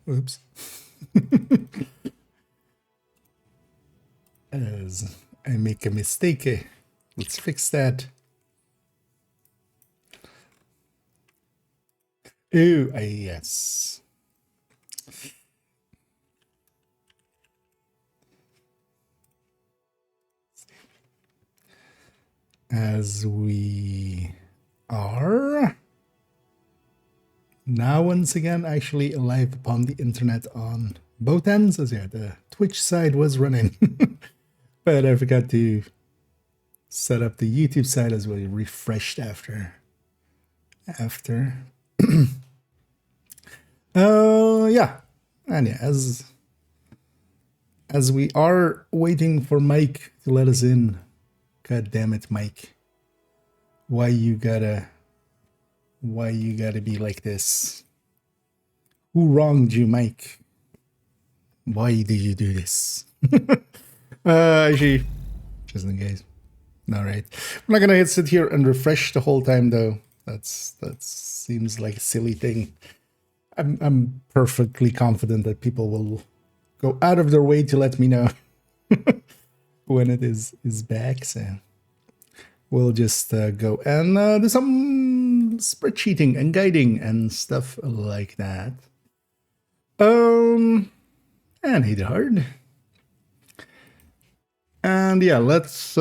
Oops. As I make a mistake, let's fix that. Oh, yes. As we are now once again actually live upon the internet on both ends, as yeah, the Twitch side was running. But I forgot to set up the YouTube side as well. Refreshed after. Yeah. And yeah, as we are waiting for Mike to let us in. God damn it, Mike. Why you gotta be like this? Who wronged you, Mike? Why did you do this? Actually, just in case. All right. I'm not gonna sit here and refresh the whole time though. That seems like a silly thing. I'm perfectly confident that people will go out of their way to let me know when it is back. So we'll just go and do some spreadsheeting and guiding and stuff like that. And hit it hard. And yeah, let's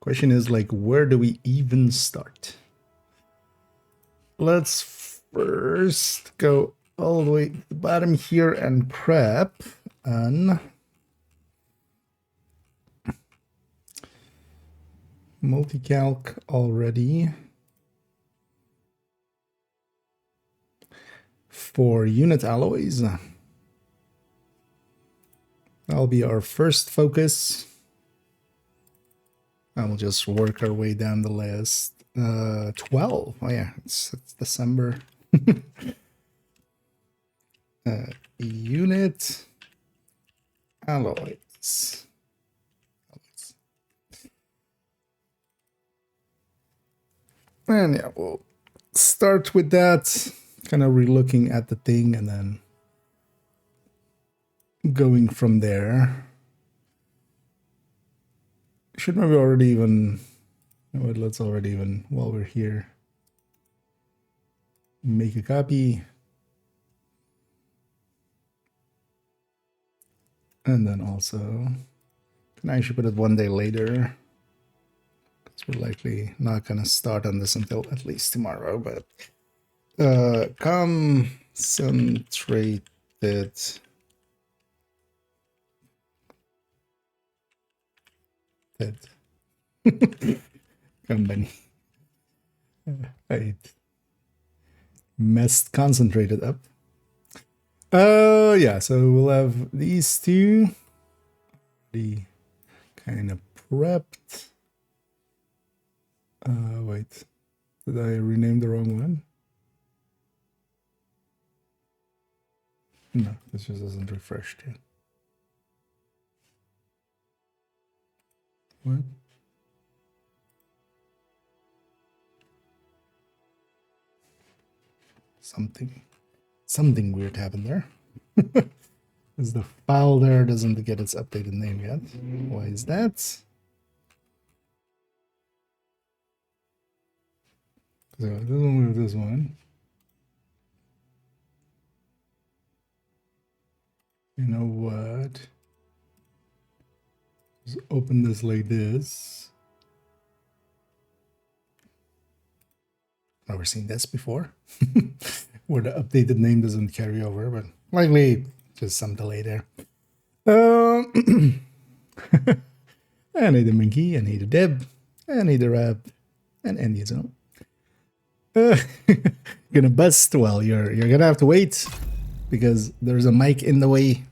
question is like, where do we even start? Let's first go all the way to the bottom here and prep an multi-calc already for unit alloys. That'll be our first focus. And we'll just work our way down the list. 12. Oh yeah, it's December. Unit alloys. And yeah, we'll start with that. Kind of relooking at the thing and then going from there. Should maybe already even, let's already even, while we're here, make a copy. And then also, can I actually put it one day later? Because we're likely not going to start on this until at least tomorrow, but concentrated company. I messed concentrated up. Yeah, so we'll have these two already kind of prepped. Wait, did I rename the wrong one? No, this just isn't refreshed yet. What? Something weird happened there. Because the file there doesn't get its updated name yet. Why is that? So it doesn't move this one. You know what? Just open this like this. Never seen this before. Where the updated name doesn't carry over, but likely just some delay there. I need a Minky, I need a Deb, I need a Rab, and Andy as well. Gonna bust? Well, you're gonna have to wait because there's a mic in the way.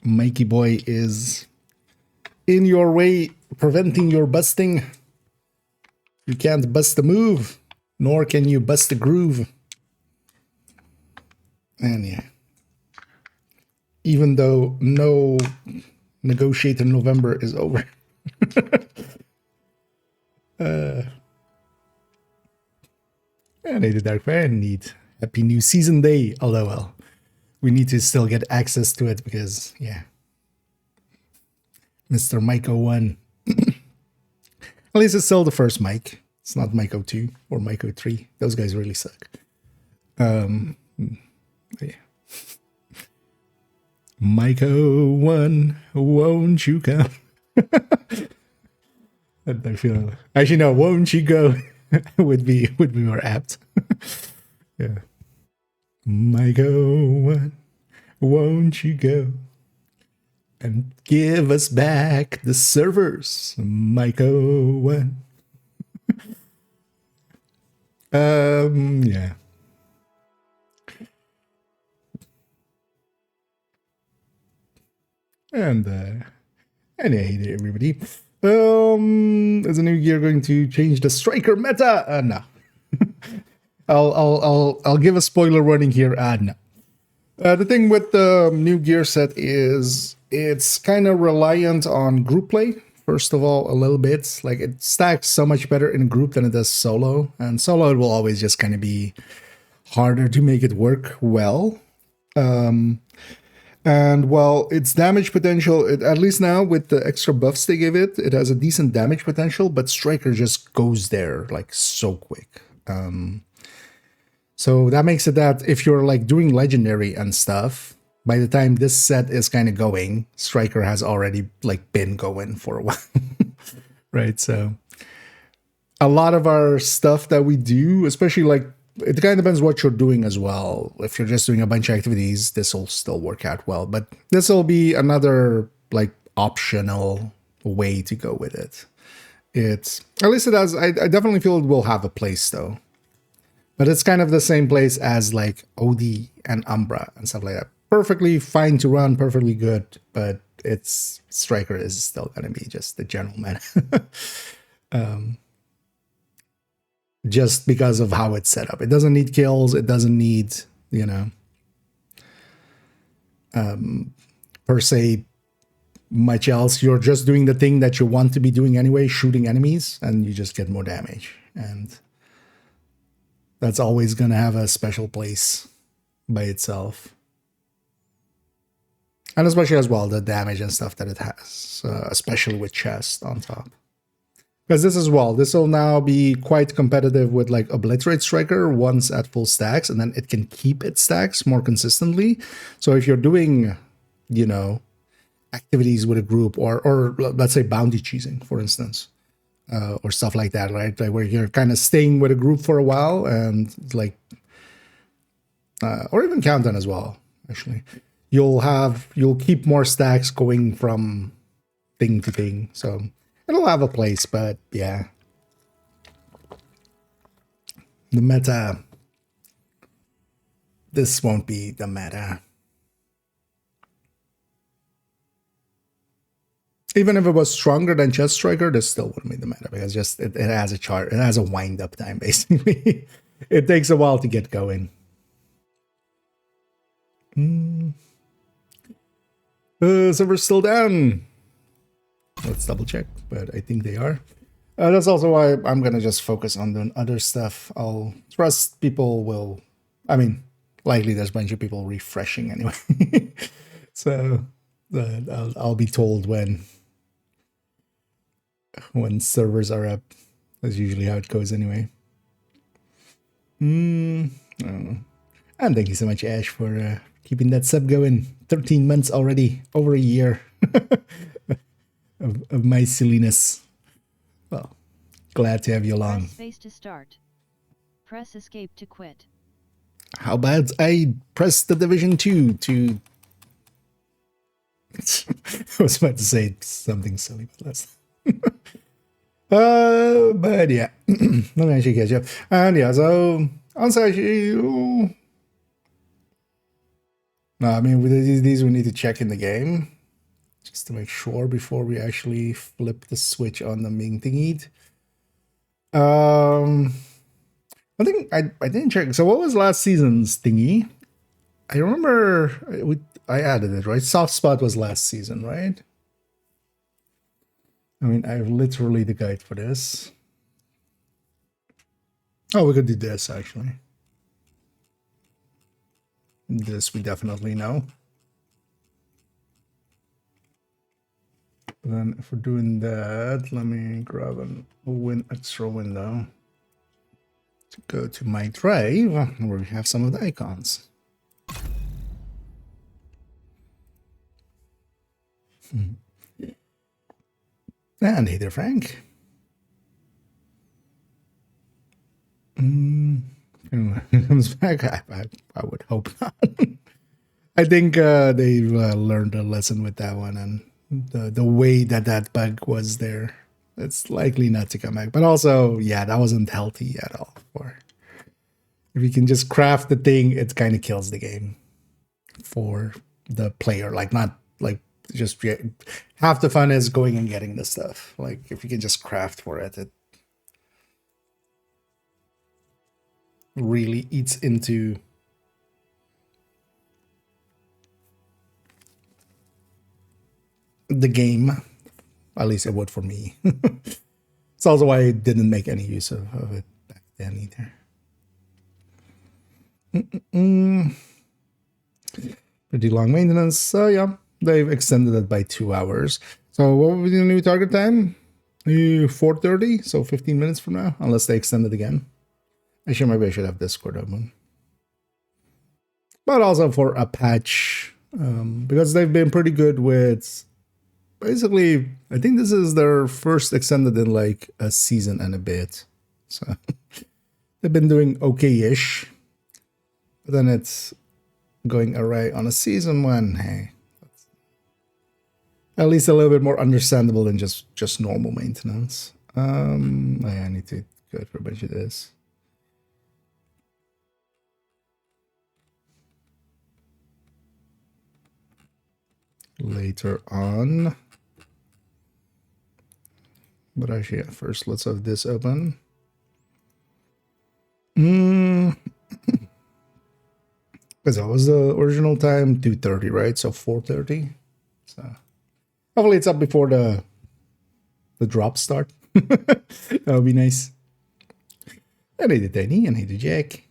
Mikey boy is in your way, preventing your busting. You can't bust the move, nor can you bust the groove. And yeah, even though no negotiator November is over. And I did Dark Fire indeed. Happy New Season Day, although, well, we need to still get access to it because, yeah. Mr. Mike 01. At least it's still the first Mike. It's not Mike 02 or Mike 03. Those guys really suck. Yeah. Mike 01, won't you come? I feel actually no, won't you go would be more apt. Yeah. Mike 01, won't you go and give us back the servers, Mike 01. Yeah. And hey there, everybody. Is the new gear going to change the striker meta? No. I'll give a spoiler warning here. No. The thing with the new gear set is it's kind of reliant on group play. First of all, a little bit. Like, it stacks so much better in group than it does solo. And solo, it will always just kind of be harder to make it work well. And while its damage potential, at least now with the extra buffs they give it, it has a decent damage potential, but Striker just goes there like so quick. So that makes it that if you're like doing legendary and stuff, by the time this set is kind of going, Striker has already like been going for a while. Right? So a lot of our stuff that we do, especially like, it kind of depends what you're doing as well. If you're just doing a bunch of activities, this will still work out well. But this will be another like optional way to go with it. It's, at least it has, I definitely feel it will have a place though. But it's kind of the same place as like OD and Umbra and stuff like that. Perfectly fine to run, perfectly good, but its Striker is still going to be just the general meta. Just because of how it's set up. It doesn't need kills. It doesn't need, you know, per se, much else. You're just doing the thing that you want to be doing anyway, shooting enemies, and you just get more damage. And that's always going to have a special place by itself. And especially as well, the damage and stuff that it has, especially with chest on top. Because this will now be quite competitive with like Obliterate Striker once at full stacks, and then it can keep its stacks more consistently. So if you're doing, you know, activities with a group, or let's say bounty cheesing, for instance, or stuff like that, right? Like where you're kind of staying with a group for a while, and like, or even countdown as well, actually. You'll keep more stacks going from thing to thing. So it'll have a place, but yeah. The meta. This won't be the meta. Even if it was stronger than Chest Striker, this still wouldn't be the meta because just it has a chart. It has a wind-up time, basically. It takes a while to get going. Server's still down. Let's double check, but I think they are. That's also why I'm going to just focus on doing other stuff. I'll trust people will, I mean, likely there's a bunch of people refreshing anyway. So I'll be told when servers are up. That's usually how it goes anyway. I don't know. And thank you so much, Ash, for keeping that sub going. 13 months already, over a year. Of my silliness. Well, glad to have you along. Press space to start. Press escape to quit. How about I press the Division 2 to... I was about to say something silly, but less. But yeah, let me actually catch up. And yeah, so actually, no, I mean, with these we need to check in the game just to make sure before we actually flip the switch on the main thingy. I think I didn't check. So what was last season's thingy? I remember I added it, right? Soft Spot was last season, right? I mean, I have literally the guide for this. Oh, we could do this actually. This we definitely know. Then if we're doing that, let me grab an extra window to go to my drive where we have some of the icons. And hey there, Frank. Comes back. I would hope not. I think they learned a lesson with that one, and the way that bug was there, it's likely not to come back. But also, yeah, that wasn't healthy at all. Or if you can just craft the thing, it kind of kills the game for the player. Like not like just half the fun is going and getting the stuff. Like if you can just craft for it, it really eats into the game. At least it would for me. It's also why I didn't make any use of it back then either. Pretty long maintenance. So yeah, they've extended it by 2 hours. So what would be the new target time? 4:30, so 15 minutes from now, unless they extend it again. Actually, maybe I should have Discord open. But also for a patch, because they've been pretty good with basically, I think this is their first extended in like a season and a bit. So they've been doing okay-ish. But then it's going awry on a season one. Hey, that's at least a little bit more understandable than just normal maintenance. I need to go for a bunch of this. Later on. But actually, first let's have this open. Because that was the original time, 2:30, right? So 4:30. So hopefully it's up before the drops start. That would be nice. I need the Danny, I need the Jack.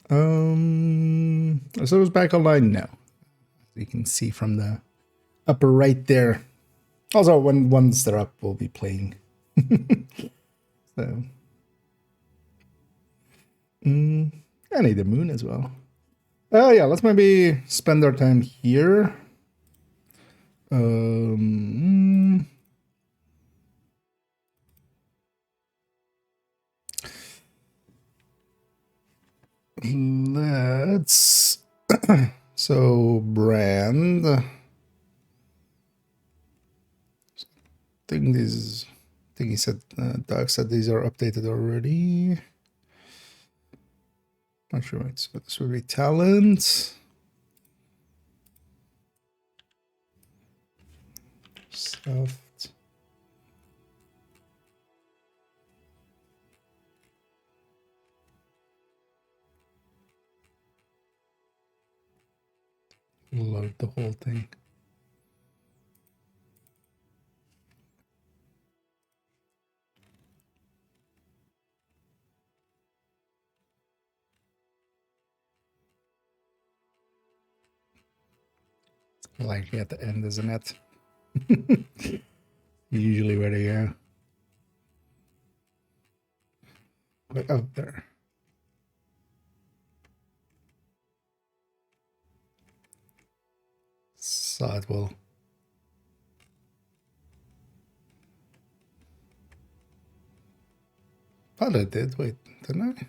So it's back online now. You can see from the upper right there. Also, once they're up, we'll be playing. So, I need the moon as well. Yeah, let's maybe spend our time here. Let's so brand. I think he said Doug said these are updated already. Not sure it's but this would be talent. Soft. Load the whole thing. Likely at the end, isn't it? Usually where they go. But out there. So it will. Thought I did. Wait, didn't I?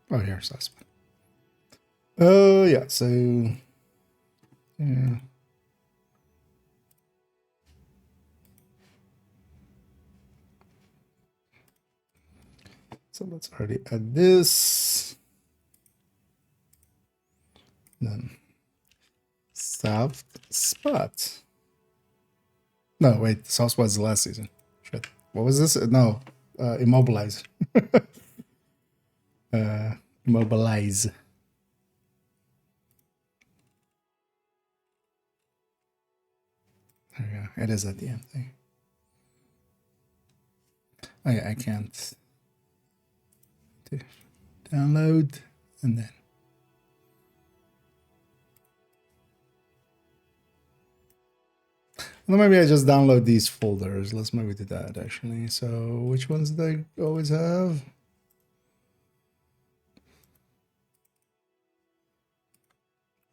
Oh, here's that spot. Yeah, so. Yeah. So let's already add this. Then soft spot. No, wait, soft spot is the last season. Shit. What was this? No, immobilize. Immobilize. There we go. It is at the end thing. Oh yeah, I can't. to download, and then well, maybe I just download these folders. Let's maybe do that actually. So which ones do I always have?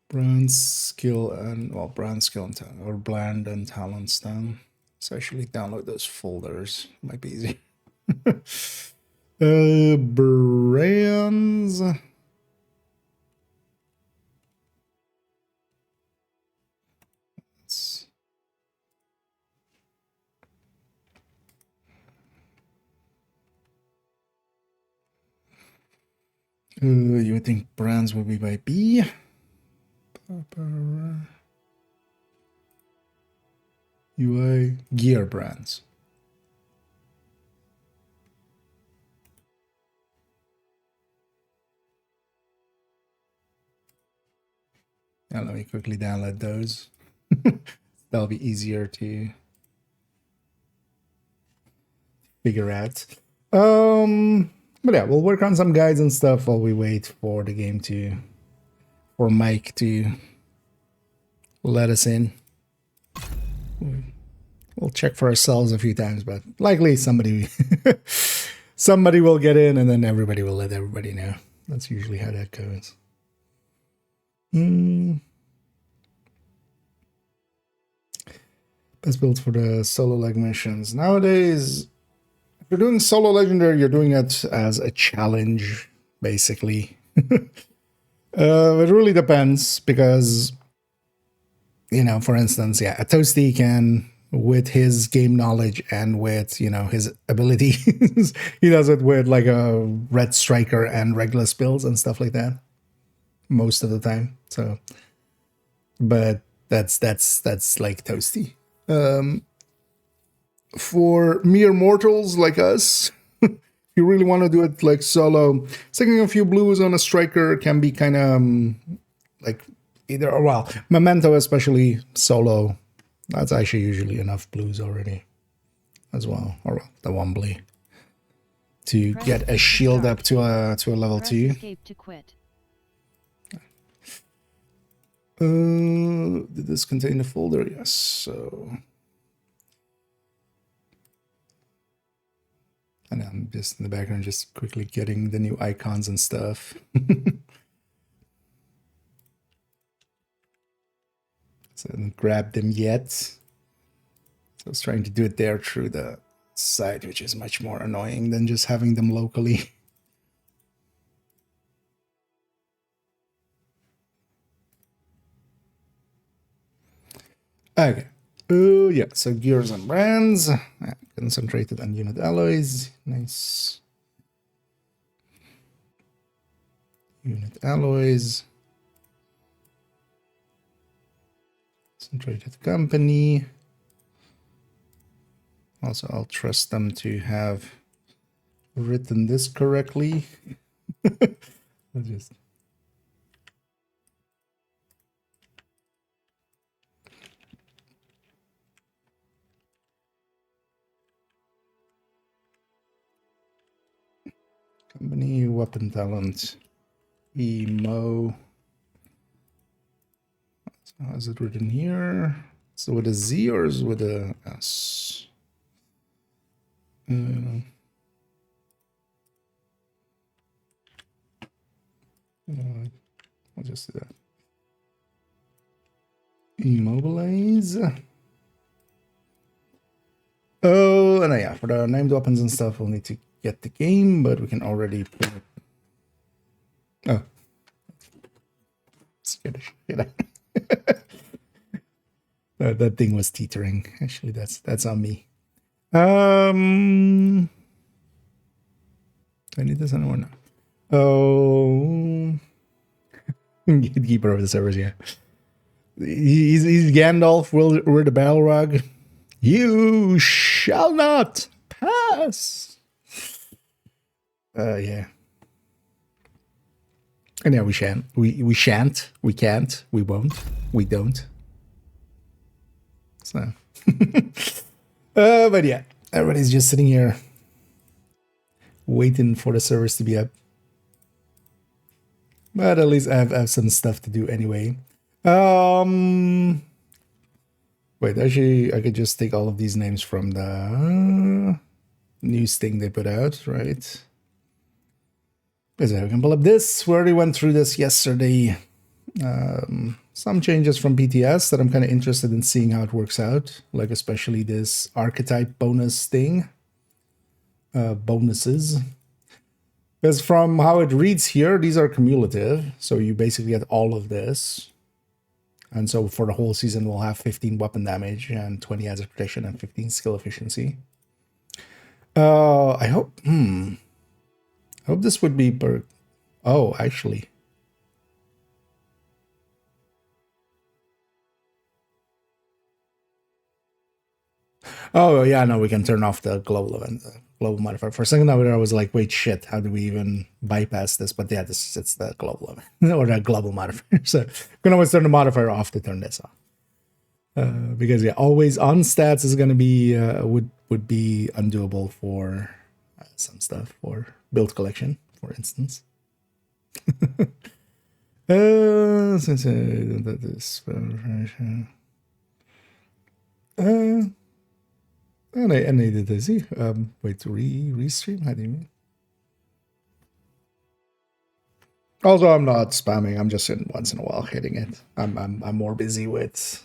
Brand skill and well, brand skill and talent, or brand and talents down. So actually download those folders. Might be easy. Brands. You would think brands would be by B. UI gear brands. Now let me quickly download those. That'll be easier to figure out. But yeah, we'll work on some guides and stuff while we wait for the game for Mike to let us in. We'll check for ourselves a few times, but likely somebody somebody will get in and then everybody will let everybody know. That's usually how that goes. Best builds for the solo leg missions. Nowadays, if you're doing solo legendary, you're doing it as a challenge, basically. It really depends because, you know, for instance, yeah, a Toasty can, with his game knowledge and with, you know, his abilities, he does it with like a red striker and regular spills and stuff like that most of the time. So, but that's like Toasty. For mere mortals like us, you really want to do it like solo, sticking a few blues on a striker can be kind of like either, well, Memento especially solo, that's actually usually enough blues already as well, or the Wombly to get a shield up to a level 2. Escape to quit. Did this contain the folder? Yes. So, and I'm just in the background, just quickly getting the new icons and stuff. So I haven't grabbed them yet. So I was trying to do it there through the site, which is much more annoying than just having them locally. Okay. Oh, yeah. So gears and brands. Concentrated on unit alloys. Nice. Unit alloys. Concentrated company. Also, I'll trust them to have written this correctly. I'll just... Company, weapon talent, emo. So how is it written here? So with a Z or is it with a S? I'll just do that. Immobilize. Oh, and yeah, for the named weapons and stuff, we'll need to get the game, but we can already put it. Oh. Scared the shit out. That thing was teetering. Actually, that's on me. I need this anymore now. Oh, gatekeeper of the servers, yeah. He's Gandalf. We're the Balrog. You shall not pass. Yeah. And yeah, we shan't. We shan't. We can't. We won't. We don't. So. But yeah, everybody's just sitting here waiting for the servers to be up. But at least I have some stuff to do anyway. Wait, actually, I could just take all of these names from the news thing they put out, right? Because I can pull up this. We already went through this yesterday. Some changes from BTS that I'm kind of interested in seeing how it works out, like especially this archetype bonus thing. Bonuses. Because from how it reads here, these are cumulative. So you basically get all of this. And so for the whole season, we'll have 15 weapon damage and 20 hazard protection and 15 skill efficiency. I hope this would be per... Oh, actually. Oh, yeah, no, we can turn off the global event, global modifier. For a second, I was like, wait, shit, how do we even bypass this? But yeah, it's the global event, or the global modifier. So you can always turn the modifier off to turn this off. Because, yeah, always on stats is going to be, would be undoable for some stuff, for build collection, for instance. Since this and I did this. Wait, restream? How do you mean? Also, I'm not spamming. I'm just once in a while hitting it. I'm more busy with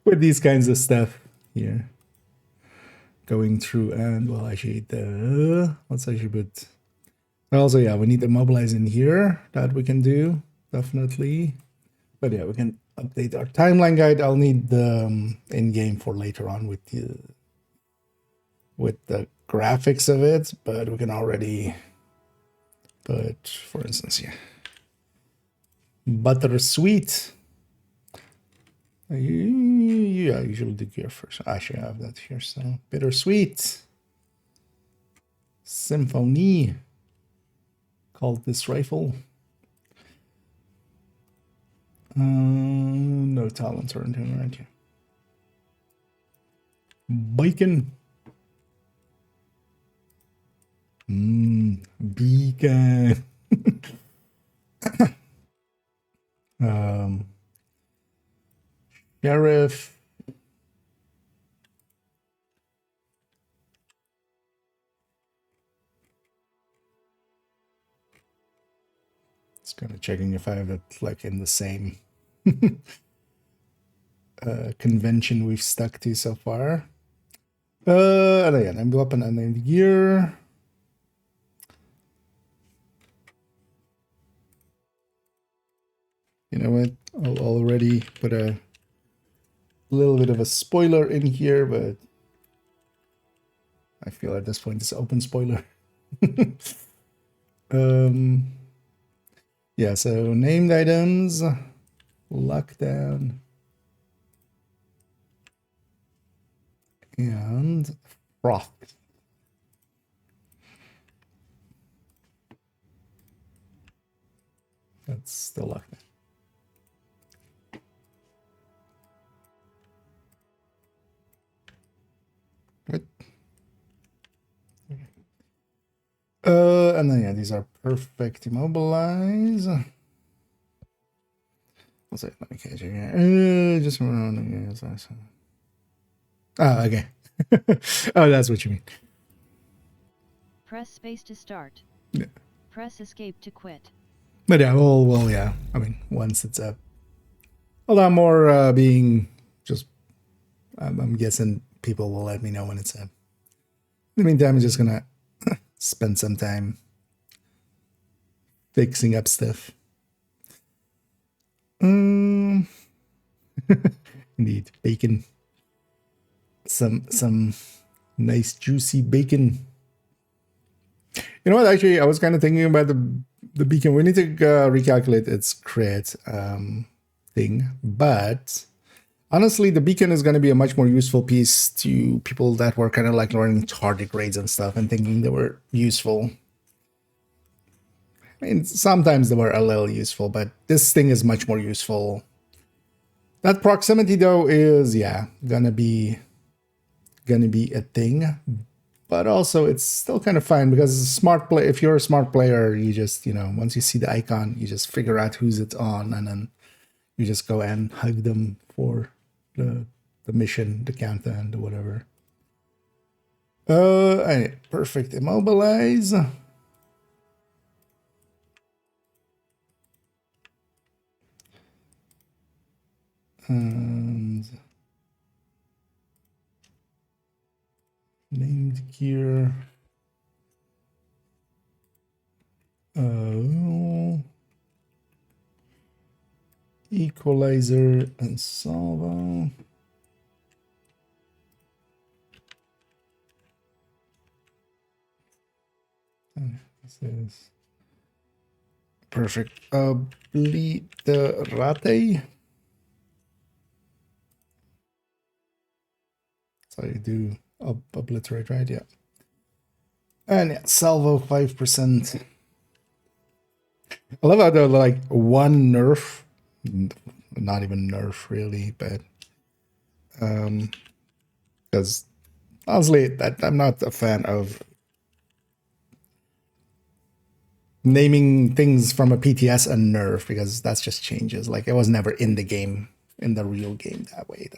with these kinds of stuff here. Going through and well, actually let's actually put. Also, yeah, we need to mobilize in here. That we can do definitely. But yeah, we can update our timeline guide. I'll need the in-game for later on with the graphics of it, but we can already put, for instance, here, Buttersweet. Yeah, I usually do gear first. I should have that here. So Bittersweet Symphony. Called this rifle. No talents are in here, right here. Bacon. Beacon. Sheriff. Just kind of checking if I have it like in the same convention we've stuck to so far. And again, I'm weapon unnamed gear. You know what? I'll already put a little bit of a spoiler in here, but I feel at this point it's open spoiler. Yeah, so named items, lockdown, and froth. That's still lockdown. What? And then yeah, these are perfect immobilize. What's it? Let me catch it here. Just around. Oh, okay. Oh, that's what you mean. Press space to start. Yeah. Press escape to quit. But yeah, well, yeah. I mean, once it's up, a lot more being just. I'm guessing people will let me know when it's up. In the meantime, I'm just gonna spend some time fixing up stuff. Indeed, bacon. Some nice juicy bacon. You know what? Actually, I was kind of thinking about the beacon. We need to recalculate its crit thing, but honestly, the beacon is going to be a much more useful piece to people that were kind of like learning target grades and stuff and thinking they were useful. I mean, sometimes they were a little useful, but this thing is much more useful. That proximity, though, is, yeah, gonna be a thing. but also it's still kind of fine because smart play. If you're a smart player, you just, you know, once you see the icon, you just figure out who's it's on, and then you just go and hug them for the mission, the countdown, the whatever. Perfect. Immobilize. And named gear. Equalizer and salvo. This is perfect. Obliterate. So you do obliterate, right? Yeah. And yeah, salvo 5%. I love how they're like one nerf, not even nerf really, but because honestly, that I'm not a fan of naming things from a PTS a nerf, because that's just changes. Like it was never in the game, in the real game that way.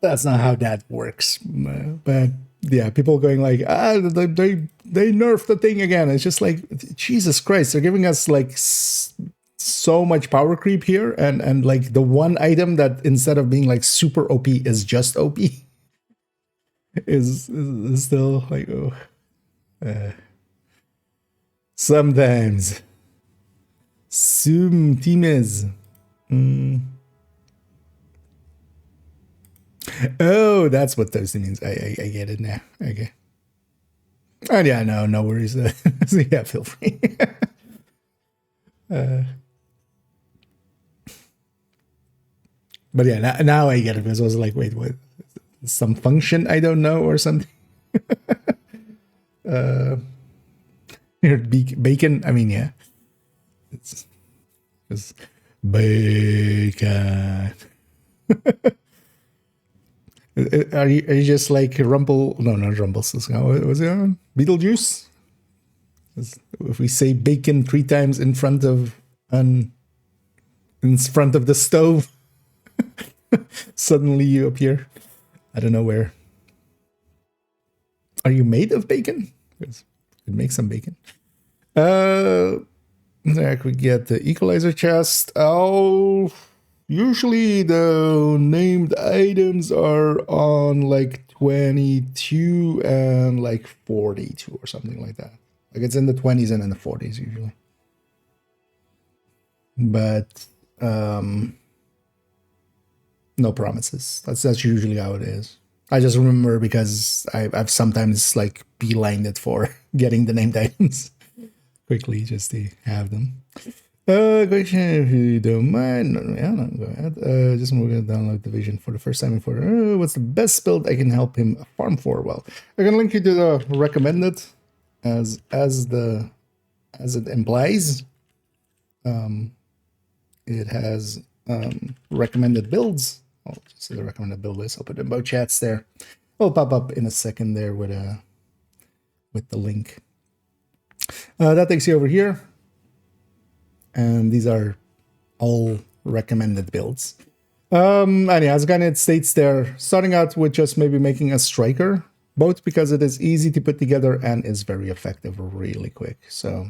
That's not how that works. But yeah, people going like, they nerfed the thing again. It's just like, Jesus Christ, they're giving us like so much power creep here, and like the one item that instead of being like super OP is just OP is still like, oh. Sometimes. Sometimes. Oh, that's what thirsty means. I get it now. Okay. Oh yeah, no worries. So yeah, feel free. But yeah, now I get it, because I was like, wait, what? Some function I don't know or something? Bacon. I mean, yeah. It's bacon. Are you just like Rumble? No, not Rumpelstiltskin. What was it on? Beetlejuice? If we say bacon 3 times in front of the stove, suddenly you appear. I don't know where. Are you made of bacon? Because it makes some bacon. There we get the equalizer chest. Oh. Usually the named items are on like 22 and like 42 or something like that. Like it's in the 20s and in the 40s usually. But no promises. That's usually how it is. I just remember because I've sometimes like beelined it for getting the named items quickly just to have them. Question, if you don't mind. Yeah, no, go ahead. Just we're gonna download the vision for the first time before. What's the best build I can help him farm for? Well, I can link you to the recommended as it implies. It has recommended builds. Oh, so the recommended build list. I'll put in both chats there. It'll pop up in a second there with the link. That takes you over here. And these are all recommended builds. And yeah, as again, it states there, starting out with just maybe making a striker, both because it is easy to put together and is very effective really quick. So,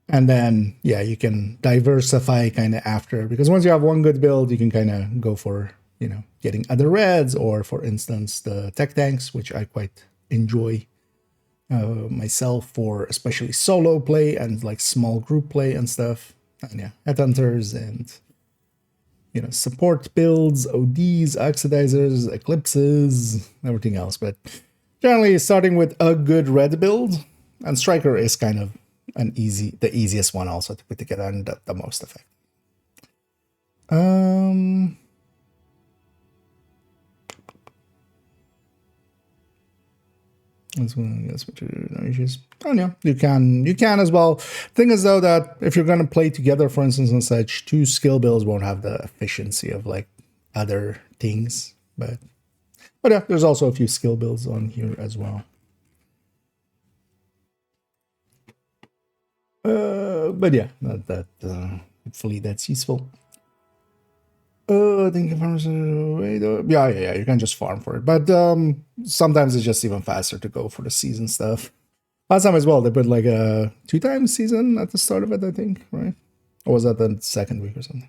and then, yeah, you can diversify kind of after, because once you have one good build, you can kind of go for, you know, getting other reds, or for instance, the tech tanks, which I quite enjoy. Myself, for especially solo play and like small group play and stuff. And yeah, headhunters and, you know, support builds, ODs, oxidizers, eclipses, everything else. But generally starting with a good red build, and striker is kind of the easiest one also to put together and the most effective. That's one. That's what oh yeah, you can as well. Thing is though that if you're gonna play together, for instance, and such, 2 skill builds won't have the efficiency of like other things. But But yeah, there's also a few skill builds on here as well. But yeah, not that. Hopefully that's useful. I think farmers. Yeah. You can just farm for it, but sometimes it's just even faster to go for the season stuff. Last time as well, they put like a 2 times season at the start of it, I think, right? Or was that the second week or something?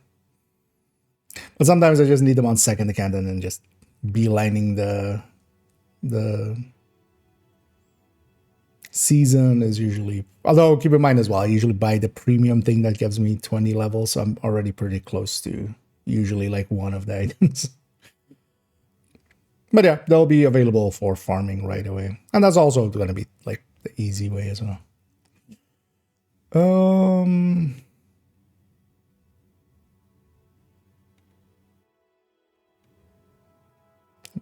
But sometimes I just need them on second account and then just beelining the season is usually. Although keep in mind as well, I usually buy the premium thing that gives me 20 levels, so I'm already pretty close to usually like one of the items. But yeah, they'll be available for farming right away, and that's also going to be like the easy way as well.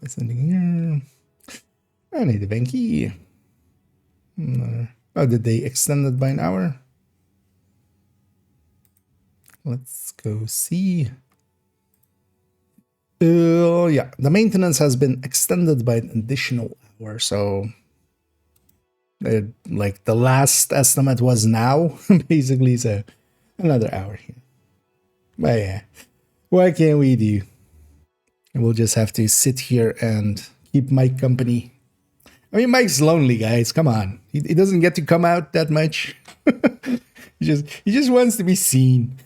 Sending here. I need a Venki. Oh, did they extend it by an hour? Let's go see. Yeah, the maintenance has been extended by an additional hour, so like the last estimate was now, basically, so another hour here. But yeah, what can we do? We'll just have to sit here and keep Mike company. I mean, Mike's lonely, guys. Come on, he doesn't get to come out that much. he just wants to be seen.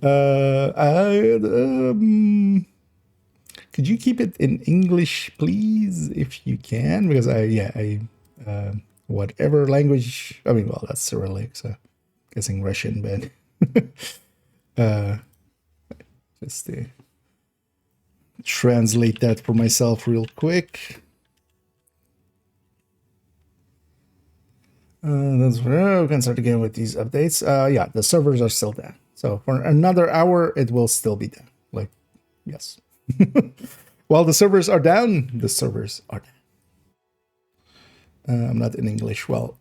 Could you keep it in English, please, if you can? Because whatever language. I mean, well, that's Cyrillic, so I'm guessing Russian, but just to translate that for myself real quick. We can start again with these updates. Yeah, the servers are still down. So for another hour, it will still be down. Like, yes. While the servers are down, the servers are down. I'm not in English. Well,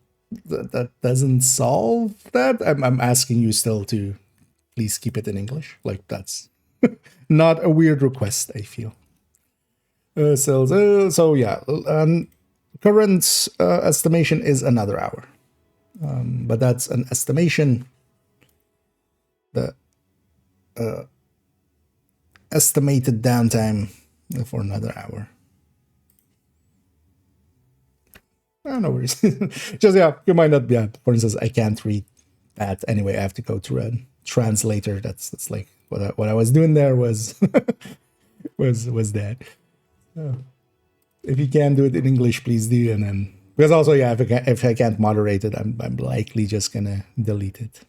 that doesn't solve that. I'm asking you still to please keep it in English. Like, that's not a weird request, I feel. So yeah, current estimation is another hour. But that's an estimation. The estimated downtime for another hour. No worries. Just, yeah, you might not be. Yeah, for instance, I can't read that anyway. I have to go to a translator. That's like what I was doing there was was that. So if you can do it in English, please do. And then, because also, yeah, if I can't moderate it, I'm likely just gonna delete it.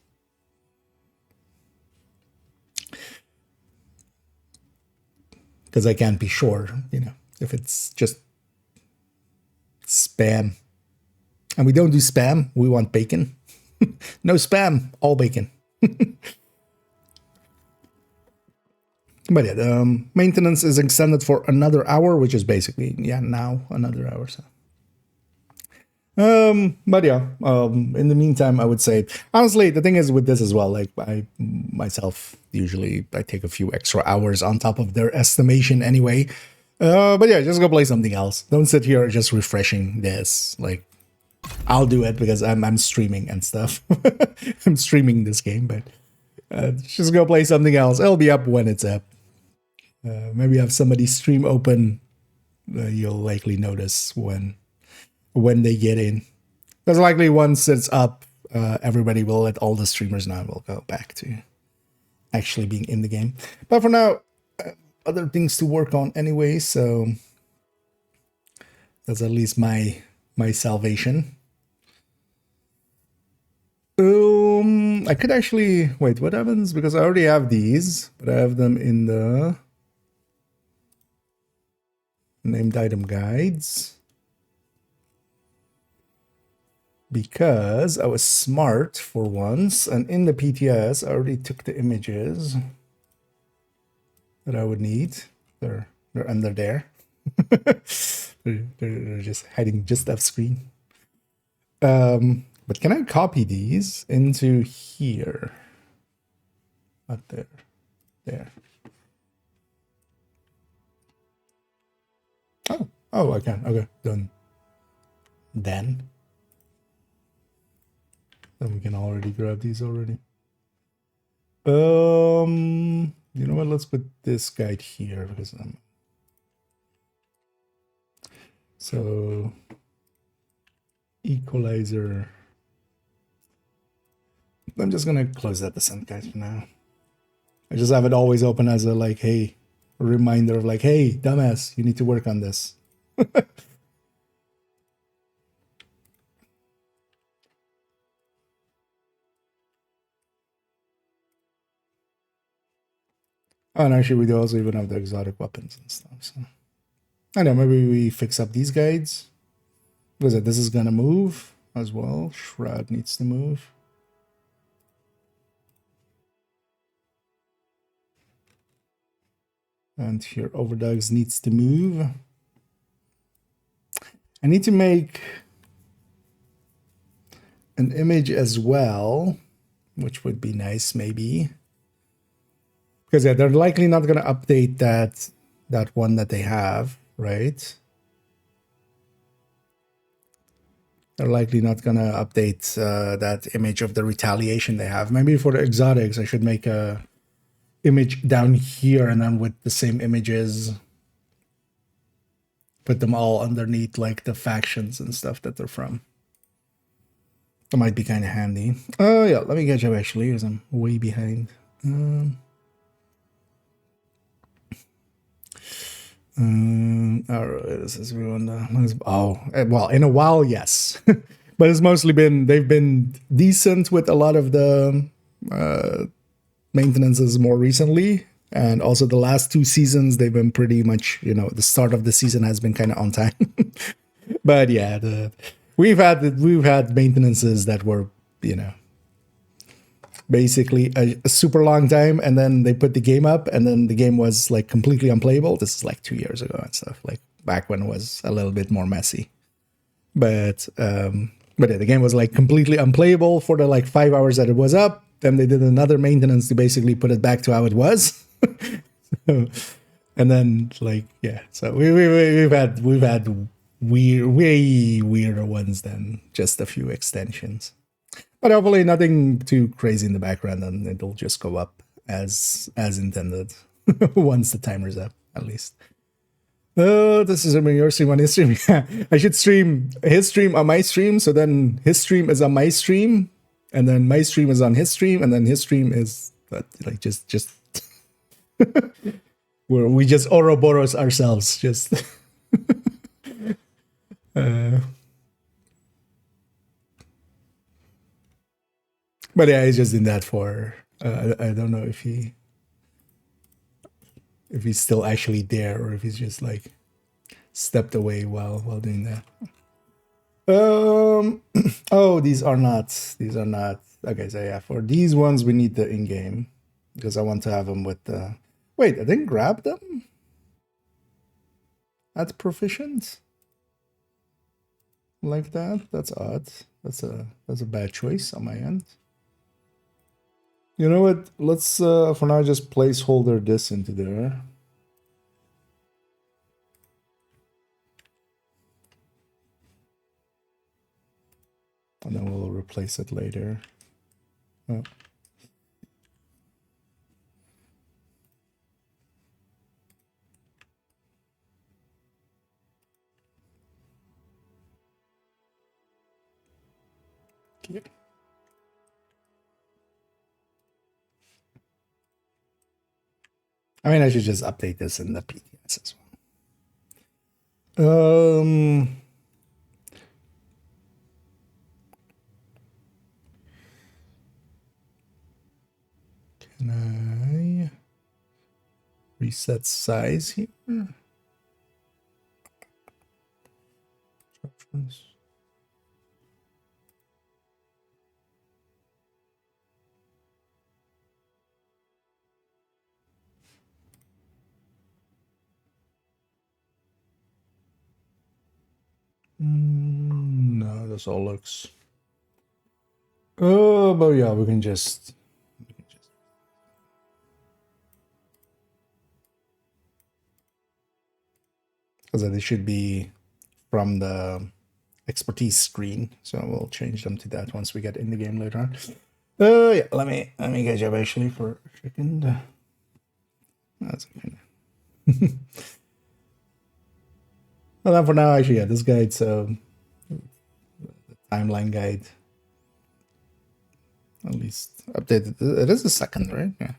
Because I can't be sure, if it's just spam. And we don't do spam. We want bacon. No spam, all bacon. But yeah, maintenance is extended for another hour, which is basically, now another hour. So. But yeah, in the meantime, I would say, honestly, the thing is with this as well, like I myself, usually I take a few extra hours on top of their estimation anyway. But yeah, just go play something else. Don't sit here just refreshing this. Like, I'll do it because I'm streaming and stuff. I'm streaming this game, but just go play something else. It'll be up when it's up. Maybe have somebody stream open. You'll likely notice when they get in. Because likely once it's up, everybody will let all the streamers know. We'll go back to actually being in the game. But for now, other things to work on anyway, so that's at least my salvation. I could actually wait. What happens? Because I already have these, but I have them in the named item guides. Because I was smart for once, and in the PTS, I already took the images that I would need. They're under there. they're just hiding just off screen. But can I copy these into here? Not there. There. Oh, I can. Okay, done. Then we can already grab these already. You know what? Let's put this guide here because so equalizer. I'm just gonna close that descent guide for now. I just have it always open as a like, hey, a reminder of like, hey, dumbass, you need to work on this. Oh, and actually, we do also even have the exotic weapons and stuff. So I know, maybe we fix up these guides. What is it? This is gonna move as well. Shroud needs to move. And here, Overdogs needs to move. I need to make an image as well, which would be nice, maybe. Because yeah, they're likely not going to update that one that they have, right? They're likely not going to update that image of the retaliation they have. Maybe for the exotics, I should make a image down here and then with the same images, put them all underneath like the factions and stuff that they're from. That might be kind of handy. Oh yeah, let me catch up actually because I'm way behind. All right, this is everyone. Oh, well, in a while, yes, but it's mostly been they've been decent with a lot of the maintenances more recently, and also the last 2 seasons they've been pretty much, you know, the start of the season has been kind of on time. But yeah, we've had maintenances that were, you know, basically a super long time, and then they put the game up and then the game was like completely unplayable. This is like 2 years ago and stuff, like back when it was a little bit more messy. But yeah, the game was like completely unplayable for the like 5 hours that it was up. Then they did another maintenance to basically put it back to how it was. So, and then like, yeah, so we've had way weirder ones than just a few extensions. But hopefully nothing too crazy in the background, and it'll just go up as intended once the timer's up, at least. Oh, this is your stream on his stream. Yeah, I should stream his stream on my stream, so then his stream is on my stream, and then my stream is on his stream, and then his stream is like just where we just Ouroboros ourselves, just. But yeah, he's just in that for. I don't know if he's still actually there or if he's just like stepped away while doing that. Oh, these are not. Okay, so yeah, for these ones we need the in-game because I want to have them with the. Wait, I didn't grab them at proficient like that. That's odd. That's a bad choice on my end. You know what? Let's for now just placeholder this into there. And then we'll replace it later. Oh. Okay. I mean, I should just update this in the PTS as well. Can I reset size here? Options. No, this all looks. Oh, but yeah, we can just. because they should be from the expertise screen. So we'll change them to that once we get in the game later on. Yeah, let me catch up actually for a second. That's okay. Well, then for now, actually, yeah, this guide, so the timeline guide, at least updated. It is the second, right? Yeah.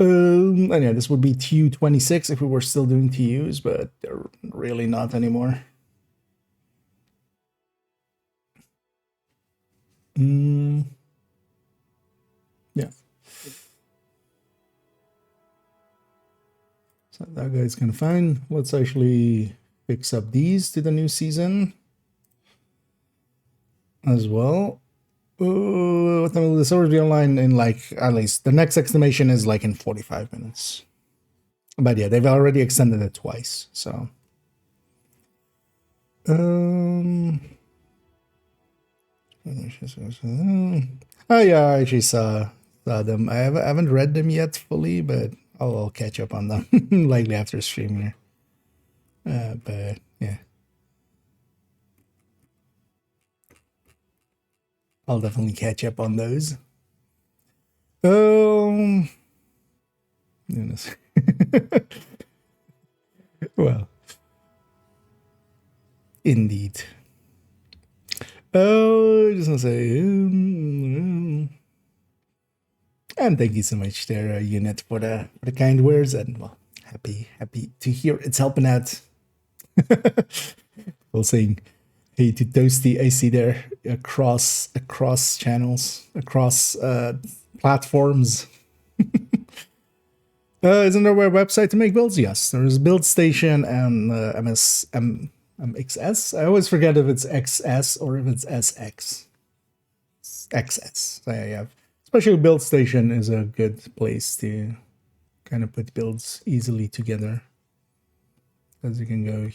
And yeah, this would be TU26 if we were still doing TUs, but they're really not anymore. Yeah. So that guy's kind of fine. Let's actually fix up these to the new season as well. What time will the servers be online in, like, at least the next estimation is like in 45 minutes. But yeah, they've already extended it twice, so. Oh yeah, I actually saw them. I haven't read them yet fully, but I'll catch up on them likely after stream here. But yeah, I'll definitely catch up on those. Goodness. Well, indeed. Oh, I just want to say, and thank you so much there, Unit, for the kind words, and well, happy to hear it's helping out. Well, saying hey to Toasty, I see there across channels, across platforms. Isn't there a website to make builds? Yes, there's Build Station and MXS. I always forget if it's XS or if it's SX. XS. So yeah, especially Build Station is a good place to kind of put builds easily together. Because you can go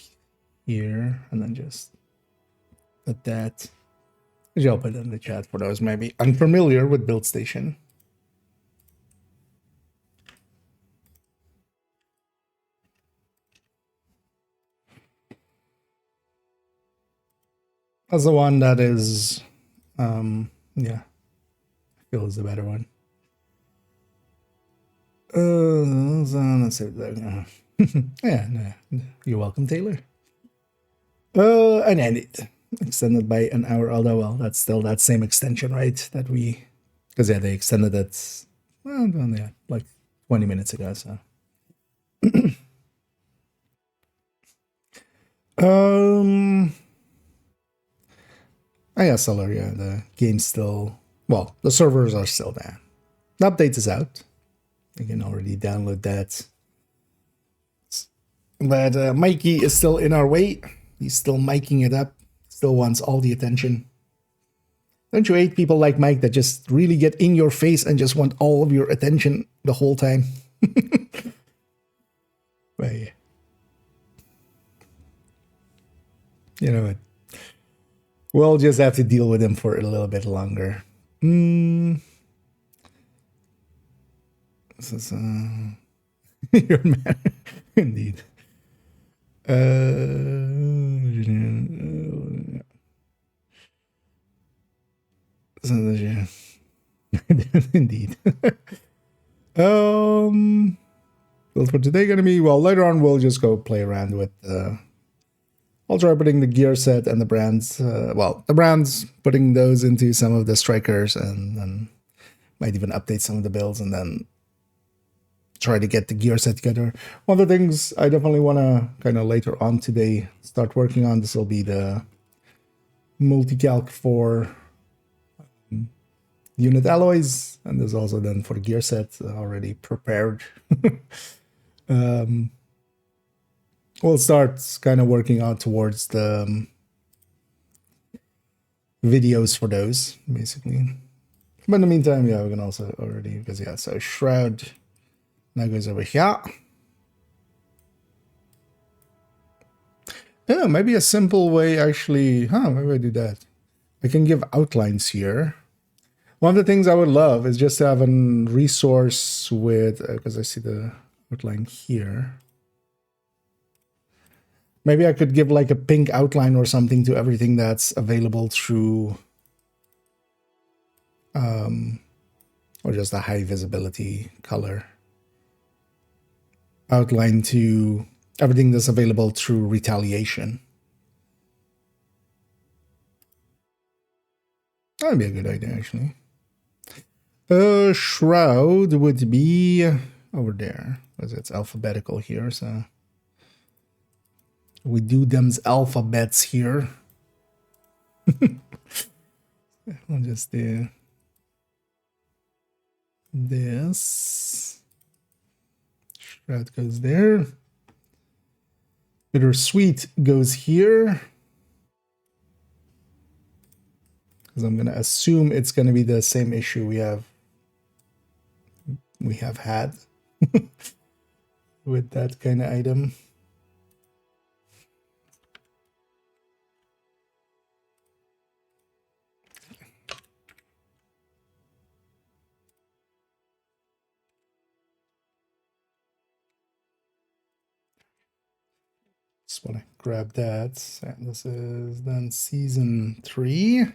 here and then just put that. I'll put it in the chat for those maybe unfamiliar with Build Station. That's the one that is, yeah, I feel is the better one. Let's see. Yeah, no, you're welcome, Taylor. And it extended by an hour, although, well, that's still that same extension, right? That we, because yeah, they extended it, well, yeah, like 20 minutes ago, so. I guess Solar, yeah, the game's still, well, the servers are still there. The update is out. You can already download that. But Mikey is still in our way. He's still miking it up. Still wants all the attention. Don't you hate people like Mike that just really get in your face and just want all of your attention the whole time? But yeah. You know what? We'll just have to deal with him for a little bit longer. This is your man, indeed. Indeed. Well, for today, gonna be, well, later on we'll just go play around with. I'll try putting the gear set and the brands. Well, the brands, putting those into some of the strikers, and then might even update some of the builds, and then try to get the gear set together. One of the things I definitely want to kind of later on today start working on, this will be the multi-calc for unit alloys, and there's also then for the gear set already prepared. We'll start kind of working out towards the videos for those, basically. But in the meantime, yeah, we can also already, because yeah, so Shroud now goes over here. Yeah, maybe a simple way actually, maybe I do that. I can give outlines here. One of the things I would love is just to have a resource with, because I see the outline here. Maybe I could give like a pink outline or something to everything that's available through, or just a high visibility color outline to everything that's available through retaliation. That'd be a good idea, actually. Shroud would be over there, because it's alphabetical here, so we do them's alphabets here. I'll just do this. Shroud goes there. Bittersweet goes here. Because I'm gonna assume it's gonna be the same issue we have had with that kind of item. Just want to grab that. And this is then season 3.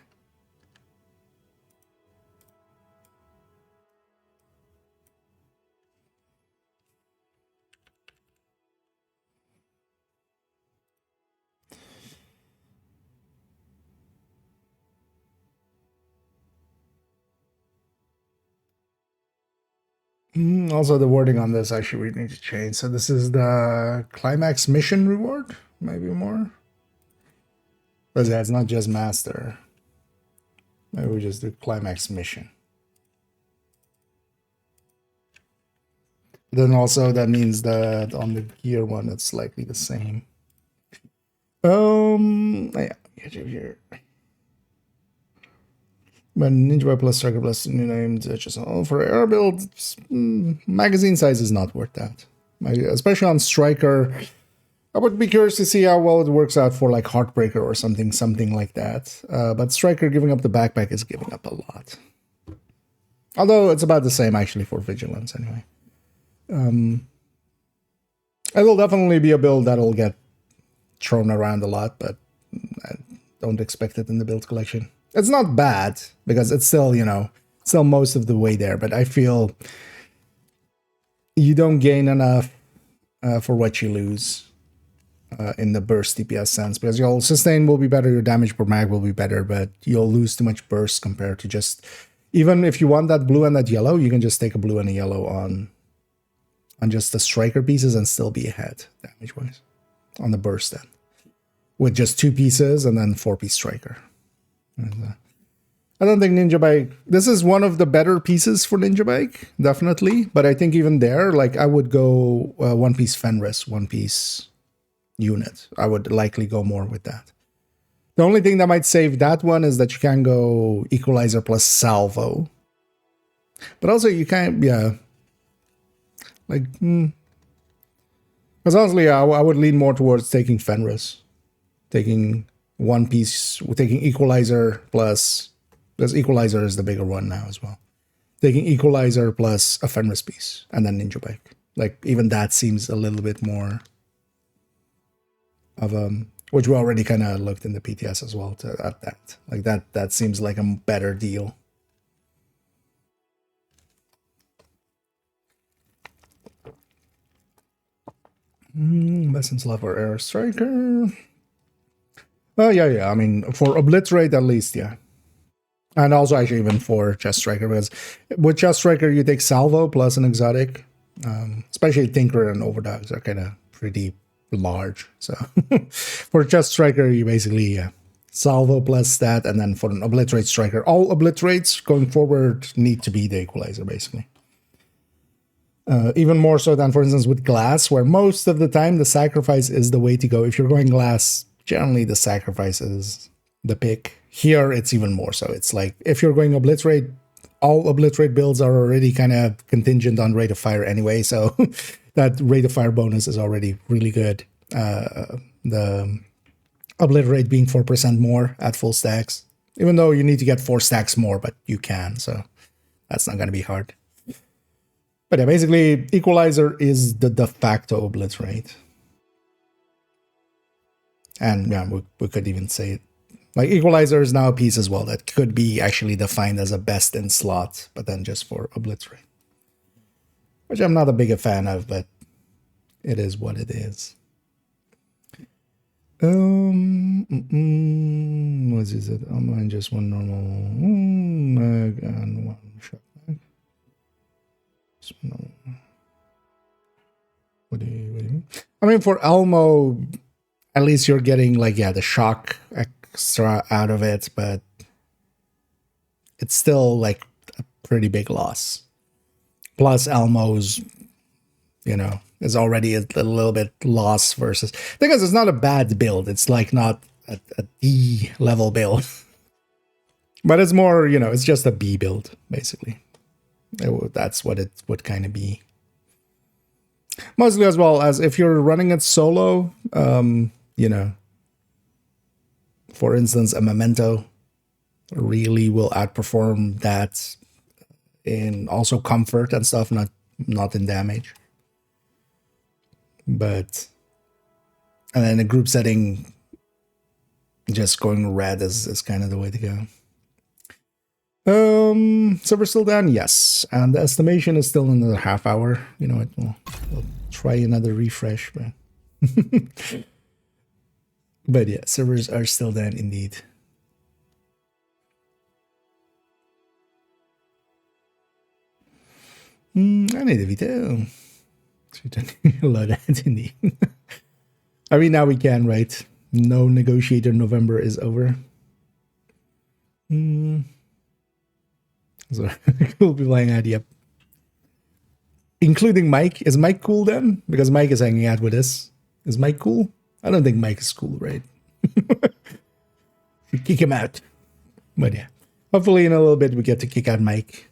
Also, the wording on this actually we need to change. So this is the climax mission reward, maybe more. But yeah, it's not just master. Maybe we just do climax mission. Then also that means that on the gear one, it's likely the same. Yeah, here. But Ninja Boy plus Striker plus new named just for air build, magazine size is not worth that. Especially on Striker, I would be curious to see how well it works out for like Heartbreaker or something like that. But Striker giving up the backpack is giving up a lot. Although it's about the same actually for Vigilance anyway. It'll definitely be a build that'll get thrown around a lot, but I don't expect it in the build collection. It's not bad, because it's still, still most of the way there, but I feel you don't gain enough for what you lose in the burst DPS sense, because your sustain will be better, your damage per mag will be better, but you'll lose too much burst compared to just, even if you want that blue and that yellow, you can just take a blue and a yellow on just the striker pieces and still be ahead damage-wise on the burst then. With just 2 pieces and then 4-piece striker. And, I don't think Ninja Bike, this is one of the better pieces for Ninja Bike, definitely. But I think even there, like I would go 1-piece Fenris, 1-piece unit. I would likely go more with that. The only thing that might save that one is that you can go Equalizer plus Salvo. But also you can't, yeah. Like, because honestly, I would lean more towards taking Fenris. Taking 1-piece, taking Equalizer plus, because Equalizer is the bigger one now as well. Taking Equalizer plus a Fenris piece, and then Ninja Bike. Like, even that seems a little bit more of which we already kind of looked in the PTS as well at that. Like, that seems like a better deal. Lessons love for Air Striker. Oh, yeah. I mean, for Obliterate, at least, yeah. And also, actually, even for Chest Striker, because with Chest Striker, you take Salvo plus an exotic. Especially Tinker and Overdogs are kind of pretty large. So, for Chest Striker, you basically, Salvo plus that, and then for an Obliterate Striker, all Obliterates going forward need to be the Equalizer, basically. Even more so than, for instance, with Glass, where most of the time the sacrifice is the way to go. If you're going Glass, generally the sacrifice is the pick. Here, it's even more so. It's like, if you're going Obliterate, all Obliterate builds are already kind of contingent on Rate of Fire anyway, so that Rate of Fire bonus is already really good. The Obliterate being 4% more at full stacks, even though you need to get 4 stacks more, but you can, so that's not going to be hard. But yeah, basically, Equalizer is the de facto Obliterate. And yeah, we could even say like Equalizer is now a piece as well that could be actually defined as a best in slot, but then just for Obliterate. Which I'm not a big a fan of, but it is what it is. What is it? I'm on just one normal mag and one shock mag. What do you mean? I mean, for Elmo, at least you're getting like, yeah, the shock extra out of it, but it's still like a pretty big loss. Plus Elmo's, you know, is already a little bit lost versus, because it's not a bad build. It's like not a D level build, but it's more, you know, it's just a B build basically. That's what it would kind of be. Mostly as well as if you're running it solo, you know, for instance, a Memento really will outperform that in also comfort and stuff, not in damage. But and then a group setting, just going red is kind of the way to go. So we're still down, yes, and the estimation is still another half hour. You know what? We'll try another refresh, but but yeah, servers are still down indeed. I need a veto. Load that indeed. I mean, now we can, right? No negotiator November is over. So we'll be playing out, yep. Including Mike. Is Mike cool then? Because Mike is hanging out with us. Is Mike cool? I don't think Mike is cool, right? Should kick him out. But yeah. Hopefully in a little bit we get to kick out Mike.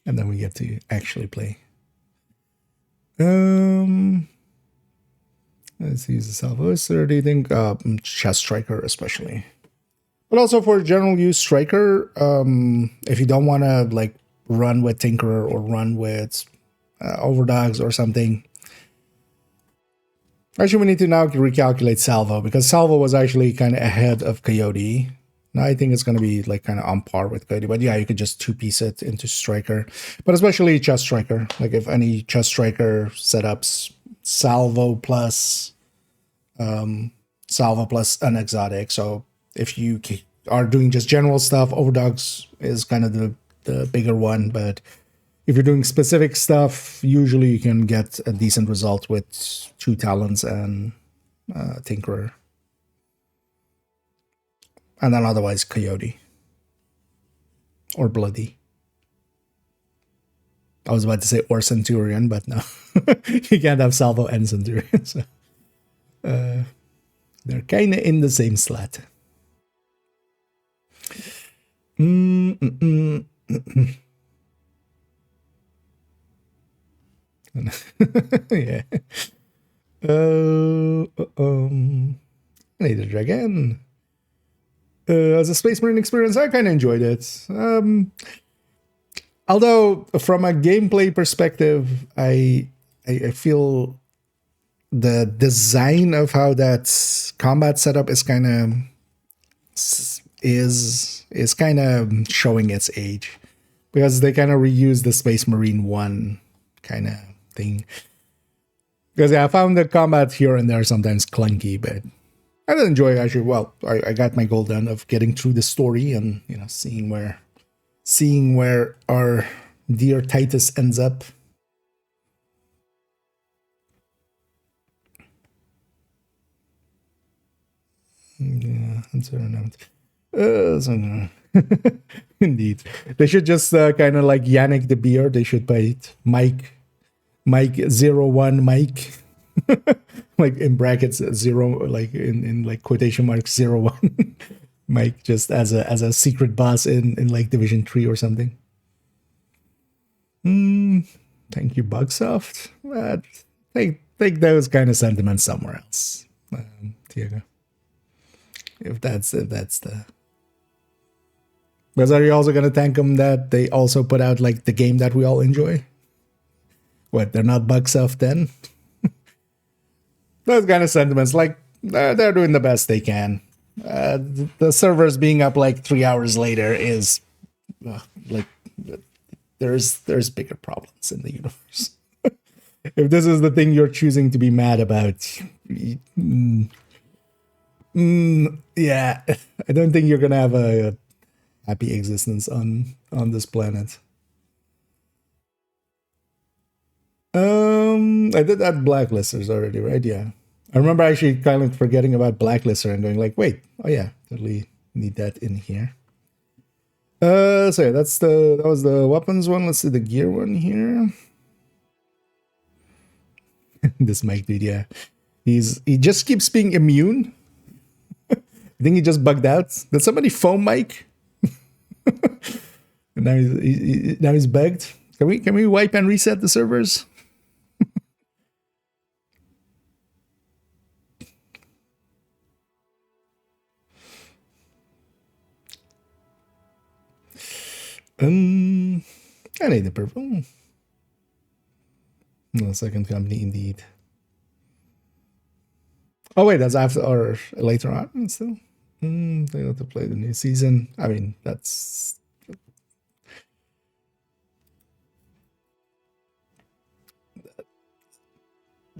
And then we get to actually play. Let's use the Salvo. Do you think Chess Striker especially? But also for general use Striker, if you don't want to like run with Tinkerer or run with Overdogs or something. Actually, we need to now recalculate Salvo, because Salvo was actually kind of ahead of Coyote. Now I think it's going to be like kind of on par with Coyote. But yeah, you could just two-piece it into Striker. But especially Chess Striker. Like if any Chess Striker setups, Salvo plus an exotic. So if you are doing just general stuff, Overdogs is kind of the bigger one. But if you're doing specific stuff, usually you can get a decent result with 2 Talons and Tinkerer. And then otherwise Coyote. Or Bloody. I was about to say or Centurion, but no. You can't have Salvo and Centurion. So, they're kind of in the same slot. Yeah. I need a dragon. As a Space Marine experience, I kind of enjoyed it. Although from a gameplay perspective, I feel the design of how that combat setup is kind of kind of showing its age, because they kind of reuse the Space Marine 1 kind of thing. Because yeah, I found the combat here and there sometimes clunky, but I did enjoy it actually. Well, I got my goal done of getting through the story and, you know, seeing where our dear Titus ends up. Yeah, indeed. They should just kind of like Yannick the Beer. They should pay Mike 01 Mike. Like in brackets 0, like in like quotation marks 01 Mike, just as a secret boss in like Division 3 or something. Thank you, Bugsoft. Take those kind of sentiments somewhere else, Diego. If that's the. Because are you also gonna thank them that they also put out like the game that we all enjoy? What, they're not Bugsoft then? those kind of sentiments. Like they're doing the best they can. The servers being up like 3 hours later is like there's bigger problems in the universe. If this is the thing you're choosing to be mad about, yeah, I don't think you're gonna have a happy existence on this planet. I did that blacklisters already, right? Yeah. I remember actually kind of forgetting about blacklister and going like, wait, oh yeah, totally need that in here. So yeah, that was the weapons one. Let's see the gear one here. This Mike dude, yeah. He just keeps being immune. I think he just bugged out. Did somebody phone Mike? And now he's bugged. Can we wipe and reset the servers? I need the purple. No, second company indeed. Oh wait, that's after or later on still. They have to play the new season. I mean, that's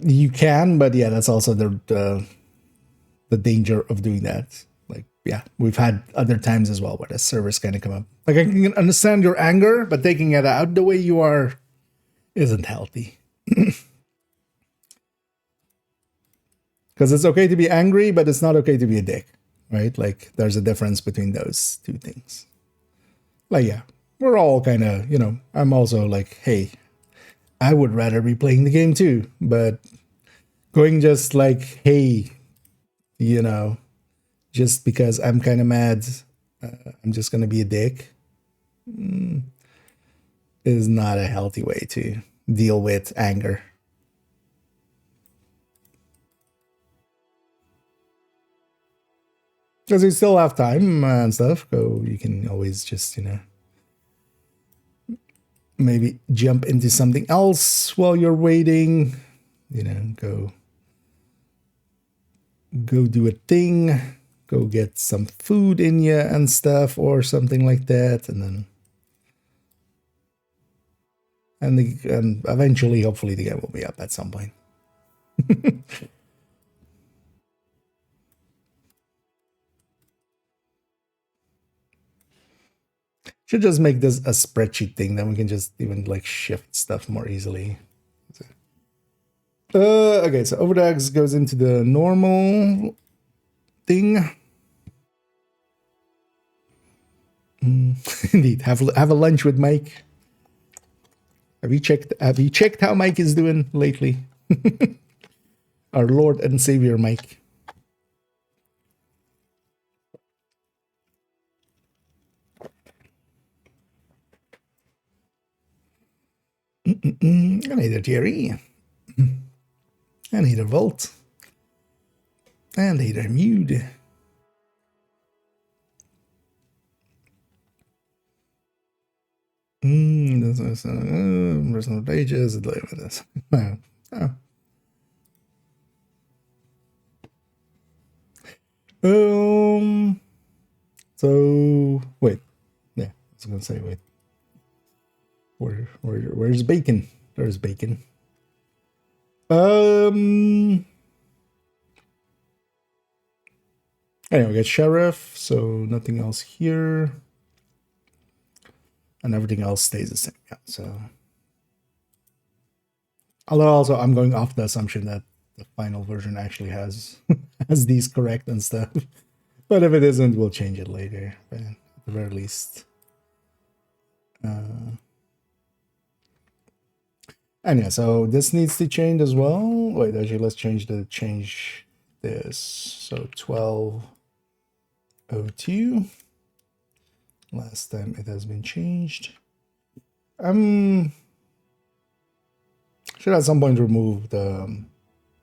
you can, but yeah, that's also the danger of doing that. Like, yeah, we've had other times as well where the servers kind of come up. Like, I can understand your anger, but taking it out the way you are isn't healthy. Because it's okay to be angry, but it's not okay to be a dick, right? Like, there's a difference between those two things. Like, yeah, we're all kind of, I'm also like, hey, I would rather be playing the game too, but going just like, hey, just because I'm kind of mad, I'm just going to be a dick, is not a healthy way to deal with anger. Because you still have time and stuff. You can always just, maybe jump into something else while you're waiting. Go do a thing. Go get some food in you and stuff or something like that. And eventually, hopefully the game will be up at some point. Should just make this a spreadsheet thing, then we can just even like shift stuff more easily. Okay, so overdogs goes into the normal thing. Indeed, have a lunch with Mike. Have you checked how Mike is doing lately? Our Lord and Savior Mike. I need a Jerry. I need a Volt. And I need a Mute. Personal pages. So wait. Yeah, I was gonna say wait. Where's bacon? There's bacon. Anyway, we got sheriff, so nothing else here. And everything else stays the same. Yeah, so although also I'm going off the assumption that the final version actually has has these correct and stuff. But if it isn't, we'll change it later. But at the very least. And yeah, so this needs to change as well. Wait, actually, let's change this. So 1202. Last time it has been changed. Should at some point remove the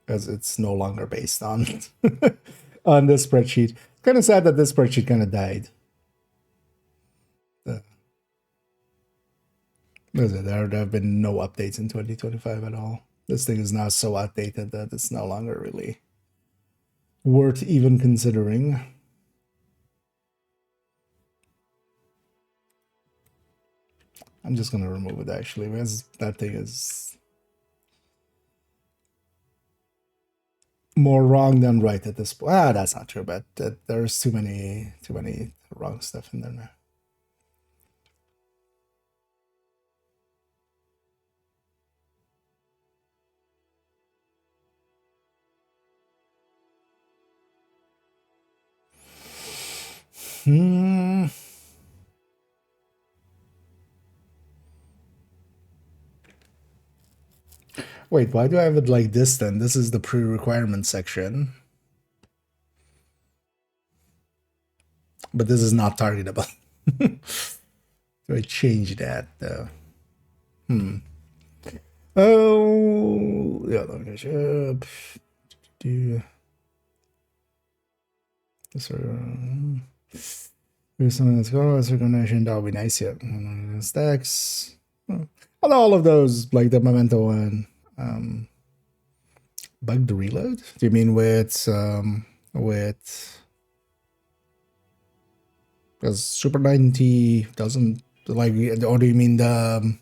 as it's no longer based on on this spreadsheet. It's kind of sad that this spreadsheet kind of died. There have been no updates in 2025 at all. This thing is now so outdated that it's no longer really worth even considering. I'm just gonna remove it actually, because that thing is more wrong than right at this point. Ah, that's not true, but there's too many wrong stuff in there now. Wait, why do I have it like this then? This is the pre-requirement section. But this is not targetable. So I change that though. Oh, yeah, let me go up. Do this here's something that's going on. Recognition, that'll be nice. Yeah, stacks. All of those, like the memento one. Bugged reload? Do you mean with because Super 90 doesn't like, or do you mean the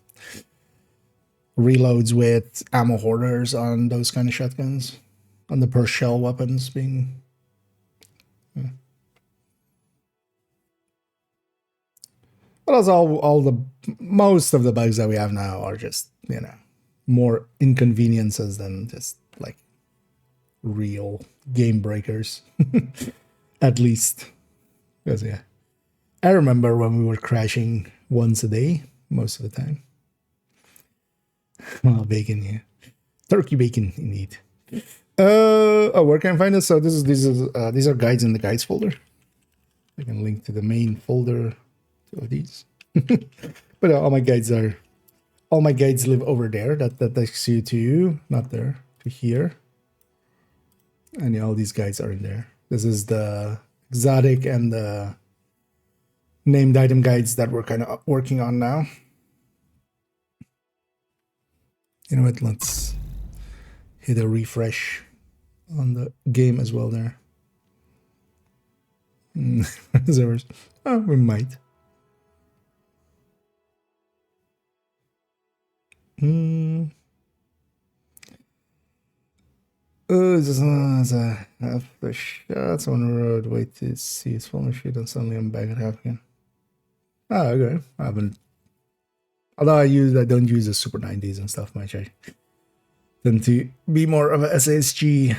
reloads with ammo hoarders on those kind of shotguns, on the per shell weapons being? Yeah. But also all the most of the bugs that we have now are just, you know, more inconveniences than just like real game breakers. At least. Because yeah, I remember when we were crashing once a day most of the time. Well, bacon, yeah, turkey bacon indeed. Oh, where can I find this? So these are guides in the guides folder. I can link to the main folder of these. But all my guides live over there. That takes you to, not there, to here. And yeah, all these guides are in there. This is the exotic and the named item guides that we're kind of working on now. You know what? Let's hit a refresh on the game as well there. Oh, we might. Oh, just half the shots on the road. Wait to see his phone sheet, and suddenly I'm back at half again. Oh, okay. I haven't. Although I don't use the Super 90s and stuff much. I tend to be more of a SSG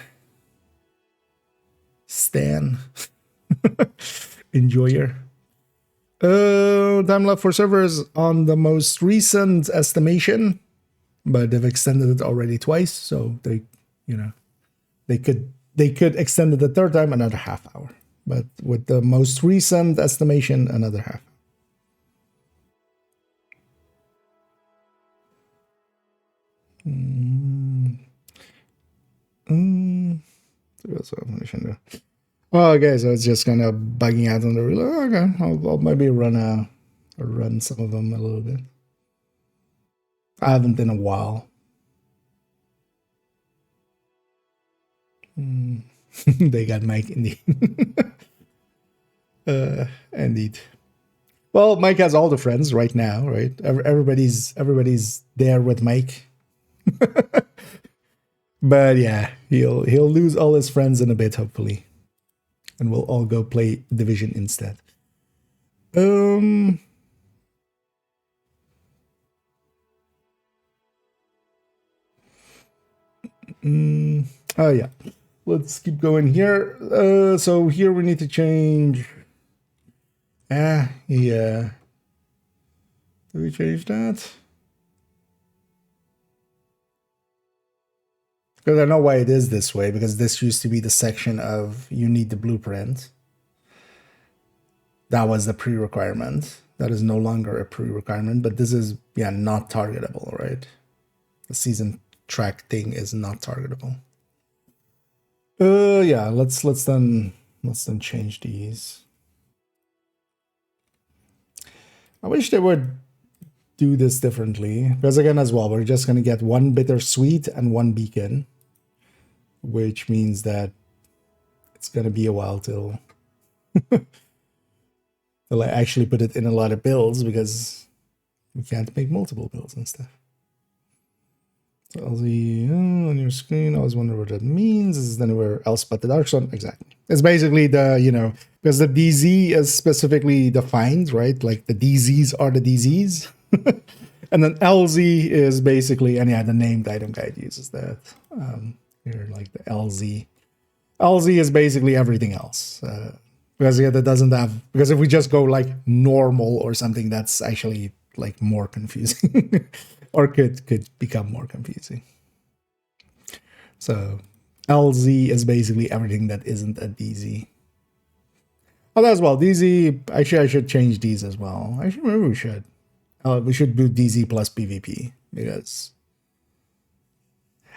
stan enjoyer. Time left for servers on the most recent estimation, but they've extended it already twice, so they, you know, they could extend it the third time another half hour. But with the most recent estimation, another half. Oh, okay, so it's just kind of bugging out on the reload. Okay, I'll maybe run some of them a little bit. I haven't in a while. They got Mike indeed. Indeed. Well, Mike has all the friends right now, right? Everybody's there with Mike. But yeah, he'll lose all his friends in a bit, hopefully, and we'll all go play Division instead. Oh yeah, let's keep going here. So here we need to change. Yeah. Do we change that? Because I know why it is this way, because this used to be the section of you need the blueprint. That was the pre-requirement. That is no longer a pre-requirement, but this is, yeah, not targetable, right? The season track thing is not targetable. Yeah, let's then change these. I wish they would do this differently. Because again, as well, we're just going to get one bittersweet and one beacon, which means that it's going to be a while till I actually put it in a lot of builds, because we can't make multiple builds and stuff. So LZ on your screen, I always wonder what that means. Is it anywhere else but the dark zone? Exactly. It's basically the, because the DZ is specifically defined, right? Like the DZs are the DZs. And then LZ is basically, and yeah, the named item guide uses that. Here, like the LZ. LZ is basically everything else. Because yeah, that doesn't have, because if we just go like normal or something, that's actually like more confusing. Or could become more confusing. So LZ is basically everything that isn't a DZ. Oh, as well. DZ, actually I should change these as well. Actually, maybe we should. We should do DZ plus PvP, because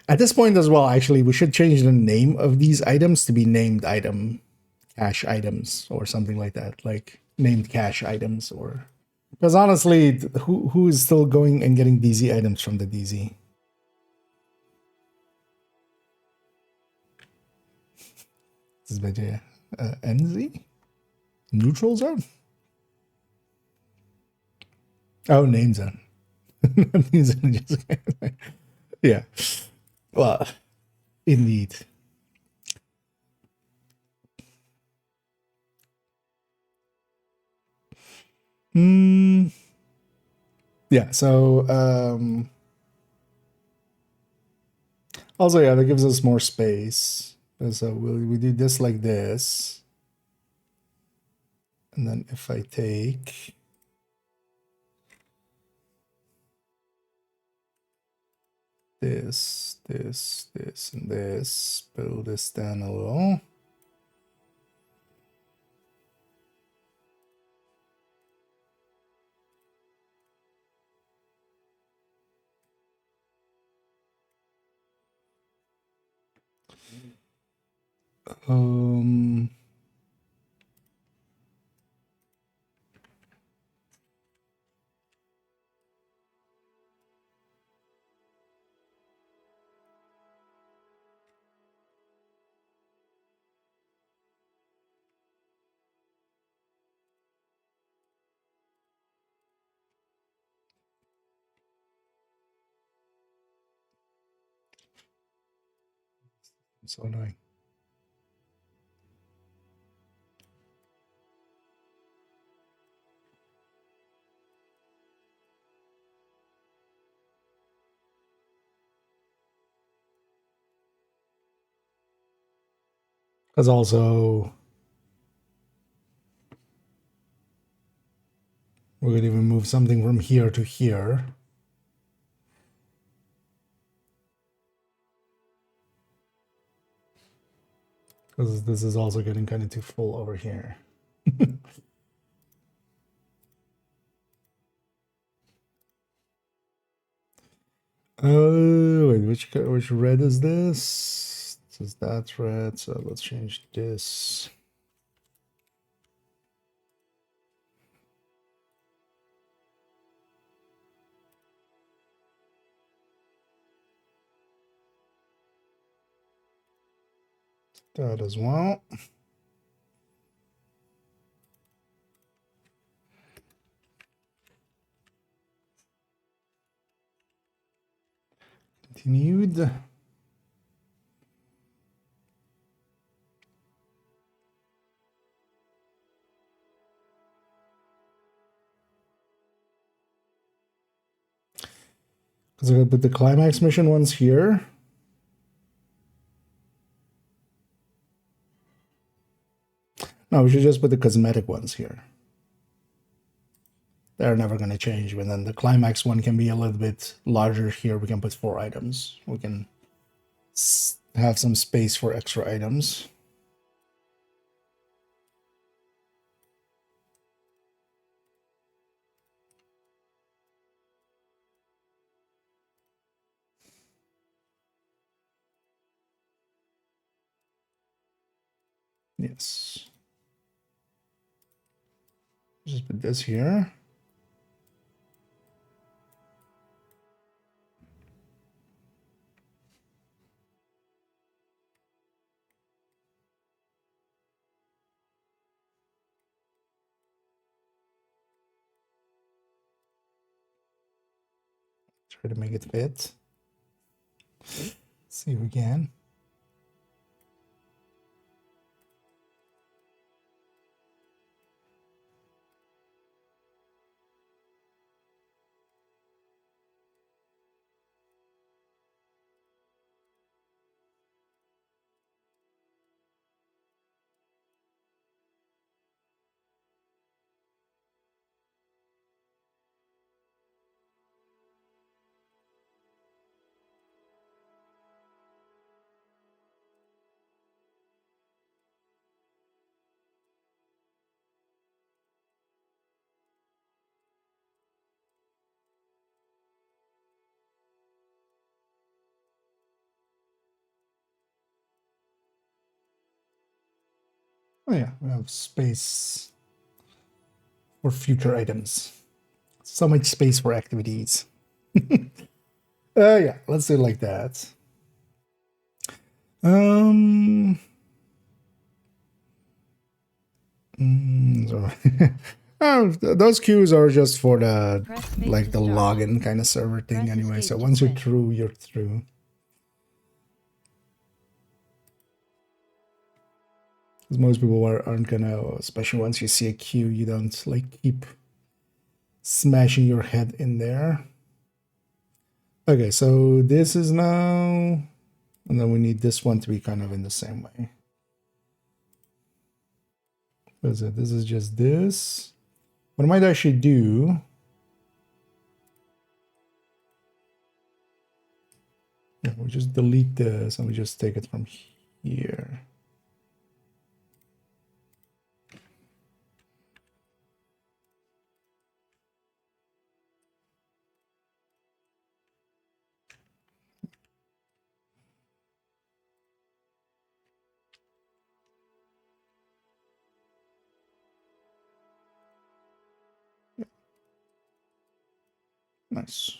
at this point as well, actually, we should change the name of these items to be named item cache items or something like that, like named cache items. Or because honestly, who is still going and getting DZ items from the DZ? This is better. NZ? Neutral zone? Oh, name zone. Yeah. Well, indeed. Yeah, so also, yeah, that gives us more space. So we do this like this. And then if I take this, and this, build this down a little. Um, so annoying. Because also we could even move something from here to here. Because this is also getting kind of too full over here. Oh, wait, which red is this? This is that red, so let's change this. That as well. Continued. Because I'm going to put the climax mission ones here. No, we should just put the cosmetic ones here. They're never going to change, but then the climax one can be a little bit larger here. We can put 4 items. We can have some space for extra items. Yes. Just put this here. Try to make it fit. See if we can. Oh yeah, we have space for future items. So much space for activities. Yeah, let's do it like that. Um, so those queues are just for the Press space like to the start. login kind of server thing Press anyway. escape So to once you're quit. through, you're through. Because most people aren't gonna, especially once you see a queue, you don't like keep smashing your head in there. Okay, so this is now, and then we need this one to be kind of in the same way. What is it? This is just this. What I might actually do, yeah, we just delete this and we just take it from here. Nice.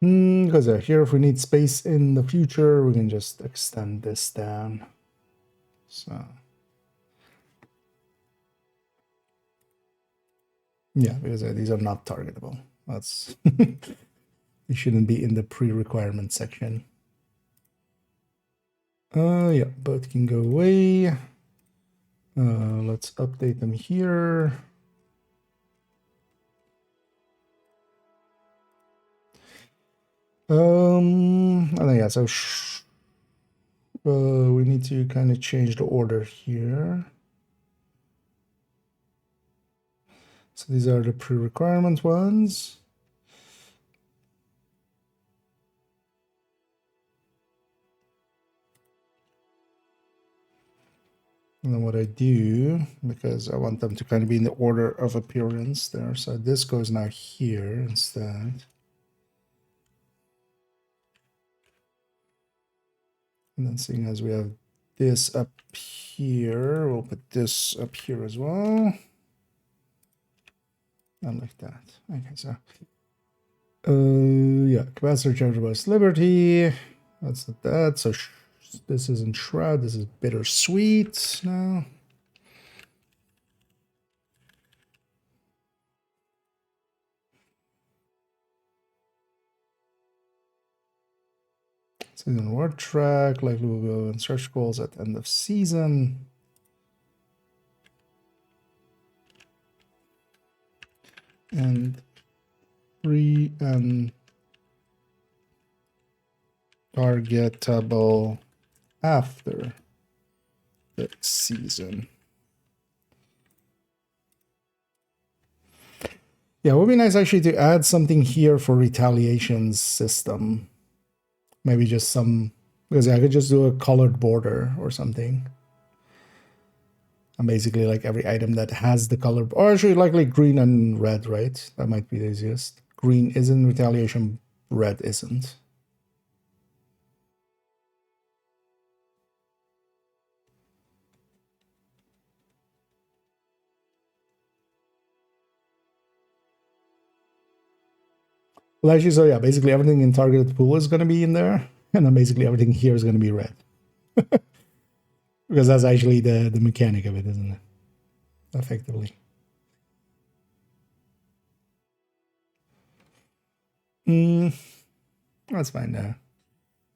Because here, if we need space in the future, we can just extend this down. So, yeah, because these are not targetable. That's they shouldn't be in the pre-requirement section. Yeah, both can go away. Let's update them here. And yeah, so we need to kind of change the order here. So these are the pre-requirement ones. And then what I do, because I want them to kind of be in the order of appearance there, so this goes now here instead. And then seeing as we have this up here, we'll put this up here as well. And like that. Okay, so yeah, capacitor charger bus liberty. That's not that. So this isn't shroud, this is bittersweet now. Season word track, like Louisville and search goals at end of season. And free and targetable after the season. Yeah, it would be nice actually to add something here for retaliation system. Maybe just some, because I could just do a colored border or something. And basically like every item that has the color, or actually likely green and red, right? That might be the easiest. Green isn't retaliation, red isn't. Well, actually, so yeah, basically everything in targeted pool is going to be in there, and then basically everything here is going to be red. Because that's actually the mechanic of it, isn't it? Effectively. That's fine now.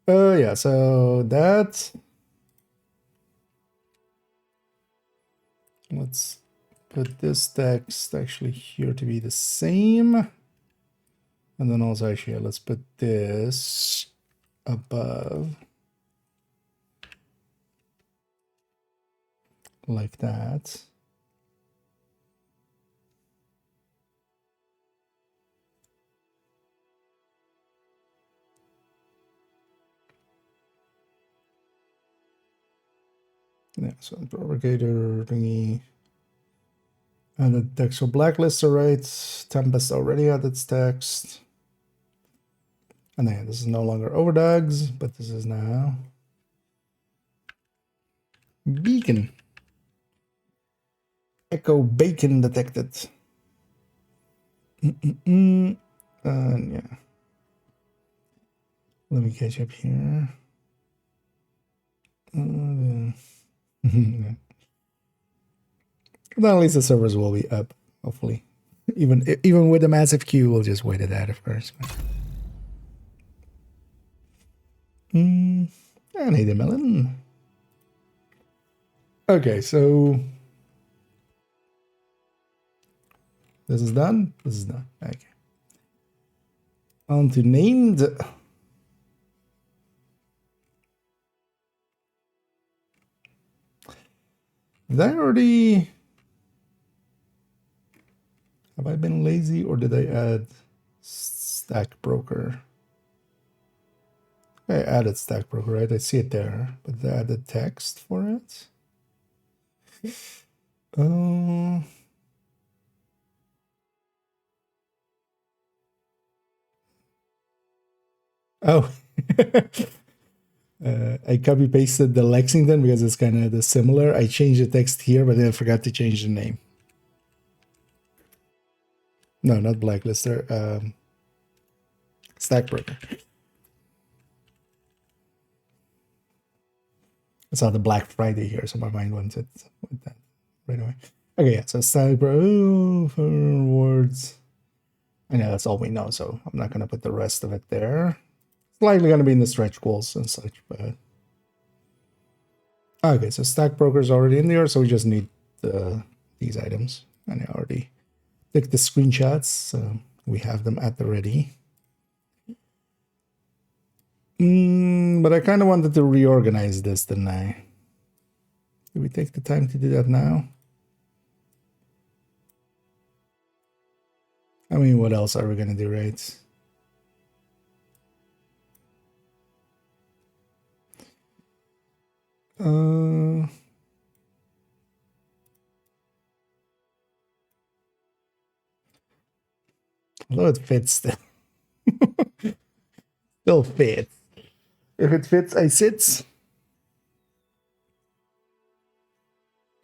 Oh yeah, so that. Let's put this text actually here to be the same. And then also actually, let's put this above. Like that. Yeah, so provocator thingy. And the text for blacklist, all right. Tempest already had its text. And then this is no longer overdogs, but this is now beacon. Echo bacon detected. And yeah. Let me catch up here. Then at least the servers will be up, hopefully. Even with a massive queue, we'll just wait it out, of course. And hey, the melon. Okay, so this is done. This is done. Okay. On to named. Did I already? Have I been lazy or did I add stack broker? I added stack broker, right? I see it there, but did I add the text for it? Oh. I copy pasted the Lexington because it's kind of the similar. I changed the text here, but then I forgot to change the name. No, not blacklister. Stack broker. I saw the Black Friday here, so my mind went with that right away. Okay, yeah. So stack broker for rewards. I know that's all we know, so I'm not gonna put the rest of it there. It's likely gonna be in the stretch goals and such, but okay. So stack broker is already in there, so we just need these items, and I already took the screenshots, so we have them at the ready. But I kind of wanted to reorganize this, didn't I? Did we take the time to do that now? I mean, what else are we gonna do, right? Although it fits still. Still fits. If it fits, I sits.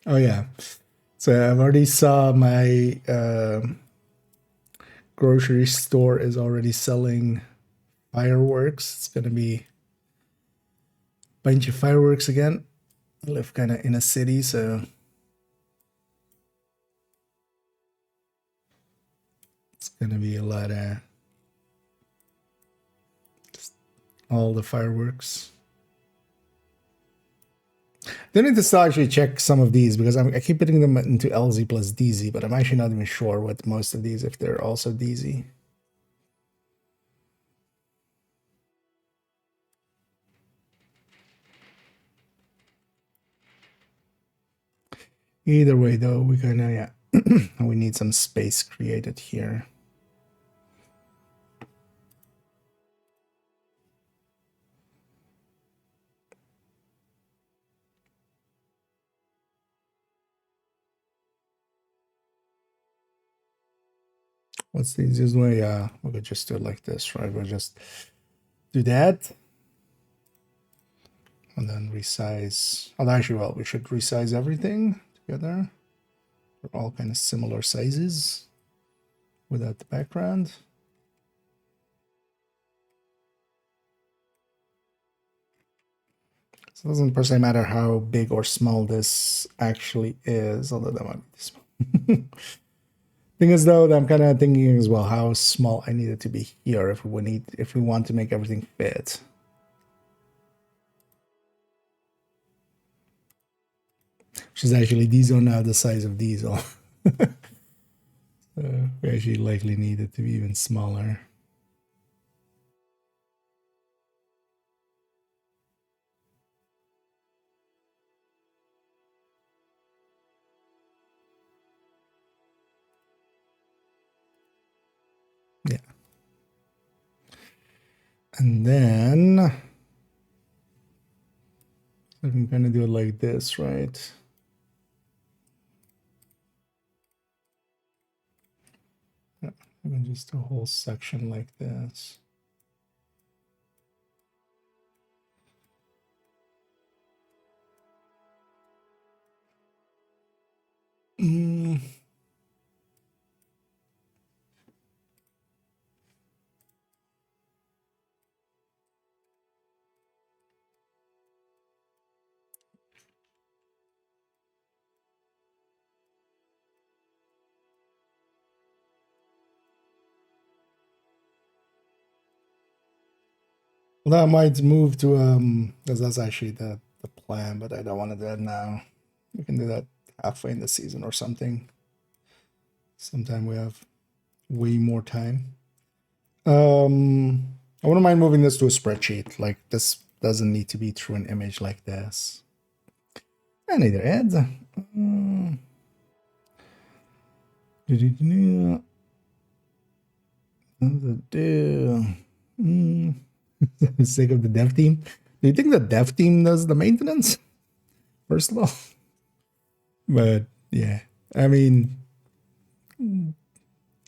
Oh yeah. So I've already saw my grocery store is already selling fireworks. It's gonna be a bunch of fireworks again. I live kind of in a city, so it's gonna be a lot of just all the fireworks. They need to still actually check some of these because I keep putting them into LZ plus DZ, but I'm actually not even sure what most of these, if they're also DZ. Either way, though, we kind of, yeah, we need some space created here. What's the easiest way? Yeah, we could just do it like this, right? We'll just do that. And then resize. Oh, actually, well, we should resize everything together. They're all kind of similar sizes without the background. So it doesn't per se matter how big or small this actually is, although that might be small. Thing is though, that I'm kind of thinking as well how small I need it to be here if we want to make everything fit. Which is actually, these are now the size of these all. We actually likely need it to be even smaller. Yeah. And then I can kind of do it like this, right? Yeah, even just a whole section like this. Well, I might move to because that's actually the plan, but I don't want to do that now. We can do that halfway in the season or something. Sometime we have way more time. I wouldn't mind moving this to a spreadsheet. Like, this doesn't need to be through an image like this. And either ads. Sake of the dev team. Do you think the dev team does the maintenance? First of all. But yeah, I mean,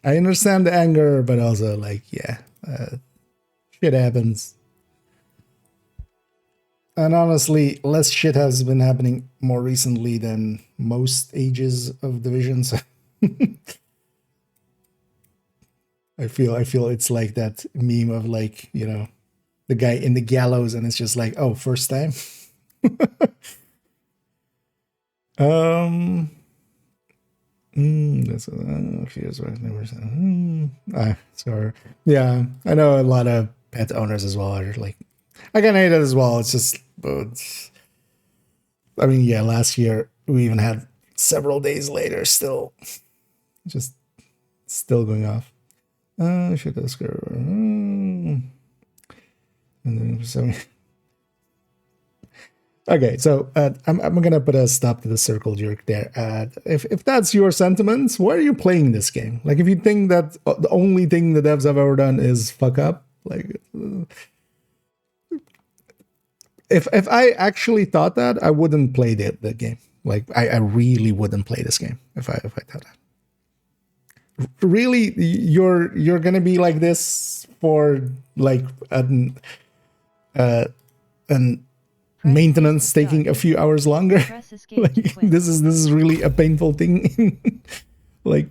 I understand the anger, but also like, yeah, shit happens. And honestly, less shit has been happening more recently than most ages of divisions. I feel it's like that meme of like, you know, the guy in the gallows, and it's just like, oh, first time. That's fears right. Sorry. Yeah, I know a lot of pet owners as well are like, I can hate it as well. It's just, I mean, yeah, last year we even had several days later still going off. Should this go? And then so. Okay, so I'm gonna put a stop to the circle jerk there. If that's your sentiments, why are you playing this game? Like, if you think that the only thing the devs have ever done is fuck up, like, if I actually thought that, I wouldn't play the game. Like, I really wouldn't play this game if I thought that. Really, you're gonna be like this for like an maintenance taking a few hours longer. Like, this is really a painful thing. Like,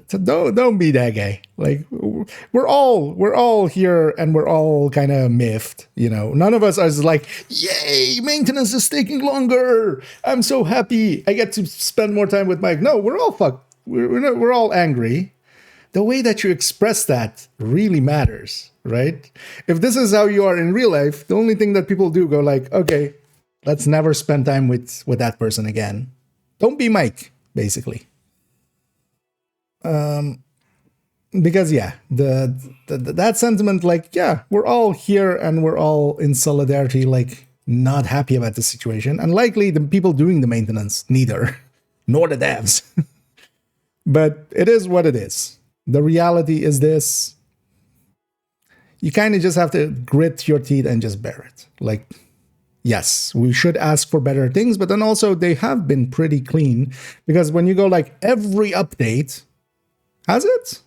don't be that guy. Like, we're all here and we're all kind of miffed, you know. None of us are like, yay, maintenance is taking longer, I'm so happy, I get to spend more time with Mike. No, we're all fucked. We're all angry. The way that you express that really matters, right? If this is how you are in real life, the only thing that people do go like, okay, let's never spend time with that person again. Don't be Mike, basically. Because yeah, that sentiment, like, yeah, we're all here and we're all in solidarity, like, not happy about the situation, and likely the people doing the maintenance neither, nor the devs. But it is what it is. The reality is this. You kind of just have to grit your teeth and just bear it. Like, yes, we should ask for better things, but then also they have been pretty clean, because when you go like every update, has it?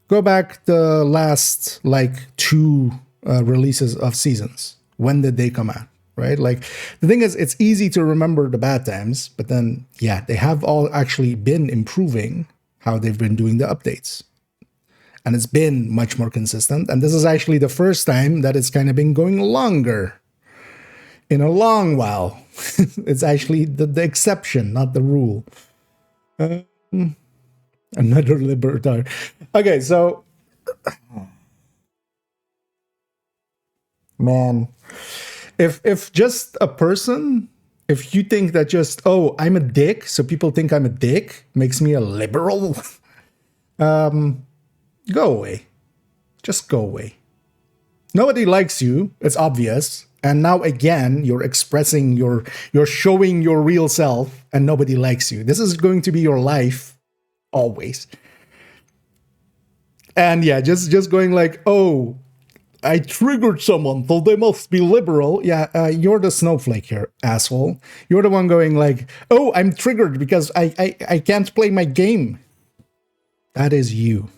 Go back the last like 2 releases of seasons. When did they come out? Right? Like, the thing is, it's easy to remember the bad times, but then, yeah, they have all actually been improving how they've been doing the updates. And it's been much more consistent. And this is actually the first time that it's kind of been going longer. in a long while. It's actually the exception, not the rule. Another libertarian. Okay, so man, if just a person, if you think that just, oh, I'm a dick, so people think I'm a dick, makes me a liberal, go away. Just go away. Nobody likes you, it's obvious. And now again, you're expressing you're showing your real self, and nobody likes you. This is going to be your life always. And yeah, just going like, oh, I triggered someone, so they must be liberal. Yeah, you're the snowflake here, asshole. You're the one going like, oh, I'm triggered because I can't play my game. That is you.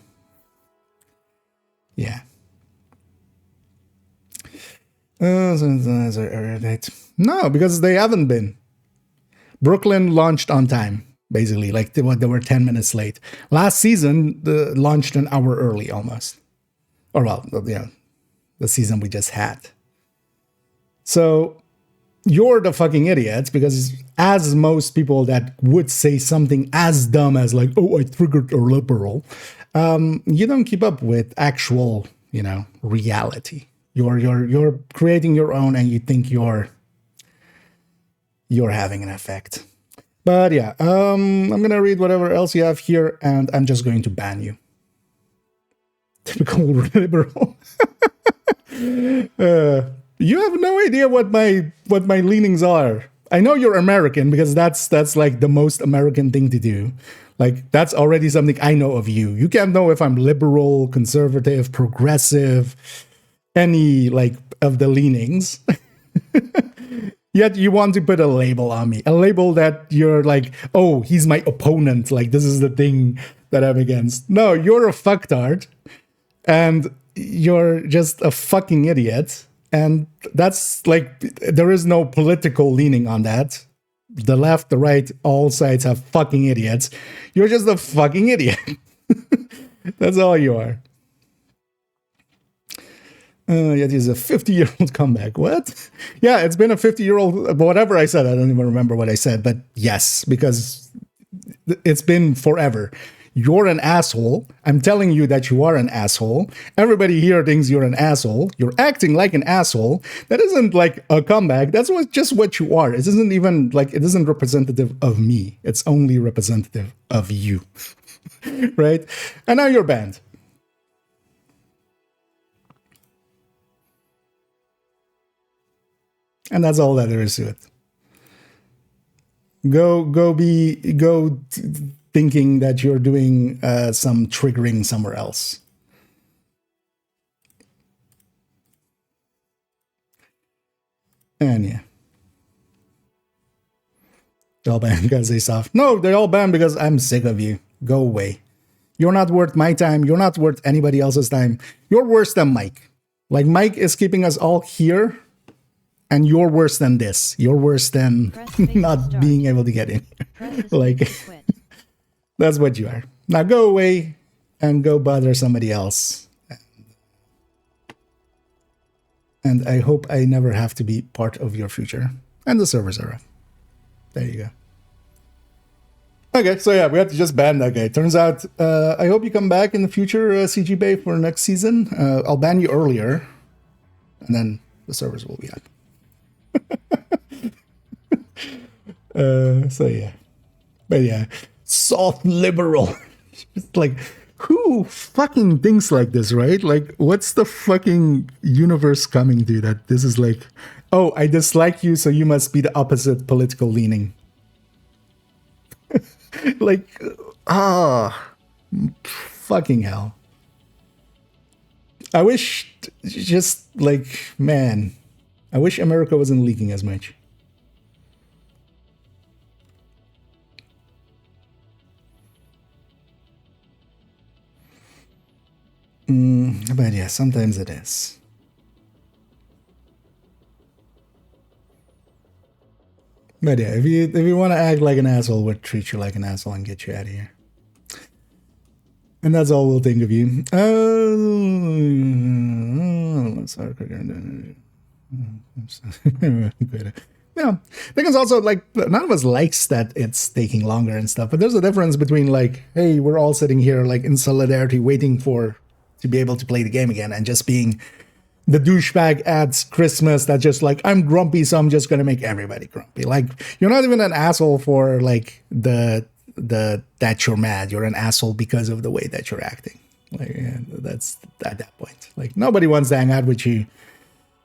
Yeah. No, because they haven't been. Brooklyn launched on time, basically. Like they were 10 minutes late. Last season, launched an hour early almost. Or well, yeah, the season we just had. So you're the fucking idiot, because as most people that would say something as dumb as like, oh, I triggered a liberal, you don't keep up with actual, reality. You're creating your own, and you think you're having an effect. But yeah, I'm gonna read whatever else you have here, and I'm just going to ban you. Typical liberal. You have no idea what my leanings are. I know you're American, because that's like the most American thing to do. Like, that's already something I know of you. You can't know if I'm liberal, conservative, progressive, any like of the leanings. Yet you want to put a label on me, a label that you're like, oh, he's my opponent, like this is the thing that I'm against. No, you're a fucktard, and you're just a fucking idiot. And that's like, there is no political leaning on that. The left, the right, all sides have fucking idiots. You're just a fucking idiot. That's all you are. Yet he's a 50-year-old comeback. What? Yeah, it's been a 50-year-old, whatever I said. I don't even remember what I said, but yes, because it's been forever. You're an asshole. I'm telling you that you are an asshole. Everybody here thinks you're an asshole. You're acting like an asshole. That isn't like a comeback. That's just what you are. It isn't even like, it isn't representative of me. It's only representative of you. Right? And now you're banned. And that's all that there is to it. Go thinking that you're doing some triggering somewhere else. And yeah. They're all banned because they soft. No, they're all banned because I'm sick of you. Go away. You're not worth my time. You're not worth anybody else's time. You're worse than Mike. Like, Mike is keeping us all here. And you're worse than this. You're worse than not being able to get in. Like, that's what you are. Now go away and go bother somebody else. And I hope I never have to be part of your future. And the servers are up. There you go. Okay, so yeah, we have to just ban that guy. Turns out, I hope you come back in the future, CG Bay, for next season. I'll ban you earlier. And then the servers will be up. So yeah, but yeah, soft liberal. Just like, who fucking thinks like this, right? Like, what's the fucking universe coming to that this is like, oh, I dislike you, so you must be the opposite political leaning. Like, fucking hell. I wish, just like, man, I wish America wasn't leaking as much. But yeah, sometimes it is. But yeah, if you want to act like an asshole, we'll treat you like an asshole and get you out of here. And that's all we'll think of you. Good. Yeah, I think it's also like none of us likes that it's taking longer and stuff, but there's a difference between like, hey, we're all sitting here like in solidarity waiting for to be able to play the game again, and just being the douchebag at Christmas that just like, I'm grumpy, so I'm just gonna make everybody grumpy. Like, you're not even an asshole for like the that you're mad. You're an asshole because of the way that you're acting. Like, yeah, that's at that point. Like, nobody wants to hang out with you.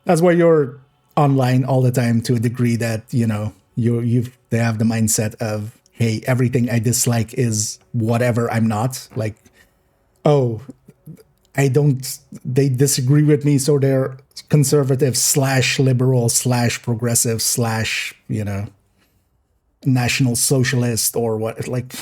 That's why you're online all the time, to a degree that, you know, they have the mindset of, hey, everything I dislike is whatever I'm not. Like, oh, I don't, they disagree with me, so they're conservative slash liberal slash progressive slash, you know, national socialist or what. Like,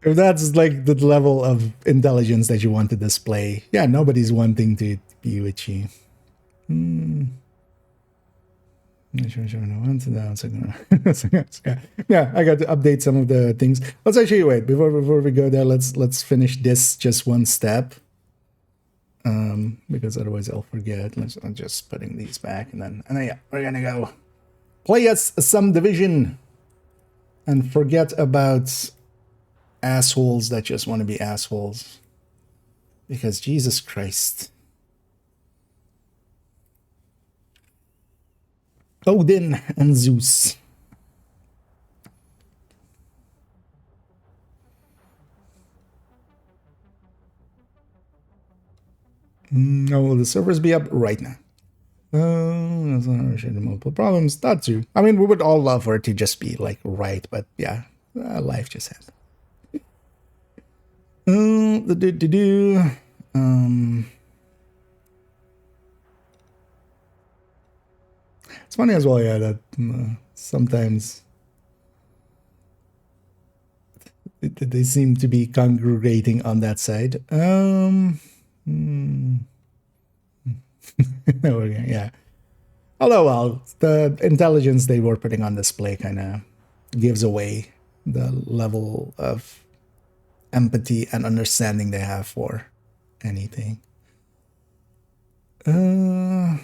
if that's like the level of intelligence that you want to display, yeah, nobody's wanting to be with you. Yeah, I got to update some of the things. Let's actually wait before we go there. Let's finish this just one step, because otherwise I'll forget. I'm just putting these back, and then yeah, we're gonna go play us some Division and forget about assholes that just want to be assholes, because Jesus Christ. Odin and Zeus. No, will the servers be up right now? That's not multiple problems. That too. I mean, we would all love for it to just be like right, but yeah, life just happened. It's funny as well, yeah, that sometimes they seem to be congregating on that side. Yeah. Although, well, the intelligence they were putting on display kind of gives away the level of empathy and understanding they have for anything. Yeah.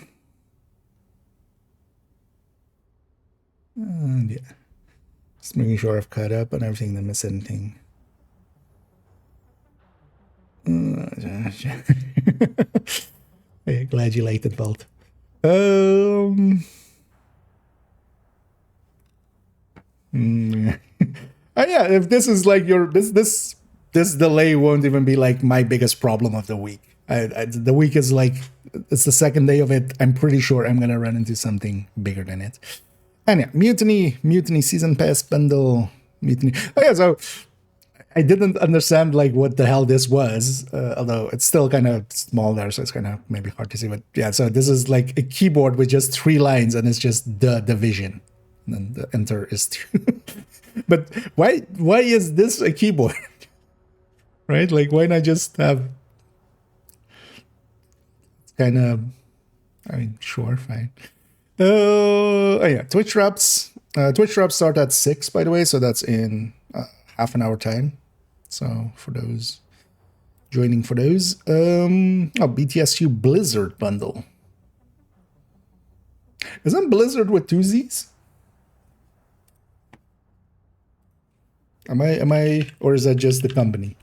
Just making sure I've caught up on everything, didn't miss anything. Yeah, glad you liked it, Vault. Oh yeah, if this is like your this delay won't even be like my biggest problem of the week. The week is like, it's the second day of it. I'm pretty sure I'm gonna run into something bigger than it. And yeah, Mutiny Season Pass bundle, Mutiny. Oh yeah, so I didn't understand like what the hell this was, although it's still kind of small there, so it's kind of maybe hard to see. But yeah, so this is like a keyboard with just 3 lines, and it's just the Division, and then the enter is 2. But why is this a keyboard? Right? Like, why not just have? It's kind of, I mean, sure, fine. Oh yeah, Twitch drops. Twitch drops start at 6, by the way, so that's in half an hour time. So for those joining for those, BTSU Blizzard bundle. Isn't Blizzard with 2 Z's? Am I, or is that just the company?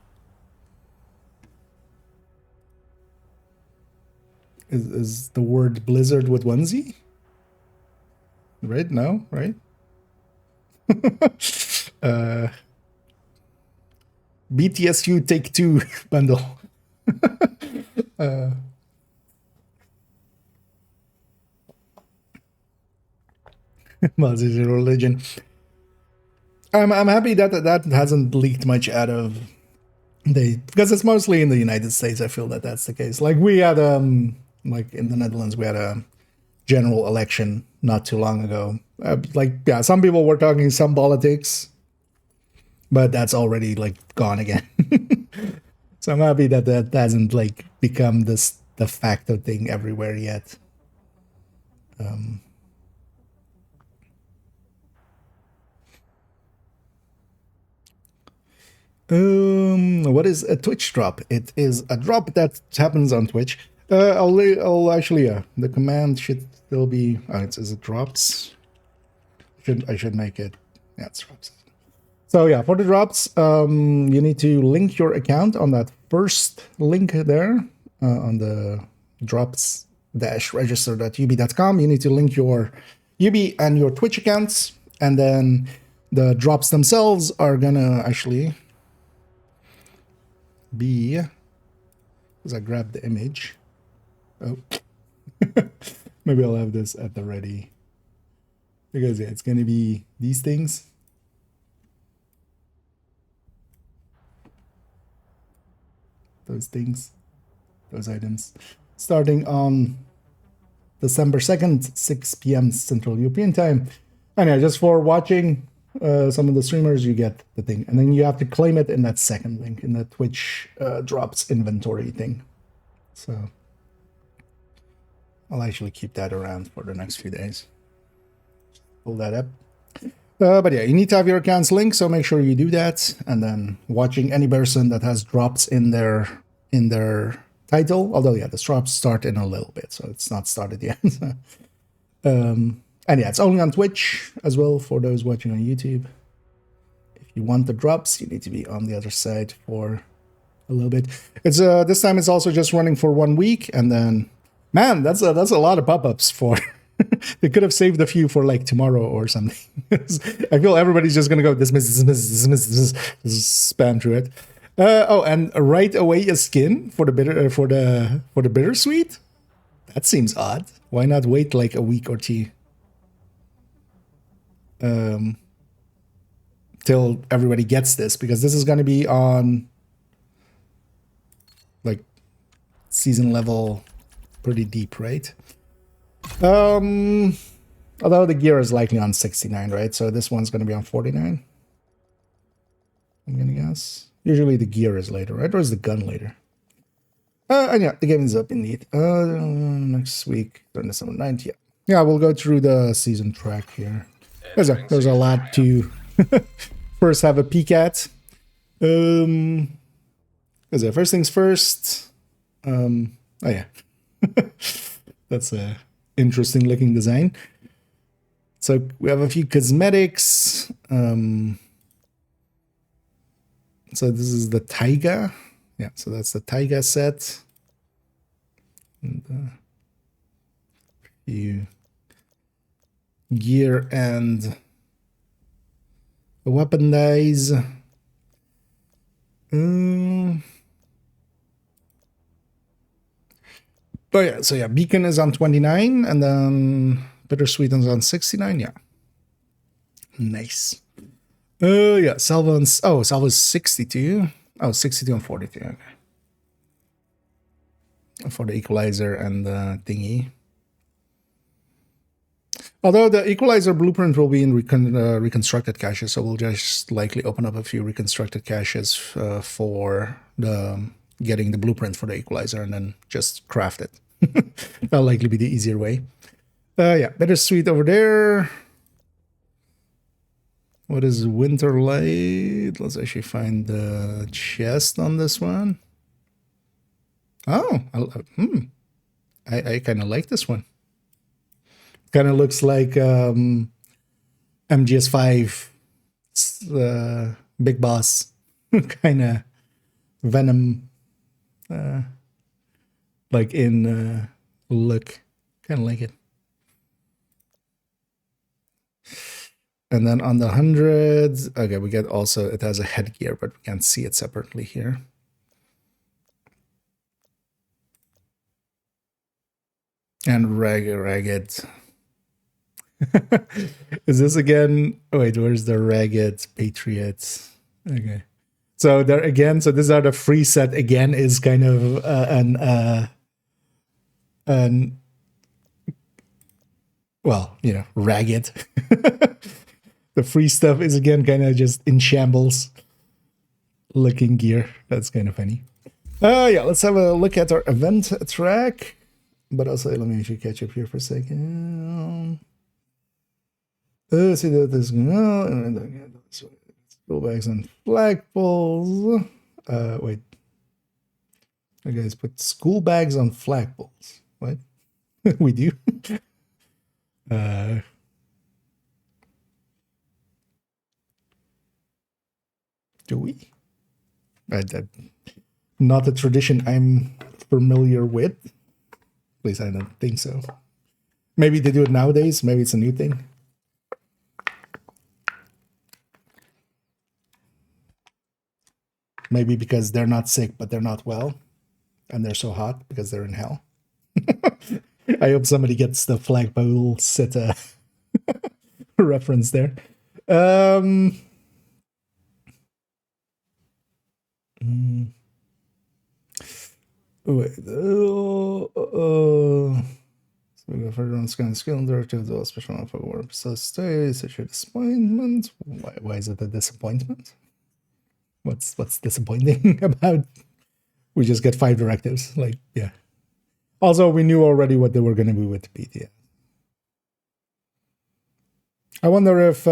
Is the word Blizzard with 1 Z? Right? No, right? BTSU Take 2 bundle. Well, this is a religion. I'm happy that hasn't leaked much out of because it's mostly in the United States. I feel that's the case. Like, we had like in the Netherlands, we had a general election not too long ago. Like, yeah, some people were talking some politics, but that's already like gone again. So I'm happy that hasn't like become this de facto thing everywhere yet. What is a Twitch drop? It is a drop that happens on Twitch. I'll actually, yeah, the command should still be, it says it drops. I should make it, yeah, it's drops. So yeah, for the drops, you need to link your account on that first link there, on the drops-register.ub.com. You need to link your UB and your Twitch accounts, and then the drops themselves are gonna actually be, because I grabbed the image. Oh, maybe I'll have this at the ready. Because yeah, it's gonna be these things. Those things, those items. Starting on December 2nd, 6 p.m. Central European Time. And yeah, just for watching some of the streamers, you get the thing. And then you have to claim it in that second link, in the Twitch drops inventory thing. So I'll actually keep that around for the next few days. Pull that up. But yeah, you need to have your accounts linked, so make sure you do that. And then watching any person that has drops in their title, although yeah, the drops start in a little bit, so it's not started yet. And yeah, it's only on Twitch as well for those watching on YouTube. If you want the drops, you need to be on the other side for a little bit. It's this time it's also just running for 1 week, and then man, that's a lot of pop-ups for. They could have saved a few for like tomorrow or something. I feel everybody's just gonna go dismiss, spam through it. Oh, and right away a skin for the bittersweet. That seems odd. Why not wait like a week or two? Till everybody gets this, because this is gonna be on like season level, pretty deep, right? Although the gear is likely on 69, right? So this one's going to be on 49. I'm going to guess. Usually the gear is later, right? Or is the gun later? And yeah, the game is up indeed. Next week, December 9th, yeah. Yeah, we'll go through the season track here. There's a lot to first have a peek at. First things first. Oh yeah. That's a interesting looking design. So we have a few cosmetics. So this is the Taiga. Yeah, so that's the Taiga set. And a few gear and a weapon dies. But yeah, so yeah, Beacon is on 29, and then Bittersweet is on 69, yeah. Nice. Yeah, Salva's, Salva's 62. Oh, 62 and 42, okay. For the equalizer and the thingy. Although the equalizer blueprint will be in reconstructed caches, so we'll just likely open up a few reconstructed caches for the getting the blueprint for the equalizer and then just craft it. That'll likely be the easier way. Yeah, Bittersweet over there. What is Winter Light? Let's actually find the chest on this one. Oh, I kind of like this one. Kind of looks like MGS5 Big Boss kind of Venom like in look. Kind of like it. And then on the 100s, okay, we get also, it has a headgear, but we can't see it separately here. And ragged. Is this again? Oh, wait, where's the Ragged Patriots? Okay. So there again, so these are the free set again, is kind of well, you know, ragged. The free stuff is again kind of just in shambles looking gear. That's kind of funny. Yeah, let's have a look at our event track. But also, let me actually catch up here for a second. See that this go back and flagpoles. Wait. You guys put school bags on flagpoles. What? We do? Do we? Not a tradition I'm familiar with. At least I don't think so. Maybe they do it nowadays. Maybe it's a new thing. Maybe because they're not sick, but they're not well. And they're so hot because they're in hell. I hope somebody gets the flagpole set reference there. Wait. So we go further on scan skill directive to special for warp. So stay such a disappointment. Why is it a disappointment? What's disappointing about? We just get 5 directives. Like, yeah. Also, we knew already what they were going to do with the PTA. I wonder if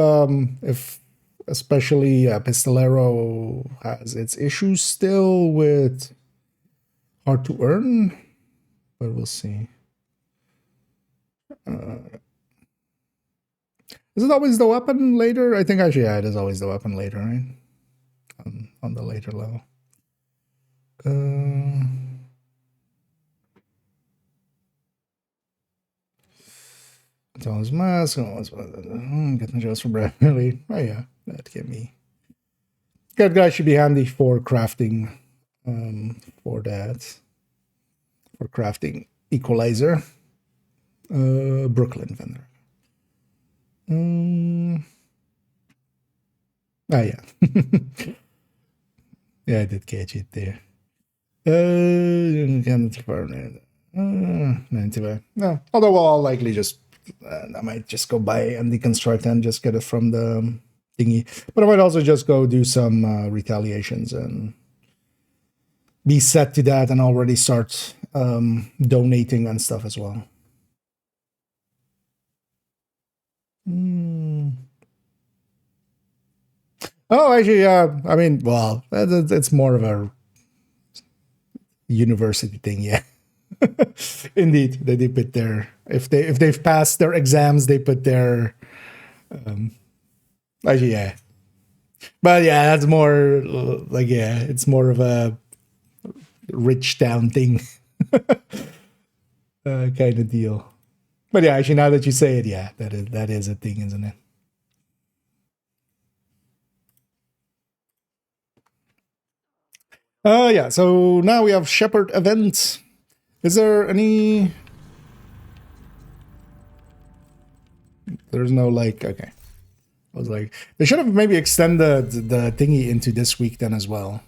especially Pistolero has its issues still with hard to earn, but we'll see. Is it always the weapon later? I think actually, yeah, it is always the weapon later, right? On the later level. Thomas Mask, getting just from Bradley. Oh yeah, that can be. That guy should be handy for crafting. For that, for crafting equalizer. Brooklyn vendor. Yeah. Yeah, I did catch it there. No, although I'll likely just I might just go buy and deconstruct and just get it from the thingy. But I might also just go do some retaliations and be set to that and already start donating and stuff as well. Oh, actually, yeah. I mean, well, it's more of a university thing, yeah. Indeed, they put their if they've passed their exams, they put their actually, yeah. But yeah, that's more like, yeah, it's more of a rich town thing kind of deal. But yeah, actually, now that you say it, yeah, that is a thing, isn't it? Yeah, so now we have Shepherd events. Is there any? There's no like, okay. I was like, they should have maybe extended the thingy into this week then as well.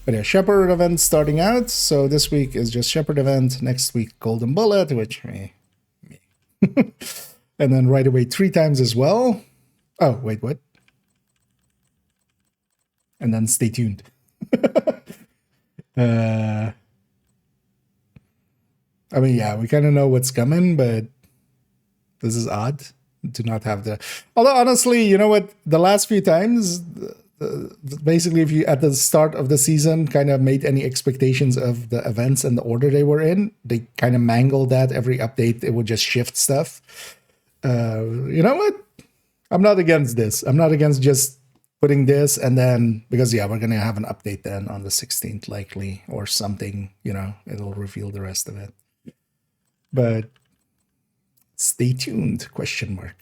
But yeah, Shepherd event starting out. So this week is just Shepherd event. Next week, Golden Bullet, which me. And then right away 3 times as well. Oh, wait, what? And then stay tuned. I mean, yeah, we kind of know what's coming, but this is odd to not have the. Although honestly, you know what? The last few times, basically, if you at the start of the season kind of made any expectations of the events and the order they were in, they kind of mangled that. Every update, it would just shift stuff. You know what? I'm not against this. I'm not against just putting this and then, because yeah, we're gonna have an update then on the 16th likely or something. You know, it'll reveal the rest of it. But stay tuned, question mark.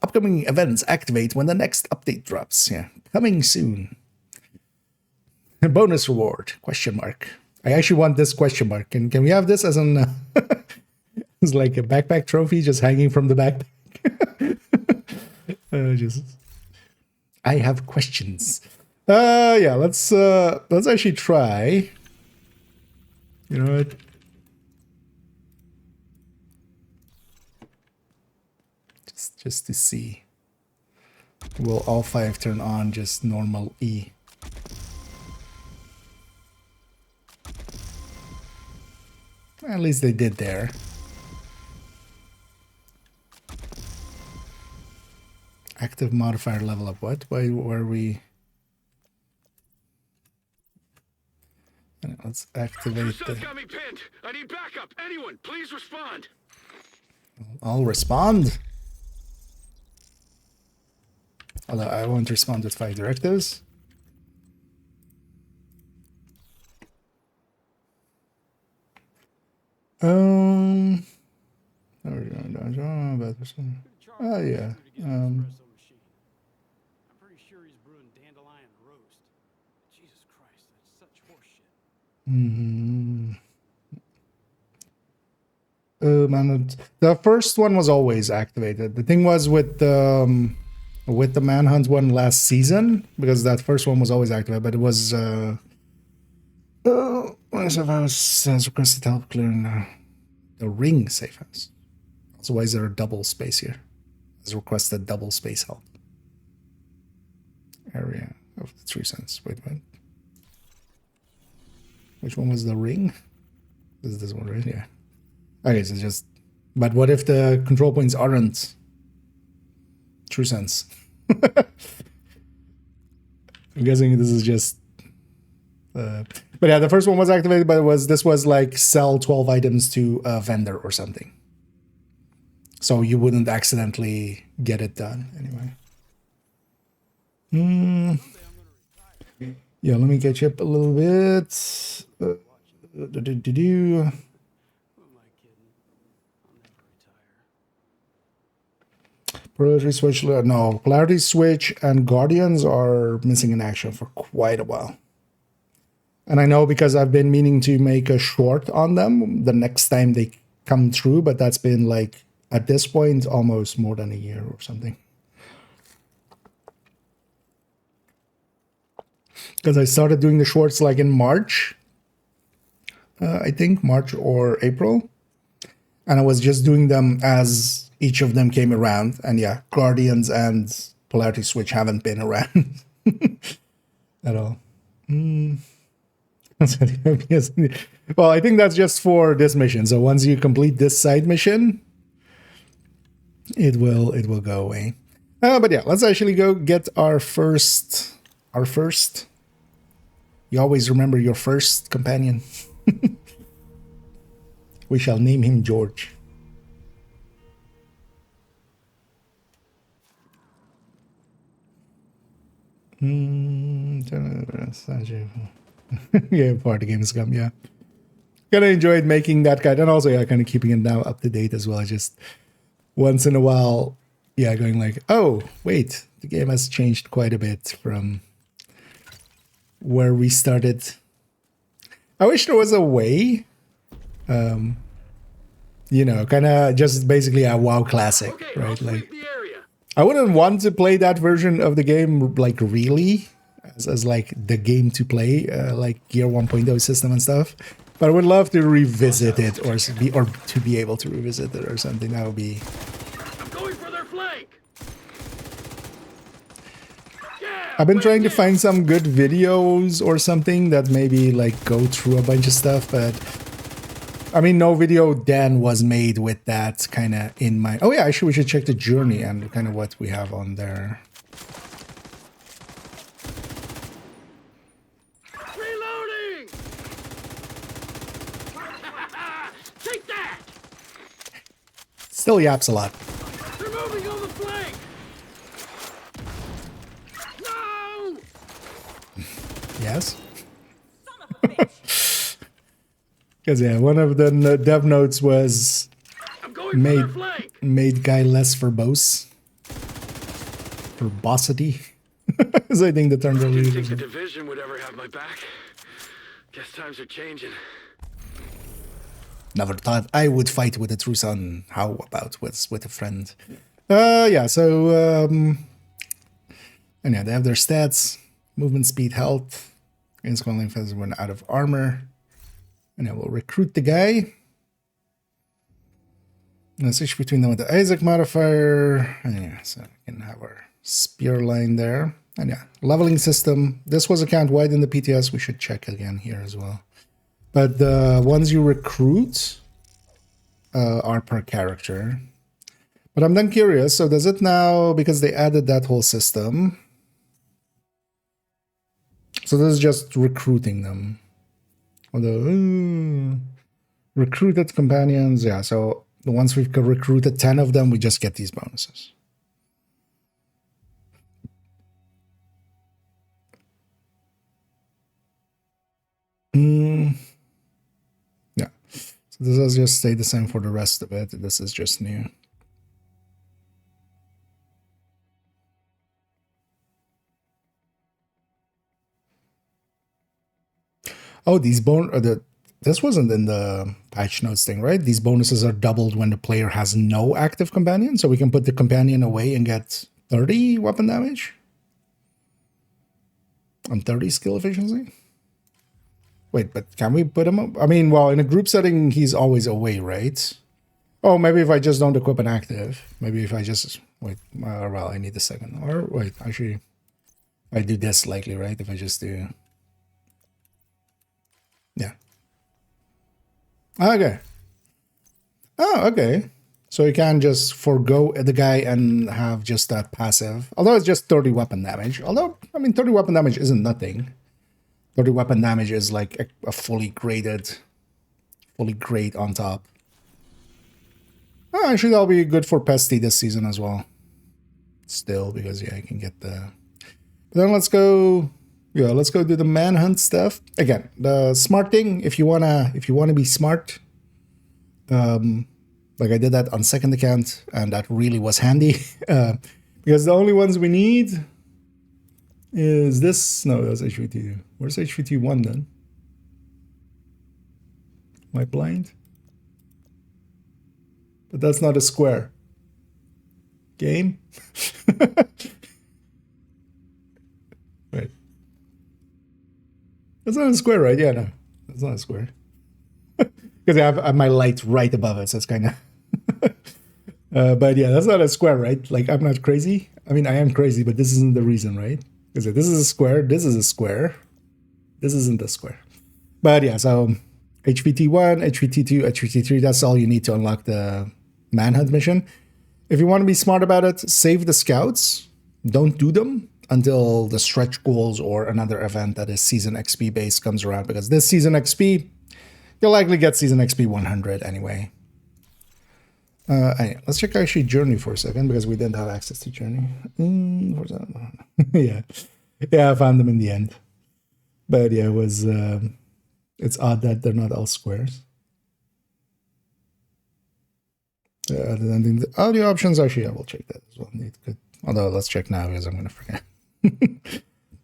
Upcoming events activate when the next update drops. Yeah, coming soon. Bonus reward, question mark. I actually want this question mark. Can we have this as an as like a backpack trophy just hanging from the backpack? I have questions. Yeah, let's actually try. You know what? Just to see. Will all 5 turn on just normal E? At least they did there. Active modifier level up. What? Why were we? let's activate the... got me pinned. I need backup. Anyone, please respond. I'll respond. Although I won't respond with 5 directives. Oh yeah. I'm pretty sure he's brewing dandelion roast. Jesus Christ, that's such horseshit. Man, the first one was always activated. The thing was with the manhunt one last season, because that first one was always activated, but it was safe house has requested help clearing the ring safe house. So why is there a double space here? Has requested double space help. Area of the 3 cents. Wait a minute. Which one was the ring? This is this one, right? Yeah. Okay, so just... But what if the control points aren't true sense? I'm guessing this is just... but yeah, the first one was activated, but this was like sell 12 items to a vendor or something. So you wouldn't accidentally get it done anyway. Yeah, let me catch up a little bit. Polarity Switch, no, Polarity Switch and Guardians are missing in action for quite a while. And I know because I've been meaning to make a short on them the next time they come through, but that's been like, at this point, almost more than a year or something. Because I started doing the shorts like in March, I think, March or April. And I was just doing them as each of them came around. And yeah, Guardians and Polarity Switch haven't been around at all. Well, I think that's just for this mission. So once you complete this side mission, it will go away. But yeah, let's actually go get our first. You always remember your first companion. We shall name him George. Yeah, party games come, yeah. Kinda enjoyed making that guide, and also yeah, kind of keeping it now up to date as well. I just once in a while, yeah, going like, oh wait, the game has changed quite a bit from where we started. I wish there was a way, you know, kind of just basically a WoW classic, Okay, right? I'll sweep Like, the area. I wouldn't want to play that version of the game, like really, as like the game to play, like Gear 1.0 system and stuff. But I would love to revisit it, or to be able to revisit it or something. That would be. I'm going for their flank. Yeah, I've been wait, trying to yeah. find some good videos or something that maybe like go through a bunch of stuff, but I mean, no video then was made with that kind of in mind. Oh yeah, we should check the journey and kind of what we have on there. Reloading. Take that. Still yaps a lot. They're moving on the flank. No. Yes? Because yeah, one of the dev notes was I'm going for their flank. made guy less verbose. Verbosity. So I think the term Didn't think the really. division would ever have my back. Guess times are changing. Never thought I would fight with a true son. How about with a friend? Yeah, so and yeah, they have their stats, movement speed, health, against calling feathers when out of armor. And I will recruit the guy. And the switch between them with the Isaac modifier. And yeah, so we can have our spear line there. And yeah, leveling system. This was account wide in the PTS. We should check again here as well. But the ones you recruit are per character. But I'm then curious. So does it now, because they added that whole system. So this is just recruiting them. Although, recruited companions, yeah, so once we've recruited 10 of them, we just get these bonuses. Yeah, so this has just stayed the same for the rest of it. This is just new. Oh, these this wasn't in the patch notes thing, right? These bonuses are doubled when the player has no active companion, so we can put the companion away and get 30 weapon damage and 30 skill efficiency. Wait, but can we put him up? I mean, well, in a group setting, he's always away, right? Oh, maybe if I just don't equip an active. Maybe if I just... Wait, well, I need a second. Or, wait, actually, I do this likely, right? If I just do... Yeah. Okay. Oh, okay. So you can just forego the guy and have just that passive. Although it's just 30 weapon damage. Although, I mean, 30 weapon damage isn't nothing. 30 weapon damage is like a fully grade on top. Oh, actually, that'll be good for Pesty this season as well. Still, because yeah, I can get the... But then let's go... Yeah, let's go do the manhunt stuff. Again, the smart thing, if you wanna be smart, like I did that on second account, and that really was handy. Because the only ones we need is this. No, that's HVT. Where's HVT1 then? Am I blind? But that's not a square. Game? Wait. That's not a square, right? Yeah, no. That's not a square. Because I have my light right above it, so it's kind of... but yeah, that's not a square, right? Like, I'm not crazy. I mean, I am crazy, but this isn't the reason, right? Because this is a square, this is a square. This isn't a square. But yeah, so HVT1, HVT2, HVT3, that's all you need to unlock the manhunt mission. If you want to be smart about it, save the scouts. Don't do them until the stretch goals or another event that is season XP based comes around, because this season XP, you'll likely get season XP 100 anyway. Anyway, let's check actually Journey for a second, because we didn't have access to Journey. Yeah, I found them in the end. But yeah, it was it's odd that they're not all squares. Other than the audio options, actually, I will check that as well. Although let's check now, because I'm gonna forget.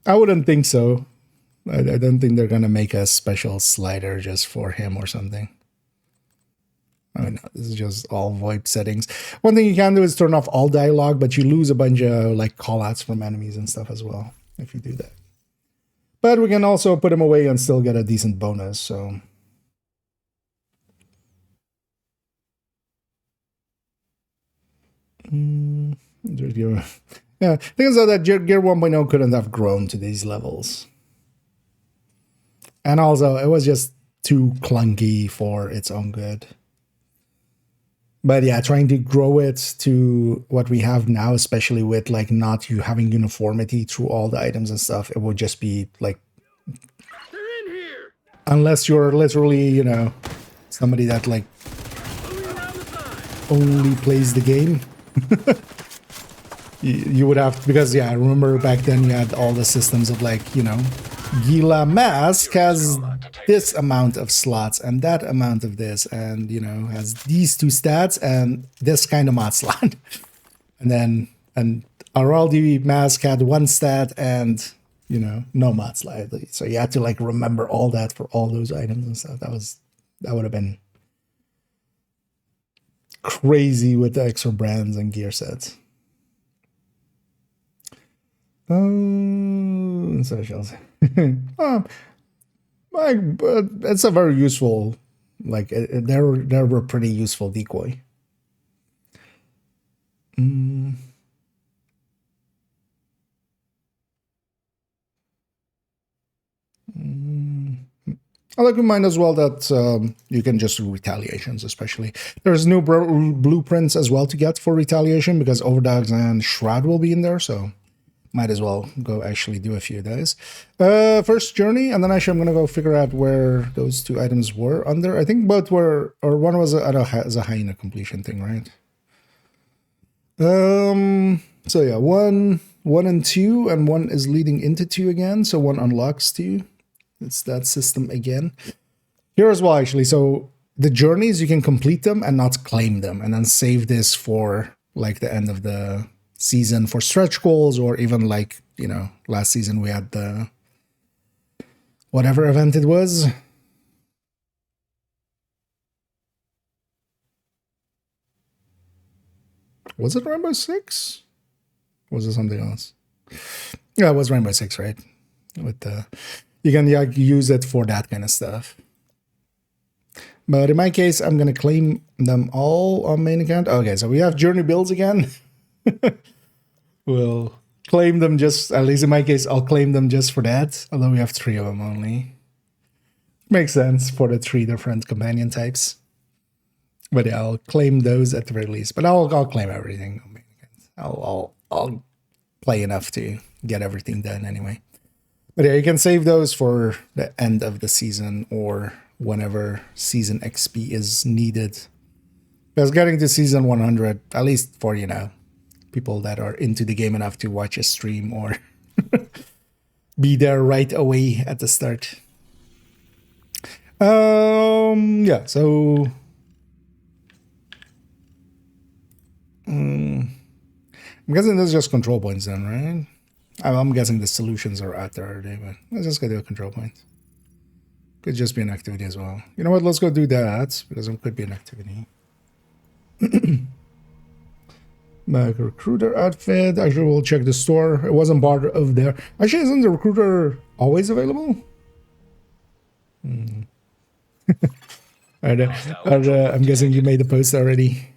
I wouldn't think so. I don't think they're gonna make a special slider just for him or something. I mean, no, this is just all VoIP settings. One thing you can do is turn off all dialogue, but you lose a bunch of like callouts from enemies and stuff as well if you do that. But we can also put them away and still get a decent bonus. So. Yeah, things like that. Gear 1.0 couldn't have grown to these levels. And also, it was just too clunky for its own good. But yeah, trying to grow it to what we have now, especially with like not you having uniformity through all the items and stuff, it would just be like... They're in here. Unless you're literally, you know, somebody that like only plays the game. You would have to, because yeah, I remember back then you had all the systems of like, you know, Gila Mask has this amount of slots and that amount of this, and you know, has these two stats and this kind of mod slot. and Araldi Mask had one stat and, you know, no mod slot. So you had to like remember all that for all those items and stuff. That would have been crazy with the extra brands and gear sets. Socials. It's a very useful, like, they were a pretty useful decoy. I like to remind as well that you can just do retaliations, especially. There's new blueprints as well to get for retaliation, because Overdogs and Shroud will be in there, so might as well go actually do a few of those. First journey, and then actually I'm gonna go figure out where those two items were under. I think both were, or one was as a hyena completion thing, right? So yeah, one and two, and one is leading into two again. So one unlocks two. It's that system again. Here as well, actually. So the journeys, you can complete them and not claim them, and then save this for like the end of the season for stretch goals, or even like, you know, last season we had the whatever event it was. Was it Rainbow Six? Or was it something else? Yeah, it was Rainbow Six, right? With the, you can use it for that kind of stuff. But in my case, I'm gonna claim them all on main account. Okay, so we have journey builds again. We'll claim them just, at least in my case, I'll claim them just for that. Although we have 3 of them only. Makes sense for the 3 different companion types. But yeah, I'll claim those at the very least. But I'll claim everything. I'll play enough to get everything done anyway. But yeah, you can save those for the end of the season or whenever season XP is needed. Because getting to season 100, at least for, you know, people that are into the game enough to watch a stream or be there right away at the start. Yeah, so I'm guessing this is just control points then, right? I'm guessing the solutions are out there already, but let's just go do a control point. Could just be an activity as well. You know what? Let's go do that, because it could be an activity. My recruiter outfit. Actually, we'll check the store. It wasn't part of there. Actually, isn't the recruiter always available? I'm guessing you made the post already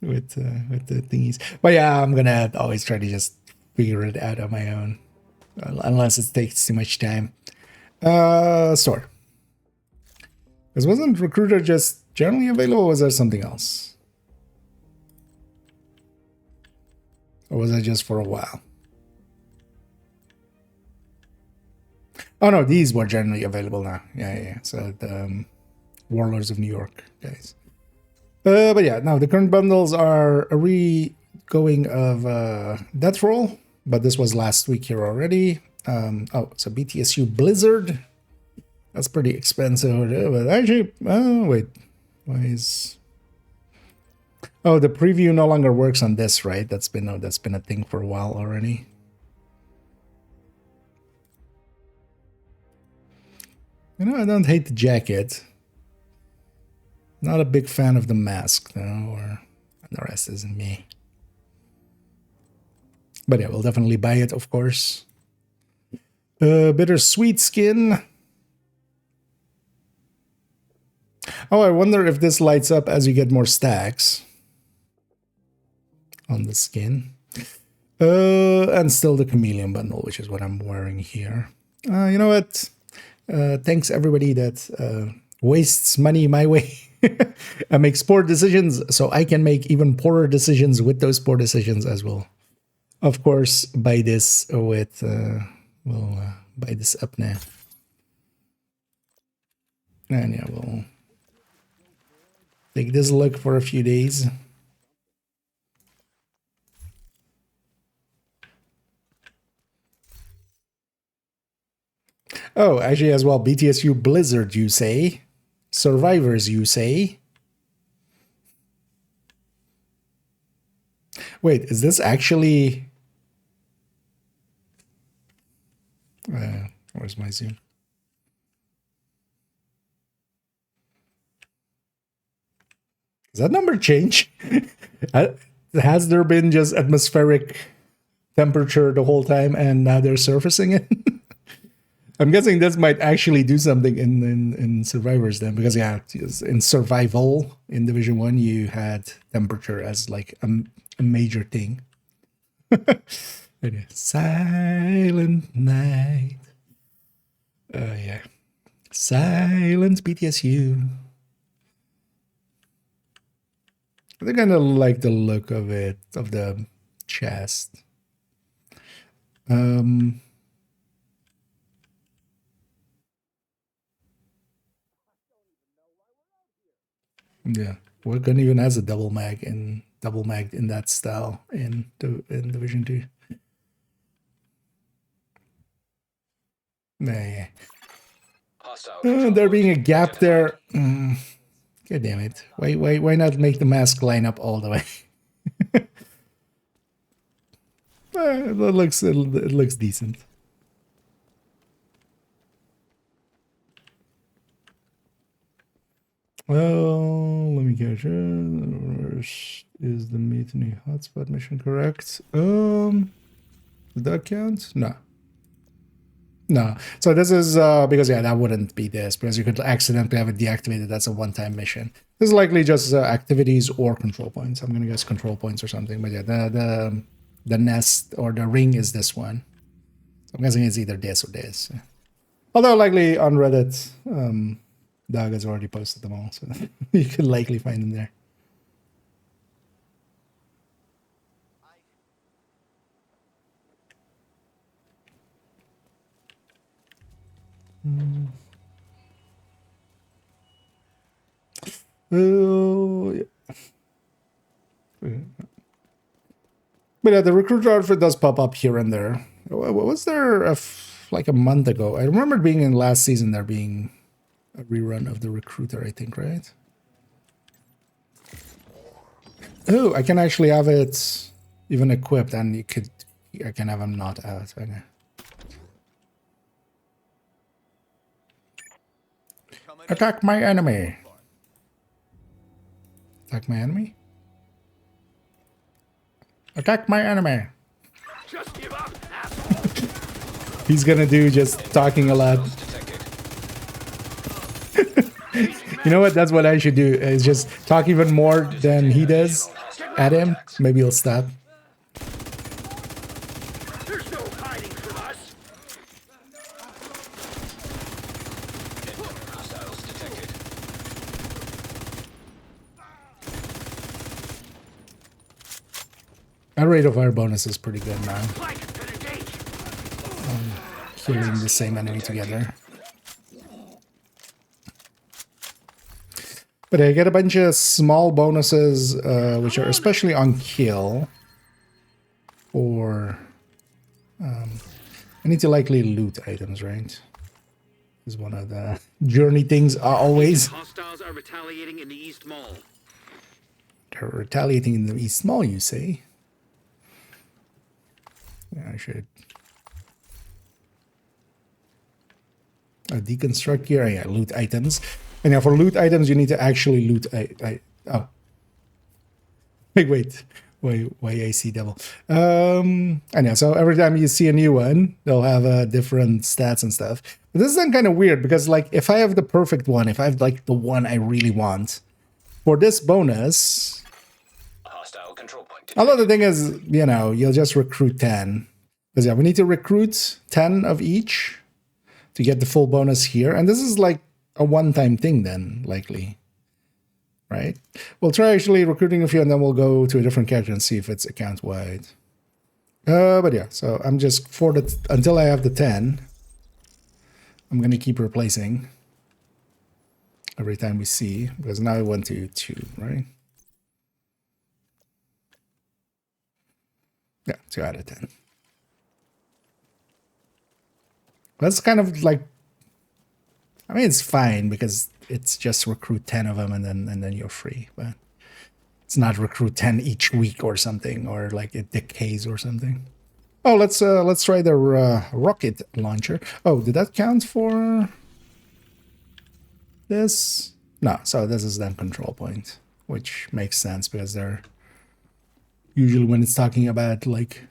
with the thingies. But yeah, I'm gonna always try to just figure it out on my own, unless it takes too much time. Store. Because wasn't recruiter just generally available, or was there something else? Or was that just for a while? Oh no, these were generally available now. Yeah. So the Warlords of New York guys. But yeah, now the current bundles are a re-going of Death Roll, but this was last week here already. Oh, so BTSU Blizzard. That's pretty expensive, but actually, oh wait, why is? Oh, the preview no longer works on this, right? That's been a thing for a while already. You know, I don't hate the jacket. Not a big fan of the mask, though, or the rest isn't me. But yeah, we'll definitely buy it, of course. Bittersweet skin. Oh, I wonder if this lights up as you get more stacks on the skin. And still the chameleon bundle, which is what I'm wearing here. You know what? Thanks everybody that wastes money my way and makes poor decisions, so I can make even poorer decisions with those poor decisions as well. Of course, buy this with we'll buy this up now. And yeah, we'll take this look for a few days. Oh, actually as well, BTSU Blizzard, you say? Survivors, you say? Wait, is this actually... where's my zoom? Does that number change? Has there been just atmospheric temperature the whole time and now they're surfacing it? I'm guessing this might actually do something in Survivors then, because yeah, in survival in Division 1 you had temperature as like a major thing. Silent night. Yeah. Silence BTSU. I kind of like the look of it, of the chest. Um, yeah, what gun even has a double mag in that style in Division 2? Nah. There being a gap there. God damn it! Why not make the mask line up all the way? It looks decent. Well, let me catch it. Is the mutiny hotspot mission correct? Did that count? No. No. So this is because yeah, that wouldn't be this because you could accidentally have it deactivated. That's a one-time mission. This is likely just activities or control points. I'm gonna guess control points or something. But yeah, the nest or the ring is this one. So I'm guessing it's either this or this. Although likely on Reddit, Doug has already posted them all, so you could likely find them there. Oh, yeah. But yeah, the recruiter outfit does pop up here and there. Was there like a month ago? I remember being in last season there being a rerun of the recruiter, I think, right? Oh, I can actually have it even equipped, and I can have them not out. Okay. Attack my enemy. Attack my enemy? Attack my enemy. Just give up, asshole. He's gonna do just talking a lot. You know what? That's what I should do. Is just talk even more than he does at him. Maybe he'll stop. There's no hiding from us. Our rate of fire bonus is pretty good now. Killing the same enemy together. But I get a bunch of small bonuses, which are especially on kill. Or I need to likely loot items, right? Is one of the journey things always. Hostiles are retaliating in the East Mall. They're retaliating in the East Mall, you say? Yeah, I should. Deconstruct here. Yeah, loot items. And yeah, for loot items, you need to actually loot. Oh. Wait. Why I see double? And yeah, so every time you see a new one, they'll have different stats and stuff. But this is then kind of weird because, like, if I have the perfect one, if I have like the one I really want, for this bonus. Hostile control point. Although the thing is, you know, you'll just recruit 10. Because yeah, we need to recruit 10 of each to get the full bonus here. And this is like a one-time thing then, likely. Right? We'll try actually recruiting a few and then we'll go to a different character and see if it's account-wide. But yeah, so I'm just, until I have the 10, I'm going to keep replacing every time we see. Because now I went to 2, right? Yeah, 2 out of 10. That's kind of like, I mean, it's fine because it's just recruit 10 of them and then you're free. But it's not recruit 10 each week or something, or like it decays or something. Oh, let's try the rocket launcher. Oh, did that count for this? No, so this is then control point, which makes sense because they're usually when it's talking about like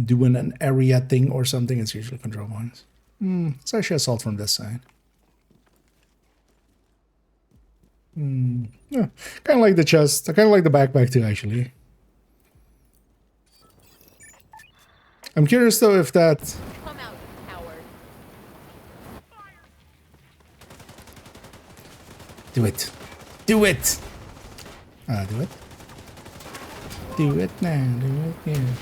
doing an area thing or something, it's usually control points. It's actually assault from this side. Yeah, kind of like the chest. I kind of like the backpack too, actually. I'm curious though if that. Come out, coward. Do it. Do it. Do it. Do it now. Do it. Yeah.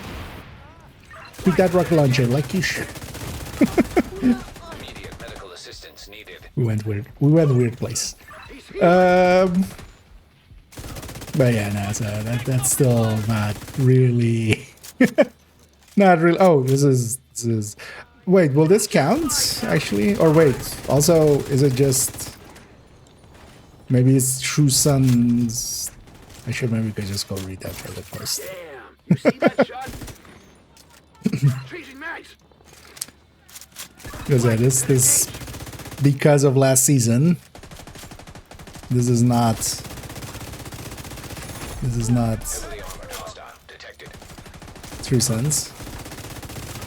Shoot that rocket launcher like you should. Immediate medical assistance needed. We went weird. We went a weird place. But yeah, no, so that's still not really, not really. Oh, this is. Wait, will this count actually? Or wait, also, is it just? Maybe it's True Sons. I should maybe could just go read that trailer first. Damn. You see that shot? Changing mags. Because yeah, this because of last season. This is not. Heavily armored hostile detected. True Sons.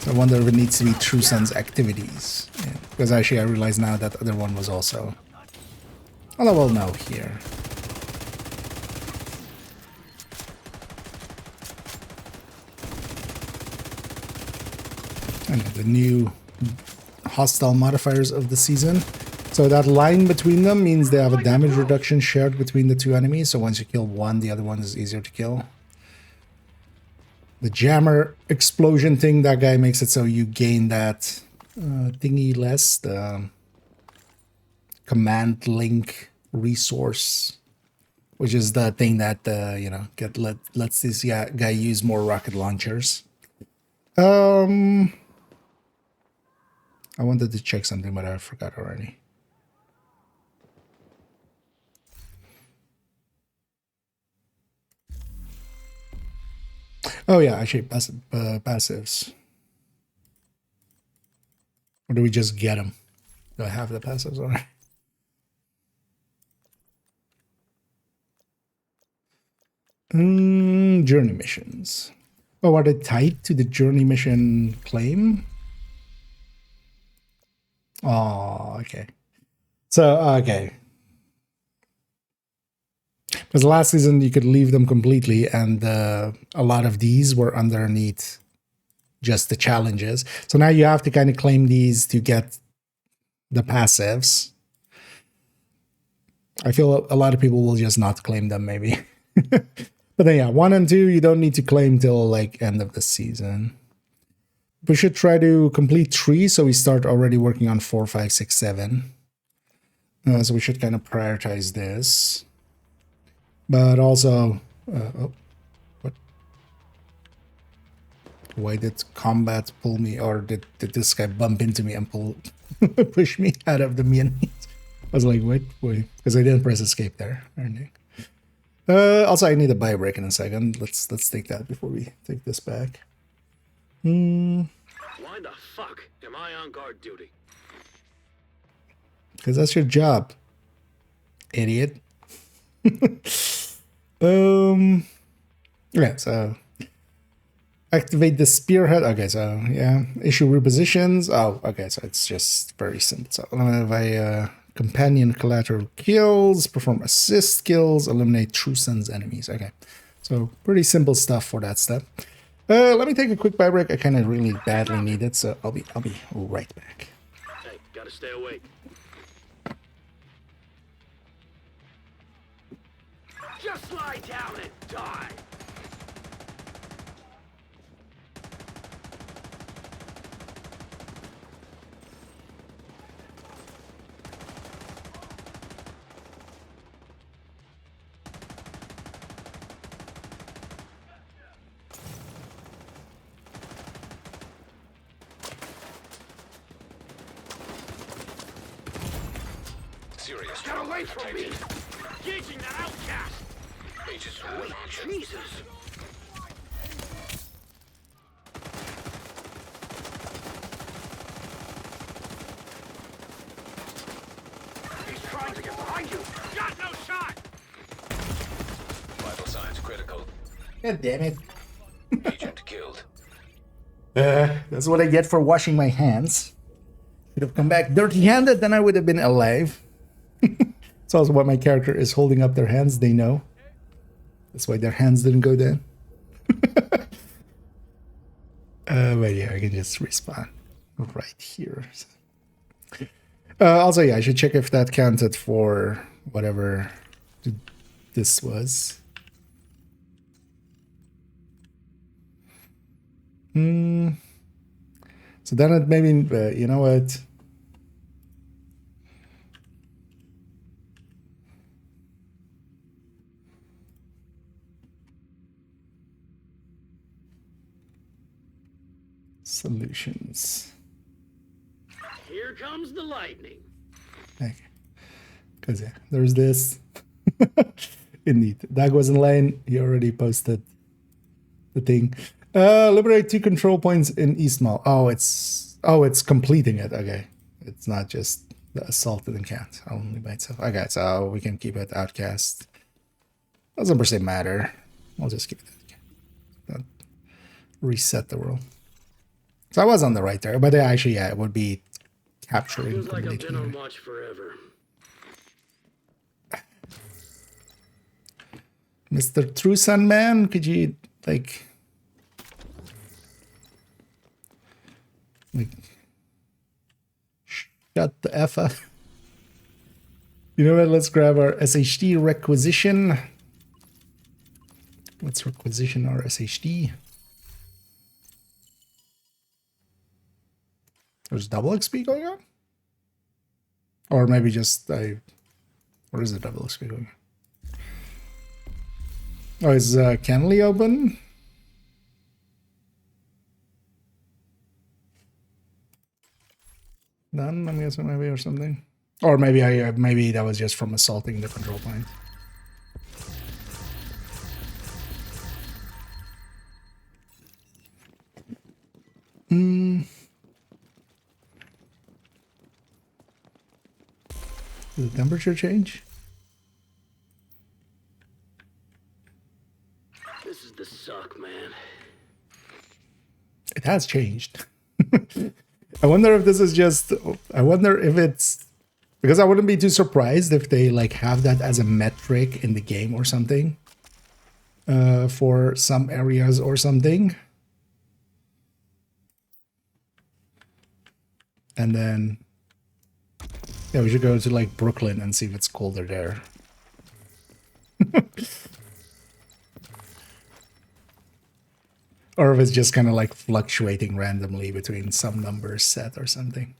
So I wonder if it needs to be True Sons activities. Yeah. Because actually I realize now that other one was also. Well, I will know here. And the new hostile modifiers of the season. So that line between them means they have a damage reduction shared between the two enemies. So once you kill one, the other one is easier to kill. The jammer explosion thing, that guy makes it so you gain that thingy less. The command link resource, which is the thing that, you know, lets this guy use more rocket launchers. I wanted to check something, but I forgot already. Oh yeah, actually passives. Or do we just get them? Do I have the passives already? Journey missions. Oh, are they tied to the journey mission claim? Oh, okay. So, okay. Because last season you could leave them completely, and a lot of these were underneath just the challenges. So now you have to kind of claim these to get the passives. I feel a lot of people will just not claim them, maybe. But then, yeah, 1 and 2 you don't need to claim till like end of the season. We should try to complete 3, so we start already working on 4, 5, 6, 7. So we should kind of prioritize this. But also, oh, what? Why did combat pull me, or did this guy bump into me and push me out of the minions? I was like, wait, because I didn't press escape there. Also, I need a buy break in a second. Let's take that before we take this back. Why the fuck am I on guard duty? Because that's your job, idiot. Yeah, so activate the spearhead. Okay, so yeah, issue repositions. Oh, okay, so it's just very simple. So if I companion collateral kills, perform assist kills, eliminate True Sons enemies. Okay, so pretty simple stuff for that step. Let me take a quick buy break. I kind of really badly need it, so I'll be right back. Hey, gotta stay awake. Just lie down and die. Serious Get trauma away from me! detected. Engaging that outcast! Aegis Holy launcher. Jesus! He's trying to get behind you! Got no shot! Vital signs critical. God damn it. Agent killed. That's what I get for washing my hands. Could have come back dirty-handed, then I would have been alive. It's also why my character is holding up their hands. They know. That's why their hands didn't go down. But yeah, I can just respawn right here. Also, yeah, I should check if that counted for whatever this was. So then it maybe, you know what? Solutions. Here comes the lightning. Okay. Because yeah, there's this. Indeed. Doug was in lane. He already posted the thing. Liberate 2 control points in East Mall. Oh, it's completing it. Okay. It's not just the assault didn't count only by itself. Okay, so we can keep it outcast. Doesn't per se matter. I'll just keep it outcast. Not reset the world. So I was on the right there, but actually, yeah, it would be capturing. Feels like I've been on completely. watch forever. Mr. True Sun Man, could you like shut the F up? You know what? Let's grab our SHD requisition. Let's requisition our SHD. There's double XP going on? Or maybe just or is it double XP going on? Oh, is Canley open? Done, I'm guessing maybe, or something. Or maybe maybe that was just from assaulting the control point. Did the temperature change? This is the suck, man. It has changed. I wonder if this is just, I wonder if it's, because I wouldn't be too surprised if they like have that as a metric in the game or something. For some areas or something. And then, yeah, we should go to like Brooklyn and see if it's colder there. Or if it's just kind of like fluctuating randomly between some numbers set or something.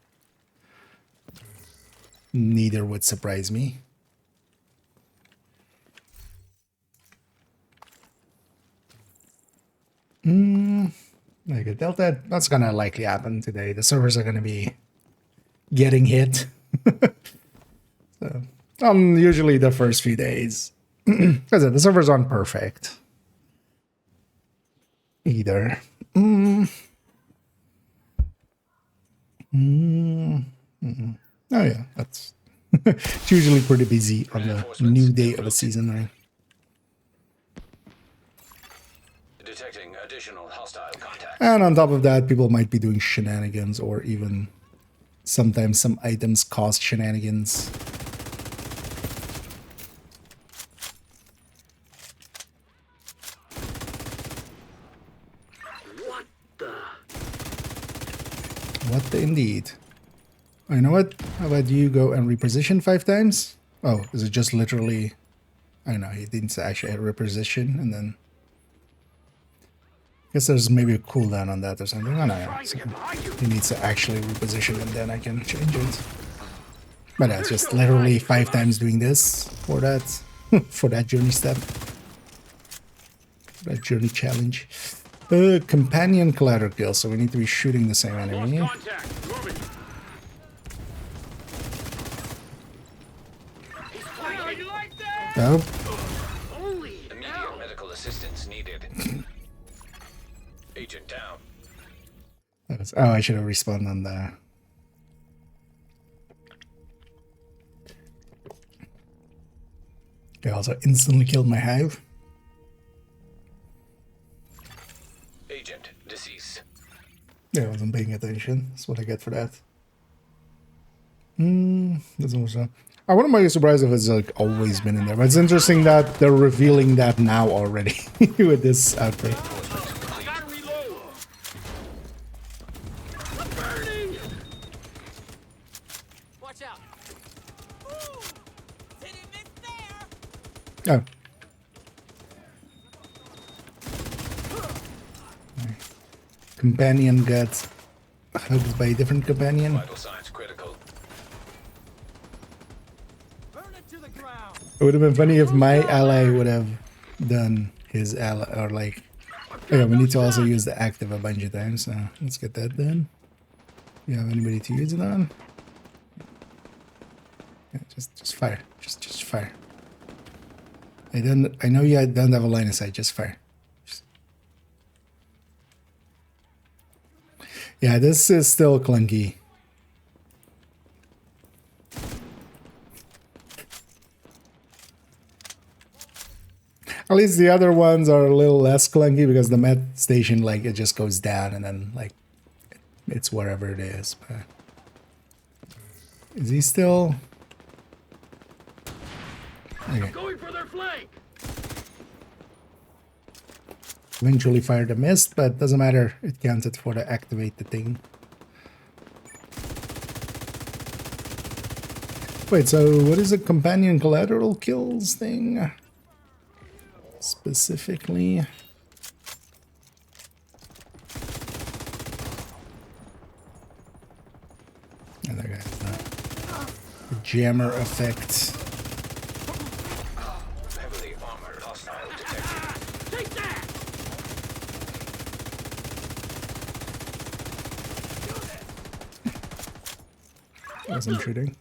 Neither would surprise me. I could tell that's gonna likely happen today. The servers are gonna be getting hit. So, usually the first few days. Because the servers aren't perfect. Either. Oh yeah, that's it's usually pretty busy on the new day of a season, right? Detecting additional hostile contact. And on top of that, people might be doing shenanigans, or even sometimes some items cause shenanigans. What the indeed? Oh, you know what? How about you go and reposition 5 times? Oh, is it just literally... I don't know, he didn't actually reposition, and then... I guess there's maybe a cooldown on that or something. Oh, no. So he needs to actually reposition, and then I can change it. But yeah, it's just literally 5 times doing this for that, for that journey step. That journey challenge. Companion collider kill, so we need to be shooting the same enemy. Nope. Immediate medical assistance needed. Agent down. Oh, I should have respawned on the... I also instantly killed my hive. Agent deceased. Yeah, I wasn't paying attention. That's what I get for that. I wouldn't be surprised if it's like always been in there, but it's interesting that they're revealing that now already with this outbreak. Watch out. Oh. Companion gets hugged by a different companion. Vital signs critical. Burn it to the ground. It would have been funny if my ally would have done his ally, or like, oh yeah, we need to also use the active a bunch of times, so let's get that done. You have anybody to use it on? Yeah, just fire. Just fire. I know you don't have a line of sight, just fire. Yeah, this is still clunky. At least the other ones are a little less clunky because the med station, like, it just goes down and then, like, it's wherever it is. But is he still? Okay. Going for their flank. Eventually fired a mist, but doesn't matter. It counted for to activate the thing. Wait, so what is a companion collateral kills thing? Specifically. And that guy's the jammer effect. Heavily armored hostile detected. Take that. As I'm shooting.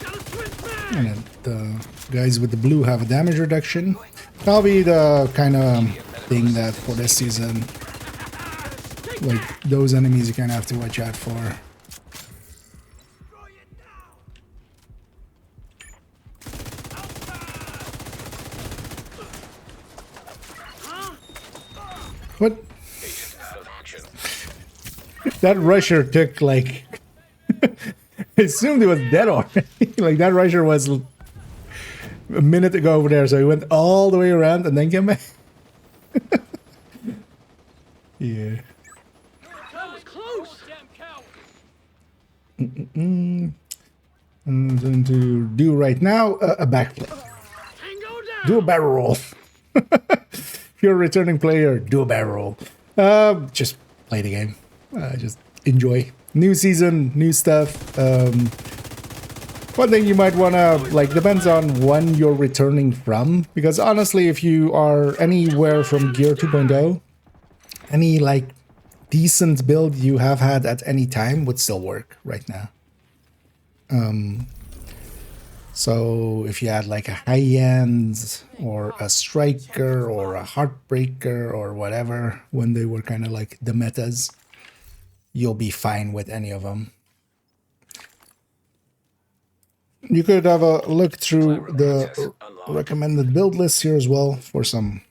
Gotta switch back. And then the guys with the blue have a damage reduction. That'll be the kind of thing that for this season, like those enemies you kind of have to watch out for. What? Agent out of action. That rusher took like I assumed he was dead already. Like that rusher was a minute ago over there, so he went all the way around and then came back. Yeah. That was close. Damn coward. I'm going to do right now a backflip. Tango down. Do a barrel roll. If you're a returning player, do a barrel roll. Just play the game. Just enjoy. New season, new stuff. One thing you might want to, like, depends on when you're returning from. Because honestly, if you are anywhere from Gear 2.0, any, like, decent build you have had at any time would still work right now. So if you had like a high-end or a striker or a heartbreaker or whatever, when they were kind of like the metas, you'll be fine with any of them. You could have a look through the recommended build list here as well for some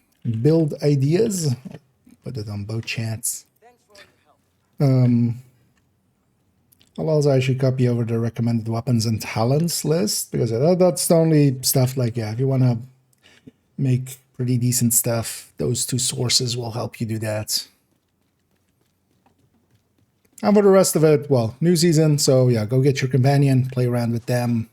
build ideas. I'll put it on both chats. I'll also actually copy over the recommended weapons and talents list, because that's the only stuff, like, yeah, if you want to make pretty decent stuff, those two sources will help you do that. And for the rest of it, well, new season, so yeah, go get your companion, play around with them.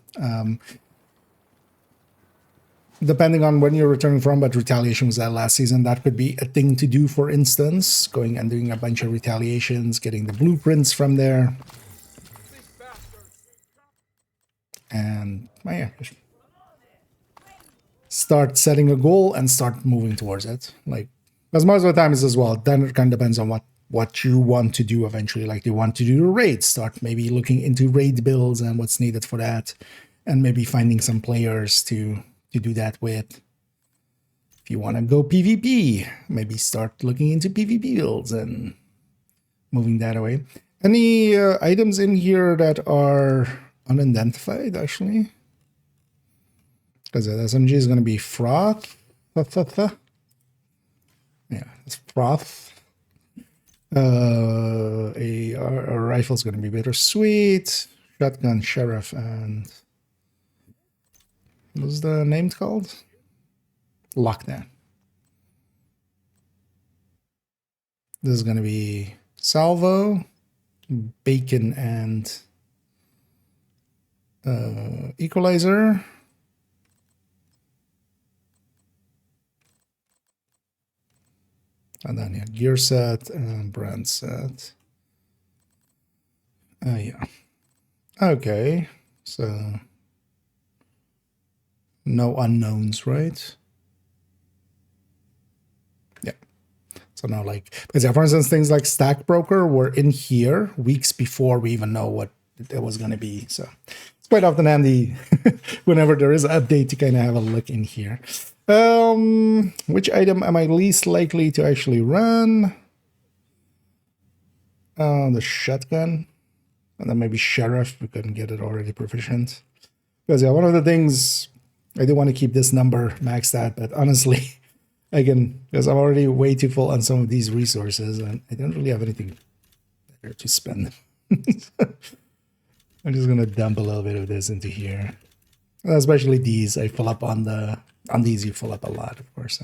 Depending on when you're returning from, but Retaliation was that last season, that could be a thing to do, for instance, going and doing a bunch of retaliations, getting the blueprints from there. And yeah, start setting a goal and start moving towards it. Like, as most of the time is as well, then it kind of depends on what you want to do eventually. Like, do you want to do the raid? Start maybe looking into raid builds and what's needed for that, and maybe finding some players to do that with. If you want to go PvP, maybe start looking into PvP builds and moving that away. Any items in here that are unidentified, actually? Because that SMG is going to be froth. Yeah, it's froth. A rifle is going to be bittersweet. Shotgun, sheriff, and what's the name called? Lockdown. This is going to be salvo, bacon, and equalizer. And then yeah, gear set and brand set. Yeah. Okay. So no unknowns, right? Yeah. So now like, because yeah, for instance, things like Stack Broker were in here weeks before we even know what it was going to be. So it's quite often handy whenever there is an update to kind of have a look in here. Which item am I least likely to actually run? The shotgun. And then maybe Sheriff. We couldn't get it already proficient. Because yeah, one of the things I do want to keep this number maxed out, but honestly, because I'm already way too full on some of these resources, and I don't really have anything better to spend. I'm just gonna dump a little bit of this into here, especially these. I fill up on these. You fill up a lot, of course.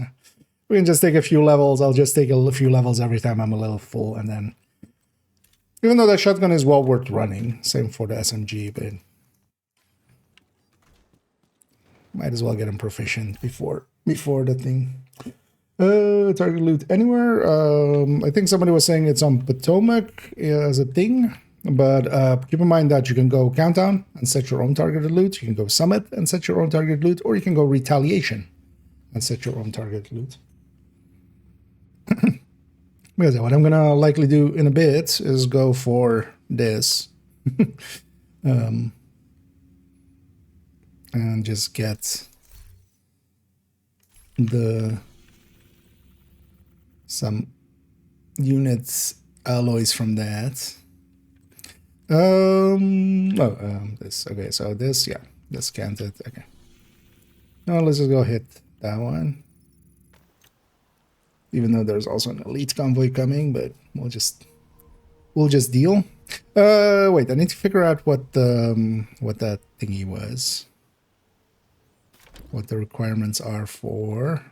We can just take a few levels. I'll just take a few levels every time I'm a little full, and then, even though that shotgun is well worth running, same for the SMG, but might as well get him proficient before the thing. Target loot anywhere. I think somebody was saying it's on Potomac as a thing, but keep in mind that you can go Countdown and set your own targeted loot. You can go Summit and set your own targeted loot, or you can go Retaliation and set your own targeted loot. Because what I'm gonna likely do in a bit is go for this. And just get some units alloys from that. This, okay, so this, yeah, this can't it, okay. Now let's just go hit that one. Even though there's also an elite convoy coming, but we'll just deal. Wait, I need to figure out what that thingy was. What the requirements are for.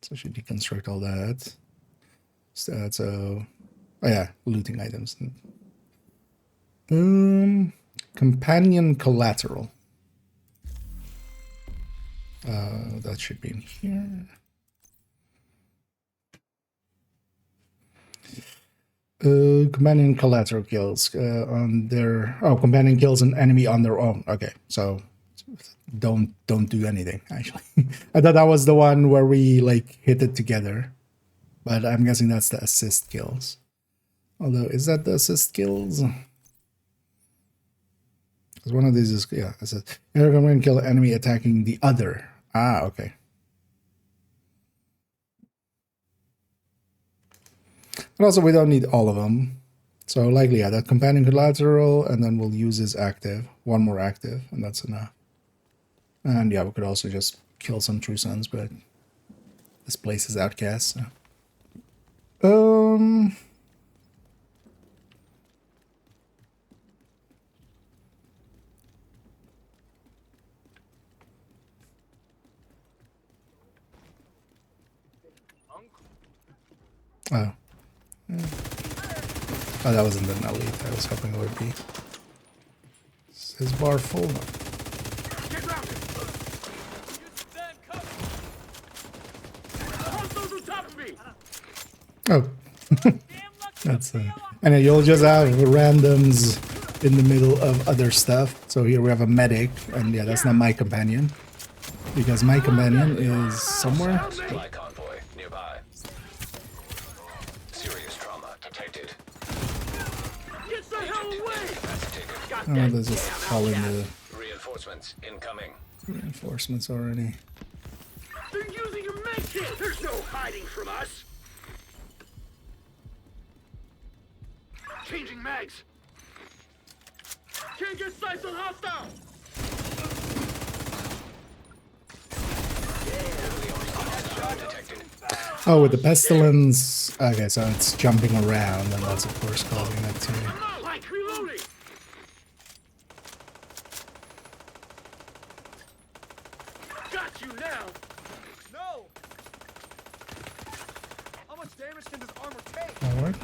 So I should deconstruct all that. So oh yeah, looting items. Companion collateral. That should be in here. Companion collateral kills on their companion kills an enemy on their own. Okay, so don't do anything actually. I thought that was the one where we like hit it together, but I'm guessing that's the assist kills. Although, is that the assist kills? Because one of these is assist. You're going to kill an enemy attacking the other. Ah, okay. And also, we don't need all of them. So likely, yeah, that companion collateral, and then we'll use his active. One more active, and that's enough. And yeah, we could also just kill some True Sons, but this place is outcast, so. Oh. Yeah. Oh, that wasn't an elite. I was hoping it would be. Is his bar full? No. Oh. That's and you'll just have randoms in the middle of other stuff. So here we have a medic, and yeah, that's not my companion. Because my companion is somewhere. Supply convoy nearby. Serious trauma detected. Get the hell away! Oh, let's just call in the Reinforcements incoming. reinforcements already. They're using a med kit! There's no hiding from us! Changing mags! Can't get sights on hostile! Oh, with the pestilence. Okay, so it's jumping around, and that's of course causing that too. Like reloading! Got you now! No! How much damage can this armor take? That work?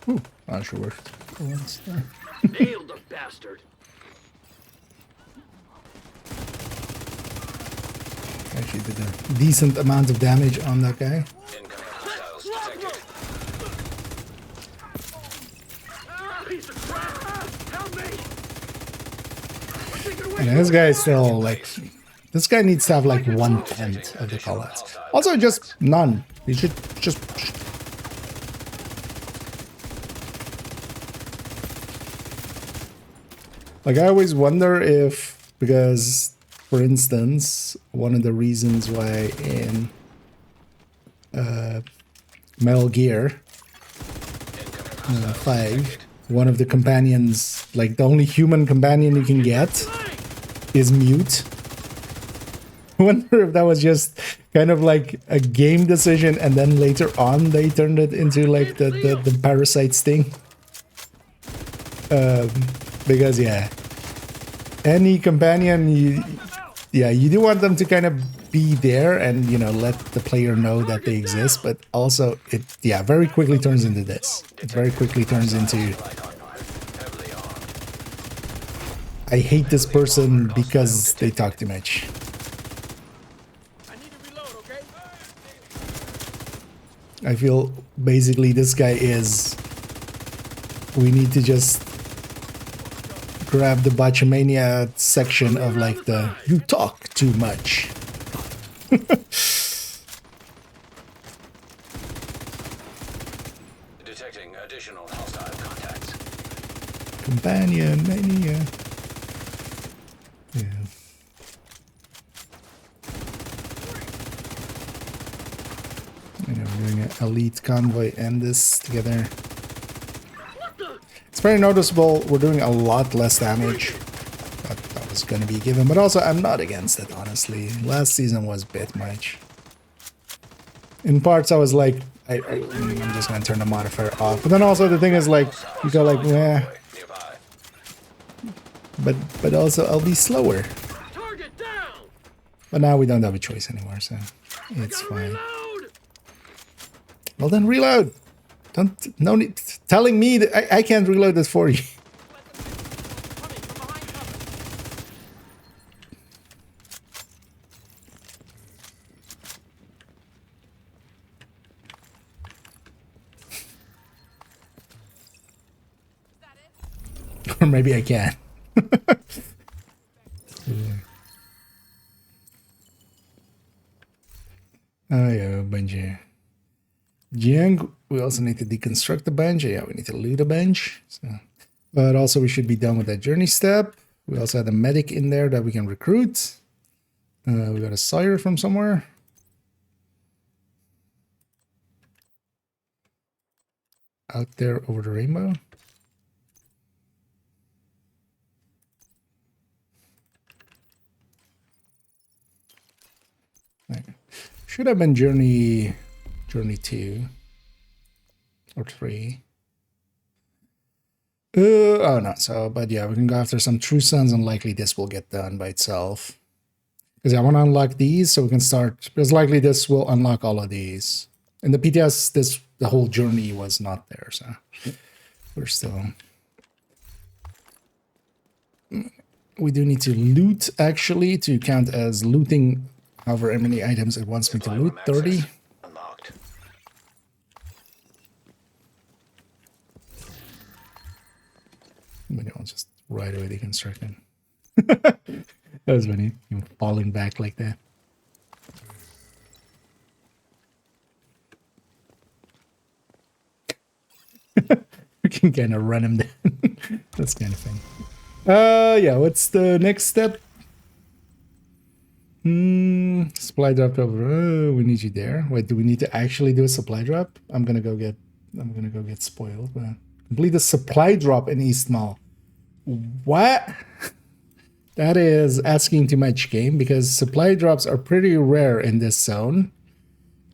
Ooh, that sure worked. For once there. Nailed the bastard! I Actually did a decent amount of damage on that guy. Incoming hostiles detected. Ah, piece of crap! Help me! I'm taking away And this guy is still like, this guy needs to have like 1/10 of the callouts. Also, just none. You should just. Like, I always wonder if, because, for instance, one of the reasons why in Metal Gear 5, one of the companions, like the only human companion you can get is mute. I wonder if that was just kind of like a game decision and then later on they turned it into like the parasites thing. Because yeah, any companion, you do want them to kind of be there and, you know, let the player know that they exist, but also it very quickly turns into this. It very quickly turns into, I hate this person because they talk too much. I feel basically this guy is, we need to just grab the Botchamania section of like the, you talk too much. Detecting additional hostile contacts. Companion mania. Yeah. And we're doing an elite convoy and this together. It's very noticeable. We're doing a lot less damage. But that was going to be given. But also, I'm not against it, honestly. Last season was a bit much. In parts, I was like, I'm just going to turn the modifier off. But then also, the thing is, like, you go like, yeah. But also, I'll be slower. Target down! But now we don't have a choice anymore, so it's fine. Reload! Well, then reload. No need telling me that I can't reload this for you. Or maybe I can. Oh yeah, Bungie. Jiang, we also need to deconstruct the bench. Yeah, we need to loot a bench. So. But also we should be done with that journey step. We also had a medic in there that we can recruit. We got a sire from somewhere. Out there over the rainbow. Should have been journey 2 or 3. Oh no, so but yeah, we can go after some true sons and likely this will get done by itself. Because I want to unlock these so we can start, because likely this will unlock all of these. In the PTS, the whole journey was not there, so we're still. We do need to loot actually to count as looting however many items it wants me to loot, 30. Unlocked. Maybe I'll just right away deconstruct it. That was funny, him falling back like that. We can kind of run him down. That's kind of funny. Yeah, what's the next step? Supply drop over. We need you there. Wait, do we need to actually do a supply drop? I'm gonna go get spoiled. But complete the supply drop in East Mall. What? That is asking too much, game, because supply drops are pretty rare in this zone.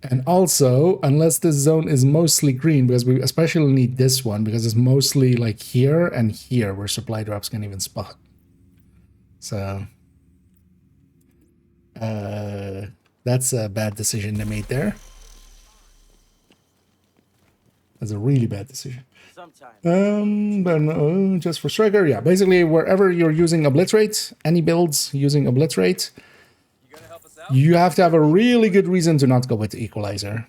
And also, unless this zone is mostly green, because we especially need this one, because it's mostly like here and here where supply drops can even spot. So, that's a bad decision they made there. That's a really bad decision. But no, just for striker, yeah. Basically, wherever you're using obliterate, any builds using obliterate, you have to have a really good reason to not go with the equalizer.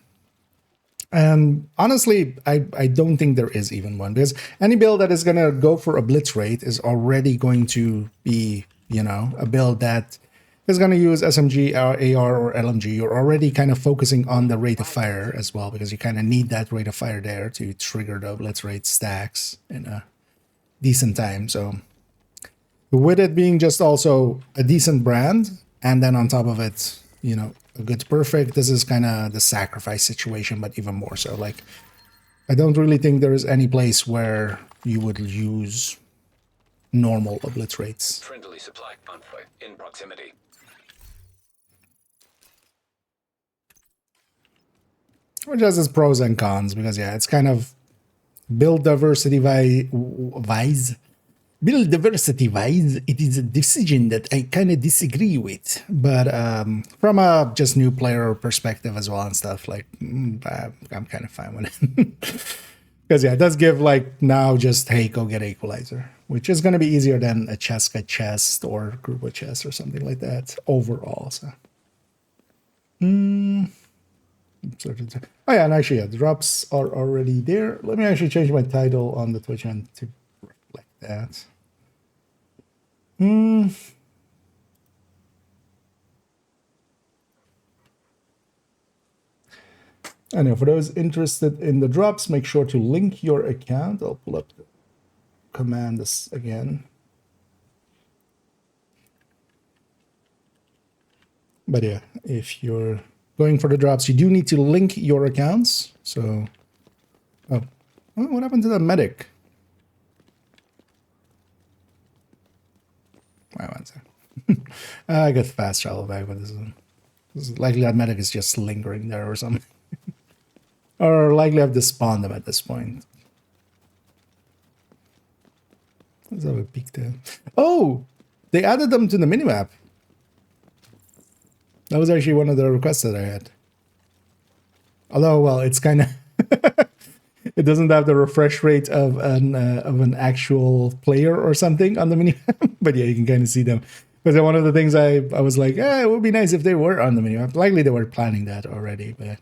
And honestly, I don't think there is even one, because any build that is going to go for a blitz rate is already going to be, you know, a build that is going to use SMG, or AR, or LMG. You're already kind of focusing on the rate of fire as well, because you kind of need that rate of fire there to trigger the blitz rate stacks in a decent time. So with it being just also a decent brand, and then on top of it, you know, a good perfect, this is kind of the sacrifice situation, but even more so. Like, I don't really think there is any place where you would use normal blitz rates. Friendly supply convoy in proximity. Which has its pros and cons, because yeah, it's kind of build diversity wise. Build diversity wise, it is a decision that I kind of disagree with. But from a just new player perspective as well and stuff, like, I'm kind of fine with it. Because yeah, it does give, like, now just, hey, go get Equalizer, which is going to be easier than a Cheska chest or Grupo chest or something like that overall. So, oh yeah, and actually, yeah, the drops are already there. Let me actually change my title on the Twitch end to reflect that. I know, for those interested in the drops, make sure to link your account. I'll pull up the command this again. But yeah, if you're going for the drops, you do need to link your accounts. So, oh, what happened to the medic? Wait one second. I got fast travel back with this one. This is likely that medic is just lingering there or something. Or likely I've despawned them at this point. Let's have a peek there. Oh! They added them to the minimap. That was actually one of the requests that I had. Although, well, it's kind of... it doesn't have the refresh rate of an actual player or something on the minimap. But yeah, you can kind of see them. Because one of the things I was like, it would be nice if they were on the minimap. Likely they were planning that already, but...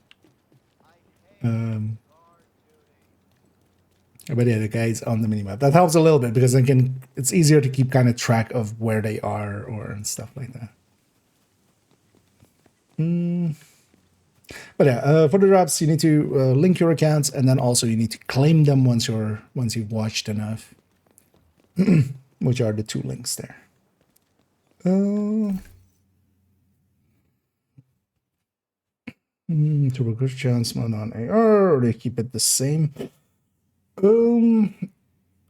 but yeah, the guys on the minimap. That helps a little bit, because then it's easier to keep kind of track of where they are or and stuff like that. But yeah, for the drops, you need to link your accounts, and then also you need to claim them once you've watched enough. Which are the two links there. Turbo good chance mode on AR, or they keep it the same. I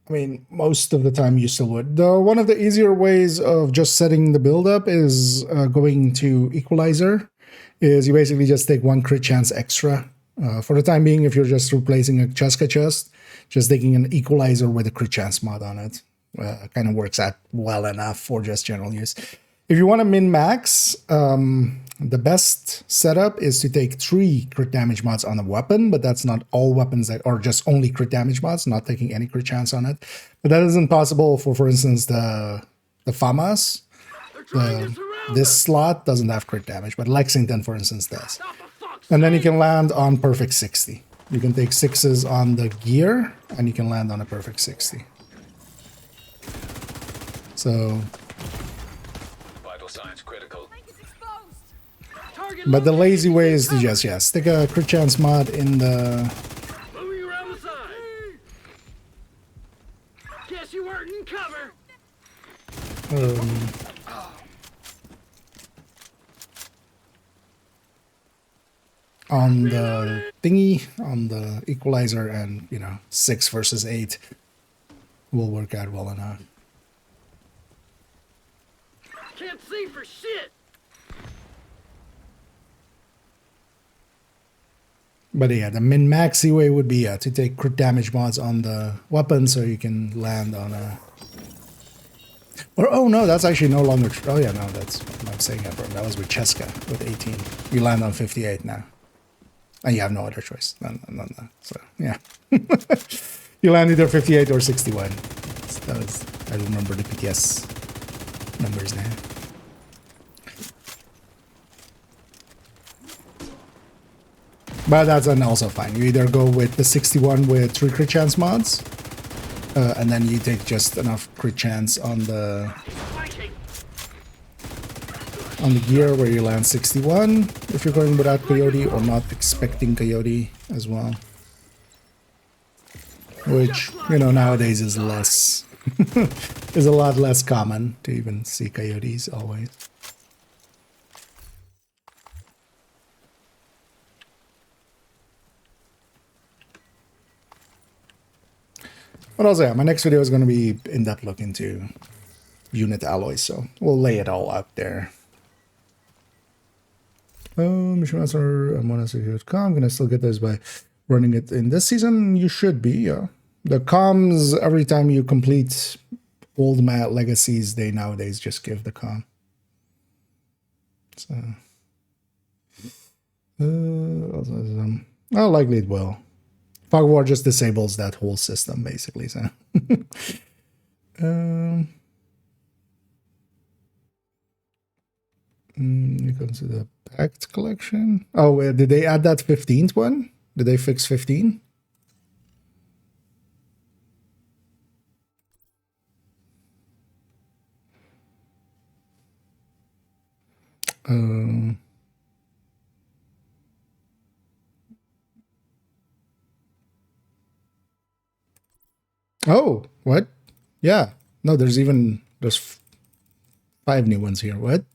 mean, most of the time you still would. Though one of the easier ways of just setting the build up is going to Equalizer. Is you basically just take one crit chance extra. For the time being, if you're just replacing a Cheska chest, just taking an Equalizer with a crit chance mod on it kind of works out well enough for just general use. If you want to min-max, the best setup is to take 3 crit damage mods on a weapon, but that's not all weapons that are just only crit damage mods, not taking any crit chance on it. But that isn't possible for instance, the FAMAS. This slot doesn't have crit damage, but Lexington, for instance, does. And then you can land on perfect 60. You can take 6s on the gear, and you can land on a perfect 60. So... Vital signs critical. But the lazy way is to just, stick a crit chance mod in the... Moving around the side. Guess you weren't in cover. On the thingy, on the Equalizer, and, 6 versus 8 will work out well enough. Can't see for shit. But yeah, the min-maxy way would be to take crit damage mods on the weapon so you can land on a... Or, oh no, that's actually no longer... Oh yeah, no, that's... I'm saying that, bro. That was with Cheska, with 18. You land on 58 now. And you have no other choice. No. So, yeah. You land either 58 or 61. That was... I remember the PTS numbers now. But that's then also fine. You either go with the 61 with 3 crit chance mods, and then you take just enough crit chance on the gear where you land 61 if you're going without Coyote or not expecting Coyote as well. Which, you know, nowadays is less, is a lot less common to even see Coyotes always. But also, yeah, my next video is going to be in-depth look into unit alloys, so we'll lay it all out there. Mission Master, I'm gonna still get those by running it in this season. You should be, yeah. The comms, every time you complete old mat legacies, they nowadays just give the comm. So, likely it will. Fog War just disables that whole system, basically. So, you can see the Pact collection. Oh, did they add that 15th one? Did they fix 15? Oh, what? Yeah. No, there's 5 new ones here. What?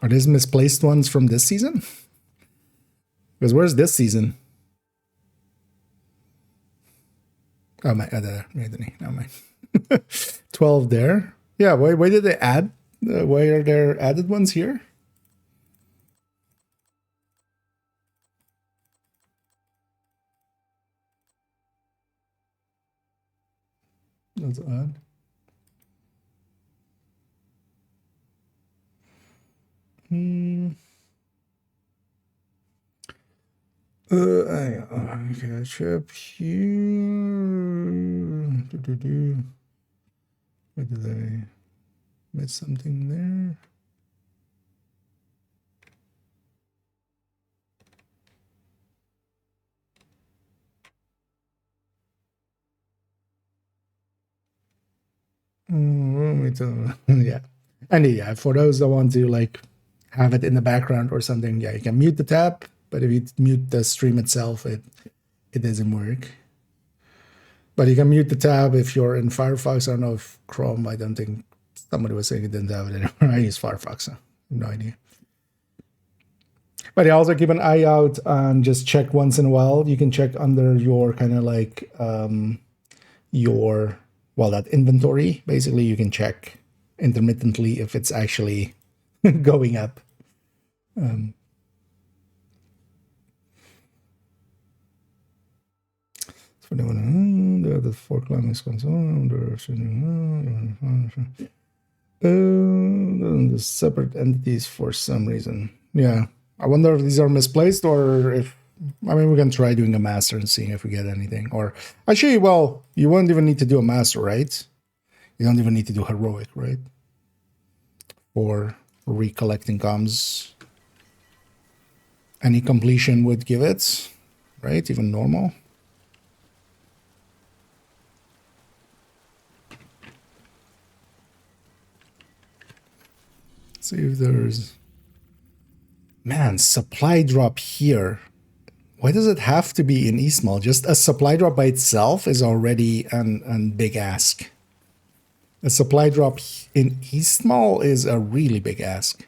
Are these misplaced ones from this season? Because where's this season? Oh, my, there. No, my 12 there. Yeah, why did they add? Why are there added ones here? That's odd. I catch up here. Where did I miss something there? Yeah. And yeah, for those that want to like have it in the background or something, yeah, you can mute the tab, but if you mute the stream itself, it doesn't work. But you can mute the tab if you're in Firefox. I don't know if Chrome, I don't think somebody was saying it didn't have it anymore. I use Firefox, so I have no idea. But yeah, also keep an eye out and just check once in a while. You can check under your kind of like that inventory. Basically, you can check intermittently if it's actually going up. For the 4 climbing spots. The separate entities for some reason. Yeah, I wonder if these are misplaced or if. I mean, we can try doing a master and seeing if we get anything. Or actually, well, you won't even need to do a master, right? You don't even need to do heroic, right? Or recollecting comms. Any completion would give it, right? Even normal. Let's see if there's... Man, supply drop here. Why does it have to be in Eastmall? Just a supply drop by itself is already an big ask. A supply drop in Eastmall is a really big ask.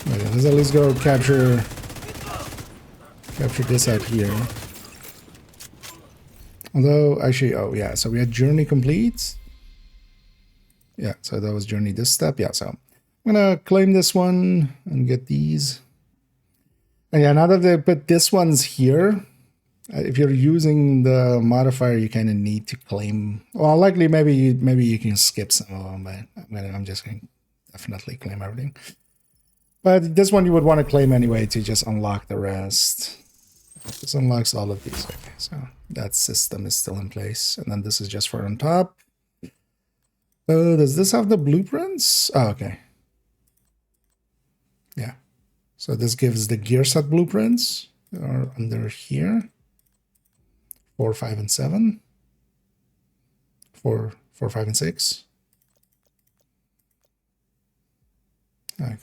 Okay, let's at least go capture this out here. Although, actually, oh yeah, so we had journey complete. Yeah, so that was journey this step. Yeah, so I'm gonna claim this one and get these. And yeah, now that they put this one's here, if you're using the modifier, you kind of need to claim. Well, likely maybe you can skip some of them, but I'm just going to definitely claim everything. But this one you would want to claim anyway to just unlock the rest. This unlocks all of these. Okay, so that system is still in place, and then this is just for on top. Oh, does this have the blueprints? Oh, okay. Yeah. So this gives the gear set blueprints are under here. 4, 5, and 7. 4, 5, and 6. Okay.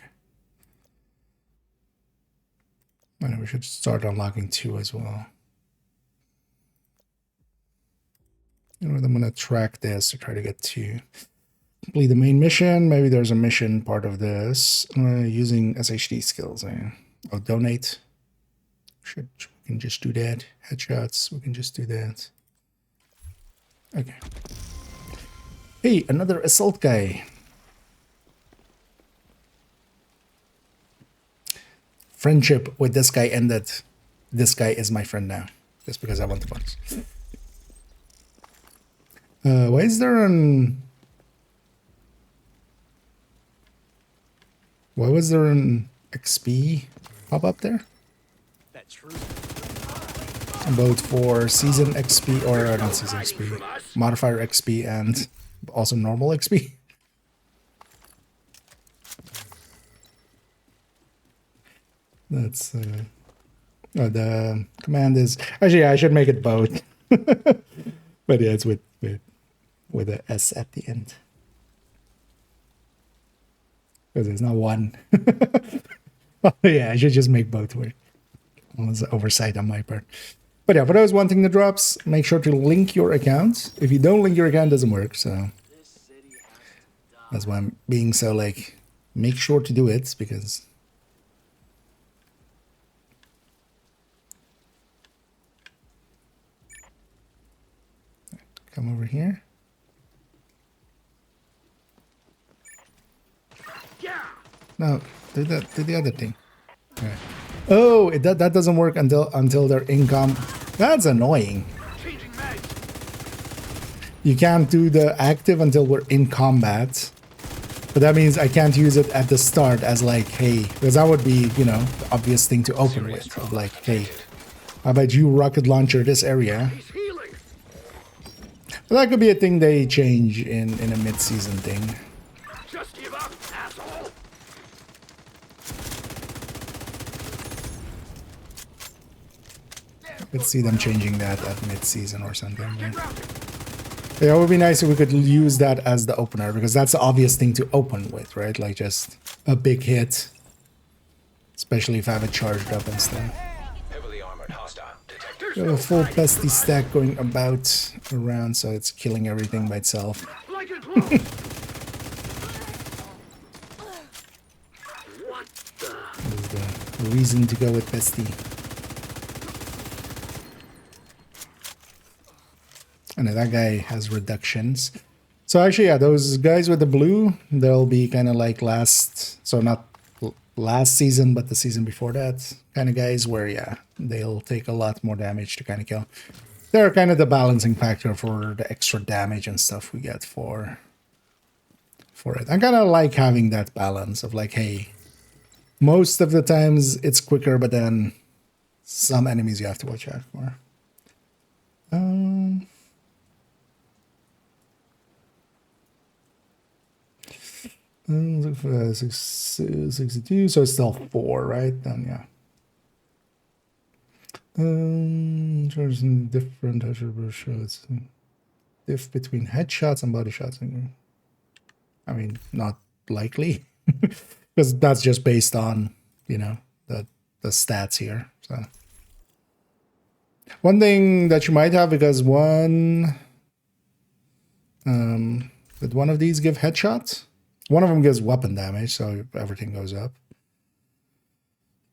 And we should start unlocking 2 as well. You know, I'm going to track this to try to get to complete the main mission. Maybe there's a mission part of this. Using SHD skills. Oh, donate. We can just do that. Headshots, we can just do that. Okay. Hey, another assault guy. Friendship with this guy ended. This guy is my friend now. Just because I want the bonus. Why is there an... Why was there an XP pop up there? That's true. Both for season XP, or not season XP, modifier XP, and also normal XP. That's oh, the command is actually, yeah, I should make it both. But yeah, it's with a S at the end. Because there's not one. Oh, yeah, I should just make both work. It was an oversight on my part. But yeah, for those wanting the drops, make sure to link your account. If you don't link your account, it doesn't work. So that's why I'm being so like, make sure to do it, because come over here. No, do the other thing. All right. Oh, that doesn't work until they're in com. That's annoying. You can't do the active until we're in combat. But that means I can't use it at the start as like, hey, because that would be, you know, the obvious thing to open with. Of like, hey, how about you rocket launcher this area? But that could be a thing they change in a mid-season thing. Just give up, asshole! Let's see them changing that at mid-season or something. Right? Yeah, it would be nice if we could use that as the opener, because that's the obvious thing to open with, right? Like just a big hit. Especially if I have it charged up and stuff. Heavily armored hostile detected. We have a full pesty stack going about around, so it's killing everything by itself. Like it close! What the? Is the reason to go with pesty. And that guy has reductions. So actually, yeah, those guys with the blue, they'll be kind of like last, so not last season, but the season before that kind of guys where, yeah, they'll take a lot more damage to kind of kill. They're kind of the balancing factor for the extra damage and stuff we get for it. I kind of like having that balance of like, hey, most of the times it's quicker, but then some enemies you have to watch out for. Look for 62, so it's still 4, right? Then yeah. Choosing different headshot shots. Diff between headshots and body shots. I mean, not likely, because that's just based on, you know, the stats here. So one thing that you might have, because one did one of these give headshots? One of them gives weapon damage, so everything goes up.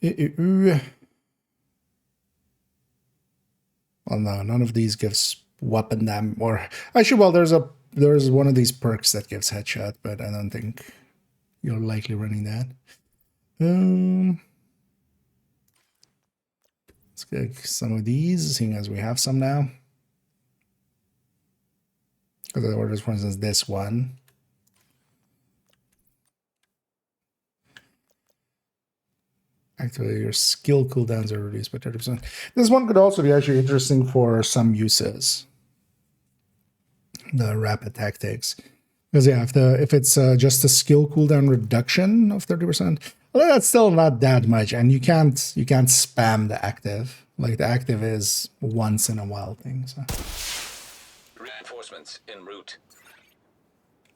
Well, no, none of these gives weapon damage. Or actually, well, there's one of these perks that gives headshot, but I don't think you're likely running that. Let's get some of these, seeing as we have some now. Because there was, for instance, this one. Actually, your skill cooldowns are reduced by 30%. This one could also be actually interesting for some uses. The rapid tactics. Because yeah, if it's just a skill cooldown reduction of 30%, well, that's still not that much, and you can't spam the active. Like the active is once in a while thing. So Reinforcements en route.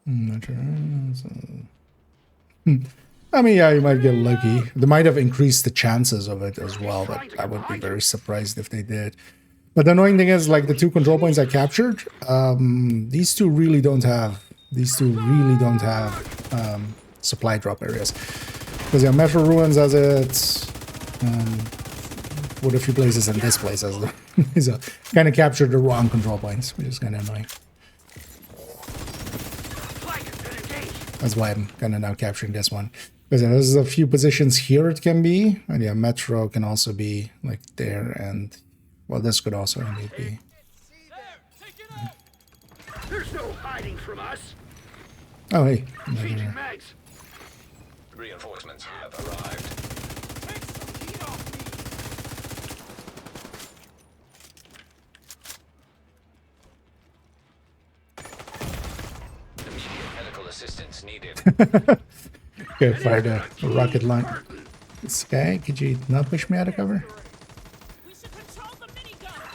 I'm not sure. I mean, yeah, you might get lucky. They might have increased the chances of it as well, but I would be very surprised if they did. But the annoying thing is, like the 2 control points I captured, these two really don't have. Supply drop areas. Because yeah, Metro Ruins has it. With a few places and this place has it. So kind of captured the wrong control points, which is kind of annoying. That's why I'm kind of now capturing this one. Because yeah, there's a few positions here it can be. And yeah, Metro can also be like there, and well, this could also indeed be. There's no hiding from us. Oh, hey. Changing mags. Reinforcements have arrived. Immediate medical assistance needed. Okay, fired a rocket launch. This guy, could you not push me out of cover?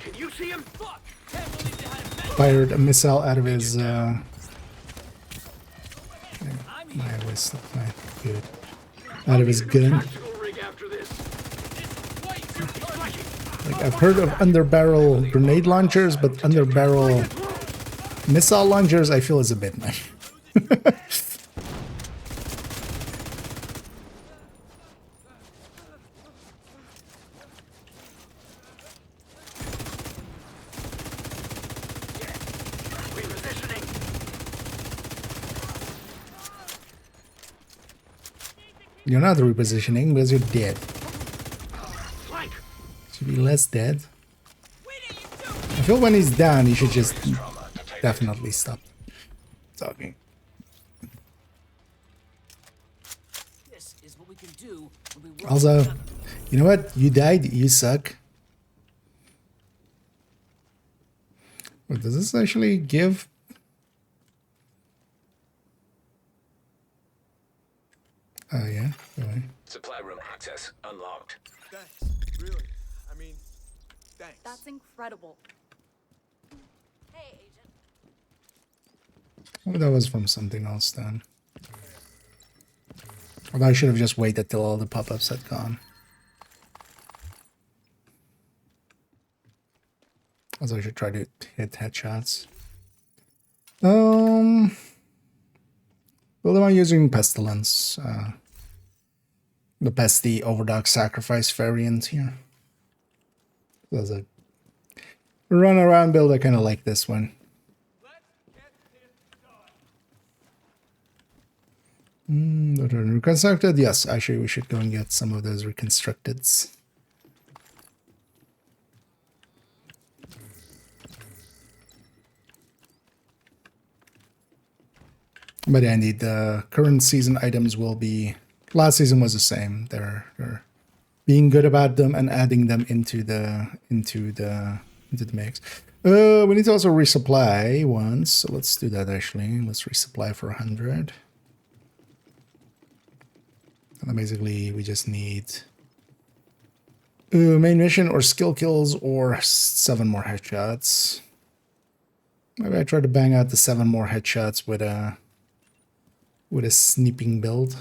Can you see him? Fired a missile out of his my waist, fine, good. Out of his gun. Tactical rig after this. Like I've heard of underbarrel grenade launchers, but underbarrel missile launchers I feel is a bit much. Repositioning. You're not repositioning because you're dead. Flank. Should be less dead. I feel when he's down, he should just definitely stop talking. This is what we can do when we work Also, together. you know what? You died, you suck. What does this actually give? Oh, yeah. Go away. Supply room access unlocked. Thanks. Really. I mean, thanks. That's incredible. Hey, Agent. Oh, that was from something else then. Although I should have just waited till all the pop-ups had gone. Also, I should try to hit headshots. Well, am I using Pestilence? The Pesty Overdark Sacrifice variant here. There's a run around build. I kind of like this one. Reconstructed? Yes, actually, we should go and get some of those reconstructeds. But yeah, indeed, the current season items will be. Last season was the same. They're being good about them and adding them into the mix. We need to also resupply once. So let's do that actually. Let's resupply for 100. And then basically we just need main mission or skill kills or 7 more headshots. Maybe I try to bang out the 7 more headshots with a sneaking build.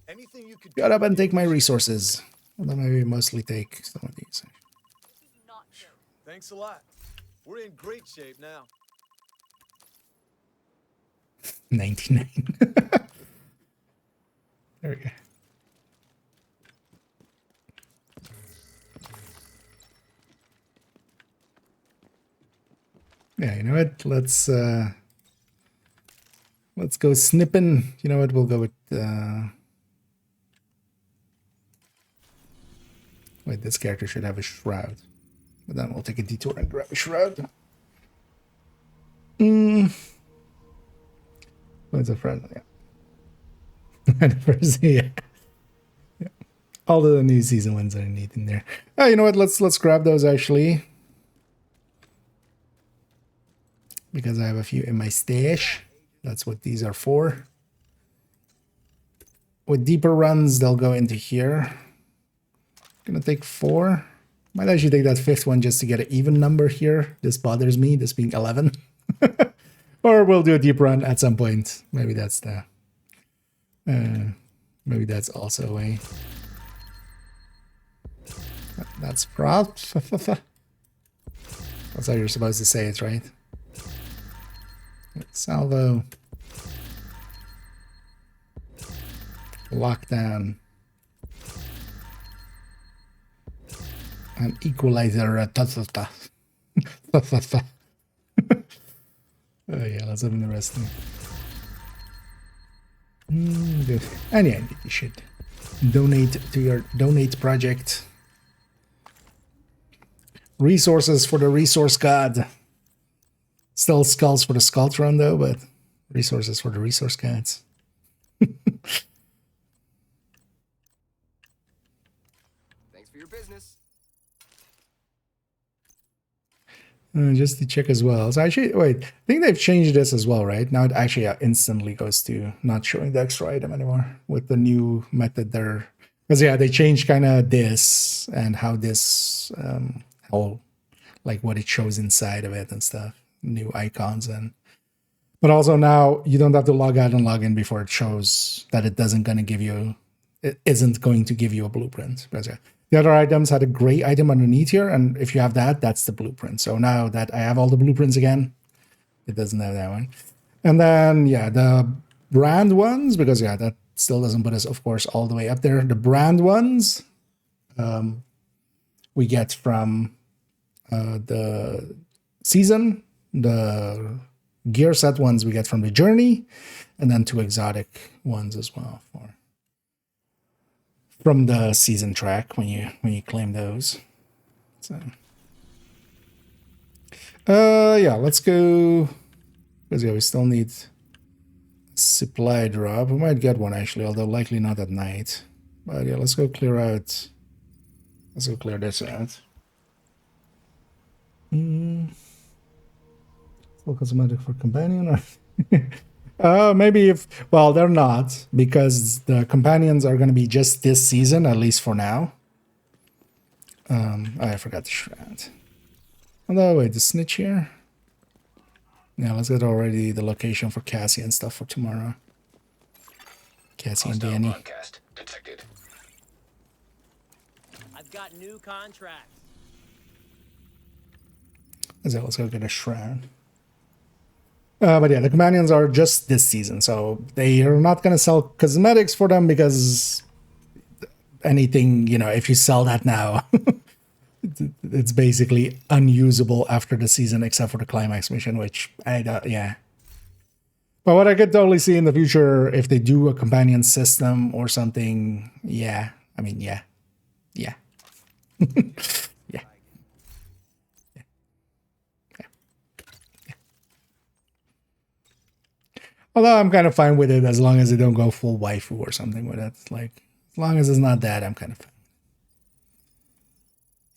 Anything you could Shut up and take my resources. Well, then maybe mostly take some of these. Not true. Thanks a lot. We're in great shape now. 99. There we go. Yeah, you know what? Let's go snipping. You know what? We'll go with wait, this character should have a shroud. But then we'll take a detour and grab a shroud. What's a friend? Yeah. Yeah. Yeah. All of the new season ones I need in there. Oh, you know what? Let's grab those actually. Because I have a few in my stash. That's what these are for. With deeper runs, they'll go into here. Gonna take 4. Might actually take that 5th one just to get an even number here. This bothers me, this being 11. Or we'll do a deep run at some point. Maybe that's the... maybe that's also a way. That's prop. That's how you're supposed to say it, right? Salvo. Lockdown. An equalizer. Oh yeah, let's open the rest of it. Good. And yeah, you should donate to your donate project. Resources for the resource god. Still skulls for the Sculptron though, but resources for the resource gods. Thanks for your business. Just to check as well. So actually, wait, I think they've changed this as well, right? Now it actually instantly goes to not showing the extra item anymore with the new method there. Because yeah, they changed kind of this and how this, how like what it shows inside of it and stuff. New icons and, but also now you don't have to log out and log in before it shows that it isn't going to give you a blueprint. Because yeah, the other items had a gray item underneath here, and if you have that, that's the blueprint. So now that I have all the blueprints again, it doesn't have that one. And then, yeah, the brand ones, because, yeah, that still doesn't put us, of course, all the way up there. The brand ones we get from the season. The gear set ones we get from the journey, and then 2 exotic ones as well from the season track when you claim those. So yeah, let's go, because yeah, we still need supply drop. We might get one actually, although likely not at night. But yeah, let's go clear out. Let's go clear this out. Full cosmetic for companion, or maybe if, well, they're not, because the companions are going to be just this season, at least for now. I forgot the shroud. Although, wait, the snitch here. Yeah, let's get already the location for Cassie and stuff for tomorrow. Cassie and Danny. Broadcast detected. I've got new contracts. Let's go get a shroud. But yeah, the companions are just this season, so they are not going to sell cosmetics for them, because anything, you know, if you sell that now, it's basically unusable after the season, except for the climax mission, which I don't, yeah. But what I could totally see in the future, if they do a companion system or something, yeah, I mean, yeah. Yeah. Although I'm kind of fine with it as long as they don't go full waifu or something with it. Like, as long as it's not that, I'm kind of fine.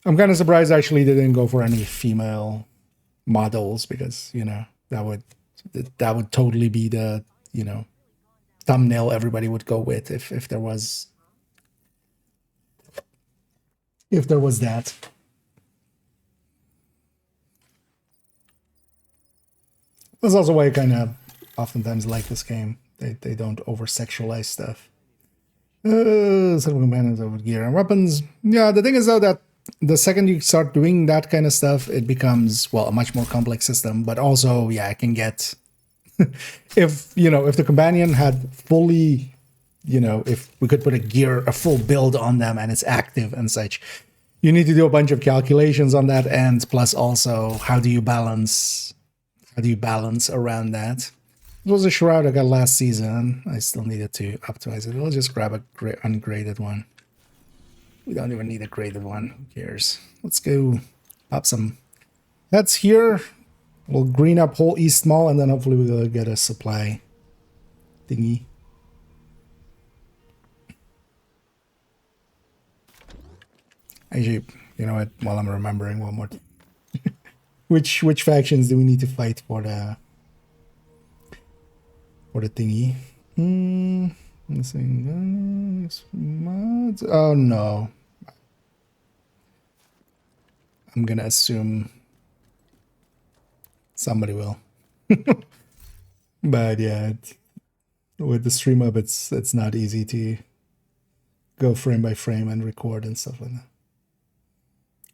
I'm kind of surprised actually they didn't go for any female models, because, you know, that would totally be the, you know, thumbnail everybody would go with if there was that. That's also why I kind of oftentimes like this game. They don't over-sexualize stuff. Several companions over gear and weapons. Yeah, the thing is though that the second you start doing that kind of stuff, it becomes, well, a much more complex system. But also, yeah, I can get if the companion had fully, you know, if we could put a full build on them and it's active and such, you need to do a bunch of calculations on that end. Plus, also, how do you balance around that? It was a shroud I got last season. I still needed to optimize it. I'll just grab a ungraded one. We don't even need a graded one. Who cares? Let's go pop some heads here. We'll green up whole East Mall, and then hopefully we'll get a supply thingy. Actually, you know what? While I'm remembering one more, which factions do we need to fight for the for the thingy. Missing mods. Oh no. I'm gonna assume somebody will. But yeah, with the stream up, it's not easy to go frame by frame and record and stuff like that.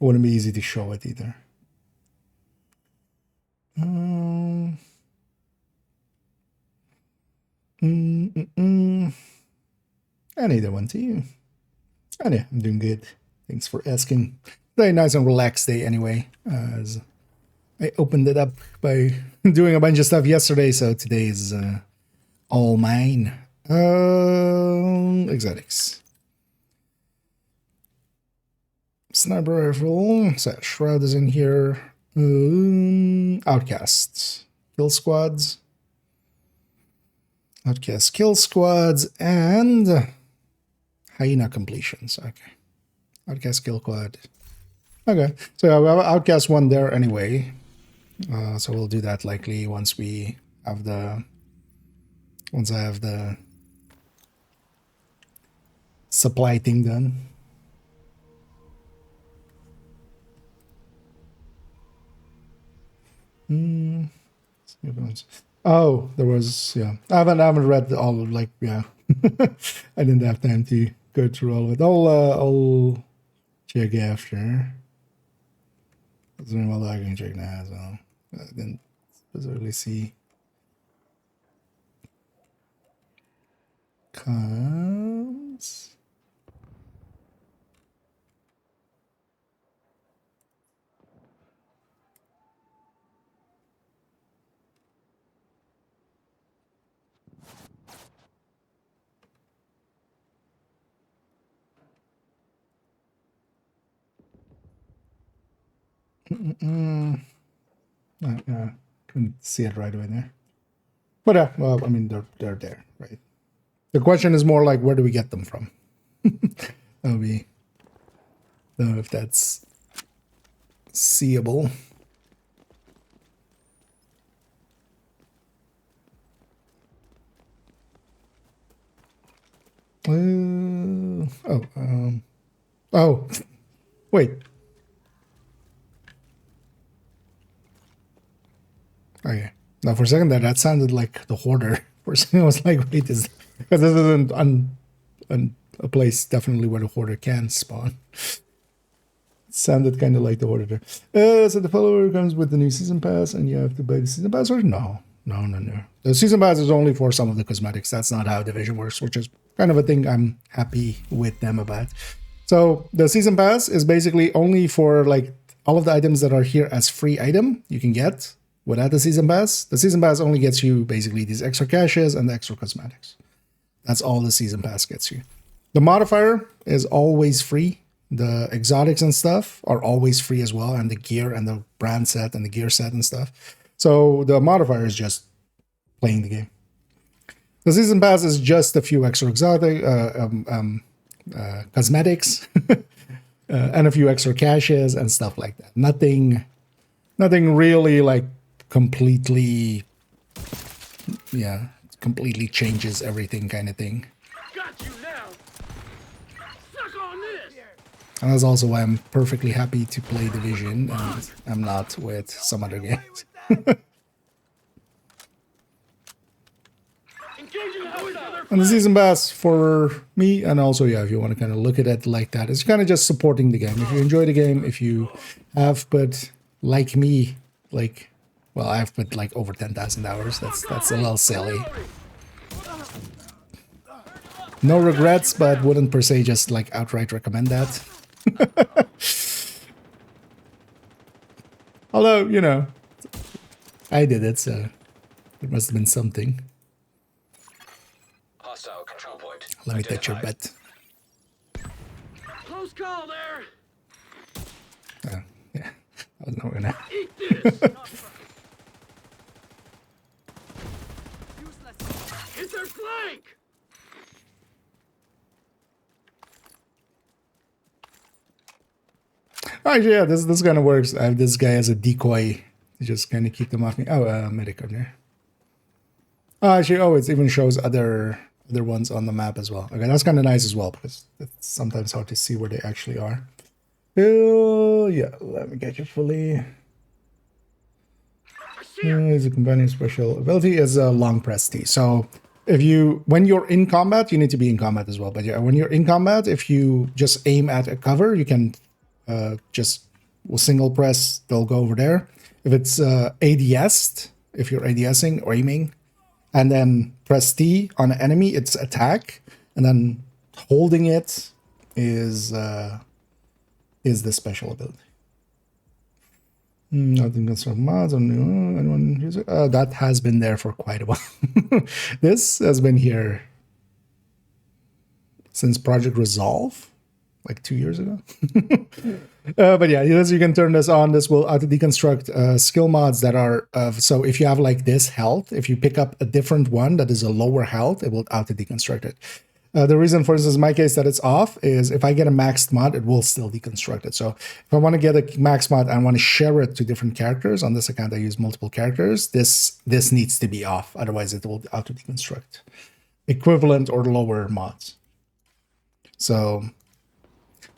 It wouldn't be easy to show it either. And either one to you. And yeah, I'm doing good. Thanks for asking. Very nice and relaxed day anyway. As I opened it up by doing a bunch of stuff yesterday, so today is all mine. Exotics. Sniper rifle. So Shroud is in here. Outcasts. Kill squads. Outcast kill squads and hyena completions. Okay. Outcast kill squad. Okay. So we have Outcast one there anyway. So we'll do that likely once we have the once I have the supply thing done. Oh, there was, yeah. I haven't read all of, like, yeah. I didn't have time to go through all of it. I'll check after. Well, I can check now as well. I didn't specifically see. Comes. Couldn't see it right away there. But well, I mean, they're there, right? The question is more like, where do we get them from? That'll be, don't know if that's seeable. Oh, wait. Okay. Now, for a second there, that sounded like the Hoarder. For a second, I was like, wait, because this isn't a place definitely where the Hoarder can spawn. It sounded kind of like the Hoarder there. So the follower comes with the new season pass, and you have to buy the season pass, or no. The season pass is only for some of the cosmetics. That's not how Division works, which is kind of a thing I'm happy with them about. So the season pass is basically only for like all of the items that are here as free item you can get without the season pass. The season pass only gets you basically these extra caches and the extra cosmetics. That's all the season pass gets you. The modifier is always free. The exotics and stuff are always free as well, and the gear and the brand set and the gear set and stuff. So the modifier is just playing the game. The season pass is just a few extra exotic cosmetics and a few extra caches and stuff like that. Nothing really like completely changes everything kind of thing. Got you now. Suck on this. And that's also why I'm perfectly happy to play Division and I'm not with some other games. And the season pass for me, and also, yeah, if you want to kind of look at it like that, it's kind of just supporting the game. If you enjoy the game, if you have put, like me, like, well, I've put like over 10,000 hours. That's a little silly. No regrets, but wouldn't per se just like outright recommend that. Although, you know, I did it, so it must have been something. Hostile control point. Let me touch your butt. Close call there. Oh, yeah, I was not gonna. Eat this. Hit their flank. Actually, yeah, this kind of works. I have this guy as a decoy to just kind of keep them off me. Oh, medic up there. Actually, oh, it even shows other ones on the map as well. Okay, that's kind of nice as well because it's sometimes hard to see where they actually are. Oh, yeah, let me get you fully. Is a companion special ability is a long press T. So if you, when you're in combat, you need to be in combat as well. But yeah, when you're in combat, if you just aim at a cover, you can just single press, they'll go over there. If it's ADS'd, if you're ADSing or aiming, and then press T on an enemy, it's attack, and then holding it is the special ability. I think that's some mods on anyone use it. That has been there for quite a while. This has been here since Project Resolve, like 2 years ago. But yeah, as you can turn this on, this will auto deconstruct skill mods that are so if you have like this health, if you pick up a different one that is a lower health, it will auto deconstruct it. The reason, for instance, in my case that it's off is if I get a maxed mod, it will still deconstruct it. So if I want to get a max mod and I want to share it to different characters, on this account I use multiple characters, this needs to be off. Otherwise it will auto deconstruct equivalent or lower mods. So,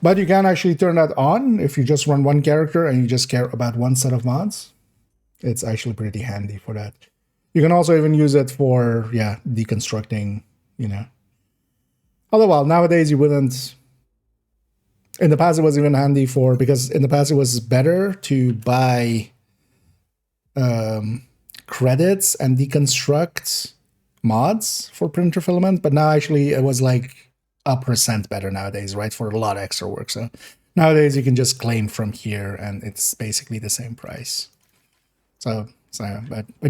but you can actually turn that on if you just run one character and you just care about one set of mods. It's actually pretty handy for that. You can also even use it for, yeah, deconstructing, you know. Although, well, nowadays you wouldn't. In the past, it was even handy for, because in the past it was better to buy credits and deconstruct mods for printer filament. But now actually it was like a percent better nowadays, right? For a lot of extra work. So nowadays you can just claim from here and it's basically the same price. But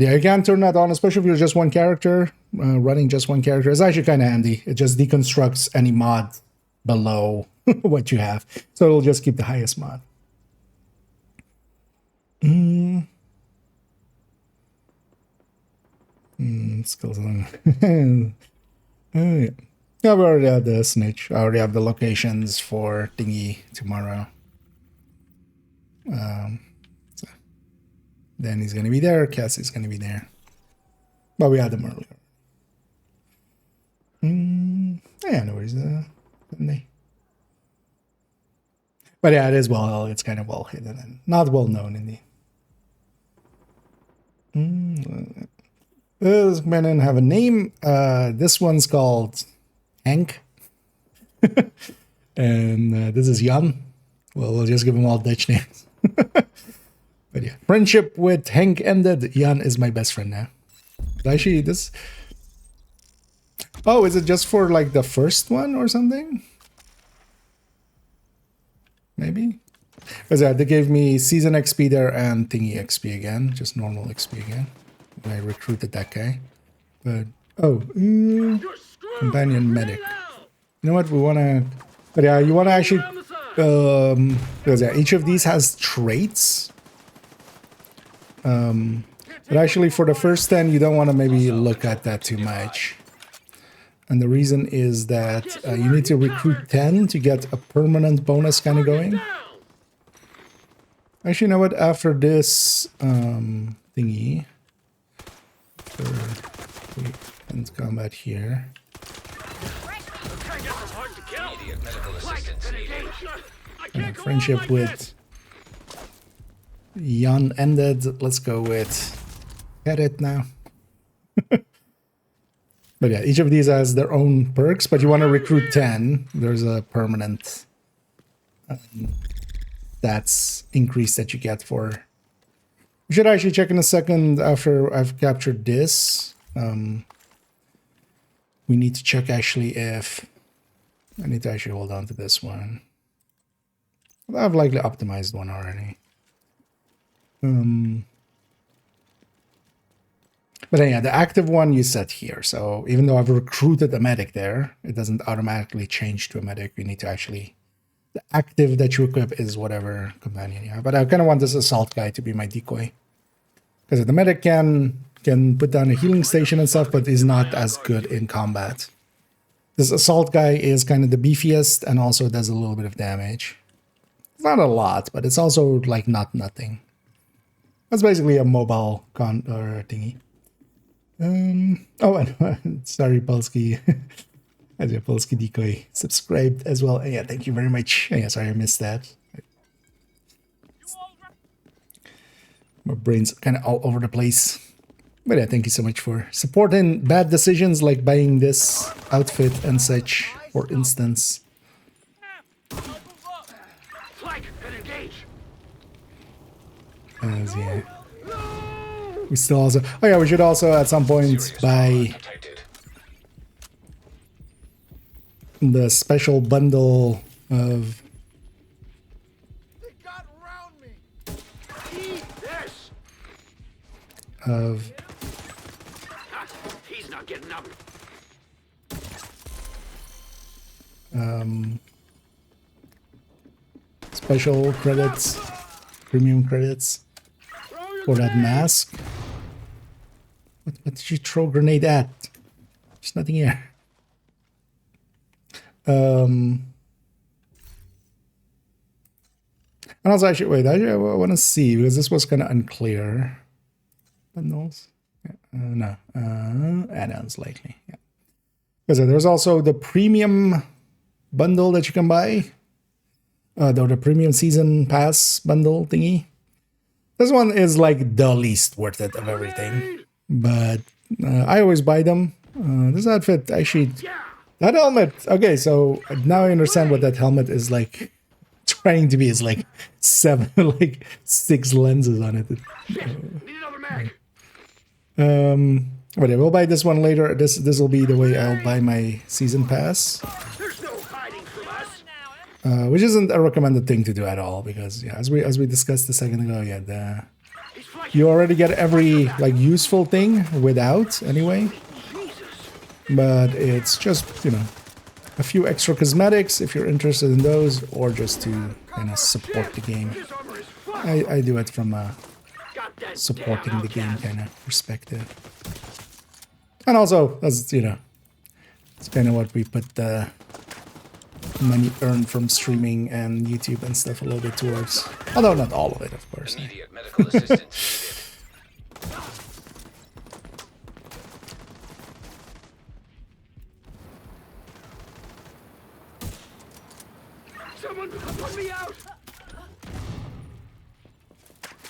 yeah, you can turn that on, especially if you're just one character, running just one character. It's actually kind of handy. It just deconstructs any mod below what you have. So it'll just keep the highest mod. Skills on. Yeah. Yeah, we already have the snitch. I already have the locations for thingy tomorrow. Then he's going to be there. Cassie's going to be there. But we had them earlier. Yeah, no worries. But yeah, it is well. It's kind of well hidden and not well known in the. This man have a name. This one's called Hank. And this is Jan. Well, we'll just give them all Dutch names. But yeah, friendship with Hank ended. Jan is my best friend now. But actually, this. Oh, is it just for like the first one or something? Maybe. Because yeah, they gave me season XP there and thingy XP again, just normal XP again. When I recruited that guy. But oh, companion medic. You know what? We wanna. But yeah, you wanna actually. Because yeah, each of these has traits. But actually for the first 10 you don't want to maybe look at that too much, and the reason is that you need to recruit 10 to get a permanent bonus kind of going. Actually, you know what, after this thingy and combat here, friendship with Jan ended. Let's go with Edit now. But yeah, each of these has their own perks, but you want to recruit 10. There's a permanent stats increase that you get for. We should actually check in a second after I've captured this. We need to check actually if I need to actually hold on to this one. I've likely optimized one already. But yeah, the active one you set here. So even though I've recruited a medic there, it doesn't automatically change to a medic. You need to actually, the active that you equip is whatever companion you have. But I kind of want this assault guy to be my decoy, because the medic can put down a healing station and stuff, but is not as good in combat. This assault guy is kind of the beefiest and also does a little bit of damage. It's not a lot, but it's also like not nothing. That's basically a mobile thingy. Oh, and sorry, Polsky. As a Polsky Decoy subscribed as well. Yeah, thank you very much. Yeah, sorry I missed that. My brain's kind of all over the place. But yeah, thank you so much for supporting bad decisions like buying this outfit and such, for instance. Flank and engage. As yeah. We still also... Oh yeah, we should also at some point Serious buy trauma detected. the special bundle of... They got around me. Eat this. of Ah, he's not getting up. special credits, premium credits for that mask. What did you throw a grenade at? There's nothing here. And also, actually, wait, I want to see, because this was kind of unclear. Bundles? Yeah, no. Add-ons, likely. Yeah. Because there's also the premium bundle that you can buy. The premium season pass bundle thingy. This one is like the least worth it of everything. But I always buy them. This outfit, actually, that helmet. Okay, so now I understand what that helmet is like trying to be. Is like like 6 lenses on it. Need another mag. But yeah, we'll buy this one later. This will be the way I'll buy my season pass. There's no hiding from us. Which isn't a recommended thing to do at all, because yeah, as we discussed a second ago, yeah, He's flanking. you already get every like useful thing without anyway. Jesus. But it's just, you know, a few extra cosmetics if you're interested in those, or just to kind of support the game. His armor is fine. I do it from a Got that supporting damn the game outcast. kind of perspective. And also, as you know, it's kind of what we put the money earned from streaming and YouTube and stuff a little bit towards. Although not all of it, of course. Immediate medical assistance needed. Someone put me out.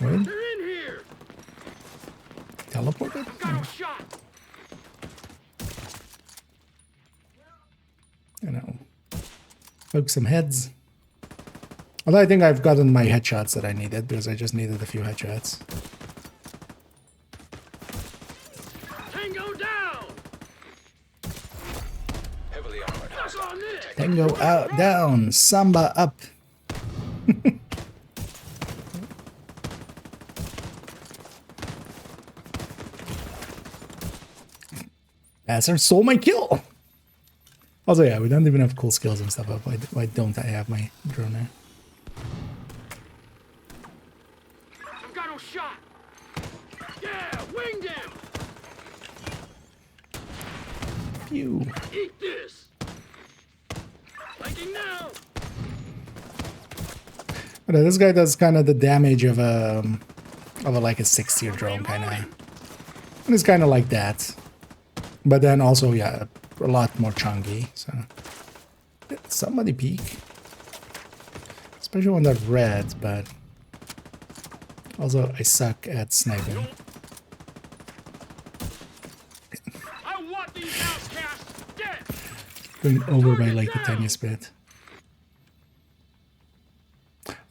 Right? They're in here. Teleported? Got him shot. You know, poke some heads. Although I think I've gotten my headshots that I needed, because I just needed a few headshots. Tango down. Heavily armored Suck hostile on this. Tango out, down, samba up. Bastard stole my kill. Also, yeah, we don't even have cool skills and stuff up. Why don't I have my drone now? I've got him shot. Yeah, winged him. Pew. Eat this. Flanking now. But this guy does kind of the damage of a like a 6-tier drone kind of, and it's kind of like that. But then also, yeah, a lot more chunky. So somebody peek, especially on that red. But also, I suck at sniping. I want these outcasts dead. Going over by like the tiniest bit.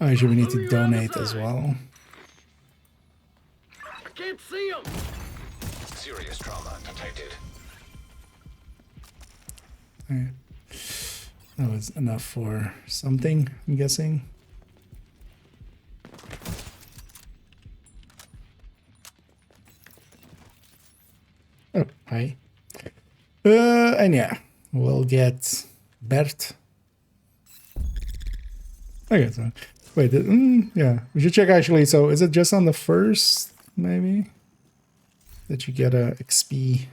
Oh, actually, we need to donate as well. I can't see him. Serious trauma detected. Alright. That was enough for something, I'm guessing. Oh, hi. And yeah, we'll get Bert. Okay, so wait, yeah, we should check actually. So is it just on the first, maybe, that you get a XP,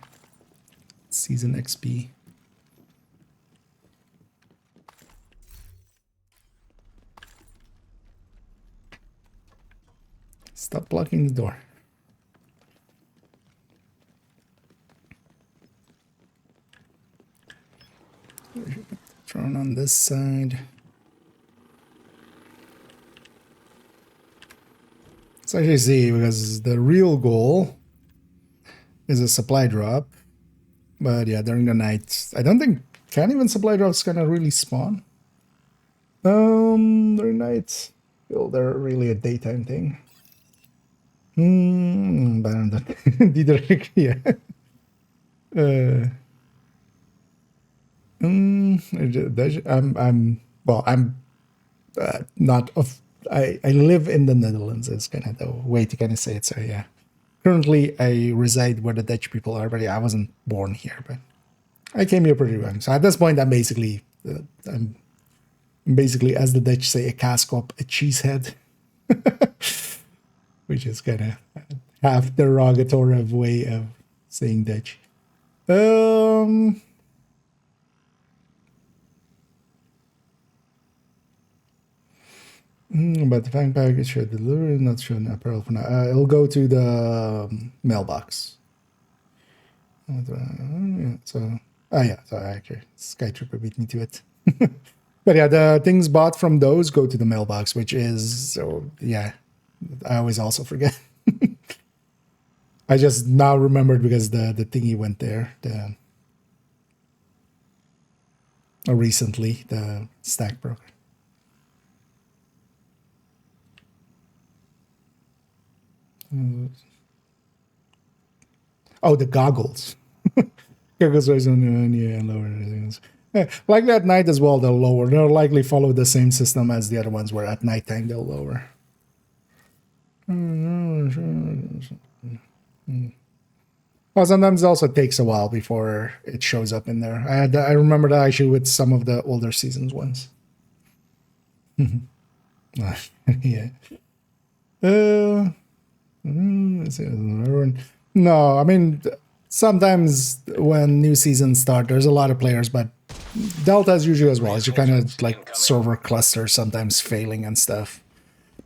season XP? Stop blocking the door. Drone on this side. Let's actually see, because the real goal is a supply drop. But yeah, during the night, I don't think, can't even supply drops gonna really spawn. During night, well, they're really a daytime thing. But I don't Diederik, yeah. I'm not of, I live in the Netherlands is kind of the way to kind of say it. So yeah, currently I reside where the Dutch people are, but yeah, I wasn't born here, but I came here pretty young. So at this point, I'm basically, as the Dutch say, a kaaskop, a cheesehead, which is kind of half derogatory way of saying Dutch. But the bank package should deliver, not sure an apparel for now. It'll go to the mailbox. So, yeah, so actually, Skytrooper beat me to it. But yeah, the things bought from those go to the mailbox, which is, so yeah, I always also forget. I just now remembered because the thingy went there. Recently, the stack broker. Oh, the goggles. Goggles are lower. Yeah, like at night as well, they'll lower. They'll likely follow the same system as the other ones, where at nighttime they'll lower. Well, sometimes it also takes a while before it shows up in there. I remember that actually with some of the older seasons ones. Yeah. No, I mean, sometimes when new seasons start, there's a lot of players, but Delta is usually as well. It's your kind of like server cluster sometimes failing and stuff.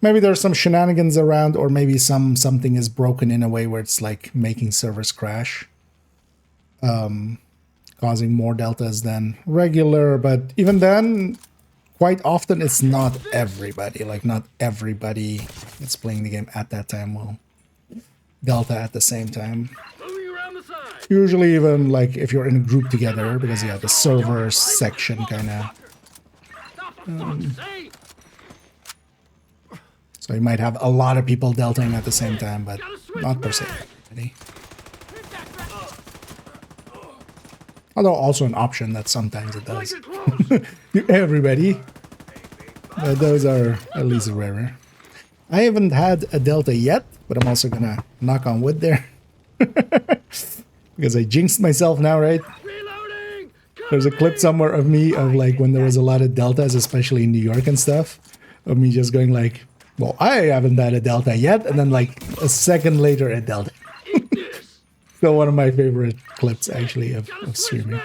Maybe there's some shenanigans around, or maybe something is broken in a way where it's like making servers crash, causing more deltas than regular. But even then, quite often it's not everybody. Like not everybody that's playing the game at that time will delta at the same time. Usually even like if you're in a group together, because yeah, the server section kind of... so you might have a lot of people deltaing at the same time, but not per se everybody. Although also an option that sometimes it does. Everybody. But those are at least rarer. I haven't had a delta yet, but I'm also gonna knock on wood there. Because I jinxed myself now, right? There's a clip somewhere of me of like when there was a lot of deltas, especially in New York and stuff, of me just going like, well, I haven't had a delta yet, and then like a second later a delta. Still one of my favorite clips actually of streaming.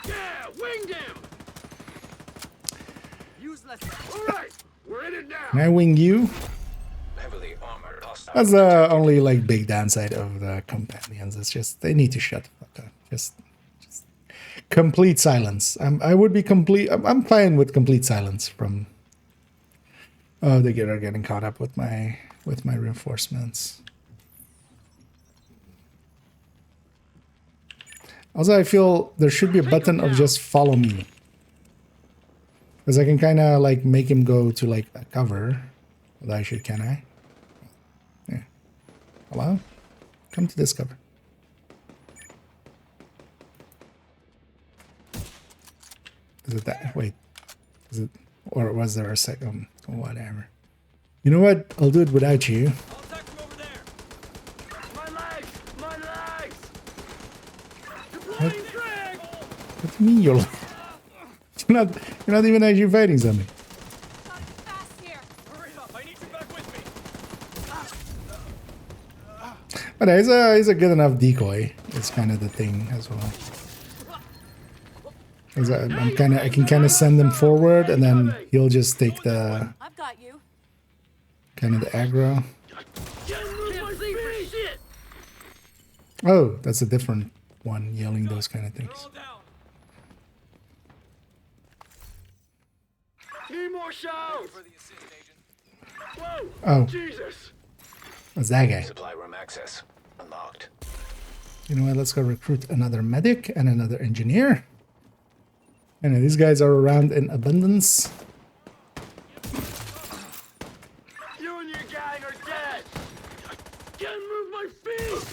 Yeah, winged him. All right, we're in it now. Can I wing you? Heavily armored hostile. That's the only like big downside of the companions. It's just they need to shut the fuck up. Just complete silence. I would be complete. I'm fine with complete silence from. Oh, they are getting caught up with my reinforcements. Also, I feel there should be a button of just follow me, because I can kind of like make him go to like a cover. Well, I should, can I? Yeah. Hello? Come to this cover. Is it that? Wait. Is it? Or was there a second? Whatever. You know what? I'll do it without you. What? What do you mean you're not even actually fighting something? But he's a good enough decoy. It's kind of the thing as well. I can kind of send him forward, and then he'll just take the I've got you. kind of the aggro. Oh, that's a different one, yelling those kind of things. Need more shells! For the assist, Agent. Whoa! Oh. Jesus! What's that guy? Supply room access unlocked. You know what? Let's go recruit another medic and another engineer. And these guys are around in abundance. You and your gang are dead! I can't move my feet!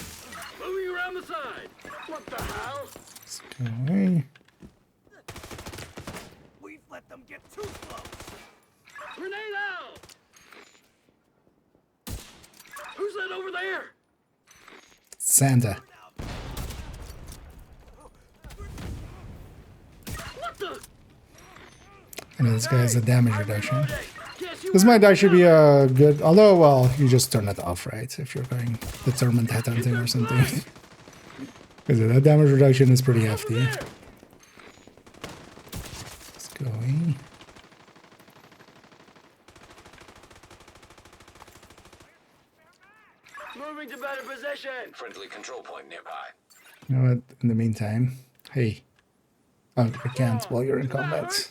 Moving around the side! What the hell? Okay. We've let them get too close. Grenade out! Who's that over there? Santa. What the? And this guy has a damage reduction. Reloading. Guess you This were might actually be alone. a good, although, well, you just turn it off, right? If you're going determined headhunting or something. Because that damage reduction is pretty hefty. Over there. It's going. Moving to better position. Friendly control point nearby. You know what? In the meantime, hey. Oh, I can't while you're in combat.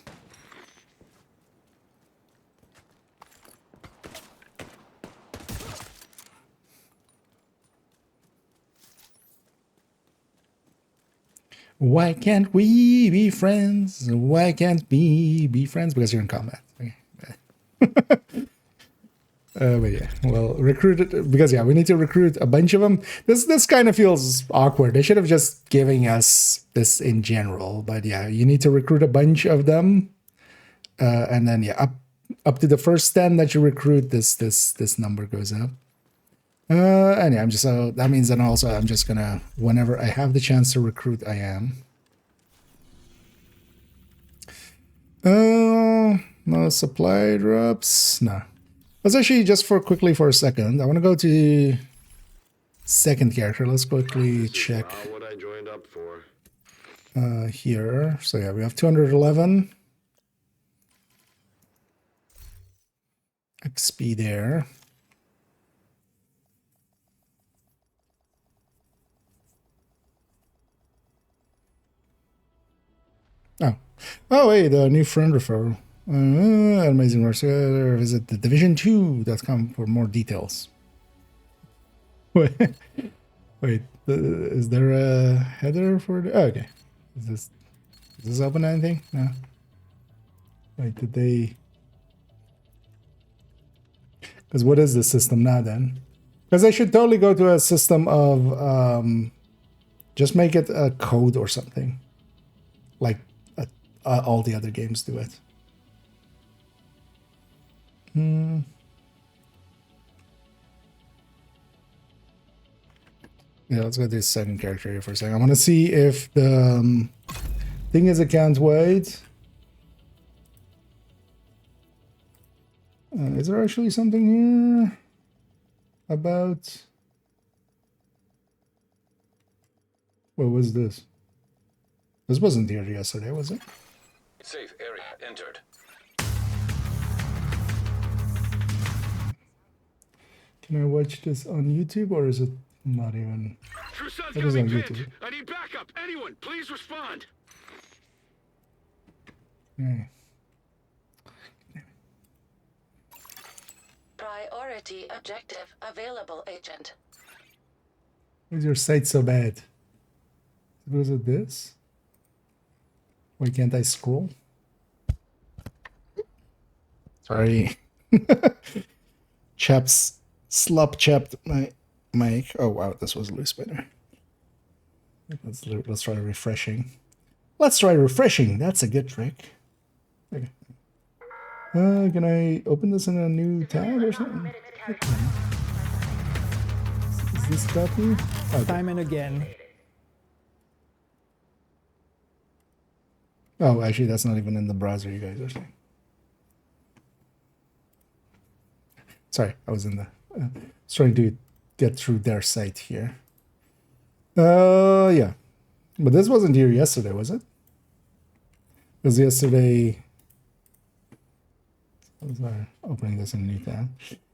Why can't we be friends? Why can't we be friends? Because you're in combat. Okay. But yeah, well, recruited because yeah, we need to recruit a bunch of them. This kind of feels awkward. They should have just given us this in general, but yeah, you need to recruit a bunch of them, and then yeah, up to the first 10 that you recruit, this number goes up. And yeah, I'm just so that means then also I'm just gonna whenever I have the chance to recruit, I am. No supply drops. No. Let's actually just quickly for a second. I want to go to second character. Let's quickly check What I joined up for. here. So yeah, we have 211 XP there. Oh, wait, the new friend referral. Amazing work. Visit the division2.com for more details. Wait, is there a header for the... Oh, okay. Is this open anything? No. Wait, did they... Because what is the system now then? Because they should totally go to a system of... just make it a code or something. Like all the other games do it. Yeah, let's go to the second character here for a second. I want to see if the thing is account wide. Is there actually something here about... What was this? This wasn't here yesterday, was it? Safe area entered. Can I watch this on YouTube or is it not even? True Sun's It gonna is be on pinned. YouTube. I need backup. Anyone, please respond. Yeah. Priority objective available, Agent. Why is your site so bad? Was it this? Why can't I scroll? Sorry. Chaps chapped my mic. Oh wow, this was loose better. Let's try refreshing. Let's try refreshing. That's a good trick. Okay. Can I open this in a new tab or something? Is this copy? Okay. Time and again. Oh, actually, that's not even in the browser you guys are saying. Sorry, I was in the... was trying to get through their site here. Yeah. But this wasn't here yesterday, was it? Because yesterday... Sorry, opening this in a new tab.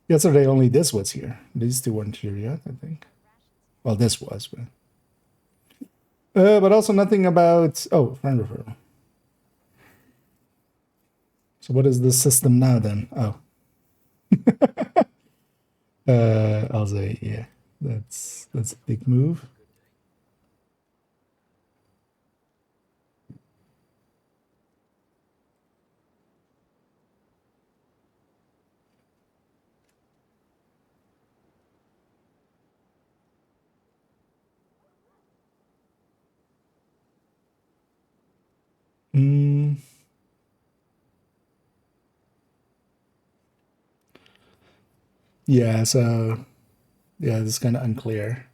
Yesterday, only this was here. These two weren't here yet, I think. Well, this was, but also nothing about... Oh, friend referral. So what is the system now then? Oh. I'll say, yeah, that's a big move. Yeah, so yeah, it's kind of unclear.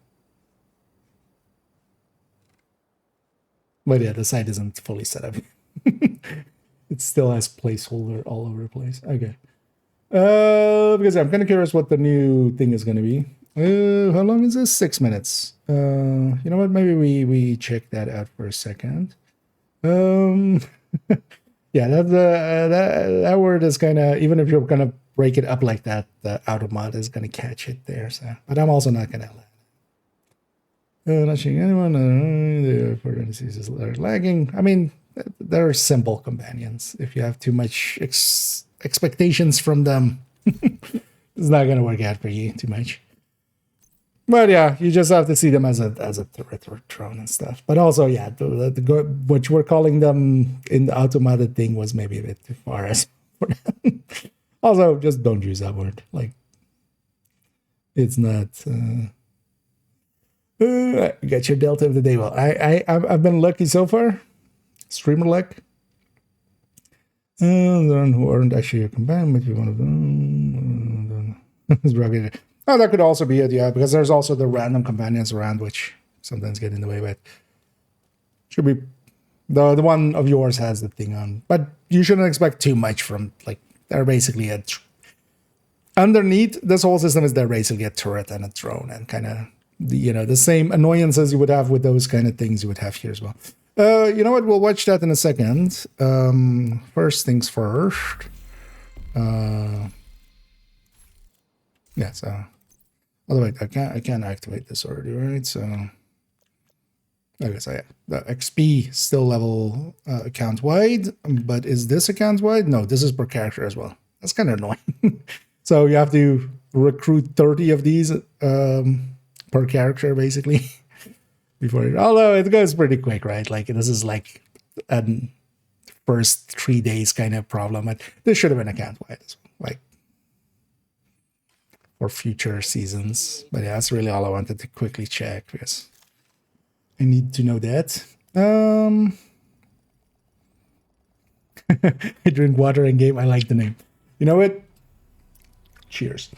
But yeah, the site isn't fully set up. It still has placeholder all over the place. Okay. Because I'm kind of curious what the new thing is going to be. How long is this? 6 minutes. You know what? Maybe we check that out for a second. Yeah, that word is kind of, even if you're gonna break it up like that, the auto mod is gonna catch it there. So, but I'm also not gonna let. Not seeing anyone. The parentheses are lagging. I mean, they're simple companions. If you have too much expectations from them, it's not gonna work out for you too much. But yeah, you just have to see them as a threat or drone and stuff. But also, yeah, what you were calling them in the automated thing was maybe a bit too far as for them. Also, just don't use that word. Like, it's not. Get your delta of the day. Well, I've been lucky so far. Streamer luck. Then who aren't actually your companion, maybe one of them. Oh, that could also be it, yeah, because there's also the random companions around which sometimes get in the way, but should be the one of yours has the thing on. But you shouldn't expect too much from, like, they're basically underneath this whole system is they're basically a turret and a drone and kind of the same annoyances you would have with those kind of things you would have here as well. You know what? We'll watch that in a second. First things first. Yeah, so otherwise I can't activate this already, right? So okay, so yeah, the XP still level account wide, but is this account wide? No, this is per character as well. That's kind of annoying. So you have to recruit 30 of these per character basically before it, although it goes pretty quick, right? Like this is like a first 3 days kind of problem, but this should have been account wide as well, like for future seasons. But yeah, that's really all I wanted to quickly check because I need to know that. I drink water in game. I like the name. You know what? Cheers.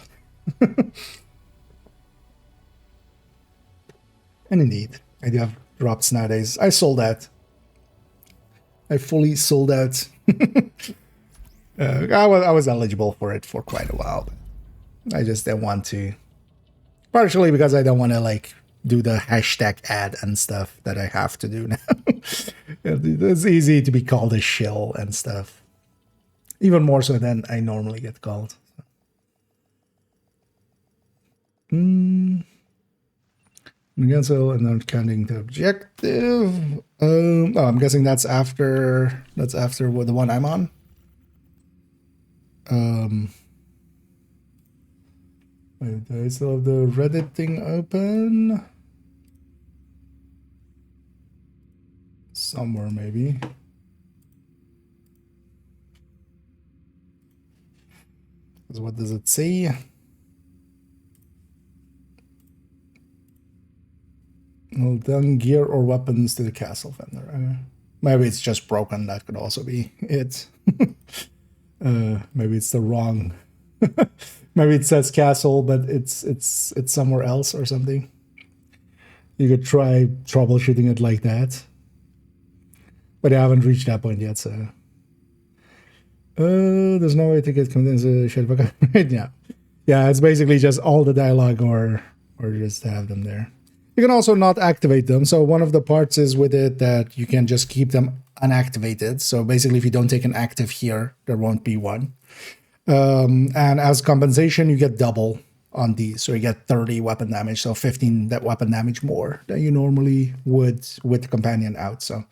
And indeed, I do have drops nowadays. I sold out. I fully sold out. I was eligible for it for quite a while, but I just didn't want to. Partially because I don't want to like do the hashtag ad and stuff that I have to do now. It's easy to be called a shill and stuff. Even more so than I normally get called. Cancel and then counting the objective. Oh, I'm guessing that's after the one I'm on. Wait, do I still have the Reddit thing open? Somewhere maybe. So what does it say? Well, then gear or weapons to the castle vendor. Maybe it's just broken. That could also be it. Maybe it's the wrong. Maybe it says castle, but it's somewhere else or something. You could try troubleshooting it like that, but I haven't reached that point yet. So there's no way to get convinced. Yeah, yeah. It's basically just all the dialogue, or just have them there. You can also not activate them. So one of the parts is with it that you can just keep them unactivated. So basically, if you don't take an active here, there won't be one. And as compensation, you get double on these. So you get 30 weapon damage. So 15 that weapon damage more than you normally would with the companion out. So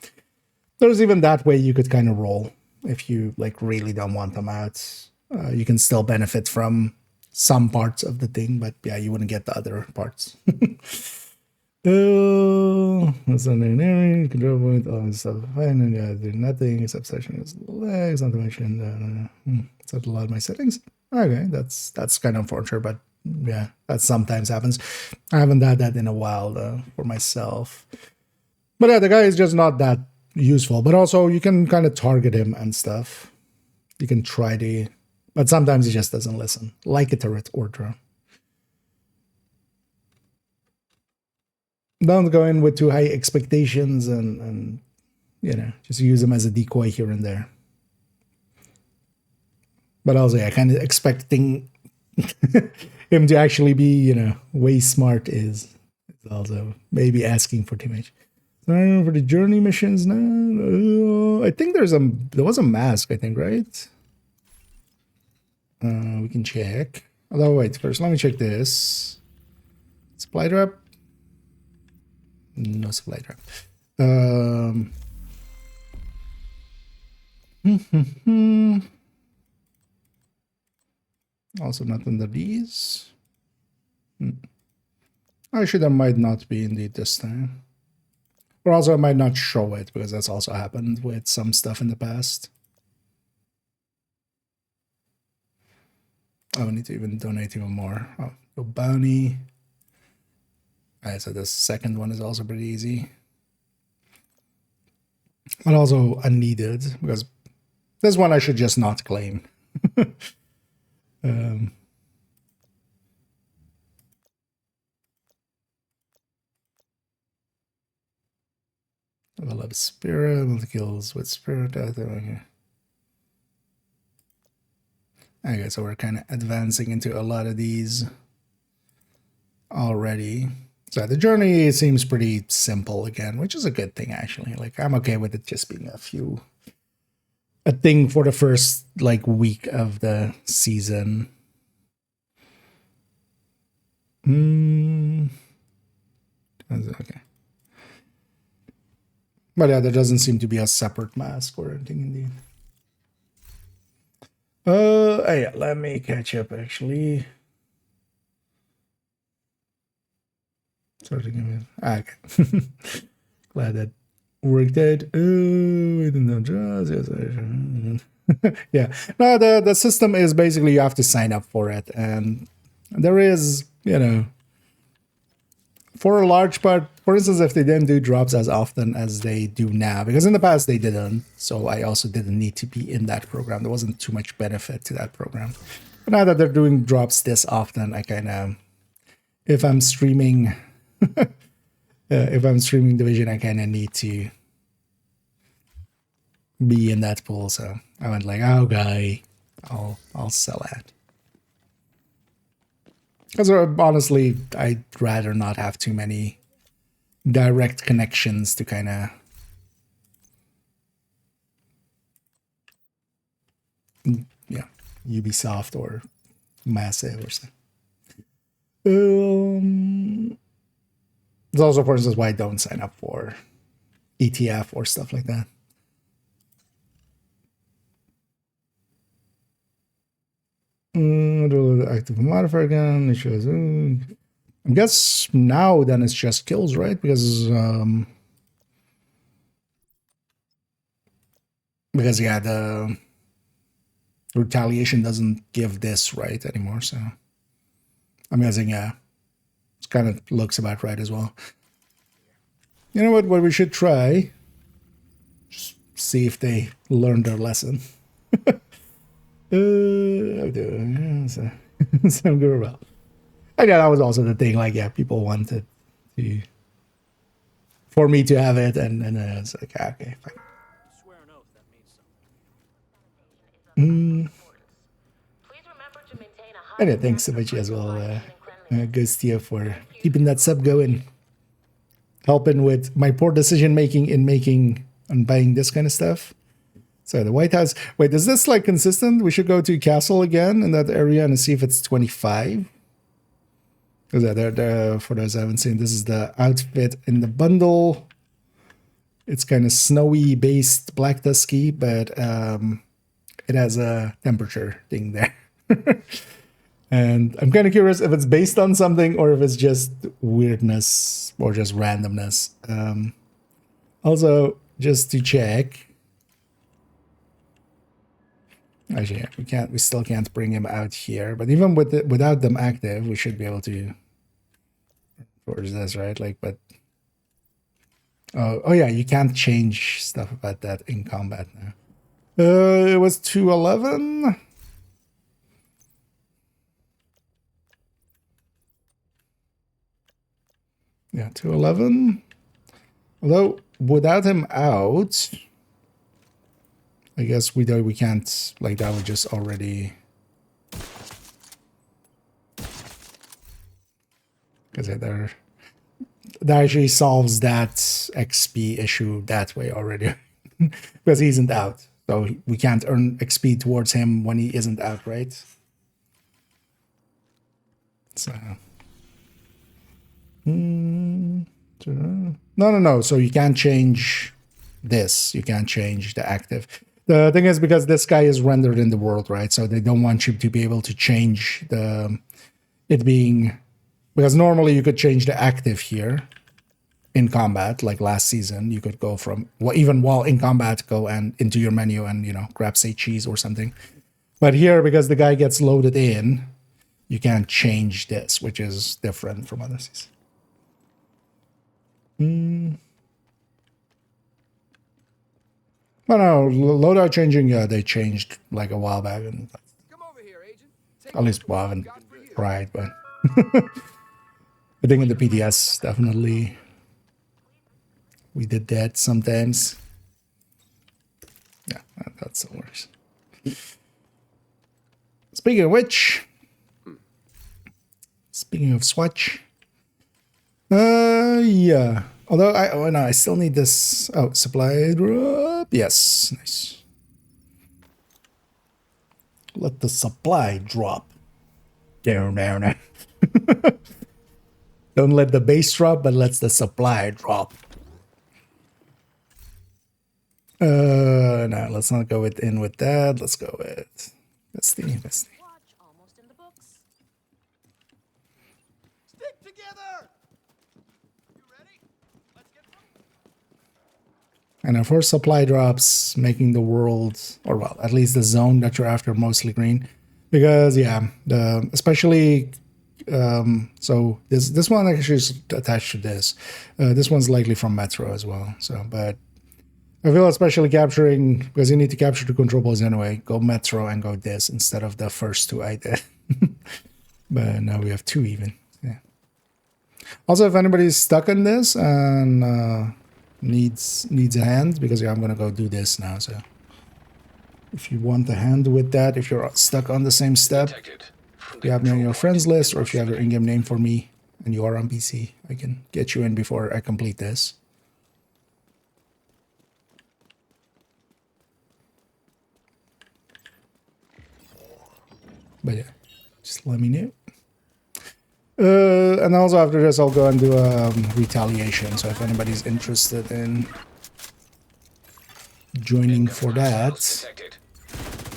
there's even that way you could kind of roll. if you like really don't want them out. You can still benefit from some parts of the thing, but yeah, you wouldn't get the other parts. That's not an area, control point, all this stuff. Fine, and yeah, do nothing except session is legs, not to mention, set a lot of my settings. Okay, that's kind of unfortunate, but yeah, that sometimes happens. I haven't had that in a while though, for myself. But yeah, the guy is just not that useful. But also, you can kind of target him and stuff. You can try to, but sometimes he just doesn't listen, like a turret or drone. Don't go in with too high expectations and you know, just use him as a decoy here and there. But also, yeah, kind of expecting him to actually be, you know, way smart is also maybe asking for too much. For the journey missions, no. I think there was a mask, I think, right? We can check. Although, wait, first let me check this. Supply drop. No supply drop. Also not under these. Actually, there might not be indeed this time. Or also I might not show it, because that's also happened with some stuff in the past. Oh, we need to even donate even more. Oh, go bounty. Alright, so the second one is also pretty easy. But also unneeded, because this one I should just not claim. Level up spirit, kills with spirit. Okay, so we're kind of advancing into a lot of these already. So the journey seems pretty simple again, which is a good thing actually. Like I'm okay with it just being a thing for the first like week of the season. Okay. But yeah, there doesn't seem to be a separate mask or anything indeed. Yeah, let me catch up actually. Okay. Glad that worked out. Yeah. No, the system is basically you have to sign up for it, and there is, you know, for a large part, for instance, if they didn't do drops as often as they do now, because in the past they didn't, so I also didn't need to be in that program. There wasn't too much benefit to that program. But now that they're doing drops this often, I kind of, if I'm streaming Division, I kind of need to be in that pool. So I went like, oh, guy, I'll sell that. Because honestly, I'd rather not have too many direct connections to kind of Ubisoft or Massive or something. It's also, for instance, why I don't sign up for ETF or stuff like that. Active modifier again. It shows. I guess now then it's just kills, right? Because yeah, the retaliation doesn't give this right anymore. So I'm guessing yeah, it kind of looks about right as well. You know what? What we should try, just see if they learned their lesson. Some good well. I know that was also the thing. Like, yeah, people wanted for me to have it, and then it's like, okay, fine. Swear an oath, that means something. And yeah, thanks so much as well, Ghostia, for keeping that sub going, helping with my poor decision making in buying this kind of stuff. So the White House. Wait, is this like consistent? We should go to Castle again in that area and see if it's 25. Because for those who haven't seen, this is the outfit in the bundle. It's kind of snowy based black dusky, but it has a temperature thing there. And I'm kind of curious if it's based on something or if it's just weirdness or just randomness. Also, just to check. Actually, yeah, we still can't bring him out here. But even with without them active, we should be able to forge this, right? Like, but oh yeah, you can't change stuff about that in combat now. It was 211. Yeah, 211. Although without him out, I guess we can't, like, that would just already, because that actually solves that XP issue that way already. Because he isn't out, so we can't earn XP towards him when he isn't out, right? So no, so you can't change this, you can't change the active. The thing is, because this guy is rendered in the world, right? So they don't want you to be able to change it being, because normally you could change the active here in combat, like last season. You could go from, well, even while in combat, go and into your menu and, you know, grab, say, cheese or something. But here, because the guy gets loaded in, you can't change this, which is different from other seasons. Oh no, loadout changing, yeah, they changed like a while back. And Come over here, Agent. at least, well, I haven't tried, but I think in the PDS, definitely, we did that sometimes. Yeah, that still works. Speaking of which, speaking of Swatch, yeah. Although I still need this. Oh, supply drop. Yes, nice. Let the supply drop. Down. Don't let the base drop, but let the supply drop. No, let's not go in with that. Let's go with bestie. Watch almost in the books. Stick together. You ready? Let's get And for supply drops, making the world, or well, at least the zone that you're after, mostly green, because yeah, especially so this one actually is attached to this. This one's likely from Metro as well. So, but I feel especially capturing, because you need to capture the controllables anyway. Go Metro and go this instead of the first two I did. But now we have two even. Yeah. Also, if anybody's stuck in this and needs a hand, because yeah, I'm gonna go do this now. So if you want a hand with that, if you're stuck on the same step, you have me on your friends list, or if you have your in-game name for me and you are on PC, I can get you in before I complete this. But yeah, just let me know. And also after this, I'll go and do a retaliation. So if anybody's interested in joining for that.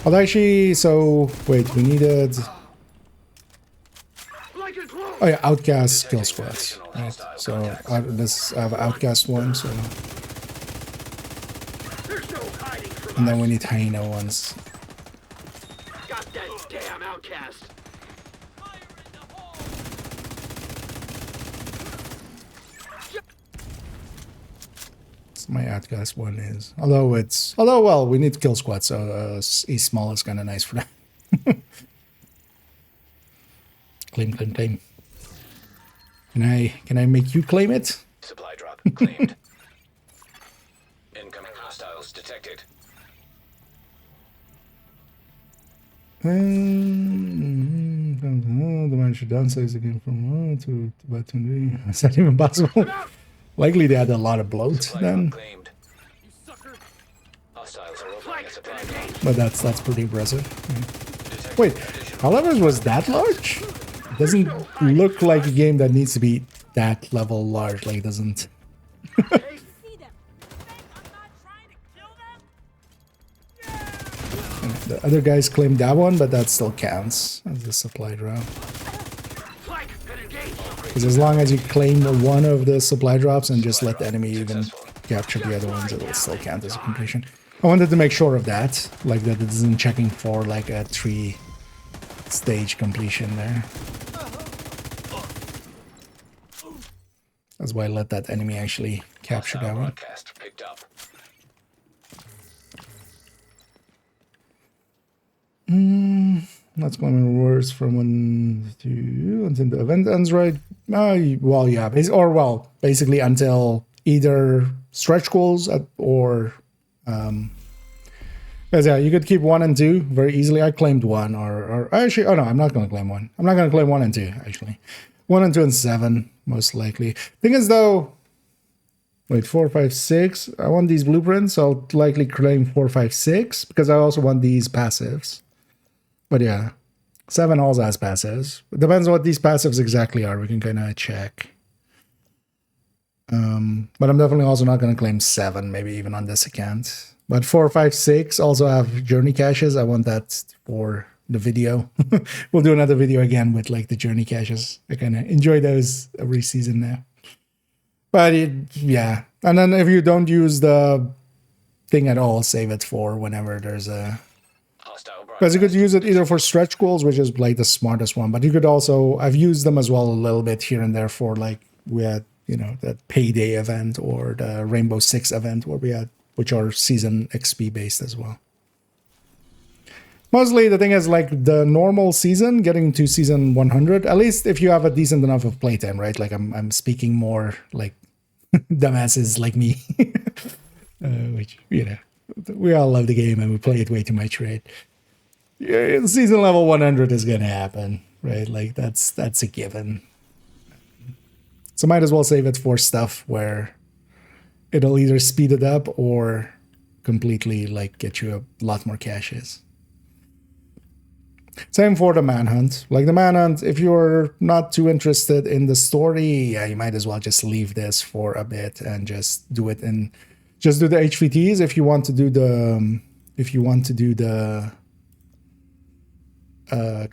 Well, actually, so wait, we needed. Oh yeah, Outcast kill squads. Right. So I have Outcast one. So and then we need hyena ones. Got that damn outcast. My Outcast one is, although well, we need kill squad, so E small is kind of nice for that. Claim. Can I make you claim it? Supply drop claimed. Incoming hostiles detected. The man should downsize again from to about 20. Is that even possible? Likely they had a lot of bloat Supply then, drop claimed. Hostiles are opening a supply drop. but that's pretty impressive. Yeah. Wait, Calibers was that large? It doesn't look like a game that needs to be that level large. Like, it doesn't. See them. The other guys claimed that one, but that still counts as a supply drop. Flank and engage. Because as long as you claim one of the supply drops and just let the enemy even capture the other ones, it will still count as a completion. I wanted to make sure of that, like that it isn't checking for like a 3-stage completion there. That's why I let that enemy actually capture that one. Broadcast picked up. That's going to reverse from 1 to until the event ends, right? Well, yeah, basically until either stretch goals or because yeah, you could keep 1 and 2 very easily. I claimed 1, or actually, oh no, I'm not going to claim 1. I'm not going to claim 1 and 2 actually. 1 and 2 and 7 most likely. Thing is though, wait, 4, 5, 6. I want these blueprints. I'll likely claim 4, 5, 6 because I also want these passives. But yeah, 7 also has passives. It depends on what these passives exactly are. We can kind of check. But I'm definitely also not going to claim 7, maybe even on this account. But 4, 5, 6 also have journey caches. I want that for the video. We'll do another video again with like the journey caches. I kind of enjoy those every season now. But yeah. And then if you don't use the thing at all, save it for whenever there's a... Because you could use it either for stretch goals, which is like the smartest one, but you could also, I've used them as well a little bit here and there for like, we had, you know, that payday event or the Rainbow Six event where we had, which are season XP based as well. Mostly the thing is like the normal season, getting to season 100, at least if you have a decent enough of playtime, right? Like I'm speaking more like dumbasses like me, which, you know, we all love the game and we play it way too much, right? Yeah, season level 100 is gonna happen, right? Like that's a given. So might as well save it for stuff where it'll either speed it up or completely like get you a lot more caches. Same for the manhunt. Like the manhunt, if you're not too interested in the story, yeah, you might as well just leave this for a bit and just do it in, just do the HVTs if you want to do the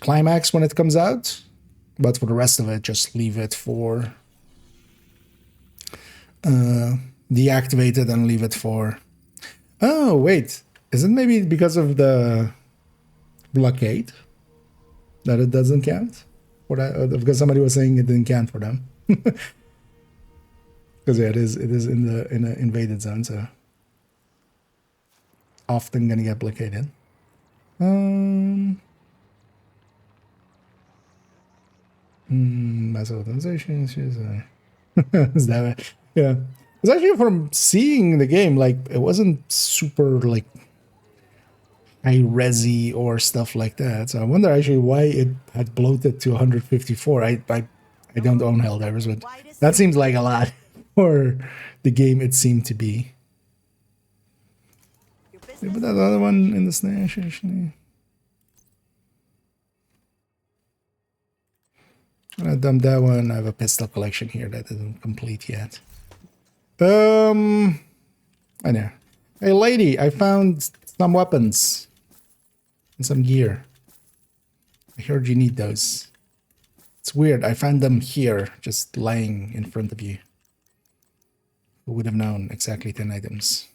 climax when it comes out, but for the rest of it, just leave it for deactivated and leave it for. Oh wait, is it maybe because of the blockade that it doesn't count? Or that, because somebody was saying it didn't count for them. Because yeah, it is in the invaded zone, so often gonna get blockaded. Mass authorization issues. Is that it? Yeah. It's actually from seeing the game, like it wasn't super like high resi or stuff like that. So I wonder actually why it had bloated to 154. I don't own Helldivers, but that seems like a lot for the game it seemed to be. Yeah, but that other one in the stash actually. I'm gonna dump that one. I have a pistol collection here that isn't complete yet. I know. Hey lady, I found some weapons and some gear. I heard you need those. It's weird. I found them here, just lying in front of you. Who would have known exactly 10 items?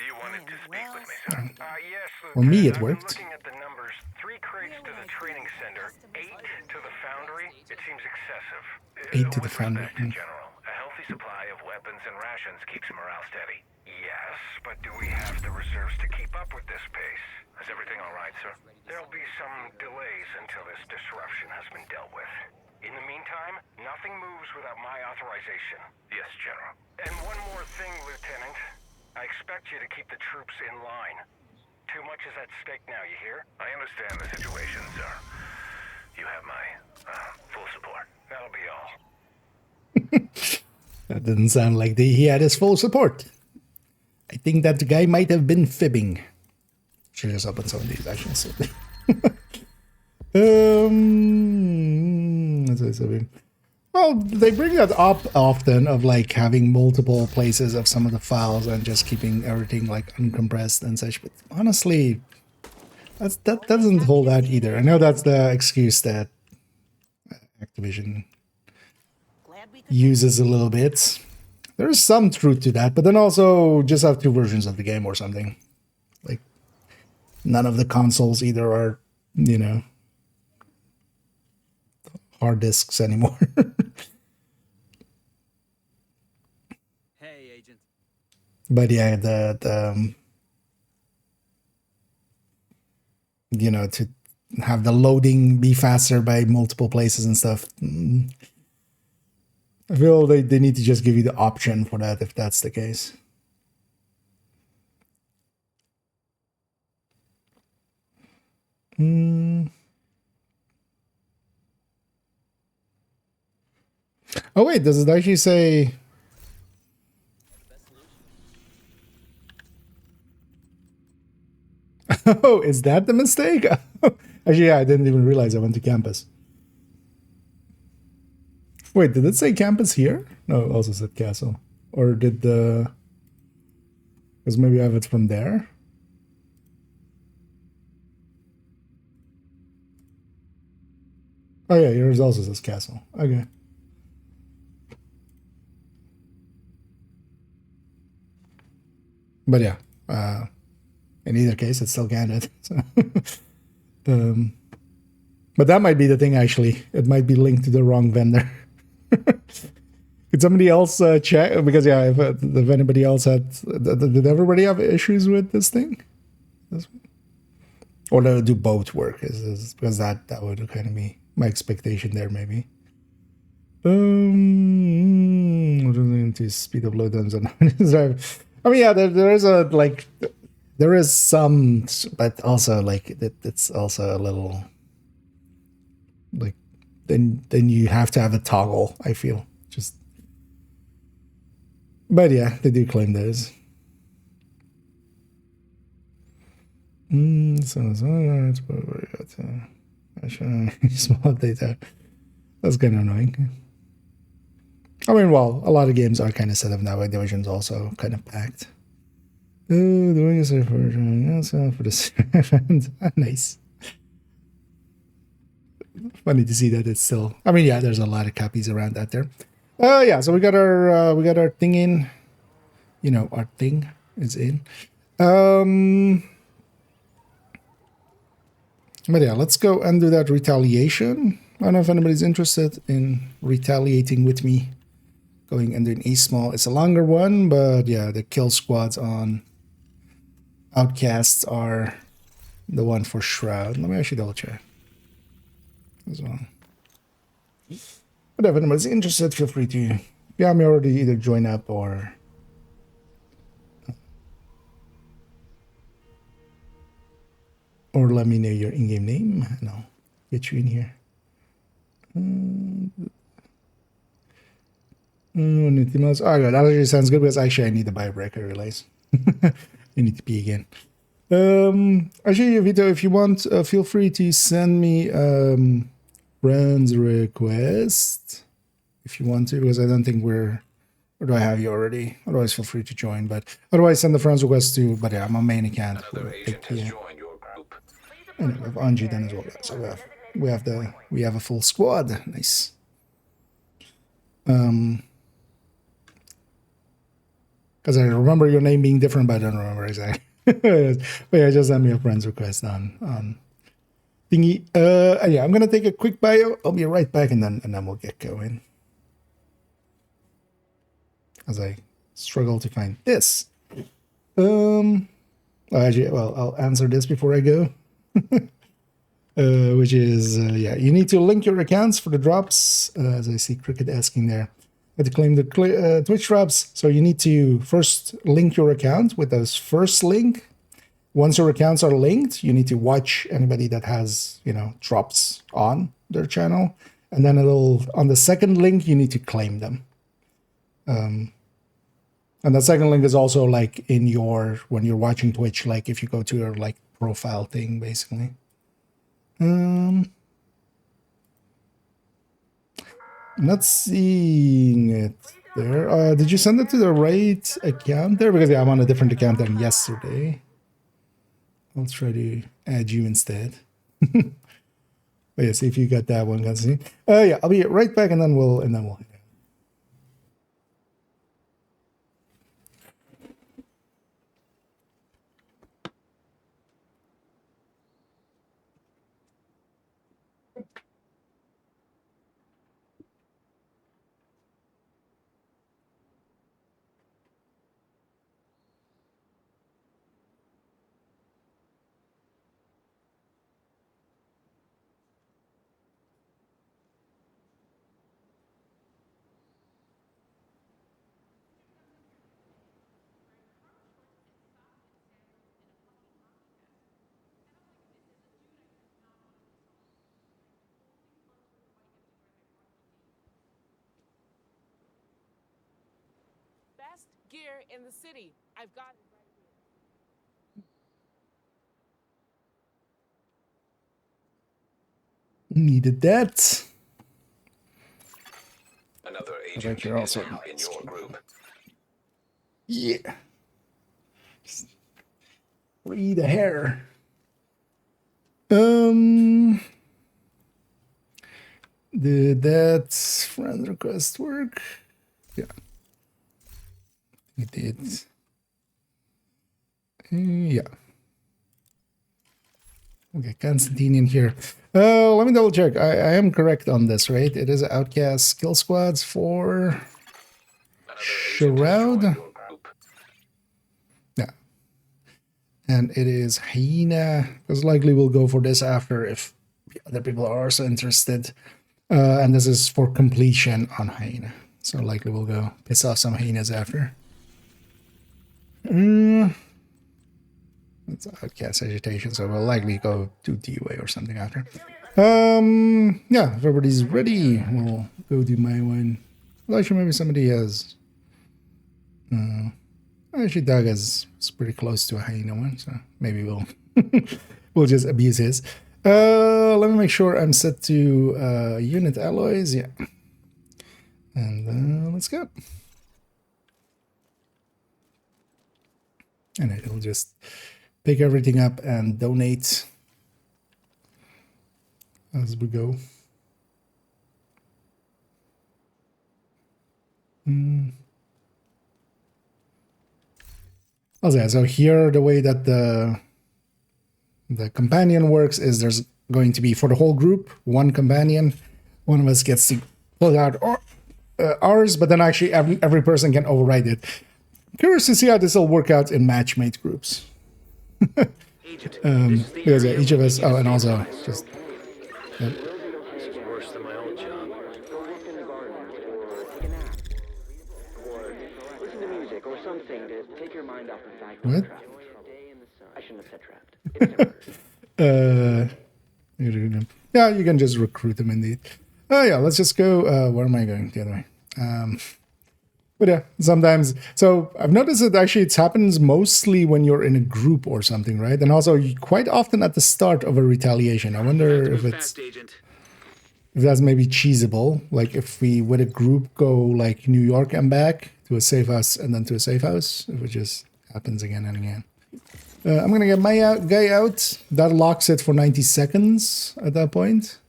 You wanted to speak with me, sir? Yes, For me, it I've been worked. looking at the numbers. 3 crates to the training center, 8 to the foundry. It seems excessive. 8 to the With foundry. respect to General, a healthy supply of weapons and rations keeps morale steady. Yes, but do we have the reserves to keep up with this pace? Is everything all right, sir? There'll be some delays until this disruption has been dealt with. In the meantime, nothing moves without my authorization. Yes, General. And one more thing, Lieutenant. I expect you to keep the troops in line. Too much is at stake now, you hear? I understand the situation, sir. You have my full support. That'll be all. That didn't sound like he had his full support. I think that the guy might have been fibbing. Should just open some of these actions. Well, they bring that up often of like having multiple places of some of the files and just keeping everything like uncompressed and such. But honestly, that doesn't hold out either. I know that's the excuse that Activision uses a little bit. There's some truth to that, but then also just have two versions of the game or something. Like none of the consoles either are, you know, hard disks anymore. Hey, Agent. But yeah, the you know, to have the loading be faster by multiple places and stuff. I feel they need to just give you the option for that if that's the case. Oh wait, does it actually say? Oh, is that the mistake? Actually, yeah, I didn't even realize I went to campus. Wait, did it say campus here? No, it also said castle. Or did the... Because maybe I have it from there. Oh yeah, yours also says castle. Okay. But yeah, in either case, it's still Gannett. So. But that might be the thing, actually. It might be linked to the wrong vendor. Could somebody else check? Because, yeah, if anybody else had... Did everybody have issues with this thing? Or did it do both work? Because that would kind of be my expectation there, maybe. To speed up load times on drive. I mean, yeah, there is a like, there is some, but also like it's also a little like then you have to have a toggle. I feel just, but yeah, they do claim those. So small data. That's kind of annoying. I mean, well, a lot of games are kind of set up that way. Division's also kind of packed. Doing this for this event. Nice. Funny to see that it's still. I mean, yeah, there's a lot of copies around that there. Yeah. So we got our thing in. You know, our thing is in. But yeah, let's go and do that retaliation. I don't know if anybody's interested in retaliating with me. Going and doing a small. It's a longer one, but yeah, the kill squads on Outcasts are the one for Shroud. Let me actually double check as well. But if anybody's interested, feel free to me already either join up or let me know your in-game name and I'll get you in here. Anything else? Oh, good. That actually sounds good because actually I need to buy a break, I realize. I need to pee again. Actually, Vito, if you want, feel free to send me friends request if you want to, because I don't think we're, or do I have you already? Otherwise, feel free to join. But otherwise, send the friends request to. But yeah, I'm a main account. Another agent has joined your group. And we have Anji then as well. So we have a full squad. Nice. Because I remember your name being different, but I don't remember exactly. But yeah, just send me a friend's request on thingy. Yeah, I'm gonna take a quick bio. I'll be right back, and then we'll get going. As I struggle to find this. Actually, well, I'll answer this before I go. Which is, yeah, you need to link your accounts for the drops, as I see Cricket asking there. To claim the Twitch drops, so you need to first link your account with those first link. Once your accounts are linked, you need to watch anybody that has, you know, drops on their channel. And then on the second link, you need to claim them. And the second link is also like in when you're watching Twitch, like if you go to your like profile thing, basically. I'm not seeing it there. Did you send it to the right account there? Because yeah, I'm on a different account than yesterday. I'll try to add you instead. But yeah, see if you got that one, guys. Yeah, I'll be right back, and then we'll. Best gear in the city. I've got it right here. Needed that. Another I think agent you're is also now in your group. Yeah. Free the hair. Did that friend request work? Yeah. It did. Yeah. Okay, Constantinian here. Let me double check. I am correct on this, right? It is Outcast skill squads for Shroud. Yeah. And it is Hyena, because likely we'll go for this after if other people are also interested. And this is for completion on Hyena. So likely we'll go piss off some Hyenas after. It's Outcast Agitation, so we'll likely go to D-Way or something after. Yeah, if everybody's ready, we'll go do my one. Well, actually, maybe somebody has... actually, Doug is pretty close to a Hyena one, so maybe we'll we'll just abuse his. Let me make sure I'm set to unit alloys, yeah. And let's go. And it'll just pick everything up and donate as we go. Okay, so here the way that the companion works is there's going to be, for the whole group, one companion. One of us gets to pull out ours, but then actually every person can override it. Curious to see how this will work out in matchmate groups. Because each of us, and also just... This is worse than my old job. Listen to music or something to take your mind off the fact that I shouldn't have said trapped. Yeah, you can just recruit them indeed. Oh yeah, let's just go. Where am I going? The other way. But yeah, sometimes. So I've noticed that actually it happens mostly when you're in a group or something, right? And also quite often at the start of a retaliation. I wonder if that's maybe cheesable. Like if we with a group go like New York and back to a safe house and then to a safe house, if it just happens again and again. I'm gonna get my guy out. That locks it for 90 seconds at that point.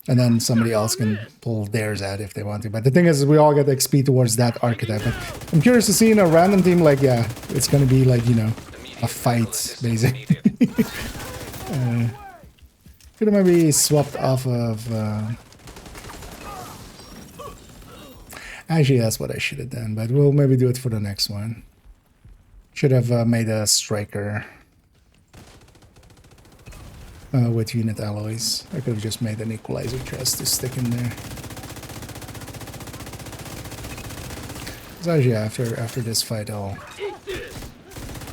And then somebody else can pull theirs out if they want to. But the thing is, we all get XP towards that archetype. But I'm curious to see in a random team, like, yeah, it's going to be like, you know, a fight, basically. Could have maybe swapped off of... Actually, that's what I should have done. But we'll maybe do it for the next one. Should have made a striker. With unit alloys. I could have just made an equalizer chest to stick in there. So actually after this fight I'll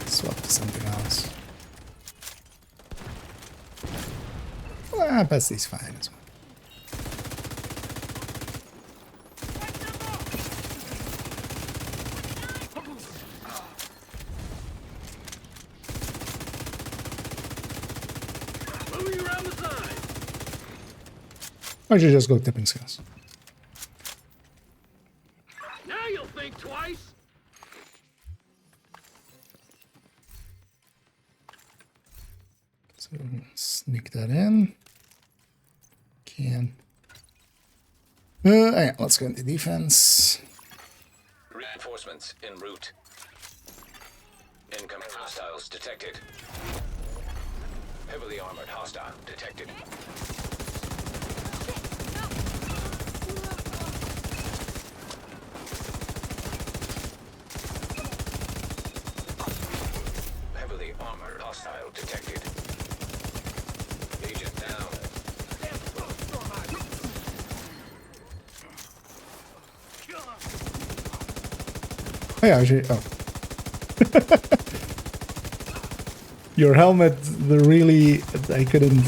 swap to something else. Well, Besty's fine as well. I should just go tipping scales. think twice? So sneak that in. Can. Yeah, let's go into defense. Reinforcements en route. Incoming hostiles detected. Heavily armored hostile detected. Heavily armored hostile detected. Agent down. Oh yeah, actually, oh. Your helmet, the really, I couldn't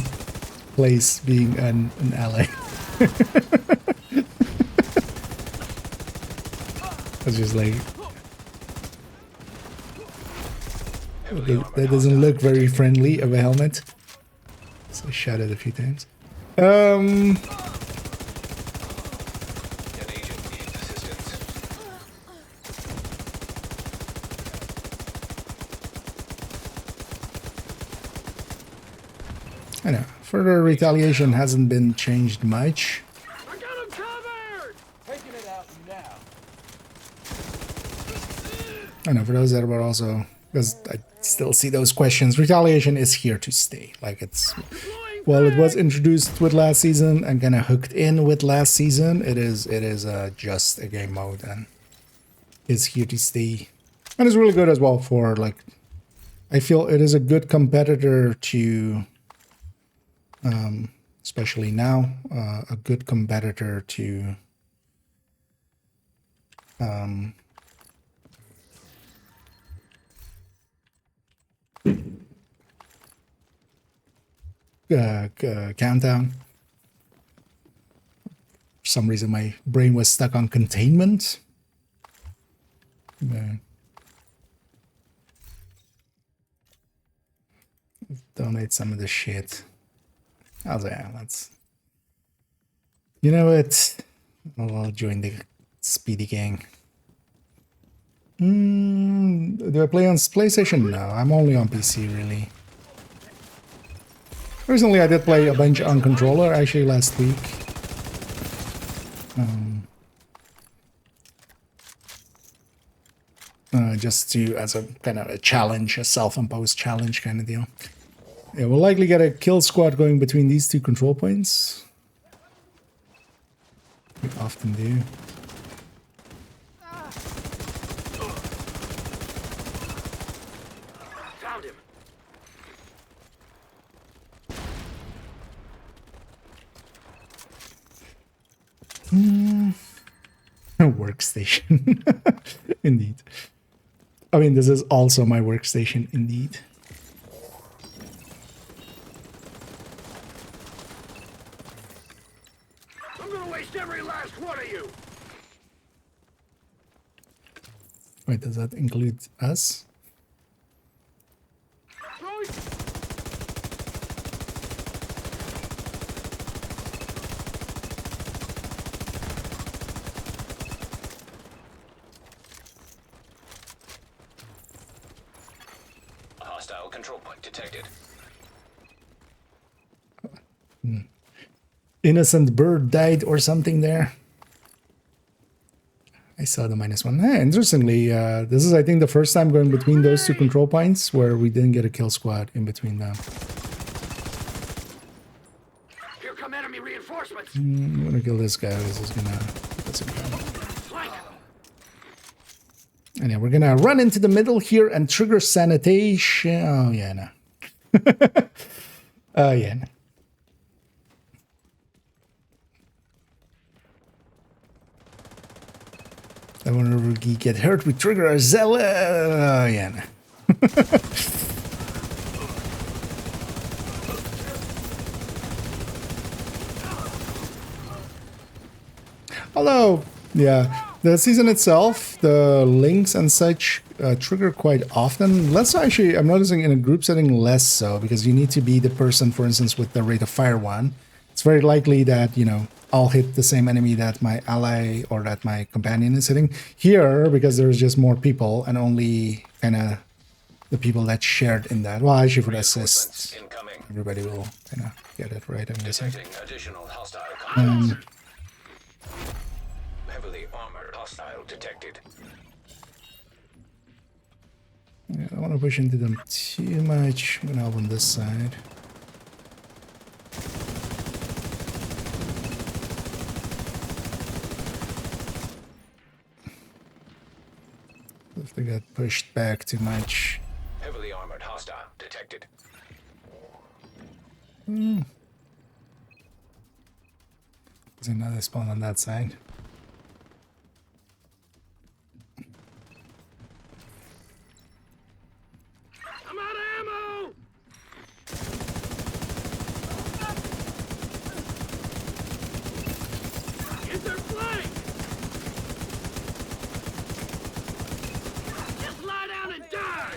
place being an ally. I was just like, that doesn't look very friendly of a helmet. So I shot it a few times. An agent needs assistance. I know. Further retaliation hasn't been changed much. I got him covered! Taking it out now. I know, for those that were also, because I still see those questions, retaliation is here to stay. Like it's, well, it was introduced with last season and kind of hooked in with last season. It is just a game mode and is here to stay. And it's really good as well for, like, I feel it is a good competitor to, especially now, a good competitor to Countdown. For some reason my brain was stuck on containment. Donate some of the shit. I was like, yeah, let's, you know what, I'll join the speedy gang. Do I play on PlayStation? No, I'm only on PC really. Recently I did play a bunch on controller, actually last week. Just to, as a kind of a challenge, a self-imposed challenge kind of deal. Yeah, we'll likely get a kill squad going between these two control points. We often do. Found him. Workstation. Indeed. I mean, this is also my workstation, indeed. I'm gonna waste every last one of you. Wait, does that include us? Hostile control point detected. Innocent bird died or something there. I saw the -1. Hey, interestingly, this is, I think, the first time going between those two control points where we didn't get a kill squad in between them. Here come enemy reinforcements. I'm gonna kill this guy. This is gonna... That's okay. And yeah, we're gonna run into the middle here and trigger sanitation. Oh, yeah, no. Oh, yeah, no. And whenever we get hurt, we trigger our zealot. Oh, yeah, no. Although, yeah, the season itself, the links and such trigger quite often. Less so, actually, I'm noticing in a group setting less so, because you need to be the person, for instance, with the rate of fire one it's very likely that, you know, I'll hit the same enemy that my ally or that my companion is hitting. Here, because there's just more people and only kind of the people that shared in that. Well, actually for the assists, Incoming. everybody will kind of get it right, I'm guessing. Detecting additional hostile contacts. Heavily armored hostile detected. Yeah, I don't want to push into them too much. I'm going to help on this side. If they got pushed back too much. Heavily armored hostile detected. There's another spawn on that side. I'm out of ammo! Get their flank! Just lie down and die!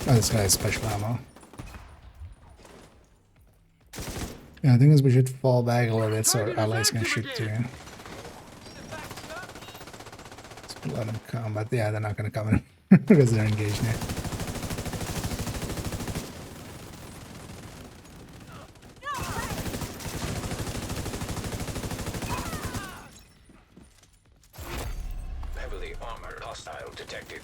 Oh, this guy has special ammo. Yeah, I think we should fall back a little bit so our allies can shoot too. Let's let them come, but yeah, they're not going to come in because they're engaged now. Heavily armored hostile detected.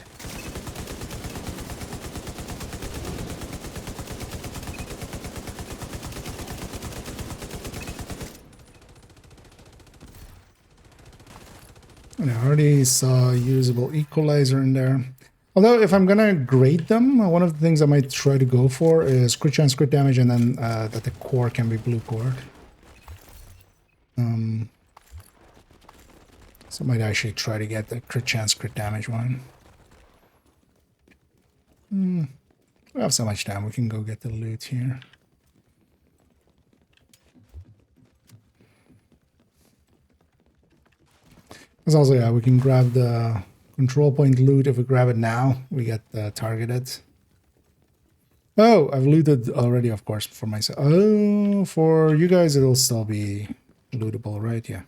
And I already saw a usable equalizer in there. Although, if I'm gonna grade them, one of the things I might try to go for is crit chance, crit damage, and then that the core can be blue core. So I might actually try to get the crit chance, crit damage one. We have so much time, we can go get the loot here. Because also, yeah, we can grab the control point loot. If we grab it now, we get targeted. Oh, I've looted already, of course, for myself. Oh, for you guys, it'll still be lootable, right? Yeah.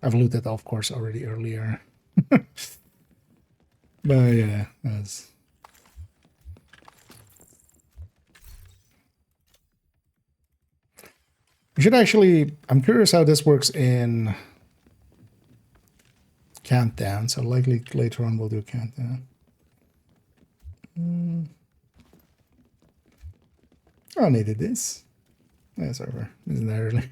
I've looted, of course, already earlier. But yeah, that's... We should actually... I'm curious how this works in... countdown, so likely later on we'll do a countdown. Oh, I needed this. That's over. Isn't that early?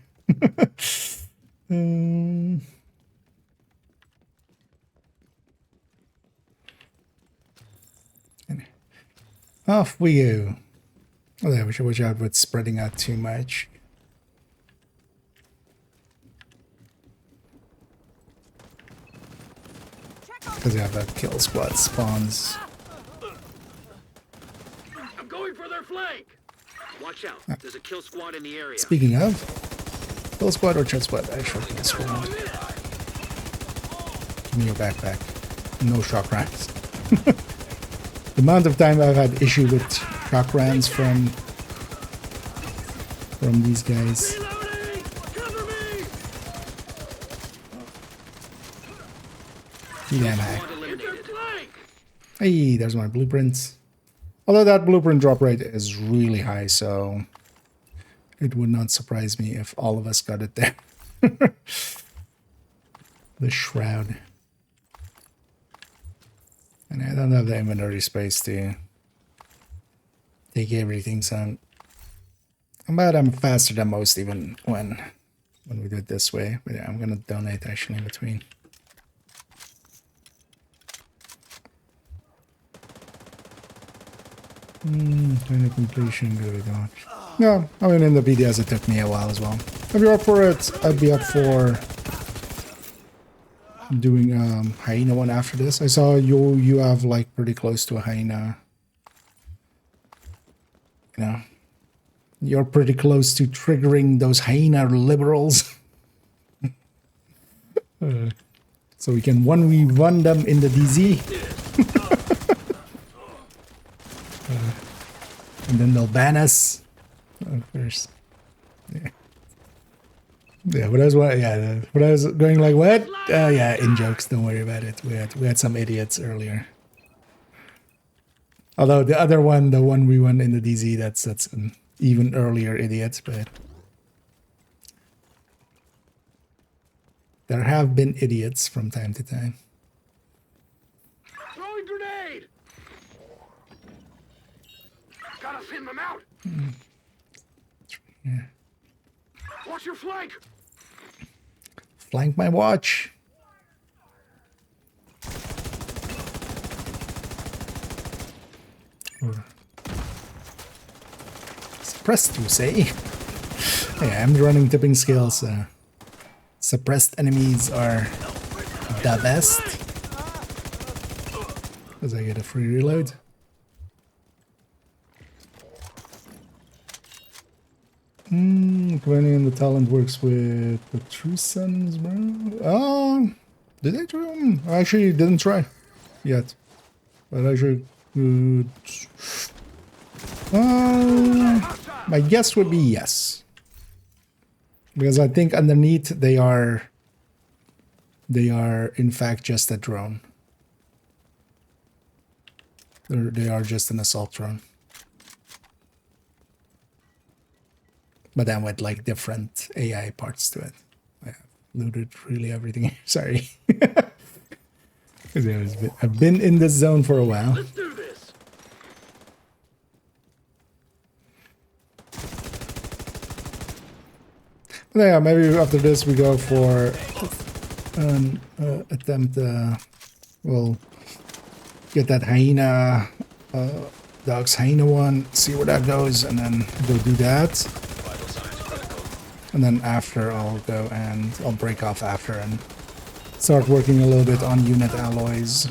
Off we go. Oh, yeah, we should watch out with spreading out too much. Because you have that kill squad spawns. I'm going for their flank! Watch out, there's a kill squad in the area. Speaking of, kill squad or chud squad, actually, this round. Give me your backpack. No shock rounds. The amount of time I've had issue with shock rounds from these guys. Reloading! Cover me! Yeah, man. Get their flank! Hey, there's my blueprints. Although that blueprint drop rate is really high, so it would not surprise me if all of us got it there. The shroud. And I don't have the inventory space to take everything, so I'm faster than most even when we do it this way. But yeah, I'm gonna donate actually in between. Kind of completion, good on. Yeah, I mean in the BDS it took me a while as well. If you're up for it, I'd be up for doing hyena one after this. I saw you have like pretty close to a hyena. You know, you're pretty close to triggering those hyena liberals. So we can 1v1 them in the DZ. And then they'll ban us. Of course. Yeah, but I was when I was going like what? Yeah, in jokes. Don't worry about it. We had some idiots earlier. Although the other one, the one we won in the DZ, that's an even earlier idiot. But there have been idiots from time to time. Throwing grenade! Gotta thin them out! Yeah. Watch your flank! Flank my watch. Suppressed, you say? Yeah, I'm running tipping skills. Suppressed enemies are the best. Because I get a free reload. Commanding the talent works with the True Sons, bro. Oh, did I try? I actually didn't try yet. But I should. My guess would be yes. Because I think underneath they are in fact just a drone. They are just an assault drone. But then with like different AI parts to it. I have looted really everything. Sorry. Because I've been in this zone for a while. Let's do this! Yeah, maybe after this we go for an attempt. We'll get that hyena, dog's hyena one, see where that goes, and then go do that. And then after I'll go and I'll break off after and start working a little bit on unit alloys.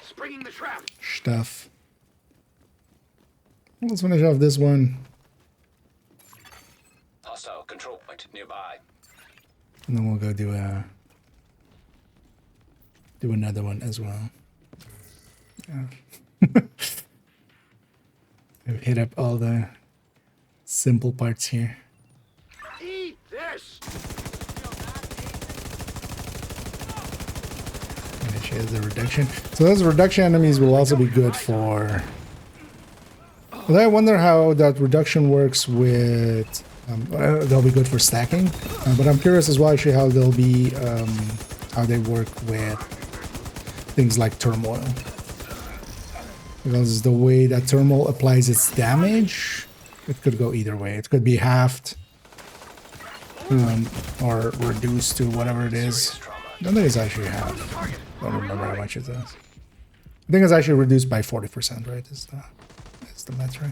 Springing the trap. Stuff. Let's finish off this one. Hostile control point nearby. And then we'll go do another one as well. Yeah. I've hit up all the simple parts here. Eat this! And she has the reduction. So those reduction enemies will also be good for... But I wonder how that reduction works with... they'll be good for stacking. But I'm curious as well actually how they'll be... how they work with things like turmoil. Because the way that turmoil applies its damage... It could go either way. It could be halved or reduced to whatever it is. I don't think it's actually halved. I don't remember how much it is. I think it's actually reduced by 40%, right? Is the metric.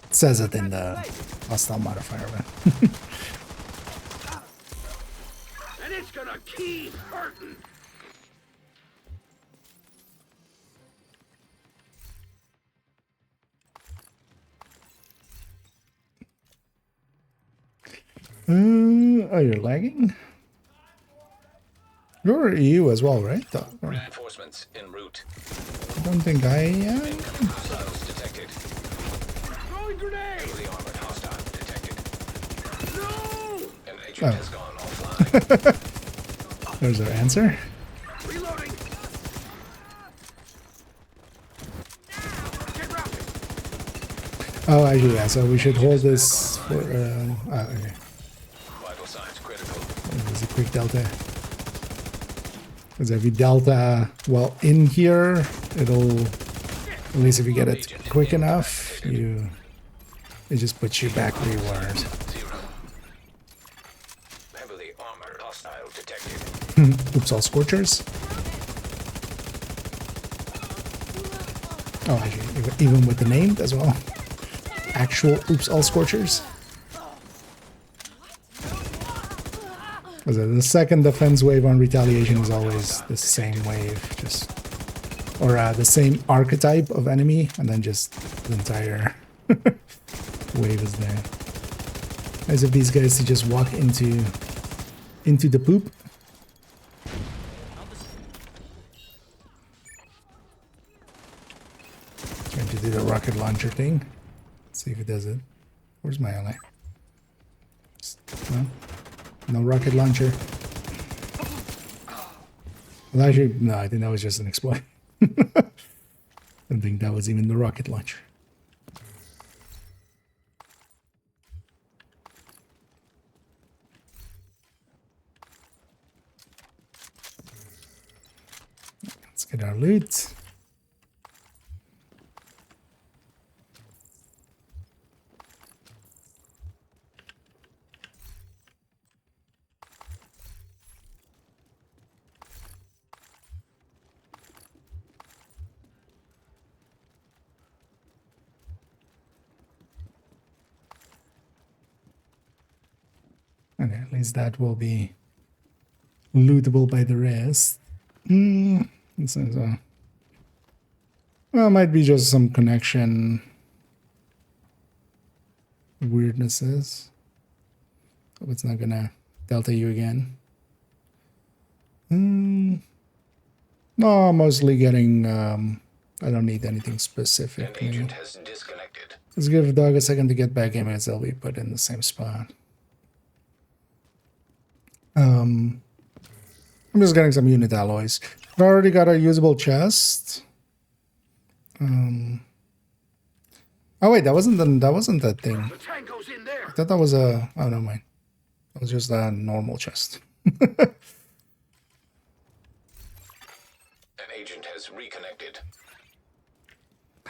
It says it in the hostile modifier. And it's gonna keep hurting! Oh, you're lagging? You're EU as well, right? Reinforcements en route. I don't think I am. Hostiles detected. Throwing grenade! Heavily armored hostile detected. No! An agent has gone offline. There's our answer. Reloading! Get routed! Oh, actually, yeah, so we should hold this for... okay. Vital signs critical. There's a quick delta. Because if you delta while in here, it'll... At least if you get it quick enough, it just puts you back where you were. Heavily armored hostile detected. Oops, all scorchers. Oh, actually, even with the name as well. Actual oops, all scorchers. The second defense wave on retaliation is always the same wave, or the same archetype of enemy, and then just the entire wave is there. As if these guys to just walk into the poop. Trying to do the rocket launcher thing. Let's see if it does it. Where's my ally? No, no rocket launcher. Well, actually, no, I think that was just an exploit. I don't think that was even the rocket launcher. Let's get our loot. Okay, at least that will be lootable by the rest. This is well, might be just some connection weirdnesses. Hope it's not gonna delta you again. No, mostly getting. I don't need anything specific. An agent has disconnected. Let's give Dog a second to get back in because they'll be put in the same spot. I'm just getting some unit alloys. I already got a usable chest. Oh wait, that wasn't that thing. I thought that was a. Oh no, mind. That was just a normal chest. An agent has reconnected.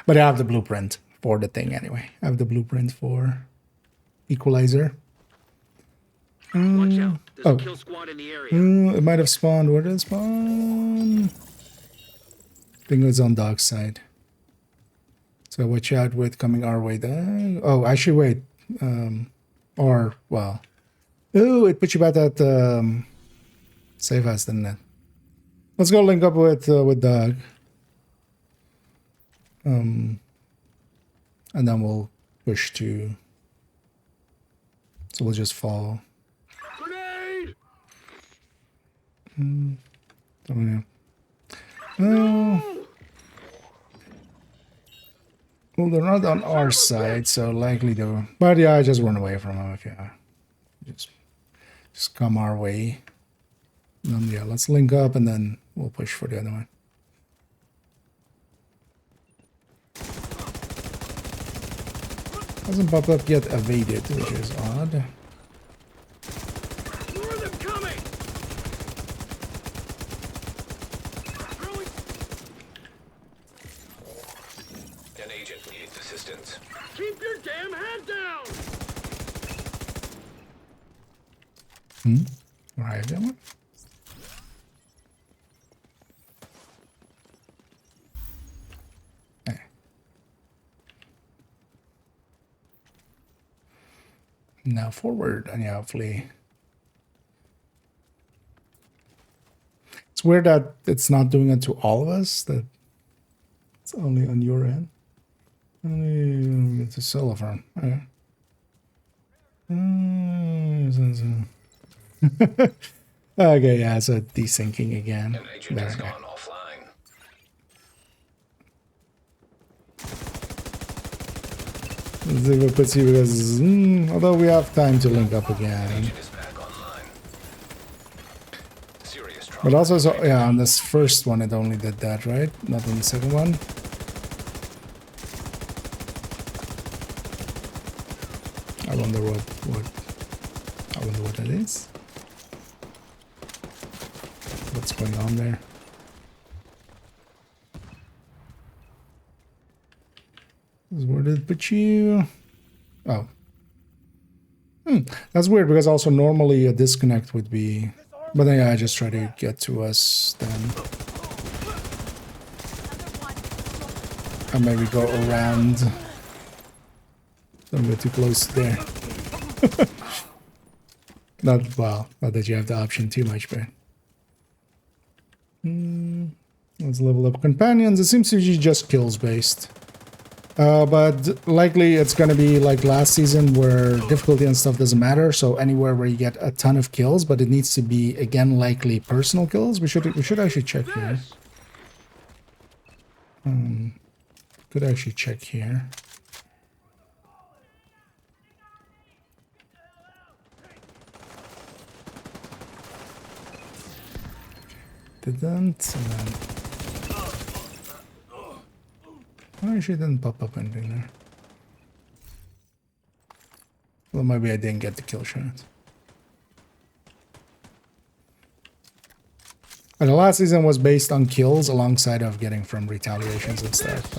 But I have the blueprint for the thing anyway. I have the blueprint for equalizer. Watch out. There's Oh. a kill squad in the area. It might have spawned. Where did it spawn? I think it was on Dog's side. So watch out with coming our way there. Oh, actually, wait. Or, well. Oh, it put you back at save us, didn't it? Let's go link up with Dog. And then we'll push to. So we'll just fall. Don't know. Well, they're not on our side, so likely to. But yeah, I just run away from them. Yeah, just come our way. And then, yeah, let's link up and then we'll push for the other one. Hasn't popped up yet. Evaded, which is odd. An agent needs assistance. Keep your damn head down! Right, that one. Okay. Now forward, and yeah, hopefully. It's weird that it's not doing it to all of us. That it's only on your end. Only it's a solo farm. Okay. Okay, yeah, it's a desyncing again. An agent has gone offline. Let's see if it puts you because although we have time to link up again. Agent is back online. Serious trouble. But also, so, yeah, on this first one, it only did that, right? Not on the second one. I wonder what that is. What's going on there? Where did it put you? Oh. That's weird because also normally a disconnect would be. But then yeah, I just try to get to us then. And maybe go around. Don't go too close there. Not that you have the option too much, but. Let's level up companions. It seems to be just kills based. But likely it's going to be like last season where difficulty and stuff doesn't matter. So anywhere where you get a ton of kills, but it needs to be again likely personal kills. We should actually check here. Could actually check here. didn't. And then... Oh, she didn't pop up anything there. Well, maybe I didn't get the kill shot. And the last season was based on kills alongside of getting from retaliations and stuff.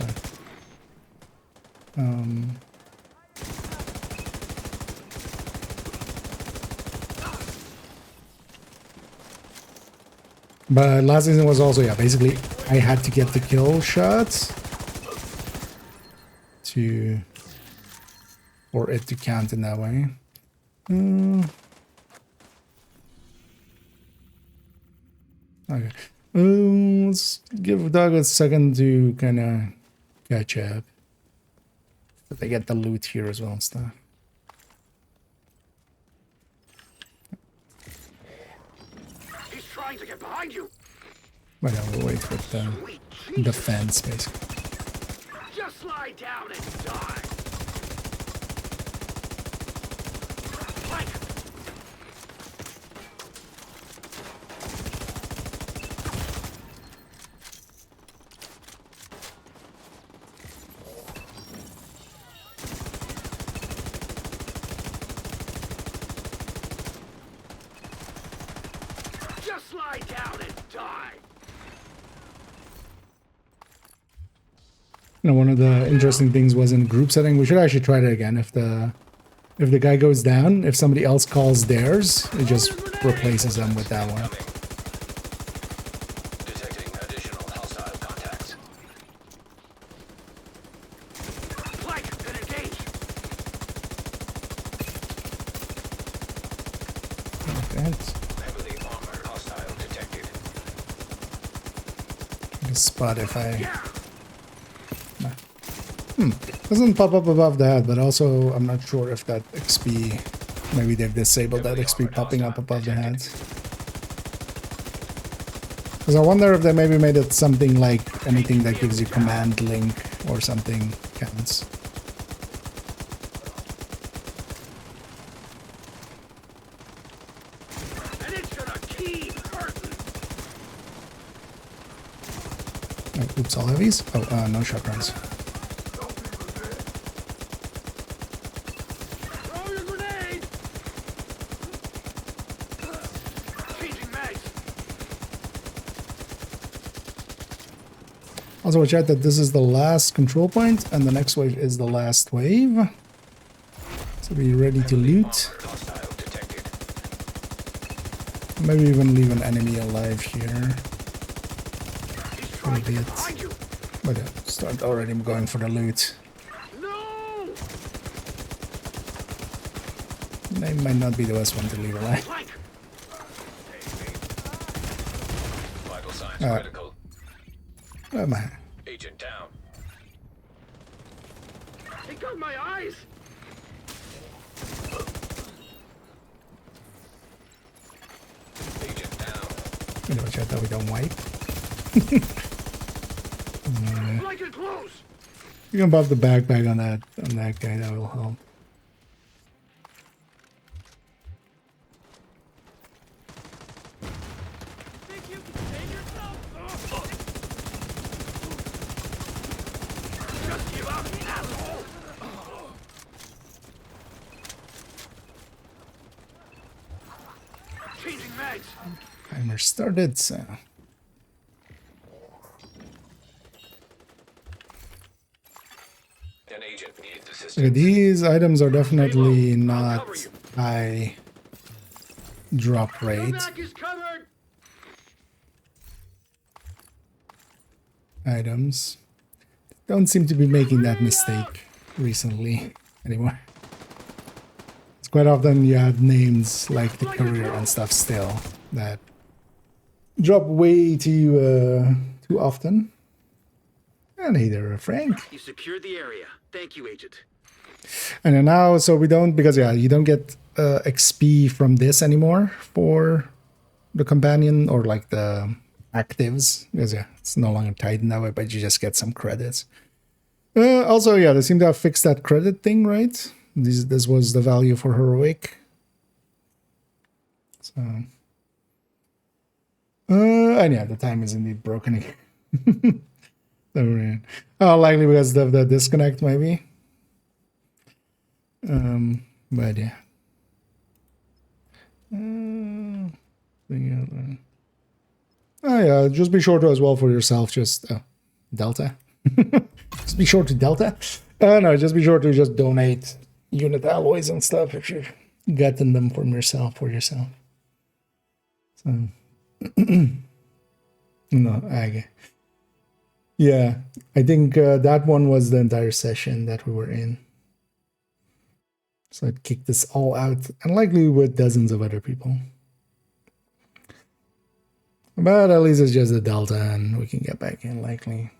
But last season was also, yeah, basically I had to get the kill shots for it to count in that way. Okay. Let's give Doug a second to kind of catch up. So they get the loot here as well and stuff. He's trying to get behind you. But I will wait with the defense, basically. Just lie down and die. Plank. Just lie down and die. You know, one of the interesting things was in group setting. We should actually try that again. If the guy goes down, if somebody else calls theirs, it just replaces them with that one. Detecting additional hostile contacts. Plank and engage. Perfect. Heavily armored hostile detected. Spot if I... Doesn't pop up above the head, but also I'm not sure if that XP... Maybe they've disabled that XP popping up above the head. Because I wonder if they maybe made it something like anything that gives you command link or something counts. And it's gonna keep hurting. Oh, oops, all heavies? Oh, no shotguns. Throw your grenade. Changing mags. Also watch out that this is the last control point and the next wave is the last wave. So be ready to loot. Hostile detected. Maybe even leave an enemy alive here. He's trying to Maybe get it's... behind you. But yeah, start already going for the loot. No. They might not be the best one to leave alive. Plank. Vital signs critical. Man. Agent down. He got my eyes. Agent down. You know, watch out that we don't wipe. Like it close. You can buff the backpack on that guy, that will help. Think you can save yourself? Just give up, asshole. Changing mags. Timer started, so... An agent needs assistance. Okay, these items are definitely not high drop rate Back is covered. items. Don't seem to be making that mistake recently anymore. It's quite often you have names like the career and stuff still that drop way too often. And hey there, Frank. You secured the area. Thank you, Agent. And then now, so we don't, because yeah, you don't get XP from this anymore for the companion or like the actives, because yeah, it's no longer tied in that way, but you just get some credits. Also, yeah, they seem to have fixed that credit thing, right? This was the value for heroic. So And yeah, the time is indeed broken again. So we're in. Oh, likely because of the disconnect, maybe. But yeah. Oh yeah, just be sure to as well for yourself. Just Delta. Just be sure to Delta. No, just be sure to just donate unit alloys and stuff if you've gotten them from yourself for yourself. So no, okay. Yeah, I think that one was the entire session that we were in. So I'd kick this all out, and likely with dozens of other people. But at least it's just a delta, and we can get back in, likely.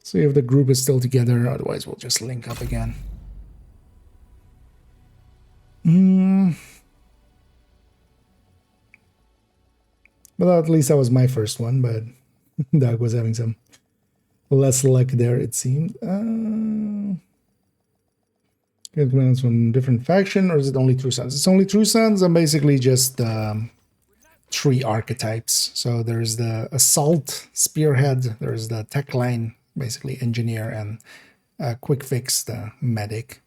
See if the group is still together, otherwise we'll just link up again. But at least that was my first one, but Doug was having some less luck there, it seemed. Get commands from different faction, or is it only True Sons? It's only True Sons, and basically just 3 archetypes. So there's the Assault, Spearhead, there's the Tech Line, basically Engineer, and Quick Fix, the Medic.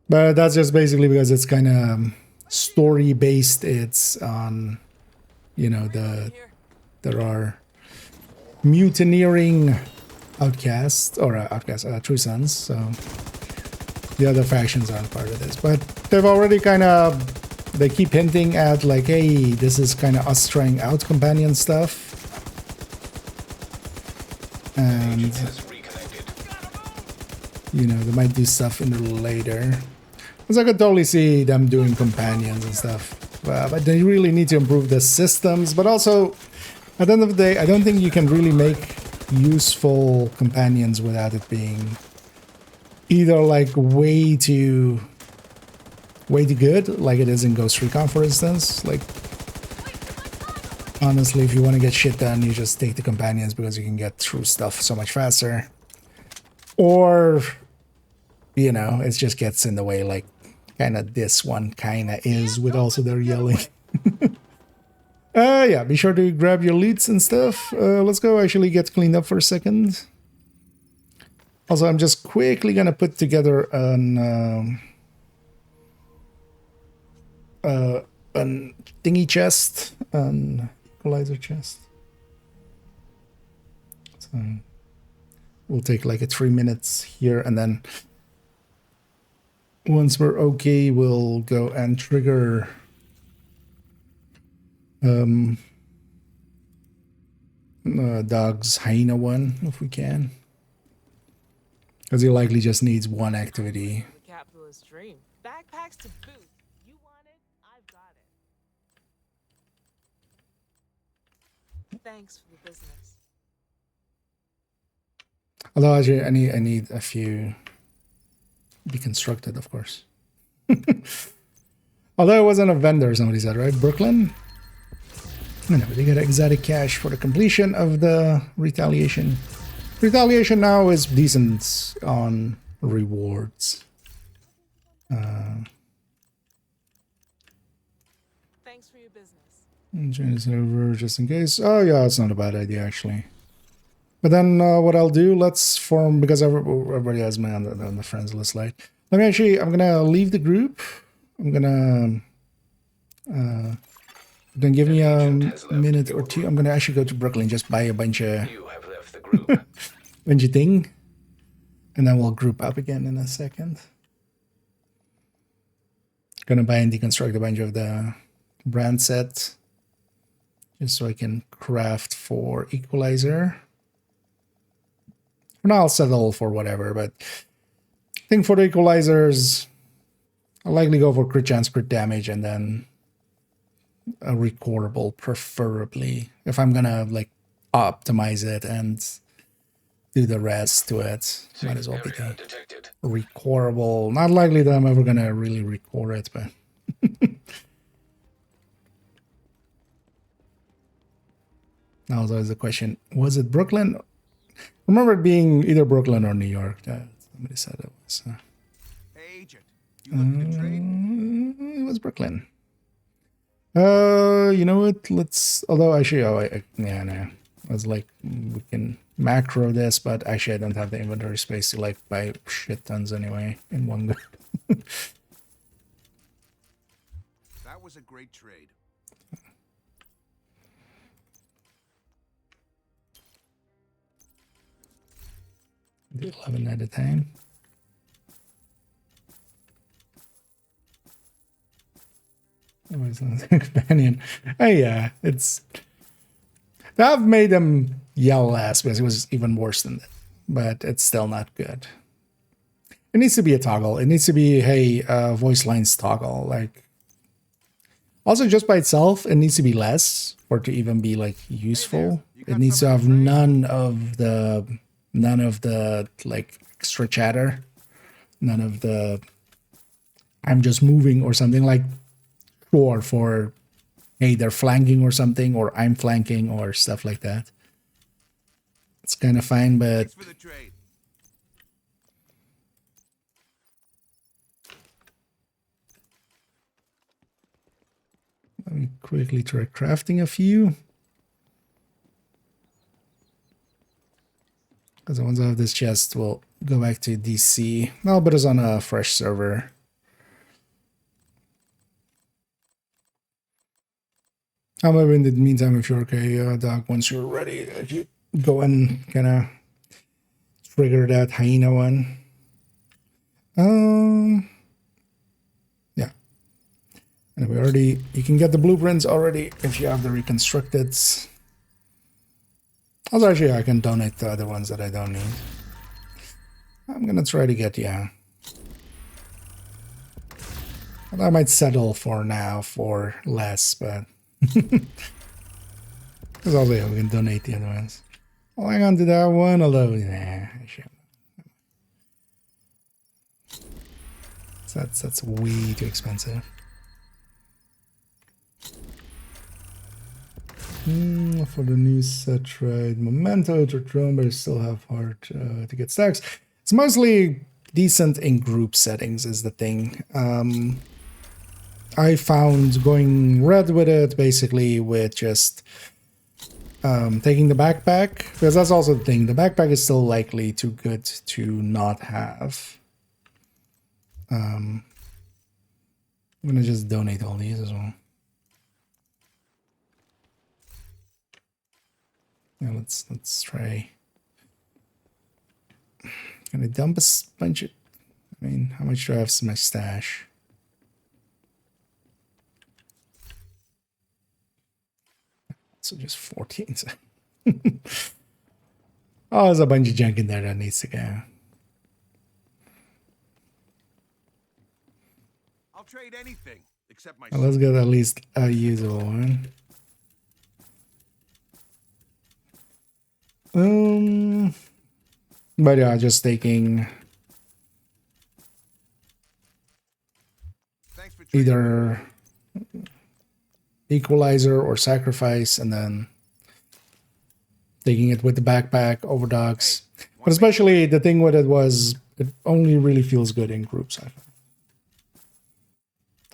But that's just basically because it's kind of story based. It's on, you know, there are mutineering outcasts or True Sons, so the other factions aren't part of this. But they've already they keep hinting at like, hey, this is kind of us trying out companion stuff, and you know, they might do stuff in the later. Because I could totally see them doing companions and stuff. But they really need to improve the systems. But also, at the end of the day, I don't think you can really make useful companions without it being either like way too good, like it is in Ghost Recon, for instance. Like, honestly, if you want to get shit done, you just take the companions because you can get through stuff so much faster. Or, you know, it just gets in the way, like kind of this one kind of is, with also their yelling. Yeah, be sure to grab your leads and stuff. Let's go actually get cleaned up for a second. Also, I'm just quickly gonna put together an thingy chest, an equalizer chest. So we'll take like a 3 minutes here, and then once we're okay, we'll go and trigger Dog's hyena one if we can, because he likely just needs one activity. The capitalist dream. Backpacks to boot. You want it? I've got it. Thanks for the business. Although actually, I need a few deconstructed, of course. Although it wasn't a vendor, somebody said, right? Brooklyn? No, they get exotic cash for the completion of the retaliation. Retaliation now is decent on rewards. Thanks for your business. Join this over just in case. Oh yeah, it's not a bad idea actually. But then what I'll do, let's form, because everybody has me on the friends list, like, let me actually, I'm gonna leave the group. I'm gonna then give me a minute or two. I'm gonna actually go to Brooklyn, just buy a bunch of bunch of thing, and then we'll group up again in a second. Gonna buy and deconstruct a bunch of the brand set, just so I can craft for equalizer. For now, I'll settle for whatever, but I think for the equalizers, I'll likely go for crit chance, crit damage, and then a recordable, preferably, if I'm gonna like optimize it and do the rest to it. Might as well be the recordable. Not likely that I'm ever gonna really record it, but now there's the question: was it Brooklyn? I remember it being either Brooklyn or New York. Somebody said it was. Hey, agent, you looking to trade? It was Brooklyn. You know what? Let's. Although actually, yeah, no. I was like, we can macro this, but actually, I don't have the inventory space to like buy shit tons anyway in one go. That was a great trade. 11 at a time. Oh, it's not a companion. Oh yeah, it's. I've made them yell less because it was even worse than that, but it's still not good. It needs to be a toggle. It needs to be, hey, voice lines toggle. Like, also just by itself, it needs to be less for it to even be like useful. It needs to have none of the like extra chatter, none of the I'm just moving or something like. Sure, for hey, they're flanking or something, or I'm flanking or stuff like that. It's kind of fine, but For the trade. let me quickly try crafting a few. Because once I have this chest, we'll go back to DC. I'll put us on a fresh server. However, in the meantime, if you're okay, Doc, once you're ready, if you go and kind of trigger that hyena one. Yeah. And we already, you can get the blueprints already if you have the reconstructed. Also, actually, I can donate the other ones that I don't need. I'm gonna try to get, yeah. And I might settle for now for less, but because also yeah, we can donate the other ones. I'll hang on to that one, although nah, that's way too expensive. For the new set, right? Memento to drone, but I still have hard to get stacks. It's mostly decent in group settings is the thing. I found going red with it, basically with just taking the backpack, because that's also the thing. The backpack is still likely too good to not have. I'm gonna just donate all these as well. Yeah, let's try. Can I dump a bunch of? I mean, how much do I have in my stash? So just 14. Oh, there's a bunch of junk in there that needs to go. I'll trade anything except my. Well, let's get at least a usable one. But yeah, just taking either equalizer or sacrifice, and then taking it with the backpack, overdogs. But especially the thing with it was it only really feels good in groups, I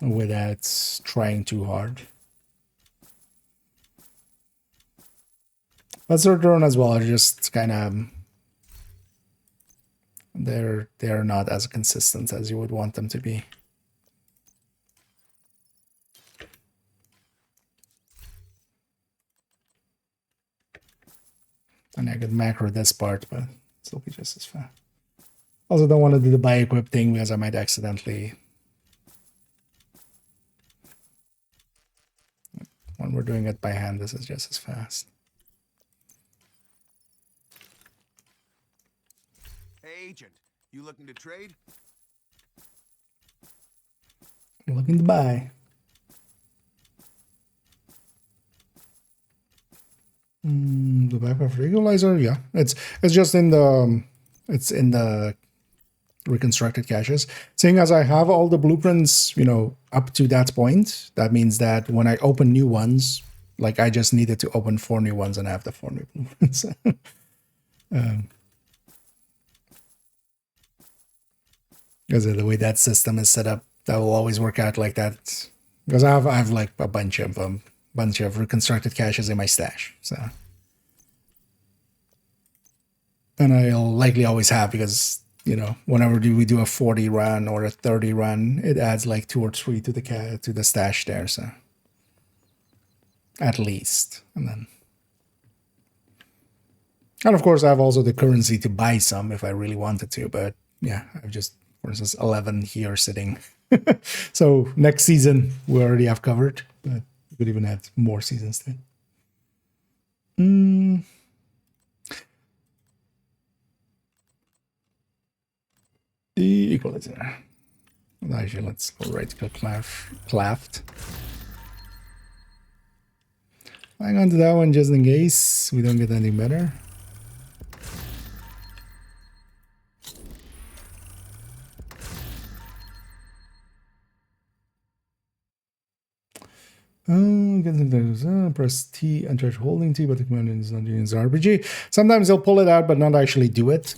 find, without trying too hard. But third drone as well are just kind of they're not as consistent as you would want them to be. And I could macro this part, but still be just as fast. Also don't want to do the buy equip thing because I might accidentally. When we're doing it by hand, this is just as fast. Hey, agent, you looking to trade? Looking to buy. The backpack for equalizer, yeah, it's just in the reconstructed caches. Seeing as I have all the blueprints, you know, up to that point, that means that when I open new ones, like I just needed to open 4 new ones and I have the 4 new blueprints. Because of the way that system is set up, that will always work out like that. because I have like a bunch of reconstructed caches in my stash. So, and I'll likely always have, because whenever we do a 40 run or a 30 run, it adds like 2 or 3 to the stash there. So at least, and of course I have also the currency to buy some if I really wanted to. But yeah, I've just, for instance, 11 here sitting. So next season we already have covered, but we could even add more seasons then. The equalizer. Actually, let's go right click craft. Hang on to that one just in case we don't get anything better. Press T and try holding T, but the command is not doing his RPG. Sometimes he'll pull it out, but not actually do it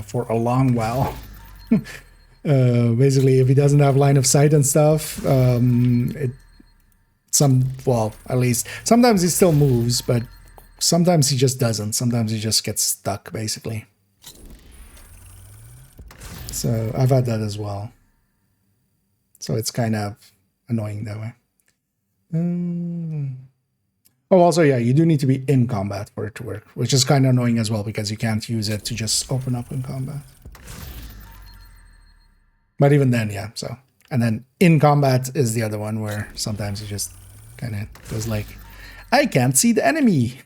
for a long while. Basically, if he doesn't have line of sight and stuff, at least sometimes he still moves, but sometimes he just doesn't. Sometimes he just gets stuck, basically. So I've had that as well. So it's kind of annoying that way. Oh, also, yeah, you do need to be in combat for it to work, which is kind of annoying as well, because you can't use it to just open up in combat. But even then, yeah, so. And then in combat is the other one where sometimes it just kind of goes like, I can't see the enemy.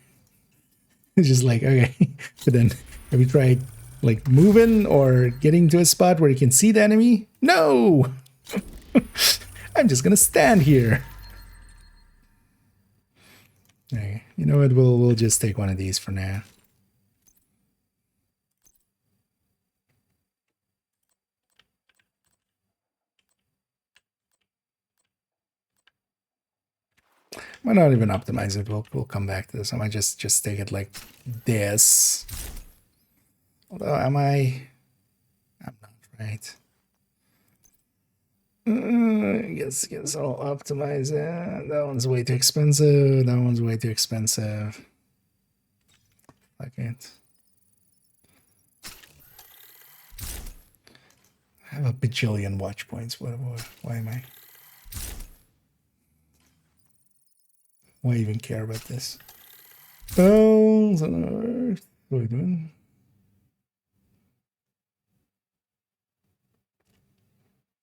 It's just like, okay. But then have you tried like moving or getting to a spot where you can see the enemy? No! I'm just gonna stand here. Okay, you know what? We'll just take one of these for now. Might not even optimize it. We'll come back to this. I might just take it like this. Although, I'm not right. Guess I'll optimize it. That one's way too expensive. That one's way too expensive. Fuck it. I have a bajillion watch points. Why am I? Why even care about this? Oh, what are we doing?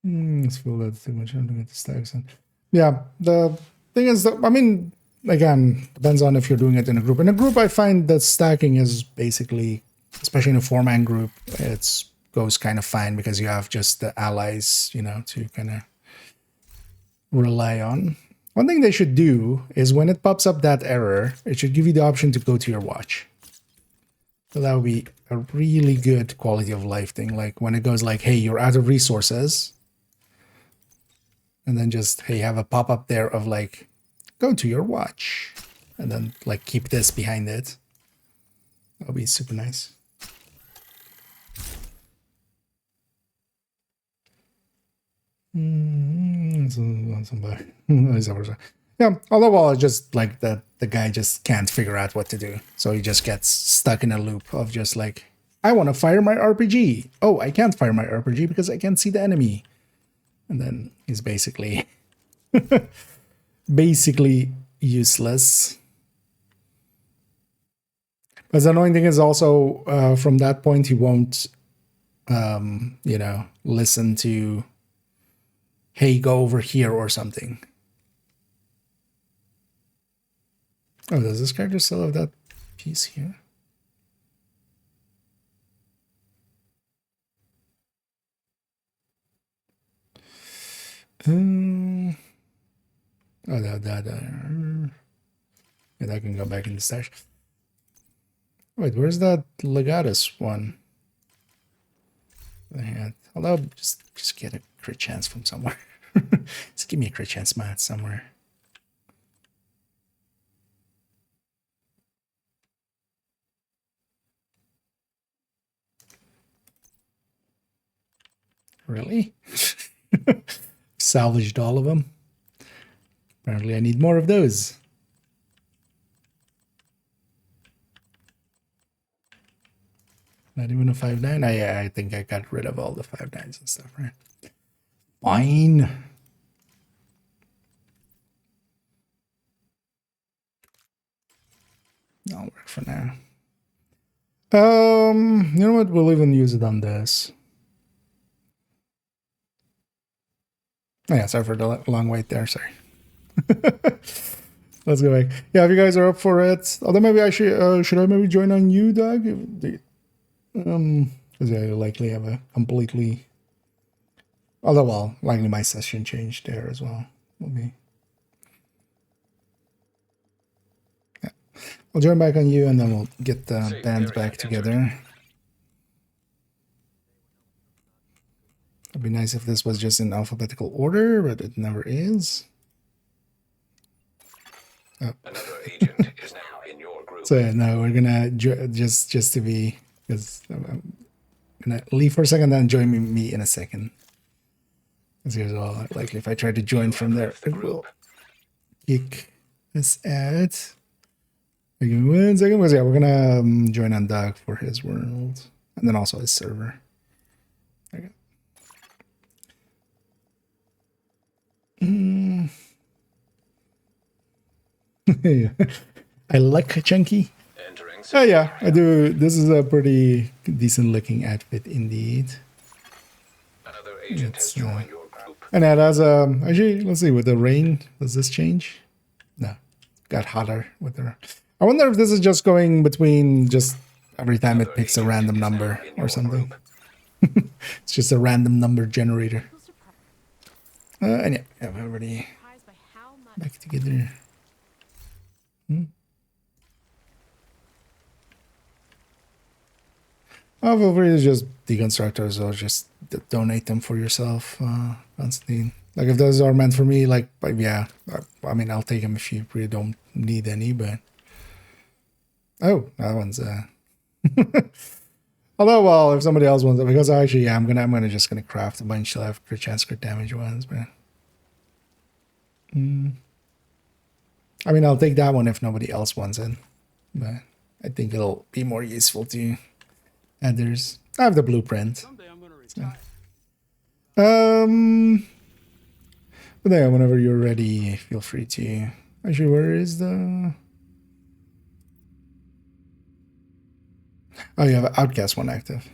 Let's feel that too much. I'm doing the stacks. And yeah, the thing is that, I mean, again, depends on if you're doing it in a group. In a group, I find that stacking is basically, especially in a 4-man group, it goes kind of fine because you have just the allies, to kind of rely on. One thing they should do is when it pops up that error, it should give you the option to go to your watch. So that would be a really good quality of life thing. Like when it goes like, hey, you're out of resources. And then just, hey, have a pop-up there of like, go to your watch. And then like keep this behind it. That'll be super nice. Yeah, although it's just like the guy just can't figure out what to do. So he just gets stuck in a loop of just like, I want to fire my RPG. Oh, I can't fire my RPG because I can't see the enemy. And then he's basically useless. But the annoying thing is also from that point he won't listen to, hey, go over here or something. Oh, does this character still have that piece here? Oh, that can go back in the stash. Wait, where's that Legatus one? Although, just get a crit chance from somewhere. Just give me a crit chance, Matt, somewhere. Really? Salvaged all of them. Apparently I need more of those. Not even a 5.9. I think I got rid of all the 5.9s and stuff, right? Fine. That'll work for now. You know what? We'll even use it on this. Oh, yeah, sorry for the long wait there. Sorry. Let's go back. Yeah, if you guys are up for it, although maybe I should I maybe join on you, Doug? Because I likely have a completely. Although, well, likely my session changed there as well. Will be. Yeah, I'll join back on you, and then we'll get the bands back together. It'd be nice if this was just in alphabetical order, but it never is. Oh. Another agent is now in your group. So no, we're gonna just to be, because I'm gonna leave for a second, then join me in a second. Because here's all likely if I try to join from there, it will kick us out. Give me 1 second, because yeah, we're gonna join on Doug for his world, and then also his server. There you go. I like chunky. Oh yeah, I do. This is a pretty decent looking outfit indeed. Another agent has joined your group. And it has actually, let's see, with the rain, does this change? No, got hotter with the. I wonder if this is just going between just every time it picks a random number or something. It's just a random number generator. And yeah, I've already back together. Oh, feel free to just deconstruct those or just donate them for yourself, Constantine. Like if those are meant for me, like yeah, I mean I'll take them if you really don't need any. But oh, that one's although well, if somebody else wants it, because actually yeah, I'm gonna just craft a bunch of crit chance crit damage ones, but. I mean, I'll take that one if nobody else wants it, but I think it'll be more useful to others. I have the blueprint. Someday I'm gonna So. retire. But yeah, whenever you're ready, feel free to. Actually, where is the? Oh, you have an Outcast one active.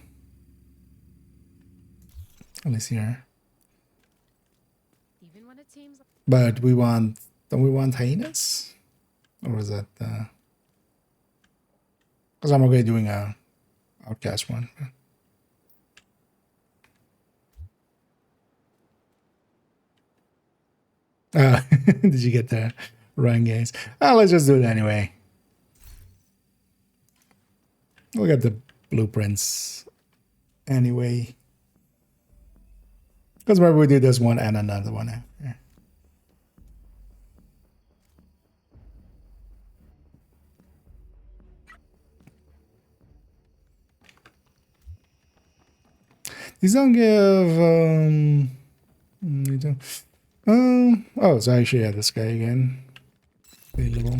At least here. Even when it seems But we want. Don't we want hyenas? Or is that? Because I'm okay doing a Outcast one. Did you get the run games? Let's just do it anyway. We'll get the blueprints anyway. Because maybe we do this one and another one after. These don't give they don't. Oh, so I actually had this guy again. Available.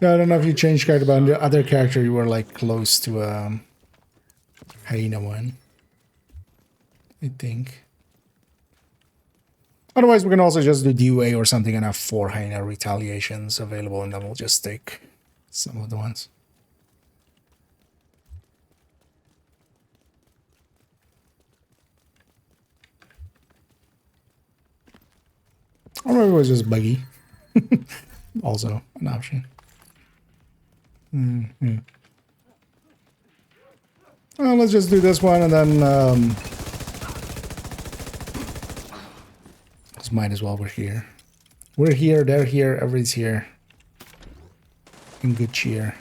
Yeah, I don't know if you changed character, but on the other character you were like close to hyena one. I think. Otherwise, we can also just do DUA or something and have 4 hyena retaliations available, and then we'll just take some of the ones. Or maybe it was just buggy. Also an option. Well, let's just do this one and then might as well, we're here. We're here, they're here, everybody's here. In good cheer.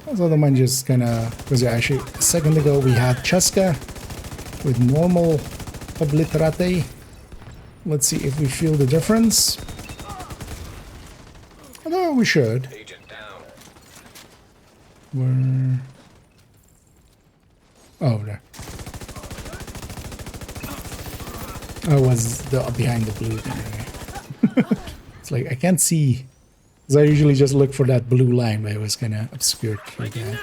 Also, the mind just kinda, because actually a second ago we had Cheska with normal Obliterate. Let's see if we feel the difference. Oh, we should. Agent down. Where? Oh, there. Oh, it was the behind the blue thing. Okay. It's like I can't see. Because I usually just look for that blue line, but it was kind of obscured through that.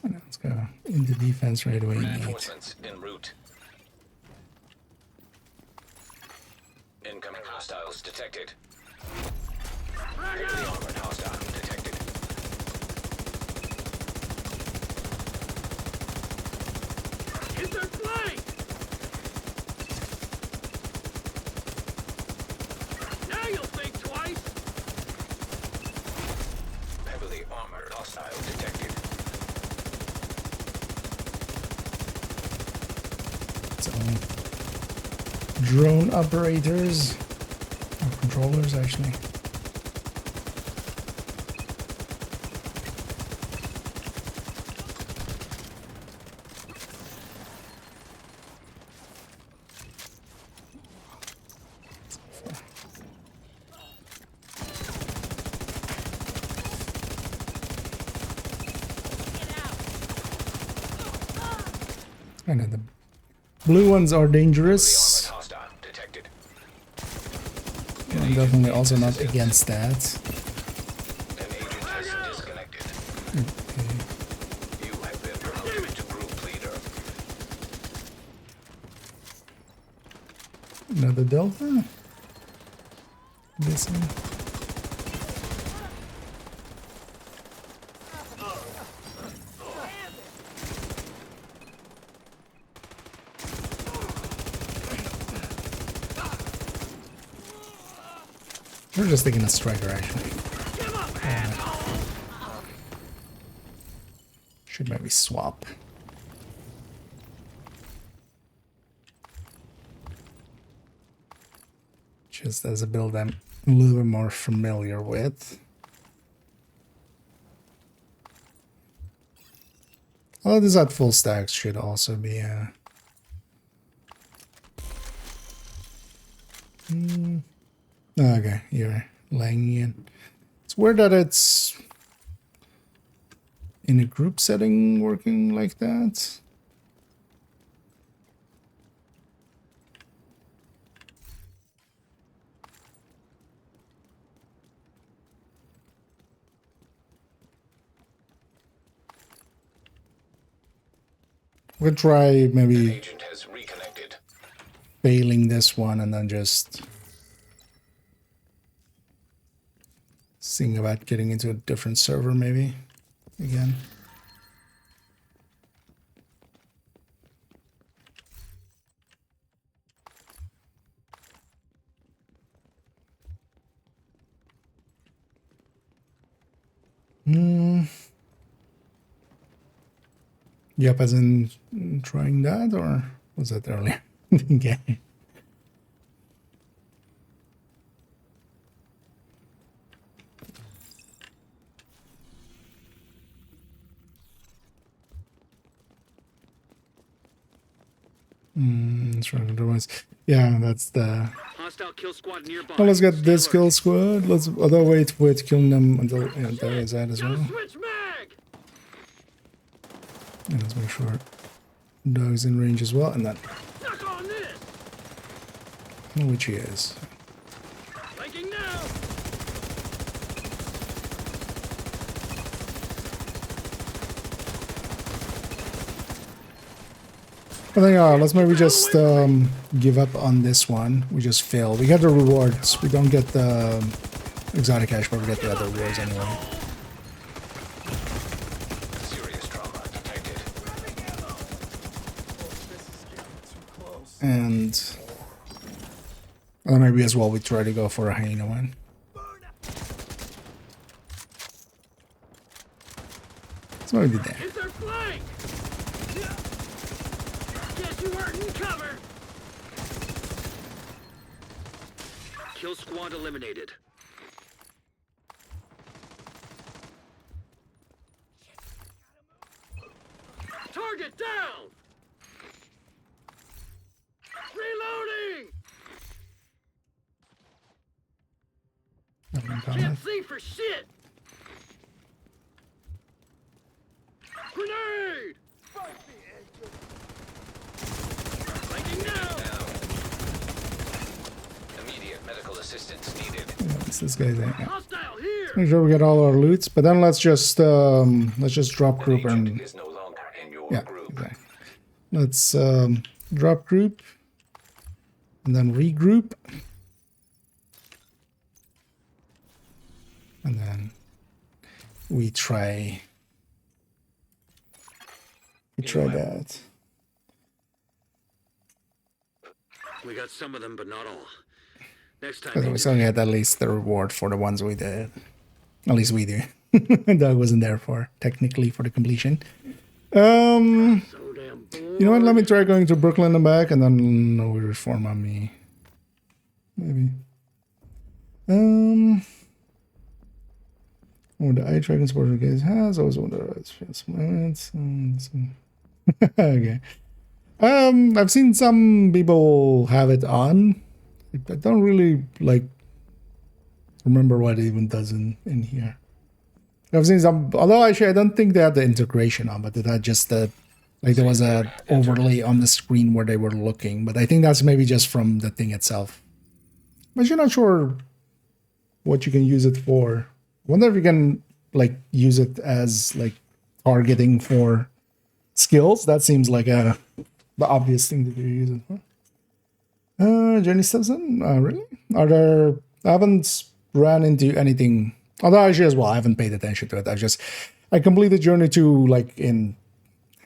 Let's go into defense right away. Reinforcements en route. Incoming hostiles detected. Heavily armored hostile detected. Hit their flank! Now you'll think twice! Heavily armored hostile detected. So, drone operators, or controllers actually. And then the blue ones are dangerous. Hostile detected. I'm definitely also not against that. An agent has disconnected. Okay. You have been promoted to group leader. Another Delta? This one. We're just taking a striker, actually. Should maybe swap. Just as a build I'm a little bit more familiar with. Oh, this at full stacks should also be okay, you're laying in. It's weird that it's in a group setting working like that. We'll try maybe Agent has reconnected. failing this one and then just seeing about getting into a different server maybe again. Yep, as in trying that, or was that earlier? Okay. Yeah, that's the. Hostile kill squad nearby. Well, let's get this kill squad. Let's other wait with killing them until there is that as well. Switch mag! And let's make sure dog's in range as well, and then Suck on this! which he is. Flanking now! I think let's maybe just give up on this one. We just fail. We get the rewards. We don't get the exotic cash, but we get the other rewards anyway. Serious trauma detected. And maybe as well we try to go for a hyena one. So maybe there. Hit their flank! Guess you weren't in cover! Kill squad eliminated. Target down! Reloading! Can't see for shit! Grenade! Laying down! Immediate medical assistance needed. This guy's in. Hostile here! Make sure we get all our loots, but then let's just drop group and Is no longer in your yeah, group. okay. Let's drop group and then regroup, and then we try that. We got some of them, but not all. Next time. Because we still get at least the reward for the ones we did. At least we do. That wasn't there for technically for the completion. You know what? Let me try going to Brooklyn and back, and then we reform on me. Maybe. What the eye tracking sports guys has always wondered okay. I've seen some people have it on. I don't really like remember what it even does in here. I've seen some, although actually I don't think they had the integration on, but it had just the like there was a overlay on the screen where they were looking. But I think that's maybe just from the thing itself. But you're not sure what you can use it for. I wonder if you can like use it as like targeting for skills. That seems like the obvious thing to do. Use it for. Journey Simpson? Really? I haven't ran into anything. Although actually as well, I haven't paid attention to it. I completed Journey 2 like in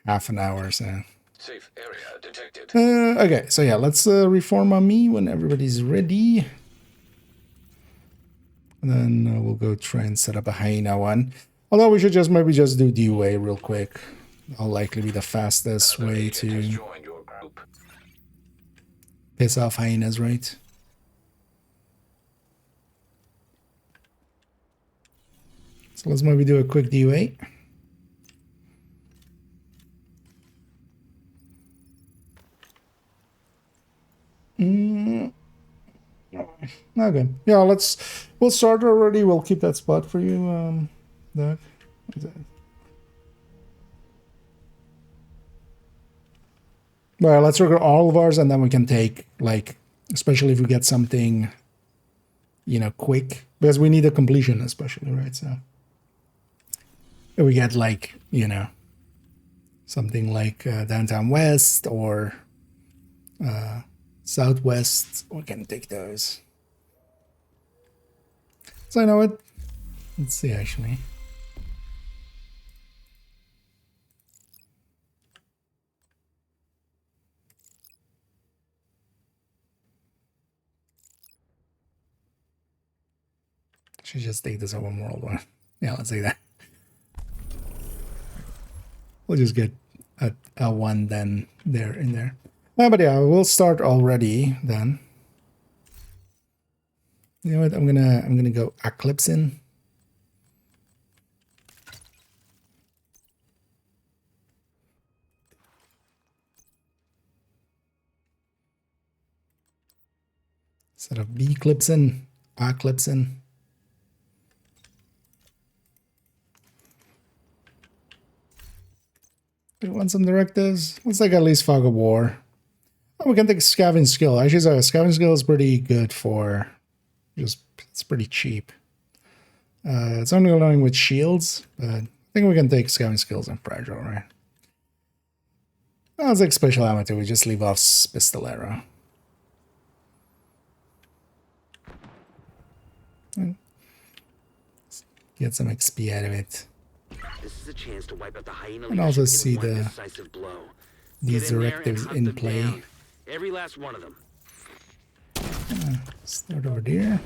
half an hour. So. Safe area detected. Okay, so yeah, let's reform on me when everybody's ready. And then we'll go try and set up a hyena one. Although we should maybe just do DUA real quick. That'll likely be the fastest way to piss off hyenas, right? So let's maybe do a quick DUA. Okay. Yeah, we'll start already. We'll keep that spot for you, Doug. Well, let's record all of ours, and then we can take, like, especially if we get something, you know, quick, because we need a completion, especially, right? So if we get, like, you know, something like Downtown West or Southwest, we can take those. So you know what? Let's see, actually. Should just take this open world one. Yeah, let's say that. We'll just get a one then there in there. But yeah, we'll start already then. You know what? I'm gonna go Eclipse in. Instead of B clips in, A clips in. Do you want some directives? Let's take at least Fog of War. Oh, we can take Scavenge Skill. Actually, Scavenge Skill is pretty good for it's pretty cheap. It's only allowing with shields, but I think we can take Scavenge Skills and Fragile, right? I'll take Special Ammo too. We just leave off Pistolero. Get some XP out of it. This is a chance to wipe out the hyena and also see these in directives in play. Down. Every last one of them. Start over there.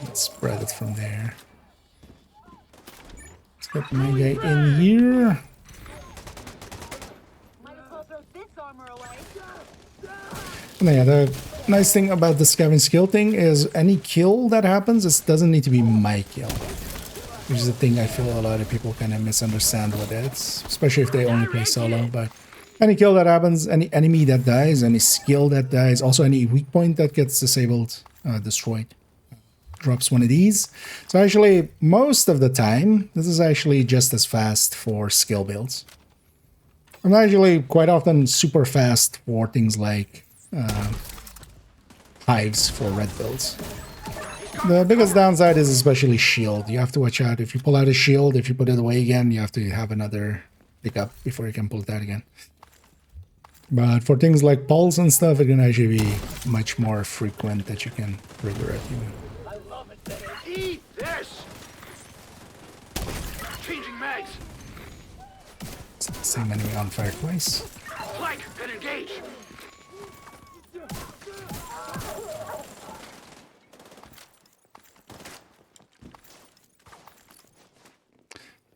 Let's spread it from there. Let's get my guy in here. And yeah, the nice thing about the Scavenge Skill thing is any kill that happens, it doesn't need to be my kill. which is a thing I feel a lot of people kind of misunderstand with it, especially if they only play solo. But any kill that happens, any enemy that dies, any skill that dies, also any weak point that gets disabled, destroyed, drops one of these. So actually, most of the time, this is actually just as fast for skill builds. I'm actually quite often super fast for things like hives for red builds. The biggest downside is especially shield. You have to watch out. If you pull out a shield, if you put it away again, you have to have another pickup before you can pull it out again. But for things like pulse and stuff, it can actually be much more frequent that you can trigger it. I love it. Eat this. Changing mags. Same enemy on fire twice. Flank and engage.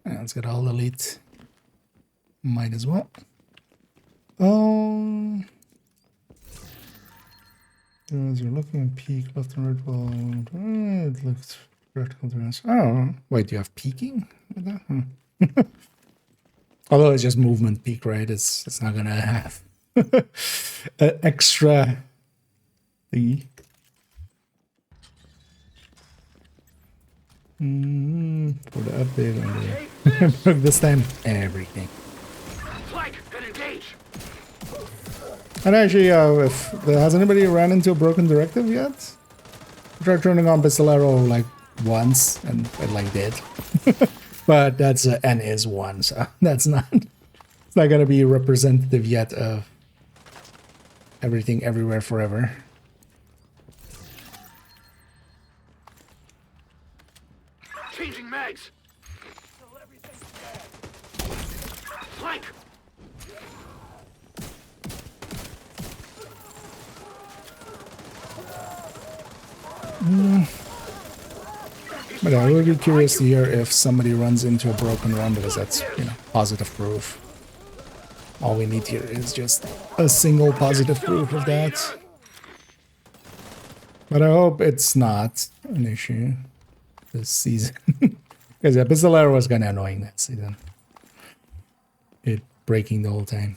And let's get all elite. Might as well. As you're looking at peak, left and right wall, it looks vertical to us. Oh, wait, do you have peaking with that? Although it's just movement peak, right? It's not gonna have an extra thingy. For the update on the this time, everything. Flank and engage. And actually, has anybody run into a broken directive yet? I tried turning on Pistolero like once and it like did. But that's N is 1, so that's not, it's not gonna be representative yet of everything everywhere forever. Changing mags. Flank. But I would be curious to hear if somebody runs into a broken run, because that's, you know, positive proof. All we need here is just a single positive proof of that. But I hope it's not an issue this season. Because yeah, Pistolero was kind of annoying that season. It breaking the whole time.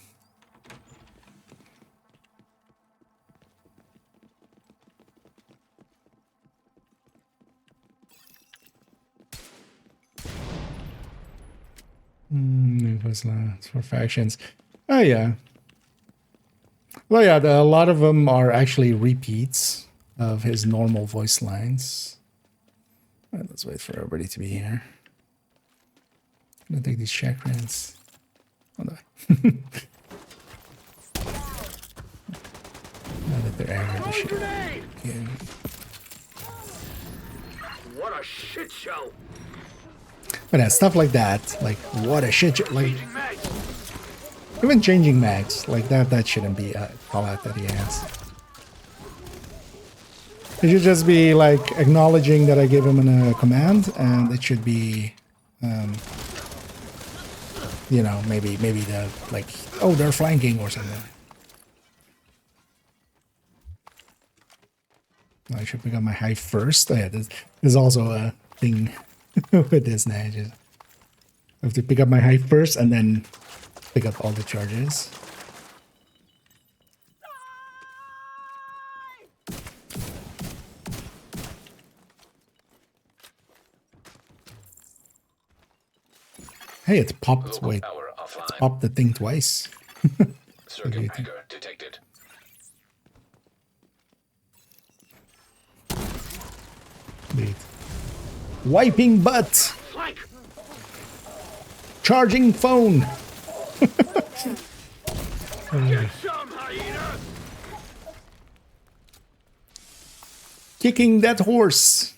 It was for factions. Oh yeah. Well, yeah, a lot of them are actually repeats of his normal voice lines. All right, let's wait for everybody to be here. I'm gonna take these chakrams. Oh no. Now that they're angry, they should. Okay. What a shit show. But yeah, stuff like that, like what a shit, like even changing mags, like that shouldn't be a call out that he has. It should just be like acknowledging that I gave him a command, and it should be, you know, maybe the like, oh, they're flanking or something. I should pick up my hive first. Oh yeah, this is also a thing with this now. I have to pick up my hive first and then pick up all the charges. Hey, it's popped. Wait, it's popped the thing twice. Circuit breaker detected. Wait. Wiping butt. Charging phone. Kicking that horse.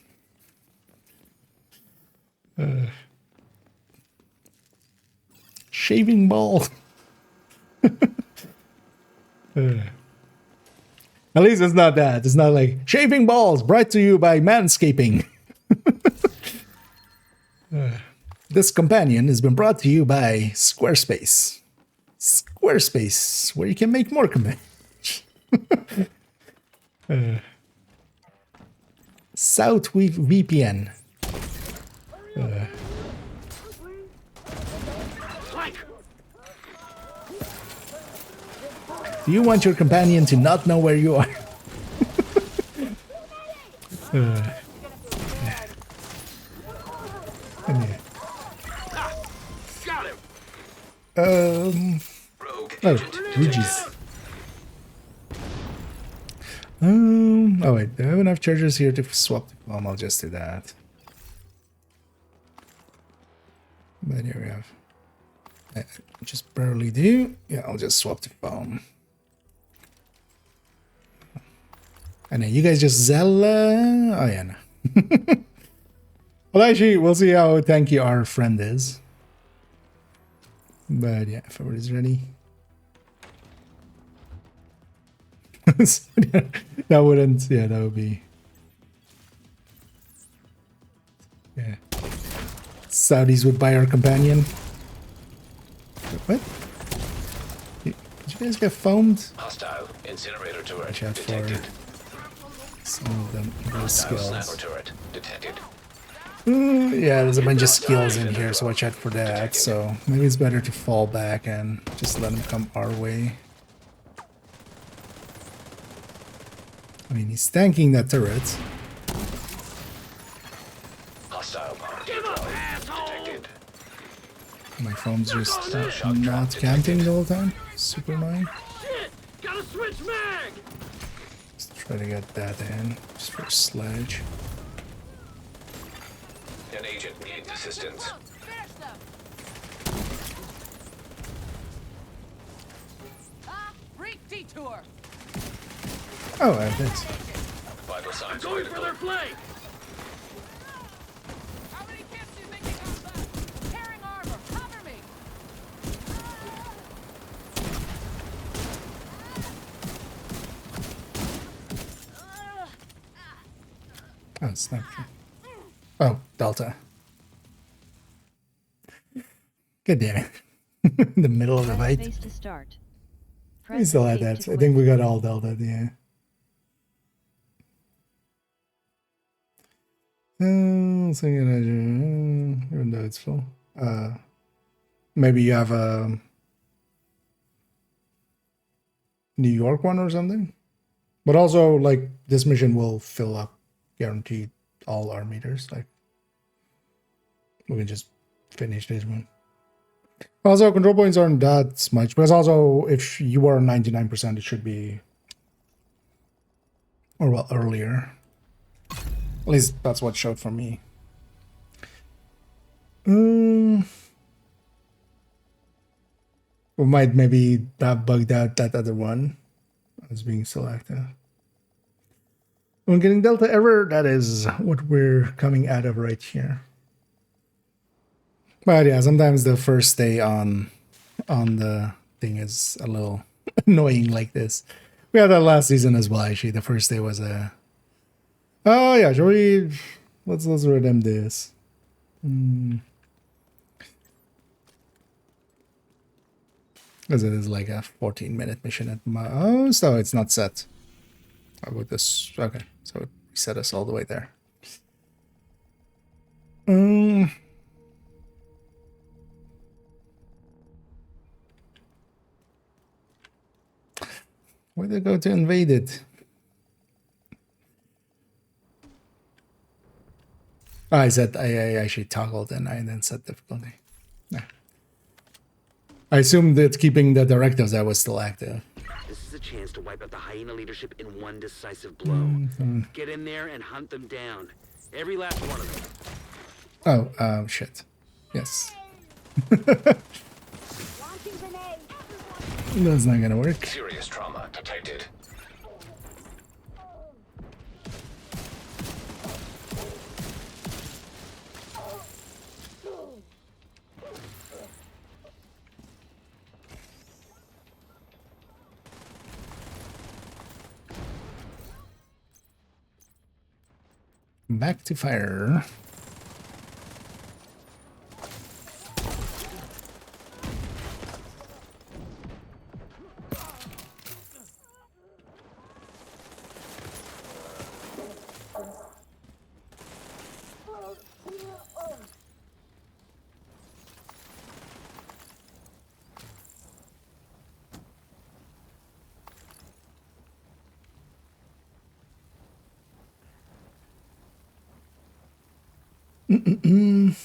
Shaving ball. At least it's not that. It's not like shaving balls brought to you by Manscaping. This companion has been brought to you by Squarespace. Squarespace, where you can make more commands. South VPN. Do you want your companion to not know where you are? Anyway. Got him. Oh, Regis. Oh wait, do I have enough chargers here to swap the foam? I'll just do that. But here we have. I just barely do. Yeah, I'll just swap the foam. And then you guys just Zella. Oh yeah, no. Well, actually, we'll see how tanky our friend is. But yeah, if everybody's ready. That wouldn't, yeah, that would be. Yeah. Saudis would buy our companion. What? Did you guys get foamed? Hostile incinerator turret Watch out detected. for some of them, those Hostile skills. sniper turret detected. Yeah, there's a bunch of skills in here, so watch out for that. So maybe it's better to fall back and just let them come our way. I mean, he's tanking that turret. Hostile bomb detected. My phone's just not camping the whole time. Super annoying. Shit! Gotta switch mag! Let's try to get that in. Just for a sledge. An agent needs assistance. Finish them. Brief detour. Oh, I have this. Vital signs Going for critical. their flank! How many kids do you think you got left? Tearing armor. Cover me. Oh, it's not true. Oh, Delta. God damn it. In the middle of the Press fight. space to start. We Press still had escape that. to I quit. think we got all Delta, yeah. Even though it's full. Maybe you have a New York one or something. But also, like, this mission will fill up, guaranteed, all our meters. Like, we can just finish this one. Also, control points aren't that much. Because also, if you are 99%, it should be, or well, earlier. At least that's what showed for me. We might maybe have bugged out that other one as being selected. When getting Delta error, that is what we're coming out of right here. But yeah, sometimes the first day on the thing is a little annoying like this. We had that last season as well, actually. The first day was a... Oh yeah, shall we... Let's redeem this. Because it is like a 14-minute mission at my... Oh, so it's not set. How about this? Okay, so it reset us all the way there. Where'd they go to invade it? Oh, I actually toggled and I then set difficulty. Yeah. I assumed that keeping the directives that was still active. This is a chance to wipe out the hyena leadership in one decisive blow. Get in there and hunt them down. Every last one of them. Oh, shit. Yes. That's not gonna work. Serious trauma detected. Back to fire. And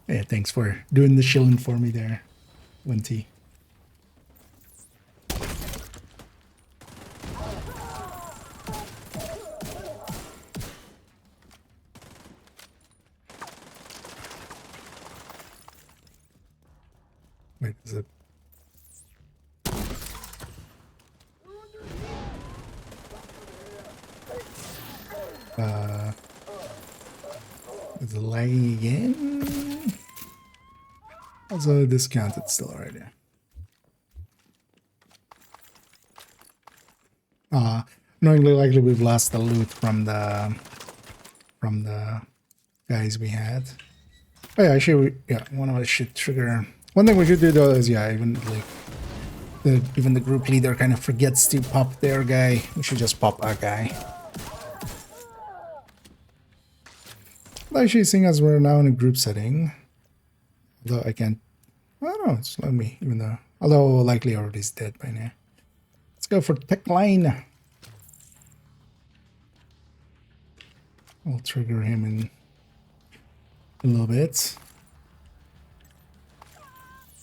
yeah, thanks for doing the shilling for me there, Winty. Wait, is it? Is it lagging again? Also discounted still already. Knowingly likely we've lost the loot from the guys we had. Oh yeah, actually, one of us should trigger. One thing we should do though is even like even the group leader kind of forgets to pop their guy. We should just pop our guy. Actually, seeing as we're now in a group setting, though I can't. I don't know. It's let me, even though, although likely already is dead by now. Let's go for tech line. I'll trigger him in a little bit.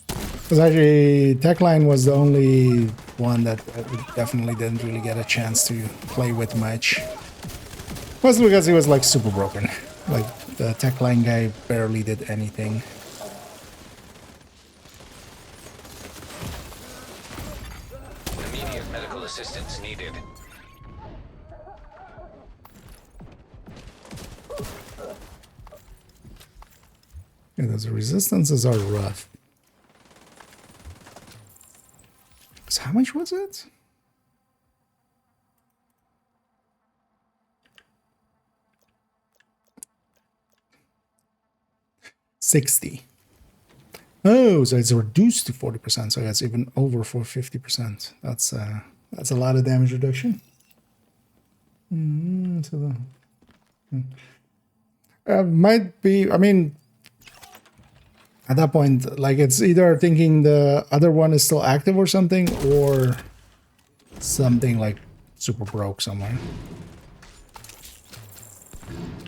Because actually, tech line was the only one that I definitely didn't really get a chance to play with much. Mostly because he was like super broken. Like the tech line guy barely did anything. Immediate medical assistance needed. Yeah, those resistances are rough. So how much was it? $60. Oh, so it's reduced to 40%. So that's even over for 50%. That's a lot of damage reduction. Might be. I mean, at that point, like it's either thinking the other one is still active or something, or something like super broke somewhere.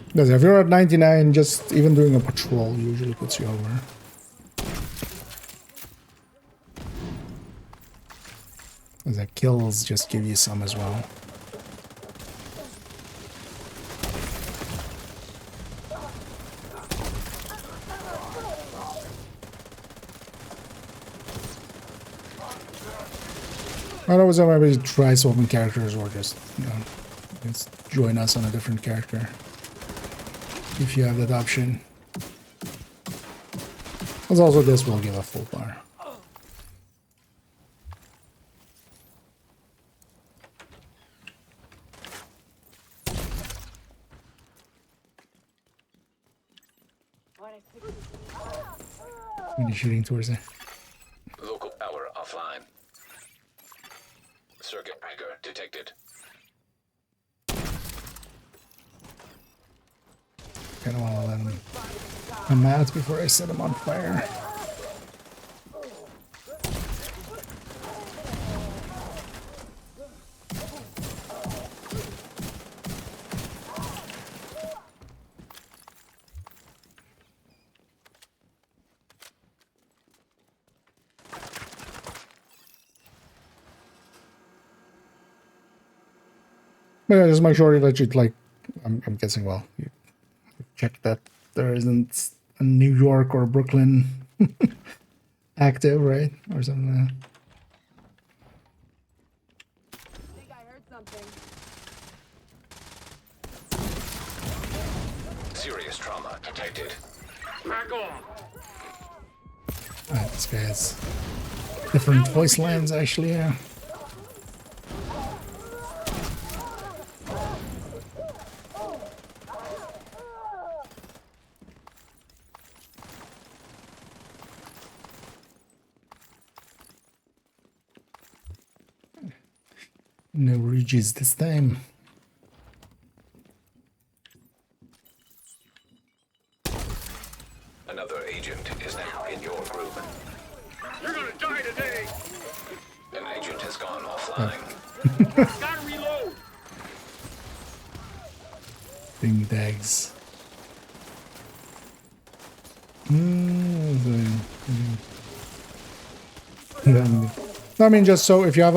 Because if you're at 99, just even doing a patrol usually puts you over. Because the kills just give you some as well. Otherwise, I maybe try swapping characters or just, just join us on a different character. If you have that option. Because also this will give a full bar. Really shooting towards it. Local power offline. Circuit breaker detected. Kind of want to let him come out before I set him on fire. But yeah, just make sure that you like. I'm guessing. Well, you check that there isn't a New York or Brooklyn active, right, or something like that. I think I heard something. Serious trauma detected. Back off. This guy has different voice lines, actually. Yeah. No ridges this time. Another agent is now in your group. You're gonna die today. An agent has gone offline. Gotta reload. Ding tags. I mean, just so if you have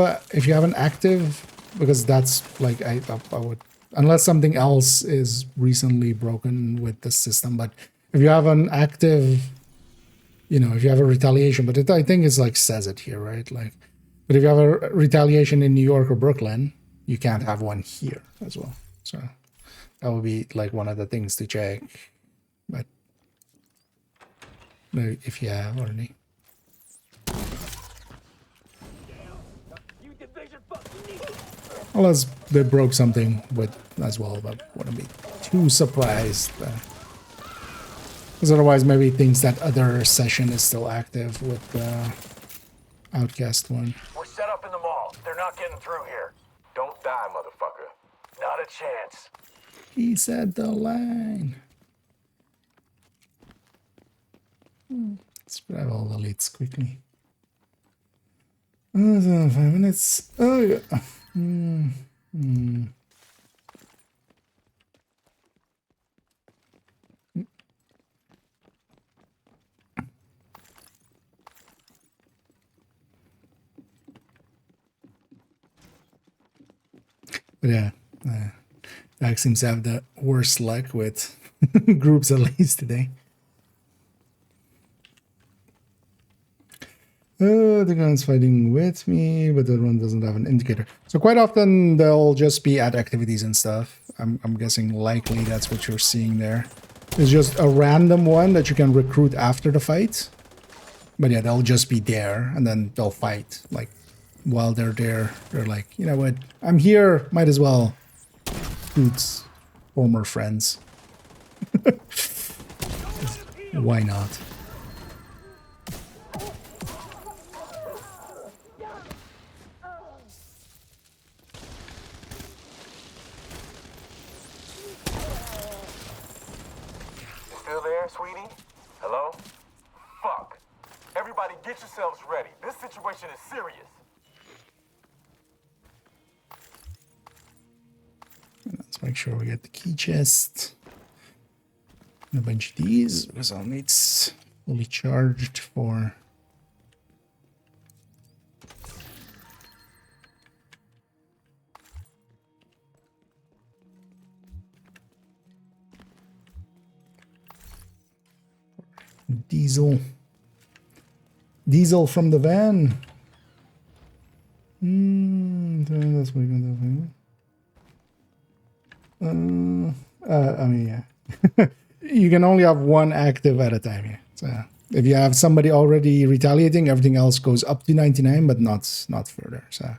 an active, because that's like I would, unless something else is recently broken with the system, but if you have an active, you know, if you have a retaliation, but I think it's like says it here, right? Like, but if you have a retaliation in New York or Brooklyn, you can't have one here as well. So that would be like one of the things to check. But if you have already. Unless they broke something with as well, but wouldn't be too surprised. Because otherwise, maybe thinks that other session is still active with the Outcast one. We're set up in the mall. They're not getting through here. Don't die, motherfucker. Not a chance. He said the line. Let's grab all the leads quickly. 5 minutes. Oh, yeah. But yeah, Dak seems to have the worst luck with groups at least today. The gun's fighting with me, but the one doesn't have an indicator. So quite often they'll just be at activities and stuff. I'm guessing likely that's what you're seeing there. It's just a random one that you can recruit after the fight. But yeah, they'll just be there and then they'll fight. Like while they're there, they're like, you know what? I'm here. Might as well shoot former friends. Why not? Sweetie? Hello? Fuck. Everybody get yourselves ready. This situation is serious. Let's make sure we get the key chest. And a bunch of these, because I'll need fully charged for... Diesel from the van. That's what we're gonna I mean, yeah. You can only have one active at a time here. So if you have somebody already retaliating, everything else goes up to 99, but not further. So.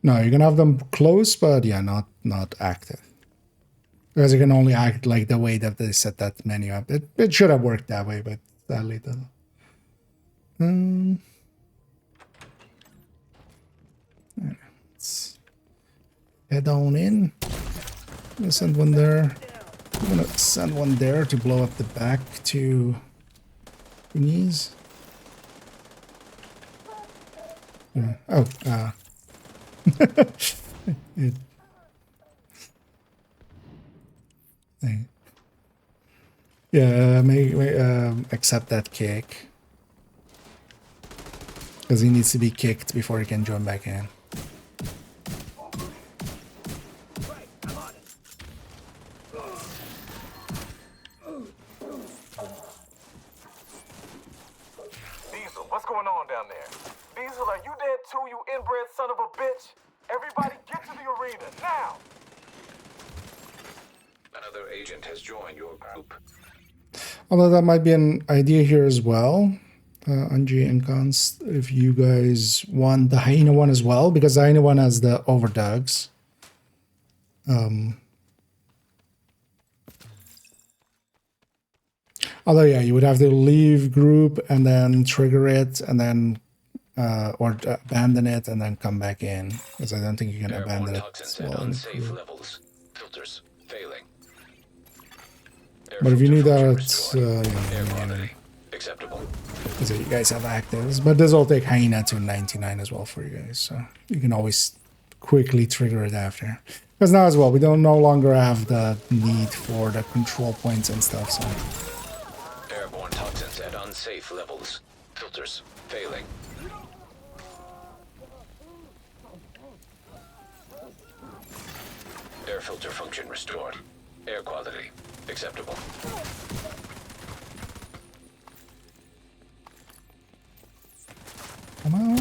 No, you can have them close, but yeah, not active. Because you can only act like the way that they set that menu up. It should have worked that way, but sadly it doesn't. Let's head on in. I'm gonna send one there. I'm gonna send one there to blow up the back to thingies. Oh, yeah, accept that kick. Because he needs to be kicked before he can join back in. Diesel, what's going on down there? Diesel, are you dead too, you inbred son of a bitch? Everybody get to the arena, now! Another agent has joined your group. Although that might be an idea here as well. Anji and Cons, if you guys want the hyena one as well, because the hyena one has the overdogs. Although, yeah, you would have to leave group and then trigger it and then or abandon it and then come back in, because I don't think you can abandon it as well. Unsafe levels. Filters failing. But if you need Filter that, function restored. Air yeah, quality acceptable. so you guys have actives. But this will take Hyena to 99 as well for you guys. So you can always quickly trigger it after. Because now as well, we don't no longer have the need for the control points and stuff. So Airborne toxins at unsafe levels. Filters failing. Air filter function restored. Air quality acceptable. come on.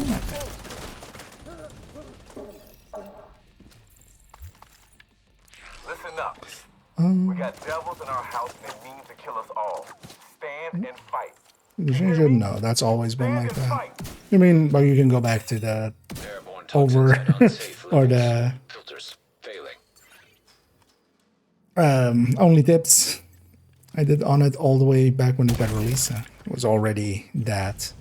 Listen up. We got devils in our house and they mean to kill us all. Stand and fight. No, that's always been like that. I mean, but you can go back to the Airborne over toxins at unsafe or levels. the Filters failing. only tips I did on it all the way back when it got released. It was already that.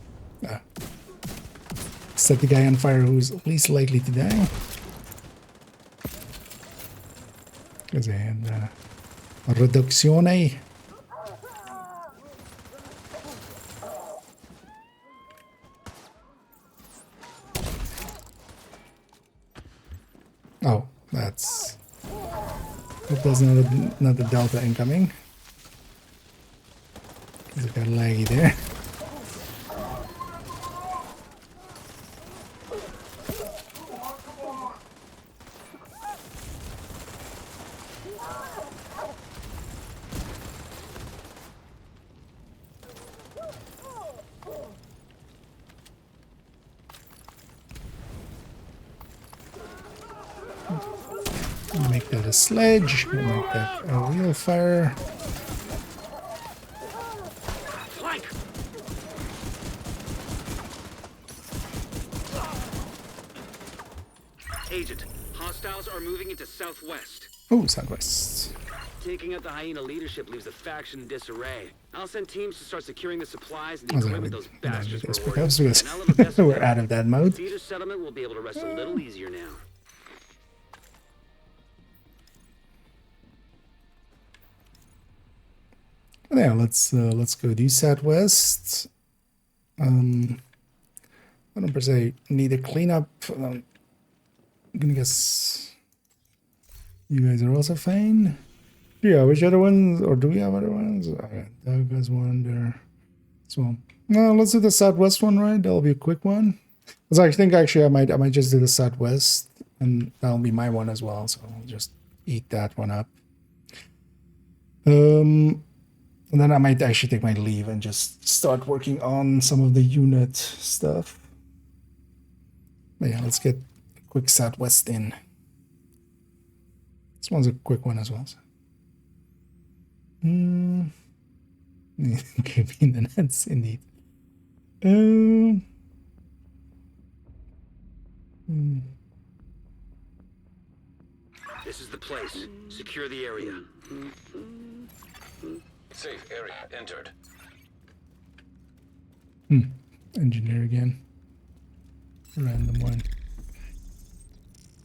Set the guy on fire who's least likely to die. Because I had Reduzione. Oh, that's... Hope there's not a Delta incoming. Because it got laggy there. Make that a sledge, we'll make that a real fire. Flank! Agent, hostiles are moving into southwest. Oh, southwest. Taking out the hyena leadership leaves the faction in disarray. I'll send teams to start securing the supplies and the I was equipment gonna those do bastards this were perhaps ordering. because And I'll have a best we're out of that mode. Theater settlement will be able to rest a little easier now. Yeah, let's go due southwest. I don't per se need a cleanup. I'm gonna guess you guys are also fine. Yeah, which other ones, or do we have other ones? Okay, Doug has one there. So no, let's do the southwest one, right? That'll be a quick one. Because I think actually I might just do the southwest, and that'll be my one as well. So I'll just eat that one up. And then I might actually take my leave and just start working on some of the unit stuff. But yeah, let's get a quick southwest in. This one's a quick one as well. So. Could be in the nets, indeed. This is the place. Secure the area. Safe area entered. Engineer again. Random one.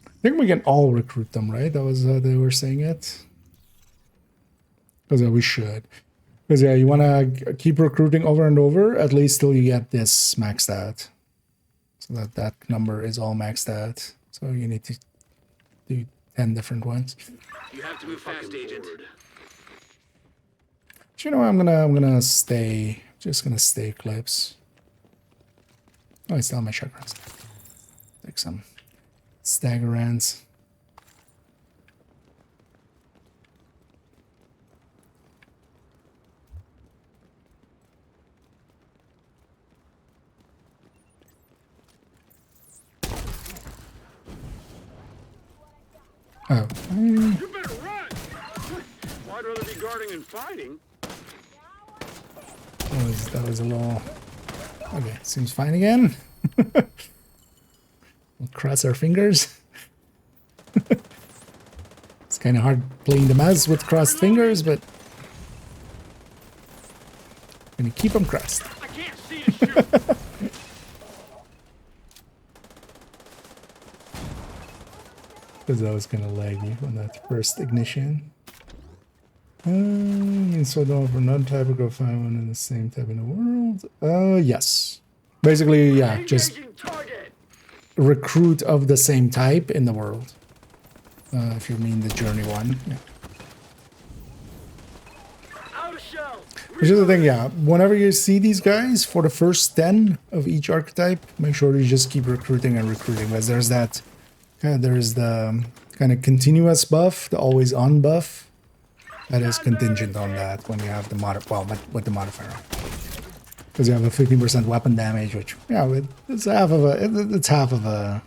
I think we can all recruit them, right? That was they were saying it. Because we should. Because yeah, you want to keep recruiting over and over, at least till you get this maxed out. So that number is all maxed out. So you need to do 10 different ones. You have to move fast, Agent. But you know, I'm gonna stay. Just gonna stay clips. Oh, I still have my shotguns. Take some staggerants. Oh. You better run! I'd rather be guarding and fighting. That was a little... Okay, seems fine again. We'll cross our fingers. It's kind of hard playing the mouse with crossed fingers, but... I'm gonna keep them crossed. I can't see to shoot. Because that was kind of laggy on that first ignition. So don't for another type of go find one in the same type in the world. Yes. Basically, yeah, just recruit of the same type in the world. If you mean the journey one, yeah. Which is the thing, yeah. Whenever you see these guys for the first 10 of each archetype, make sure you just keep recruiting and recruiting. Because there's that, there's the kind of continuous buff, the always on buff. That is contingent on that when you have the with the modifier. Because you have a 15% weapon damage, which, yeah, it's half of a, it's half of a.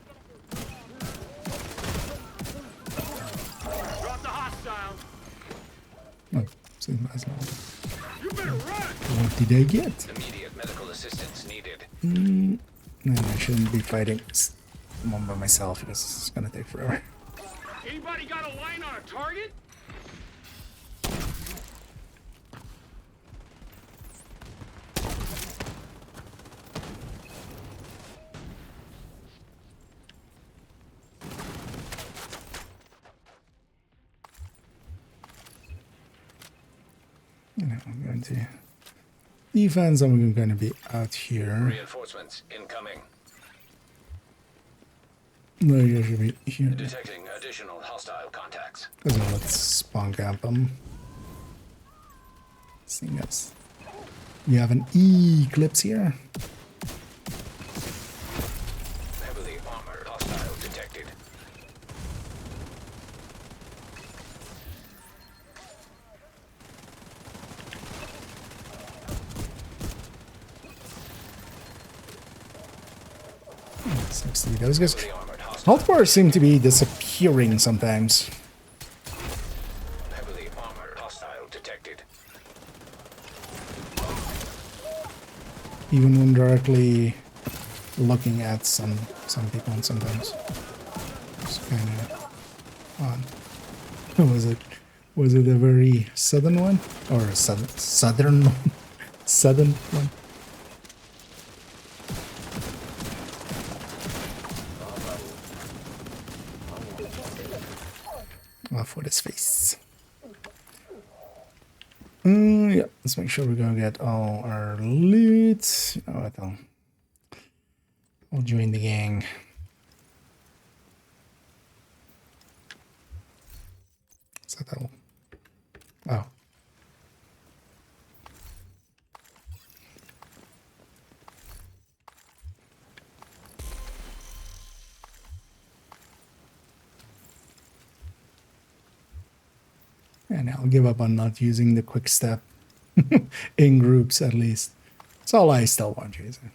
Oh, see, that's not. What did I get? Immediate medical assistance needed. No, I shouldn't be fighting one by myself because it's gonna take forever. Anybody got a line on a target? I'm going to defense. I'm going to be out here. Reinforcements incoming. No, you should be here. Detecting additional hostile contacts. Let's spawn camp them. Seeing as we have an eclipse here. Heavily armored hostile detected. Those guys. Health bars seem to be disappearing sometimes. Heavily armored hostile detected. Even when directly looking at some people, and sometimes it's kind of odd. Was it a very southern one or a southern one? Southern one? Off with his face. Yeah, let's make sure we're gonna get all our loot. You know what, I'll join the gang. So that'll. Oh. And I'll give up on not using the quick step in groups, at least. That's all I still want using.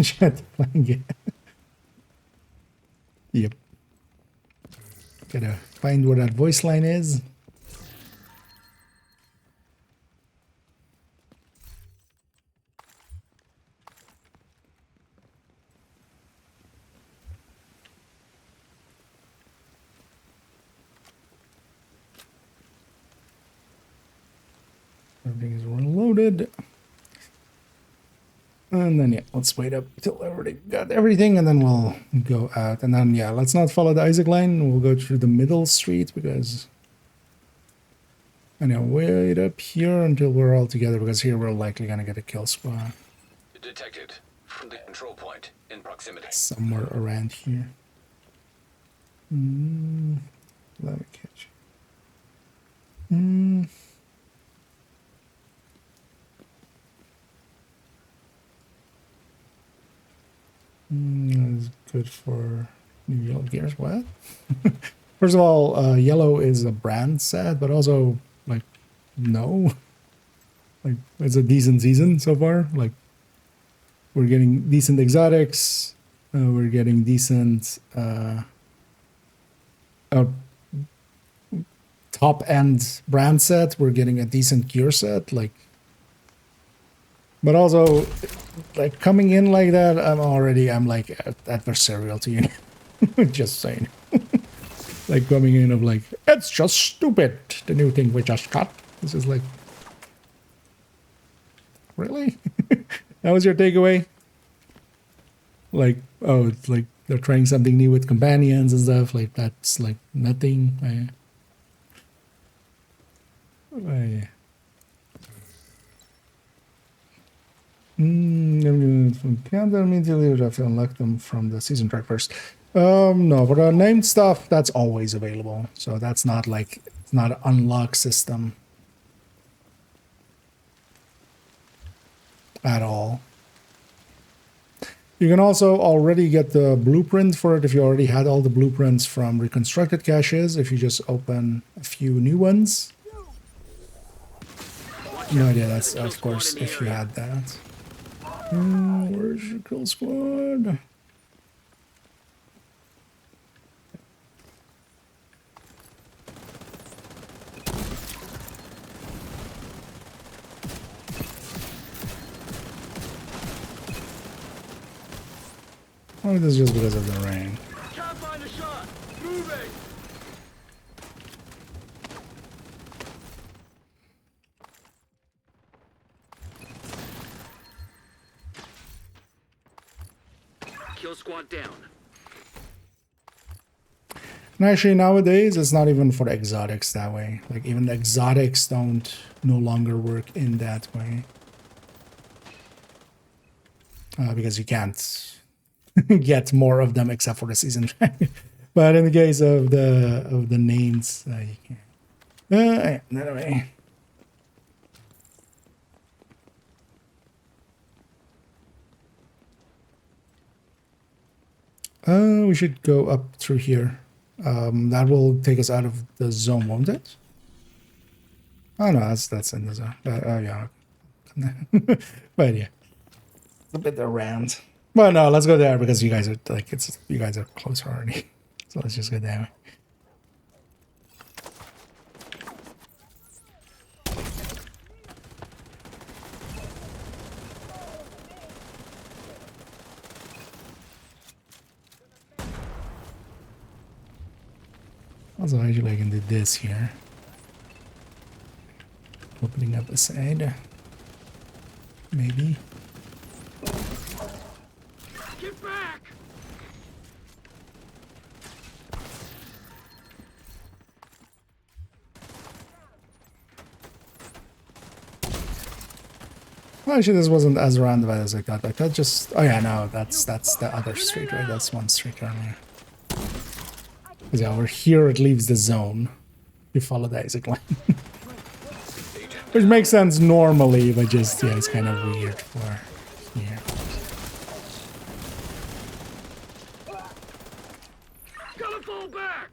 Chat playing it. Yep. Gotta find where that voice line is. Everything is reloaded. And then, yeah, let's wait up till everybody got everything, and then we'll go out. And then, yeah, let's not follow the Isaac line. We'll go through the middle street because... And yeah, wait up here until we're all together, because here we're likely going to get a kill squad. Detected. From the control point in proximity. Somewhere around here. Let me catch you. That's good for New York Gears. What? First of all, yellow is a brand set, but also, like, no. Like, it's a decent season so far. Like, we're getting decent exotics. We're getting decent top-end brand set. We're getting a decent gear set. Like, but also, like, coming in like that, I'm like adversarial to you. Just saying. Like, coming in of like, it's just stupid, the new thing we just got. This is like, really? That was your takeaway? Like, oh, it's like, they're trying something new with companions and stuff. Like that's like nothing. Countdown immediately. You have to unlock them from the season track first. No, but named stuff that's always available. So that's not like it's not an unlock system at all. You can also already get the blueprint for it if you already had all the blueprints from reconstructed caches. If you just open a few new ones. No idea. That's of course if you had that. Where's your kill squad? Or this is just because of the rain. Can't find a shot. Moving. Kill squad down. And actually nowadays it's not even for exotics that way. Like even the exotics don't no longer work in that way. Because you can't get more of them except for the season track. But in the case of the names, you can. Anyway. We should go up through here. That will take us out of the zone, won't it? Oh no, that's in the zone. Yeah. But yeah, it's a bit around. Well, no, let's go there because you guys are like you guys are closer already. So let's just go there. Also, actually, I can do this here. Opening up the side. Maybe. Get back! Well, actually, this wasn't as roundabout as I thought. Like that just. Oh yeah, no, that's the other street, right? That's one street earlier. Because yeah, over here it leaves the zone. You follow the Isaac line. Which makes sense normally, but just, yeah, it's kind of weird for here. Gotta fall back!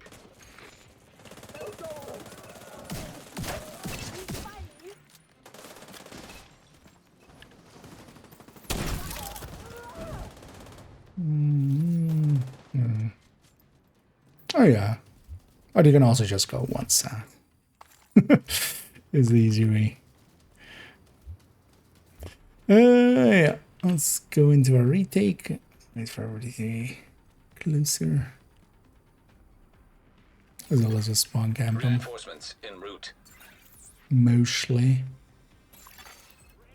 Oh yeah. Or you can also just go one south. Is the easy way. Yeah. Let's go into a retake. Wait for everybody to be closer. As well as a spawn camp them. Reinforcements en route. Mostly.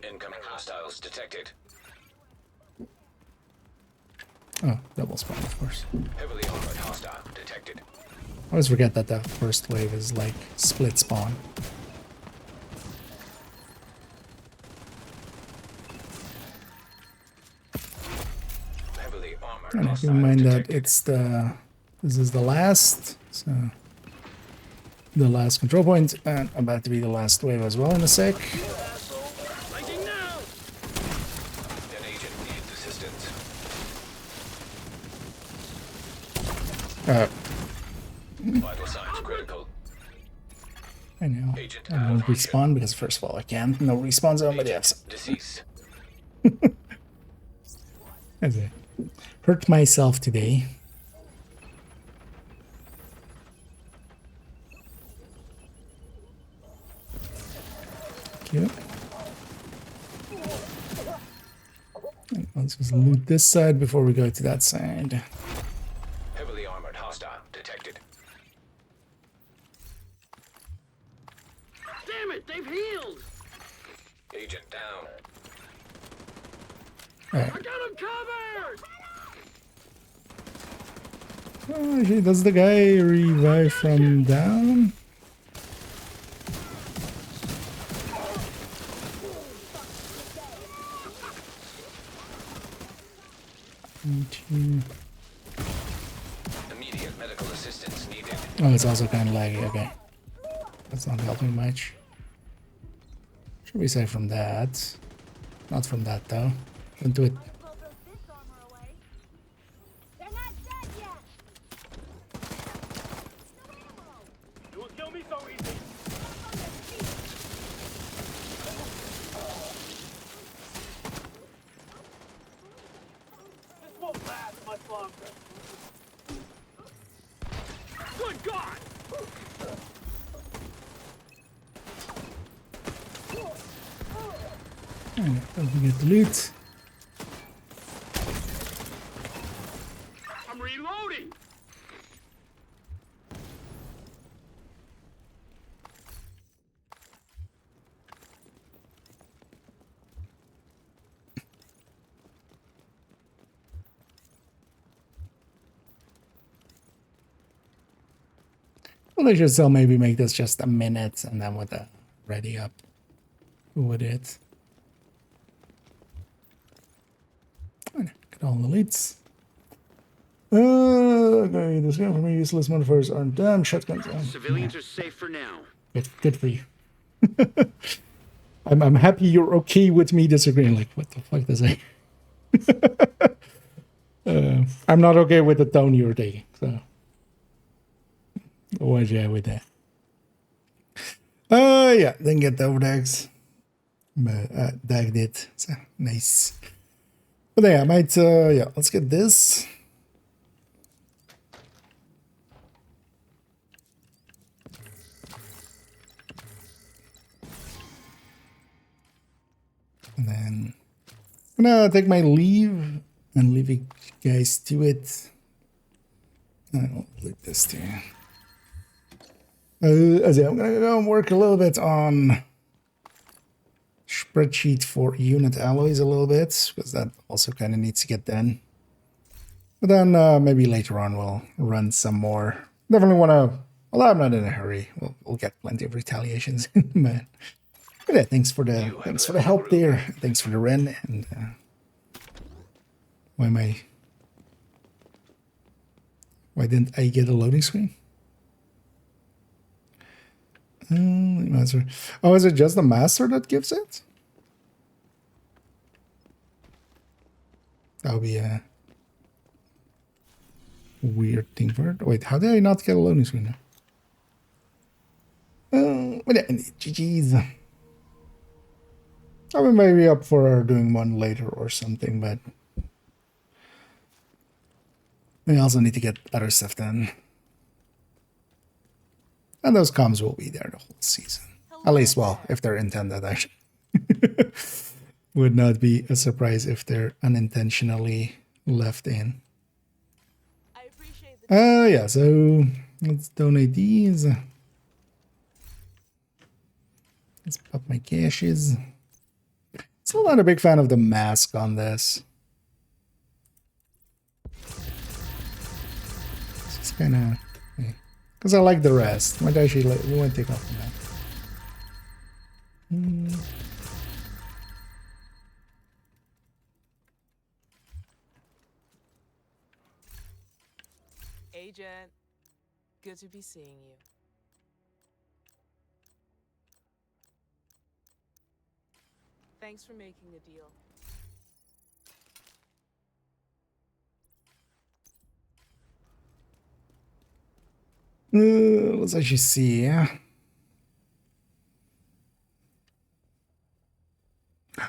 Incoming hostiles detected. Oh, double spawn, of course. Heavily armored hostile detected. I always forget that the first wave is like split spawn. Heavily armored And keep hostile in mind that detected. it's this is the last, so the last control point, and about to be the last wave as well in a sec. Lighting now! An agent needs assistance. Vital signs critical. I know. Agent I won't respawn because first of all I can. No respawn zone, but yes. Deceased. That's it. Hurt myself today. Cute. Let's just loot this side before we go to that side. Heavily armored hostile detected. Damn it, they've healed! Agent down. Alright. I got him covered! Oh, actually, does the guy revive from down? Immediate medical assistance needed. Oh, it's also kind of laggy. Okay, that's not helping much. Should we say from that? Not from that though. Don't do it. You won't kill me so easy. This won't last much longer. Good God! Don't forget the loot. I'm reloading. Well, they should still maybe make this just a minute and then with the ready up with it. Get all the leads. Okay, this guy for me, useless modifiers aren't done. Shotguns. Civilians are safe for now. Good for you. I'm happy you're okay with me disagreeing. Like, what the fuck does I? I'm not okay with the tone you're taking. So, watch out with that. Yeah, didn't get the overdags, but dagged it. So nice. But yeah, I might. Yeah, let's get this. And then I'm gonna take my leave and leave you guys to it. I'll leave this too. As I'm gonna go and work a little bit on spreadsheet for unit alloys a little bit, because that also kind of needs to get done. But then maybe later on we'll run some more. Definitely want to. Well, I'm not in a hurry. We'll get plenty of retaliations, man. But yeah, thanks for the help there. Thanks for the Ren and why didn't I get a loading screen? Master. Oh, is it just the master that gives it? That would be a weird thing for it. Wait, how did I not get a loading screen now? But yeah, GG's. I mean, maybe up for doing one later or something, but we also need to get other stuff done. And those comms will be there the whole season. At least, well, if they're intended, actually. Would not be a surprise if they're unintentionally left in. I appreciate the Yeah, so let's donate these. Let's pop my caches. Still not a big fan of the mask on this. It's just kind of... Because I like the rest. Might actually we won't take off the mask. agent. Good to be seeing you. Thanks for making the deal. Let's actually see. Yeah.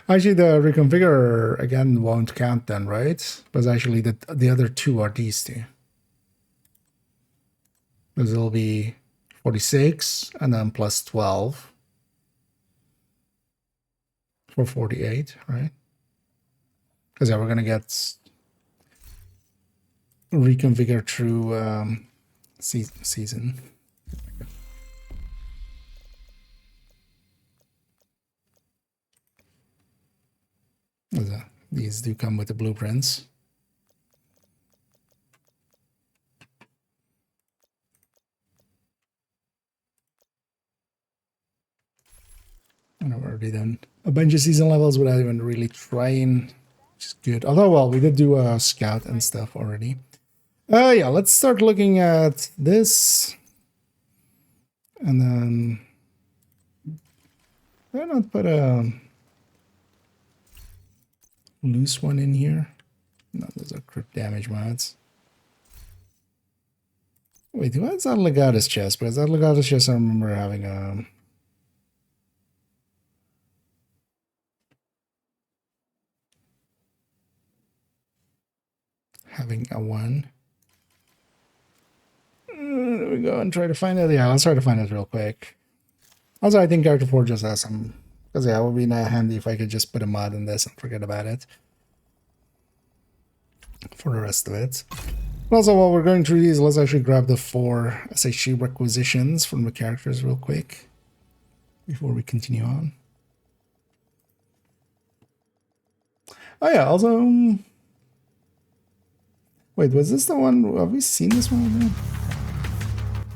Actually, the reconfigure again won't count then, right? But actually, the other two are these two. Because it'll be 46 and then plus 12 for 48, right? Because yeah, we're gonna get reconfigure through season. These do come with the blueprints. already done a bunch of season levels without even really trying, which is good. Although, well, we did do a scout and stuff already. Yeah, let's start looking at this. And then why not put a loose one in here? No, those are crit damage mods. Wait, what's that Legata's chest? Because that Legata's chest I remember having a... one. There we go and try to find it. Yeah, let's try to find it real quick. Also, I think Character 4 just has some... Because yeah, it would be handy if I could just put a mod in this and forget about it. For the rest of it. Also, while we're going through these, let's actually grab the 4 SHG requisitions from the characters real quick. Before we continue on. Oh yeah, also... Wait, was this the one? Have we seen this one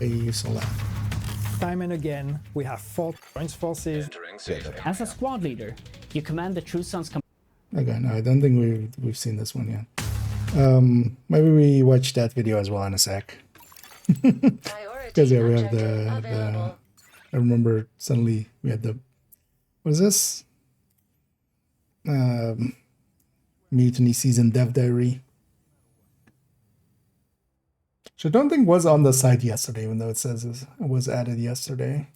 already? You saw that. Time and again, we have fought joint forces. As a squad leader, you command the True Sons. Okay, no, I don't think we've seen this one yet. Maybe we watch that video as well in a sec. Because yeah, we have the I remember suddenly we had the... What is this? Mutiny Season Dev Diary. Which I don't think was on the site yesterday, even though it says it was added yesterday.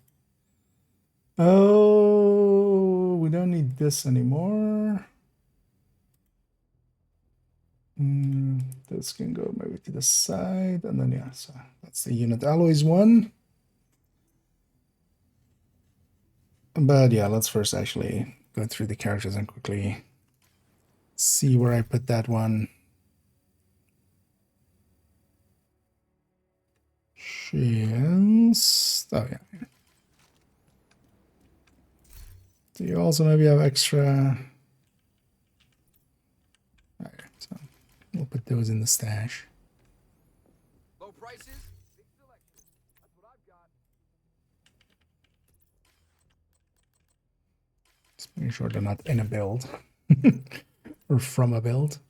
Oh, we don't need this anymore. This can go maybe to the side, and then yeah, so that's the unit alloys one. But yeah, let's first actually go through the characters and quickly see where I put that one. Yes. Oh yeah. Do you also maybe have extra? Alright, so we'll put those in the stash. Low prices, big selection. That's what I've got. Just making sure they're not in a build or from a build.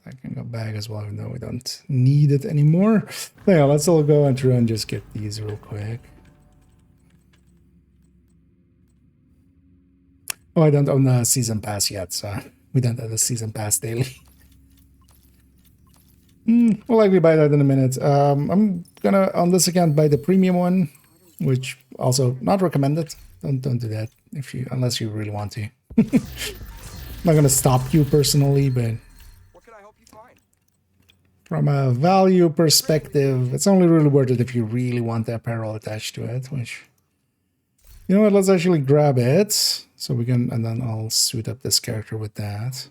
I can go back as well, even though we don't need it anymore. But yeah, let's all go through and just get these real quick. Oh, I don't own the season pass yet, so we don't have the season pass daily. We'll likely buy that in a minute. I'm gonna, on this account, buy the premium one, which also not recommended. Don't do that unless you really want to. I'm not gonna stop you personally, but from a value perspective, it's only really worth it if you really want the apparel attached to it, which, you know what, let's actually grab it so we can, and then I'll suit up this character with that.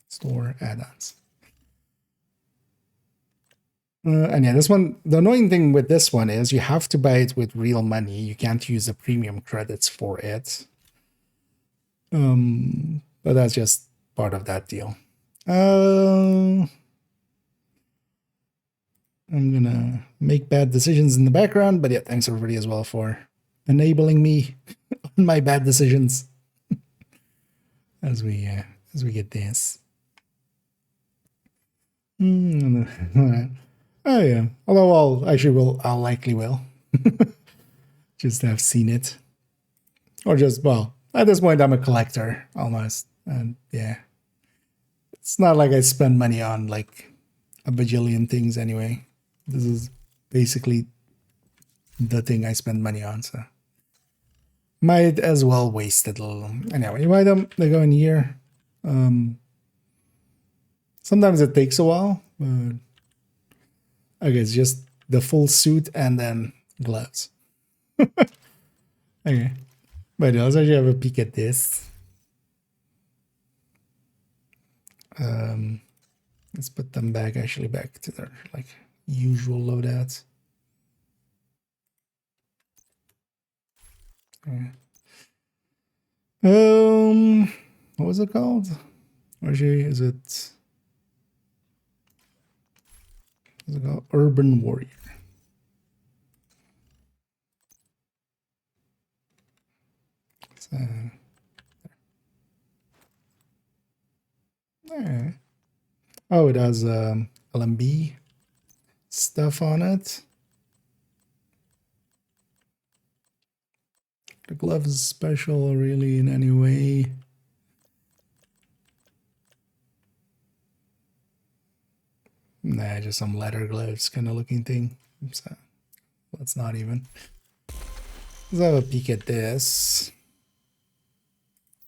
Store add-ons. And yeah, this one, the annoying thing with this one is you have to buy it with real money. You can't use the premium credits for it. But that's just part of that deal. I'm gonna make bad decisions in the background, but yeah, thanks everybody as well for enabling me on my bad decisions as we get this. All right. Oh yeah. Although I'll likely will just have seen it, or just, well, at this point I'm a collector almost. And yeah, it's not like I spend money on like a bajillion things anyway. This is basically the thing I spend money on, so might as well waste it a little. Anyway, you buy them, they go in here. Sometimes it takes a while, but okay, it's just the full suit and then gloves. Okay, but let's actually have a peek at this. Let's put them back to their like usual loadouts. Okay. what was it called? Actually, is it called Urban Warrior? So, yeah. Oh, it has LMB stuff on it. The glove is special, really, in any way. Nah, just some leather gloves kind of looking thing. So let's not even. Let's have a peek at this.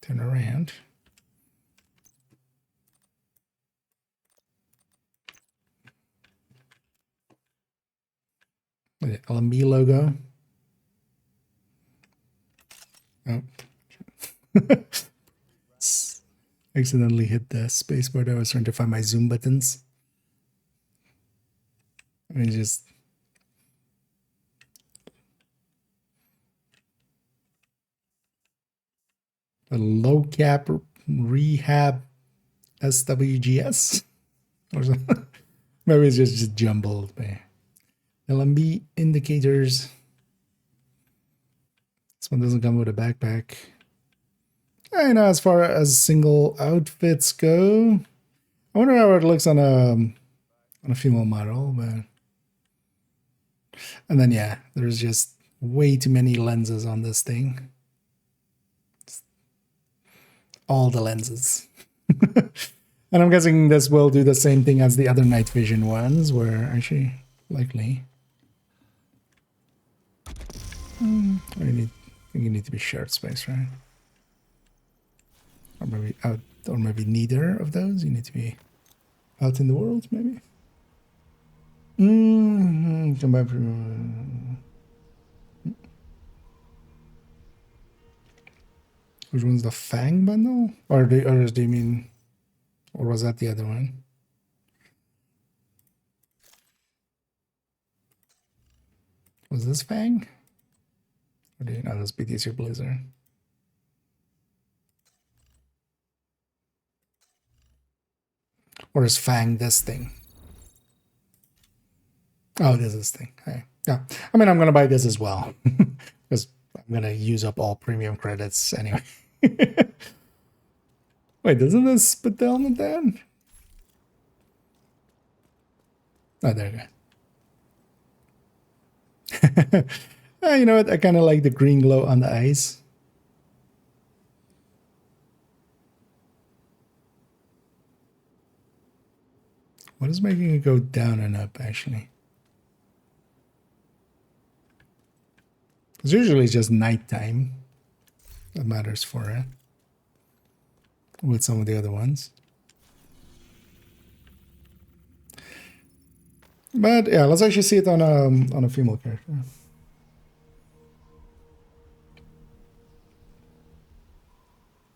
Turn around. The LMB logo. Oh. Accidentally hit the spacebar. I was trying to find my zoom buttons. I mean, just a low cap rehab SWGS or something. Maybe it's just jumbled. But LMB indicators. This one doesn't come with a backpack. I know as far as single outfits go, I wonder how it looks on a female model, but and then yeah, there's just way too many lenses on this thing. All the lenses. And I'm guessing this will do the same thing as the other night vision ones, where actually likely I think you need to be shared space, right? Or maybe out, or maybe neither of those. You need to be out in the world, maybe. Come back from. Which one's the Fang bundle? Or do you mean, or was that the other one? Was this Fang? Or do you know this BTC Blizzard? Or is Fang this thing? Oh, this is this thing. Hey. Yeah. I mean, I'm going to buy this as well. Because I'm going to use up all premium credits anyway. Wait, doesn't this spit the helmet down? Oh, there you go. You know what? I kind of like the green glow on the eyes. What is making it go down and up, actually? It's usually just nighttime that matters for it. With some of the other ones. But yeah, let's actually see it on a female character.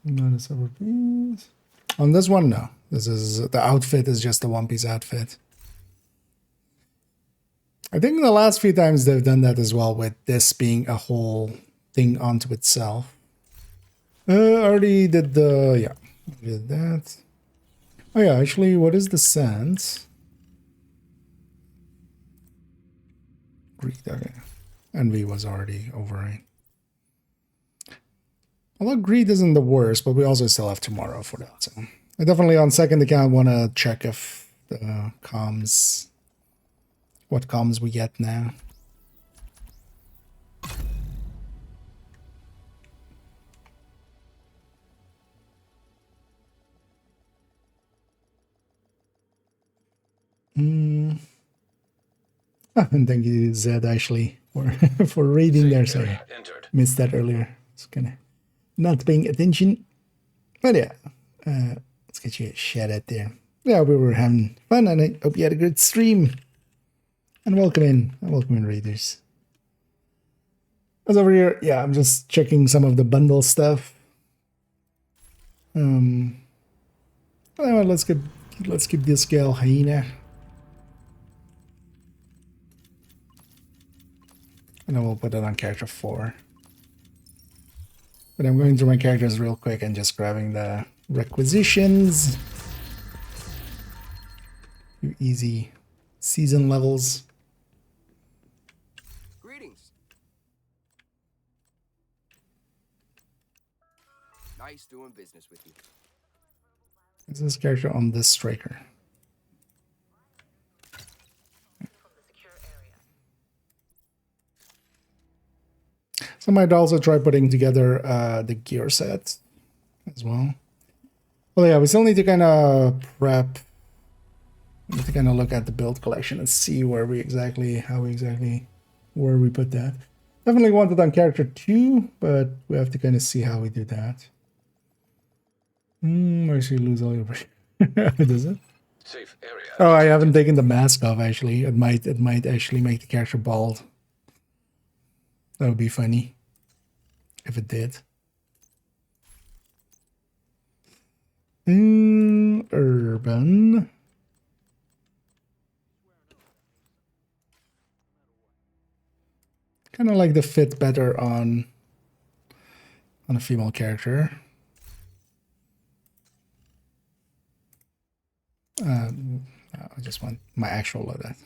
Notice over piece. On this one, no. This is the outfit is just the One Piece outfit. I think the last few times they've done that as well, with this being a whole thing onto itself. Already did the did that. Oh yeah, actually, what is the sense? Greed, okay. Envy was already over, right? Although greed isn't the worst, but we also still have tomorrow for that. So I definitely on second account want to check if the comms, what comms we get now. Oh, and thank you, Zed, actually, for for reading there. Sorry, missed that earlier. It's kind of not paying attention. But yeah, let's get you a shout out there. Yeah, we were having fun, and I hope you had a good stream. And welcome in readers. As over here, yeah, I'm just checking some of the bundle stuff. Well, let's keep this girl hyena. And then we'll put it on character 4. But I'm going through my characters real quick and just grabbing the requisitions. Few easy season levels. Greetings. Nice doing business with you. Is this character on this striker? So I might also try putting together the gear set as well. Well, yeah, we still need to kind of prep. We need to kind of look at the build collection and see where we exactly, where we put that. Definitely want it on character 2, but we have to kind of see how we do that. Actually lose all your... Does it? Safe area. Oh, I haven't taken the mask off, actually. It might actually make the character bald. That would be funny if it did. Urban. Kind of like the fit better on a female character. I just want my actual loadout.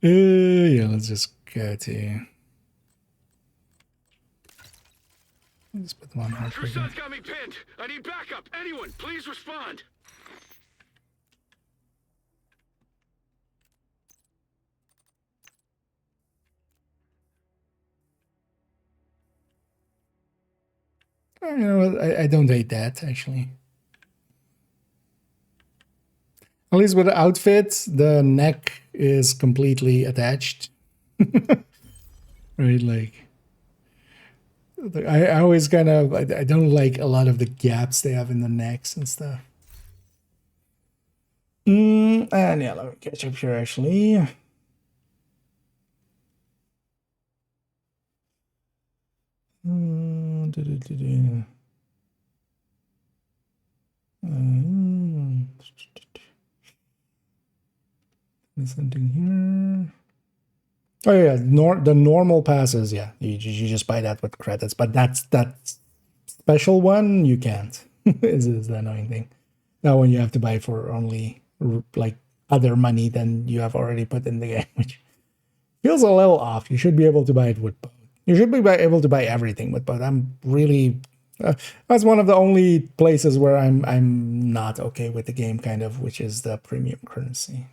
Yeah, let's just go to. Let's put them on hard. Trusan's got me pinned. I need backup. Anyone, please respond. You know what? I don't hate that, actually. At least with the outfit, the neck is completely attached. Right, like I always kind of, I don't like a lot of the gaps they have in the necks and stuff. And yeah, let me catch up here, actually. There's something here. Oh yeah, the normal passes, yeah. You just buy that with credits, but that special one you can't. is the annoying thing. That one you have to buy for only like other money than you have already put in the game, which feels a little off. You should be able to buy it with both. You should be able to buy everything with both. I'm really that's one of the only places where I'm not okay with the game, kind of, which is the premium currency.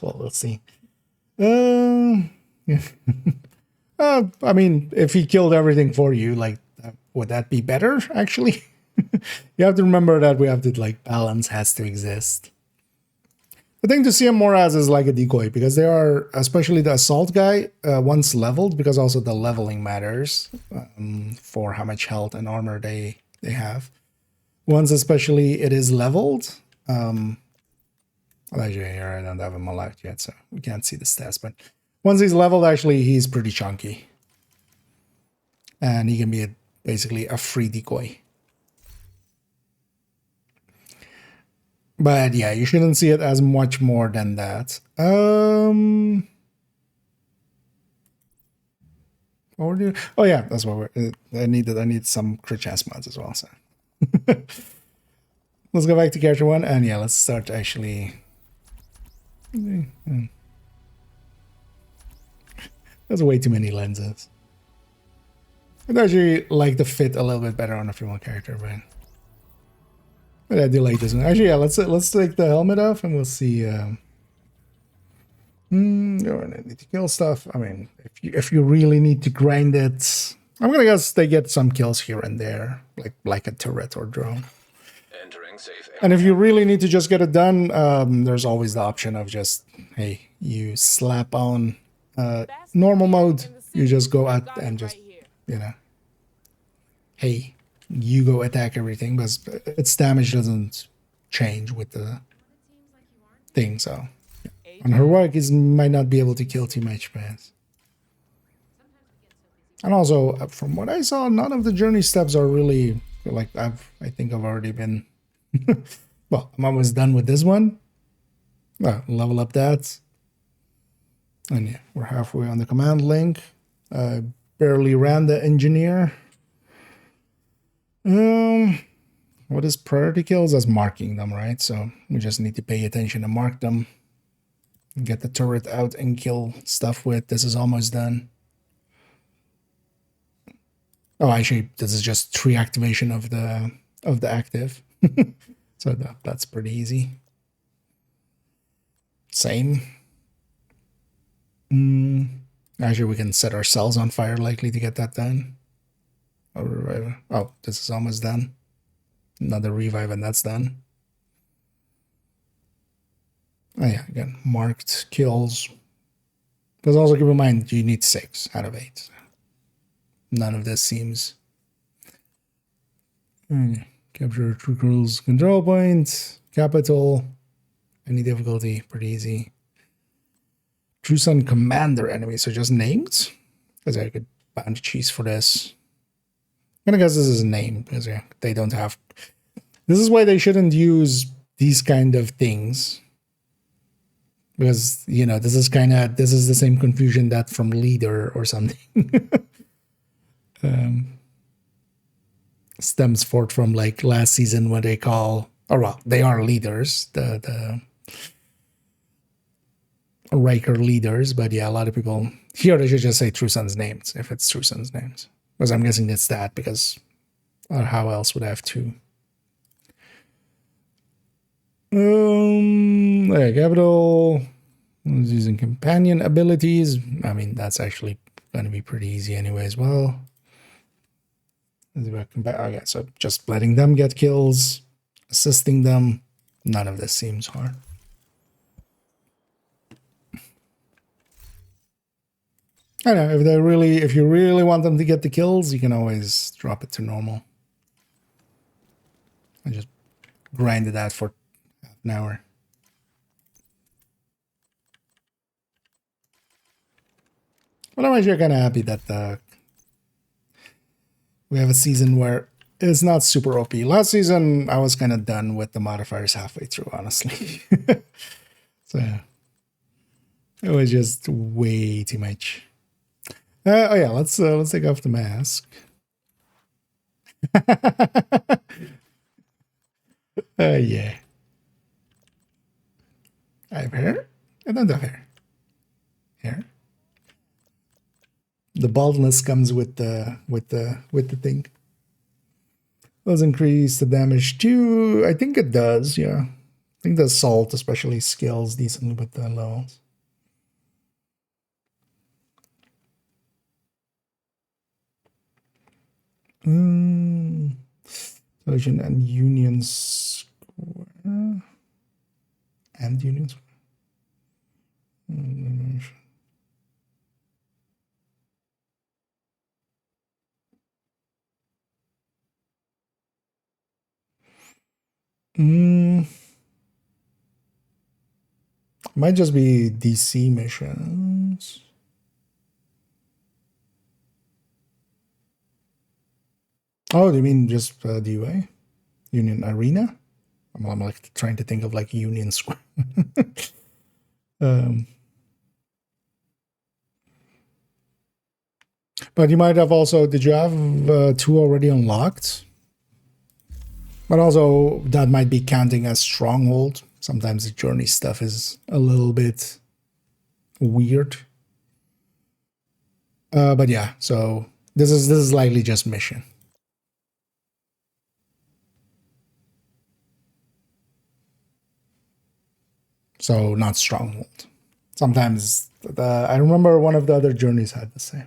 Well, let's see. I mean, if he killed everything for you, like, would that be better, actually? You have to remember that we have to, like, balance has to exist. The thing to see him more as is like a decoy, because they are, especially the assault guy, once leveled, because also the leveling matters for how much health and armor they have. Once especially it is leveled, actually here I don't have him unlocked yet, so we can't see the stats, but once he's leveled, actually he's pretty chunky. And he can be basically a free decoy. But yeah, you shouldn't see it as much more than that. Oh yeah, that's what I need some crit chance mods as well, so. Let's go back to character 1, and yeah, let's start actually. There's way too many lenses. I'd actually like to fit a little bit better on a female character, but I do like this one. Actually, yeah, let's take the helmet off and we'll see. I need to kill stuff. I mean, if you really need to grind it, I'm gonna guess they get some kills here and there, like a turret or drone. Entering safe area. And if you really need to just get it done, there's always the option of just, hey, you slap on normal mode, you just go out and just, you know, hey, you go attack everything, but its damage doesn't change with the thing, so. On heroic, it might not be able to kill too much, but. And also, from what I saw, none of the journey steps are really, like, I think I've already been Well, I'm almost done with this one. Level up that. And yeah, we're halfway on the command link. Barely ran the engineer. What is priority kills? That's marking them, right? So we just need to pay attention and mark them. Get the turret out and kill stuff with. This is almost done. Oh, actually, this is just tree activation of the active. So that's pretty easy. Same. Actually, we can set our cells on fire, likely to get that done. Oh, this is almost done. Another revive and that's done. Oh yeah, again, marked kills. But also keep in mind, you need 6 out of 8. None of this seems... Capture true rules control points. Capital. Any difficulty, pretty easy. True Sun Commander enemy, so just named? Because I could bounty cheese for this. I'm gonna guess this is a name, because yeah, they don't have... This is why they shouldn't use these kind of things. Because, you know, this is the same confusion that from leader or something. Stems forth from like last season when they call, or well, they are leaders, the Riker leaders, but yeah, a lot of people here they should just say True Sun's names if it's True Sun's names. Because I'm guessing it's that, because or how else would I have two? Capital using companion abilities. I mean, that's actually going to be pretty easy anyway as well. Okay, so just letting them get kills, assisting them. None of this seems hard. I know if you really want them to get the kills, you can always drop it to normal. I just grinded that for half an hour. But I'm actually kind of happy that we have a season where it's not super OP. Last season, I was kind of done with the modifiers halfway through, honestly. So it was just way too much. Oh yeah, let's take off the mask. Yeah. I have hair. I don't have hair. Hair. The baldness comes with the thing. Does increase the damage too? I think it does. Yeah, I think the assault especially scales decently with the levels. Collision and Union Square. And Union Square. Might just be DC missions. Oh, do you mean just DUA? Union Arena? I'm like trying to think of like Union Square. But you might have also, did you have 2 already unlocked? But also that might be counting as Stronghold. Sometimes the journey stuff is a little bit weird. But yeah, so this is likely just mission. So not Stronghold. Sometimes I remember one of the other journeys had the same.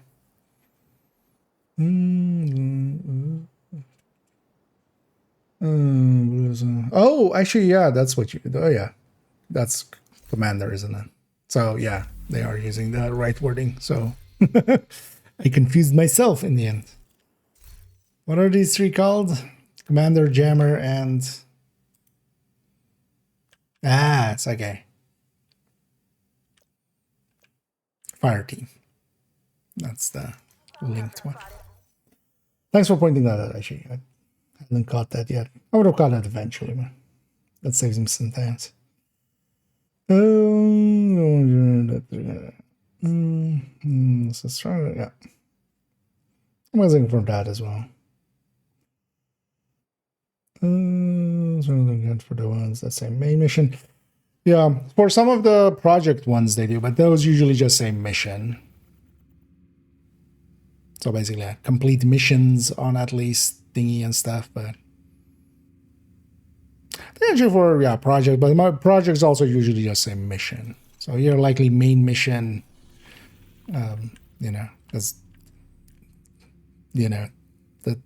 Oh, actually, yeah, that's what you. Oh, yeah, that's Commander, isn't it? So yeah, they are using the right wording. So I confused myself in the end. What are these 3 called? Commander, Jammer, and it's okay. Fire Team. That's the linked one. Thanks for pointing that out, actually. Haven't caught that yet. I would have caught that eventually, but that saves him some times. This is strong. Yeah. I'm looking for that as well. For the ones that say main mission. Yeah, for some of the project ones they do, but those usually just say mission. So basically, complete missions on at least thingy and stuff, but actually for project, but my projects also usually just say mission. So you're likely main mission, as the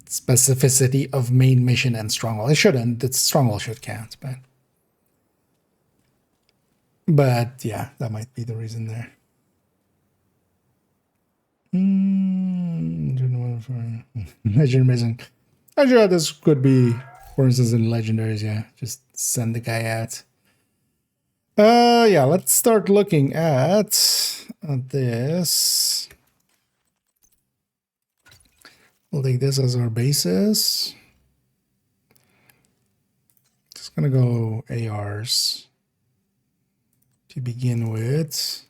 specificity of main mission and stronghold. It shouldn't. The stronghold should count, but yeah, that might be the reason there. Legend mission. I'm sure this could be, for instance, in legendaries. Yeah, just send the guy out. Yeah, let's start looking at this. We'll take this as our basis. Just gonna go ARs to begin with.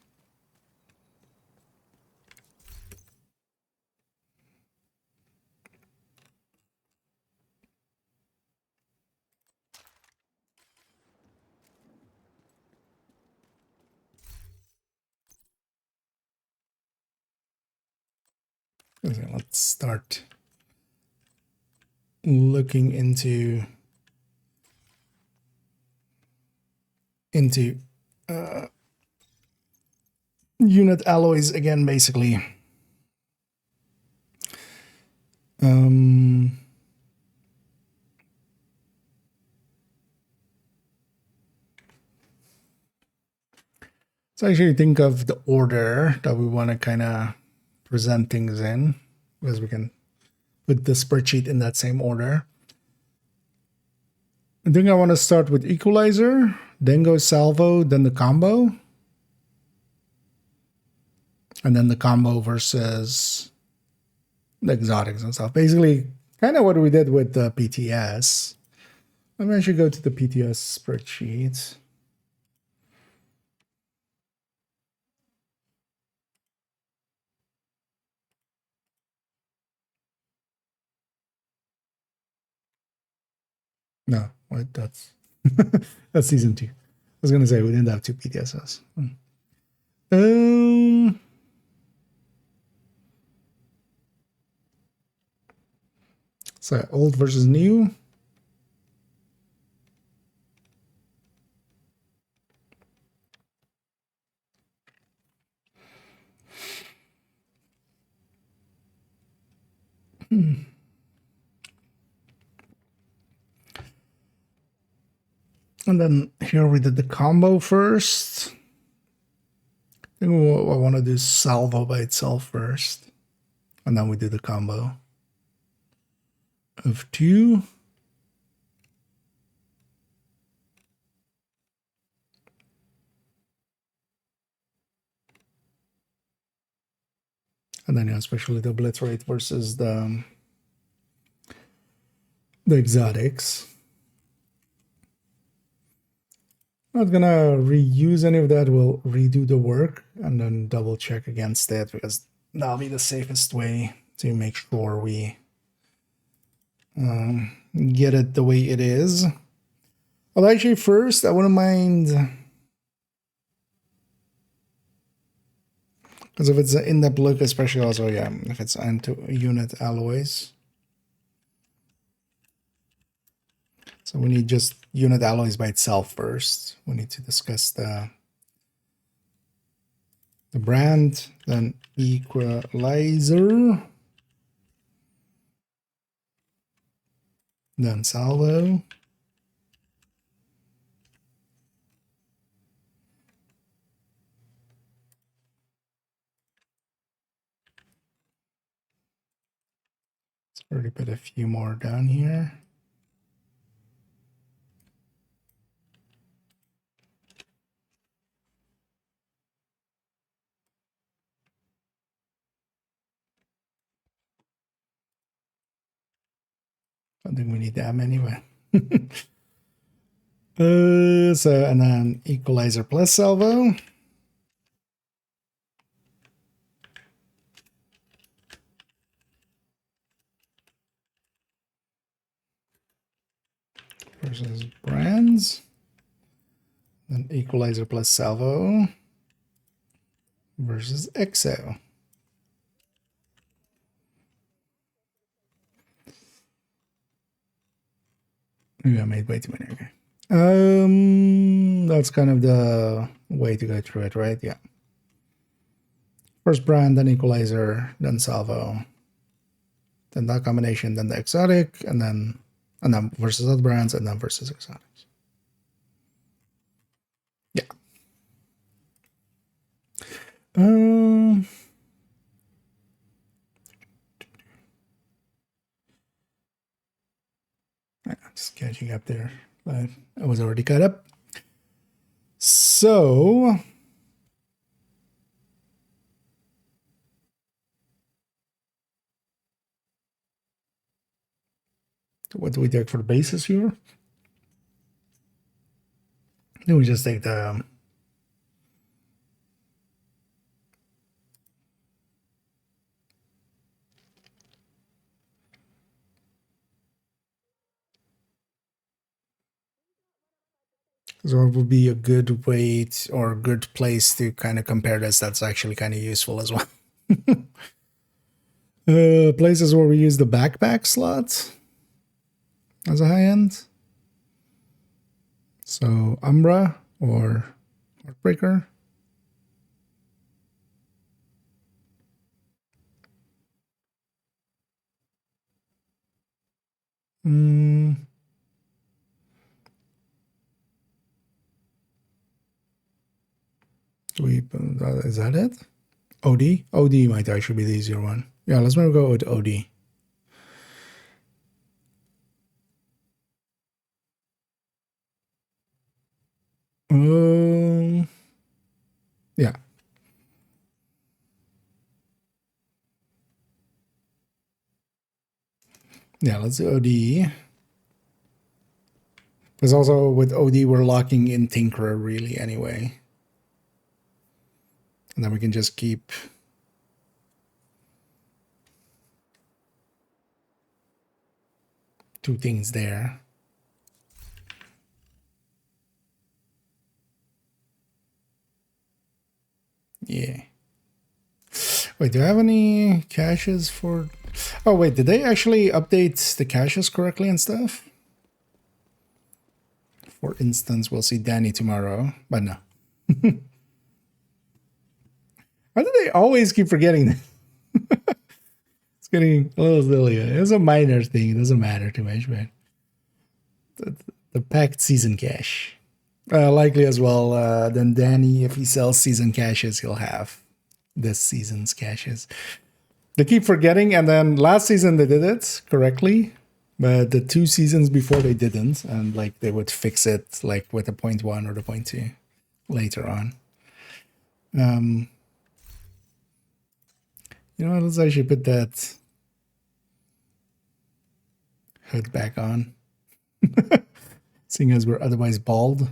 Okay, let's start looking into unit alloys again, basically. So actually think of the order that we want to kind of present things in, because we can put the spreadsheet in that same order. I think I want to start with equalizer, then go salvo, then the combo. And then the combo versus the exotics and stuff. Basically, kind of what we did with the PTS. Let me actually go to the PTS spreadsheet. No, what? That's that's season 2. I was gonna say we didn't have 2 PTSs. So old versus new. And then here we did the combo first. I think I want to do salvo by itself first. And then we do the combo of 2. And then especially the blitz rate versus the exotics. Not gonna reuse any of that. We'll redo the work and then double check against it, because that'll be the safest way to make sure we get it the way it is. Well, actually, first I wouldn't mind, because if it's an in-depth look, especially also, yeah, if it's into unit alloys. So we need just unit alloys by itself first. We need to discuss the brand, then equalizer, then salvo. Let's already put a few more down here. don't think we need that many, but so and then equalizer plus salvo. Versus brands. Then equalizer plus salvo versus exo. Maybe I made way too many. Okay. That's kind of the way to go through it, right? Yeah. First brand, then equalizer, then salvo, then that combination, then the exotic, and then versus other brands, and then versus exotics. Yeah. Just catching up there, but I was already caught up. So what do we take for the bases here? Then we just take the so it would be a good way or a good place to kind of compare this. That's actually kind of useful as well. Places where we use the backpack slot as a high end. So Umbra or Heartbreaker. Is that it? OD? OD might actually be the easier one. Yeah, let's maybe go with OD. Yeah. Yeah, let's do OD. Because also with OD, we're locking in Tinkerer really anyway. And then we can just keep two things there. Yeah. Wait, do I have any caches for... Oh, wait, did they actually update the caches correctly and stuff? For instance, we'll see Danny tomorrow, but no. Why do they always keep forgetting that? It's getting a little silly. It's a minor thing. It doesn't matter too much, but the packed season cache. Likely as well, then Danny, if he sells season caches, he'll have this season's caches. They keep forgetting, and then last season they did it correctly, but the 2 seasons before they didn't, and like they would fix it like with the 0.1 or the 0.2 later on. You know what, let's actually put that hood back on. Seeing as we're otherwise bald.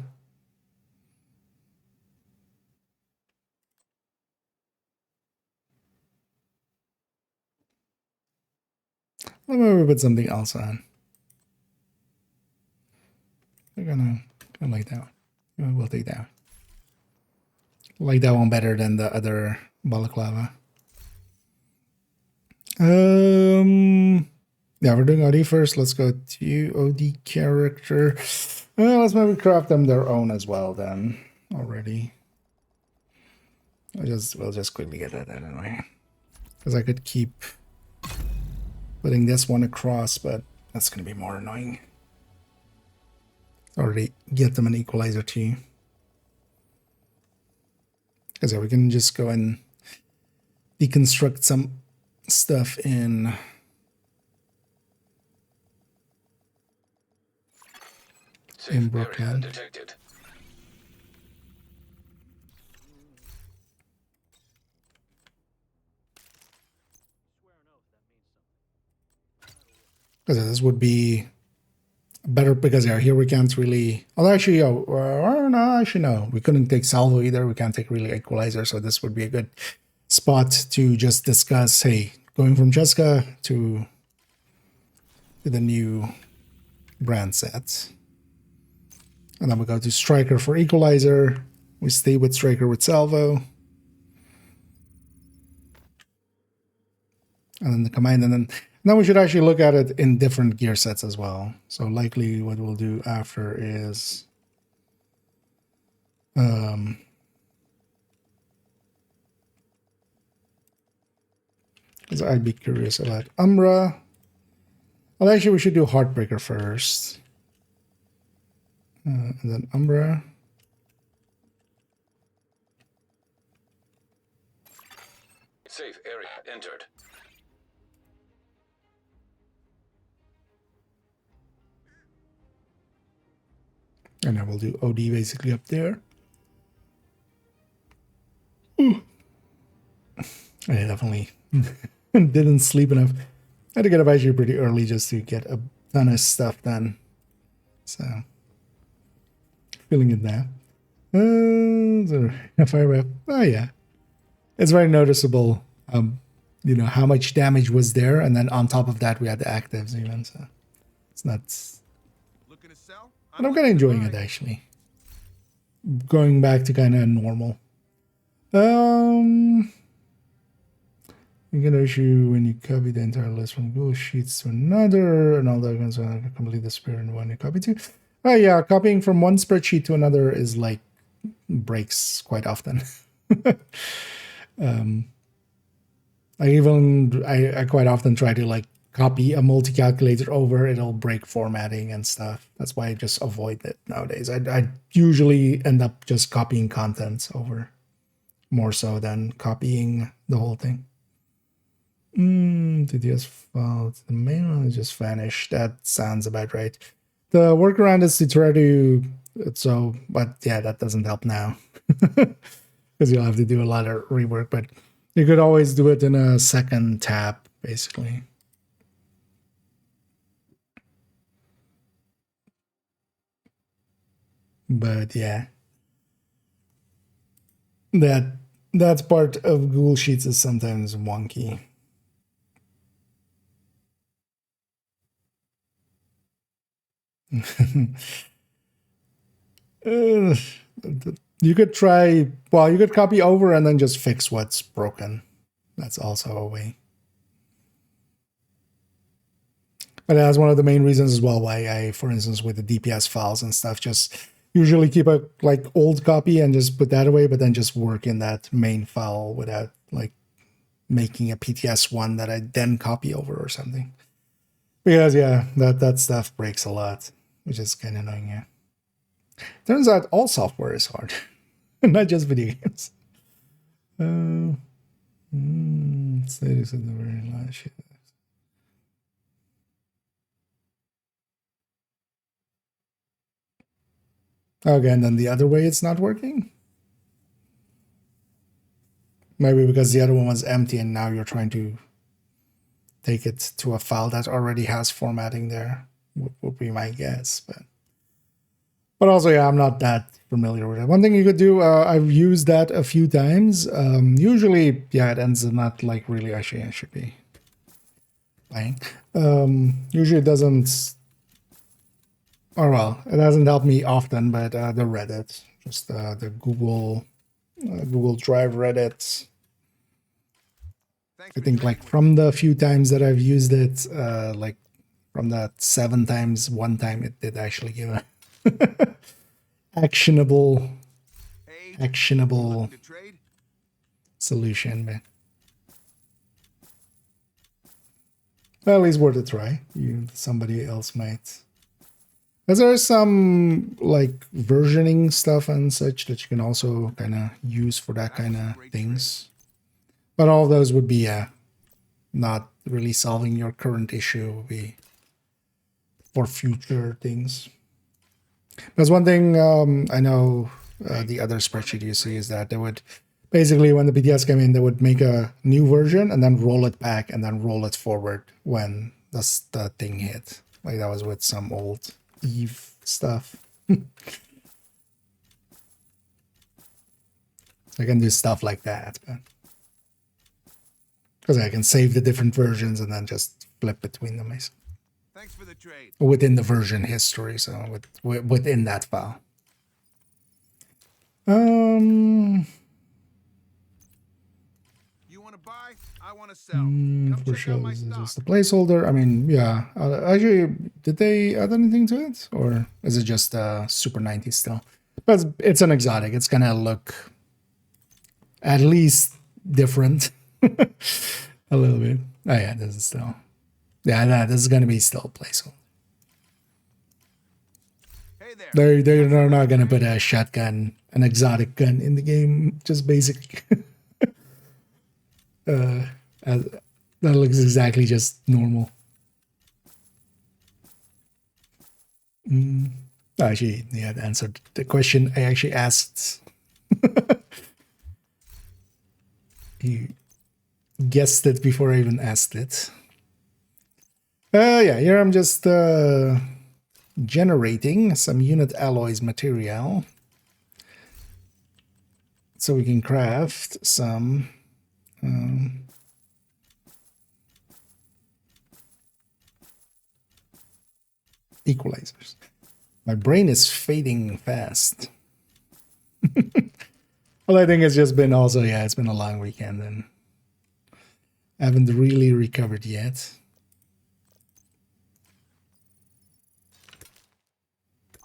Let me put something else on. We're gonna like that one. We'll take that one. Like that one better than the other balaclava. Yeah, we're doing OD first. Let's go to OD character. Well, let's maybe craft them their own as well then already. We'll just quickly get that anyway. Because I could keep putting this one across, but that's gonna be more annoying. Already get them an equalizer too. Because yeah, we can just go and deconstruct some stuff in Brooklyn. Detected. Because this would be better, because yeah, here we can't really, oh, actually, no, we couldn't take salvo either. We can't take really equalizer, so this would be a good spot to just discuss, hey, going from Jessica to the new brand sets. And then we go to Striker for equalizer. We stay with Striker with salvo. And then the command, and then now we should actually look at it in different gear sets as well. So likely what we'll do after is because I'd be curious about Umbra. Well, actually we should do Heartbreaker first. And then Umbra. Safe area entered. And then we'll do OD basically up there. I definitely didn't sleep enough. I had to get up actually pretty early just to get a ton of stuff done. So, feeling it now. Fire. Oh yeah, it's very noticeable. You know how much damage was there, and then on top of that we had the actives even. So it's nuts. But I'm kind of enjoying it actually. Going back to kind of normal. You can issue when you copy the entire list from Google Sheets to another, and all that can complete the spirit in one you copy to. Oh yeah, copying from one spreadsheet to another is like breaks quite often. I quite often try to like copy a multi-calculator over, it'll break formatting and stuff. That's why I just avoid it nowadays. I usually end up just copying contents over more so than copying the whole thing. TTS files. The main one is just vanished. That sounds about right. The workaround is to try to, but yeah, that doesn't help now. Because you'll have to do a lot of rework, but you could always do it in a second tab, basically. But yeah, that's part of Google Sheets is sometimes wonky. You could try, well, you could copy over and then just fix what's broken. That's also a way. But that's one of the main reasons as well why I, for instance, with the DPS files and stuff, just usually keep a like old copy and just put that away, but then just work in that main file without like making a PTS one that I then copy over or something. Because yeah, that stuff breaks a lot, which is kind of annoying. Yeah. Turns out all software is hard, not just video games. Status of the very last shit. Okay, and then the other way it's not working? Maybe because the other one was empty and now you're trying to take it to a file that already has formatting there, would be my guess. But also, yeah, I'm not that familiar with it. One thing you could do, I've used that a few times. Usually, yeah, it ends up not like really, actually, I should be playing. Usually it doesn't, or well, it hasn't helped me often, but the Reddit, just the Google Drive Reddit. I think like from the few times that I've used it, like from that 7 times, 1 time it did actually give a actionable solution, but well, at least worth a try. Somebody else might. Because there is some like versioning stuff and such that you can also kind of use for that kind of things. But all of those would be not really solving your current issue, would be for future things. There's one thing I know the other spreadsheet you see is that they would basically, when the PTS came in, they would make a new version and then roll it back and then roll it forward when the thing hit. Like that was with some old Eve stuff. So I can do stuff like that, but because I can save the different versions and then just flip between them. Thanks for the trade. Within the version history, so within that file. You want to buy? I want to sell. For sure, this is just a placeholder. I mean, yeah. Actually, did they add anything to it, or is it just Super 90 still? But it's an exotic. It's gonna look at least different a little bit. Oh yeah, this is still. Yeah, this is gonna be still a placeholder. Hey there. They're not gonna put a shotgun, an exotic gun in the game. Just basic. That looks exactly just normal. Actually, yeah, that answered the question I actually asked. You guessed it before I even asked it. Yeah, here I'm just generating some unit alloys material so we can craft some equalizers. My brain is fading fast. Well, I think it's just been also, yeah, it's been a long weekend and I haven't really recovered yet.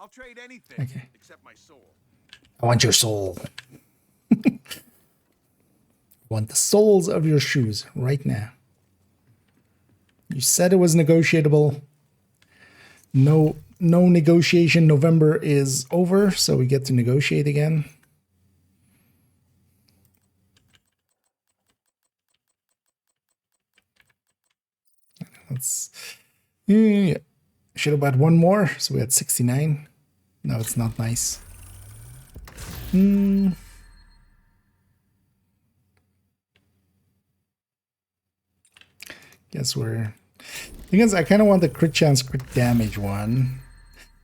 I'll trade anything except my soul. I want your soul. I want the soles of your shoes right now. You said it was negotiable. No negotiation. November is over, so we get to negotiate again. Let's. Yeah. Should have had one more, so we had 69. No, it's not nice. Guess we're. Thing is, I kind of want the crit chance, crit damage one.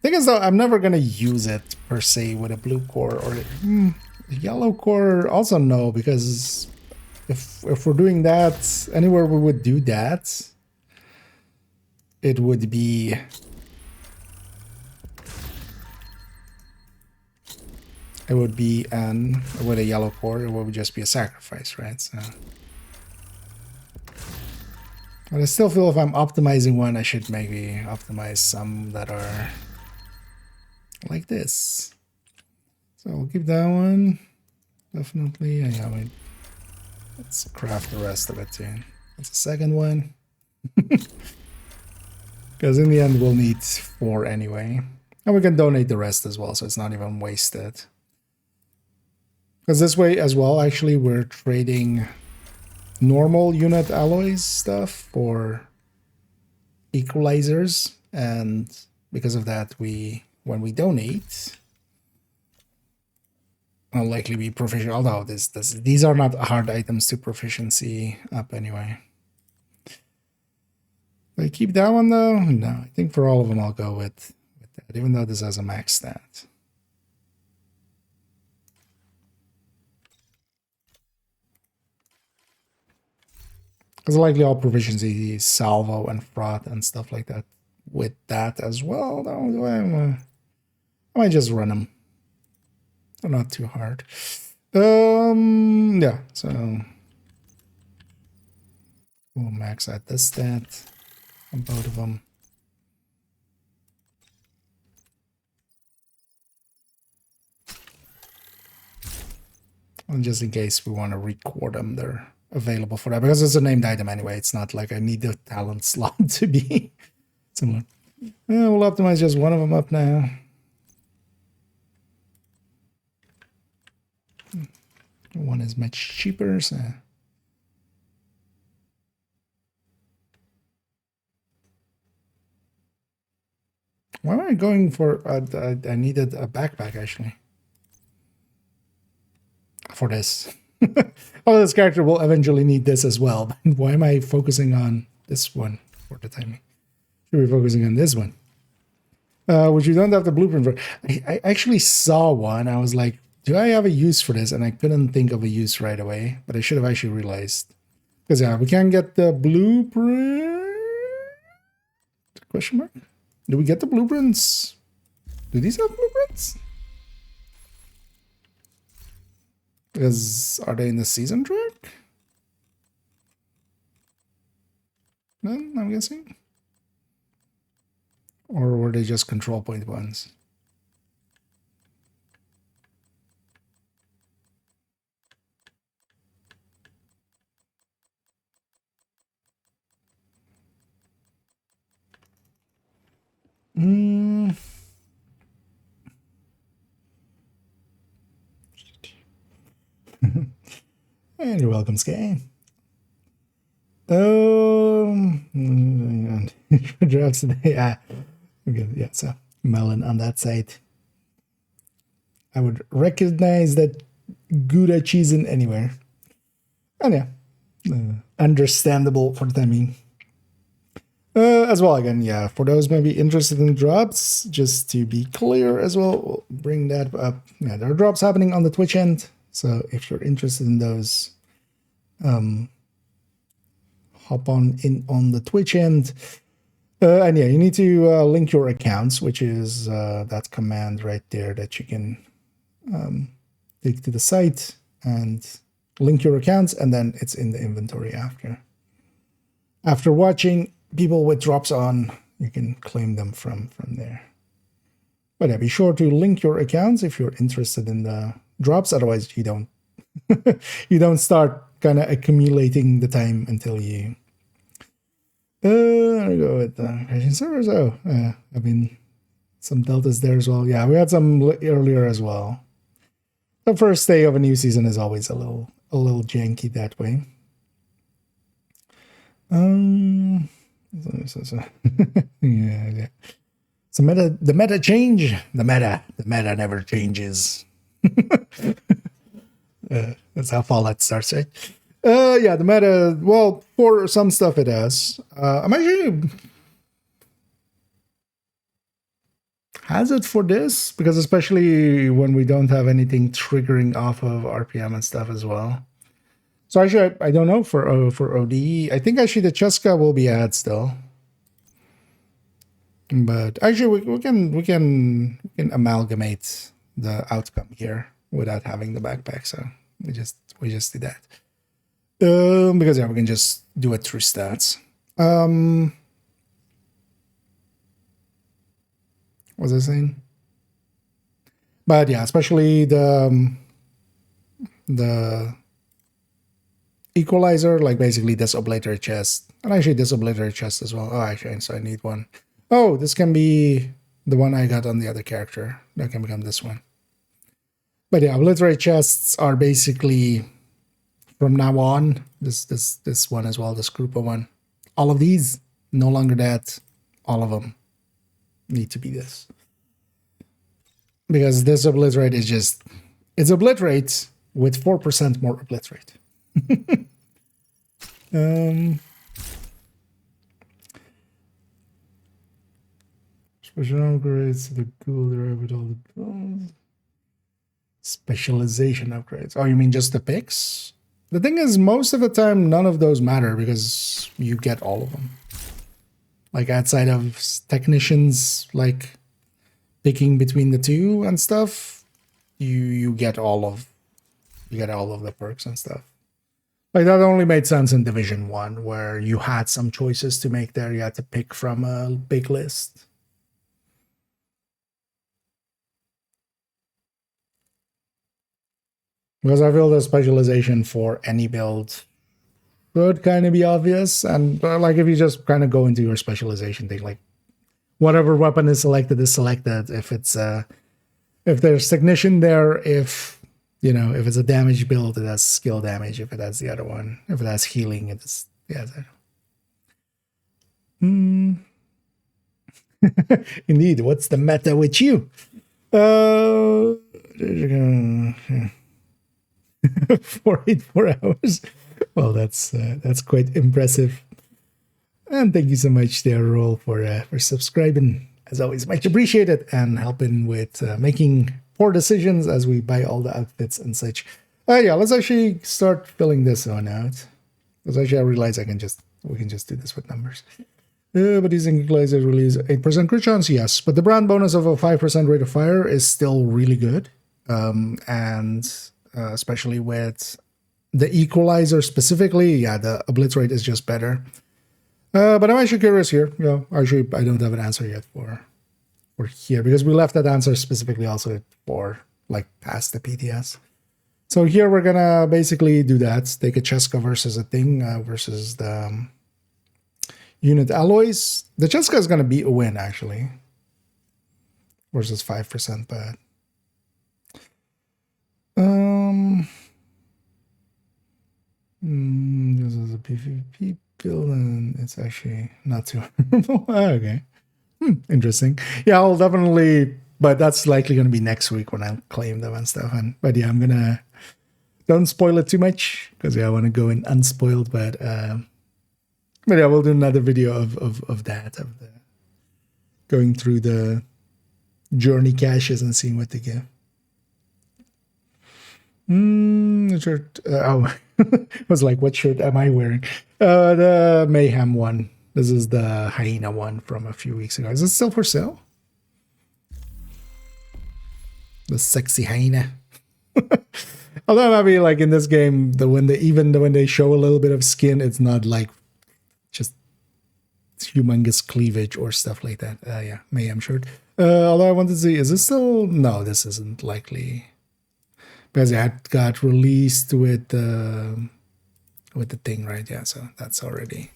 Thing is, though, I'm never gonna use it per se with a blue core or yellow core. Also, no, because if we're doing that anywhere we would do that, it would be. It would be with a yellow core. It would just be a sacrifice, right? So. But I still feel if I'm optimizing one, I should maybe optimize some that are like this. So we'll keep that one. Definitely. Yeah, let's craft the rest of it too. That's the second one. Because in the end, we'll need 4 anyway. And we can donate the rest as well, so it's not even wasted. Because this way as well, actually, we're trading normal unit alloys stuff for equalizers, and because of that when we donate, I'll likely be proficient, although these are not hard items to proficiency up anyway. Do I keep that one though? No, I think for all of them I'll go with that, even though this has a max stat. Because likely all proficiency, salvo and fraud and stuff like that with that as well. No, I might just run them. They're not too hard. Yeah, so we'll max out this stat on both of them. And just in case we want to record them, they're available for that, because it's a named item anyway. It's not like I need the talent slot to be similar. We'll optimize just one of them up now. One is much cheaper, so why am I going for I needed a backpack actually for this. Oh, this character will eventually need this as well. Why am I focusing on this one for the timing? Should be focusing on this one. Which you don't have the blueprint for. I actually saw one. I was like, do I have a use for this? And I couldn't think of a use right away, but I should have actually realized. Because yeah, we can get the blueprint. Question mark? Do we get the blueprints? Do these have blueprints? Because are they in the season track? No, I'm guessing. Or were they just control point ones? And you're welcome, Sky. Drops today. Yeah. Okay, yeah, so melon on that side. I would recognize that Gouda cheese in anywhere. And yeah, understandable for the time being. As well, again, yeah, for those maybe interested in drops, just to be clear as well, we'll bring that up. Yeah, there are drops happening on the Twitch end, so if you're interested in those, hop on in on the Twitch end. And yeah, you need to link your accounts, which is that command right there that you can take to the site and link your accounts, and then it's in the inventory after. After watching people with drops on, you can claim them from there. But yeah, be sure to link your accounts if you're interested in the drops. Otherwise, you don't you don't start kind of accumulating the time until you. I'll go with crashing servers. Oh, I mean, some deltas there as well. Yeah, we had some earlier as well. The first day of a new season is always a little janky that way. Yeah. So the meta change. The meta never changes. That's how Fallout starts, right? Yeah, the meta. Well, for some stuff it has. I'm actually. Has it for this? Because especially when we don't have anything triggering off of RPM and stuff as well. So actually, I don't know for ODE. I think actually the Cheska will be added still. But actually, we can amalgamate the outcome here without having the backpack. So we just do that. Because yeah, we can just do it through stats. What was I saying? But yeah, especially the equalizer, like basically this obliterate chest, and actually this obliterate chest as well. Oh, actually, so I need one. Oh, this can be the one I got on the other character. That can become this one. But yeah, obliterate chests are basically from now on this one as well, this group of one. All of these no longer that. All of them need to be this, because this obliterate is just it's obliterate with 4% more obliterate. Special upgrades to the cool derived with all the tools. Specialization upgrades. Oh, you mean just the picks? The thing is, most of the time, none of those matter because you get all of them. Like outside of technicians, like picking between the two and stuff, you get all of the perks and stuff. Like that only made sense in Division 1, where you had some choices to make there. You had to pick from a big list. Because I feel the specialization for any build would kind of be obvious. And like if you just kind of go into your specialization thing, like whatever weapon is selected is selected. If it's if there's technician there, if you know, if it's a damage build, it has skill damage. If it has the other one, if it has healing, it's Indeed, what's the meta with you? 484 hours. Well, that's quite impressive. And thank you so much there, Roll, for subscribing. As always, much appreciated, and helping with making poor decisions as we buy all the outfits and such. Yeah, let's actually start filling this one out. Because actually I realize we can just do this with numbers. But using equalizer release 8% crit chance, yes. But the brand bonus of a 5% rate of fire is still really good. Especially with the equalizer specifically, yeah, the obliterate is just better. But I'm actually curious here. Actually, I don't have an answer yet for here, because we left that answer specifically also for like past the PTS. So here we're gonna basically do that. Take a Cheska versus a thing versus the unit alloys. The Cheska is gonna be a win actually. Versus 5%, but this is a PvP build, and it's actually not too okay. Interesting. Yeah, I'll definitely, but that's likely going to be next week when I claim them and stuff. But yeah, I'm gonna, don't spoil it too much, because yeah, I want to go in unspoiled. But yeah, we'll do another video of that, of the going through the journey caches and seeing what they give. Shirt. I was like, what shirt am I wearing? The Mayhem one. This is the hyena one from a few weeks ago. Is it still for sale? The sexy hyena. Although maybe like in this game, when they show a little bit of skin, it's not like just humongous cleavage or stuff like that. Yeah, Mayhem shirt. Although I wanted to see, is this still? No, this isn't likely. Because it got released with the thing, right? Yeah, so that's already.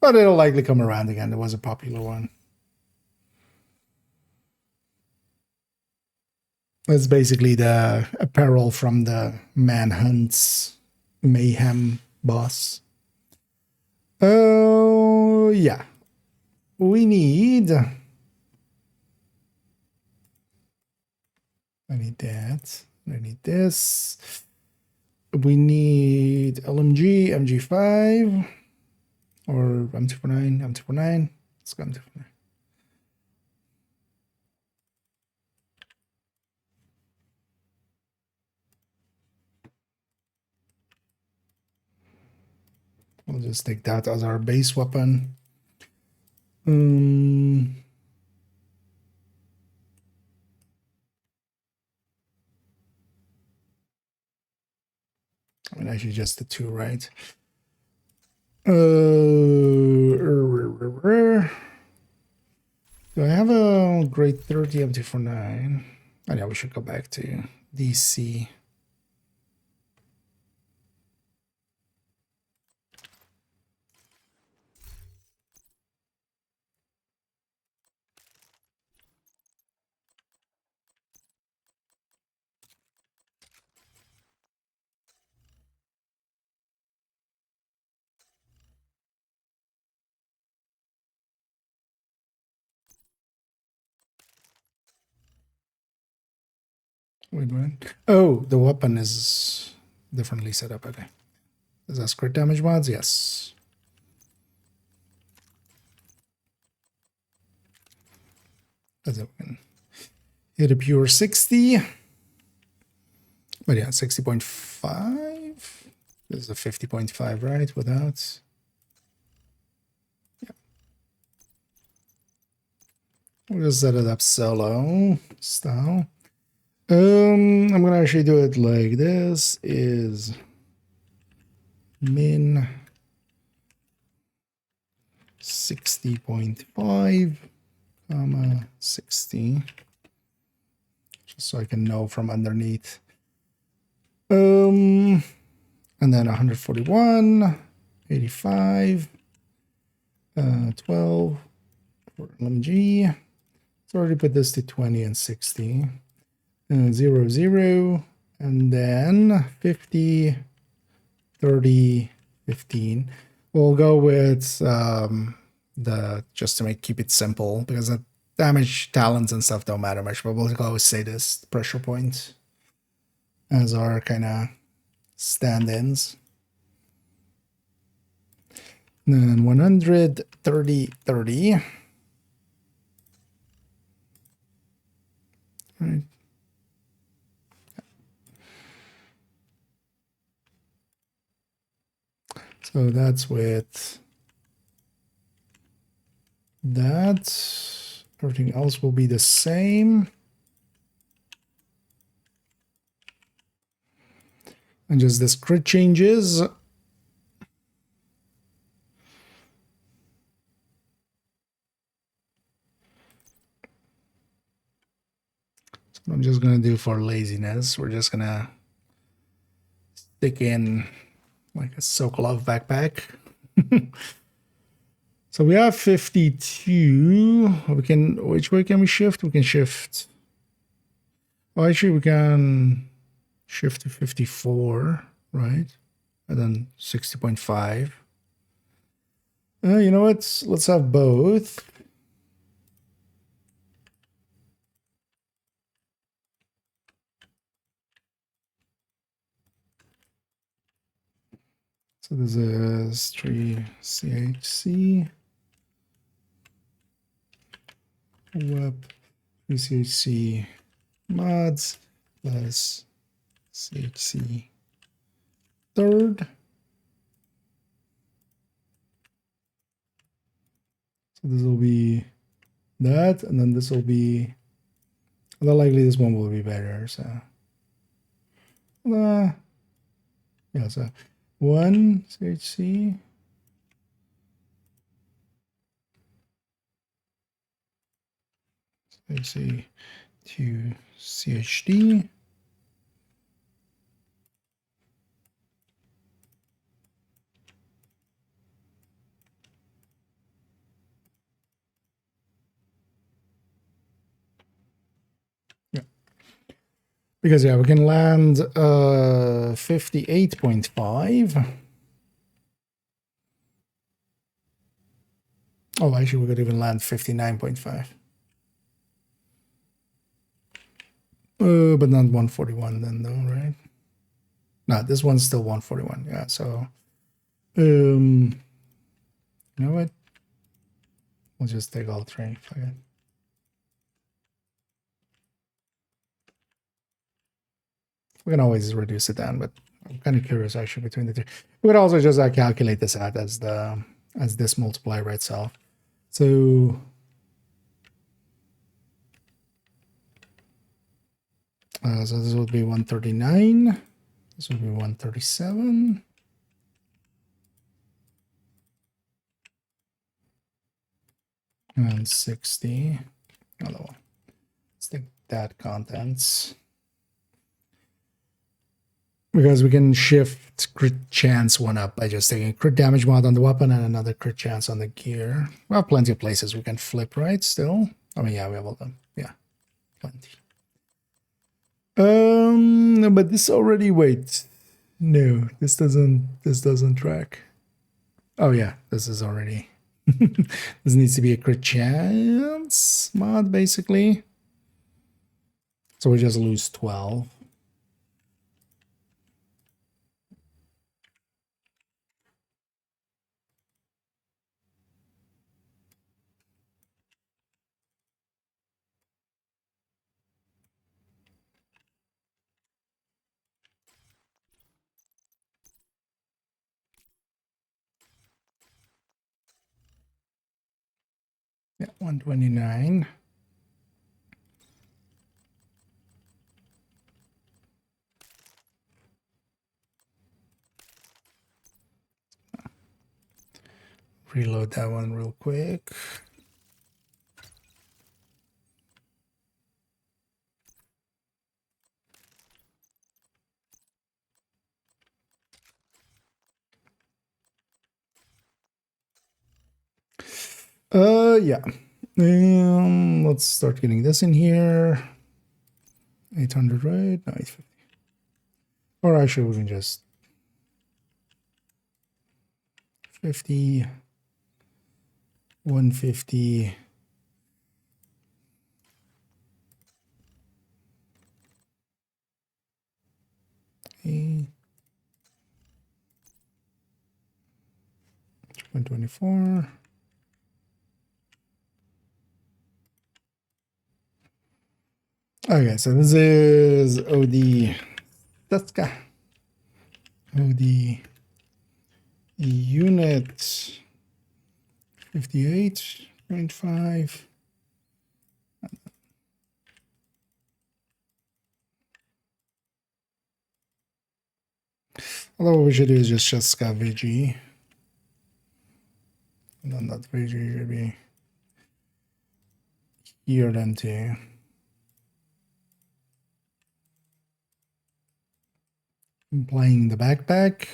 But it'll likely come around again. There was a popular one. It's basically the apparel from the Manhunt's Mayhem boss. Oh, yeah. We need... I need that. I need this. We need LMG, MG5, or M249, M249. Let's go M249. We'll just take that as our base weapon. I mean, actually just the two, right? Do I have a grade 30 M249? Oh yeah, we should go back to DC. Wait, what? Oh, the weapon is differently set up. Okay. Is that crit damage mods? Yes. That's it. Hit a pure 60. But yeah, 60.5. This is a 50.5, right? Without. Yeah. We'll just set it up solo style. I'm gonna actually do it like this. Is min 60.5, 60, just so I can know from underneath. And then 141, 85, 12 for LMG. So already put this to 20 and 60. 0, 0, and then 50, 30, 15. We'll go with the, just to keep it simple, because the damage talents and stuff don't matter much, but we'll always say this pressure point as our kind of stand-ins. Then 100, 30, 30. Right. So that's with that. Everything else will be the same. And just this crit changes. So I'm just going to do for laziness. We're just going to stick in like a Sokolov backpack. So we have 52. We can, which way can we shift? We can shift. Oh, actually, we can shift to 54, right? And then 60.5. You know what? Let's have both. So this is 3 CHC. Web 3 CHC mods plus CHC third. So this will be that, and then this will be, well, likely this one will be better. So, yeah, so 1 CHC. CHC 2 CHD. Because yeah, we can land 58.5. Oh, actually, we could even land 59.5. But not 141 then, though, right? No, this one's still 141. Yeah, so you know what? We'll just take all three. Okay. We can always reduce it down, but I'm kind of curious actually between the two. We could also just calculate this out as this multiplier by itself. So so this would be 139. This would be 137. And 60. Another one. Let's take that contents. Because we can shift crit chance one up by just taking crit damage mod on the weapon and another crit chance on the gear. We have plenty of places we can flip, right? Still? I mean, yeah, we have all of them. Yeah, plenty. But this already, wait. No, this doesn't track. Oh yeah, this is already. This needs to be a crit chance mod, basically. So we just lose 12. Yeah, 129. Reload that one real quick. Yeah. Let's start getting this in here. 800, right? No, 850. Or actually, we can just 50, 150. 124. Okay, so this is OD Teska. OD unit 58.5. Although what we should do is just Cheska VG. And then that VG should be here then too. Implying the backpack.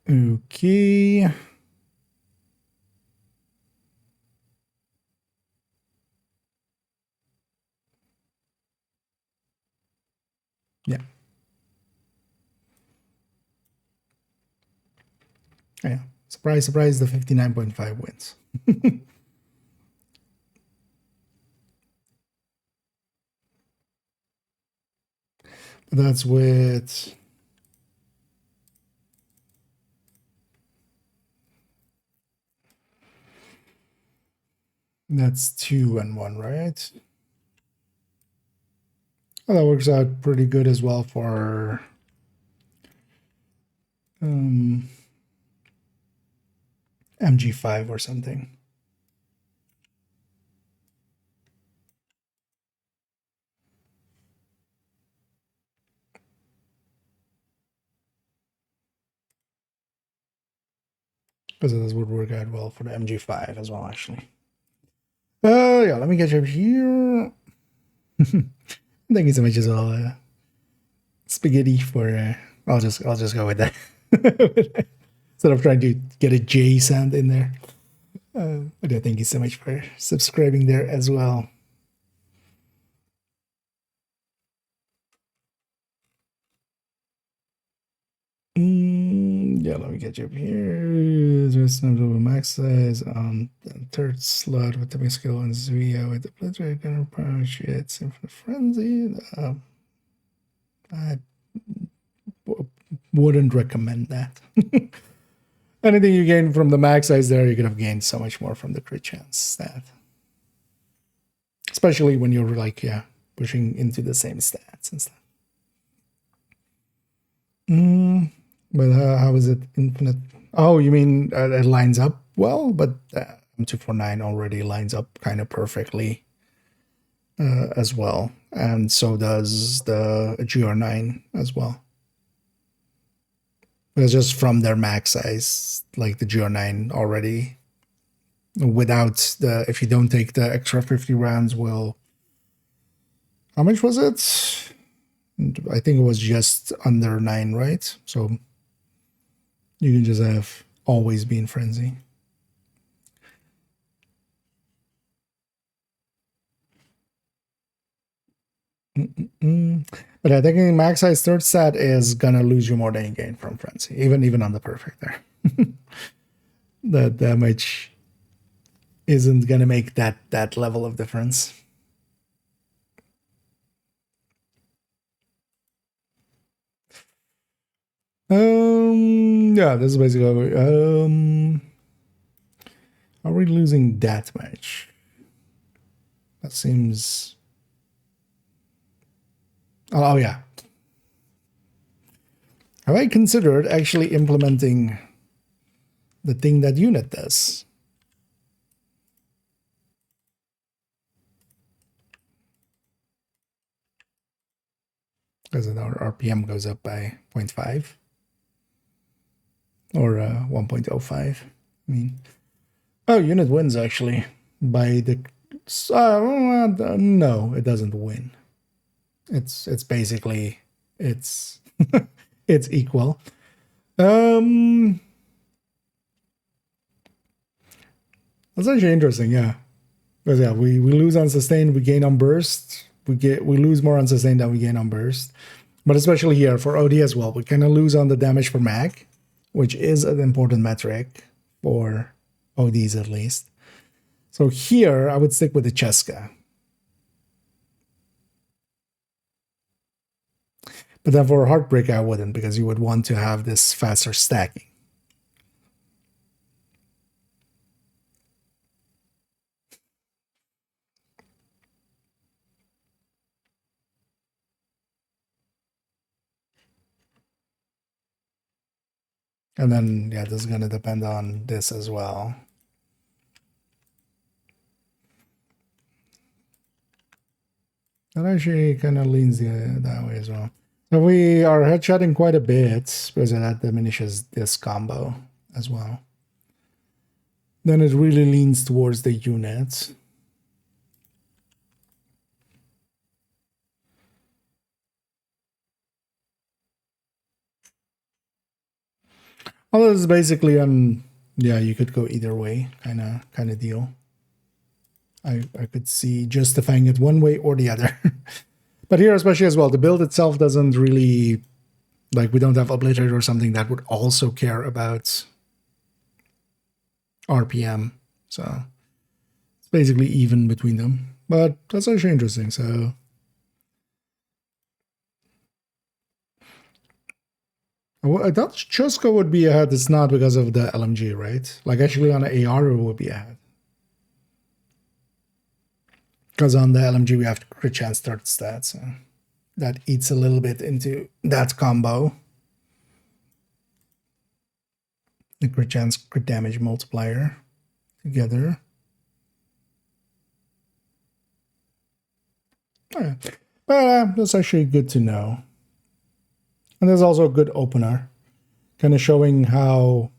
Okay. Yeah. Yeah. Surprise, surprise, the 59.5 wins. That's with that's 2 and 1, right? Well, that works out pretty good as well for MG5 or something. Because this would work out well for the MG5 as well, actually. Yeah, let me get you up here. Thank you so much as well. Spaghetti for I'll just go with that. Instead of trying to get a J sound in there. But yeah, thank you so much for subscribing there as well. Yeah, let me get you up here. Just some double max size on the third slot with the skill and Zvia with the Blitzway gunner punch. It's Infinite Frenzy. I wouldn't recommend that. Anything you gain from the max size there, you could have gained so much more from the crit chance stat. Especially when you're like, yeah, pushing into the same stats and stuff. But how is it infinite? Oh, you mean it lines up well? But M249 already lines up kind of perfectly as well. And so does the GR9 as well. It's just from their max size, like the GR9 already. Without the, if you don't take the extra 50 rounds, will, how much was it? I think it was just under 9, right? So you can just have always be in frenzy. But I think max size third stat is gonna lose you more than you gain from frenzy, even on the perfect there. The damage isn't gonna make that level of difference. Yeah, this is basically are we losing that much? That seems, oh yeah. Have I considered actually implementing the thing that unit does? Because our RPM goes up by 0.5 or 1.05. I mean, oh, unit wins actually by the. No, it doesn't win. It's basically it's it's equal. That's actually interesting, yeah. Because yeah, we lose on sustain, we gain on burst. We lose more on sustain than we gain on burst. But especially here for OD as well, we kind of lose on the damage per mag, which is an important metric for ODs at least. So here I would stick with the Cheska. But then for Heartbreaker, I wouldn't, because you would want to have this faster stacking. And then, yeah, this is going to depend on this as well. That actually kind of leans that way as well. So we are headshotting quite a bit, because that diminishes this combo as well. Then it really leans towards the units. Well, this is basically yeah, you could go either way, kind of deal. I could see justifying it one way or the other. But here especially as well, the build itself doesn't really, like, we don't have Obliterator or something that would also care about RPM. So it's basically even between them. But that's actually interesting. So I thought Chusco would be ahead. It's not because of the LMG, right? Like, actually on the AR it would be ahead. Because on the LMG we have crit chance third stat, so that eats a little bit into that combo. The crit chance, crit damage multiplier together. Yeah. But that's actually good to know. And there's also a good opener, kind of showing how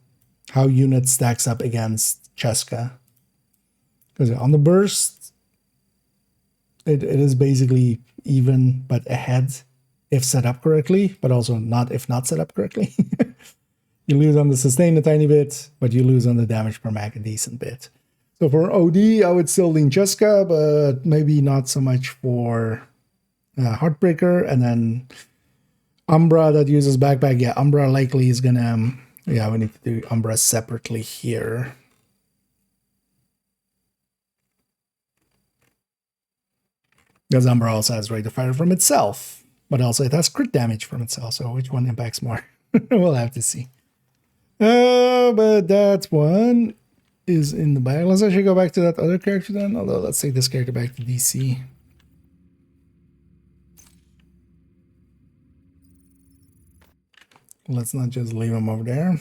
unit stacks up against Cheska. Because on the burst, it is basically even but ahead if set up correctly, but also not if not set up correctly. You lose on the sustain a tiny bit, but you lose on the damage per mag a decent bit. So for OD, I would still lean Cheska, but maybe not so much for Heartbreaker. And then Umbra that uses backpack, yeah, Umbra likely is gonna, yeah, we need to do Umbra separately here. Because Umbra also has rate of fire from itself, but also it has crit damage from itself, so which one impacts more? We'll have to see. But that one is in the bag. Let's actually go back to that other character then, although let's take this character back to DC. Let's not just leave him over there.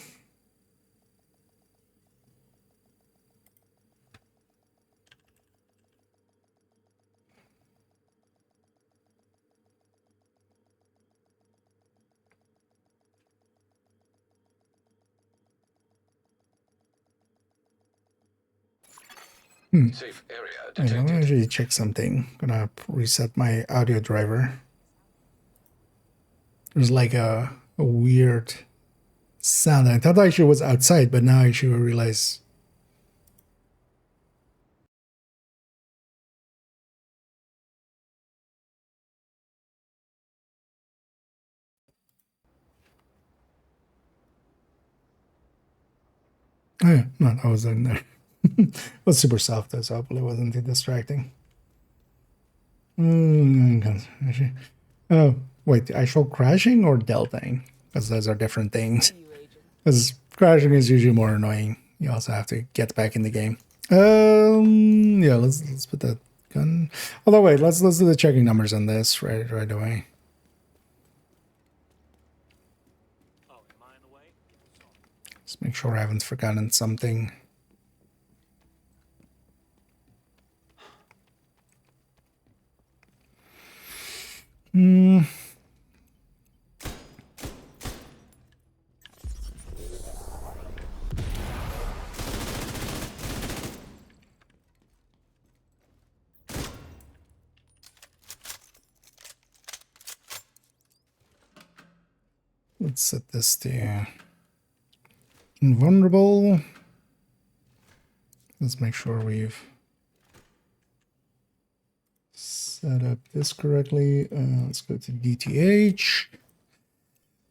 Safe area I'm detected. gonna actually check something. I'm gonna reset my audio driver. There's like a weird sound. I thought I actually was outside, but now I actually realize. Oh yeah, no, I was in there. It was super soft though, so hopefully it wasn't too distracting. Oh, wait, the actual crashing or deltaing? Because those are different things. Because crashing is usually more annoying. You also have to get back in the game. Yeah, let's put that gun. Although wait, let's do the checking numbers on this right away. Just make sure I haven't forgotten something. Let's set this to invulnerable. Let's make sure we've set up this correctly. Let's go to DTH.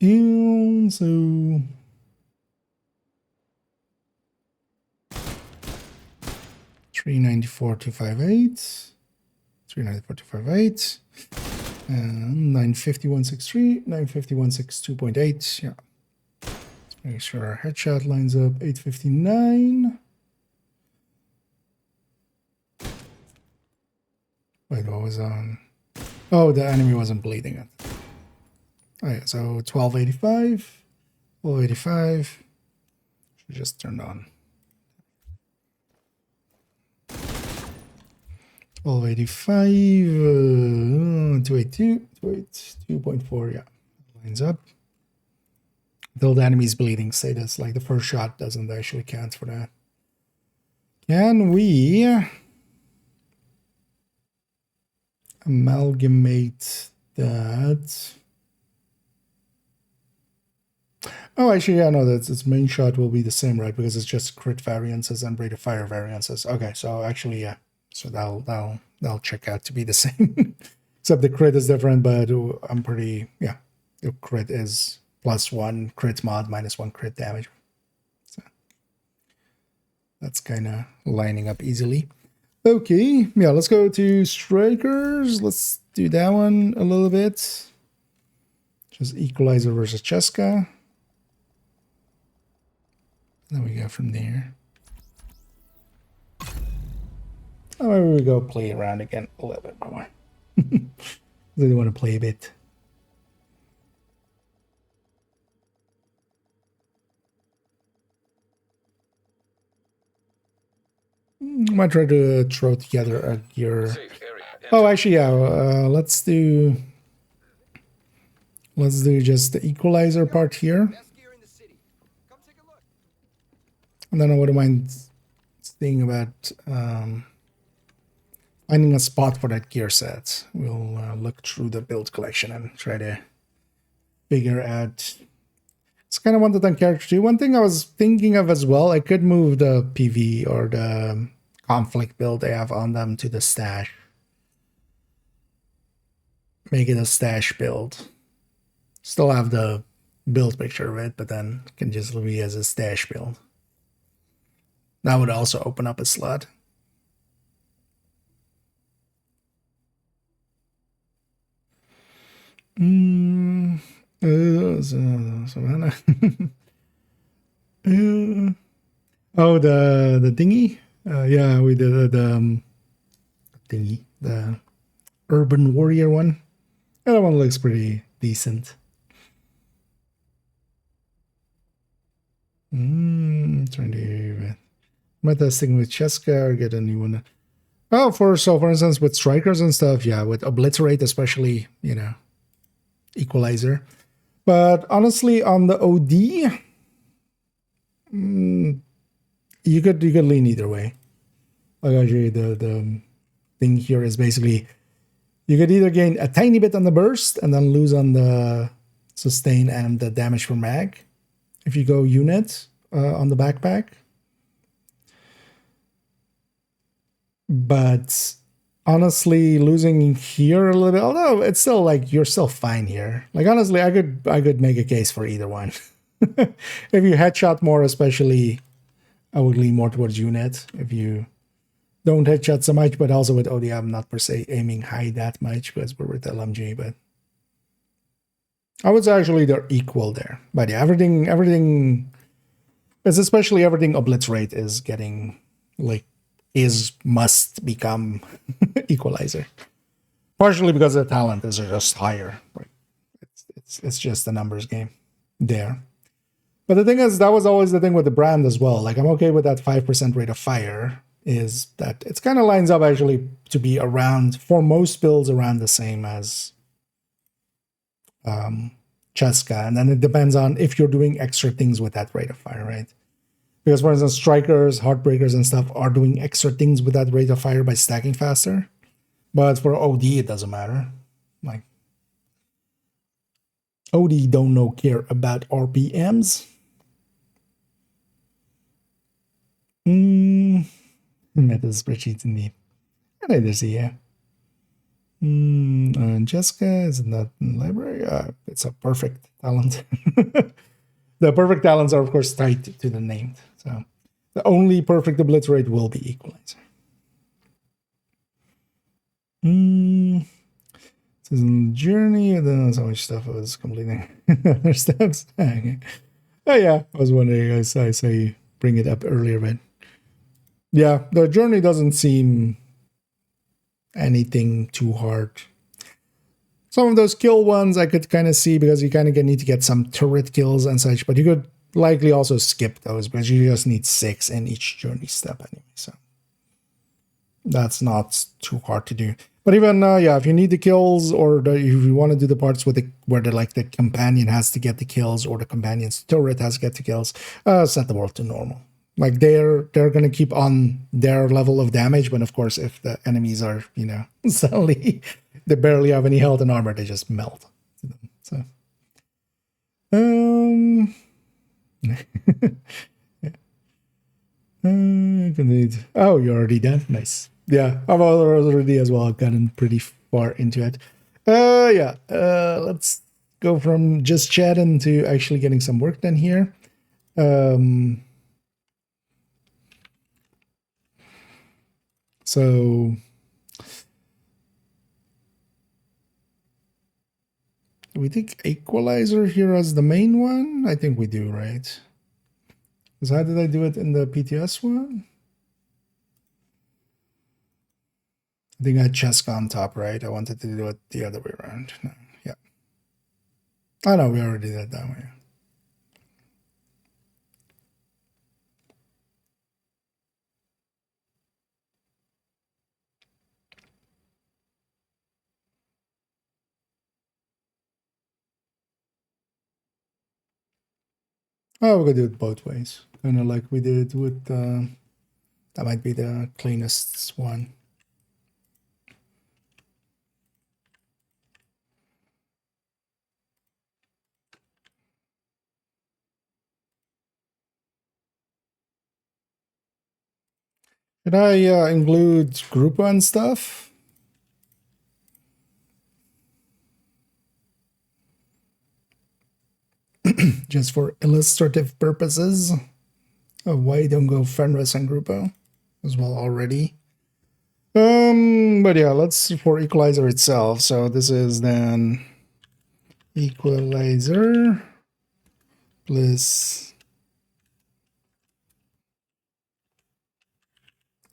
And so 394,258. 394,258. And 950-163, 950-162.8. Yeah. Let's make sure our headshot lines up. 859. Wait, what was on? Oh, the enemy wasn't bleeding it. Oh yeah, so 1285. 1285. Should just turned on. 1285, 282, 282.4, yeah. Lines up. Until the enemy's bleeding status, like the first shot doesn't actually count for that. Can we amalgamate that? Oh, actually, yeah, no, that's its main shot will be the same, right? Because it's just crit variances and rate of fire variances. Okay, so actually, yeah. So that'll check out to be the same. Except the crit is different, but I'm pretty, yeah. The crit is +1 crit mod, -1 crit damage. So that's kind of lining up easily. Okay, yeah, let's go to strikers. Let's do that one a little bit. Just equalizer versus Cheska. Then we go from there. Oh, maybe we go play around again a little bit more. Really want to play a bit. I might try to throw together a gear. Oh, actually, yeah. Let's do just the equalizer part here. And then I wouldn't mind thinking about finding a spot for that gear set. We'll look through the build collection and try to figure out. It's kind of one on character too. One thing I was thinking of as well, I could move the PV or the conflict build they have on them to the stash. Make it a stash build. Still have the build picture of it, but then it can just be as a stash build. That would also open up a slot. Savannah. Oh, the thingy. Yeah, we did the thingy, the urban warrior one. That one looks pretty decent. Trying to am I testing with Cheska or get a new one? Oh, for instance, with strikers and stuff, yeah, with obliterate especially, you know, equalizer. But honestly, on the OD, you could lean either way. Like actually, the thing here is basically you could either gain a tiny bit on the burst and then lose on the sustain and the damage for mag. If you go unit on the backpack. But honestly, losing here a little bit, although it's still like you're still fine here. Like honestly, I could make a case for either one. If you headshot more, especially, I would lean more towards unit. If you don't headshot so much, but also with OD, I'm not per se aiming high that much because we're with LMG. But I would say actually they're equal there. But yeah, everything, it's especially everything obliterate is getting like. Must become equalizer, partially because the talent is just higher. It's just a numbers game there. But the thing is, that was always the thing with the brand as well. Like I'm okay with that 5% rate of fire. Is that it's kind of lines up actually to be around for most builds around the same as Cheska, and then it depends on if you're doing extra things with that rate of fire, right? Because, for instance, strikers, heartbreakers, and stuff are doing extra things with that rate of fire by stacking faster. But for OD, it doesn't matter. Like, OD don't care about RPMs. Meta spreadsheets indeed. And I just see, yeah. And Jessica, is it not in the library? It's a perfect talent. The perfect talents are, of course, tied to the named. So the only perfect obliterate will be equalizer. This is in journey, and then so much stuff I was completing other steps. Okay. Oh yeah, I was wondering. I saw you bring it up earlier, but yeah, the journey doesn't seem anything too hard. Some of those kill ones I could kind of see because you kind of need to get some turret kills and such, but you could likely also skip those because you just need 6 in each journey step anyway, so that's not too hard to do. But even yeah, if you need the kills, or if you want to do the parts with where the companion has to get the kills, or the companion's turret has to get the kills, set the world to normal. Like they're gonna keep on their level of damage, but of course, if the enemies are suddenly they barely have any health and armor, they just melt. So oh, you're already done. Nice. Yeah, I've already as well gotten pretty far into it. Yeah. Let's go from just chatting to actually getting some work done here. So do we think equalizer here as the main one? I think we do, right? Because how did I do it in the PTS one? I think I had Cheska on top, right? I wanted to do it the other way around. No, yeah. Oh no, we already did it that way. Oh, we're gonna do it both ways. Kind of like we did with, that might be the cleanest one. Should I include group one stuff? Just for illustrative purposes. Oh, why don't go Fenris and Grupo as well already? But yeah, let's for equalizer itself. So this is then equalizer plus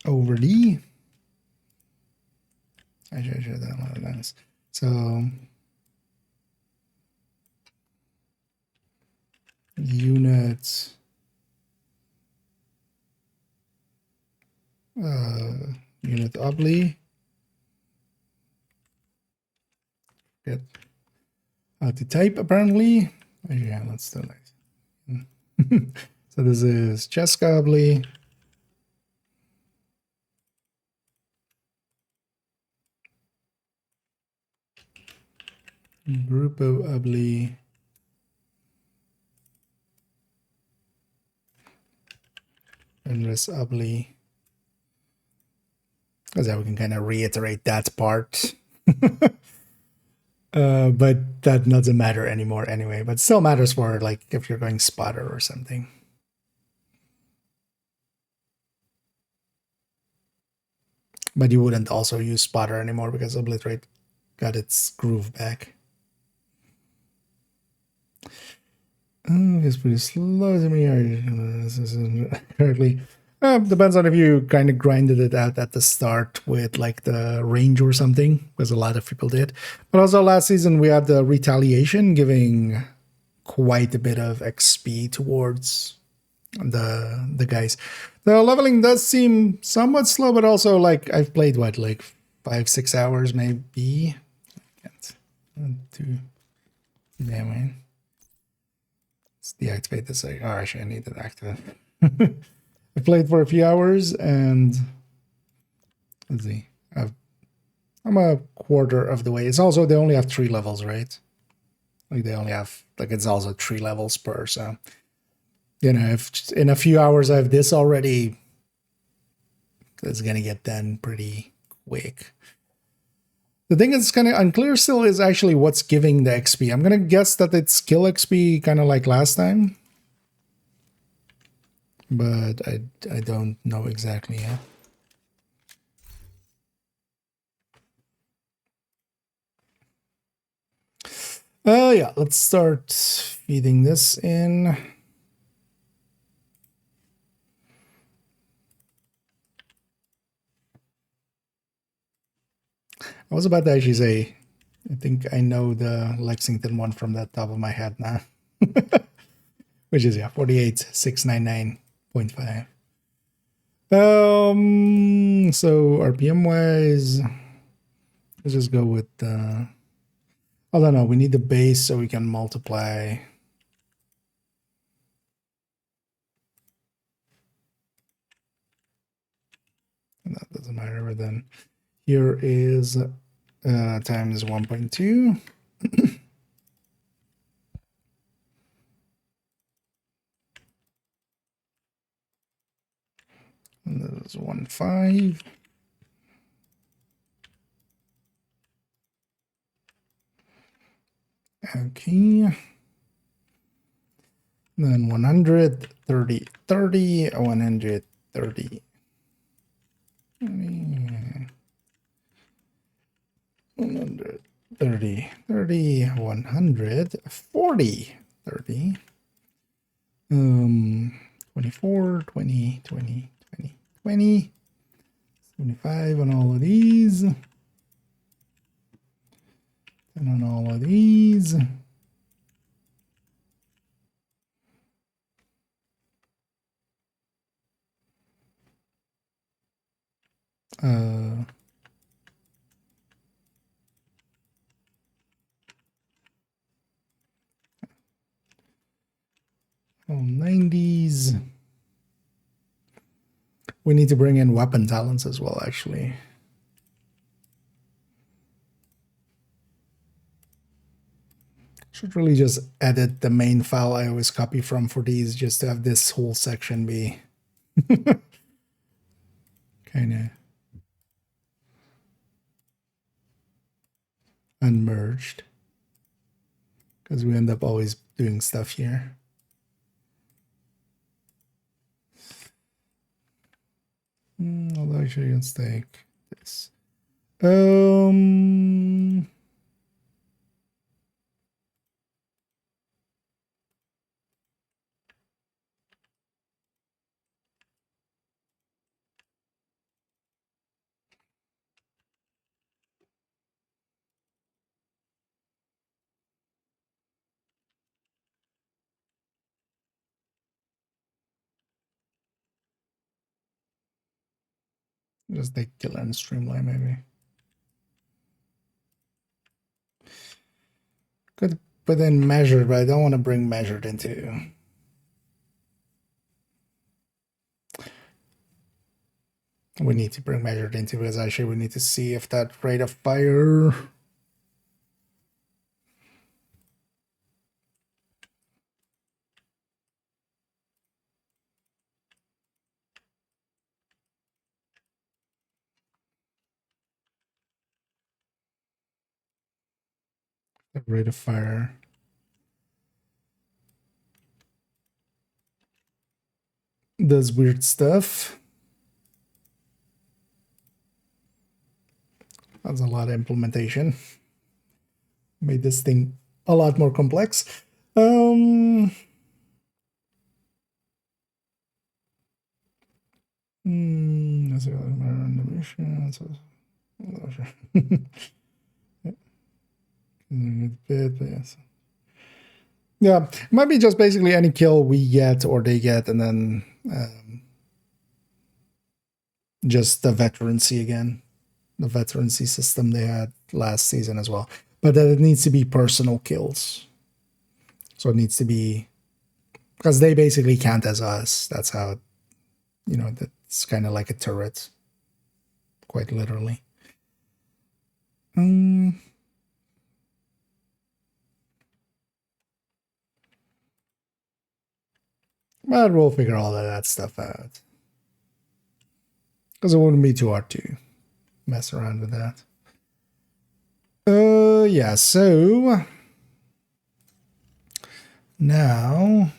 over D. I should that one nice. So units unit obli. Get how to type apparently. Yeah, let's do it. So this is Cheska obli. Grupo obli. Fenris obli. Because we can kind of reiterate that part. But that doesn't matter anymore anyway. But still matters for like if you're going spotter or something. But you wouldn't also use spotter anymore because obliterate got its groove back. Oh, it's pretty slow to me. This isn't correctly. Depends on if you kind of grinded it out at the start with like the range or something, because a lot of people did. But also last season we had the retaliation giving quite a bit of XP towards the guys. The leveling does seem somewhat slow, but also like I've played what, like 5-6 hours maybe. I can't do damn it. Let's deactivate this. Oh, actually, I need to activate. I played for a few hours and let's see. I'm a quarter of the way. It's also they only have 3 levels, right? Like they only have like it's also 3 levels per. So you know, if in a few hours I have this already, it's gonna get done pretty quick. The thing that's kind of unclear still is actually what's giving the XP. I'm gonna guess that it's skill XP, kind of like last time. But I don't know exactly yet. Yeah, let's start feeding this in. I was about to actually say, I think I know the Lexington one from the top of my head now. Which is, yeah, 48699.5. So RPM wise, let's just go with I don't know, we need the base so we can multiply. And that doesn't matter, but then here is times 1.2. And this is 1.5. Okay. Then 100, 30, 30, 130. 100, 30, 30, 140, 30. 24, 20, 20, 20, 20. 75 on all of these. And on all of these. All 90s. We need to bring in weapon talents as well, actually. Should really just edit the main file I always copy from for these, just to have this whole section be kind of unmerged. Because we end up always doing stuff here. Although actually let's take this. Just take killer and streamline maybe. Could put in measured, but I don't want to bring measured into. We need to bring measured into, because actually we need to see if that rate of fire. The rate of fire. Does weird stuff. That's a lot of implementation. Made this thing a lot more complex. Yeah, it might be just basically any kill we get or they get, and then just the veterancy again. The veterancy system they had last season as well. But that it needs to be personal kills. So it needs to be, because they basically count as us. That's how, you know, that's kind of like a turret. Quite literally. But we'll figure all of that stuff out. Because it wouldn't be too hard to mess around with that. Yeah, so now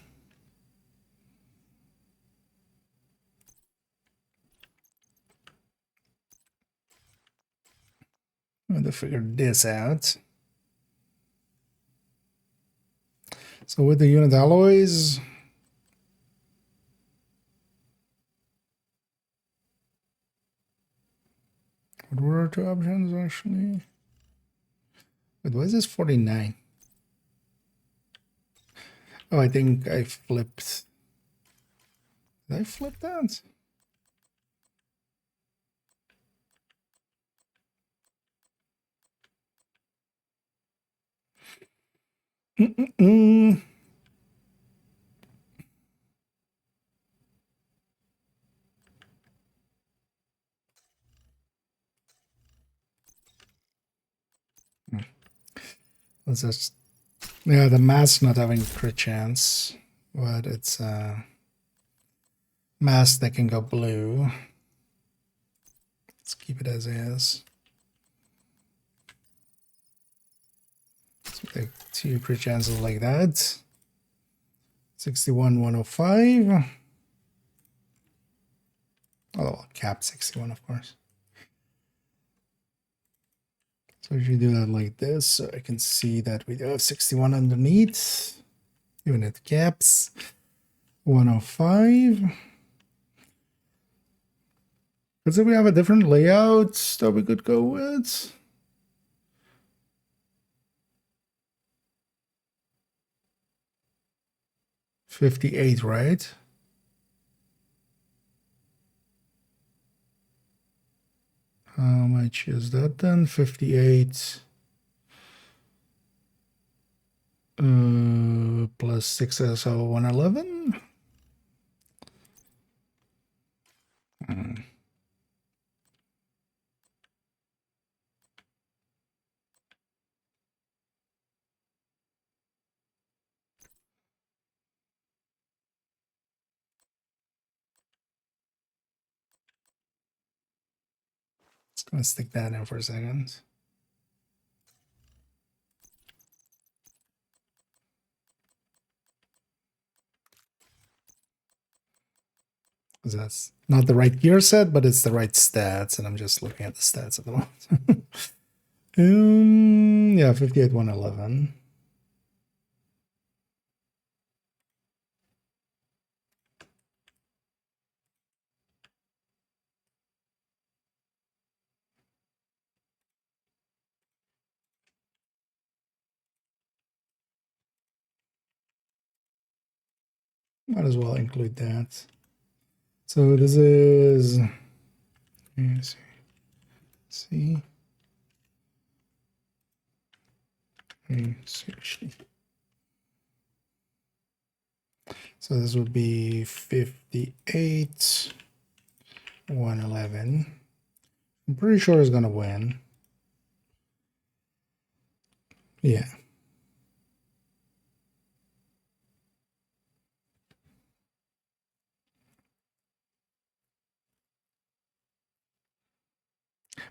I'm going to figure this out. So with the unit alloys, what were our 2 options actually? But why is this 49? Oh, I think I flipped. Did I flip that? Mm-mm-mm. Let's just, yeah, the mask not having crit chance, but it's mask that can go blue. Let's keep it as is. So take 2 crit chances like that. 61, 105. Oh, cap 61, of course. So if you do that like this, so I can see that we do have 61 underneath. Even at caps. 105. Because if we have a different layout that we could go with. $58, right? How much is that then? 58 plus 6, so 111. Just gonna stick that in for a second. Because that's not the right gear set, but it's the right stats, and I'm just looking at the stats at the moment. Yeah, 58, 111. Might as well include that. So this is, let me see. See. Seriously. So this would be 58, 111. I'm pretty sure it's gonna win. Yeah.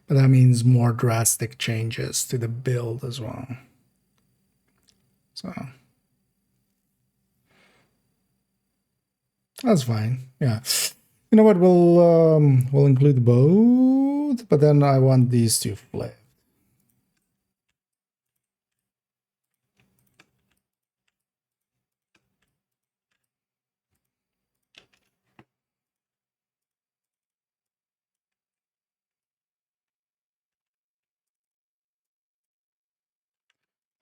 But that means more drastic changes to the build as well. So that's fine. Yeah. You know what? We'll include both, but then I want these to flip.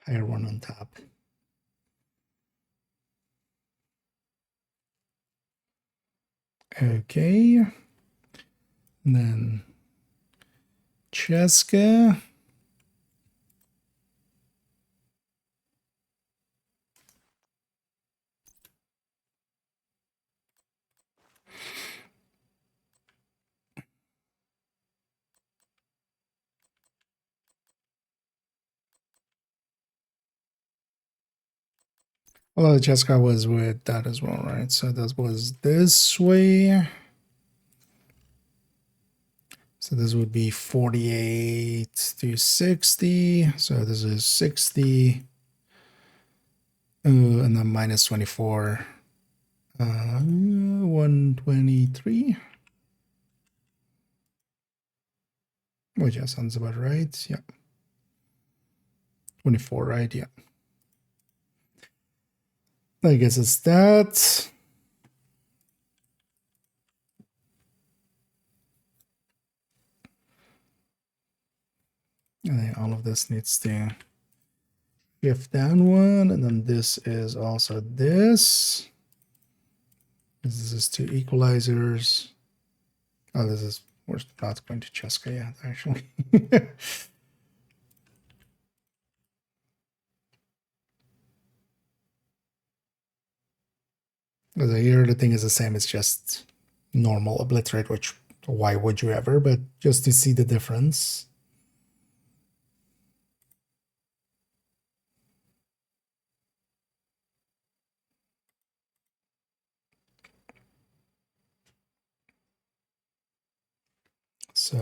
Higher one on top. Okay. And then Cheska. Well, the Cheska was with that as well, right? So that was this way. So this would be 48 to 60. So this is 60. And then minus 24. 123. Which yeah, sounds about right. Yeah. 24, right? Yeah. I guess it's that. And then all of this needs to shift down one, and then this is also this. This is two equalizers. Oh, this is, we're not going to Cheska yet, actually. Because here the thing is the same, it's just normal obliterate, which why would you ever, but just to see the difference. So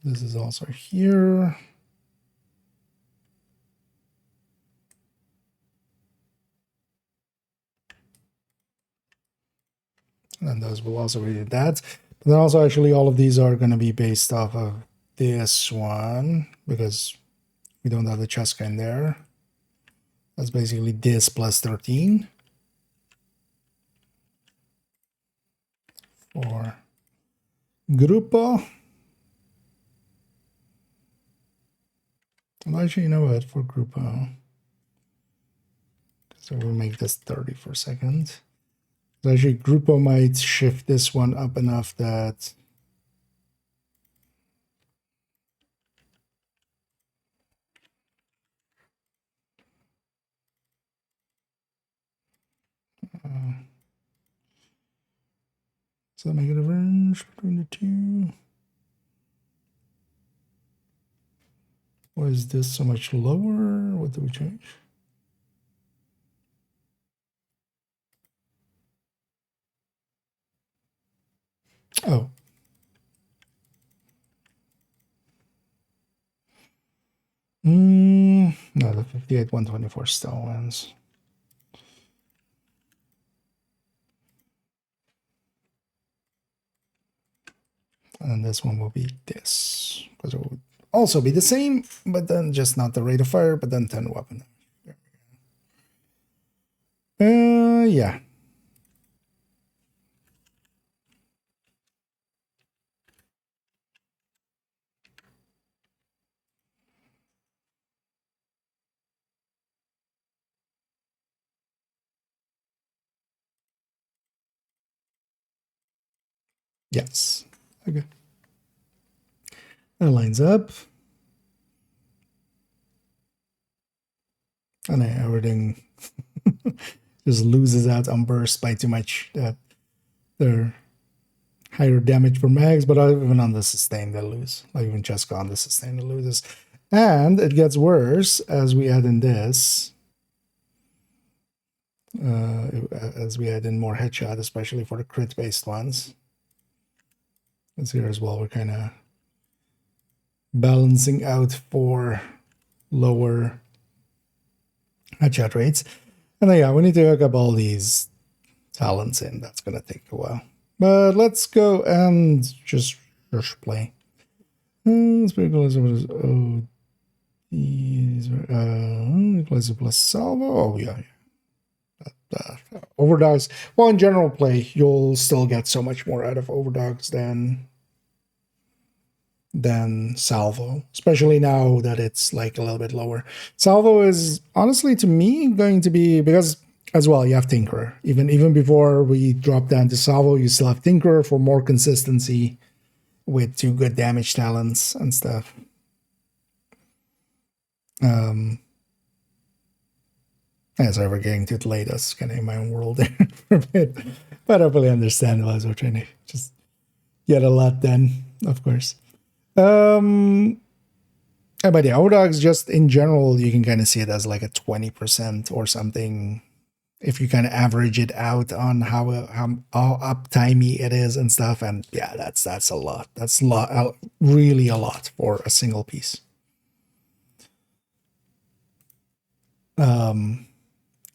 this is also here. And those will also be that. But then also actually all of these are going to be based off of this one because we don't have the Cheska in there. That's basically this plus 13. For Grupo. Well, actually, you know what? For Grupo. So we'll make this 30 for a second. So actually, Grupo might shift this one up enough that does that make a difference between the two? Why is this so much lower? What do we change? Oh. No, the 58-124 still wins. And this one will be this. Because it would also be the same, but then just not the rate of fire, but then 10 weapon. Yeah. Yes. Okay. That lines up. And everything just loses out on burst by too much. That they're higher damage per mags, but even on the sustain they lose. Like even just on the sustain it loses. And it gets worse as we add in this. As we add in more headshot, especially for the crit based ones. As here as well, we're kind of balancing out for lower headshot rates. And then, yeah, we need to hook up all these talents in. That's going to take a while. But let's go and just play. Equalizer plus salvo. Oh, yeah. Overdogs. Well, in general play, you'll still get so much more out of overdogs than salvo, especially now that it's like a little bit lower. Salvo is honestly to me going to be, because as well you have Tinkerer. Even before we drop down to salvo, you still have Tinkerer for more consistency with 2 good damage talents and stuff. Yeah, sorry, we're getting too late. That's kind of in my own world there for a bit, but hopefully understandable as we're trying to just get a lot done, of course. But yeah, overdogs just in general, you can kind of see it as like a 20% or something. If you kind of average it out on how uptimey it is and stuff, and yeah, that's a lot. That's really a lot for a single piece.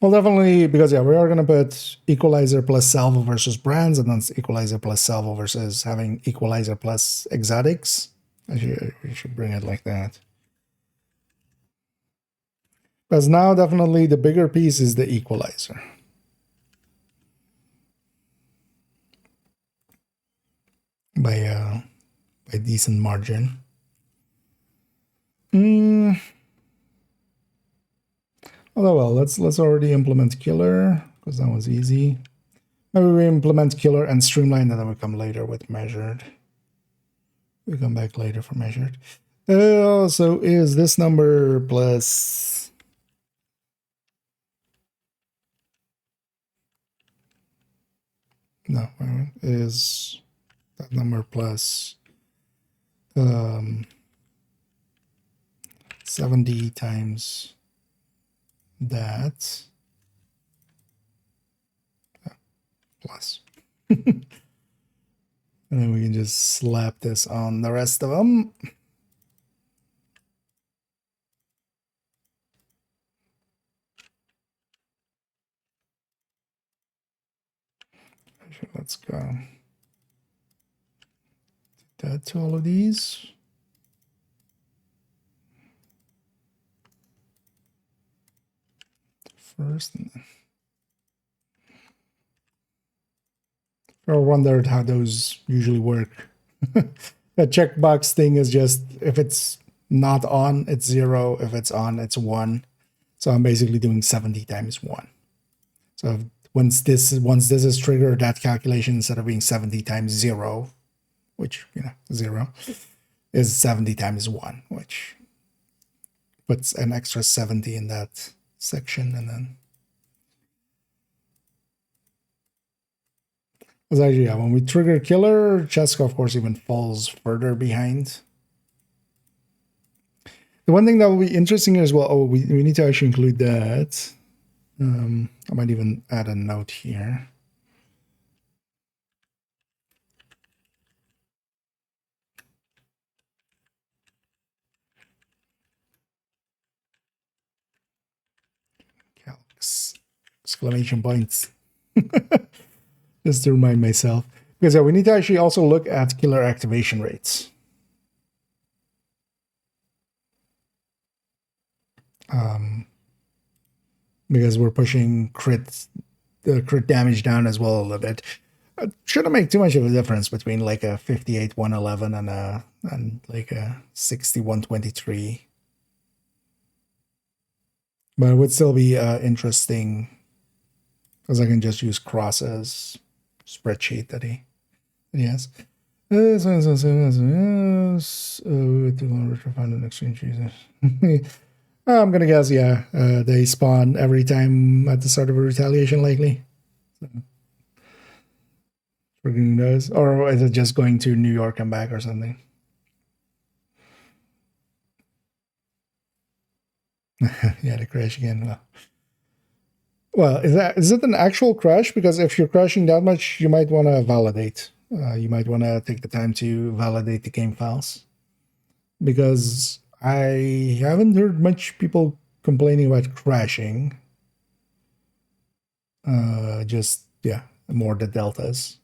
Well, definitely, because yeah, we are going to put equalizer plus salvo versus brands, and then equalizer plus salvo versus having equalizer plus exotics. We should bring it like that. Because now definitely the bigger piece is the equalizer. By a decent margin. Although, well, let's already implement killer, because that was easy. Maybe we implement killer and streamline, and then we come later with measured. We come back later for measured. So is this number plus... No, is that number plus 70 times that plus. And then we can just slap this on the rest of them. Let's go. That to all of these. First. I wondered how those usually work. The checkbox thing is just, if it's not on, it's 0. If it's on, it's 1. So I'm basically doing 70 times 1. So once this is triggered, that calculation, instead of being 70 times 0, which, 0, is 70 times 1, which puts an extra 70 in that section, and then... Because actually, yeah, when we trigger killer, Cheska, of course, even falls further behind. The one thing that will be interesting as well, we need to actually include that. I might even add a note here. Calcs, exclamation points. Just to remind myself. Because we need to actually also look at killer activation rates. Because we're pushing the crit damage down as well a little bit. It shouldn't make too much of a difference between like a 58-111 and like a 60-123. But it would still be interesting, because I can just use Cross as spreadsheet that he has. I'm gonna guess, yeah, they spawn every time at the start of a retaliation, likely. So, freaking knows. Or is it just going to New York and back or something? Yeah, the crash again. Well, is it an actual crash? Because if you're crashing that much, you might want to validate. You might want to take the time to validate the game files. Because I haven't heard much people complaining about crashing. Just, yeah, more the deltas.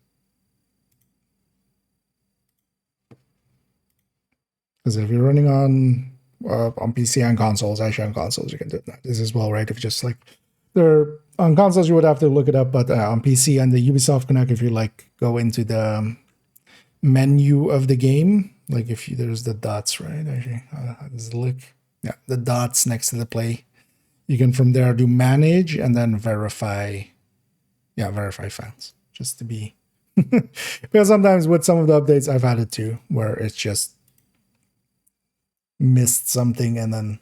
Because if you're running on PC and consoles, actually on consoles, you can do this as well, right? If just like... on consoles, you would have to look it up, but on PC and the Ubisoft Connect, if you like go into the menu of the game, like there's the dots, right? Actually, how does it look? Yeah, the dots next to the play. You can from there do manage and then verify. Yeah, verify files, just to be. Because sometimes with some of the updates I've had it too, where it's just missed something and then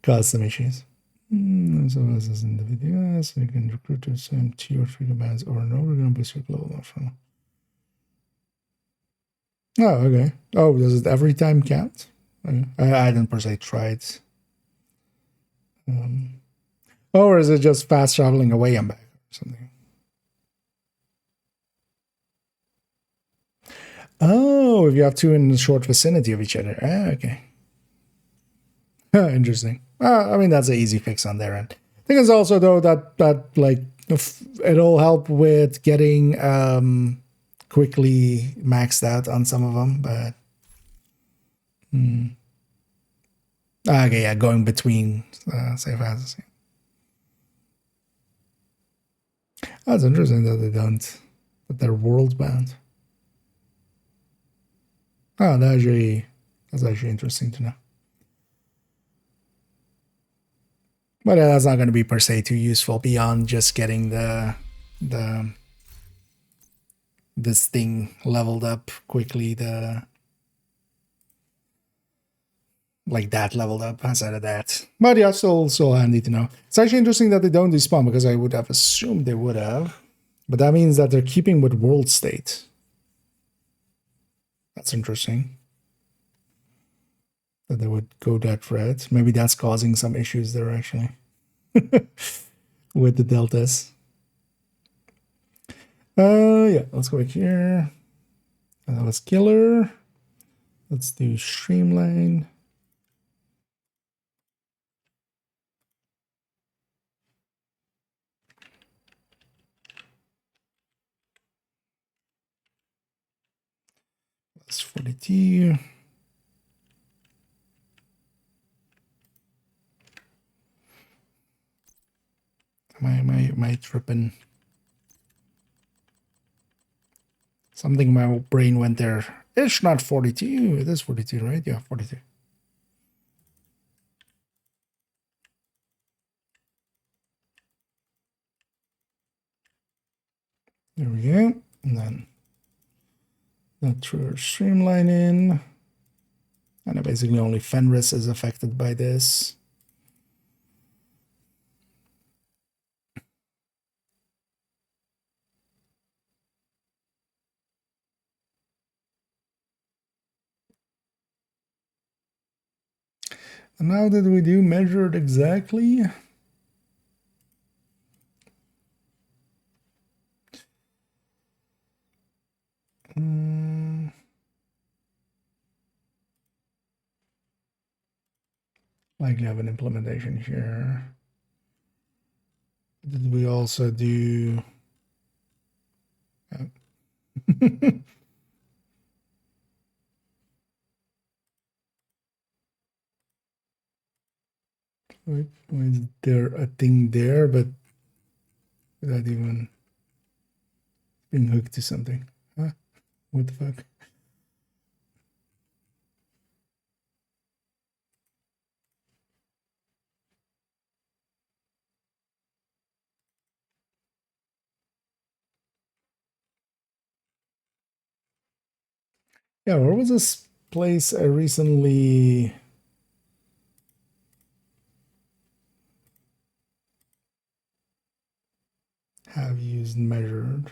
caused some issues. So this is in the video, so you can recruit to some 2 or 3 commands or no, we're going to boost your global funnel. Oh, okay. Oh, does it every time count? Okay. I didn't per se try it. Or is it just fast traveling away and back or something? Oh, if you have 2 in the short vicinity of each other. Okay. Interesting. I mean, that's an easy fix on their end. I think it's also, though, that like it'll help with getting quickly maxed out on some of them, but Okay, yeah, going between safe houses. That's interesting that they don't, that they're world bound. Oh, that's actually interesting to know. But that's not going to be per se too useful beyond just getting this thing leveled up quickly. Like that leveled up outside of that. But yeah, still handy to know. It's actually interesting that they don't despawn because I would have assumed they would have. But that means that they're keeping with world state. That's interesting. That they would go that route. Maybe that's causing some issues there actually. With the deltas. Yeah, let's go back here. That was killer. Let's do streamline. That's 42. Am I tripping? Something in my brain went there. It's not 42. It is 42, right? Yeah, 42. There we go. And then that trigger streamline in. And basically only Fenris is affected by this. And how did we do measured exactly? Likely have an implementation here. Did we also do... Wait, why is there a thing there, but without even being hooked to something? Huh? What the fuck? Yeah, where was this place I recently have used measured?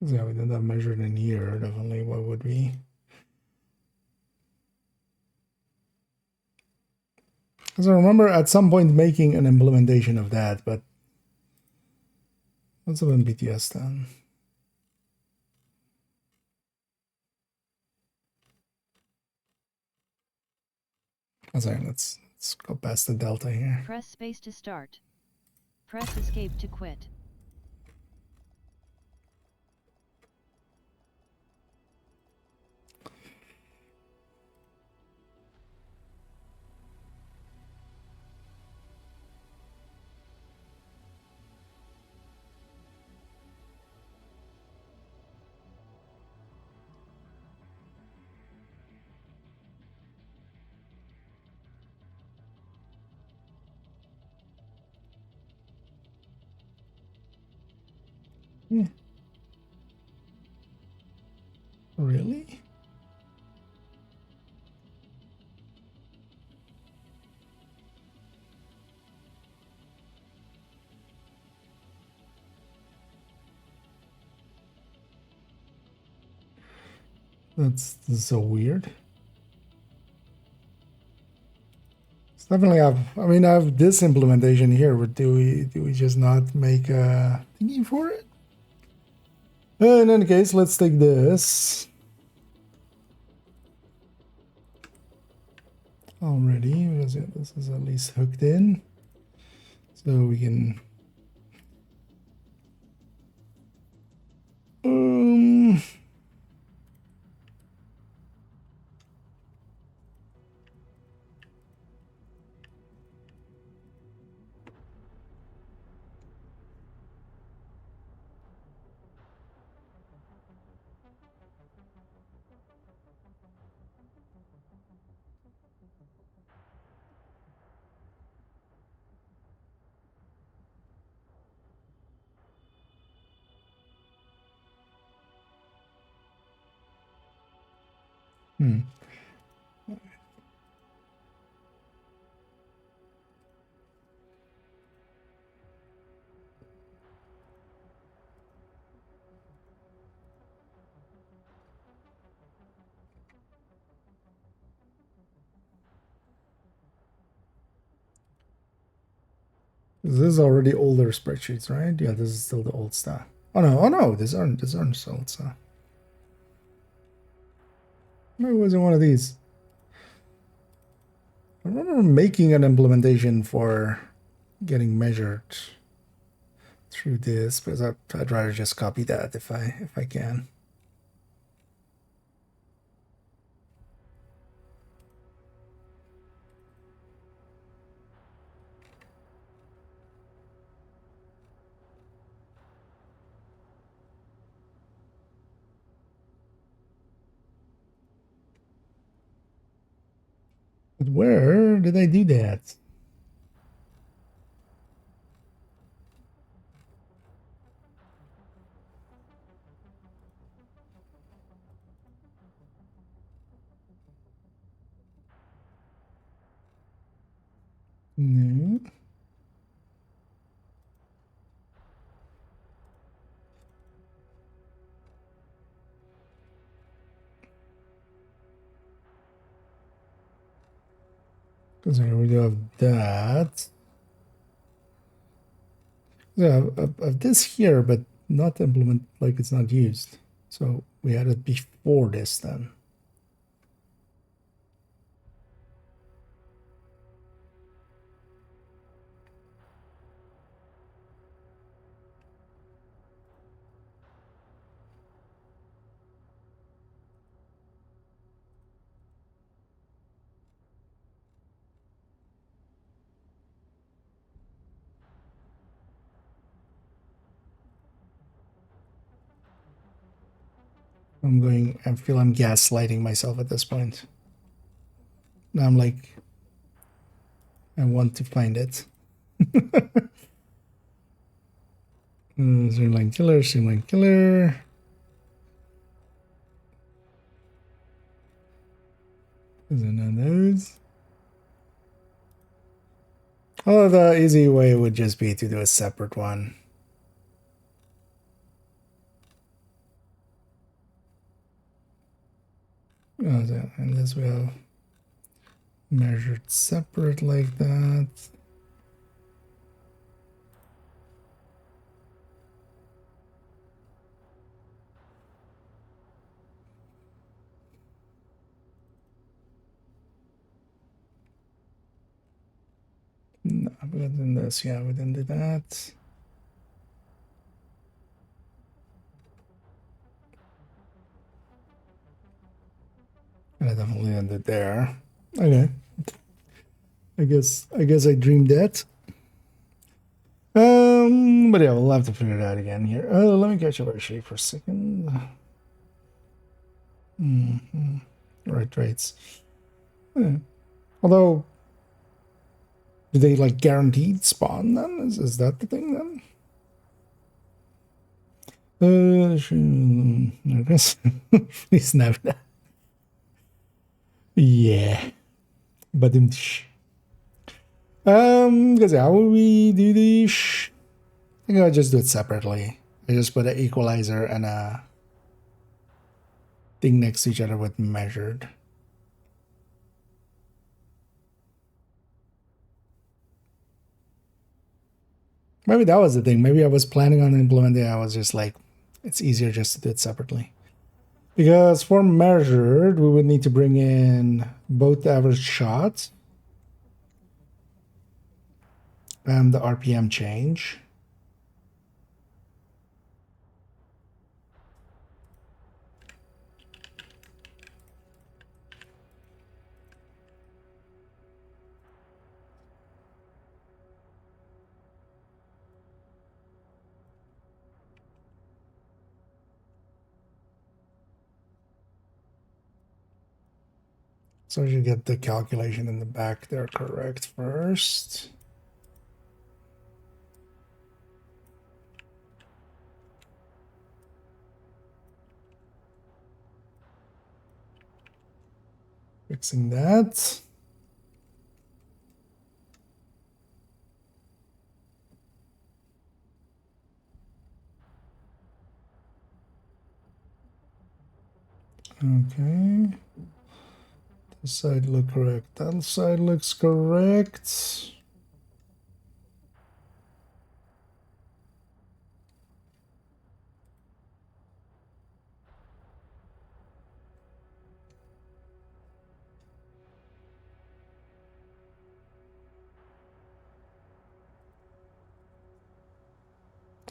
Yeah, we did that measured in here, definitely. What would be? Because I remember at some point making an implementation of that, but what's up in BTS then? Oh, sorry, let's go past the delta here. Press space to start. Press escape to quit. Yeah. Really? That's so weird. It's definitely have. I mean, I have this implementation here, but do we just not make a thingy for it? In any case, let's take this already because this is at least hooked in, so we can Hmm. This is already older spreadsheets, right? Yeah, this is still the old stuff. Oh no, these aren't old stuff. Maybe it wasn't one of these. I remember making an implementation for getting measured through this, because I'd rather just copy that if I can. But where did I do that? No. Because I already have that. Yeah, I've this here, but not implement, like it's not used. So we had it before this then. I feel I'm gaslighting myself at this point. Now I'm like, I want to find it. Streamline killer, streamline killer. Is it none of those? Oh, the easy way would just be to do a separate one. Unless we have measured separate like that. No, within this, yeah, we didn't do that. I definitely ended there. Okay. I guess I dreamed that. But yeah, we'll have to figure it out again here. Let me catch up our shape for a second. Right traits. Although, do they like guaranteed spawn then? Is that the thing then? I guess it's never that. Yeah. But because how will we do this? I think I'll just do it separately. I just put an equalizer and a thing next to each other with measured. Maybe that was the thing. Maybe I was planning on implementing it. I was just like, it's easier just to do it separately. Because for measured, we would need to bring in both the average shots and the RPM change. So you get the calculation in the back there correct first. Fixing that. Okay. This side looks correct. That side looks correct.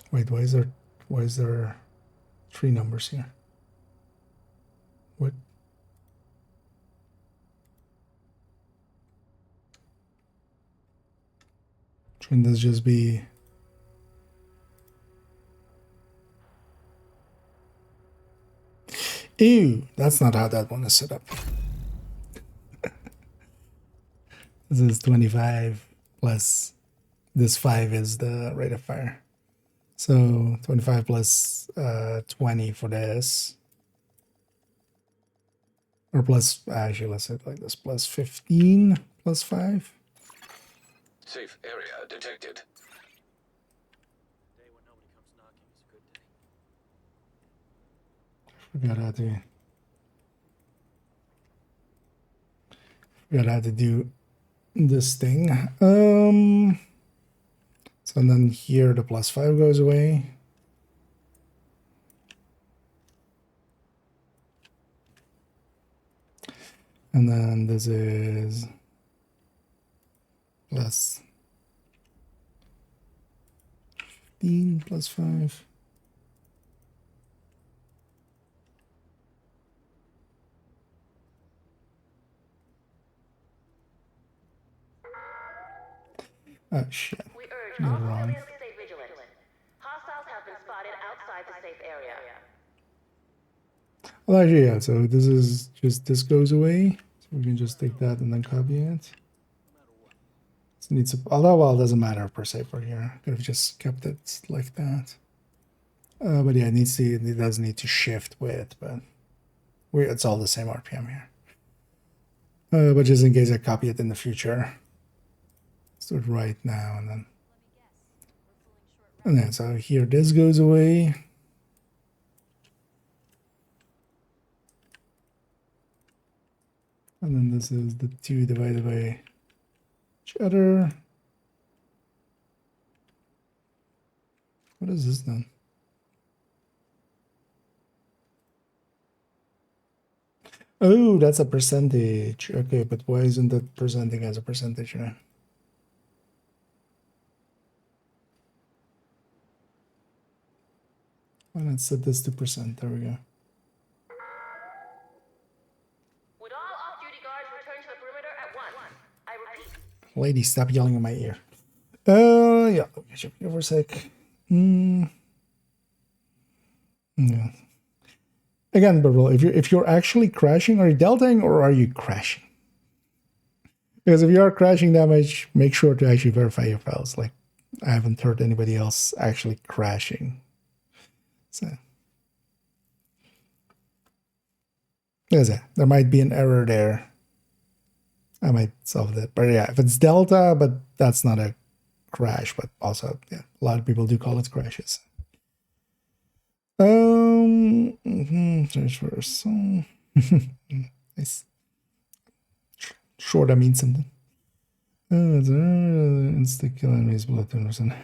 Wait, why is there 3 numbers here? What? Shouldn't this just be... Ew, that's not how that one is set up. This is 25 plus this 5 is the rate of fire. So 25 plus 20 for this. Or plus, actually, let's say it like this, plus 15 plus 5. Safe area detected. Forgot how to do this thing. So then here the plus 5 goes away. And then this is plus 15 plus 5. Oh shit. We urge You're all wrong. civilians to stay vigilant. Hostiles have been spotted outside the safe area. Well, actually, yeah, so this is just, this goes away. So we can just take that and then copy it. It needs to, although, well, it doesn't matter per se for here. Could have just kept it like that. But yeah, it does need to shift with, but it's all the same RPM here. But just in case I copy it in the future, let's do it right now and then so here this goes away. And then this is the 2 divided by each other. What is this then? Oh, that's a percentage. Okay, but why isn't that presenting as a percentage now? Well, let's set this to %. There we go. Would all off-duty guards return to the perimeter at once? I repeat. Lady, stop yelling in my ear. Yeah, let me check here for a sec. Yeah. Again, Beryl, if you're actually crashing, are you deltaing or are you crashing? Because if you are crashing damage, make sure to actually verify your files. Like, I haven't heard anybody else actually crashing. So, there's it. There might be an error there. I might solve that. But yeah, if it's delta, but that's not a crash, but also, yeah, a lot of people do call it crashes. Search for a song. Nice. Sure, that means something. Insta kill enemies below 10%.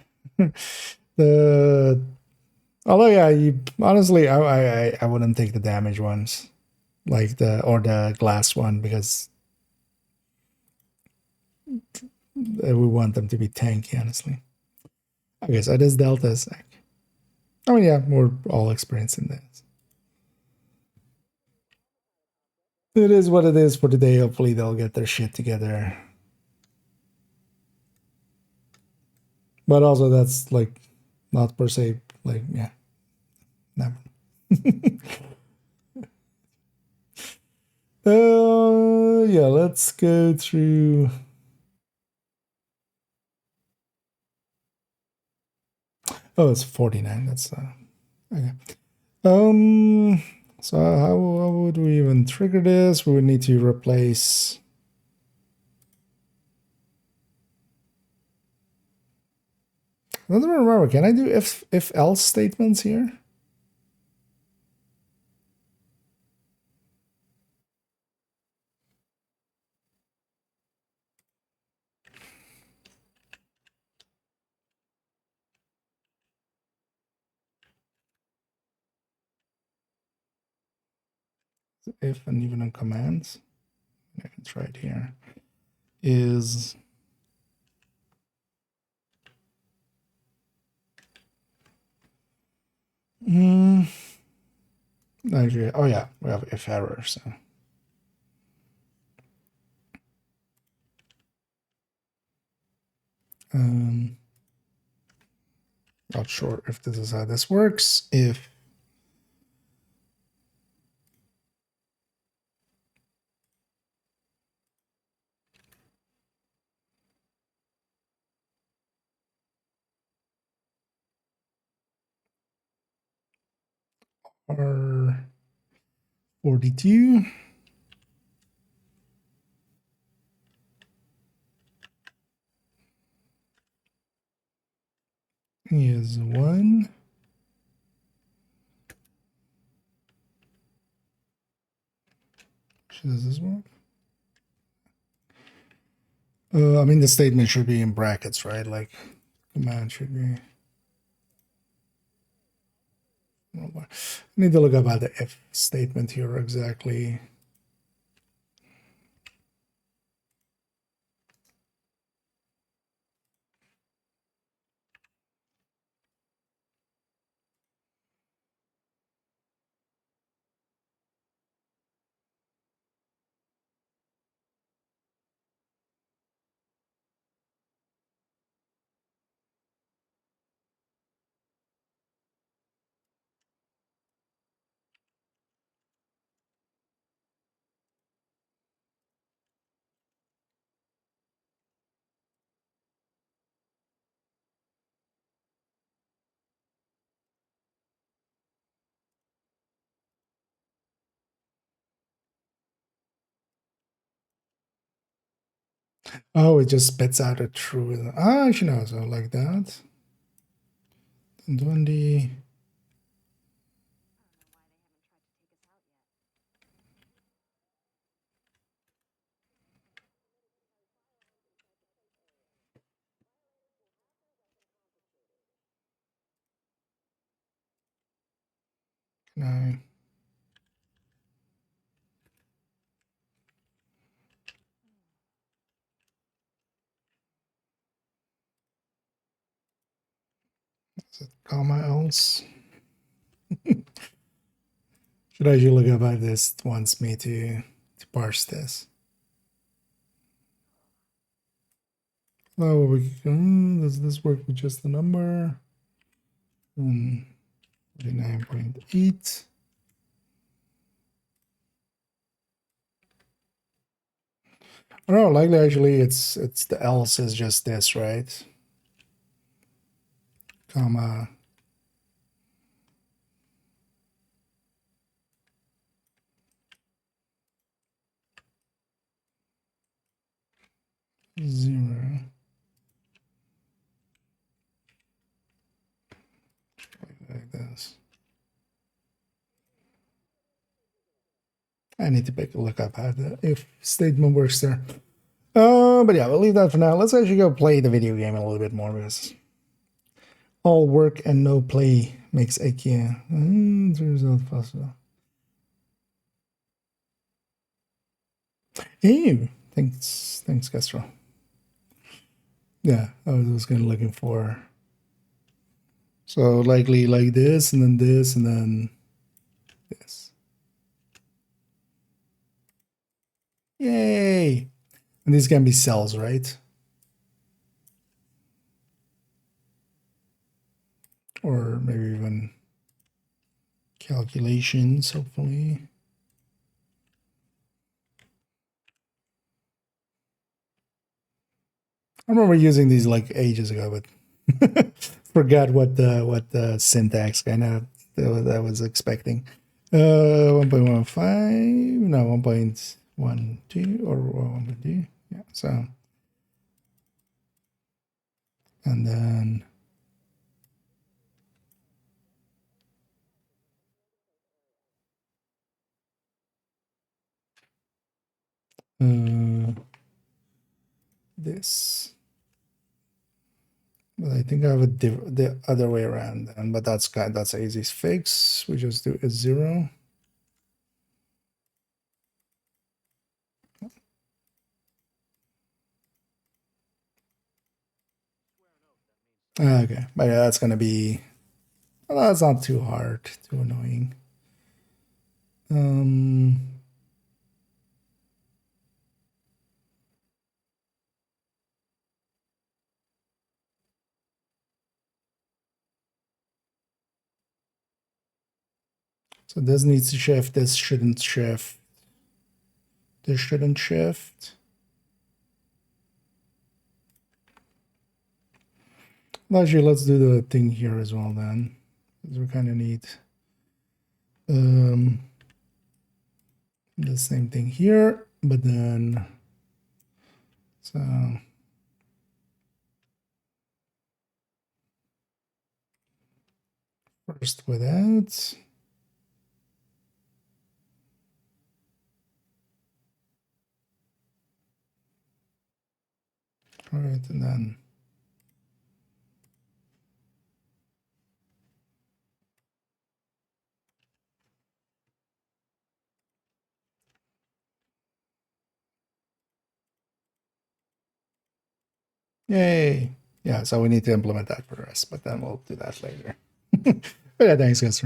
Although yeah, honestly, I wouldn't take the damage ones, like the glass one, because we want them to be tanky, honestly. Okay, so this delta is like, I mean, yeah, we're all experienced in this. It is what it is for today. Hopefully they'll get their shit together. But also that's like not per se like, yeah. Never. Yeah, let's go through. Oh, it's 49. That's okay. So how would we even trigger this? We would need to replace. I don't remember. Can I do if else statements here? If and even on commands. I can try it here. Is actually, oh yeah, we have if error, so not sure if this is how this works. If R42 is 1. Does this work? I mean, the statement should be in brackets, right? Like, command should be. I need to look up at the if statement here exactly. Oh, it just spits out a true. Ah, actually, no, so like that. 20. No. Is it comma else? Should I look up at this? It wants me to parse this. Oh, does this work with just the number? 49.8. Oh, likely actually it's the else is just this, right? Comma. Zero. Like this. I need to take a look up how the if statement works there. But yeah, we'll leave that for now. Let's actually go play the video game a little bit more because all work and no play makes IKEA. Result possible. Ew. Thanks, Castro. Yeah, I was kind of looking for. So likely like this, and then this, and then this. Yay! And these can be cells, right? Or maybe even calculations, hopefully. I remember using these like ages ago, but forgot what the syntax kind of that I was expecting. 1.15, no, 1.12 or 1.2. Yeah, so. And then this. But I think I have the other way around then, but that's easy fix. We just do a 0. Okay, but yeah, that's gonna be, well, that's not too hard, too annoying. So this needs to shift, this shouldn't shift. This shouldn't shift. Actually, let's do the thing here as well then, because we kind of need the same thing here, but then so first without. All right, and then yay. Yeah, so we need to implement that for the rest, but then we'll do that later. But yeah, thanks, guys.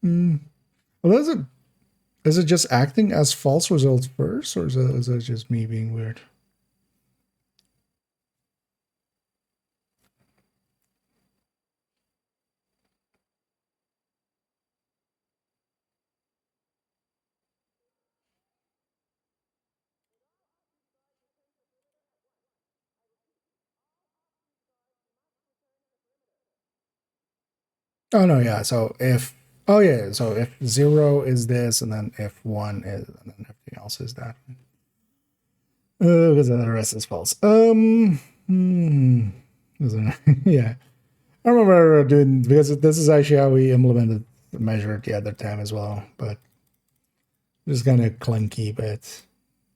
Well, is it just acting as false results first, or is it just me being weird? Oh no, yeah. So if so if 0 is this, and then if 1 is, and then everything else is that. Because then the rest is false. Yeah. I remember doing, because this is actually how we implemented the measure the other time as well, but it's kind of clunky, but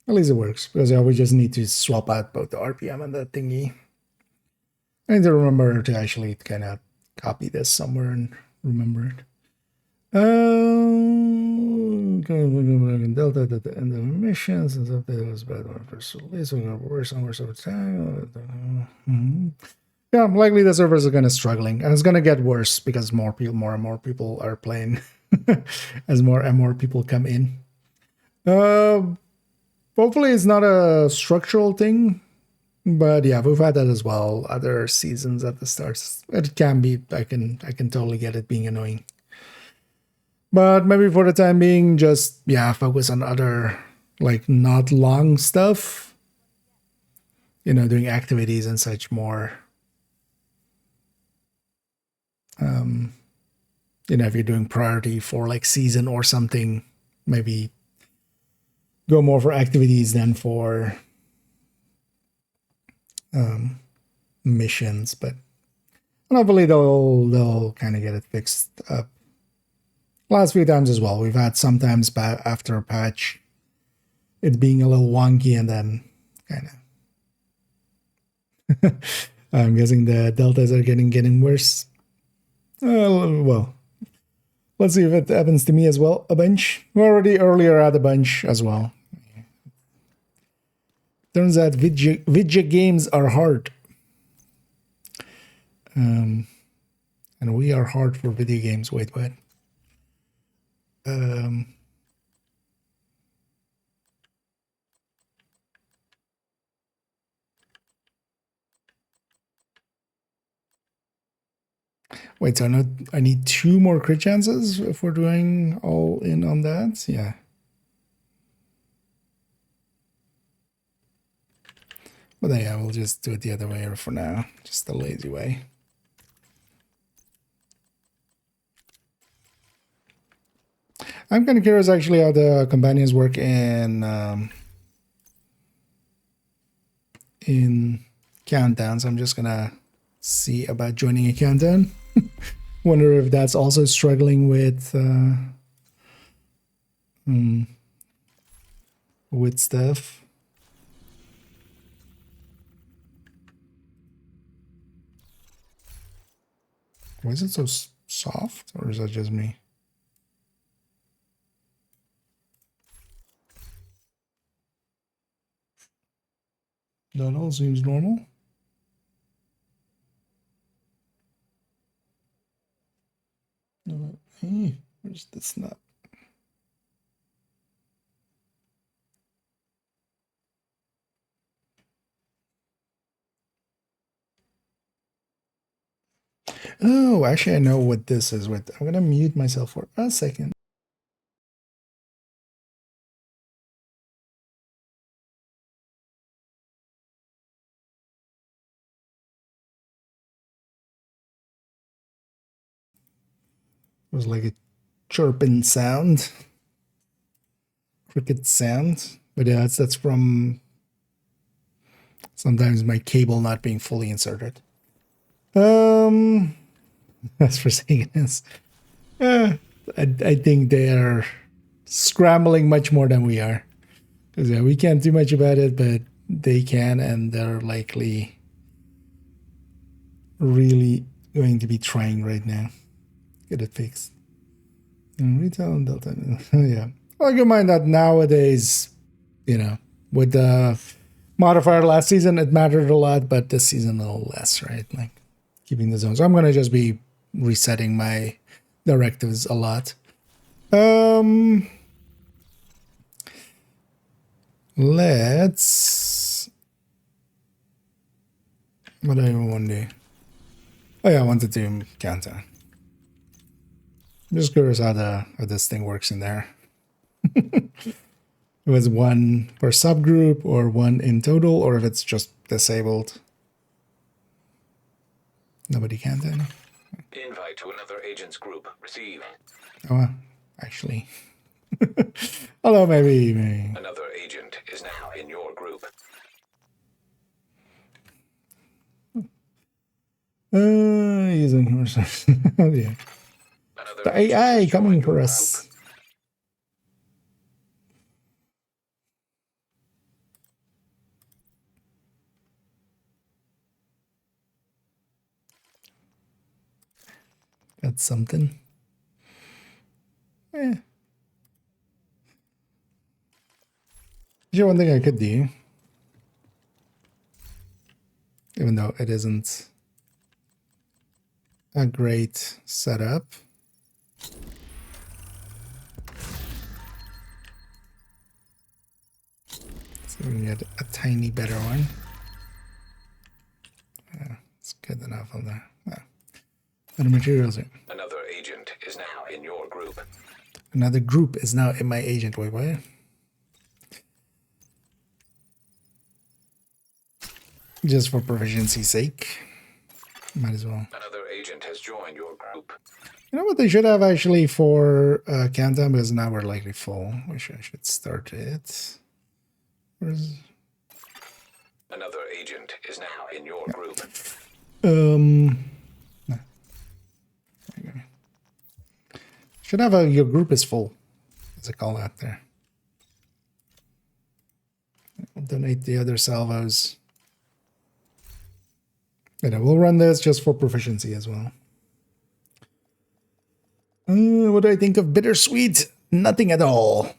at least it works, because we just need to swap out both the RPM and the thingy. I need to remember to actually kind of copy this somewhere and remember it. Delta at the end of emissions and stuff that was bad on first release. We're worse and worse over time. Yeah, likely the servers are going to struggling, and it's going to get worse because more and more people are playing as more and more people come in. Hopefully it's not a structural thing, but yeah, we've had that as well. Other seasons at the starts, it can be. I can totally get it being annoying. But maybe for the time being, just focus on other, like, not long stuff. Doing activities and such more. If you're doing priority for like season or something, maybe go more for activities than for missions. But hopefully they'll kind of get it fixed up. Last few times as well, we've had sometimes after a patch it being a little wonky, and then kind of I'm guessing the deltas are getting worse. Well, let's see if it happens to me as well a bunch. We already earlier had a bunch as well. Turns out video games are hard. And we are hard for video games. Wait, what? Wait, so I need 2 more crit chances if we're doing all in on that? Yeah. But then, yeah, we'll just do it the other way for now. Just the lazy way. I'm kind of curious actually how the companions work in countdowns. I'm just gonna see about joining a countdown. Wonder if that's also struggling with stuff. Why is it so soft, or is that just me? That all seems normal. Hey, where's the snap? Oh, actually, I know what this is. With I'm gonna mute myself for a second. It was like a chirping sound, cricket sound. But yeah, that's from sometimes my cable not being fully inserted. As for saying this, I think they are scrambling much more than we are. Because yeah, we can't do much about it, but they can, and they're likely really going to be trying right now. Get it fixed. And retail and Delta. Yeah. Well, keep in mind that nowadays, you know, with the modifier last season, it mattered a lot, but this season a little less, right? Like keeping the zone. So I'm gonna just be resetting my directives a lot. Let's. What do I want to do? Oh yeah, I wanted to countdown. I'm just curious how this thing works in there. It was one per subgroup or one in total, or if it's just disabled. Nobody can then. Invite to another agent's group. Receive. Oh, actually. Although maybe. Another agent is now in your group. Using resources. Yeah. The AI coming for us. That's something. Yeah. Actually, one thing I could do, even though it isn't a great setup. So we can get a tiny better one. Yeah, it's good enough on there. Yeah. Better materials here. Another agent is now in your group. Another group is now in my agent. Wait, what? Just for proficiency's sake. Might as well. Another agent has joined your group. You know what they should have actually for countdown, because now we're likely full. Wish I should start it. Where's... Another agent is now in your group. No. Should have your group is full. There's a call out there. I'll donate the other salvos. And we'll run this just for proficiency as well. What do I think of bittersweet? Nothing at all.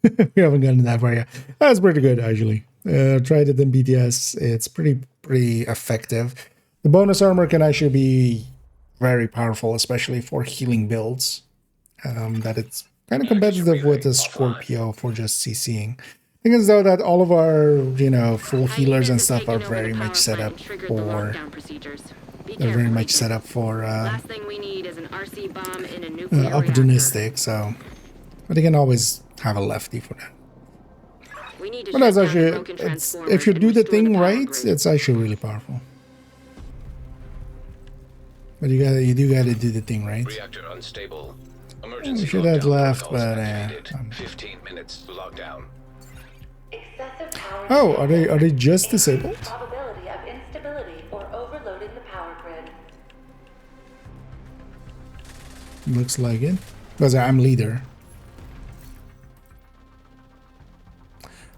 We haven't gotten that far yet. That's pretty good, actually. Tried it in BTS. It's pretty effective. The bonus armor can actually be very powerful, especially for healing builds. That it's kind of competitive with the Scorpio for just CCing. I think as though that all of our, full healers and stuff are very much set up for. They're very much set up for opportunistic. So, but you can always have a lefty for that. But that's actually, if you do the thing right, it's actually really powerful. But you do gotta do the thing right. Reactor unstable. Emergency should have lockdown left, protocols but activated. 15 minutes lockdown. oh, are they just disabled? Probability of instability or overloading the power grid. Looks like it. Because I'm leader.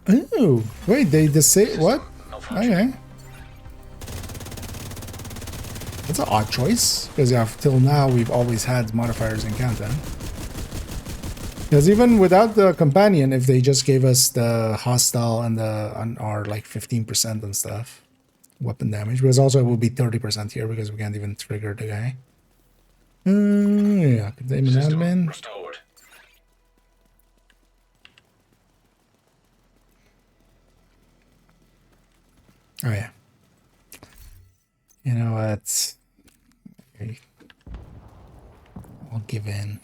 Oh, wait, they disable what? Okay. That's an odd choice, because till now we've always had modifiers in countdown. Because even without the companion, if they just gave us the hostile and our like 15% and stuff, weapon damage, because also it will be 30% here because we can't even trigger the guy. Yeah, containment admin. Restored. Oh yeah. You know what? I'll give in.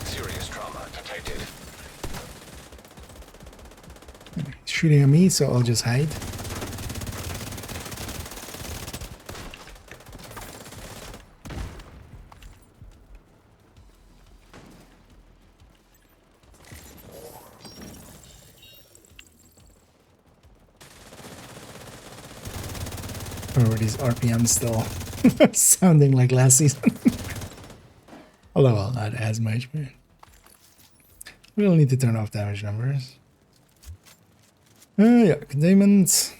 Serious trauma detected. He's shooting at me, so I'll just hide. Or these RPM still sounding like last season. Although, well, not as much, but we'll need to turn off damage numbers. Yeah, containment.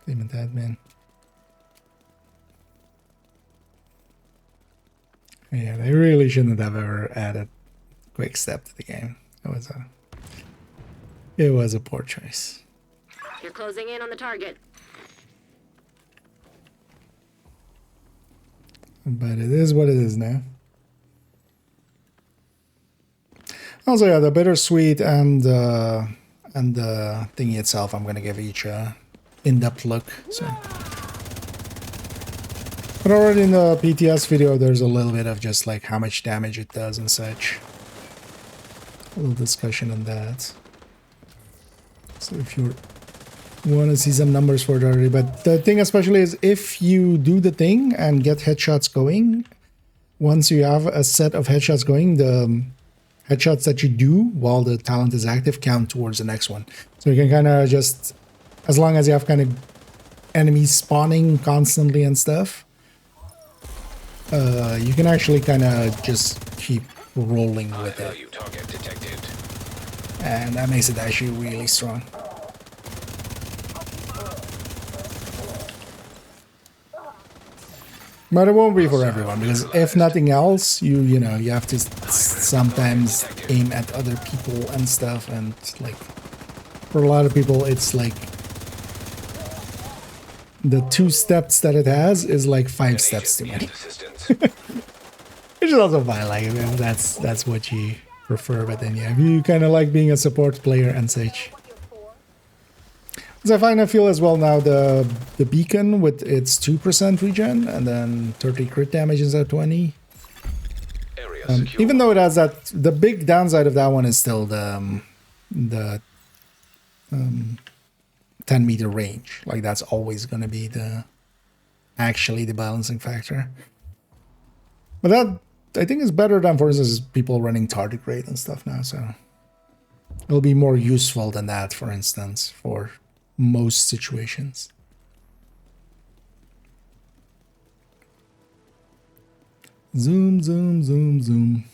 Containment admin. Yeah, they really shouldn't have ever added quick step to the game. It was a poor choice. You're closing in on the target. But it is what it is now. Also, yeah, the bittersweet and the thingy itself, I'm gonna give each a in-depth look. So, but already in the PTS video, there's a little bit of just like how much damage it does and such. A little discussion on that. So if you want to see some numbers for it already, but the thing especially is if you do the thing and get headshots going, once you have a set of headshots going, the headshots that you do while the talent is active count towards the next one. So you can kind of just, as long as you have kind of enemies spawning constantly and stuff, you can actually kind of just keep rolling with it. And that makes it actually really strong. But it won't be for everyone, because if nothing else, you know, you have to sometimes aim at other people and stuff, and like for a lot of people it's like the 2 steps that it has is like 5 steps too many. Which is also fine, like if that's what you prefer, but then yeah, if you kind of like being a support player and such. So I feel as well now the beacon with its 2% regen and then 30 crit damage instead of 20. Even though it has that, the big downside of that one is still the 10-meter range. Like that's always going to be the balancing factor. But that I think is better than, for instance, people running target rate and stuff now. So it'll be more useful than that, for instance, for most situations. Zoom, zoom, zoom, zoom.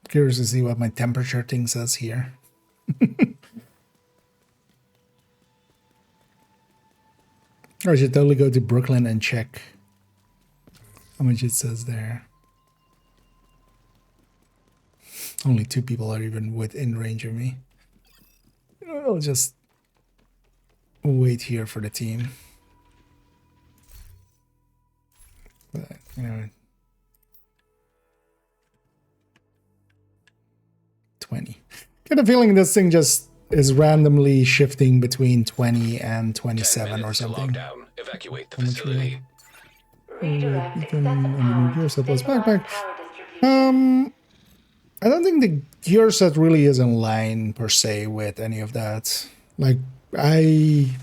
Curious to see what my temperature thing says here. I should totally go to Brooklyn and check how much it says there. Only 2 people are even within range of me. I'll just wait here for the team. But, you know, 20. Get a feeling this thing just is randomly shifting between 20 and 27 or to something. lockdown. Evacuate the facility. Beacon and the new gear set was backpack. I don't think the gear set really is in line per se with any of that. Like I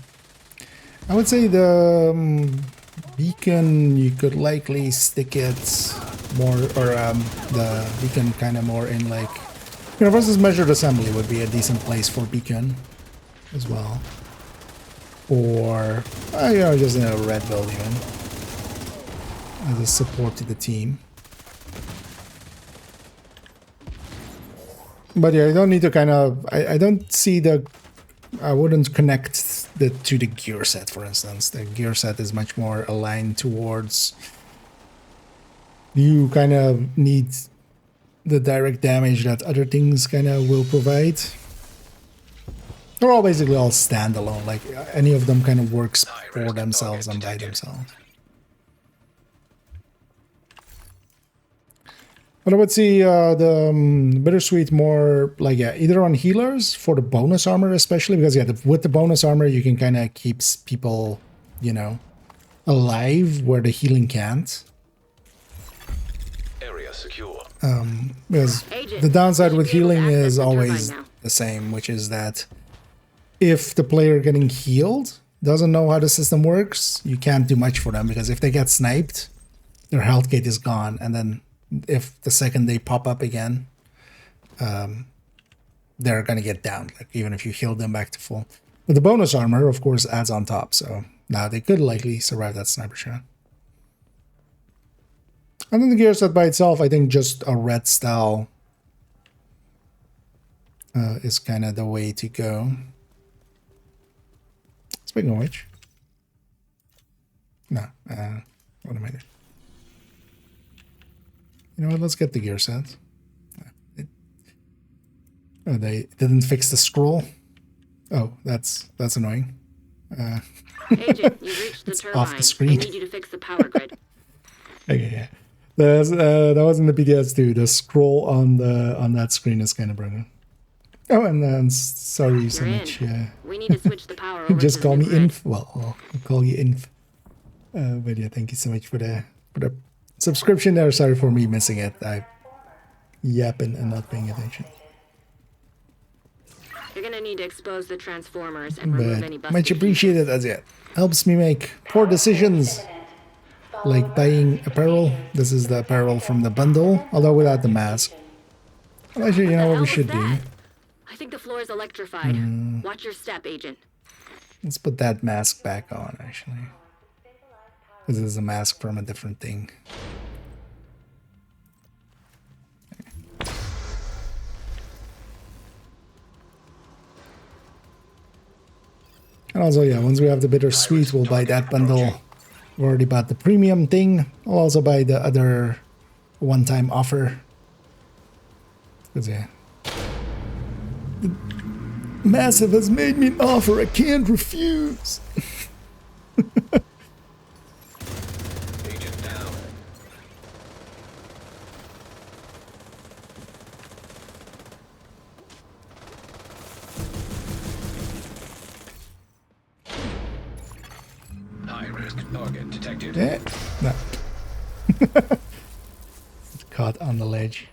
would say the beacon, you could likely stick it more, or the beacon kind of more in like, you know, versus measured assembly would be a decent place for beacon as well. Or, you know, just in a red build even as a support to the team. But yeah, you don't need to kind of, I don't see the, I wouldn't connect the to the gear set, for instance. The gear set is much more aligned towards, you kind of need the direct damage that other things kind of will provide. They're all basically all standalone, like any of them kind of works for themselves and by themselves. But I would see the Bittersweet more like, yeah, either on healers for the bonus armor, especially because, yeah, with the bonus armor, you can kind of keep people, you know, alive where the healing can't. Area secure. Because the downside with healing is always the same, which is that if the player getting healed doesn't know how the system works, you can't do much for them, because if they get sniped, their health gate is gone, and then if the second they pop up again, they're gonna get downed, like even if you heal them back to full. But the bonus armor, of course, adds on top, so now they could likely survive that sniper shot. And then the gear set by itself, I think just a red style is kind of the way to go. Speaking of which, no, what am I doing? You know what, let's get the gear set. Oh, they didn't fix the scroll. Oh, that's annoying. Agent, you reached the turbine. Off the screen. I need you to fix the power grid. Okay, yeah. That was in the PDS too. The scroll on that screen is kind of broken. Oh, and then sorry so much. We need to switch the power over. Just call me Inf. Well, I'll call you Inf. But yeah, thank you so much for the subscription there. Sorry for me missing it. I yapping and not paying attention. You're gonna need to expose the transformers and remove any busted much appreciated, as it helps me make poor decisions, like buying apparel. This is the apparel from the bundle, although without the mask. Well, actually, you know what we should do? I think the floor is electrified. Watch your step, Agent. Let's put that mask back on, actually. This is a mask from a different thing. And also, yeah, once we have the Bittersweet, we'll buy that bundle. We already bought the premium thing. I'll also buy the other one-time offer. Because, yeah. Massive has made me an offer I can't refuse. Agent down. High-risk target detected. Yeah, no. Caught on the ledge.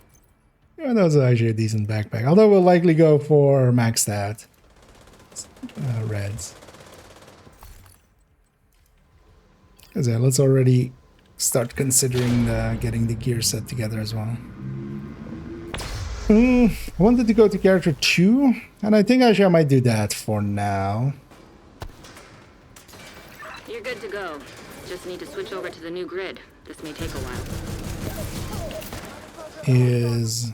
Yeah, that was actually a decent backpack. Although we'll likely go for maxed out reds. So yeah, let's already start considering getting the gear set together as well. I wanted to go to character 2, and I think actually I might do that for now. You're good to go. Just need to switch over to the new grid. This may take a while. Is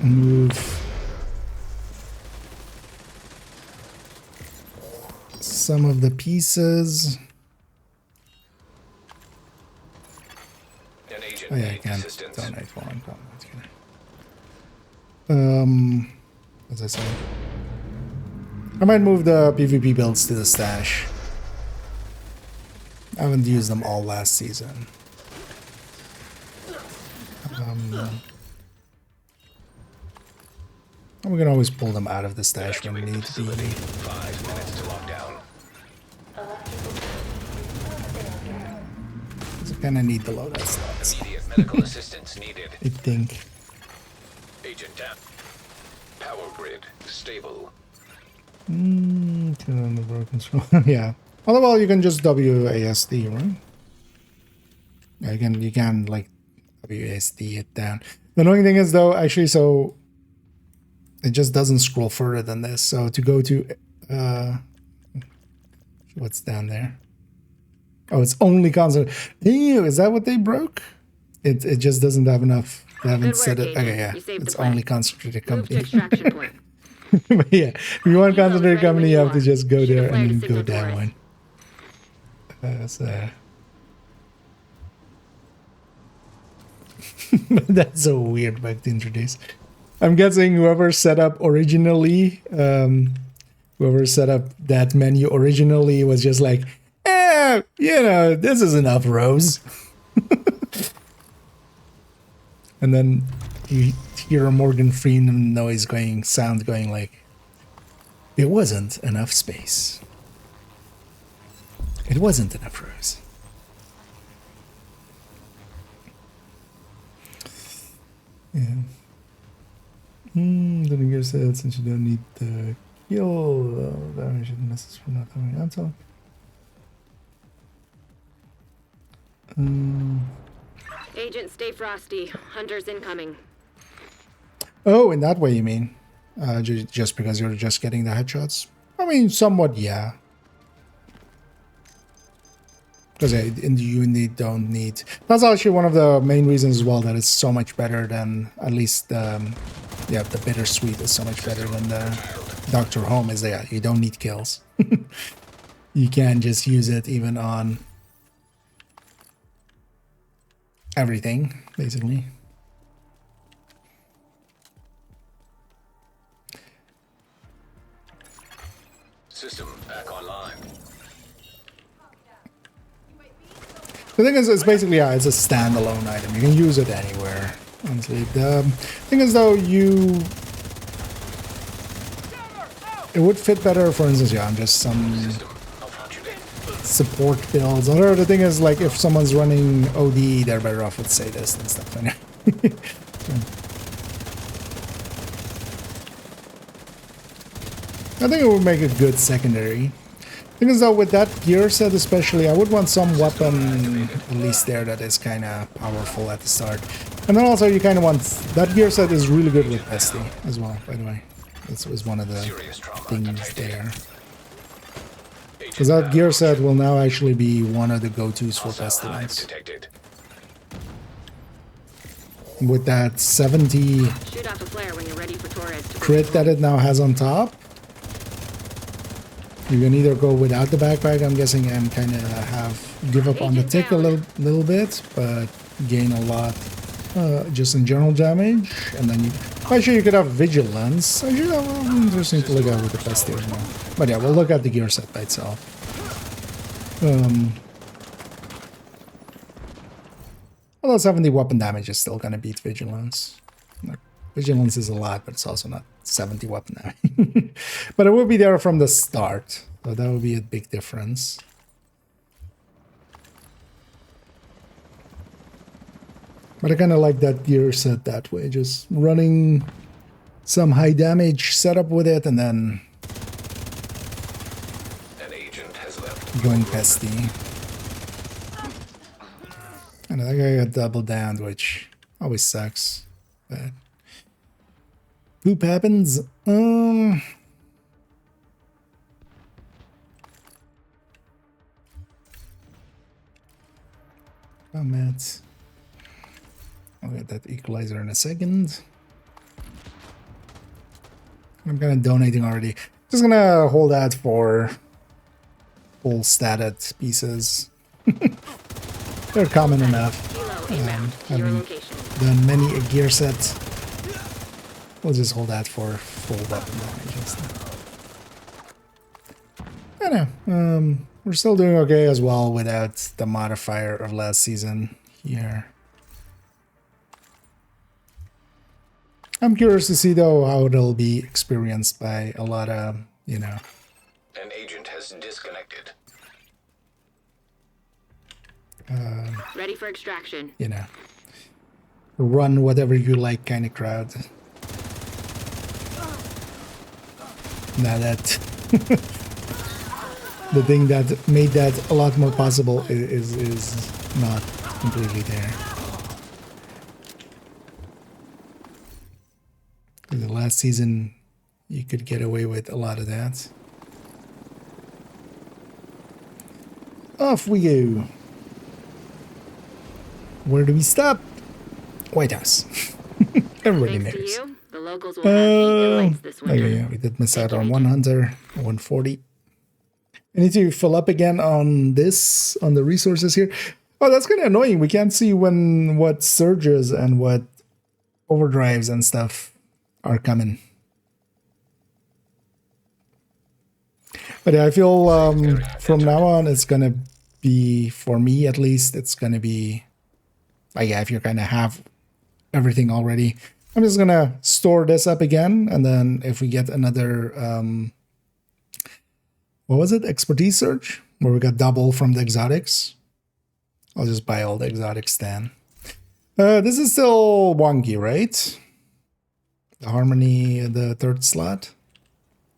move some of the pieces. Oh yeah, I can donate for one. As I said, I might move the PvP builds to the stash. I haven't used them all last And we can always pull them out of the stash when need to be. 5 minutes to lockdown. So kind of need the loadout slots. Immediate medical assistance needed. I think. Agent down. Power grid stable. Turn on the broken yeah. Otherwise, you can just WASD, right? Yeah, you can like WASD it down. The annoying thing is though, actually, so it just doesn't scroll further than this. So to go to what's down there? Oh, it's only constant. Ew, is that what they broke? It just doesn't have enough. They haven't set it. Okay, yeah. It's only concentrated company. But yeah, if you want concentrated company, you have to just go there and then go down one. That's a weird bug to introduce. I'm guessing whoever set up originally, whoever set up that menu originally was just like, you know, this is enough rows. And then you hear a Morgan Freeman sound going like, it wasn't enough space. It wasn't enough rows. Yeah. Didn't give said since you don't need the kill damage and this is for not coming out. So. Agent, stay frosty. Hunters incoming. Oh, in that way you mean? Just because you're just getting the headshots? I mean, somewhat, yeah. Because you don't need... That's actually one of the main reasons as well that it's so much better than, at least, yeah, the Bittersweet is so much better than the Dr. Home is that you don't need kills. You can just use it even on everything, basically. System back online. The thing is, it's basically, yeah, it's a standalone item. You can use it anywhere, honestly. The thing is, though, it would fit better, for instance, yeah, on just some support builds. Although the thing is, like, if someone's running OD, they're better off with Sadist and stuff. I think it would make a good secondary. Thing is though, with that gear set especially, I would want some weapon at least there that is kind of powerful at the start. And then also you kind of want... That gear set is really good with Pesty as well, by the way. This was one of the things there. Because that gear set will now actually be one of the go-tos for Pestilence. With that 70 crit that it now has on top, you can either go without the backpack, I'm guessing, and kind of give up on the tick a little bit, but gain a lot just in general damage. And then actually you could have Vigilance. Actually, that would be interesting to look at with the Pesty as well. But yeah, we'll look at the gear set by itself. Although 70 weapon damage is still gonna beat Vigilance. Vigilance is a lot, but it's also not 70 weapon damage. But it will be there from the start, so that would be a big difference. But I kind of like that gear set that way, just running some high damage setup with it, and then an agent has left. Going Pesty. And I think I got double downed, which always sucks. But poop happens. Oh, Matt. I'll get that equalizer in a second. I'm kind of donating already. Just gonna hold that for full statted pieces. They're common enough. Having done many a gear set, we'll just hold that for full weapon damage. I know. We're still doing okay as well without the modifier of last season here. I'm curious to see though how it'll be experienced by a lot of, you know. An agent has disconnected. Ready for extraction. You know, run whatever you like kind of crowd. Now that the thing that made that a lot more possible is not completely there. The last season, you could get away with a lot of that. Off we go. Where do we stop? White House. Everybody Thanks knows. to you, the locals will have heat and lights this winter. Okay, we did miss out on 100, 140. I need to fill up again on this, on the resources here. Oh, that's kind of annoying. We can't see what surges and what overdrives and stuff are coming. But I feel from now on, it's going to be, for me at least, it's going to be, like, yeah, if you kind of have everything already, I'm just going to store this up again. And then if we get another, what was it? Expertise search, where we got double from the exotics. I'll just buy all the exotics then. This is still wonky, right? The harmony, the third slot?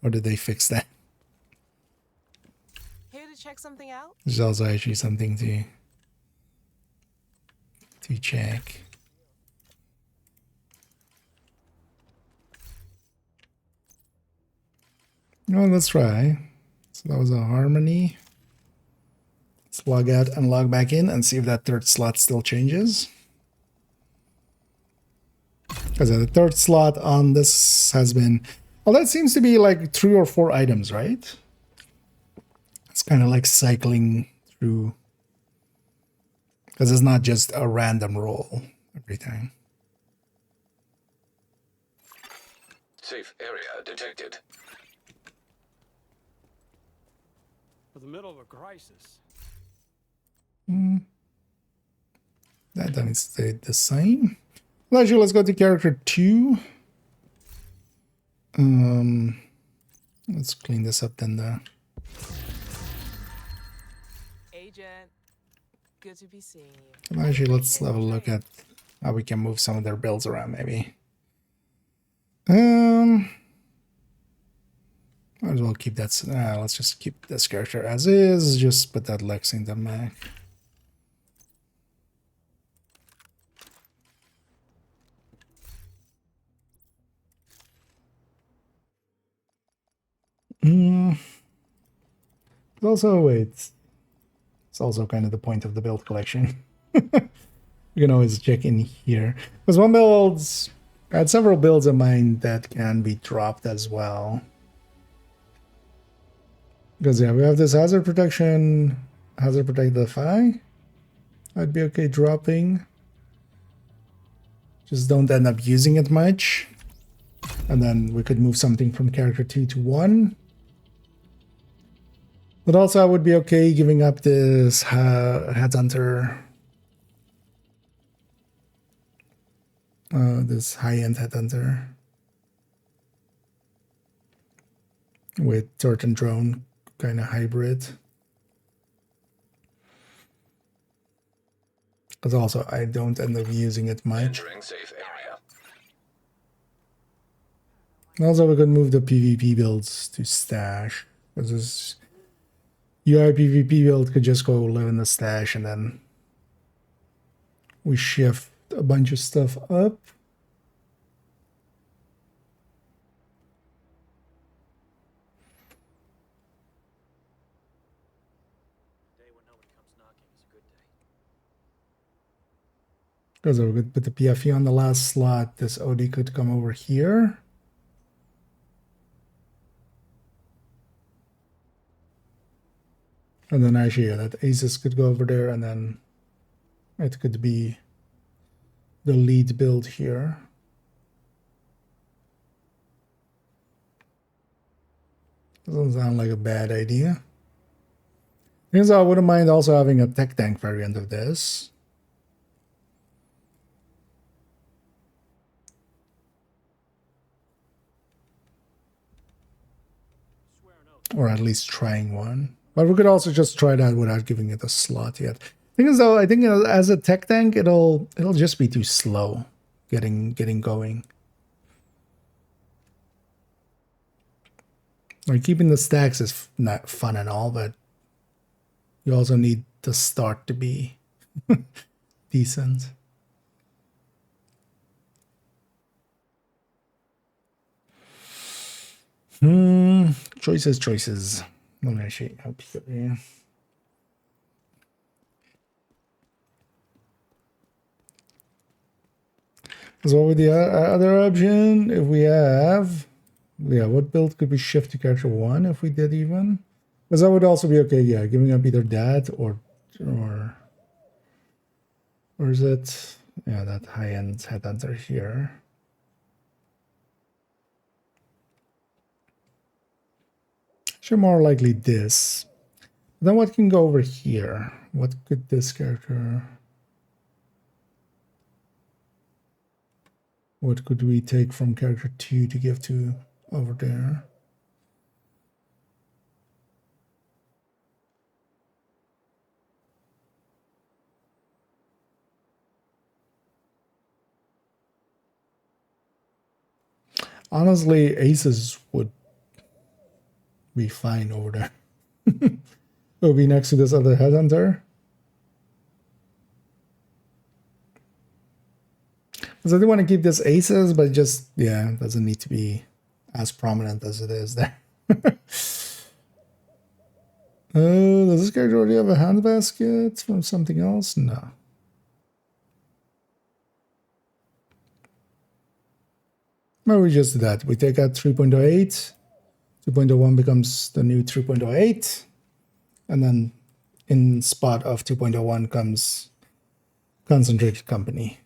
Or did they fix that? Here to check something out? There's also actually something to check. Well, let's try. So that was a harmony. Let's log out and log back in and see if that third slot still changes. Because the third slot on this has been, well, that seems to be like 3 or 4 items, right? It's kind of like cycling through, because it's not just a random roll every time. Safe area detected. For the middle of a crisis. That doesn't stay the same. Well, actually, let's go to character 2. Let's clean this up then. Agent, good to be seeing you. Well, actually, let's have a look at how we can move some of their builds around, maybe. Might as well keep that. Let's just keep this character as is. Just put that Lex in the Mac. Also, wait. It's also kind of the point of the build collection. You can always check in here. Because one builds, I had several builds of mine that can be dropped as well. Because yeah, we have this hazard protection, hazard protect the Phi. I'd be okay dropping. Just don't end up using it much. And then we could move something from character 2 to 1. But also I would be okay giving up this Headhunter. This high-end Headhunter. With turret and drone, kind of hybrid. But also I don't end up using it much. Entering safe area. Also we could move the PvP builds to stash. Because this UI PvP build could just go live in the stash and then we shift a bunch of stuff up. Because we could put the PFE on the last slot. This OD could come over here. And then actually, yeah, that Aces could go over there, and then it could be the lead build here. Doesn't sound like a bad idea. Because I wouldn't mind also having a tech tank variant of this. or at least trying one. But we could also just try that without giving it a slot yet. Thing is though, I think as a tech tank, it'll just be too slow getting going. Like keeping the stacks is not fun and all, but you also need the start to be decent. Choices. Let me actually help you here. So with the other option, if we have, yeah, what build could we shift to character 1 if we did even? Because that would also be okay, yeah, giving up either that or is it, yeah, that high-end headhunter here. Actually, more likely this. Then what can go over here? What could this character... What could we take from character 2 to give to over there? Honestly, aces would be fine over there. It would be next to this other headhunter. Because I do want to keep this aces, but just, yeah, it doesn't need to be as prominent as it is there. Does this character already have a handbasket from something else? No. Maybe we just do that. We take out 3.08. 2.01 becomes the new 3.08. And then in spot of 2.01 comes concentrated company.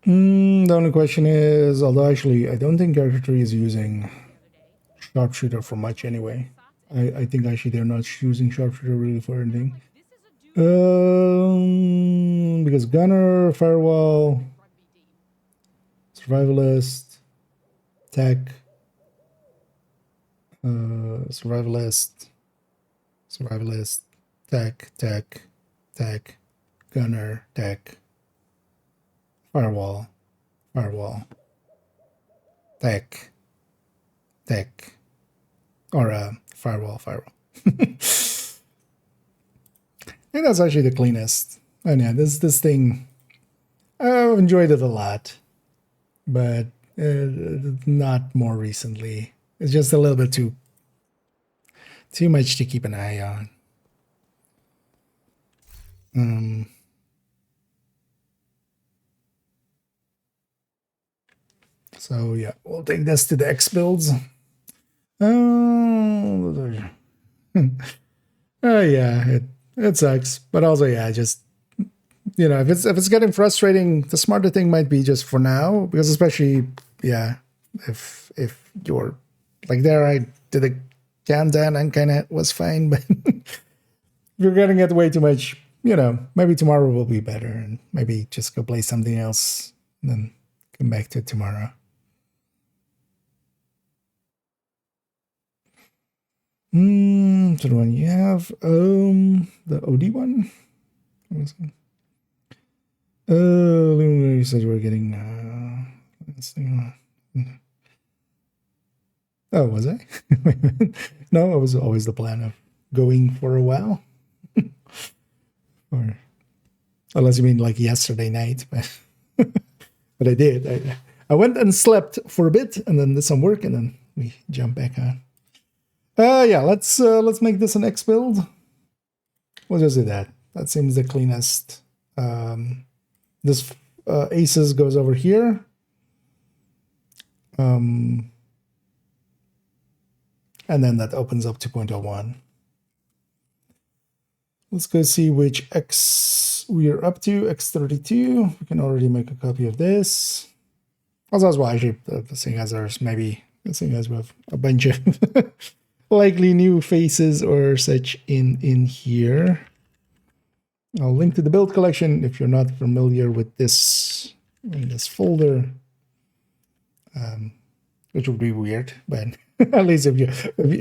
The only question is, although actually I don't think character 3 is using sharpshooter for much anyway. I think actually they're not using sharpshooter really for anything. Because gunner, firewall, survivalist, tech, survivalist, tech, gunner, tech, firewall, tech, or firewall. I think that's actually the cleanest. And yeah, this thing, I've enjoyed it a lot, but not more recently. It's just a little bit too much to keep an eye on. So yeah, we'll take this to the X builds. Yeah, it sucks, but also yeah, just if it's getting frustrating, the smarter thing might be just for now, because especially yeah, if you're like there, I did a countdown and kind of was fine, but if you're getting it way too much, maybe tomorrow will be better, and maybe just go play something else, and then come back to it tomorrow. So the one you have, the OD one. You said you were getting. Let's see. Oh, was I? No, it was always the plan of going for a while. Or unless you mean like yesterday night, but I did. I went and slept for a bit, and then did some work, and then we jumped back on. Yeah, let's make this an X build. We'll just do that. That seems the cleanest. This aces goes over here. And then that opens up 2.01. Let's go see which X we are up to. X32. We can already make a copy of this. Also, as well, actually, the thing has ours. Maybe the thing has with a bunch of likely new faces or such in here. I'll link to the build collection if you're not familiar with this in this folder, which would be weird, but at least if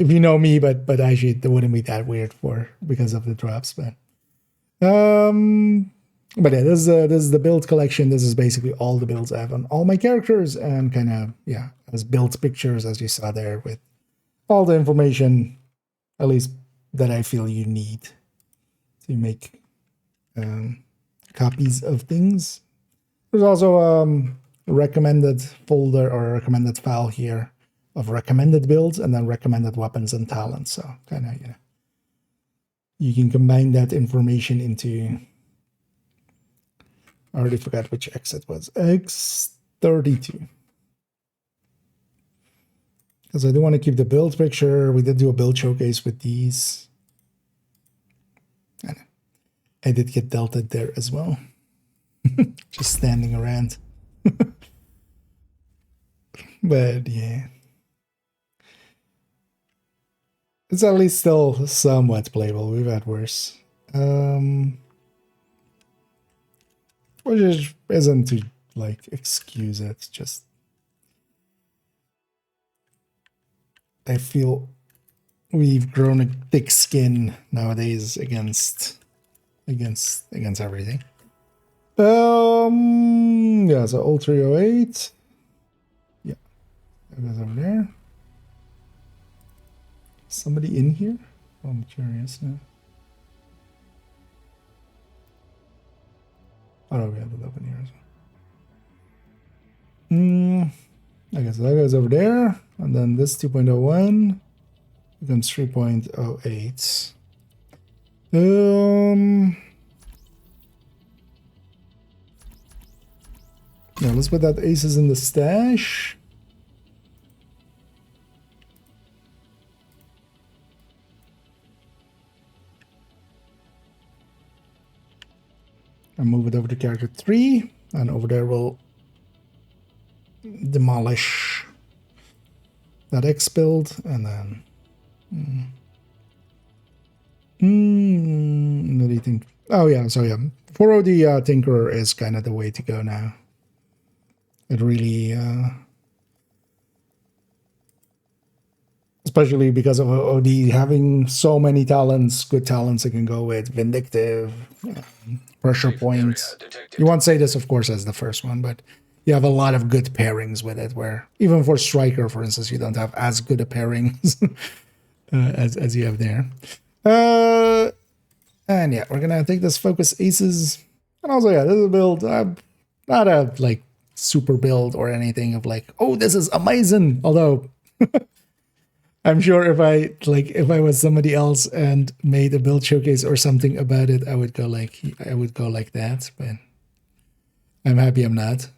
you know me, but actually it wouldn't be that weird because of the drops. But yeah, this is the build collection. This is basically all the builds I have on all my characters, and kind of as build pictures as you saw there with all the information, at least that I feel you need to make copies of things. There's also a recommended folder or a recommended file here of recommended builds and then recommended weapons and talents. So kind of, you can combine that information into, I already forgot which X it was, X32. Because I do want to keep the build picture. We did do a build showcase with these. And I did get delta there as well. Just standing around. But yeah. It's at least still somewhat playable. We've had worse. Which isn't to like excuse it, just I feel we've grown a thick skin nowadays against everything. Yeah, so Ult 308. Yeah, that goes over there. Somebody in here? Oh, I'm curious now. Oh no, we have it open here as well. I guess that goes over there, and then this 2.01 becomes 3.08. Yeah, let's put that aces in the stash. And move it over to character 3, and over there we'll demolish that X build, and then what do you think? Oh yeah, so yeah, 4OD Tinkerer is kind of the way to go now. It really especially because of OD having so many talents, good talents it can go with. Vindictive, pressure points. You won't say this, of course, as the first one, but you have a lot of good pairings with it, where even for Striker, for instance, you don't have as good a pairings as you have there. And yeah, we're gonna take this Focus Aces. And also, yeah, this is a build, not a like super build or anything of like, oh, this is amazing. Although I'm sure if I was somebody else and made a build showcase or something about it, I would go like that. But I'm happy I'm not.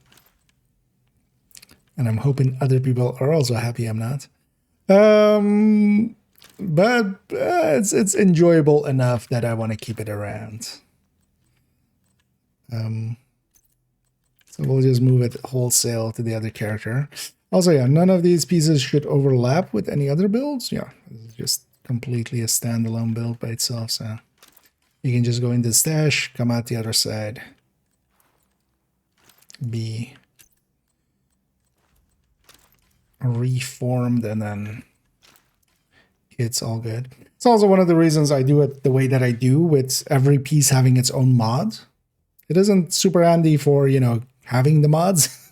And I'm hoping other people are also happy I'm not. But it's enjoyable enough that I want to keep it around. So we'll just move it wholesale to the other character. Also, yeah, none of these pieces should overlap with any other builds. Yeah, this is just completely a standalone build by itself. So you can just go into the stash, come out the other side, be reformed, and then it's all good. It's also one of the reasons I do it the way that I do, with every piece having its own mod. It isn't super handy for, having the mods.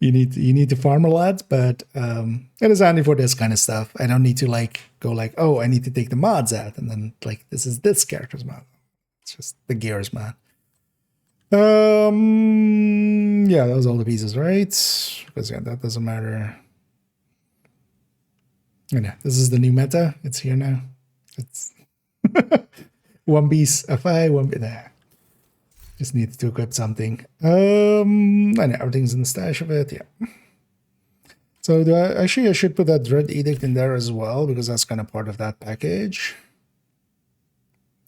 You need to farm a lot, but it is handy for this kind of stuff. I don't need to go oh, I need to take the mods out, and then this is this character's mod. It's just the Gears mod. Yeah, that was all the pieces, right? Because yeah, that doesn't matter. Yeah, this is the new meta. It's here now. It's one piece FI, one bit there. Just need to equip something. And everything's in the stash of it, yeah. So I should put that Dread Edict in there as well, because that's kind of part of that package.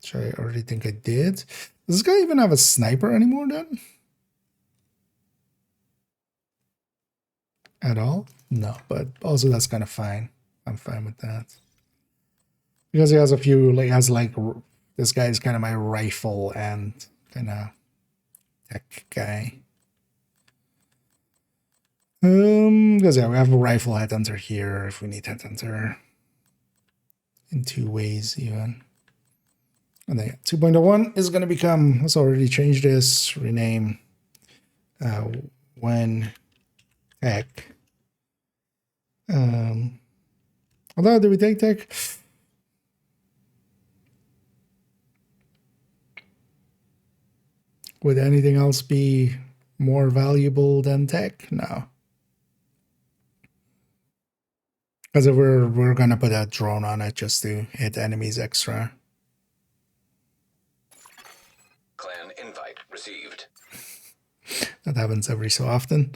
Which I already think I did. Does this guy even have a sniper anymore then? At all? No, but also that's kind of fine. I'm fine with that. Because he has a few, like, this guy is kind of my rifle and kind of tech guy. Because yeah, we have a rifle headhunter here if we need headhunter. In 2 ways even. And then 2.01 is going to become, let's already change this, rename when tech. Although, do we take tech? Would anything else be more valuable than tech? No. Because we're going to put a drone on it just to hit enemies extra. Clan invite received. That happens every so often.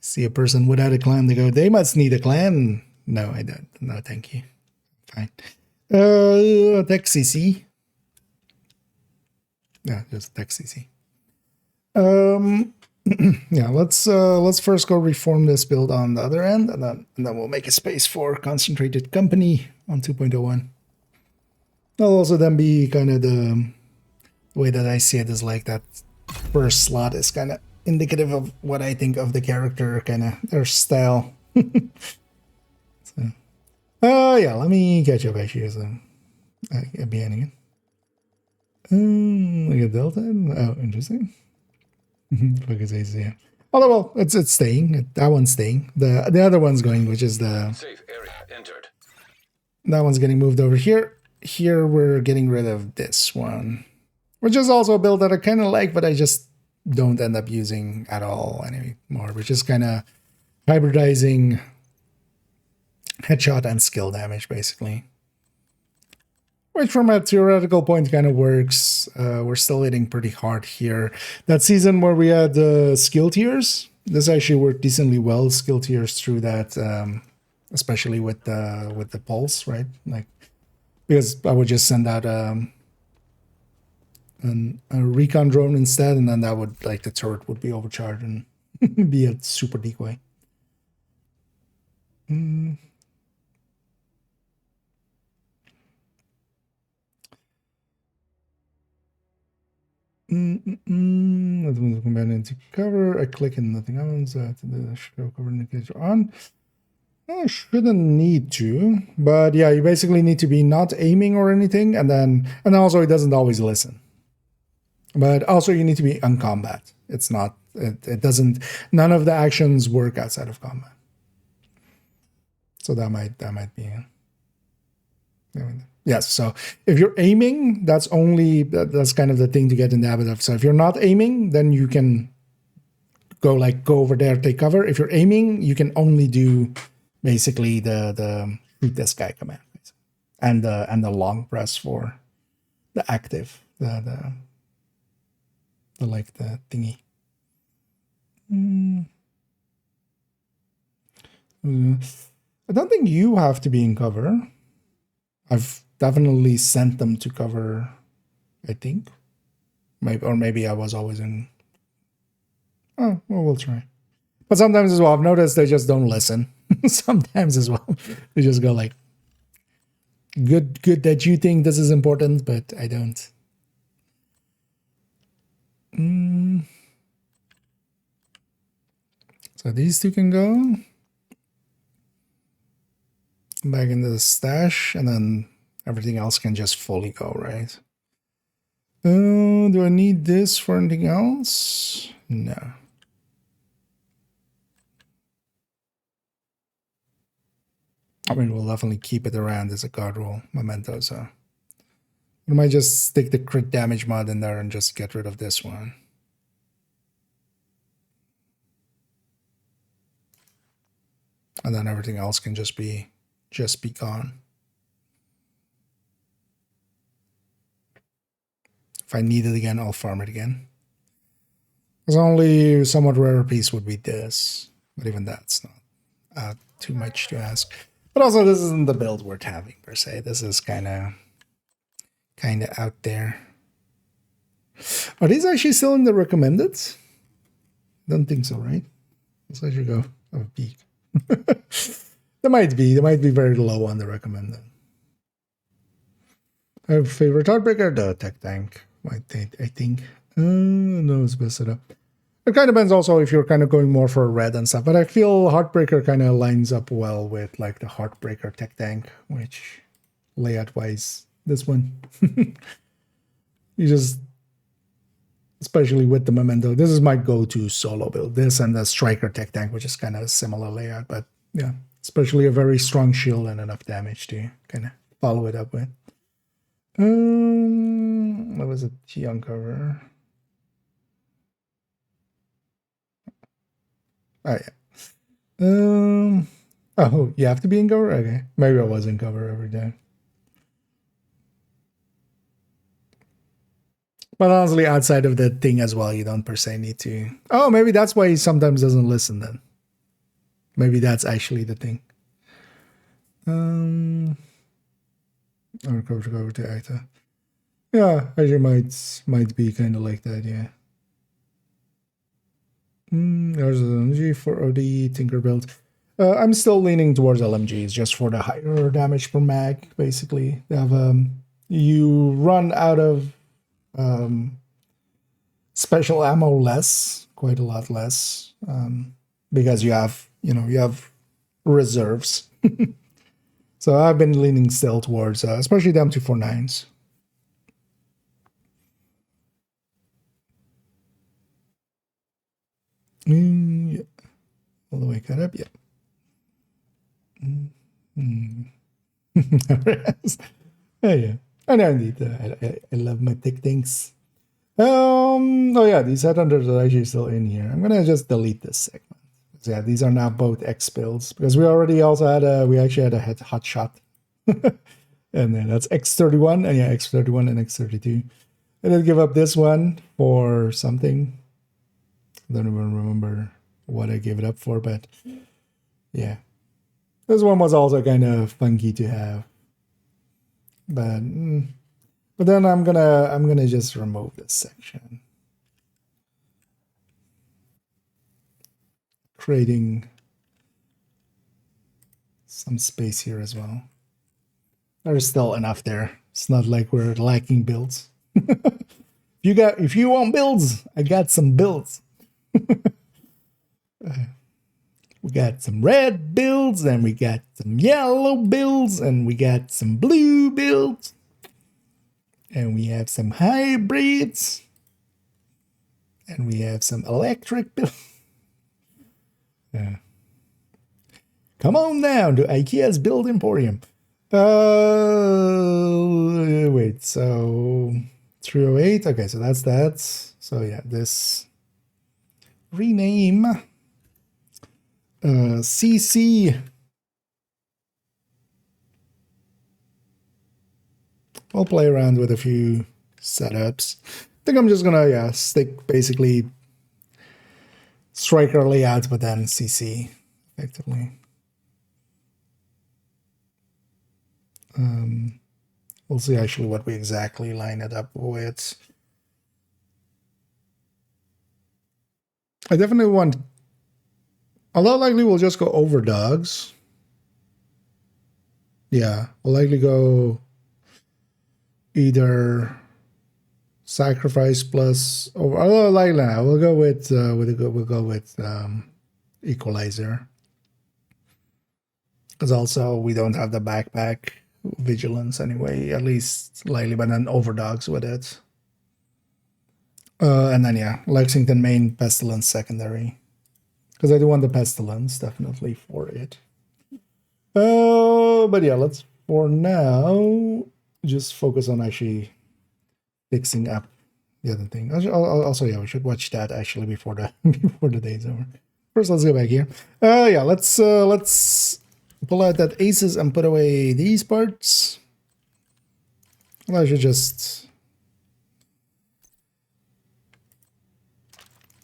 See a person without a clan, they go, they must need a clan. No, I don't. No, thank you. Fine. Tech CC. Yeah, just tech CC. Yeah, let's first go reform this build on the other end, and then we'll make a space for concentrated company on 2.01. That'll also then be kind of the way that I see it is like that first slot is kind of indicative of what I think of the character, kind of their style. So, yeah, let me catch up actually as a beginning. Look at Delta. Oh, interesting. Focus AC. Although, well, it's staying. That one's staying. The other one's going, which is the safe area entered. That one's getting moved over here. Here we're getting rid of this one, which is also a build that I kind of like, but I just don't end up using at all anymore. Which is kind of hybridizing headshot and skill damage, basically. Which from a theoretical point kind of works. We're still hitting pretty hard here. That season where we had the skill tiers, this actually worked decently well. Skill tiers through that, especially with the pulse, right? Like, because I would just send out a recon drone instead, and then that would, like, the turret would be overcharged and be a super decoy. Nothing combined into cover. I click and nothing happens. The show cover indicator on. I shouldn't need to, but yeah, you basically need to be not aiming or anything, and also it doesn't always listen. But also you need to be on combat. It's not. It doesn't. None of the actions work outside of combat. So that might be. Yes, so if you're aiming, that's kind of the thing to get in the habit of. So if you're not aiming, then you can go over there, take cover. If you're aiming, you can only do basically the shoot this guy command, and the long press for the active, the thingy. I don't think you have to be in cover. I've definitely sent them to cover, I think. Maybe I was always in. Oh, well, we'll try. But sometimes as well, I've noticed they just don't listen. Sometimes as well. They just go like, good that you think this is important, but I don't. So these two can go back into the stash, and then everything else can just fully go, right? Do I need this for anything else? No. I mean, we'll definitely keep it around as a guard roll memento, so we might just stick the crit damage mod in there and just get rid of this one. And then everything else can just be gone. If I need it again, I'll farm it again. Because only somewhat rarer piece would be this, but even that's not too much to ask. But also, this isn't the build worth having per se. This is kind of out there. Are these actually still in the recommended? Don't think so, right? Let's let you go have a peek. They might be very low on the recommended. Favorite heartbreaker? The tech tank. I think. No, it's best setup. It kind of depends also if you're kind of going more for red and stuff, but I feel Heartbreaker kind of lines up well with like the Heartbreaker tech tank, which layout wise, this one. You just, especially with the Memento, this is my go-to solo build. This and the Striker tech tank, which is kind of a similar layout, but yeah, especially a very strong shield and enough damage to kind of follow it up with. What was it? G uncover. Oh yeah. Oh, you have to be in cover? Okay. Maybe I was in cover every day. But honestly, outside of that thing as well, you don't per se need to. Oh, maybe that's why he sometimes doesn't listen then. Maybe that's actually the thing. Or cover to actor. Yeah, actually might be kind of like that, yeah. There's an LMG for OD Tinkerbuild. I'm still leaning towards LMGs just for the higher damage per mag, basically. They have you run out of special ammo less, quite a lot less, because you have reserves. So I've been leaning still towards, especially the M249s. Yeah. All the way cut up, yeah. Oh yeah, and indeed, I love my thick things. Oh yeah, these headhunters are actually still in here. I'm gonna just delete this segment. So yeah, these are now both X builds because we already also had we actually had a hot shot, and then that's X31 and yeah, X31 and X32. I did give up this one for something. I don't even remember what I gave it up for, but yeah, this one was also kind of funky to have. But then I'm gonna just remove this section, creating some space here as well. There's still enough there. It's not like we're lacking builds. If you want builds, I got some builds. We got some red builds, and we got some yellow builds, and we got some blue builds, and we have some hybrids, and we have some electric builds. Yeah. Come on down to IKEA's Build Emporium. Wait, so 308. Okay, so that's that. So yeah, this rename CC. I'll play around with a few setups. I think I'm just gonna stick basically Striker layout, but then CC effectively. We'll see actually what we exactly line it up with. I definitely want. A lot likely we'll just go over dogs. Yeah, we'll likely go either sacrifice plus over. A lot likely we'll go with equalizer. Because also we don't have the backpack vigilance anyway, at least lightly, but then overdogs with it. And then yeah, Lexington main, pestilence secondary. Because I do want the pestilence definitely for it. But yeah, let's for now just focus on actually fixing up the other thing. Also, yeah, we should watch that actually before the day's over. First, let's go back here. Yeah, let's pull out that aces and put away these parts. Well, I should just,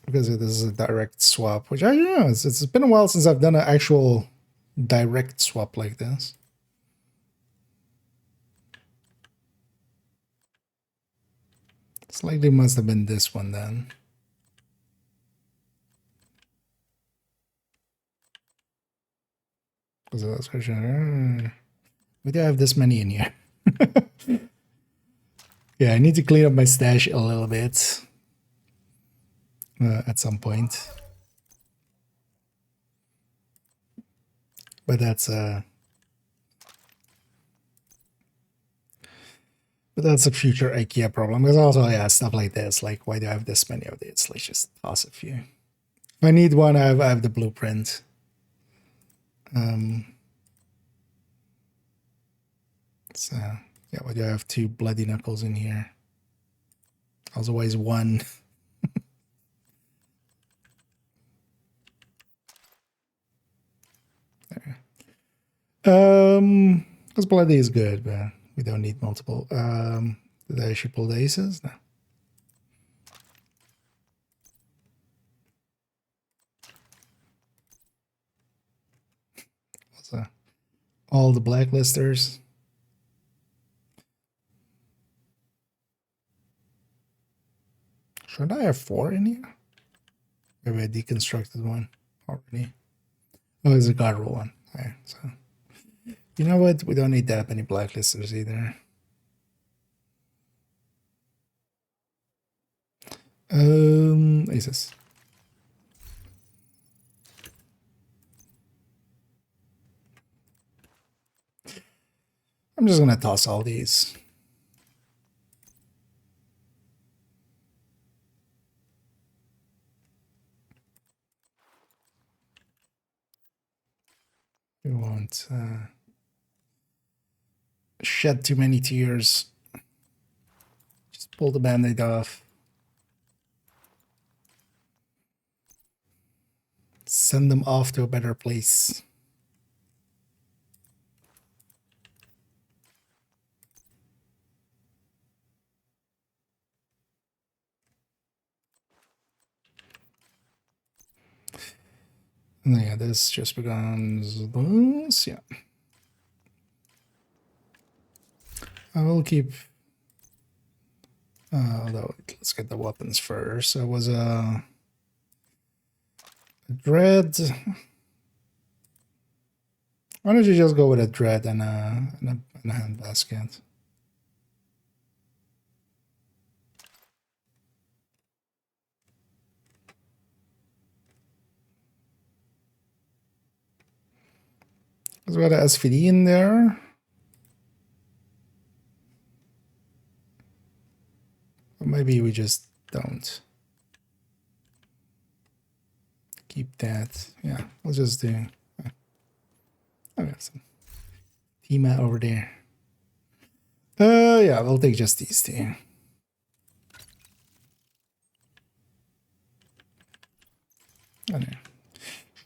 because this is a direct swap, which I don't know, it's been a while since I've done an actual direct swap like this. It's likely must have been this one then. Because that's question. We do have this many in here. Yeah, I need to clean up my stash a little bit at some point. But that's a future IKEA problem. Because also, yeah, stuff like this. Like, why do I have this many of these? Let's just toss a few. If I need one, I have the blueprint. So yeah, why do I have 2 bloody knuckles in here? Otherwise, one. There. Because bloody is good, but we don't need multiple. Did I actually pull the aces? No. So, all the blacklisters. Should I have 4 in here? Maybe I deconstructed one already. Oh, it's a guard roll one. Okay, so you know what? We don't need that many blacklisters either. Aces. I'm just gonna toss all these. We won't shed too many tears. Just pull the band-aid off. Send them off to a better place. And yeah, this just becomes this. Yeah. I will keep. Although, let's get the weapons first. It was a dread. Why don't you just go with a dread and a hand basket? Because we got an SVD in there. Or maybe we just don't. Keep that. Yeah, we'll just do. I got some Tima over there. Yeah, we'll take just these 2. Oh, no.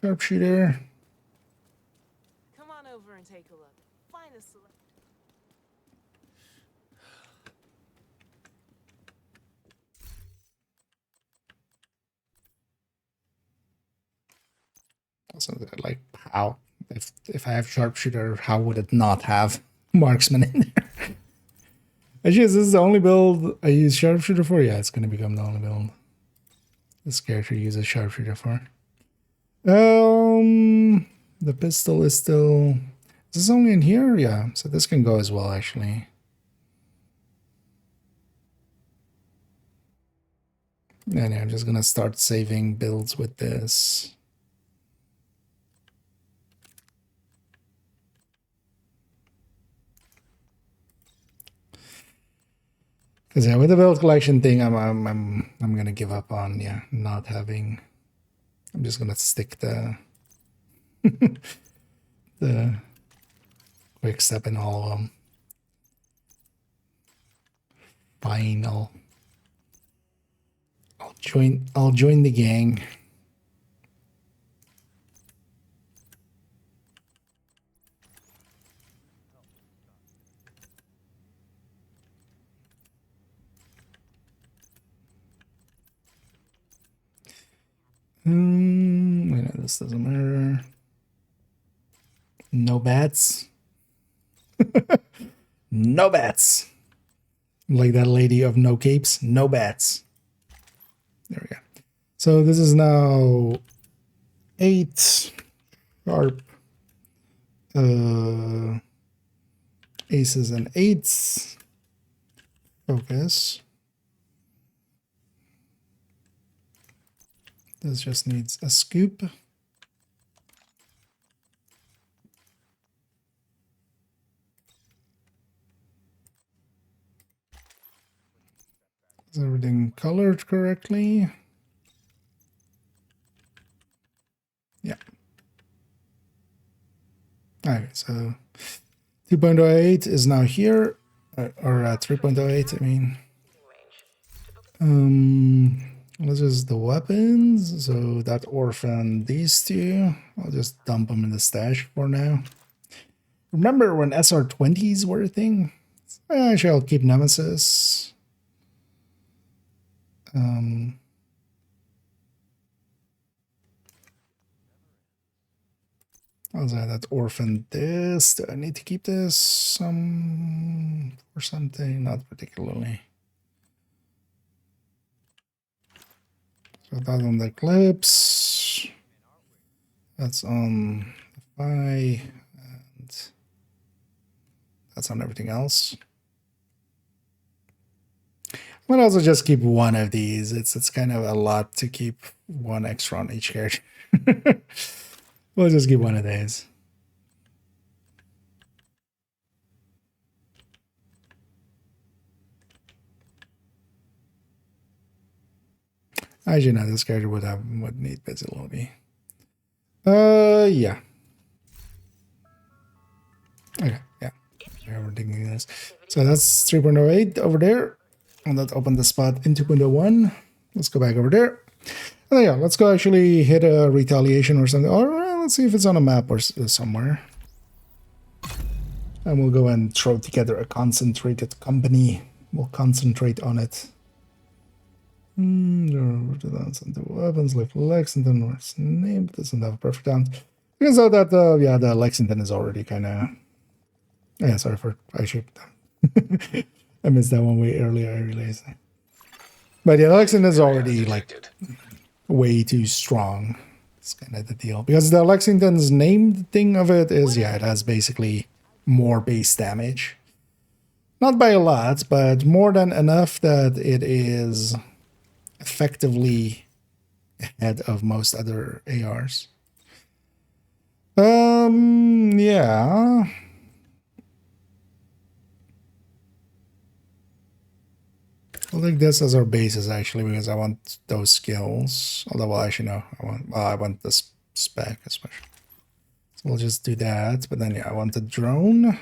Sharpshooter. Come on over and take a look. Find a select. Also, like, how? If I have sharpshooter, how would it not have marksman in there? Actually, is this the only build I use sharpshooter for? Yeah, it's gonna become the only build this character uses sharpshooter for. The pistol is still. Is this only in here? Yeah, so this can go as well, actually. And yeah, I'm just gonna start saving builds with this. Because yeah, with the build collection thing, I'm gonna give up on not having. I'm just gonna stick the the quick step in all of them. Fine, I'll join the gang. This doesn't matter. No bats. No bats. Like that lady of no capes. No bats. There we go. So this is now 8 sharp aces and 8s. Focus. This just needs a scoop. Is everything colored correctly? Yeah. Alright, so 2.08 is now here, or 3.08, I mean. This is the weapons, so that orphan these two. I'll just dump them in the stash for now. Remember when SR20s were a thing? Actually, I'll keep Nemesis. I'll say that orphan this. Do I need to keep this for something? Not particularly. So that's on the clips. That's on the Phi, and that's on everything else. But also just keep one of these. It's kind of a lot to keep one extra on each character. We'll just keep one of these. Actually, no, this character would need visibility. Yeah. Okay, yeah. We're digging this. So that's 3.08 over there. And that opened the spot in 2.01. Let's go back over there. And yeah, let's go actually hit a retaliation or something. Or let's see if it's on a map or somewhere. And we'll go and throw together a concentrated company. We'll concentrate on it. The weapons like Lexington or its name, but doesn't have a perfect count. Turns out that yeah, the Lexington is already kind of. Yeah, sorry for actually. I missed that one way earlier. I realized. But yeah, the Lexington is already like way too strong. It's kind of the deal because the Lexington's named thing of it is yeah, it has basically more base damage. Not by a lot, but more than enough that it is effectively ahead of most other ARs. Yeah. I'll take this as our basis actually because I want those skills. Although, well, actually no, I want this spec especially. So we'll just do that. But then yeah, I want the drone.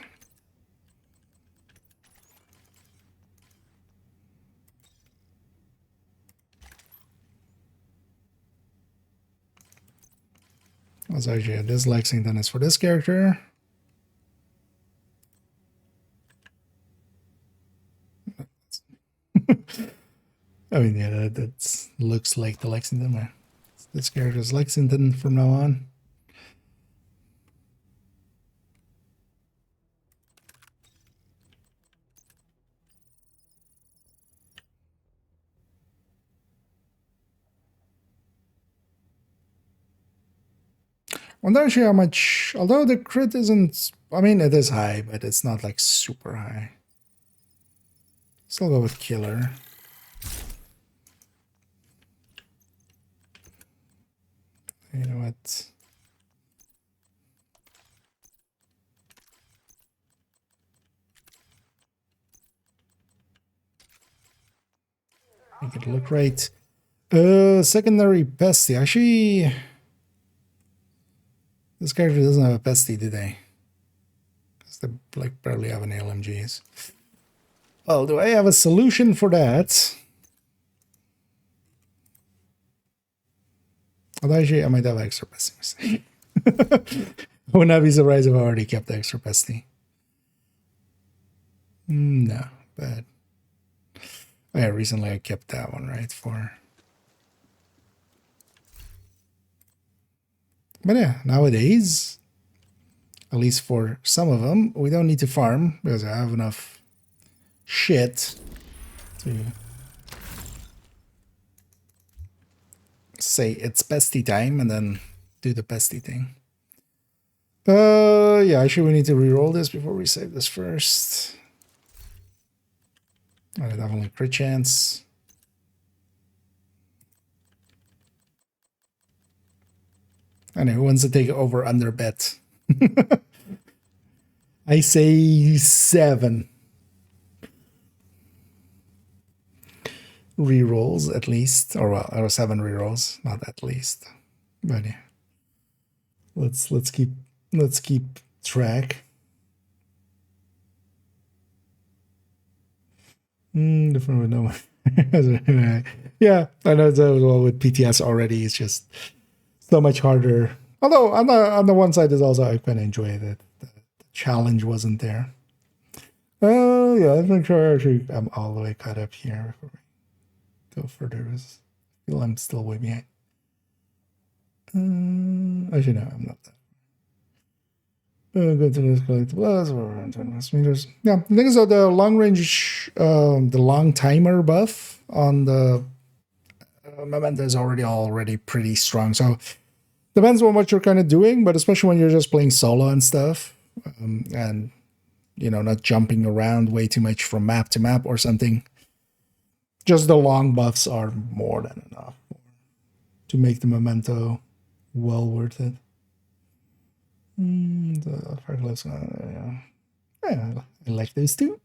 Also, actually, this Lexington is for this character. I mean, yeah, that looks like the Lexington. This character is Lexington from now on. I wonder actually how much, although the crit isn't, I mean, it is high, but it's not like super high. Still go with Killer. You know what? Make it look right. Secondary Pesty. Actually, this character doesn't have a Pesty, do they? Because they like barely have any LMGs. Well, do I have a solution for that? Although actually, I might have extra Pesty. I would not be surprised if I already kept the extra Pesty. No, but oh yeah, recently I kept that one, right? But yeah, nowadays, at least for some of them, we don't need to farm because I have enough shit to say it's pesty time and then do the pesty thing. Yeah, actually we need to re-roll this before we save this first. Definitely crit chance. I know who wants to take over under bet. I say 7 rerolls at least, or 7 rerolls, not at least. But yeah, let's keep track. Different with no. Yeah, I know that as well with PTS already. It's just so much harder. Although on the one side is also I kind of enjoy that the challenge wasn't there. Oh yeah, I'm not sure actually I'm all the way caught up here before we go further. I feel I'm still way behind. Actually no, I'm not that. Go to this collect plus or around 10 meters. Yeah, the thing is that the long range, the long timer buff on the Memento is already pretty strong. So depends on what you're kind of doing, but especially when you're just playing solo and stuff, and you know, not jumping around way too much from map to map or something. Just the long buffs are more than enough to make the Memento well worth it. The Fargless, yeah, I like those two.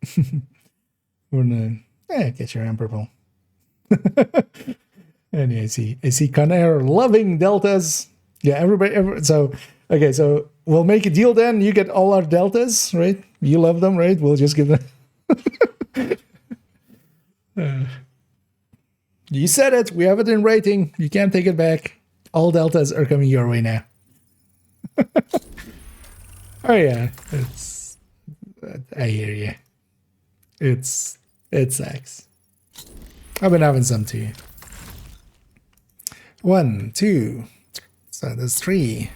We're gonna get your hand purple. And I see Conair loving deltas. Yeah, everybody. So okay, so we'll make a deal then. You get all our deltas, right? You love them, right? We'll just give them. You said it. We have it in writing. You can't take it back. All deltas are coming your way now. Oh yeah, I hear you. It sucks. I've been having some too. 1, 2. So there's 3,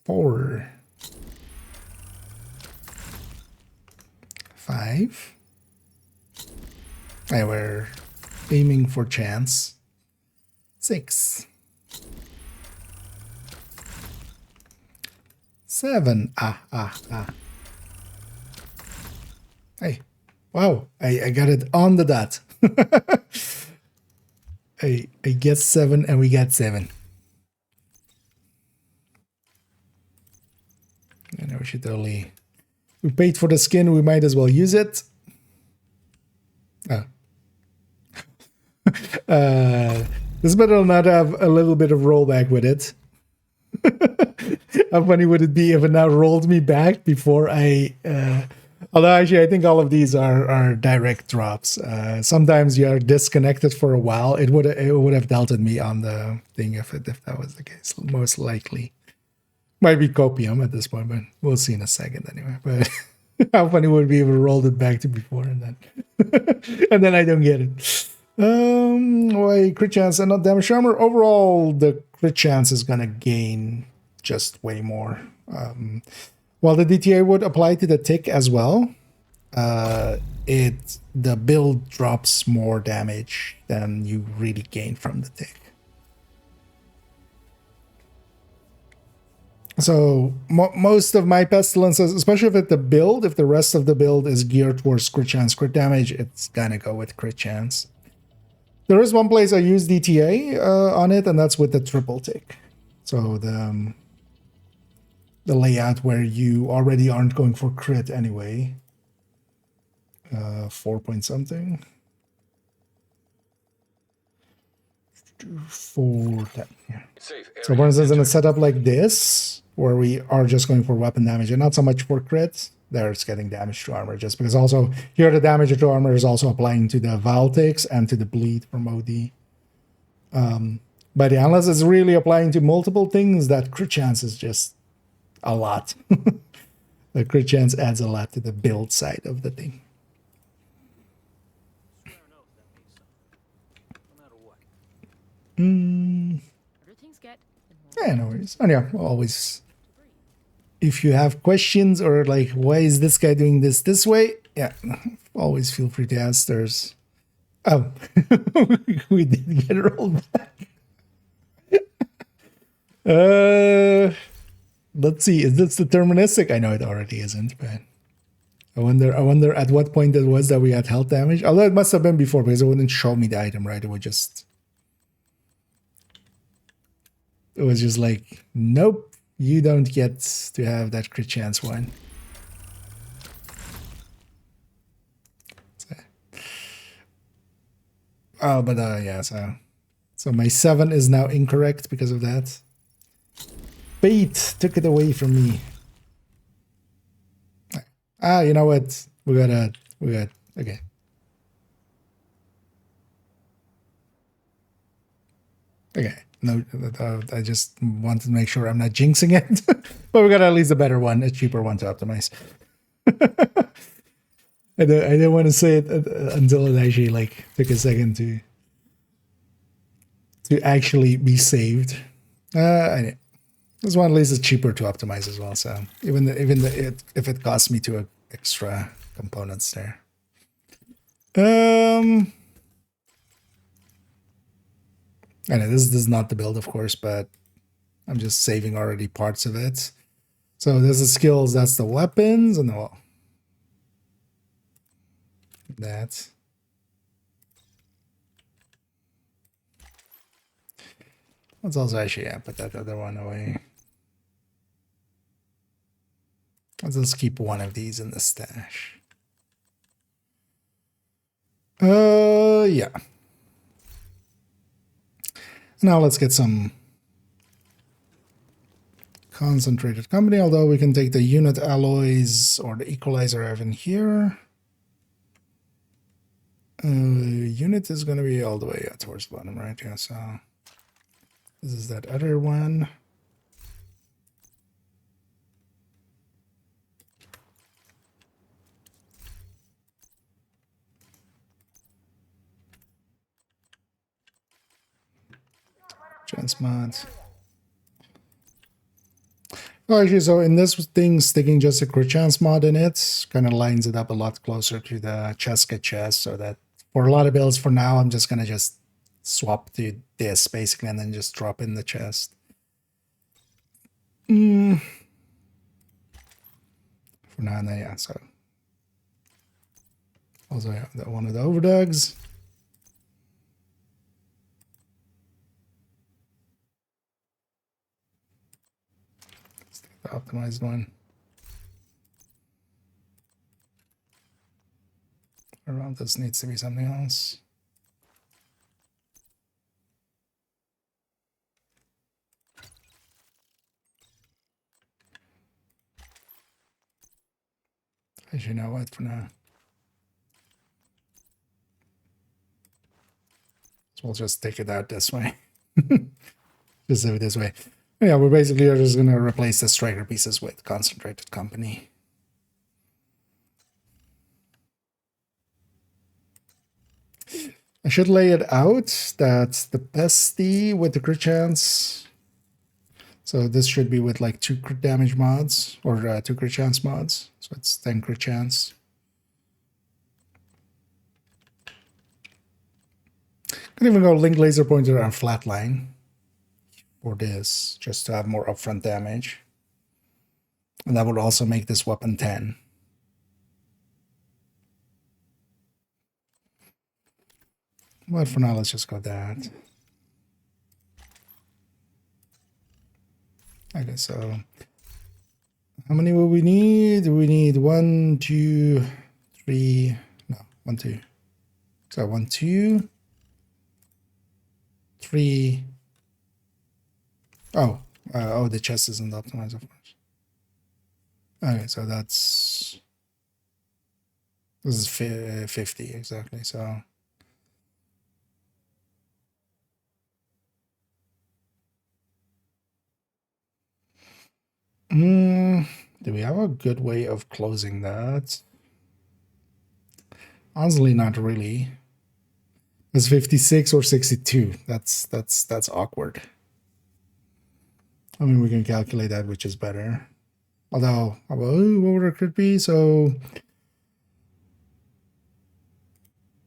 4, 5. I were aiming for chance. 6, 7. Hey, wow! I got it on the dot. I get 7 and we got 7. And we should totally. We paid for the skin. We might as well use it. This better not have a little bit of rollback with it. How funny would it be if it now rolled me back before I... although actually I think all of these are direct drops. Sometimes you are disconnected for a while. It would have delted me on the thing if that was the case. Most likely. Might be copium at this point, but we'll see in a second anyway. But how funny would it be if it rolled it back to before and then and then I don't get it. Why crit chance and not damage armor? Overall, the crit chance is gonna gain just way more. While the DTA would apply to the tick as well, the build drops more damage than you really gain from the tick. So most of my pestilences, especially if the rest of the build is geared towards crit chance, crit damage, it's gonna go with crit chance. There is one place I use DTA on it, and that's with the triple tick. So the layout where you already aren't going for crit anyway. 4 point something. 410. Yeah. So for instance, in a setup like this, where we are just going for weapon damage and not so much for crits, there it's getting damage to armor, just because also here the damage to armor is also applying to the Val ticks and to the bleed from OD. But yeah, unless it's really applying to multiple things, that crit chance is just a lot. The crit chance adds a lot to the build side of the thing. Yeah, no worries. And yeah, always, if you have questions or like, why is this guy doing this way? Yeah, always feel free to ask. There's, oh, we did get rolled back. Let's see, is this deterministic? I know it already isn't, but I wonder at what point it was that we had health damage. Although it must have been before because it wouldn't show me the item, right? It would just... It was just like, nope, you don't get to have that crit chance one. Oh, but yeah, so my 7 is now incorrect because of that. Fate took it away from me. Ah, you know what? We got, okay. Okay, no, I just wanted to make sure I'm not jinxing it. But we got at least a better one, a cheaper one to optimize. I didn't want to say it until it actually like took a second to actually be saved. This one at least is cheaper to optimize as well. So if it costs me 2 extra components there. I know this is not the build, of course, but I'm just saving already parts of it. So there's the skills. That's the weapons and the that. Let's also actually put that other one away. Let's just keep one of these in the stash. Yeah. Now let's get some concentrated company, although we can take the unit alloys or the equalizer I have in here. Unit is going to be all the way towards the bottom, right? Yeah, so this is that other one. Transmod. Oh, actually, so in this thing, sticking just a crit chance mod in it kind of lines it up a lot closer to the Cheska chest, so that for a lot of builds for now, I'm just going to just swap to this basically and then just drop in the chest. For now, yeah, so also have that one of the overdogs. Let's take the optimized one. Around this needs to be something else. Actually, you know what, for now. So we'll just take it out this way. Just do it this way. Yeah, we're basically just going to replace the striker pieces with concentrated company. I should lay it out that the bestie with the crit chance. So this should be with like 2 crit damage mods or 2 crit chance mods. So it's 10 crit chance. Can even go link laser pointer and flatline for this, just to have more upfront damage. And that would also make this weapon 10. But for now, let's just go that. Okay, so how many will we need? We need 1, 2, 3. No, 1, 2. So 1, 2, 3. Oh, the chest isn't optimized, of course. Okay, so this is 50 exactly. So do we have a good way of closing that? Honestly, not really. It's 56 or 62. That's awkward. I mean, we can calculate that, which is better. Although, what would it could be? So,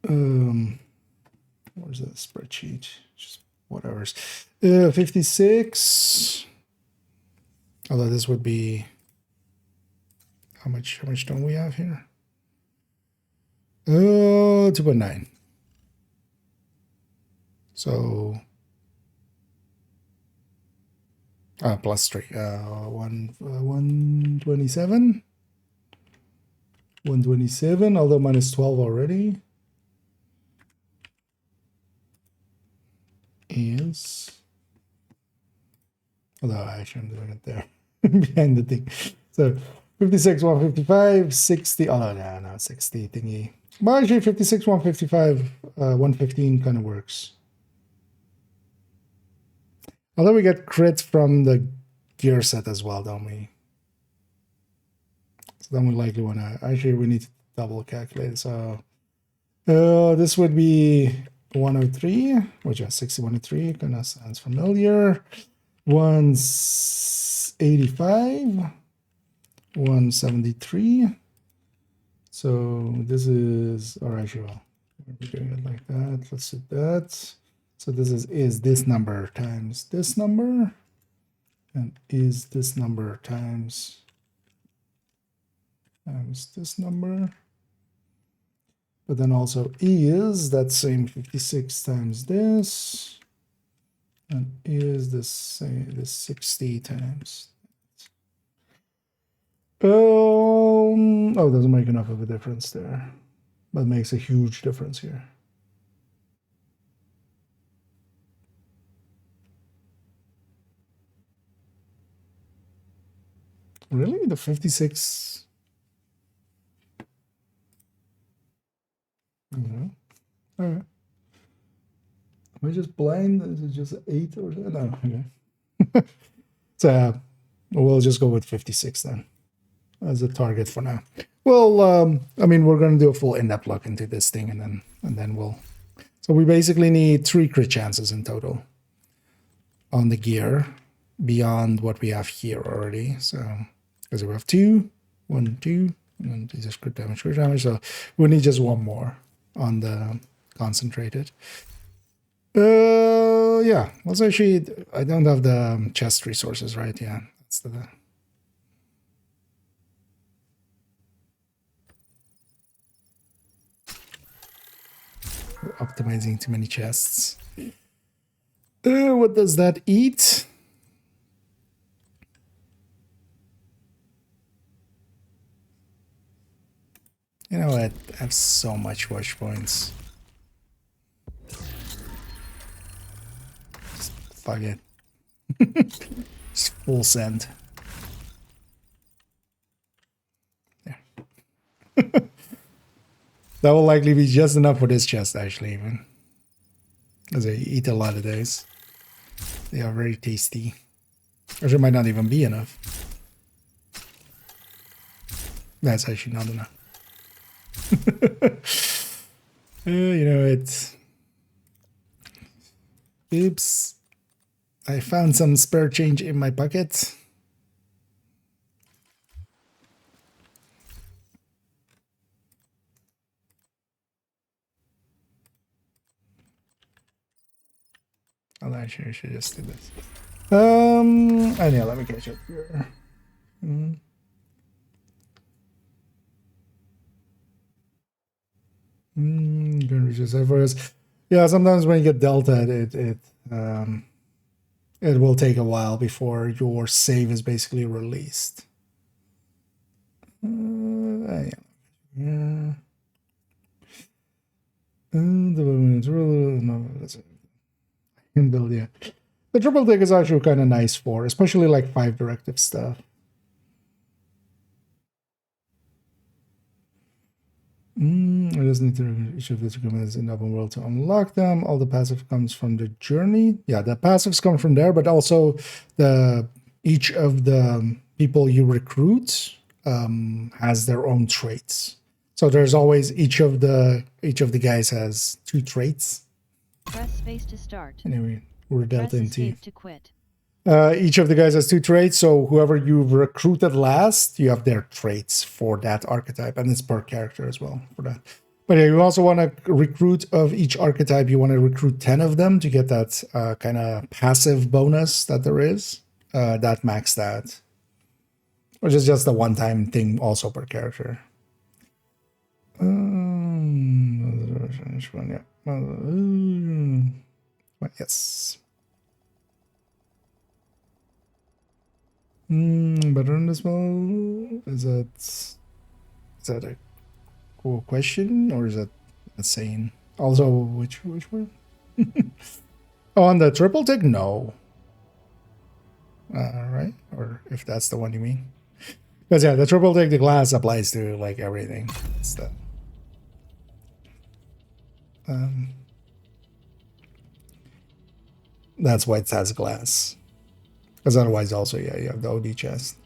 where's the spreadsheet? Just whatever's. 56. Although this would be how much don't we have here? 2.9. So plus 3. 127. 127, although minus 12 already. Is, although actually I'm doing it there behind the thing. So 56, 155, 60. Oh no, 60 thingy. But actually 56, 155, 115 kind of works. Although we get crit from the gear set as well, don't we? So then we likely want to, actually we need to double calculate. So this would be 103, which is 60, 103, kind of sounds familiar. 185, 173. So this is, or actually, well, we're doing it like that. Let's do that. So this is this number times this number, and is this number times this number. But then also is that same 56 times this, and is this same this 60 times. Oh, it doesn't make enough of a difference there, but makes a huge difference here. Really, the 56. Yeah. All right. Am I just blind? Is it just 8 or no? Okay. So we'll just go with 56 then as a target for now. Well, I mean, we're going to do a full in-depth look into this thing, and then we'll. So we basically need 3 crit chances in total on the gear beyond what we have here already. So because we have 2, 1, 2, and just crit damage. So we need just 1 more on the concentrated. Yeah, let's actually, I don't have the chest resources, right? Yeah, that's the we're optimizing too many chests. What does that eat? You know what? I have so much watch points. Just fuck it. Just full send. There. That will likely be just enough for this chest, actually, even. Because I eat a lot of those. They are very tasty. Or it might not even be enough. That's actually not enough. You know, it's... Oops. I found some spare change in my pocket. Oh, actually, I should just do this. And yeah, let me catch up here. Gonna reach this first. Yeah, sometimes when you get delta, it will take a while before your save is basically released. Yeah. No, that's it. Build, yeah. The triple dig is actually kind of nice for, especially like 5 directive stuff. I just need to each of the commands in the open world to unlock them. All the passive comes from the journey. Yeah, the passives come from there, but also each of the people you recruit has their own traits. So there's always each of the guys has 2 traits. Press space to start. Anyway, we're dealt into. To quit. Each of the guys has 2 traits, so whoever you've recruited last, you have their traits for that archetype, and it's per character as well for that. But yeah, you also want to recruit of each archetype, you want to recruit 10 of them to get that kind of passive bonus that there is, that max that, which is just a one-time thing also per character. Which one? Yeah. Yes. Better than this one? Is that a cool question or is that insane? Also, which one? Oh, on the triple tick? No. Right? Or if that's the one you mean. Because yeah, the triple tick, the glass applies to like everything. It's the that's why it has glass. Because otherwise also, yeah, you have the OD chest.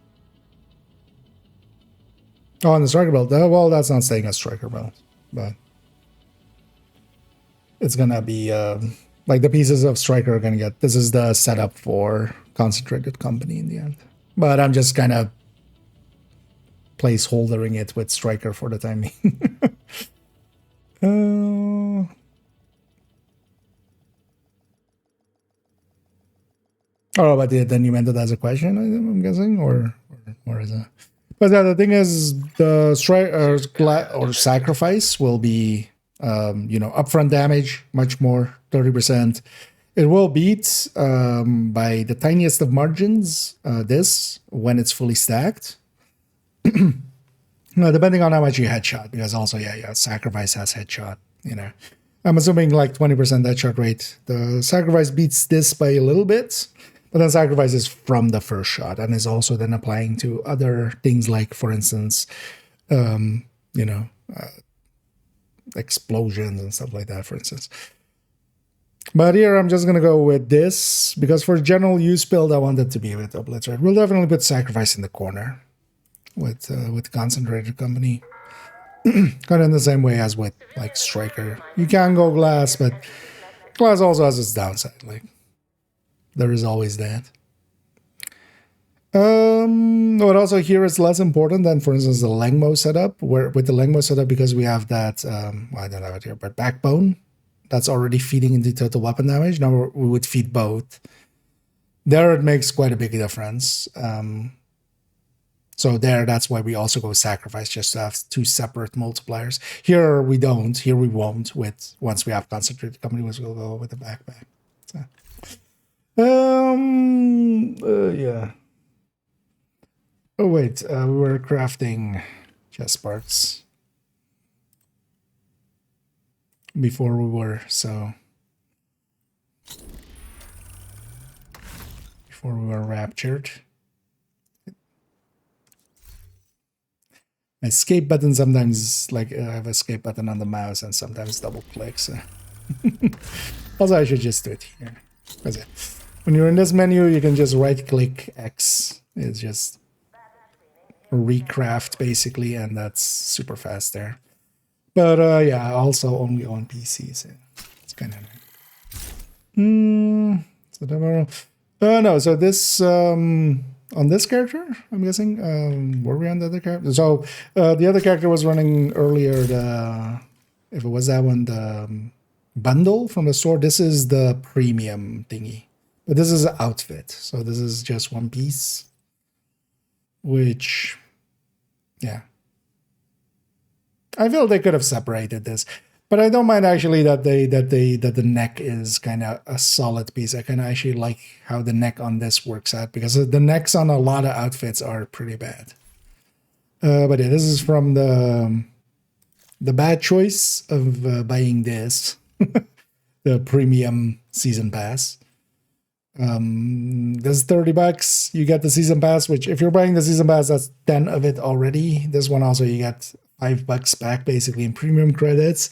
Oh, and the striker belt. Well, that's not staying as striker belt, but it's gonna be like the pieces of striker are gonna get. This is the setup for concentrated company in the end. But I'm just kind of placeholdering it with striker for the time being. Oh, but then you meant it as a question, I'm guessing, or is it? But yeah, the thing is, the strike or sacrifice will be, upfront damage, much more, 30%. It will beat by the tiniest of margins this when it's fully stacked. Depending on how much you headshot, because also, yeah, sacrifice has headshot, I'm assuming like 20% headshot rate. The sacrifice beats this by a little bit, but then sacrifice is from the first shot and is also then applying to other things like, for instance, explosions and stuff like that, for instance. But here I'm just going to go with this, because for general use build, I want it to be a bit obliterated. We'll definitely put sacrifice in the corner with concentrated company. Kind of in the same way as with like striker. You can go glass, but glass also has its downside. Like there is always that. What also here is less important than, for instance, the Lengmo setup. Where with the Lengmo setup, because we have that, I don't have it here, but backbone that's already feeding into total weapon damage. Now we would feed both. There it makes quite a big difference. So that's why we also go sacrifice, just to have two separate multipliers. Here we don't. Here we won't. Once we have concentrated company, we'll go with the backpack. So, yeah. Oh wait, we were crafting chest parts before we were raptured. Escape button sometimes, like I have escape button on the mouse and sometimes double click. So also I should just do it here. Because when you're in this menu, you can just right click X. It's just recraft basically, and that's super fast there. But yeah, also only on PC, so it's kind of no. So this on this character, I'm guessing. Were we on the other character? So the other character was running earlier. If it was that one, the bundle from the store. This is the premium thingy, but this is an outfit. So this is just one piece, which, yeah, I feel they could have separated this. But I don't mind actually that the neck is kind of a solid piece. I kind of actually like how the neck on this works out, because the necks on a lot of outfits are pretty bad. But yeah, this is from the bad choice of buying this, the premium season pass. This is $30. You get the season pass, which if you're buying the season pass, that's 10 of it already. This one also you get $5 back basically in premium credits.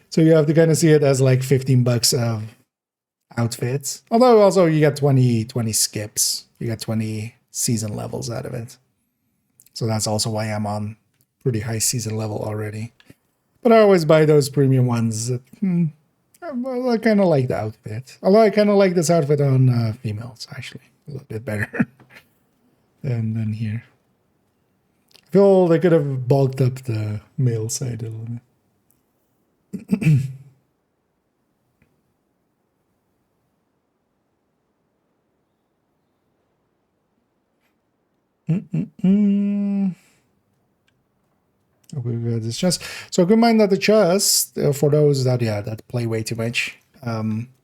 So you have to kind of see it as like $15 of outfits. Although also you get 20 skips. You get 20 season levels out of it. So that's also why I'm on pretty high season level already. But I always buy those premium ones. I kind of like the outfit. Although I kind of like this outfit on females, actually. A little bit better than here. I feel they could have bulked up the male side a little bit. We got this chest. So keep in mind that the chest, for those that play way too much,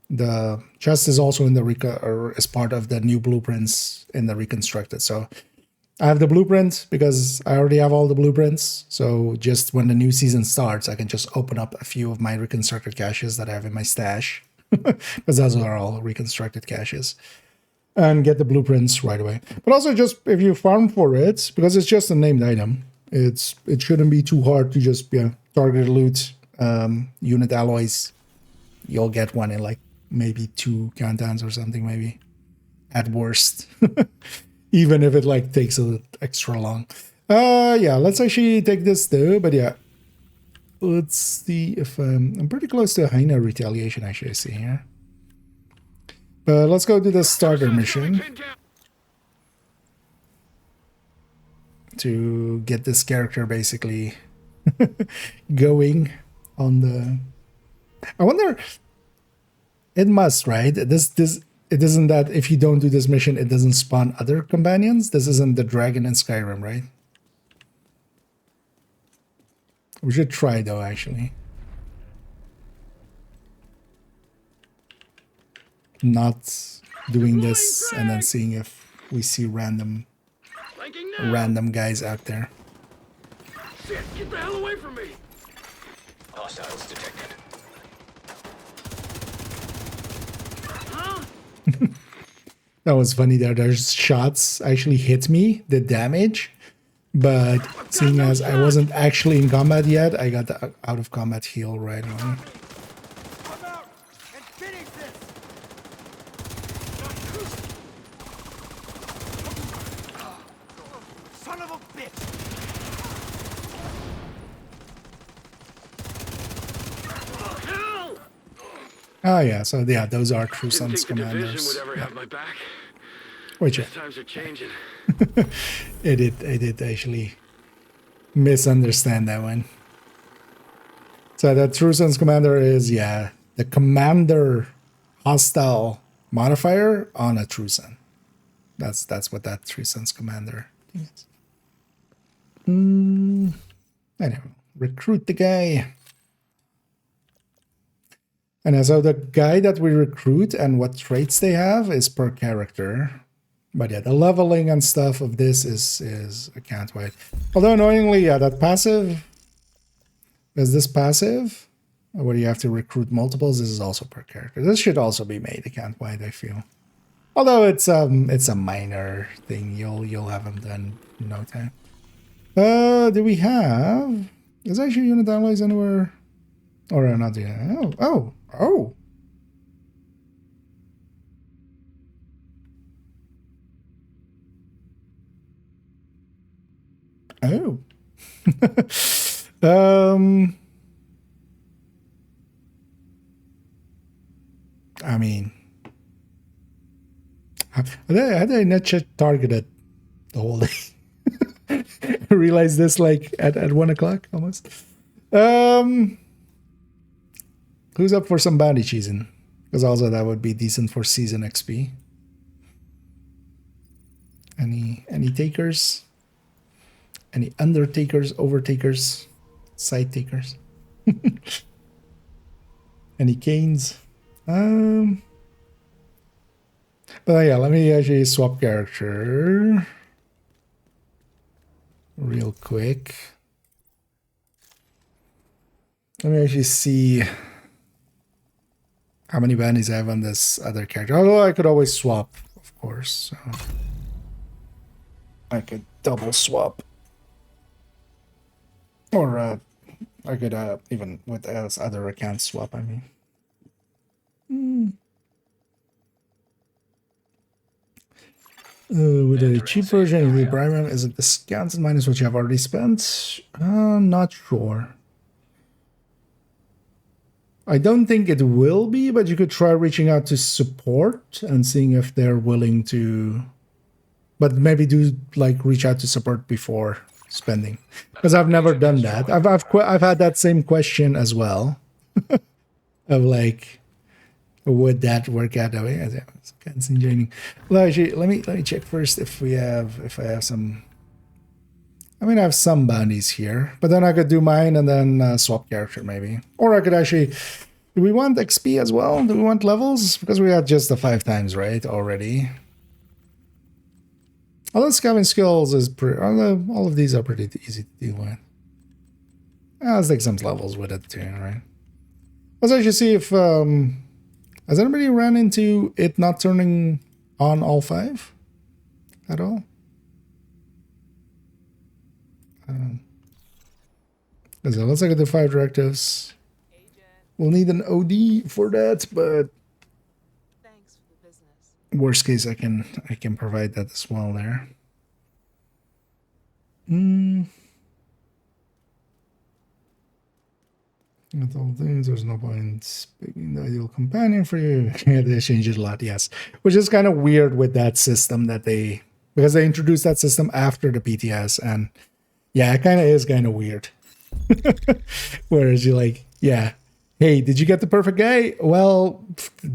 the chest is also in the or is part of the new blueprints in the reconstructed. So I have the blueprint because I already have all the blueprints. So just when the new season starts, I can just open up a few of my reconstructed caches that I have in my stash, because those are all reconstructed caches, and get the blueprints right away. But also just if you farm for it, because it's just a named item, it shouldn't be too hard to just target loot, unit alloys. You'll get one in like maybe 2 countdowns or something, maybe at worst. Even if it like takes a little extra long. Yeah, let's actually take this though. But yeah, let's see if I'm pretty close to a Hyena retaliation actually I see here. But let's go to the starter mission to get this character basically going on the. I wonder. It must, right? This. It isn't that if you don't do this mission, it doesn't spawn other companions. This isn't the dragon in Skyrim, right? We should try though, actually. Not doing this and then seeing if we see random guys out there. Shit, get the hell away from me! Hostiles detected. That was funny there. There's shots actually hit me, the damage. But seeing as I wasn't actually in combat yet, I got the out of combat heal right away. Son of a bitch! Oh yeah, so yeah, those are True Sons commanders. Yeah. Which times are changing. I did actually misunderstand that one. So the True Sons commander is the commander hostile modifier on a True Son. That's what that True Sons commander is. Anyway, recruit the guy. And so the guy that we recruit and what traits they have is per character. But yeah, the leveling and stuff of this is I can't wait. Although annoyingly, that passive is this passive where you have to recruit multiples. This is also per character. This should also be made. I can't wait, I feel. Although it's a minor thing. You'll have them done in no time. Do we have? Is actually unit alloys anywhere? Or not yet? Oh. Oh. I mean, had I not targeted the whole day? I realized this like at 1 o'clock almost. Who's up for some bounty cheesing? Because also that would be decent for season XP. Any takers? Any undertakers, overtakers, side takers? Any canes? But yeah, let me actually swap character real quick. Let me actually see how many bounties I have on this other character. Although I could always swap, of course. So I could double swap. Or I could even with this other account swap, I mean. With a cheap version of the premium, is it discounted minus what you have already spent? Not sure. I don't think it will be, but you could try reaching out to support and seeing if they're willing to. But maybe do like reach out to support before spending, because I've never done that. I've had that same question as well, of like, would that work out that way? It's enjoying. Well, actually, let me check first if I have some I mean, I have some bounties here, but then I could do mine and then swap character maybe. Or I could actually... Do we want XP as well? Do we want levels? Because we had just the 5 times, right, already. Although scavenging skills is pretty... All of these are pretty easy to deal with. Let's take some levels with it too, right? Let's actually see if... has anybody ran into it not turning on all 5? At all? So let's look at the 5 directives. We'll need an OD for that, but worst case I can provide that as well there. With all things, there's no point picking the ideal companion for you. Yeah, they changed it a lot, yes. Which is kind of weird with that system that because they introduced that system after the PTS, and yeah, it kind of is kind of weird. Whereas you're like, yeah, hey, did you get the perfect guy? Well,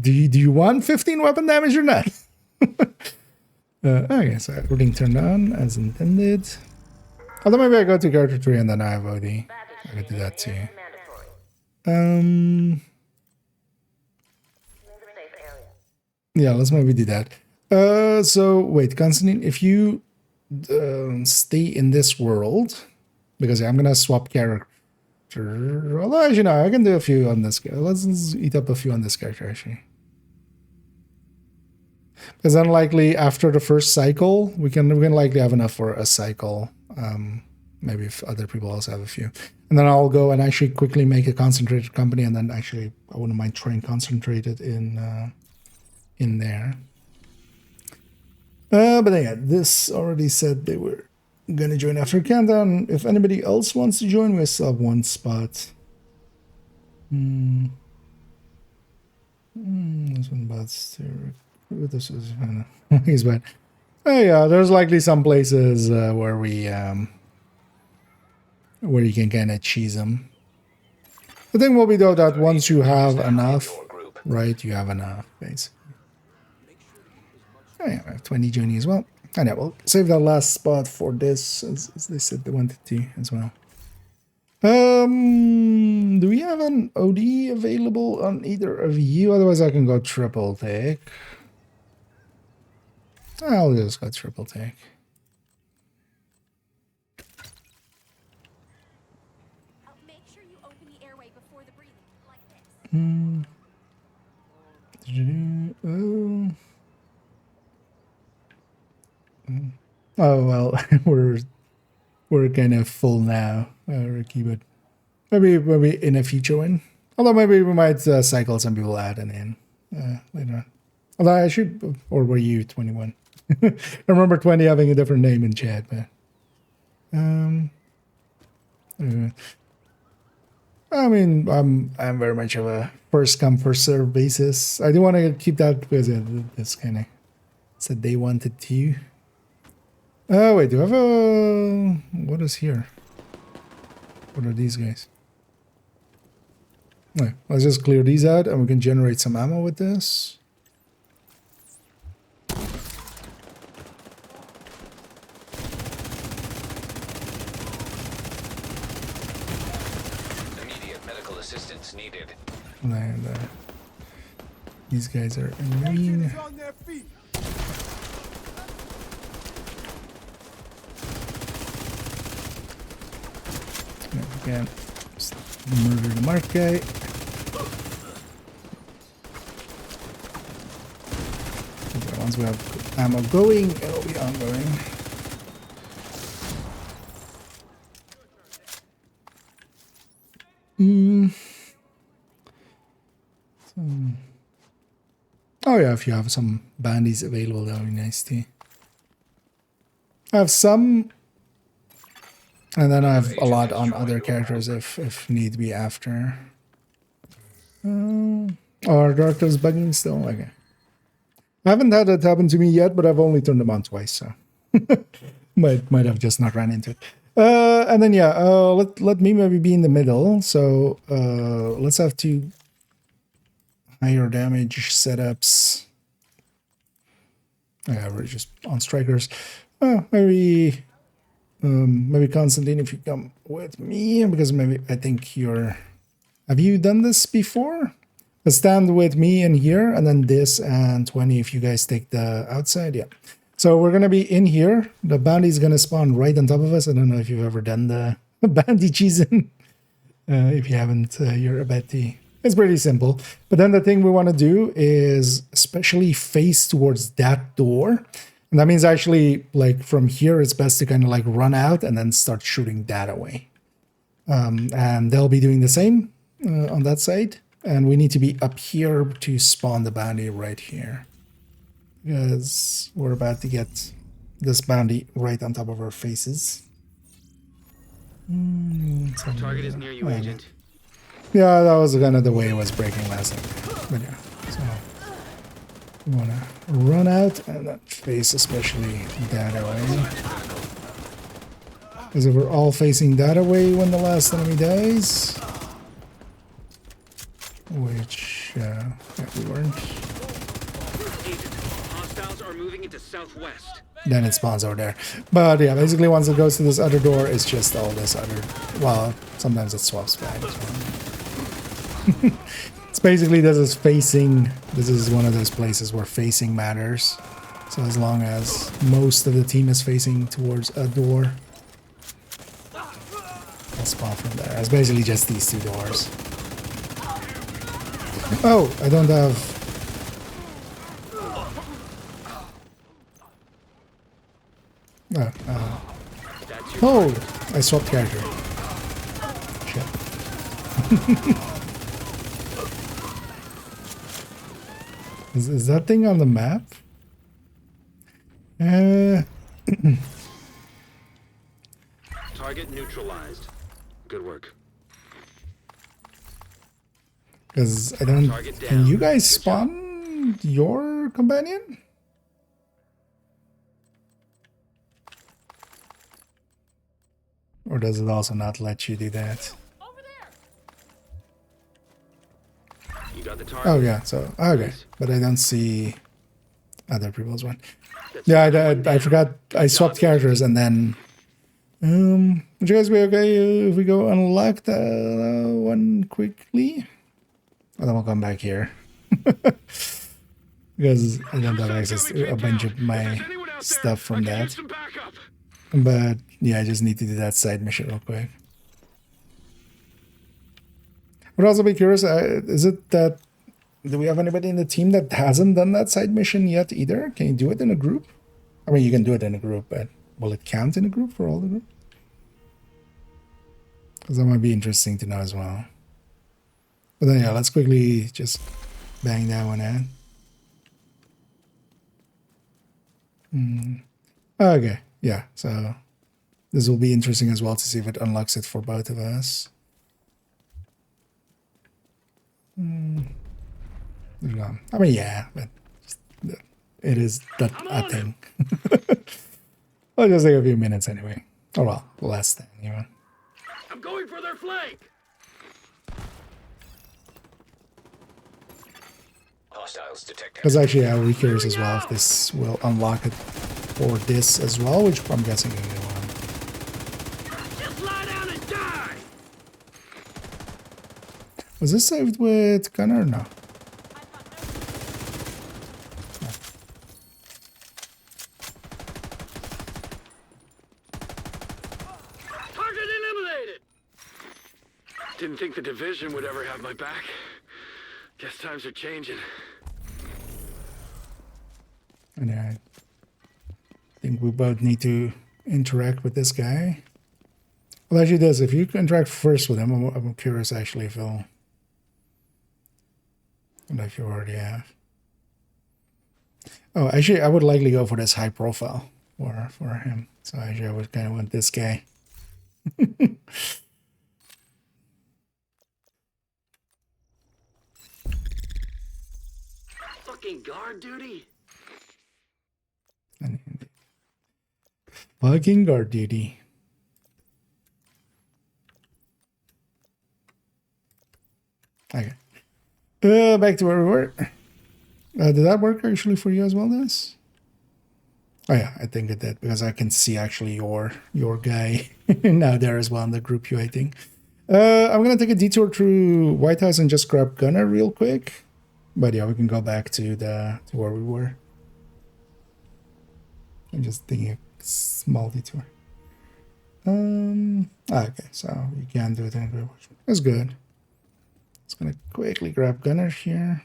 do you want 15 weapon damage or not? Okay, so everything turned on as intended. Although maybe I go to character 3 and then I have OD. I could do that too. Yeah, let's maybe do that. So wait, Constantine, if you stay in this world, because I'm gonna swap character. Although, you know, I can do a few on this guy. Let's eat up a few on this character actually. Because then likely after the first cycle, we can likely have enough for a cycle. Maybe if other people also have a few. And then I'll go and actually quickly make a concentrated company, and then actually I wouldn't mind trying concentrated in there. But yeah, this already said they were gonna join after countdown. If anybody else wants to join, we still have 1 spot. This one but's to recruit. This is he's bad. Oh yeah, there's likely some places where you can kind of cheese them. The thing will be though that once you have enough, right, you have enough basically. Oh yeah, I have 20 journey as well. And yeah, we'll save that last spot for this, as they said they wanted to as well. Do we have an OD available on either of you? Otherwise I can go triple take. I'll just go triple take. Make sure you open the airway before the breathing, like this. Oh well, we're kind of full now, Ricky. But maybe in a future one. Although maybe we might cycle some people out and in later on. Although I should, or were you 21? I remember 20 having a different name in chat, but I mean, I'm very much of a first come first serve basis. I do want to keep that because this kind of said they wanted to. Oh wait, do I have a... What is here? What are these guys? Right, let's just clear these out and we can generate some ammo with this. Immediate medical assistance needed. And these guys are immune. Again, murder the mark guy. Once we have ammo going, it'll be ongoing. Oh yeah, if you have some bandies available, that would be nice too. I have some. And then I have a lot on other characters if need be after. Are directives bugging still? Okay. I haven't had that happen to me yet, but I've only turned them on twice, so might have just not ran into it. And then yeah, let me maybe be in the middle. So let's have 2 higher damage setups. Yeah, we're just on strikers. Maybe Maybe Constantine, if you come with me, because maybe I think you're... Have you done this before? Stand with me in here, and then this, and 20 if you guys take the outside. Yeah. So we're going to be in here. The bounty is going to spawn right on top of us. I don't know if you've ever done the bounty cheesing. If you haven't, you're a betty. It's pretty simple. But then the thing we want to do is especially face towards that door. And that means actually, like, from here, it's best to kind of like run out and then start shooting that away. And they'll be doing the same on that side. And we need to be up here to spawn the bounty right here. Because we're about to get this bounty right on top of our faces. Our target is near you, Agent. Yeah, that was kind of the way it was breaking last time. But yeah, so we want to run out and then face especially that away. Because if we're all facing that away when the last enemy dies, which yeah, we weren't. Agent, hostiles are moving into southwest. Then it spawns over there. But yeah, basically once it goes to this other door, it's just all this other... Well, sometimes it swaps back as well. It's basically this is one of those places where facing matters. So as long as most of the team is facing towards a door, I'll spawn from there. It's basically just these two doors. Oh, I don't have... Oh, I swapped character. Shit. Is that thing on the map? Target neutralized. Good work. Because I don't... Can you guys spawn your companion? Or does it also not let you do that? You got the target. Oh yeah, so okay, but I don't see other people's one. Yeah, I forgot. I swapped characters and then. Would you guys be okay if we go unlock the one quickly? And then we'll come back here because I don't have access to a bunch of my stuff from that. But yeah, I just need to do that side mission real quick. Would also be curious, is it that, do we have anybody in the team that hasn't done that side mission yet either? Can you do it in a group? I mean, you can do it in a group, but will it count in a group for all the group? Because that might be interesting to know as well. But then yeah, let's quickly just bang that one in. Okay, yeah, so this will be interesting as well to see if it unlocks it for both of us. I mean, yeah, but it is that a thing. I'll just take a few minutes anyway. Oh well, less than anyway. I'm going for their flank. Hostiles detected. Because actually, I will be curious as well if this will unlock it for this as well, which I'm guessing it will. Just lie down and die. Was this saved with Gunner or no? Target eliminated. Didn't think the division would ever have my back. Guess times are changing. And I think we both need to interact with this guy. Well, actually, does if you interact first with him, I'm curious actually if he'll. And if you already have. Oh, actually, I would likely go for this high profile for him. So actually, I would kind of want this guy. Fucking guard duty. Fucking guard duty. Okay. Back to where we were. Did that work actually for you as well, this? Oh yeah, I think it did because I can see actually your guy now there as well in the group view, I think. I'm gonna take a detour through White House and just grab Gunner real quick. But yeah, we can go back to where we were. I'm just taking a small detour. Okay, so you can do it. That's good. Just gonna quickly grab Gunner here.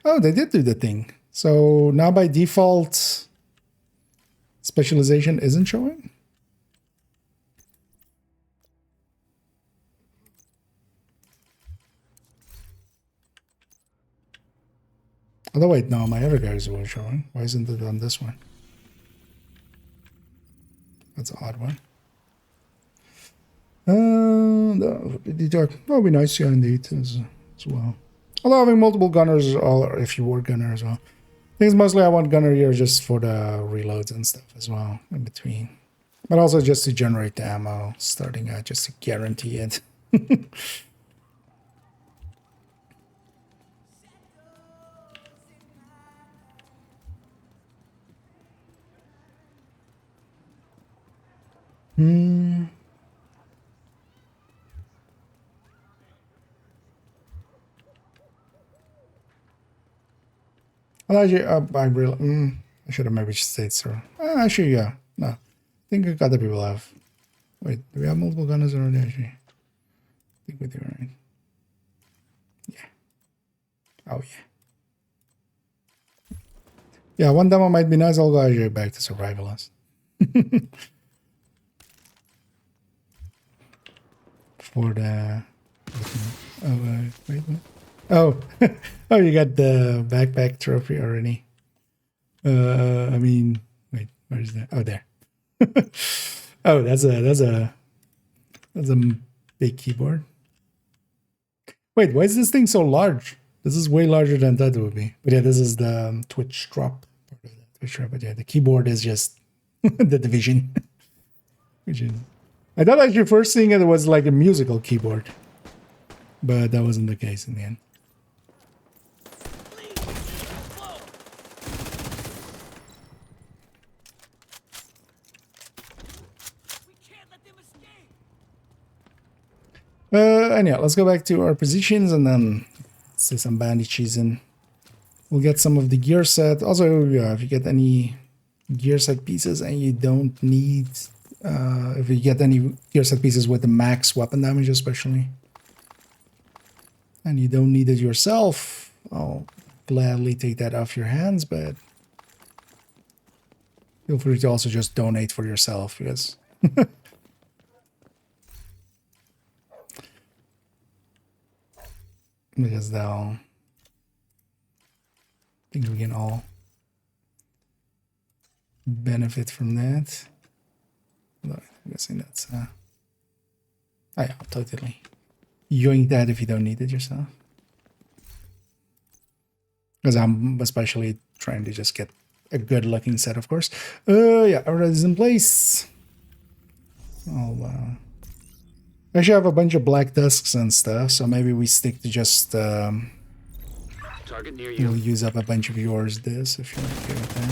Oh, they did do the thing. So now by default, specialization isn't showing. Although wait, no, my other guys were showing. Why isn't it on this one? That's an odd one. No, that'll be nice, yeah, indeed, as well. Although having multiple gunners, or if you were gunner as well. I think it's mostly I want gunner here just for the reloads and stuff as well in between. But also just to generate the ammo starting out, just to guarantee it. Well, actually, I really, I should have maybe stayed so. Actually, yeah, no. I think other people have. Wait, do we have multiple gunners already? Actually, I think we do, right? Yeah. Oh yeah. Yeah, one demo might be nice. I'll go actually back to survivalist. For the. Oh, wait. Oh, oh, you got the backpack trophy already. I mean, wait, where is that? Oh, there. Oh, that's a big keyboard. Wait, why is this thing so large? This is way larger than that would be. But yeah, this is the Twitch drop. But yeah, the keyboard is just the Division. Which is, I thought actually first seeing it was like a musical keyboard, but that wasn't the case in the end. And yeah, let's go back to our positions and then see some bandages and we'll get some of the gear set. Also, yeah, if you get any gear set pieces and you don't need, if you get any gear set pieces with the max weapon damage especially, and you don't need it yourself, I'll gladly take that off your hands, but feel free to also just donate for yourself because because they'll think we can all benefit from that. I'm guessing that's oh yeah, totally yoink that if you don't need it yourself. Because I'm especially trying to just get a good looking set, of course. Yeah, everything's in place. I'll actually have a bunch of black dusks and stuff, so maybe we stick to just Target near you. We'll use up a bunch of yours this if you're okay with that.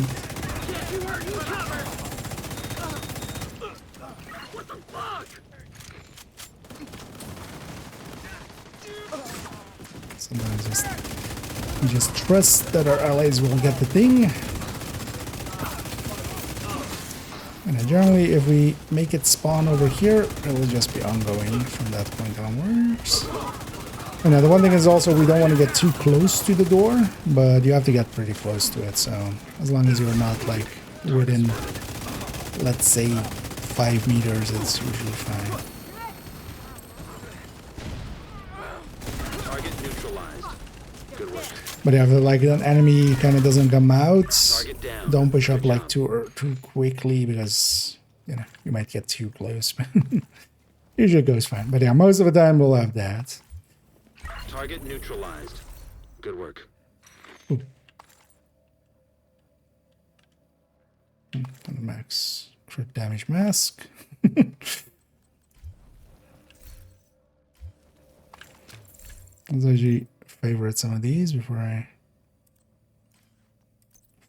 What the fuck? Sometimes we just trust that our allies will get the thing. And generally, if we make it spawn over here, it will just be ongoing from that point onwards. And the one thing is also we don't want to get too close to the door, but you have to get pretty close to it. So as long as you're not like within, let's say, 5 meters, it's usually fine. Target neutralized. Good work. But yeah, if like an enemy kind of doesn't come out, don't push up like too quickly because you know you might get too close. Usually it goes fine. But yeah, most of the time we'll have that. Target neutralized. Good work. Ooh. Max crit damage mask. Let's actually favorite some of these before I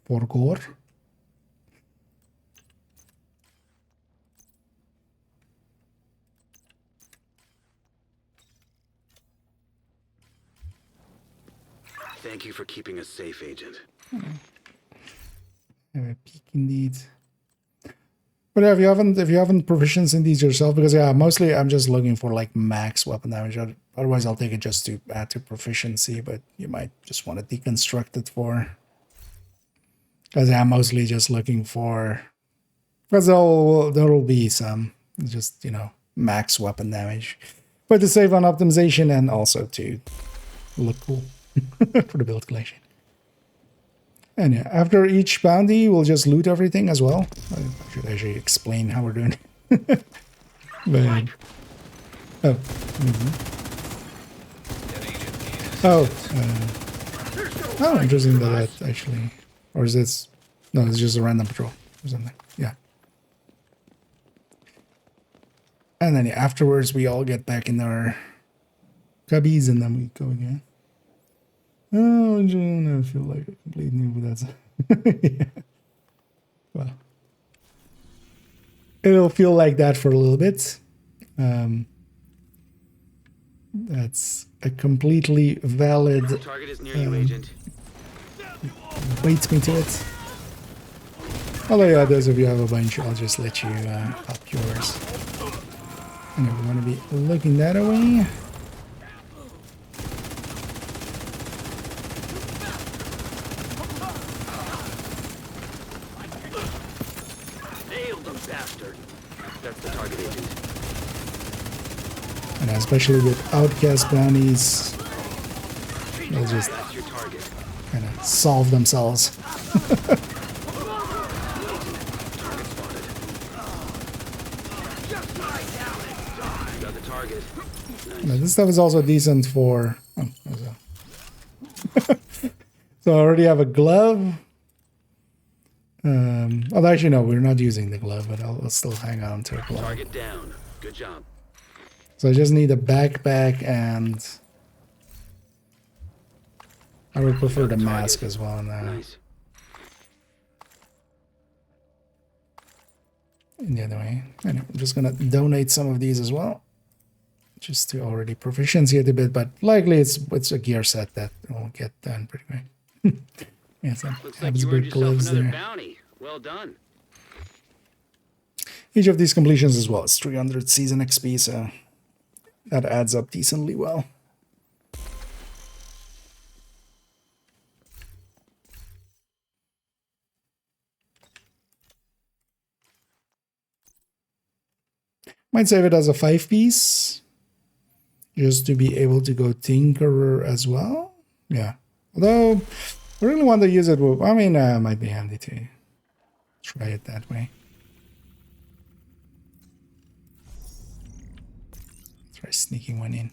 for gore. Thank you for keeping us safe, Agent. Have a peek indeed. But yeah, if you haven't proficiency in these yourself, because yeah, mostly I'm just looking for like max weapon damage. Otherwise, I'll take it just to add to proficiency. But you might just want to deconstruct it for, because yeah, I'm mostly just looking for, because there will be some just max weapon damage, but to save on optimization and also to look cool for the build collection. And yeah, after each bounty, we'll just loot everything as well. I should actually explain how we're doing it. But, oh. Oh, interesting that actually... Or is this... No, it's just a random patrol or something. Yeah. And then afterwards, we all get back in our cubbies and then we go again. Oh, I feel like a complete noob, but that's... yeah. Well. It'll feel like that for a little bit. That's a completely valid... Target is near you, Agent. Waits me to it. Although, yeah, those of you have a bunch, I'll just let you up yours. And if we want to be looking that way... That's the target, Agent. And especially with outcast bounties, they'll just kind of solve themselves. Got the target. Now, this stuff is also decent for... Oh, so I already have a glove. Although actually no, we're not using the glove, but I'll still hang on to a glove. Target down. Good job. So I just need a backpack, and I would prefer the mask as well now. Nice. And the other way. Anyway, I'm just gonna donate some of these as well, just to already proficiency it a bit, but likely it's a gear set that will get done pretty quick. Yeah, so looks like you earned yourself another bounty. Well done. Each of these completions as well is 300 season XP, so that adds up decently well. Might save it as a 5-piece, just to be able to go Tinkerer as well. Yeah, although I really want to use it with, I mean, it might be handy to try it that way. Try sneaking one in.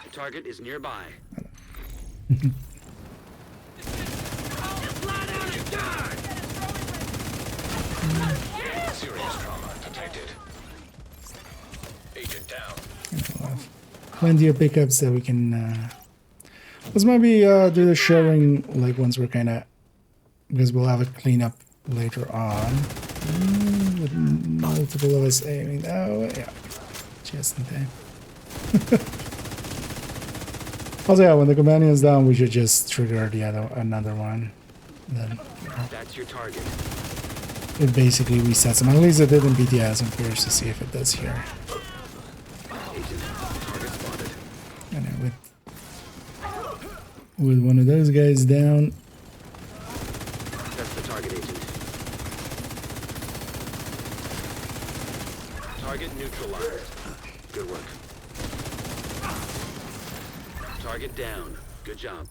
The target is nearby. Serious trauma detected. Agent down. Plenty of pickups that we can... let's maybe do the sharing like once we're kind of... Because we'll have a cleanup later on. With multiple of us aiming. Oh, yeah. Just in time. Also, yeah, when the companion's down, we should just trigger the another one. Then that's your target. It basically resets them. At least it did in BTS. I'm curious to see if it does here. And with one of those guys down. That's the target, Agent. Target neutralized. Good work. Target down. Good job.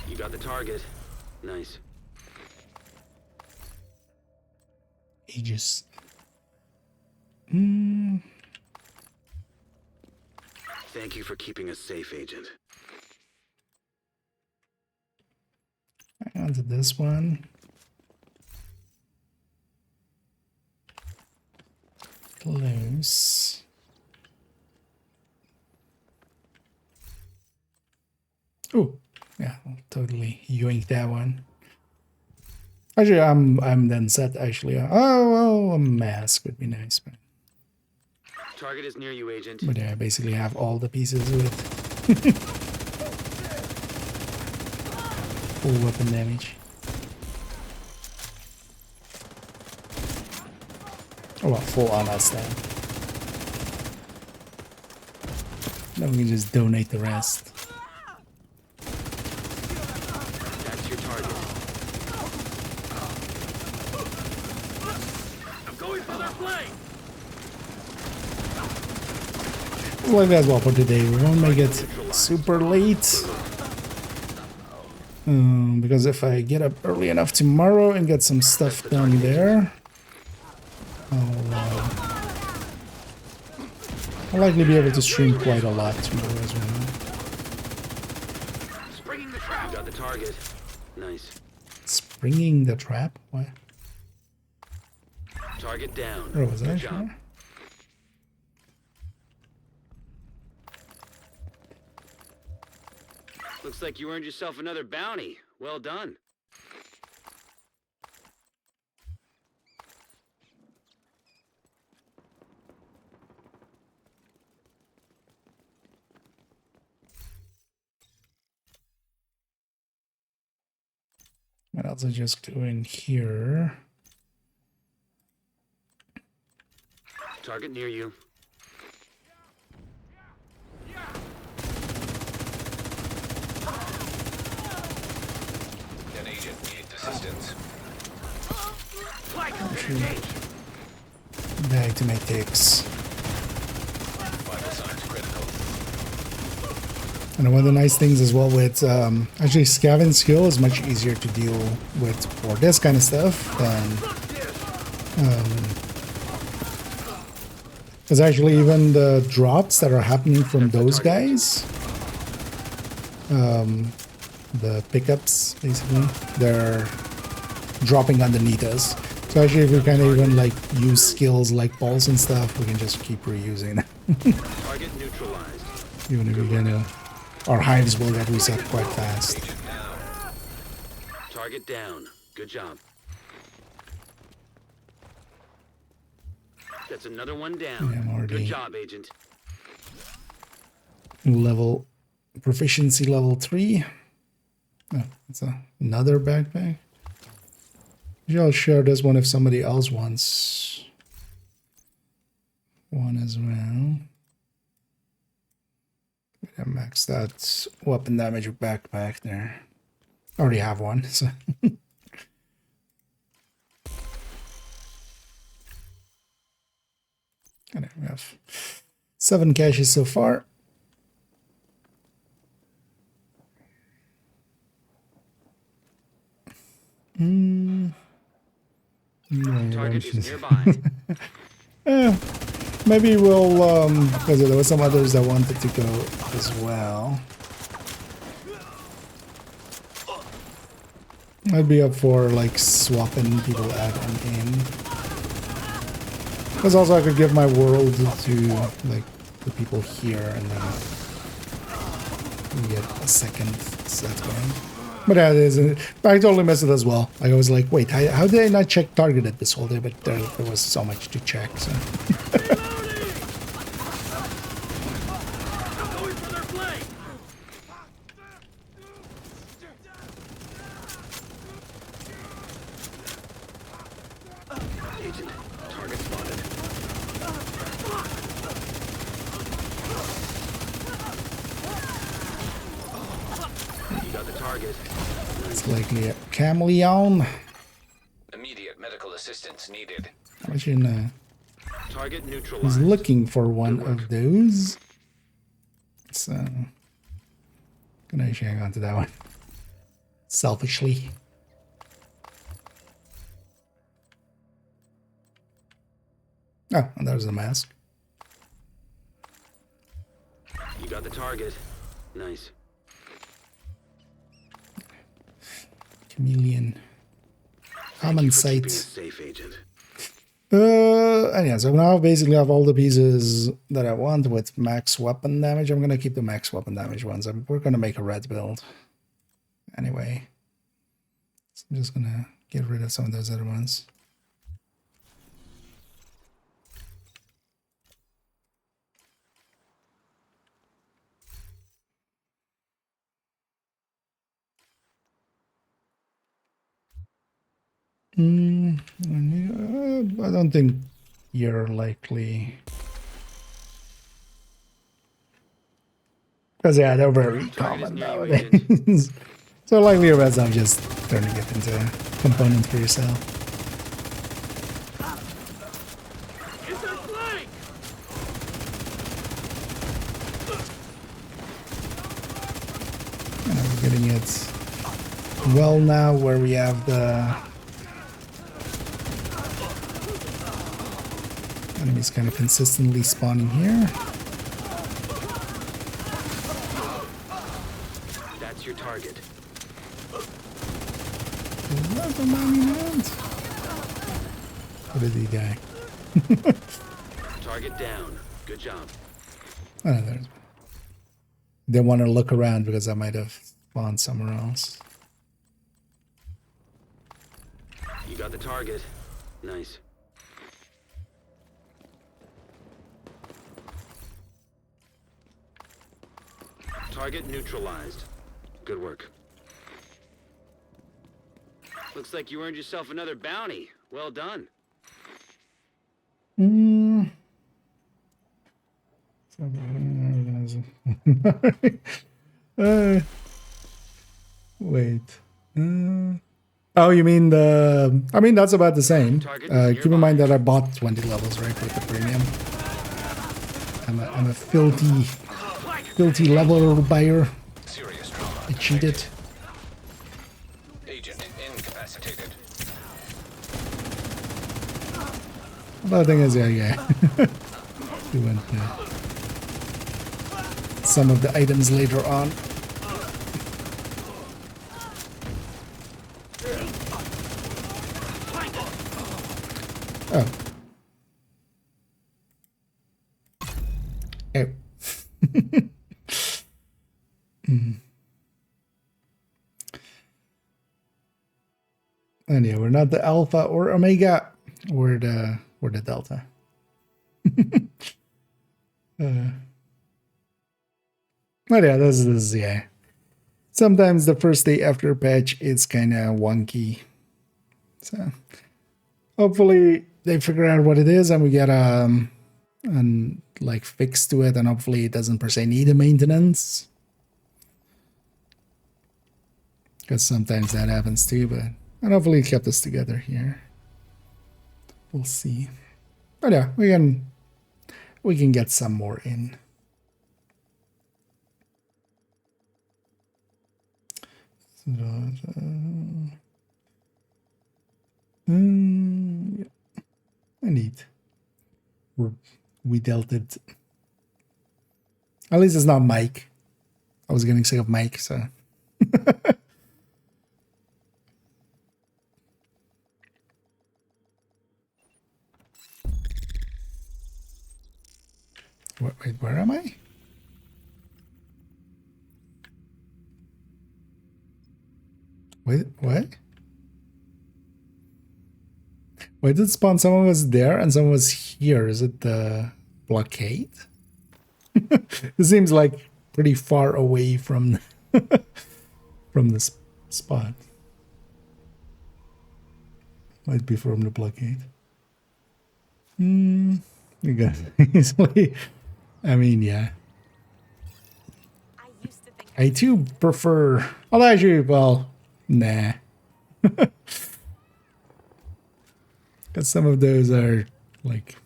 You got the target. Nice. Aegis. Thank you for keeping us safe, Agent. Hang on to this one. Close. Yeah, I'll totally yoink that one. Actually, I'm then set. Actually, oh well, a mask would be nice, but Target is near you, Agent. but yeah, I basically have all the pieces with full weapon damage. Oh well, full on us then. Then we can just donate the rest. That's your target. I'm going for their flank. Like that as well for today. We won't make it super late. Because if I get up early enough tomorrow and get some stuff done there, I'll likely be able to stream quite a lot tomorrow as well. Springing the trap. Got the target. Nice. Springing the trap? What? Target down. Where was Good that? job. Looks like you earned yourself another bounty. Well done. What else I just do in here? Target near you. An agent needs assistance. Bag to make ticks. Vital signs critical. And one of the nice things as well with actually Scaven's skill is much easier to deal with for this kind of stuff than because actually even the drops that are happening from those guys, the pickups basically, they're dropping underneath us. So actually if we kind of even like use skills like balls and stuff, we can just keep reusing. Target neutralized. Even if we get our hives will get reset quite fast. Target down. Good job. That's another one down. Yeah, I'm already Good job, Agent. level proficiency level 3. Oh, it's another backpack. Maybe I'll share this one if somebody else wants one as well. I maxed out weapon damage backpack there. I already have one, so and we have 7 caches so far. Target is nearby. Yeah, maybe we'll because there were some others that wanted to go as well. I'd be up for like swapping people out and in. Because also I could give my world to like the people here and then we get a second set going. But that isn't. I totally missed it as well. I was like, wait, how did I not check targeted this whole day? But there was so much to check. So. Agent, target spotted. You got the target. It's likely a chameleon. Immediate medical assistance needed. Imagine Target he's neutralized. looking for one of those. So gonna actually hang on to that one. Selfishly. Oh, and there's the mask. You got the target. Nice. Chameleon. Common sight. Safe, Agent. And yeah, so now basically I have all the pieces that I want with max weapon damage. I'm gonna keep the max weapon damage ones. We're gonna make a red build. anyway. So I'm just gonna get rid of some of those other ones. I don't think you're likely. Because yeah, they're very common nowadays. So likely your best I'm just turning it into a component for yourself. And we're getting it well now where we have the enemies kind of consistently spawning here. That's your target. What did he die? Target down. Good job. Oh, there's. They want to look around because I might have spawned somewhere else. You got the target. Nice. Target neutralized. Good work. Looks like you earned yourself another bounty. Well done. Wait. Oh, you mean the... I mean, that's about the same. Keep in mind that I bought 20 levels, right, with the premium. I'm a filthy level buyer. I cheated. Agent incapacitated. The thing is, yeah. We went some of the items later on. Oh. Oh. And yeah, we're not the alpha or omega. We're the delta. But yeah, this is yeah. Sometimes the first day after patch is kind of wonky. So hopefully they figure out what it is and we get an like fix to it, and hopefully it doesn't per se need a maintenance. Because sometimes that happens too, and hopefully it kept us together here. We'll see. But yeah, we can get some more in. Yeah. I need. We dealt it. At least it's not Mike. I was getting sick of Mike, so. Wait, where am I? Wait, what? Wait, did spawn someone was there and someone was here? Is it the blockade? It seems like pretty far away from from this spot. Might be from the blockade. You got easily. I mean, yeah. I too prefer. Well, actually, well, nah. Because some of those are like,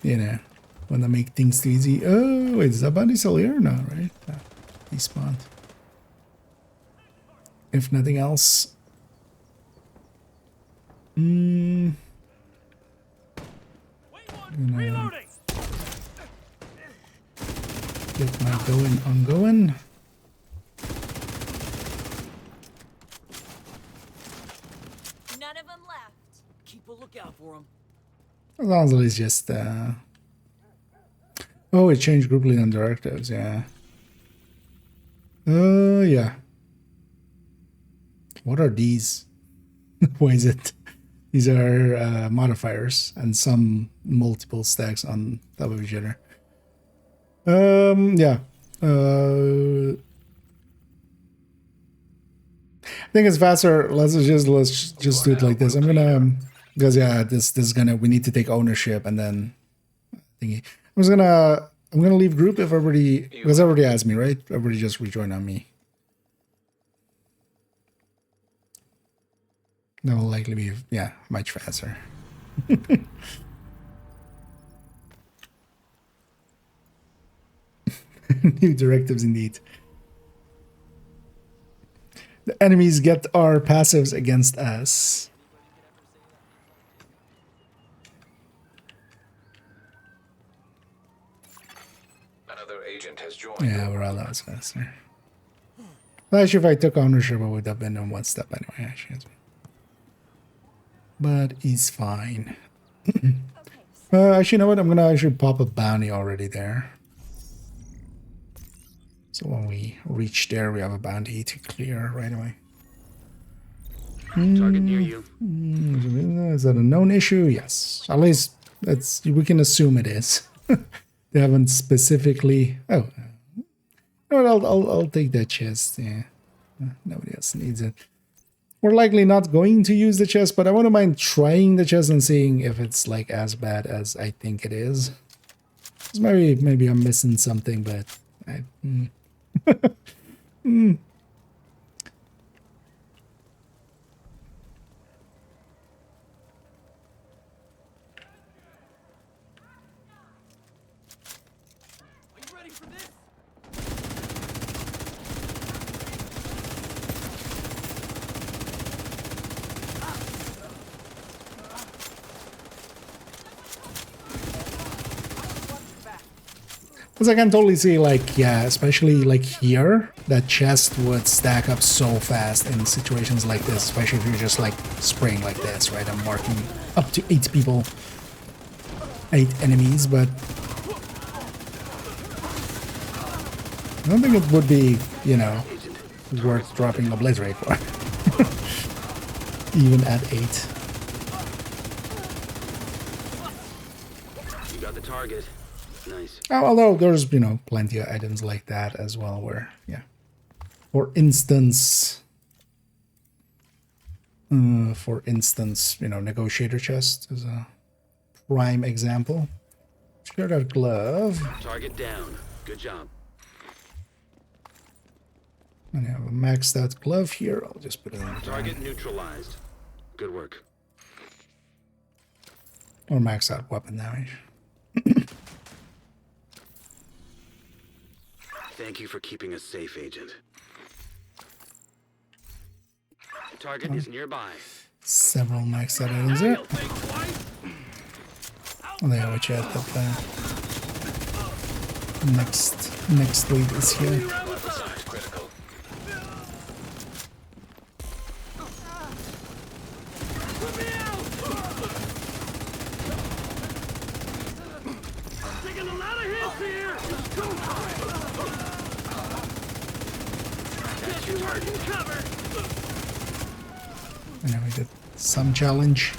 you know, when they make things too easy. Oh, wait, is that bounty still here? No, right? No, he spawned. If nothing else. Reloading. Get my going. None of them left. Keep a lookout for them. As long as it's just, as Oh, it changed group lead and directives, yeah. Yeah. What are these? What is it? These are modifiers and some multiple stacks on top of each other. Yeah. I think it's faster. Let's just do it like this. I'm gonna, because yeah, this is gonna, we need to take ownership and then thingy. I'm gonna leave group if everybody, because everybody asked me, right? Everybody just rejoin on me. That will likely be, yeah, much faster. New directives indeed. The enemies get our passives against us. Another agent has joined. Yeah, we're all out faster. Well, actually, if I took ownership, I would have been on one step anyway, actually. But it's fine. Actually, you know what? I'm gonna actually pop a bounty already there. So when we reach there, we have a bounty to clear right away. Target near you. Is that a known issue? Yes. At least we can assume it is. They haven't specifically. Oh, you know what? I'll take that chest. Yeah, nobody else needs it. We're likely not going to use the chest, but I wouldn't mind trying the chest and seeing if it's like as bad as I think it is. Maybe I'm missing something, but because I can totally see, like, yeah, especially like here, that chest would stack up so fast in situations like this, especially if you're just like spraying like this, right? I'm marking up to 8 people, 8 enemies, but I don't think it would be, you know, worth dropping Obliterate for. Even at 8. You got the target. Nice. Although there's, you know, plenty of items like that as well where, yeah. For instance, you know, negotiator chest is a prime example. Share that glove. Target down. Good job. And I have a maxed out glove here. I'll just put it in the target neutralized. Good work. Or maxed out weapon damage. Thank you for keeping us safe, Agent. Target is nearby. Several maxed out items there. Oh, they have a chat that next lead is here. And now we did some challenge.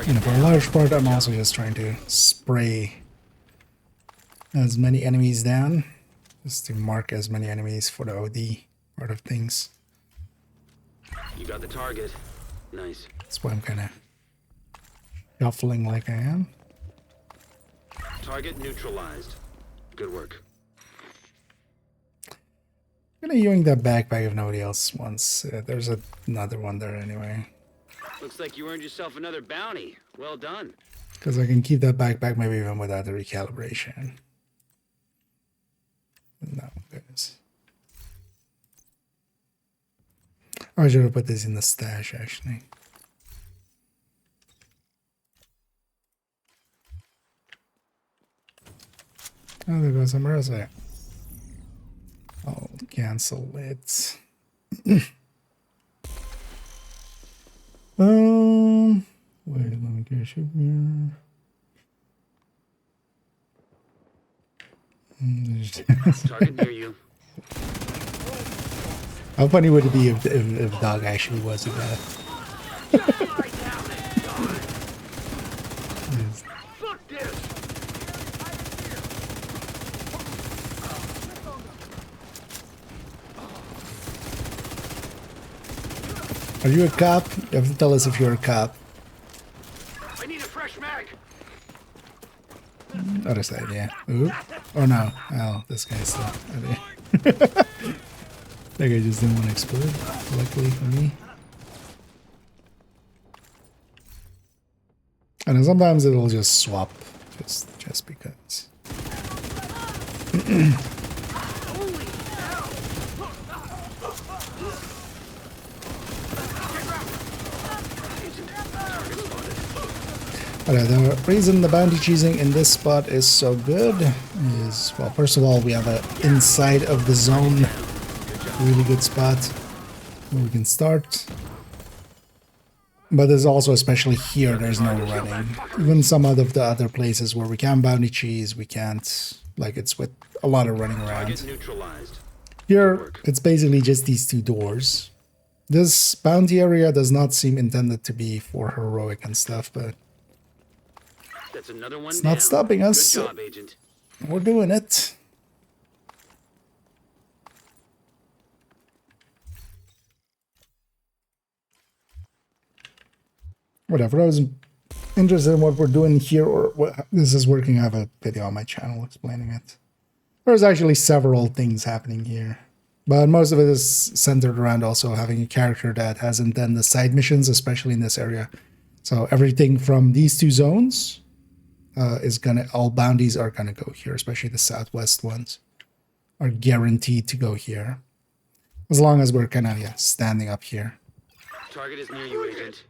You know, for a large part, I'm also just trying to spray as many enemies down, just to mark as many enemies for the OD part of things. You got the target. Nice. That's why I'm kind of shuffling like I am. Target neutralized. Good work. I'm gonna yoink that backpack if nobody else wants. There's another one there anyway. Looks like you earned yourself another bounty. Well done. Because I can keep that backpack maybe even without the recalibration. No, goodness. I should have put this in the stash actually. Oh, there goes somewhere else there. I'll cancel it. Wait, let me get you here. Target near you. How funny would it be if dog actually was a guy? Are you a cop? You have to tell us if you're a cop. I need a fresh mag. Other side, yeah. Ooh. Or no. Oh, this guy's still. That guy just didn't want to explode. Luckily for me. And then sometimes it'll just swap. Just because. The reason the bounty cheesing in this spot is so good is, well, first of all, we have a inside of the zone, really good spot where we can start. But there's also, especially here, there's no running. Even some of the other places where we can bounty cheese, we can't. Like, it's with a lot of running around. Here, it's basically just these two doors. This bounty area does not seem intended to be for heroic and stuff, but That's another one it's not stopping us. Good job, Agent. We're doing it. Whatever, I was interested in what we're doing here or what this is working. I have a video on my channel explaining it. There's actually several things happening here, but most of it is centered around also having a character that hasn't done the side missions, especially in this area. So everything from these two zones all bounties are gonna go here, especially the southwest ones are guaranteed to go here. As long as we're kind of standing up here. Target is near you, Agent.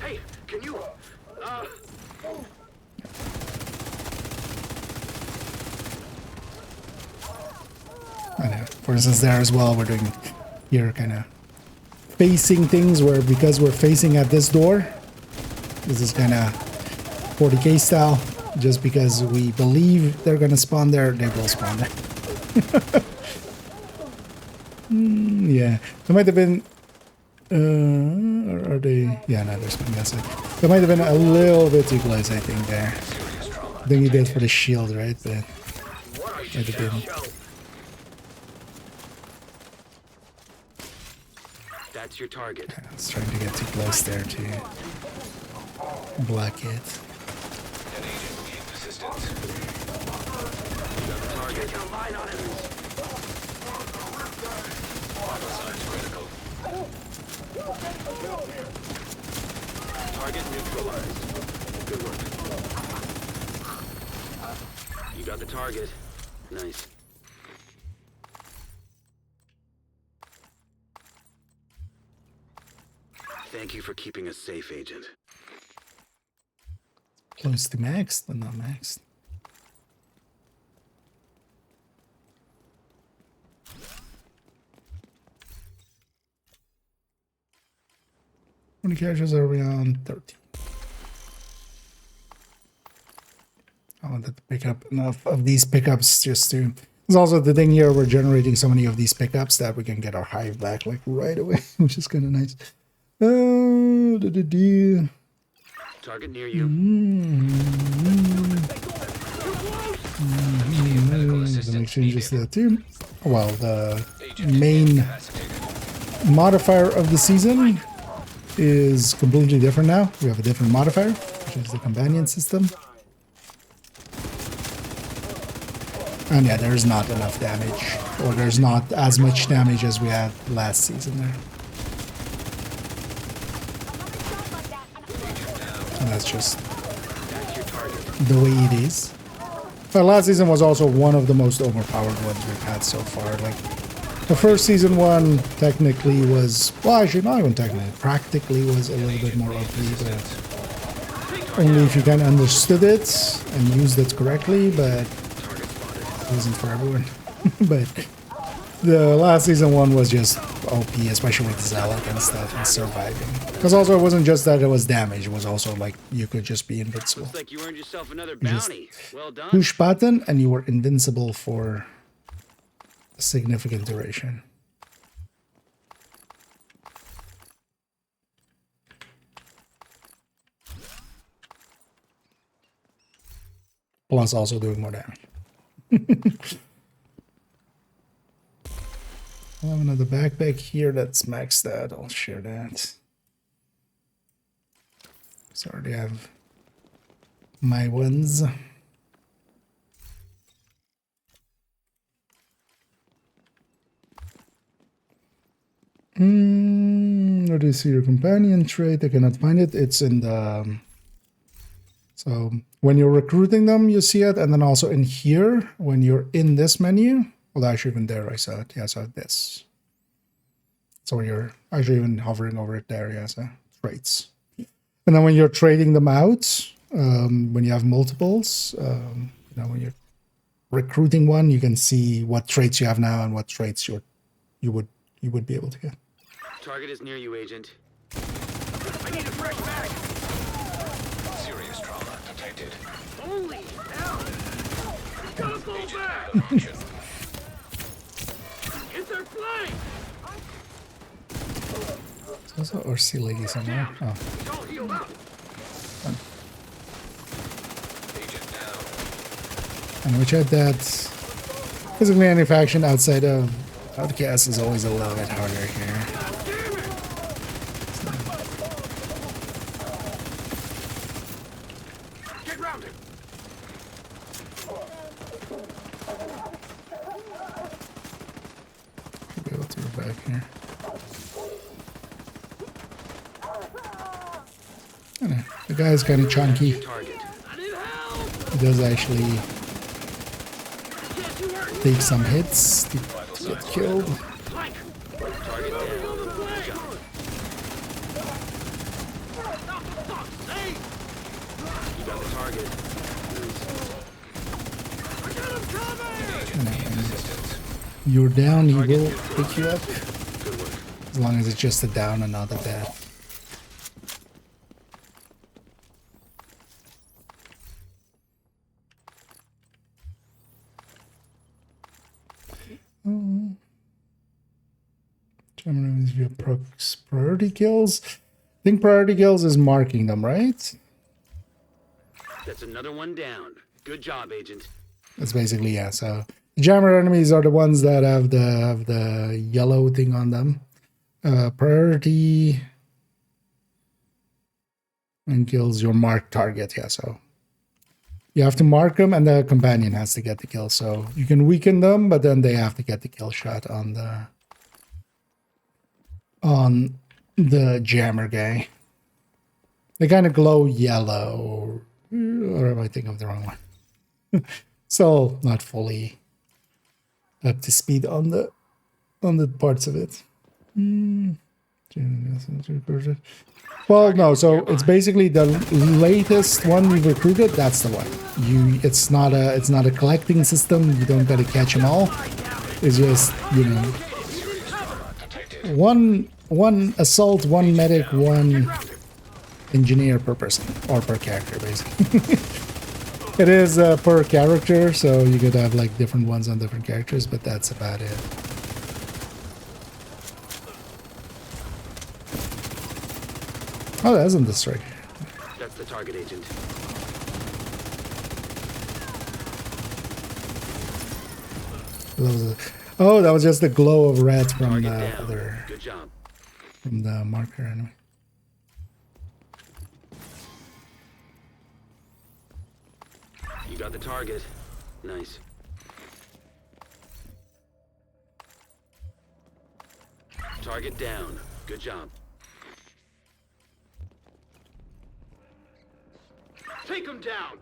Hey, can you For instance, there as well, we're doing here kind of facing things where, because we're facing at this door, this is kind of 40k style. Just because we believe they're gonna spawn there, they will spawn there. Yeah, there might have been. Or are they? Yeah, no, they're spawning that side. There might have been a little bit too close, I think. There. I think he did for the shield, right? But might have been. That's your target. I was trying to get too close there to block it. Target your line on enemies. Target neutralized. Good work. You got the target. Nice. Thank you for keeping us safe, Agent. Close to max, but not max. How many characters are we on? 13. I wanted to pick up enough of these pickups just to... There's also the thing here, we're generating so many of these pickups that we can get our hive back like right away, which is kind of nice. Target near you. Make changes there too. Well, the main modifier of the season is completely different now. We have a different modifier, which is the companion system. And yeah, there's not enough damage, or there's not as much damage as we had last season there. And that's just the way it is. But last season was also one of the most overpowered ones we've had so far. Like, the first season one technically was, well, actually not even technically, practically was a little bit more OP, but only if you kind of understood it and used it correctly, but it wasn't for everyone. But The last season one was just OP, especially with Zealot and stuff and surviving. Because also it wasn't just that it was damage, it was also like you could just be invincible. Looks like you earned yourself another You just bounty. Well done. push button and you were invincible for a significant duration. Plus also doing more damage. I have another backpack here that's maxed out. I'll share that. So I already have my ones. Where do you see your companion trait? I cannot find it. It's in the... So when you're recruiting them, you see it. And then also in here, when you're in this menu. Well, actually even there I saw it. Yeah, I saw this. So when you're actually even hovering over it there, yeah, so traits. And then when you're trading them out, when you have multiples, you know, when you're recruiting one, you can see what traits you have now and what traits you would be able to get. Target is near you, Agent. I need a fresh mag. Serious trauma detected. Holy hell! Gotta fall back! Is there flame? There's also RC lady somewhere. Oh. And which had that basically any faction outside of Outcast is always a little bit harder here. Get rounded. Should be able to go back here. I don't know, the guy is kind of chunky. He does actually take some hits to get killed. You're down, he will pick you up. As long as it's just a down and not a death. Priority kills? I think priority kills is marking them, right? That's another one down. Good job, Agent. That's basically, yeah, so the jammer enemies are the ones that have the yellow thing on them. Priority and kills your marked target, yeah, so you have to mark them and the companion has to get the kill. So you can weaken them, but then they have to get the kill shot on the jammer guy. They kind of glow yellow, or am I thinking of the wrong one? So not fully up to speed on the parts of it. Well, no, so it's basically the latest one we've recruited. That's the one. It's not a collecting system. You don't gotta catch them all. It's just, you know, one assault, one medic, one engineer per person or per character, basically. It is per character, so you could have like different ones on different characters, but that's about it. Oh, that isn't the strike. That's the target, Agent. That was just the glow of red from the other. Good job. From the marker, anyway. You got the target. Nice. Target down. Good job. Take him down!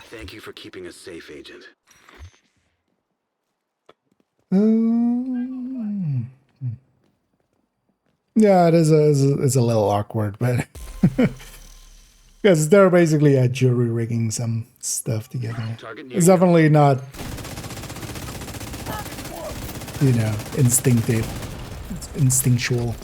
Thank you for keeping us safe, Agent. Yeah, it's a little awkward, but because they're basically jury rigging some stuff together. It's definitely not you know, instinctive. It's instinctual.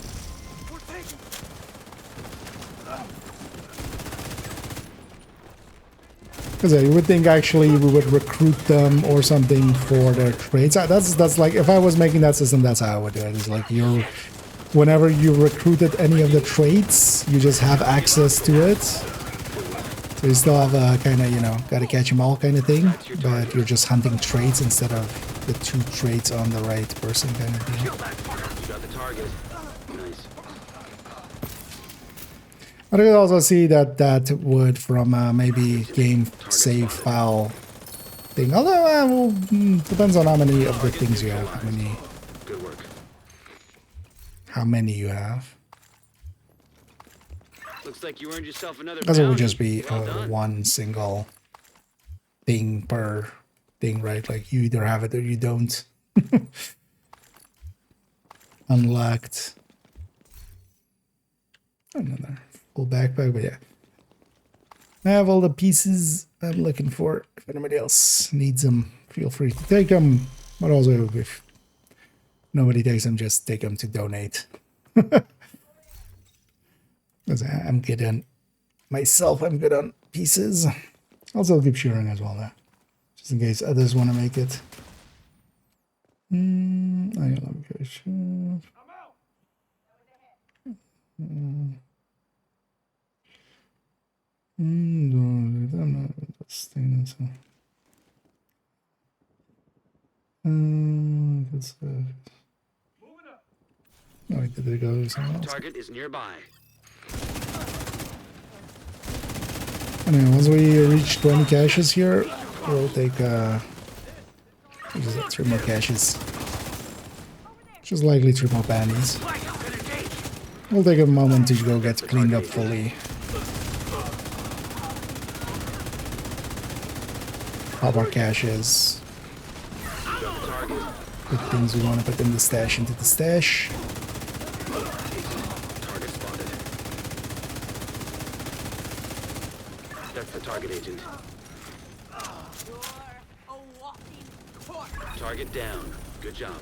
Because you would think actually we would recruit them or something for their trades. That's like, if I was making that system, that's how I would do it. It's like whenever you recruited any of the traits, you just have access to it. So you still have a kind of, you know, gotta catch them all kind of thing, but you're just hunting traits instead of the 2 traits on the right person kind of deal. You got the target. Nice. I could also see that would from maybe game save file thing. Although, well, depends on how many of the things you have. Good work. How many you have. Looks like you earned yourself another Because it would bounty. just be Well one single thing per thing, right? Like you either have it or you don't. Unlocked. Another full backpack, but yeah. I have all the pieces I'm looking for. If anybody else needs them, feel free to take them. But also, if nobody takes them, just take them to donate. Because I'm good on myself, I'm good on pieces. Also, I'll keep sharing as well, just in case others want to make it. I got location. I'm not staying. Oh, wait, did it go somewhere else? Target is nearby. Anyway, once we reach 20 caches here, we'll take 3 more caches. Just likely 3 more bandies. We'll take a moment to go get cleaned up fully. Pop our caches. Put things we want to put in the stash into the stash. Target spotted. That's the target agent. Target down. Good job.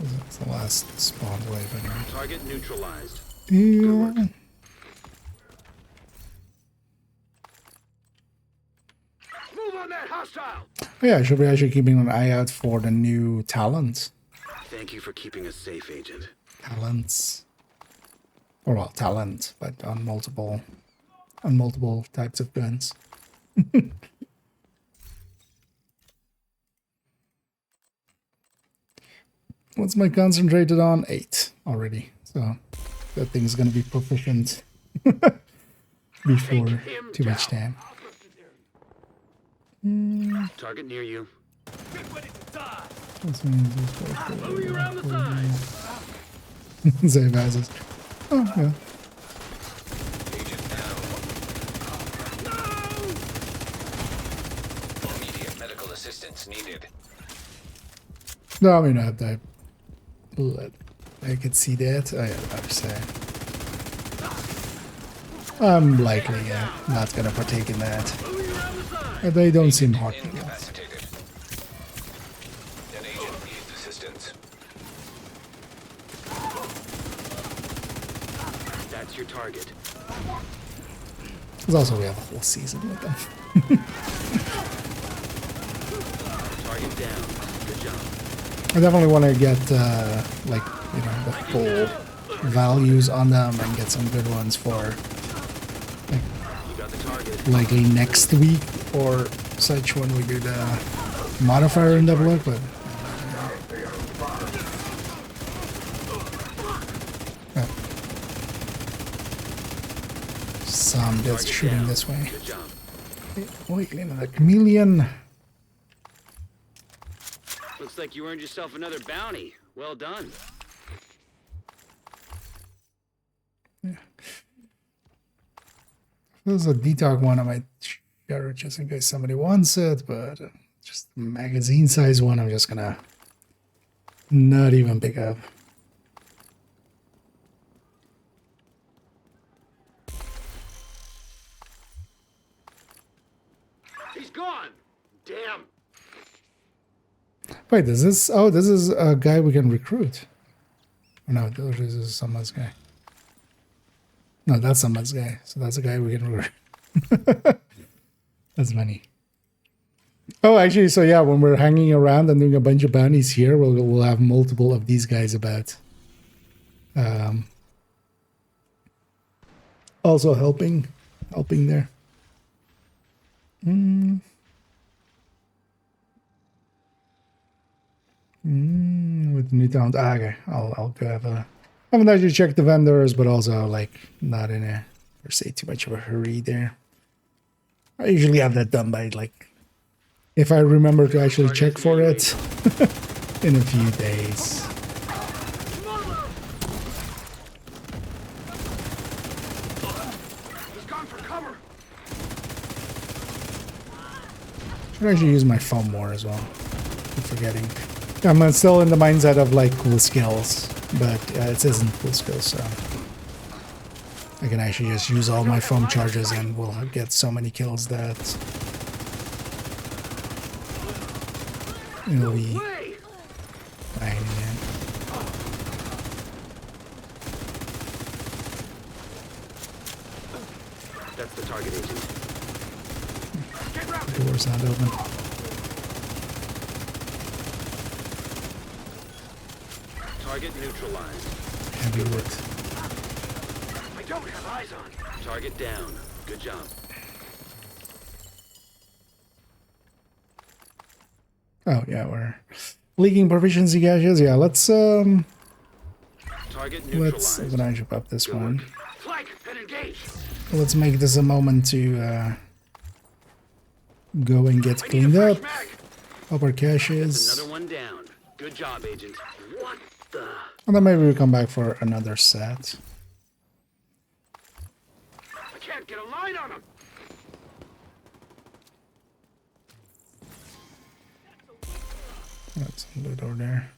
That's the last spawn wave anyway. Target neutralized. Yeah. Move on that hostile. Yeah, I should be actually keeping an eye out for the new talents. Thank you for keeping us safe, Agent. Talents. Or well, talent, but on multiple types of guns. What's my concentrated on? 8 already. So that thing's gonna be proficient before too much time. Target near you. Moving around the side. Save asses. Oh yeah. Immediate medical assistance needed. No, I mean I have that. I could see that. Oh yeah, I'm saying. I'm likely not gonna partake in that. They don't seem hard to get. An agent needs assistance. That's your target. Because also we have a whole season with them. Target down. Good job. I definitely want to get like, you know, the full values on them and get some good ones for likely next week or such when we do the modifier in double up, but some just shooting this way. Wait, another chameleon. Looks like you earned yourself another bounty. Well done. Yeah. If there's a detox one, I might share it just in case somebody wants it, but just a magazine size one, I'm just gonna not even pick up. He's gone. Damn. Wait, is this... Oh, this is a guy we can recruit. Oh, no, this is someone's guy. No, that's someone's guy. So that's a guy we can recruit. That's funny. Oh, actually, so yeah, when we're hanging around and doing a bunch of bounties here, we'll have multiple of these guys about. Also helping there. With new talent. Ah, okay, I'll go have a... I haven't actually checked the vendors, but also like not in a, per se, too much of a hurry there. I usually have that done by like, if I remember to actually check for it in a few days. Should actually use my phone more as well. Keep forgetting. I'm still in the mindset of like cool skills, but it isn't cool skills, so I can actually just use all my foam charges and we'll get so many kills that it'll be fine, man. That's the target agent. The door's not open. Target neutralized. Heavy wood. I don't have eyes on. Target down. Good job. Oh yeah, we're leaking proficiency gauges. Yeah, let's Target let's jump up this one. Flank and engage. Let's make this a moment to go and get cleaned up. Up our caches. Another one down. Good job, agent. What the? And then maybe we come back for another set. I can't get a line on him. That's some loot over there.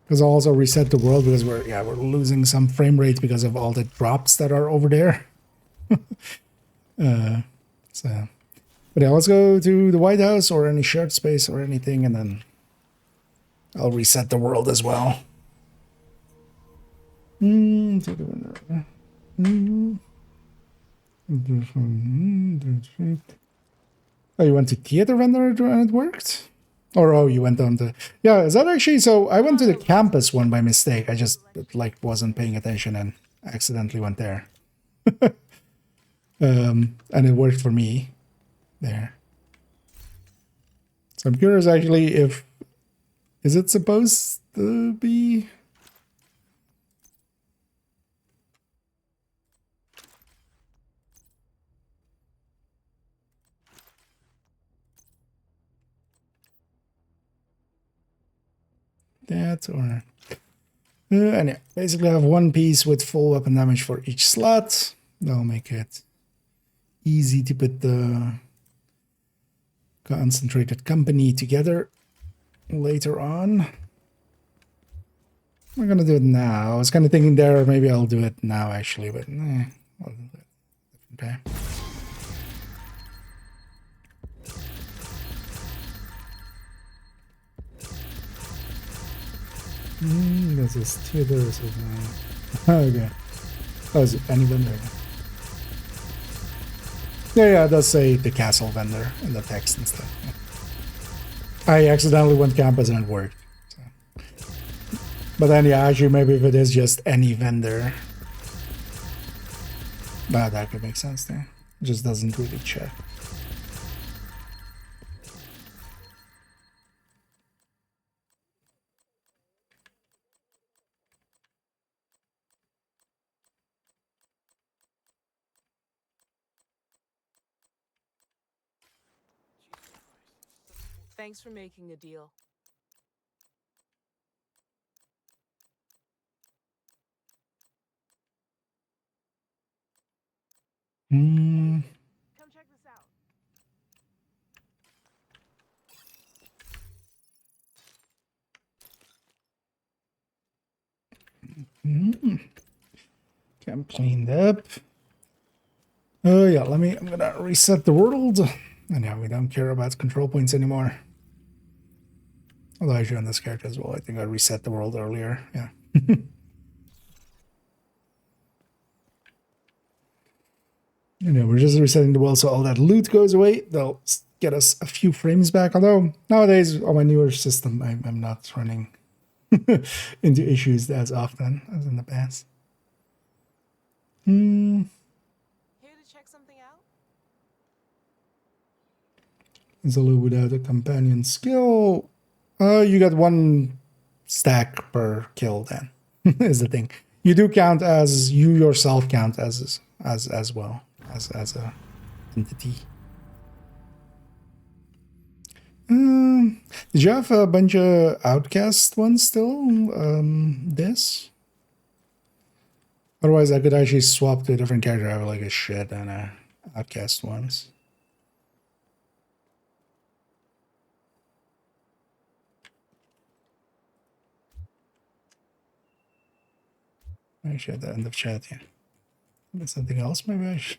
Because I'll also reset the world because we're losing some frame rates because of all the drops that are over there. So, but yeah, let's go to the White House or any shared space or anything, and then I'll reset the world as well. Oh, you went to theater vendor and it worked? Or oh, you went on to... Yeah, is that actually... So I went to the campus one by mistake. I just like wasn't paying attention and accidentally went there. And it worked for me there. So I'm curious actually if... Is it supposed to be... that or... anyway, basically I have one piece with full weapon damage for each slot. That'll make it easy to put the concentrated company together later on. I'm gonna do it now. I was kind of thinking there, maybe I'll do it now actually, but I'll do it different time. This is theater. This is okay. Oh, is it any vendor? Yeah, it does say the castle vendor in the text and stuff. Yeah. I accidentally went campus and it worked. So. But then, yeah, actually, maybe if it is just any vendor, that could make sense there. It just doesn't really check. Thanks for making a deal. Come check this out. Camp cleaned up. Oh yeah, I'm gonna reset the world And yeah, we don't care about control points anymore. Although I should on this character as well. I think I reset the world earlier. Yeah. You know, we're just resetting the world so all that loot goes away. They'll get us a few frames back. Although nowadays on my newer system, I'm not running into issues as often as in the past. Here to check something out? Zulu without a companion skill. You got 1 stack per kill then, is the thing. You do count as, you yourself count as well, as a entity. Did you have a bunch of outcast ones still? This? Otherwise I could actually swap to a different character. I have like a shit and outcast ones. Actually, at the end of chat, yeah. There's something else, maybe I should.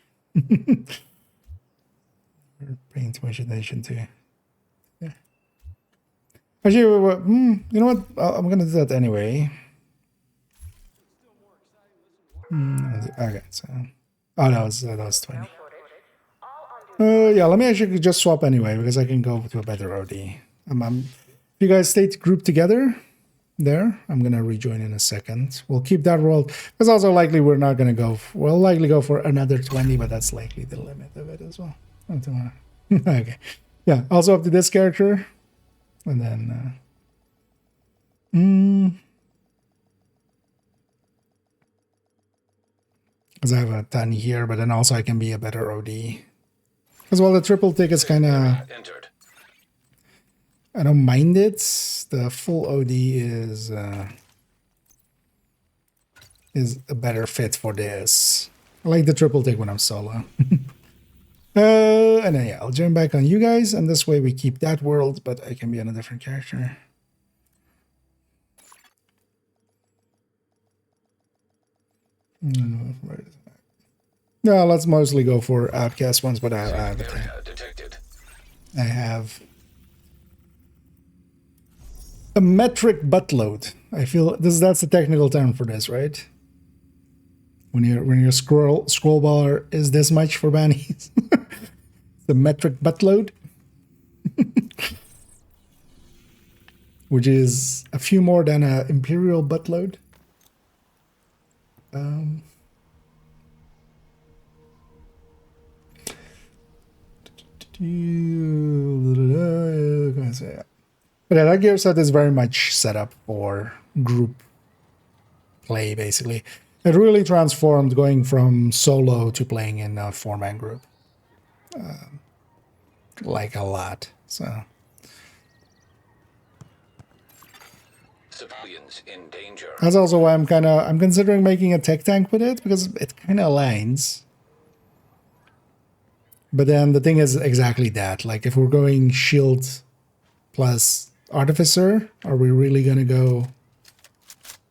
We're paying too much attention to. Yeah. Actually, you know what? I'm gonna do that anyway. Okay, so. Oh, that was 20. Yeah, let me actually just swap anyway, because I can go to a better OD. If you guys stay grouped together. There, I'm gonna rejoin in a second. We'll keep that world. It's also likely we're not gonna go. We'll likely go for another 20, but that's likely the limit of it as well. Okay, yeah. Also up to this character, and then because I have a ton here, but then also I can be a better OD. As well, the triple tick is kind of. I don't mind it. The full OD is a better fit for this. I like the triple take when I'm solo. And then yeah, I'll jump back on you guys, and this way we keep that world, but I can be on a different character. No, let's mostly go for outcast ones, but I have a metric buttload. I feel that's the technical term for this, right? When your scroll bar is this much for bannies. The metric buttload. Which is a few more than an imperial buttload. But yeah, that gear set is very much set up for group play, basically. It really transformed going from solo to playing in a 4-man group. Like a lot, so. Civilians in danger. That's also why I'm considering making a tech tank with it, because it kind of aligns. But then the thing is exactly that. Like if we're going shield plus artificer, are we really gonna go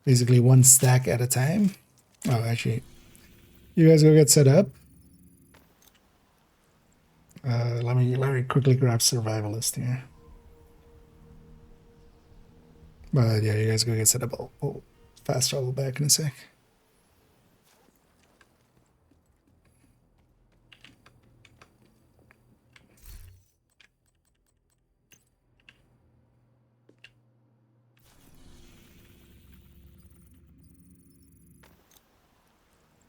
basically one stack at a time? Oh, actually, you guys go get set up. Let me quickly grab survivalist here. But yeah, you guys go get set up. I'll fast travel back in a sec.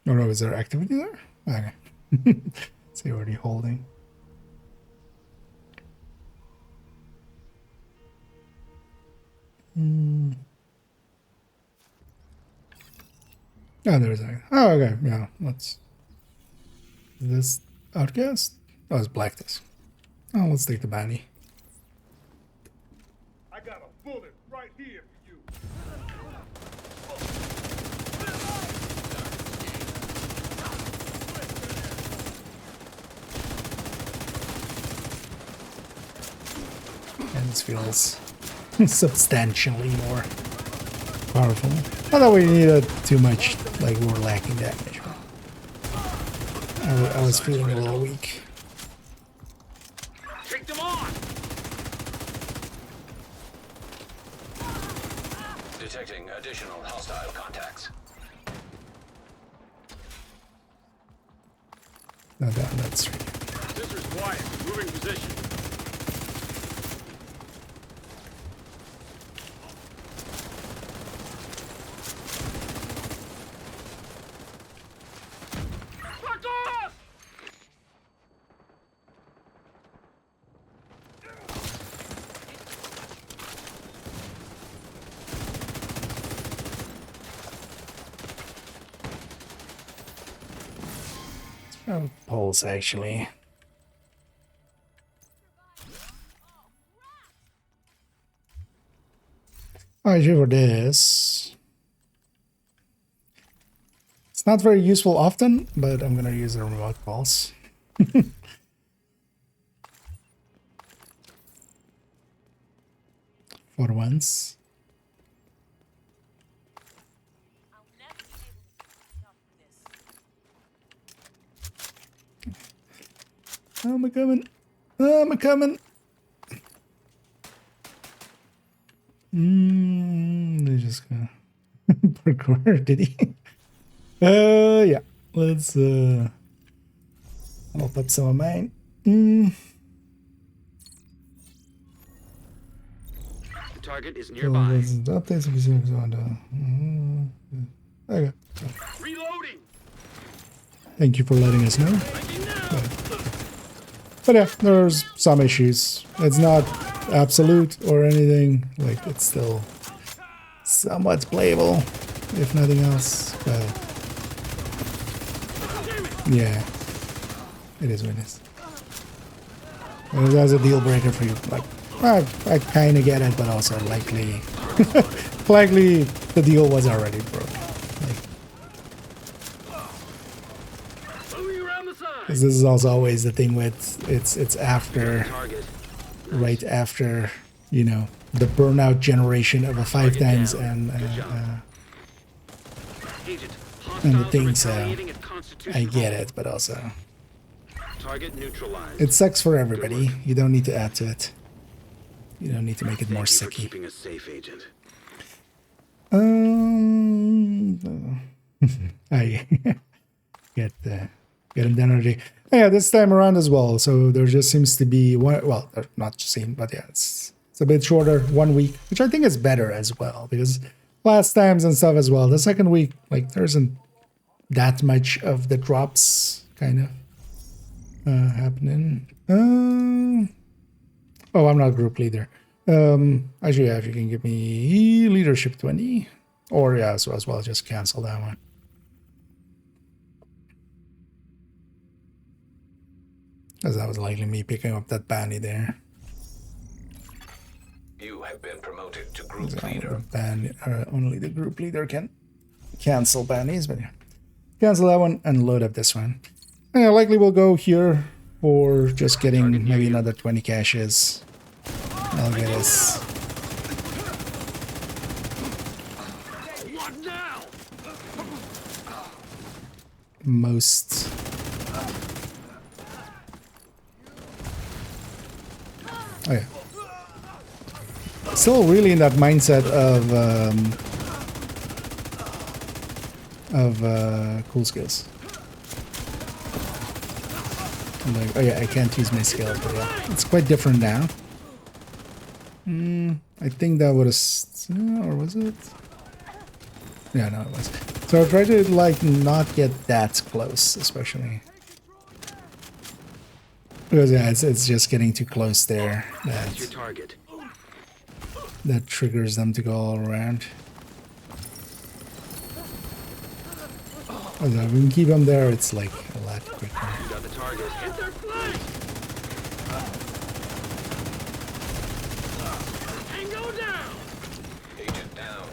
Oh no, is there activity there? Okay. See, already holding. Oh, there's a. Oh, okay. Yeah, let's. Is this outcast? Oh, it's black disc. Oh, let's take the bounty. I got a bullet right here for you. And this feels substantially more powerful. Not that we needed too much, like we were lacking damage. I was feeling a little weak. Detecting additional hostile contacts. No, that's right. Sensors quiet. Moving position. Fuck off! Oh, pulse actually. Alright, here for this. It's not very useful often, but I'm gonna use the remote pulse. For once. I'm coming. I'm coming. They just gonna parkour, did he? Yeah. Let's I'll put some of mine. The target is nearby. Okay. Reloading. Thank you for letting us know. But yeah, there's some issues. It's not absolute or anything. Like, it's still somewhat playable, if nothing else. But yeah, it is what it is. Well, that's a deal breaker for you. Like, I kind of get it, but also likely, likely the deal was already broken. Because this is also always the thing with it's after, right after, you know, the burnout generation of a 5 times and the thing. So I get it, but also it sucks for everybody. You don't need to add to it. You don't need to make it more sicky. I get an energy. Yeah, this time around as well. So there just seems to be one. Well, not just seen, but yeah, it's a bit shorter, 1 week, which I think is better as well because last times and stuff as well. The second week, like there isn't that much of the drops kind of happening. Oh, I'm not group leader. Actually, yeah, if you can give me leadership 20, or yeah, so as well, just cancel that one. Because that was likely me picking up that bounty there. You have been promoted to group leader. Only the group leader can cancel bounties, but yeah. Cancel that one and load up this one. Yeah, likely we'll go here for just getting maybe another 20 caches. I'll get us. Most. Oh yeah. Still really in that mindset of cool skills. I'm like, oh yeah, I can't use my skill, but yeah, it's quite different now. I think that would have, or was it? Yeah, no, it was. So I try to like not get that close, especially because yeah, it's just getting too close there. That triggers them to go all around. Although if we can keep them there, it's like a lot quicker. You got the target. Hit their flank. Tango down. Agent down.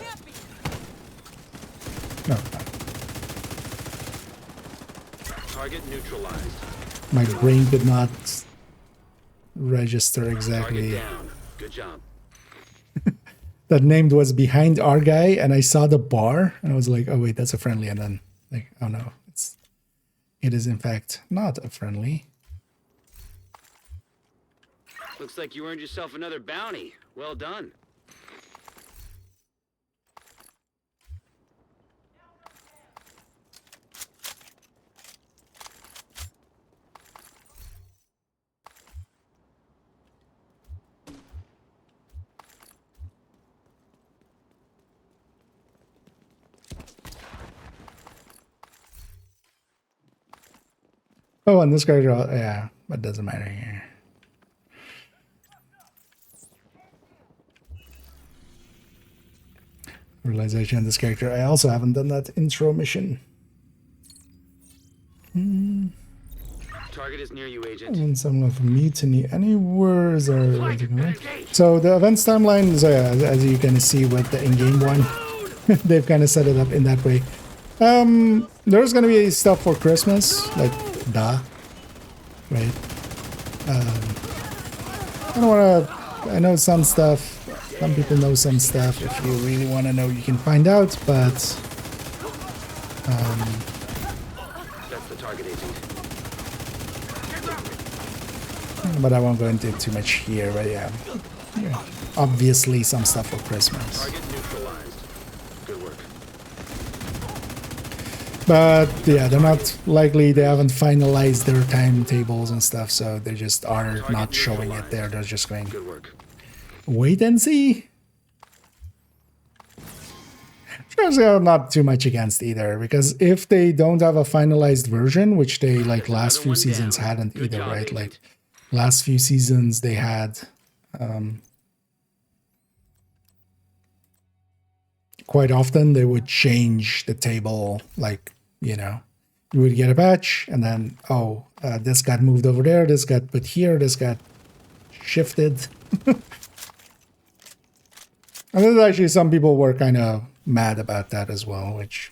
No. Target neutralized. My brain could not register exactly. Target down. Good job. That name was behind our guy, and I saw the bar, and I was like, "Oh wait, that's a friendly." And then, like, oh no, it is in fact not a friendly. Looks like you earned yourself another bounty. Well done. Oh, and this character, yeah, but doesn't matter here. Realization of this character. I also haven't done that intro mission. Target is near you, Agent. And some of mutiny. Any words are so the events timeline. So yeah, as you can see with the in-game one, they've kind of set it up in that way. There's gonna be stuff for Christmas, like right? I don't wanna. I know some stuff. Some people know some stuff. If you really want to know, you can find out. But that's the target, Agent. But I won't go into it too much here. But yeah, obviously some stuff for Christmas. Target neutralized. Good work. But yeah, they're not likely. They haven't finalized their timetables and stuff, so they just are not showing it there. They're just going. Good work. Wait and see. Actually, I'm not too much against either, because if they don't have a finalized version, which they like last few seasons hadn't either, right? Like last few seasons they had quite often they would change the table, like, you would get a patch and then this got moved over there, this got put here, this got shifted. And there's actually some people were kind of mad about that as well, which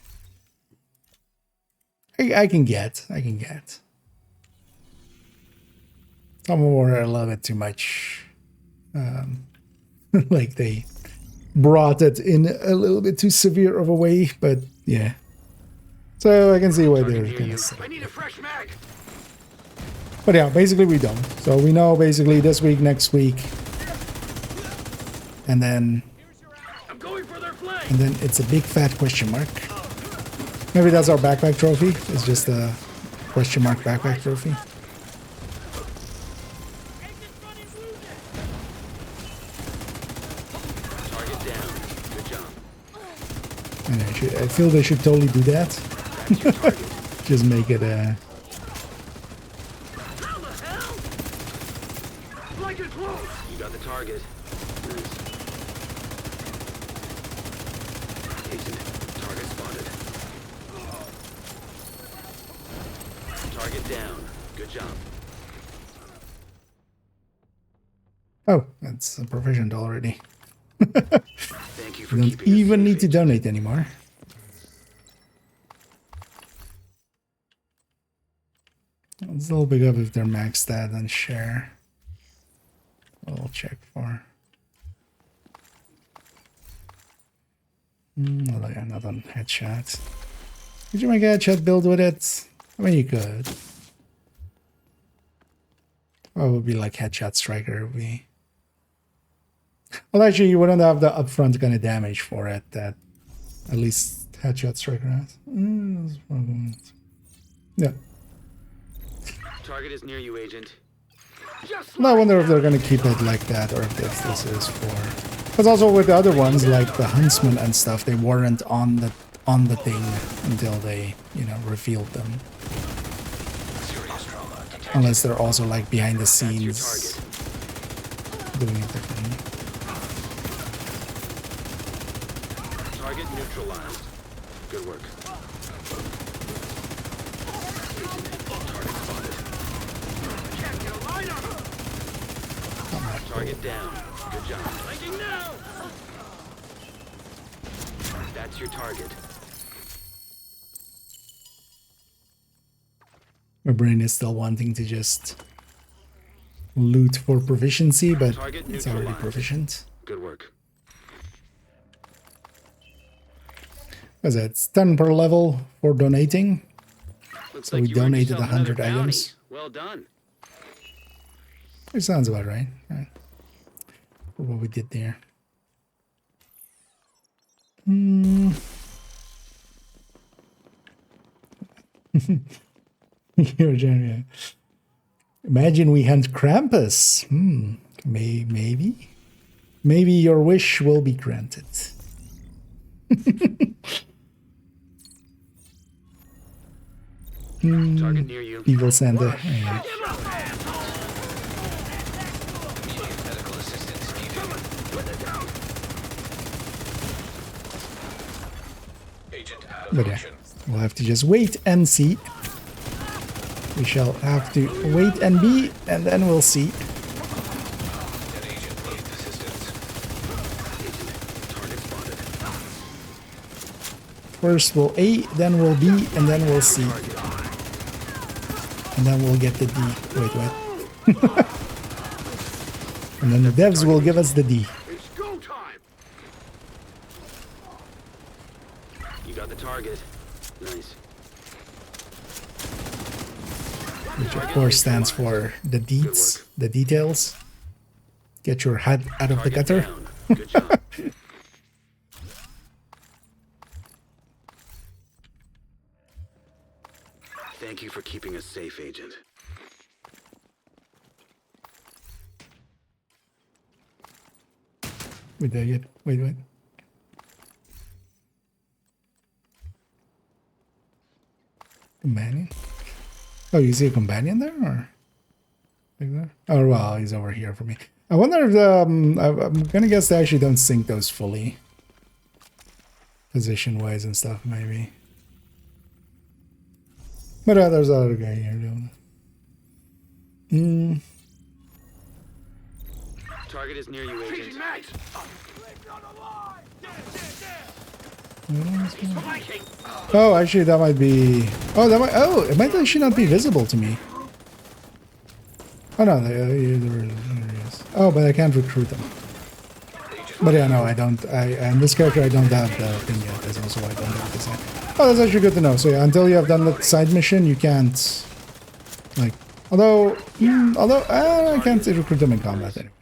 I can get. Some were a little bit too much. Like they brought it in a little bit too severe of a way, but yeah. So I can see why they're kind of set. I need a fresh mag. But yeah, basically we don't. So we know basically this week, next week, and then it's a big fat question mark. Maybe that's our backpack trophy. It's just a question mark backpack trophy. Target down. Good job. And I feel they should totally do that. Just make it You got the target. Nice. Agent, target spotted. Target down. Good job. Oh, that's provisioned already. Thank you for You don't even need to donate anymore. Let's double pick up if they're maxed out and share. We'll check for. Oh, yeah, not on headshot. Could you make a headshot build with it? I mean, you could. Well, it would be like headshot striker. Would be. Well, actually, you wouldn't have the upfront kind of damage for it that at least headshot striker has. Yeah. Target is near you, Agent. I wonder if they're going to keep it like that or if this is for. Because also with the other ones, like the Huntsman and stuff, they weren't on the thing until they, revealed them. Unless they're also like behind the scenes doing it differently. Target neutralized. Good work. Target down. Good job. That's your target. My brain is still wanting to just loot for proficiency, but it's already proficient. Good work. What is that? It's 10 per level for donating. Looks So like we you earned donated yourself 100 another bounty. items. Well done. It sounds about right. For what we did there. Eugenia. Imagine we hunt Krampus. Maybe. Maybe your wish will be granted. Target near you. Evil Santa. Yeah. Immediate medical assistance needed. Agent out of But yeah, function. we'll have to just wait and see. We shall have to wait and be, and then we'll see. An agent needs assistance. Target spotted. First we'll A, then we'll B, and then we'll C. And then we'll get the D. Wait, what? And then the devs will give us the D. It's go time. You got the target. Nice. Which of course stands for the deeds, the details. Get your head out of the gutter. Down. Good job. Thank you for keeping us safe, Agent. Wait, did I get? Wait. Companion? Oh, you see a companion there, or like that? Oh, well, he's over here for me. I wonder if I'm gonna guess they actually don't sync those fully, position-wise and stuff, maybe. But there's another guy here doing it. Target is near you, Agent. Oh, actually, that might be. Oh, that might. Oh, it might actually not be visible to me. Oh no, there he is. Oh, but I can't recruit them. But yeah, no, I don't. And this character, I don't have the thing yet. That's also why I don't have the side. Oh, that's actually good to know. So yeah, until you have done the side mission, you can't. Like, although I can't recruit them in combat anyway.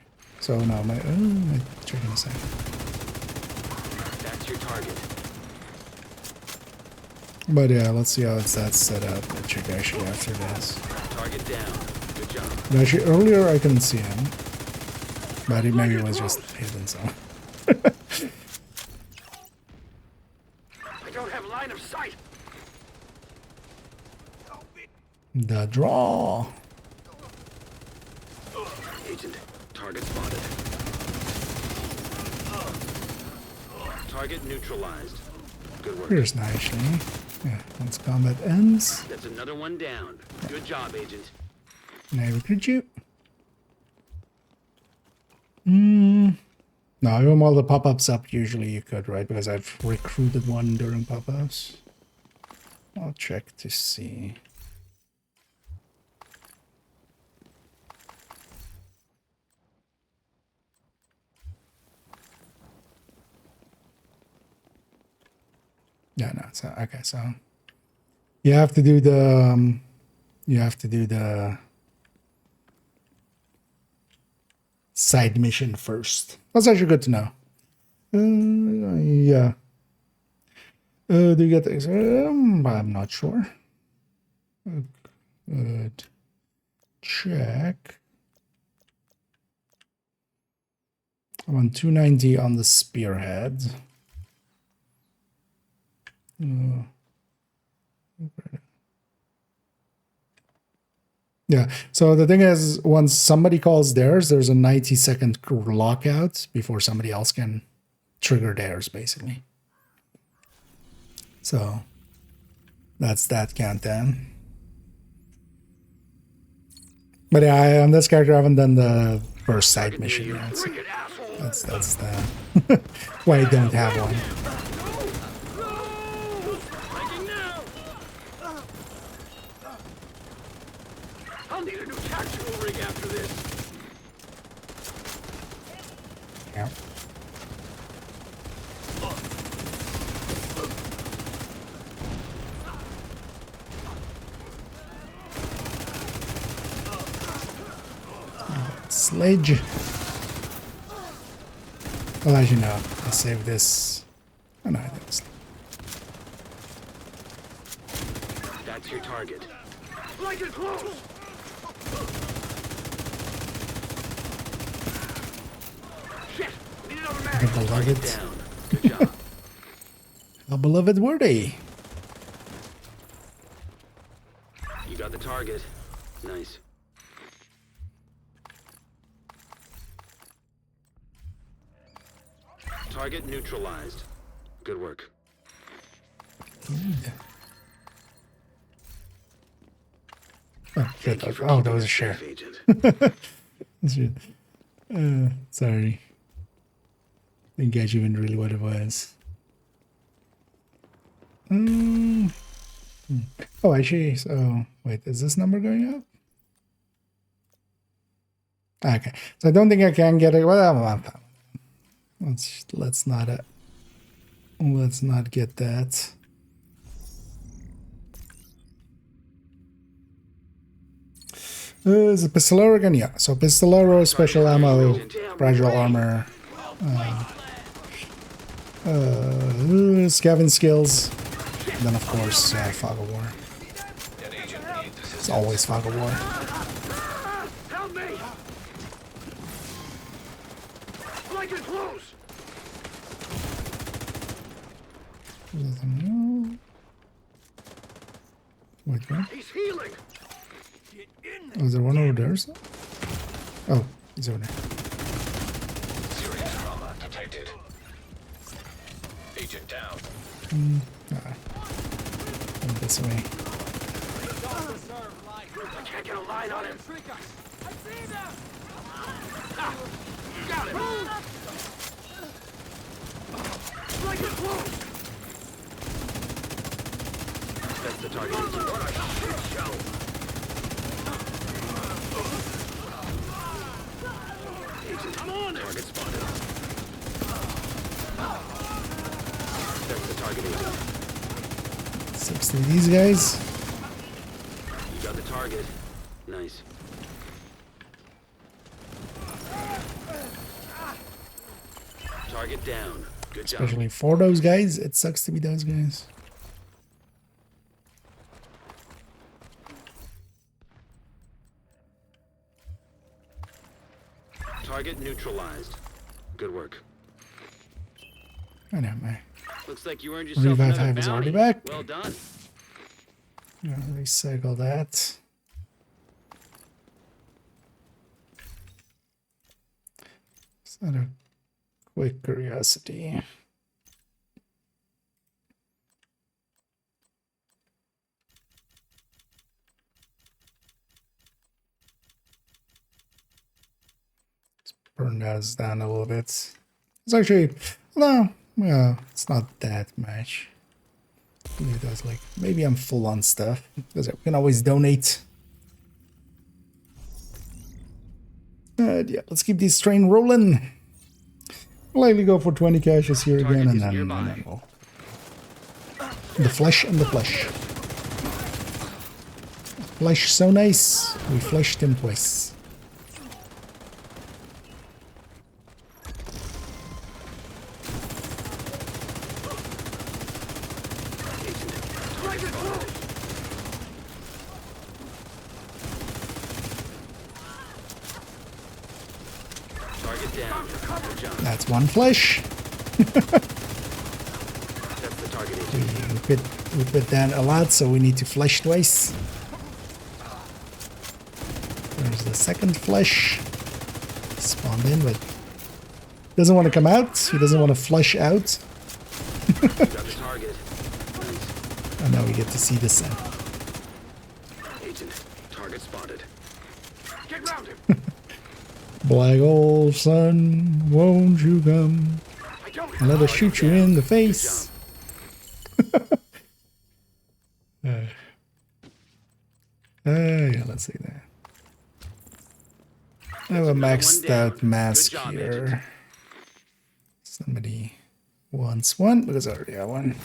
So no, my checking this out. That's your target. But yeah, let's see how that's set up. I'll check actually after this. Target down. Good job. But actually, earlier I couldn't see him. But he maybe was just hidden somewhere. I don't have line of sight. The draw. Agent, target spotted. Target neutralized. Good work. Here's nicely. Yeah, once combat ends, That's another one down. Good job, Agent. can I recruit you? No, even while the pop-ups up, usually you could, right? Because I've recruited one during pop-ups. I'll check to see. Yeah, no, so okay, so you have to do the side mission first. That's actually good to know. Yeah. Do you get the I'm not sure. Good. Check. I'm on 290 on the spearhead. Yeah, so the thing is, once somebody calls theirs, there's a 90-second lockout before somebody else can trigger theirs, basically. So that's that countdown. But yeah, on this character, I haven't done the first side mission yet. So that's the why I don't have one. I'll need a new tactical rig after this. Yeah. Sledge. Well, as you know, I saved this. Oh no, I didn't. That's your target. Like it close. Shit! Need another mag. The beloved. Down. Good job. How beloved were they? target. Nice. Target neutralized. Good work. Oh, shit. Oh, that was a share. Sorry. Didn't catch even really what it was. Oh, actually, so wait, is this number going up? Okay, so I don't think I can get it. Well, let's not get that. Is it Pistolero again? Yeah. So Pistolero, special ammo, fragile armor, scavenge skills, and then of course fog of war. It's always fog of war. Help me! Like it close! Wait, what? He's healing! Oh, is there one over there? Oh, he's over there. Serious trauma detected. Agent down. This way. I can't get a line on him. I see them. Got him. Like it close. That's the target. What a shit show. I'm on it. Target spotted. That's the target agent. 60 of these guys. You got the target. Nice. Target down. Good job. Especially for those guys. It sucks to be those guys. Target neutralized. Good work. I know, man. Looks like you earned yourself Revive another Hive is already bounty. back. Well done. Recycle that. Is that a quick curiosity? Let's burn those down a little bit. It's actually, no, yeah, it's not that much. Leave those, like, maybe I'm full on stuff. Because we can always donate. Yeah, let's keep this train rolling. We'll likely go for 20 caches here again, and then we'll... The flesh and the flesh. Flesh so nice, we fleshed him twice. That's one flesh. we put down a lot, so we need to flesh twice. There's the second flesh. Spawned in, but doesn't want to come out. He doesn't want to flesh out. And now we get to see the sun. Agent, target spotted. Get round him. Black old sun, won't you come? And let us shoot you in the face. Yeah, let's see that. I have a maxed out mask here. Somebody wants one because I already have one.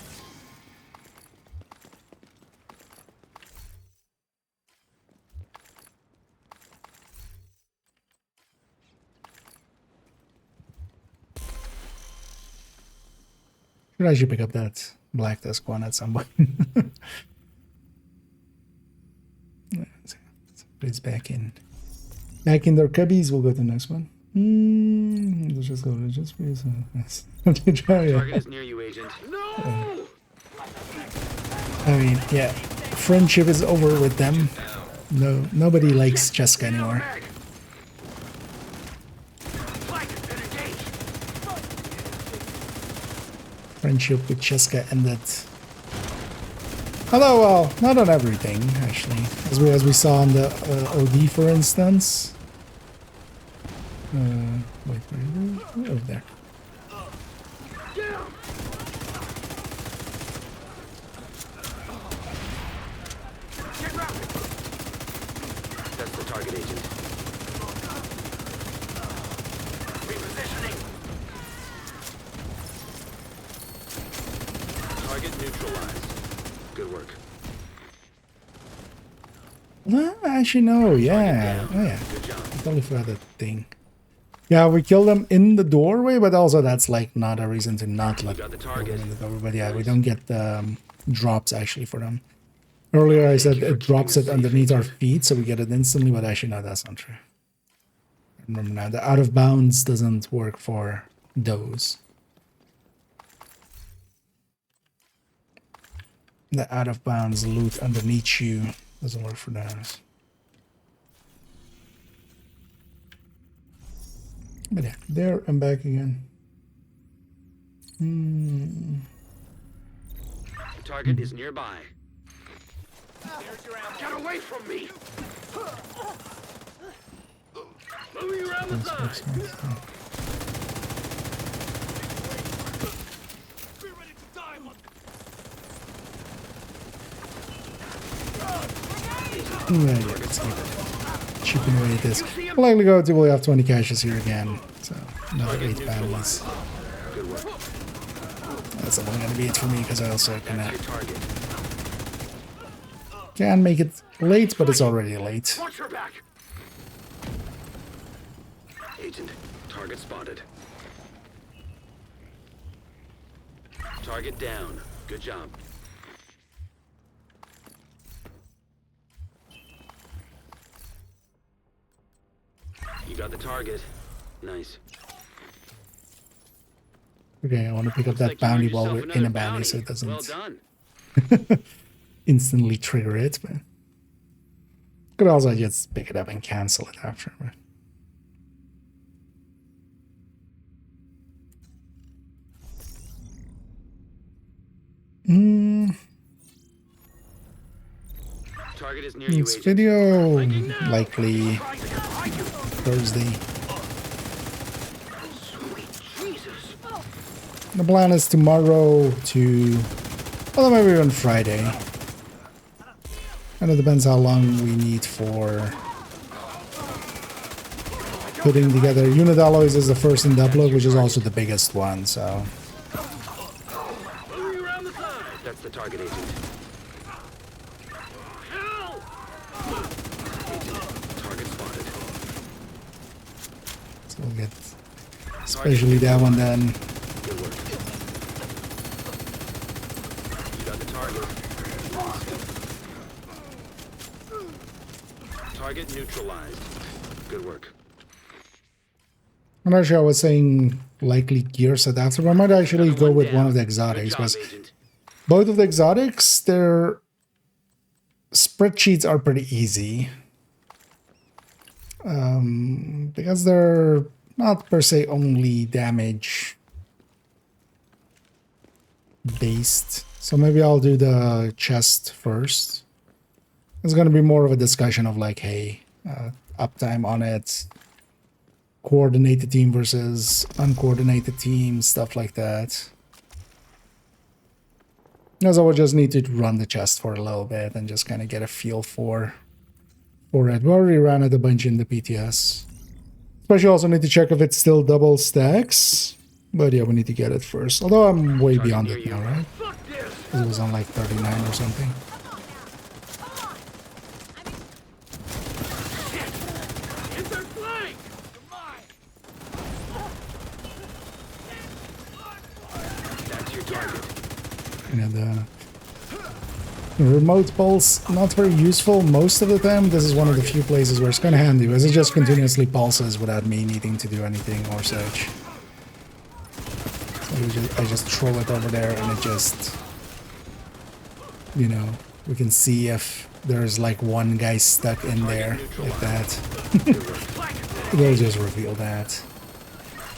I should pick up that black tusk one at some point. It's back in their cubbies. We'll go to the next one. Let's just go to just for Target is near you, agent. I mean, yeah, friendship is over with them. No, nobody likes Cheska anymore. Friendship with Cheska ended. Although, well, not on everything, actually. As we saw on the OD, for instance. Wait, where is it? Over there. That's the target agent. Repositioning. Target neutralized. Good work. Well, actually, no, yeah. Oh, yeah. I totally forgot that thing. Yeah, we killed them in the doorway, but also that's like not a reason to not let them in the doorway. But yeah, we don't get the drops actually for them. Earlier I said it drops it underneath our feet, so we get it instantly, but actually no, that's not true. I remember now, the out of bounds doesn't work for those. The out of bounds loot underneath you doesn't work for those. But yeah, there I'm back again. Target is nearby. Get away from me! Moving around the side. Be ready to die, Yeah, let's keep it chipping away at this. We'll likely go to, we'll have 20 caches here again. So another 8 families. That's only gonna be it for me because I also can make it late, but it's already late. Watch your back. Agent, target spotted. Target down. Good job. You got the target. Nice. Okay, I want to pick up that bounty while we're in a bounty so it doesn't Well done. instantly trigger it, but could also just pick it up and cancel it after. But Target is near you, next agent. video likely Thursday. The plan is tomorrow to, well, maybe even Friday. And it depends how long we need for putting together. Unit alloys is the first in Duplo, which is also the biggest one, so. That's the target agent. Target spotted. So we'll get especially that one then. Good work. You got the target. Target neutralized. Good work. I'm not sure I was saying likely gear set after, but I might actually go with one of the exotics, because both of the exotics, their spreadsheets are pretty easy. Because they're not per se only damage based. So maybe I'll do the chest first. It's going to be more of a discussion of like, hey, uptime on it, coordinated team versus uncoordinated team, stuff like that. Because I would just need to run the chest for a little bit and just kind of get a feel for it. We already ran it a bunch in the PTS. Especially also need to check if it's still double stacks. But yeah, we need to get it first. Although I'm way beyond it now, right? It was on like 39 or something. And the remote pulse, not very useful most of the time. This is one of the few places where it's kind of handy, because it just continuously pulses without me needing to do anything or such. So I just throw it over there and it just, you know, we can see if there's like one guy stuck in there like that. They'll just reveal that.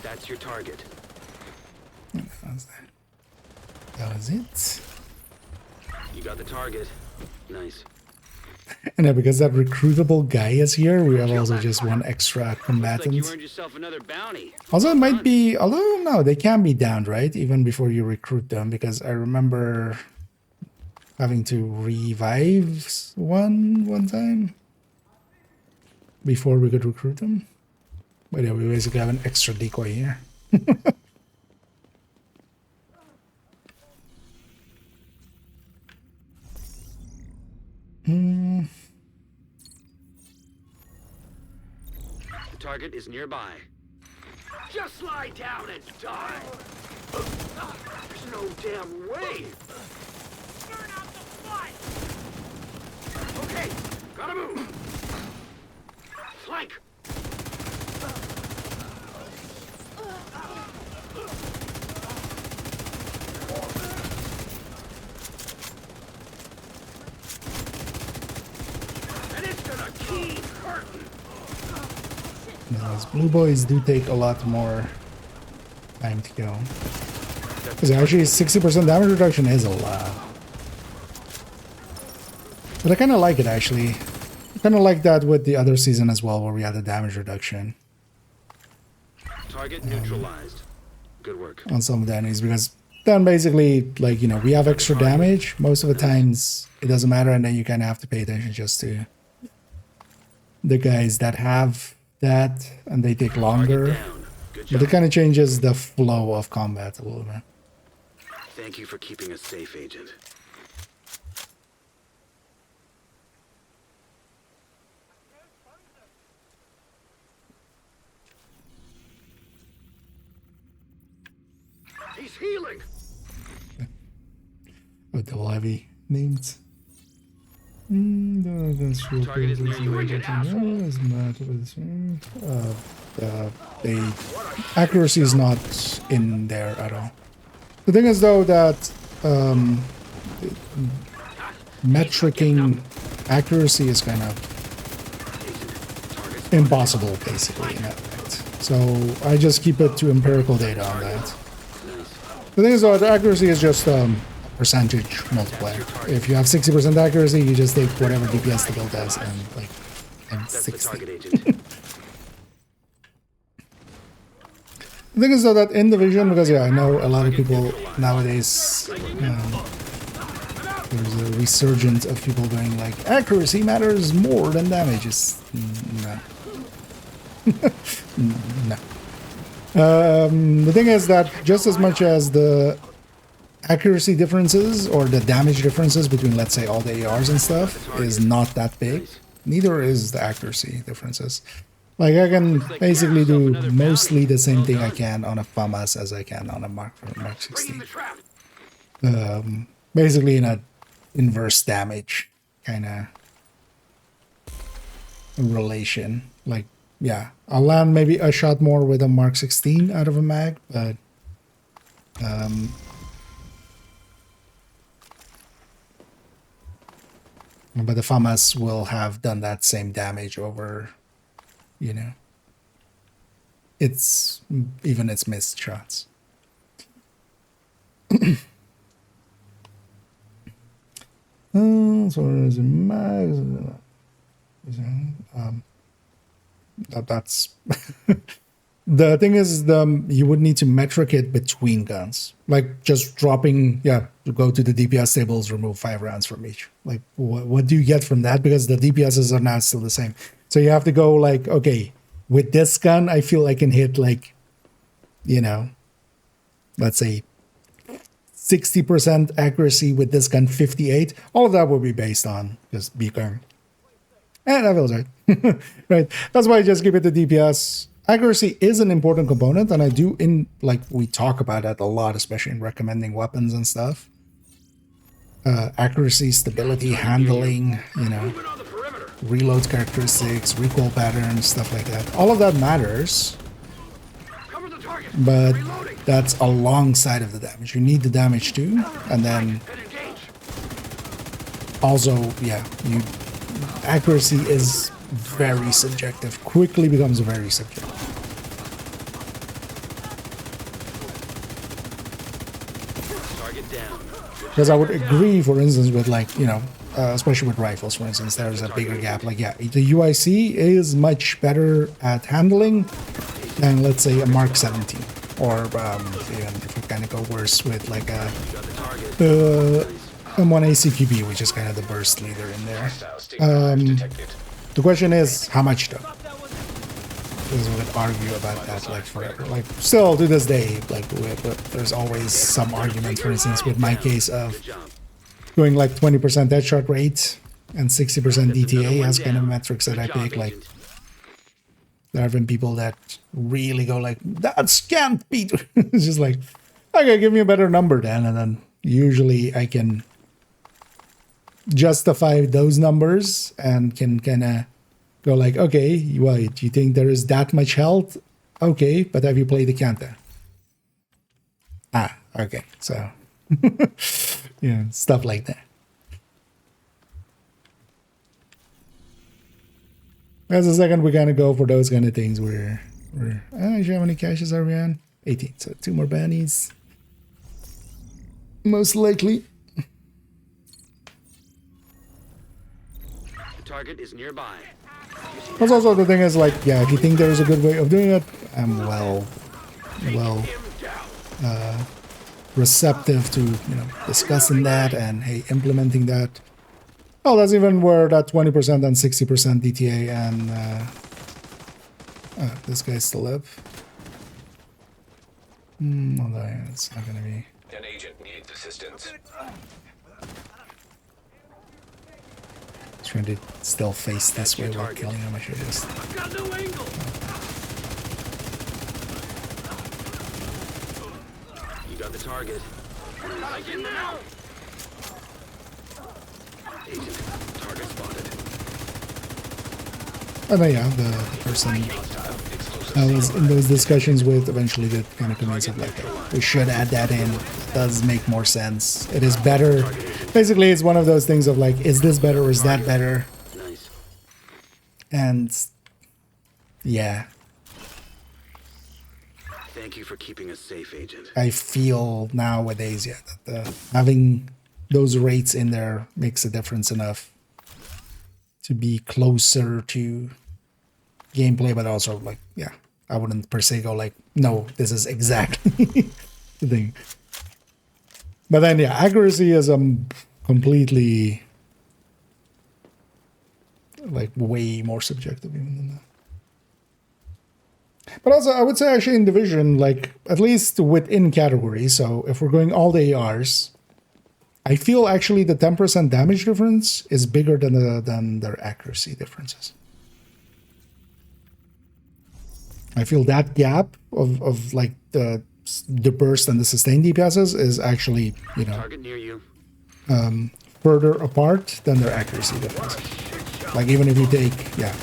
That's your target. That was that. That was it. You got the target. Nice. And because that recruitable guy is here, we have also just one extra combatant. Like you earned yourself another bounty. Also, it might be, although no, they can be downed, right? Even before you recruit them, because I remember having to revive one time before we could recruit them. But yeah, we basically have an extra decoy here. The target is nearby. Just lie down and die. There's no damn way. Burn out the fight. Okay, gotta move. Flank. Those blue boys do take a lot more time to kill. Because actually 60% damage reduction is a lot. But I kind of like it actually. I kind of like that with the other season as well, where we had the damage reduction. Target neutralized. Good work. On some of the enemies, because then basically, like, you know, we have extra damage. Most of the times it doesn't matter, and then you kind of have to pay attention just to the guys that have that, and they take longer. But it kind of changes the flow of combat a little bit. Thank you for keeping us safe, Agent. He's healing. With the heavy names. The accuracy is not in there at all. The thing is though that metricing accuracy is kind of impossible basically in that effect. So I just keep it to empirical data on that. The thing is though, the accuracy is just percentage multiplier. If you have 60% accuracy, you just take whatever DPS the build has and like and 60. The thing is though that in Division, because yeah, I know a lot of people nowadays, there's a resurgence of people going like accuracy matters more than damage. It's no. No. The thing is that just as much as the accuracy differences or the damage differences between, let's say, all the ARs and stuff is not that big, neither is the accuracy differences. Like, I can basically do mostly the same thing I can on a FAMAS as I can on a Mark 16. Basically in a inverse damage kind of relation. Like, yeah, I'll land maybe a shot more with a Mark 16 out of a mag, but the FAMAS will have done that same damage over, you know, its missed shots. So there's a mag. That's the thing is you would need to metric it between guns, like just dropping, yeah, to go to the DPS tables, remove 5 rounds from each. Like what do you get from that? Because the DPSs are now still the same, so you have to go like, okay, with this gun I feel I can hit, like, you know, let's say 60% accuracy with this gun, 58. All of that will be based on just beacon. And that feels right. Right. That's why I just give it the DPS. Accuracy is an important component, and I do, in like we talk about that a lot, especially in recommending weapons and stuff. Accuracy, stability, handling, you know, reload characteristics, recoil patterns, stuff like that. All of that matters, but that's alongside of the damage. You need the damage too, and then Also, yeah, accuracy is very subjective. Quickly becomes very subjective. Target down. Because I would agree, for instance, with like, you know, especially with rifles, for instance, there's a bigger gap. Like, yeah, the UIC is much better at handling than, let's say, a Mark 17. Or even if we kind of go worse with like a M1 ACQB, which is kind of the burst leader in there. The question is, how much though? Because we could argue about that like forever. Like, still to this day, like there's always some argument, for instance, with my case of going like 20% headshot rate and 60% DTA as kind of metrics that I pick. Like, there have been people that really go like, that can't be. It's just like, okay, give me a better number then. And then usually I can justify those numbers and can kind of go like, okay, well, do you think there is that much health? Okay, but have you played the counter? Ah, okay. So, yeah, stuff like that. As a second, we're gonna go for those kind of things where how many caches are we on? 18. So 2 more bannies. Most likely. The target is nearby. That's also the thing is like, yeah, if you think there is a good way of doing it, I'm well receptive to, you know, discussing that and hey, implementing that. Oh, that's even where that 20% and 60% DTA and this guy's still up. Although yeah, it's not gonna be. An agent needs assistance. Trying to still face this way while killing him. I should just. I've got no angle. You got the target. Taking now. Agent, target spotted. And then yeah, the person I was in those discussions with eventually did kind of convince of like, we should add that in. It does make more sense. It is better. Basically, it's one of those things of like, is this better or is that better? Nice. And yeah. Thank you for keeping us safe, Agent. I feel nowadays, yeah, that having those rates in there makes a difference enough to be closer to gameplay, but also like, yeah, I wouldn't per se go like, no, this is exactly the thing. But then, yeah, accuracy is completely like way more subjective even than that. But also, I would say actually in Division, like at least within categories. So if we're going all the ARs, I feel actually the 10% damage difference is bigger than their accuracy differences. I feel that gap of like the burst and the sustained DPSs is actually, you know, Target near you. Further apart than their accuracy difference. Like even if you take, yeah,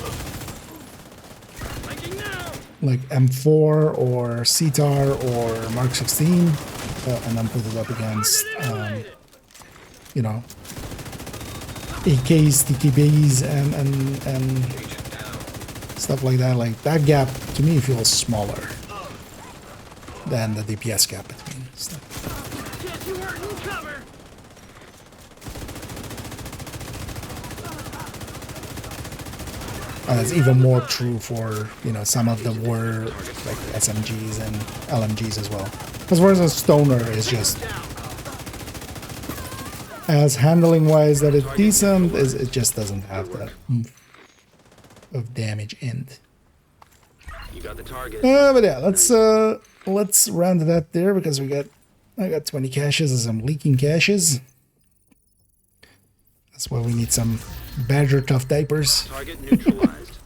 like M4 or CTAR or Mark 16 and then put it up against, you know, AKs, TKBs and stuff like that. Like that gap to me feels smaller than the DPS gap between stuff. And it's even more true for, you know, some of the war like SMGs and LMGs as well. Because for instance, Stoner is just as handling wise that it's decent, is it just doesn't have that oomph of damage end. You got the target. But yeah, let's round that there because I got 20 caches and some leaking caches. That's why we need some Badger tough diapers. Target neutralized.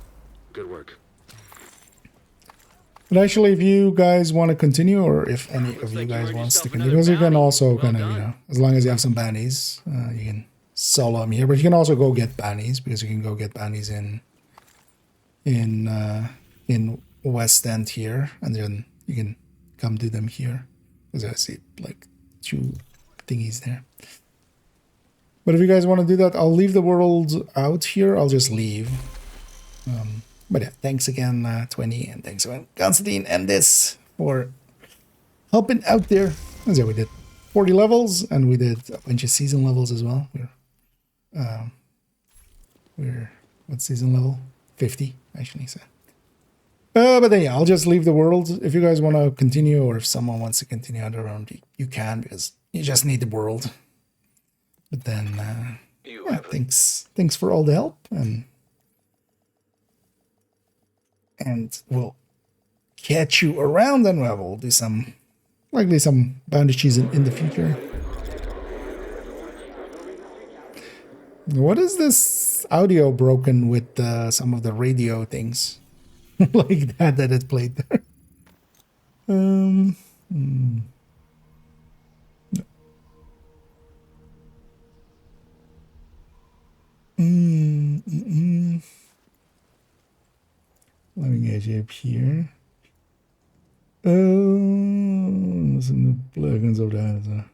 Good work. But actually, if you guys want to continue, or if any of you guys wants to continue, because you can also kind of, you know, as long as you have some bannies, you can solo them here. But you can also go get bannies because you can go get bannies in West End here, and then you can come do them here. Because I see like 2 thingies there. But if you guys want to do that, I'll leave the world out here. I'll just leave. But yeah, thanks again, 20, and thanks again, Constantine and this for helping out there. As yeah, we did 40 levels, and we did a bunch of season levels as well. We're what season level? 50, actually. So. But then yeah, I'll just leave the world. If you guys want to continue, or if someone wants to continue on their own, you can, because you just need the world. But then, yeah, thanks for all the help, and we'll catch you around, and we'll do likely some bounty cheese in the future. What is this audio broken with some of the radio things like that it played there? Let me get you up here. Some plugins of that.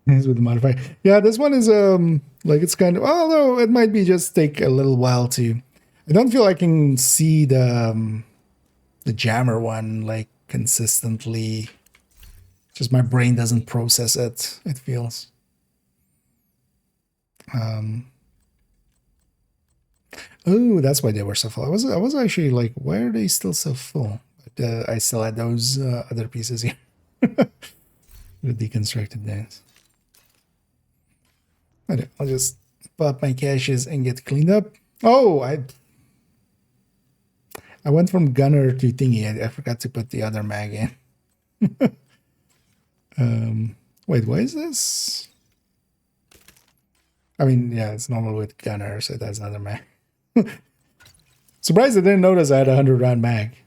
With the modifier. Yeah, this one is like it's kind of, although it might be just take a little while to. I don't feel I can see the jammer one like consistently. Just my brain doesn't process it. It feels. Oh, that's why they were so full. I was actually like, why are they still so full? But I still had those other pieces here. The deconstructed dance. I'll just pop my caches and get cleaned up. Oh, I went from gunner to thingy. I forgot to put the other mag in. Wait, why is this? I mean, yeah, it's normal with gunner, so that's another mag. Surprised I didn't notice I had a 100-round mag.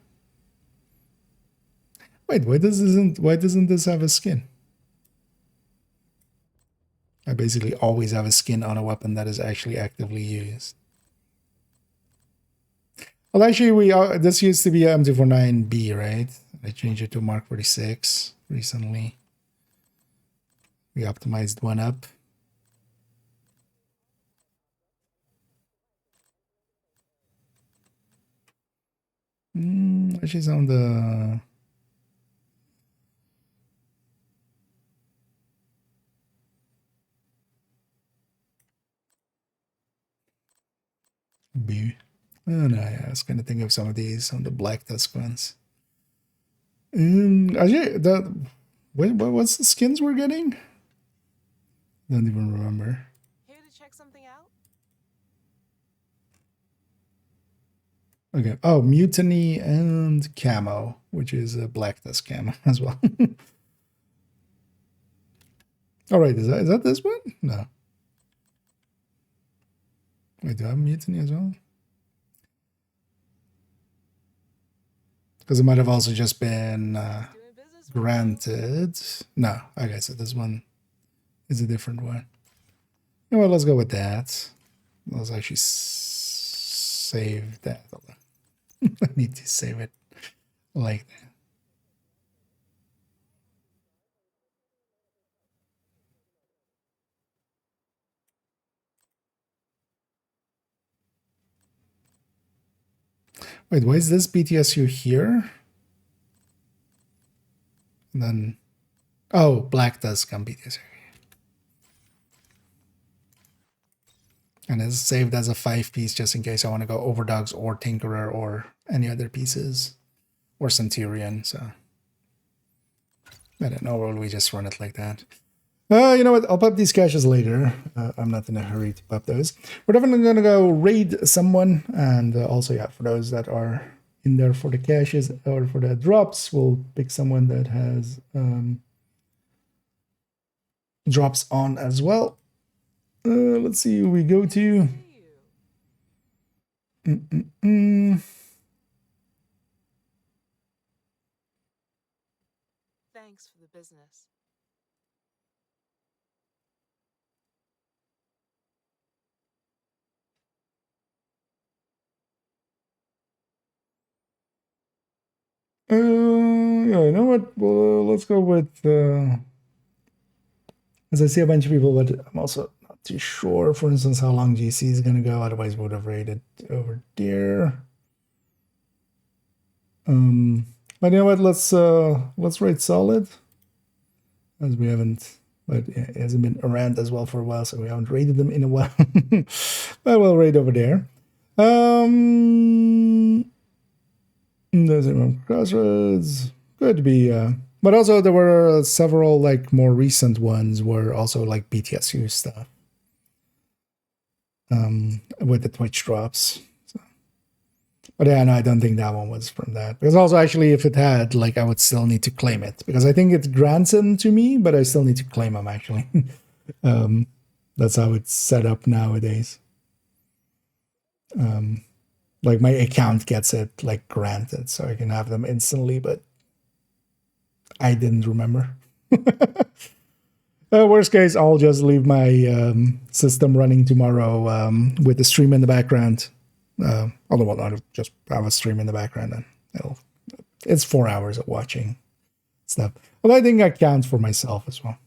Wait, why doesn't this have a skin? I basically always have a skin on a weapon that is actually actively used. Well, actually, this used to be a M249B, right? I changed it to Mark 46 recently. We optimized one up. She's on the... B. Oh no, yeah, I was going to think of some of these on the black tusk ones. Actually, what's the skins we're getting? Don't even remember. Here to check something out? Okay. Oh, mutiny and camo, which is a black tusk camo as well. All right, is that this one? No. Wait, do I have mutiny as well? Because it might have also just been granted. No, okay, so this one is a different one. You know what, let's go with that. Let's actually save that. I need to save it like that. Wait, why is this BTSU here? And then, oh, black does come BTSU. And it's saved as a 5-piece just in case I want to go Overdogs or Tinkerer or any other pieces. Or Centurion, so. I don't know, we just run it like that. You know what? I'll pop these caches later. I'm not in a hurry to pop those. We're definitely going to go raid someone. And also, yeah, for those that are in there for the caches or for the drops, we'll pick someone that has drops on as well. Let's see who we go to. Thanks for the business. Yeah, you know what? Well, let's go with. As I see a bunch of people, but I'm also not too sure, for instance, how long GC is going to go. Otherwise, we would have rated over there. But you know what? Let's rate solid, as we haven't. But it hasn't been around as well for a while, so we haven't rated them in a while. But we'll rate over there. There's Crossroads. Could be, but also there were several like more recent ones were also like BTSU stuff. With the Twitch drops. So. But yeah, no, I don't think that one was from that. Because also actually if it had, like I would still need to claim it. Because I think it grants them to me, but I still need to claim them actually. That's how it's set up nowadays. Like my account gets it like granted, so I can have them instantly, but I didn't remember. Worst case, I'll just leave my system running tomorrow with the stream in the background. Although I'll just have a stream in the background, and it's 4 hours of watching stuff. Well, I think I count for myself as well.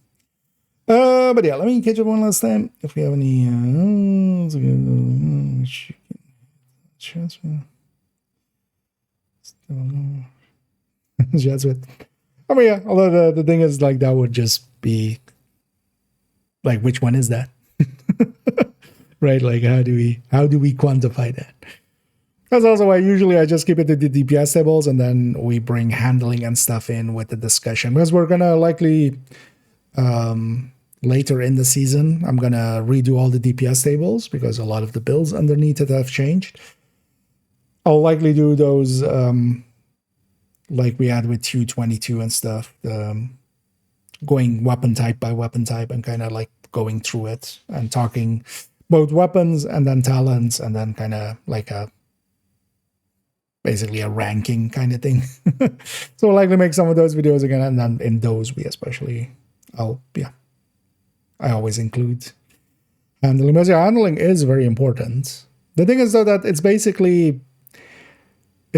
But yeah, let me catch up one last time. If we have any... Jesuit. I mean, yeah, although the thing is, like, that would just be like, which one is that? Right? Like, how do we quantify that? That's also why usually I just keep it to the DPS tables, and then we bring handling and stuff in with the discussion, because we're gonna likely later in the season, I'm gonna redo all the DPS tables because a lot of the builds underneath it have changed. I'll likely do those like we had with Y22 and stuff, going weapon type by weapon type and kind of like going through it and talking both weapons and then talents, and then kind of like basically a ranking kind of thing. So I'll likely make some of those videos again, and then in those we especially, I always include handling. Because handling is very important. The thing is though that it's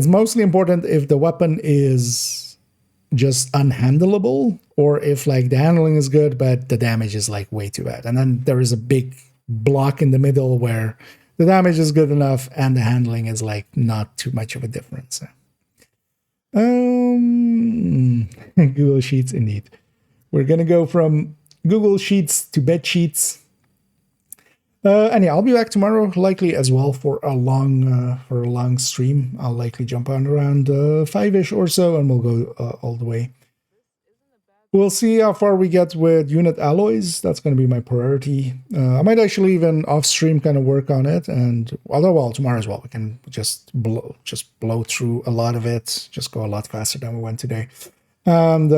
mostly important if the weapon is just unhandleable, or if like the handling is good but the damage is like way too bad. And then there is a big block in the middle where the damage is good enough and the handling is like not too much of a difference. Google Sheets indeed. We're gonna go from Google Sheets to bed sheets. And yeah, I'll be back tomorrow, likely as well for a long stream. I'll likely jump on around 5-ish or so, and we'll go all the way. We'll see how far we get with unit alloys. That's going to be my priority. I might actually even off stream kind of work on it, and although well tomorrow as well, we can just blow through a lot of it, just go a lot faster than we went today, and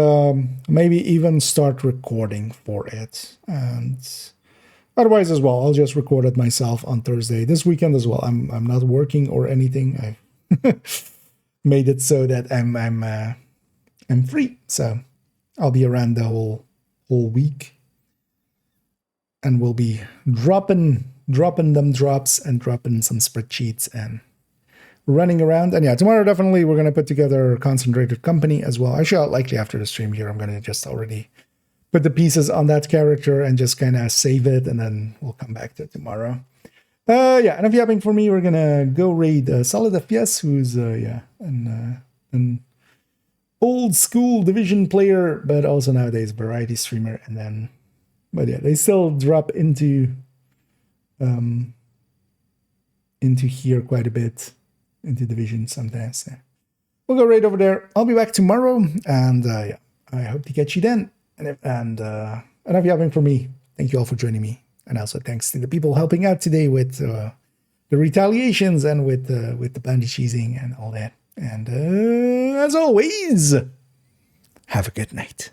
maybe even start recording for it. And otherwise as well, I'll just record it myself on Thursday. This weekend as well, I'm not working or anything. I've made it so that I'm free, so I'll be around the whole week, and we'll be dropping them drops and dropping some spreadsheets and running around. And yeah, tomorrow definitely we're gonna put together a concentrated company as well. Actually, likely after the stream here, I'm gonna just already put the pieces on that character and just kind of save it, and then we'll come back to it tomorrow. Yeah, and if you're having for me, we're gonna go raid Solid FPS, who's an old school Division player, but also nowadays variety streamer. And then, but yeah, they still drop into here quite a bit, into Division sometimes. So we'll go right over there. I'll be back tomorrow, and yeah, I hope to catch you then. And if you're having for me, thank you all for joining me, and also thanks to the people helping out today with the retaliations and with the bandy cheesing and all that. And as always, have a good night.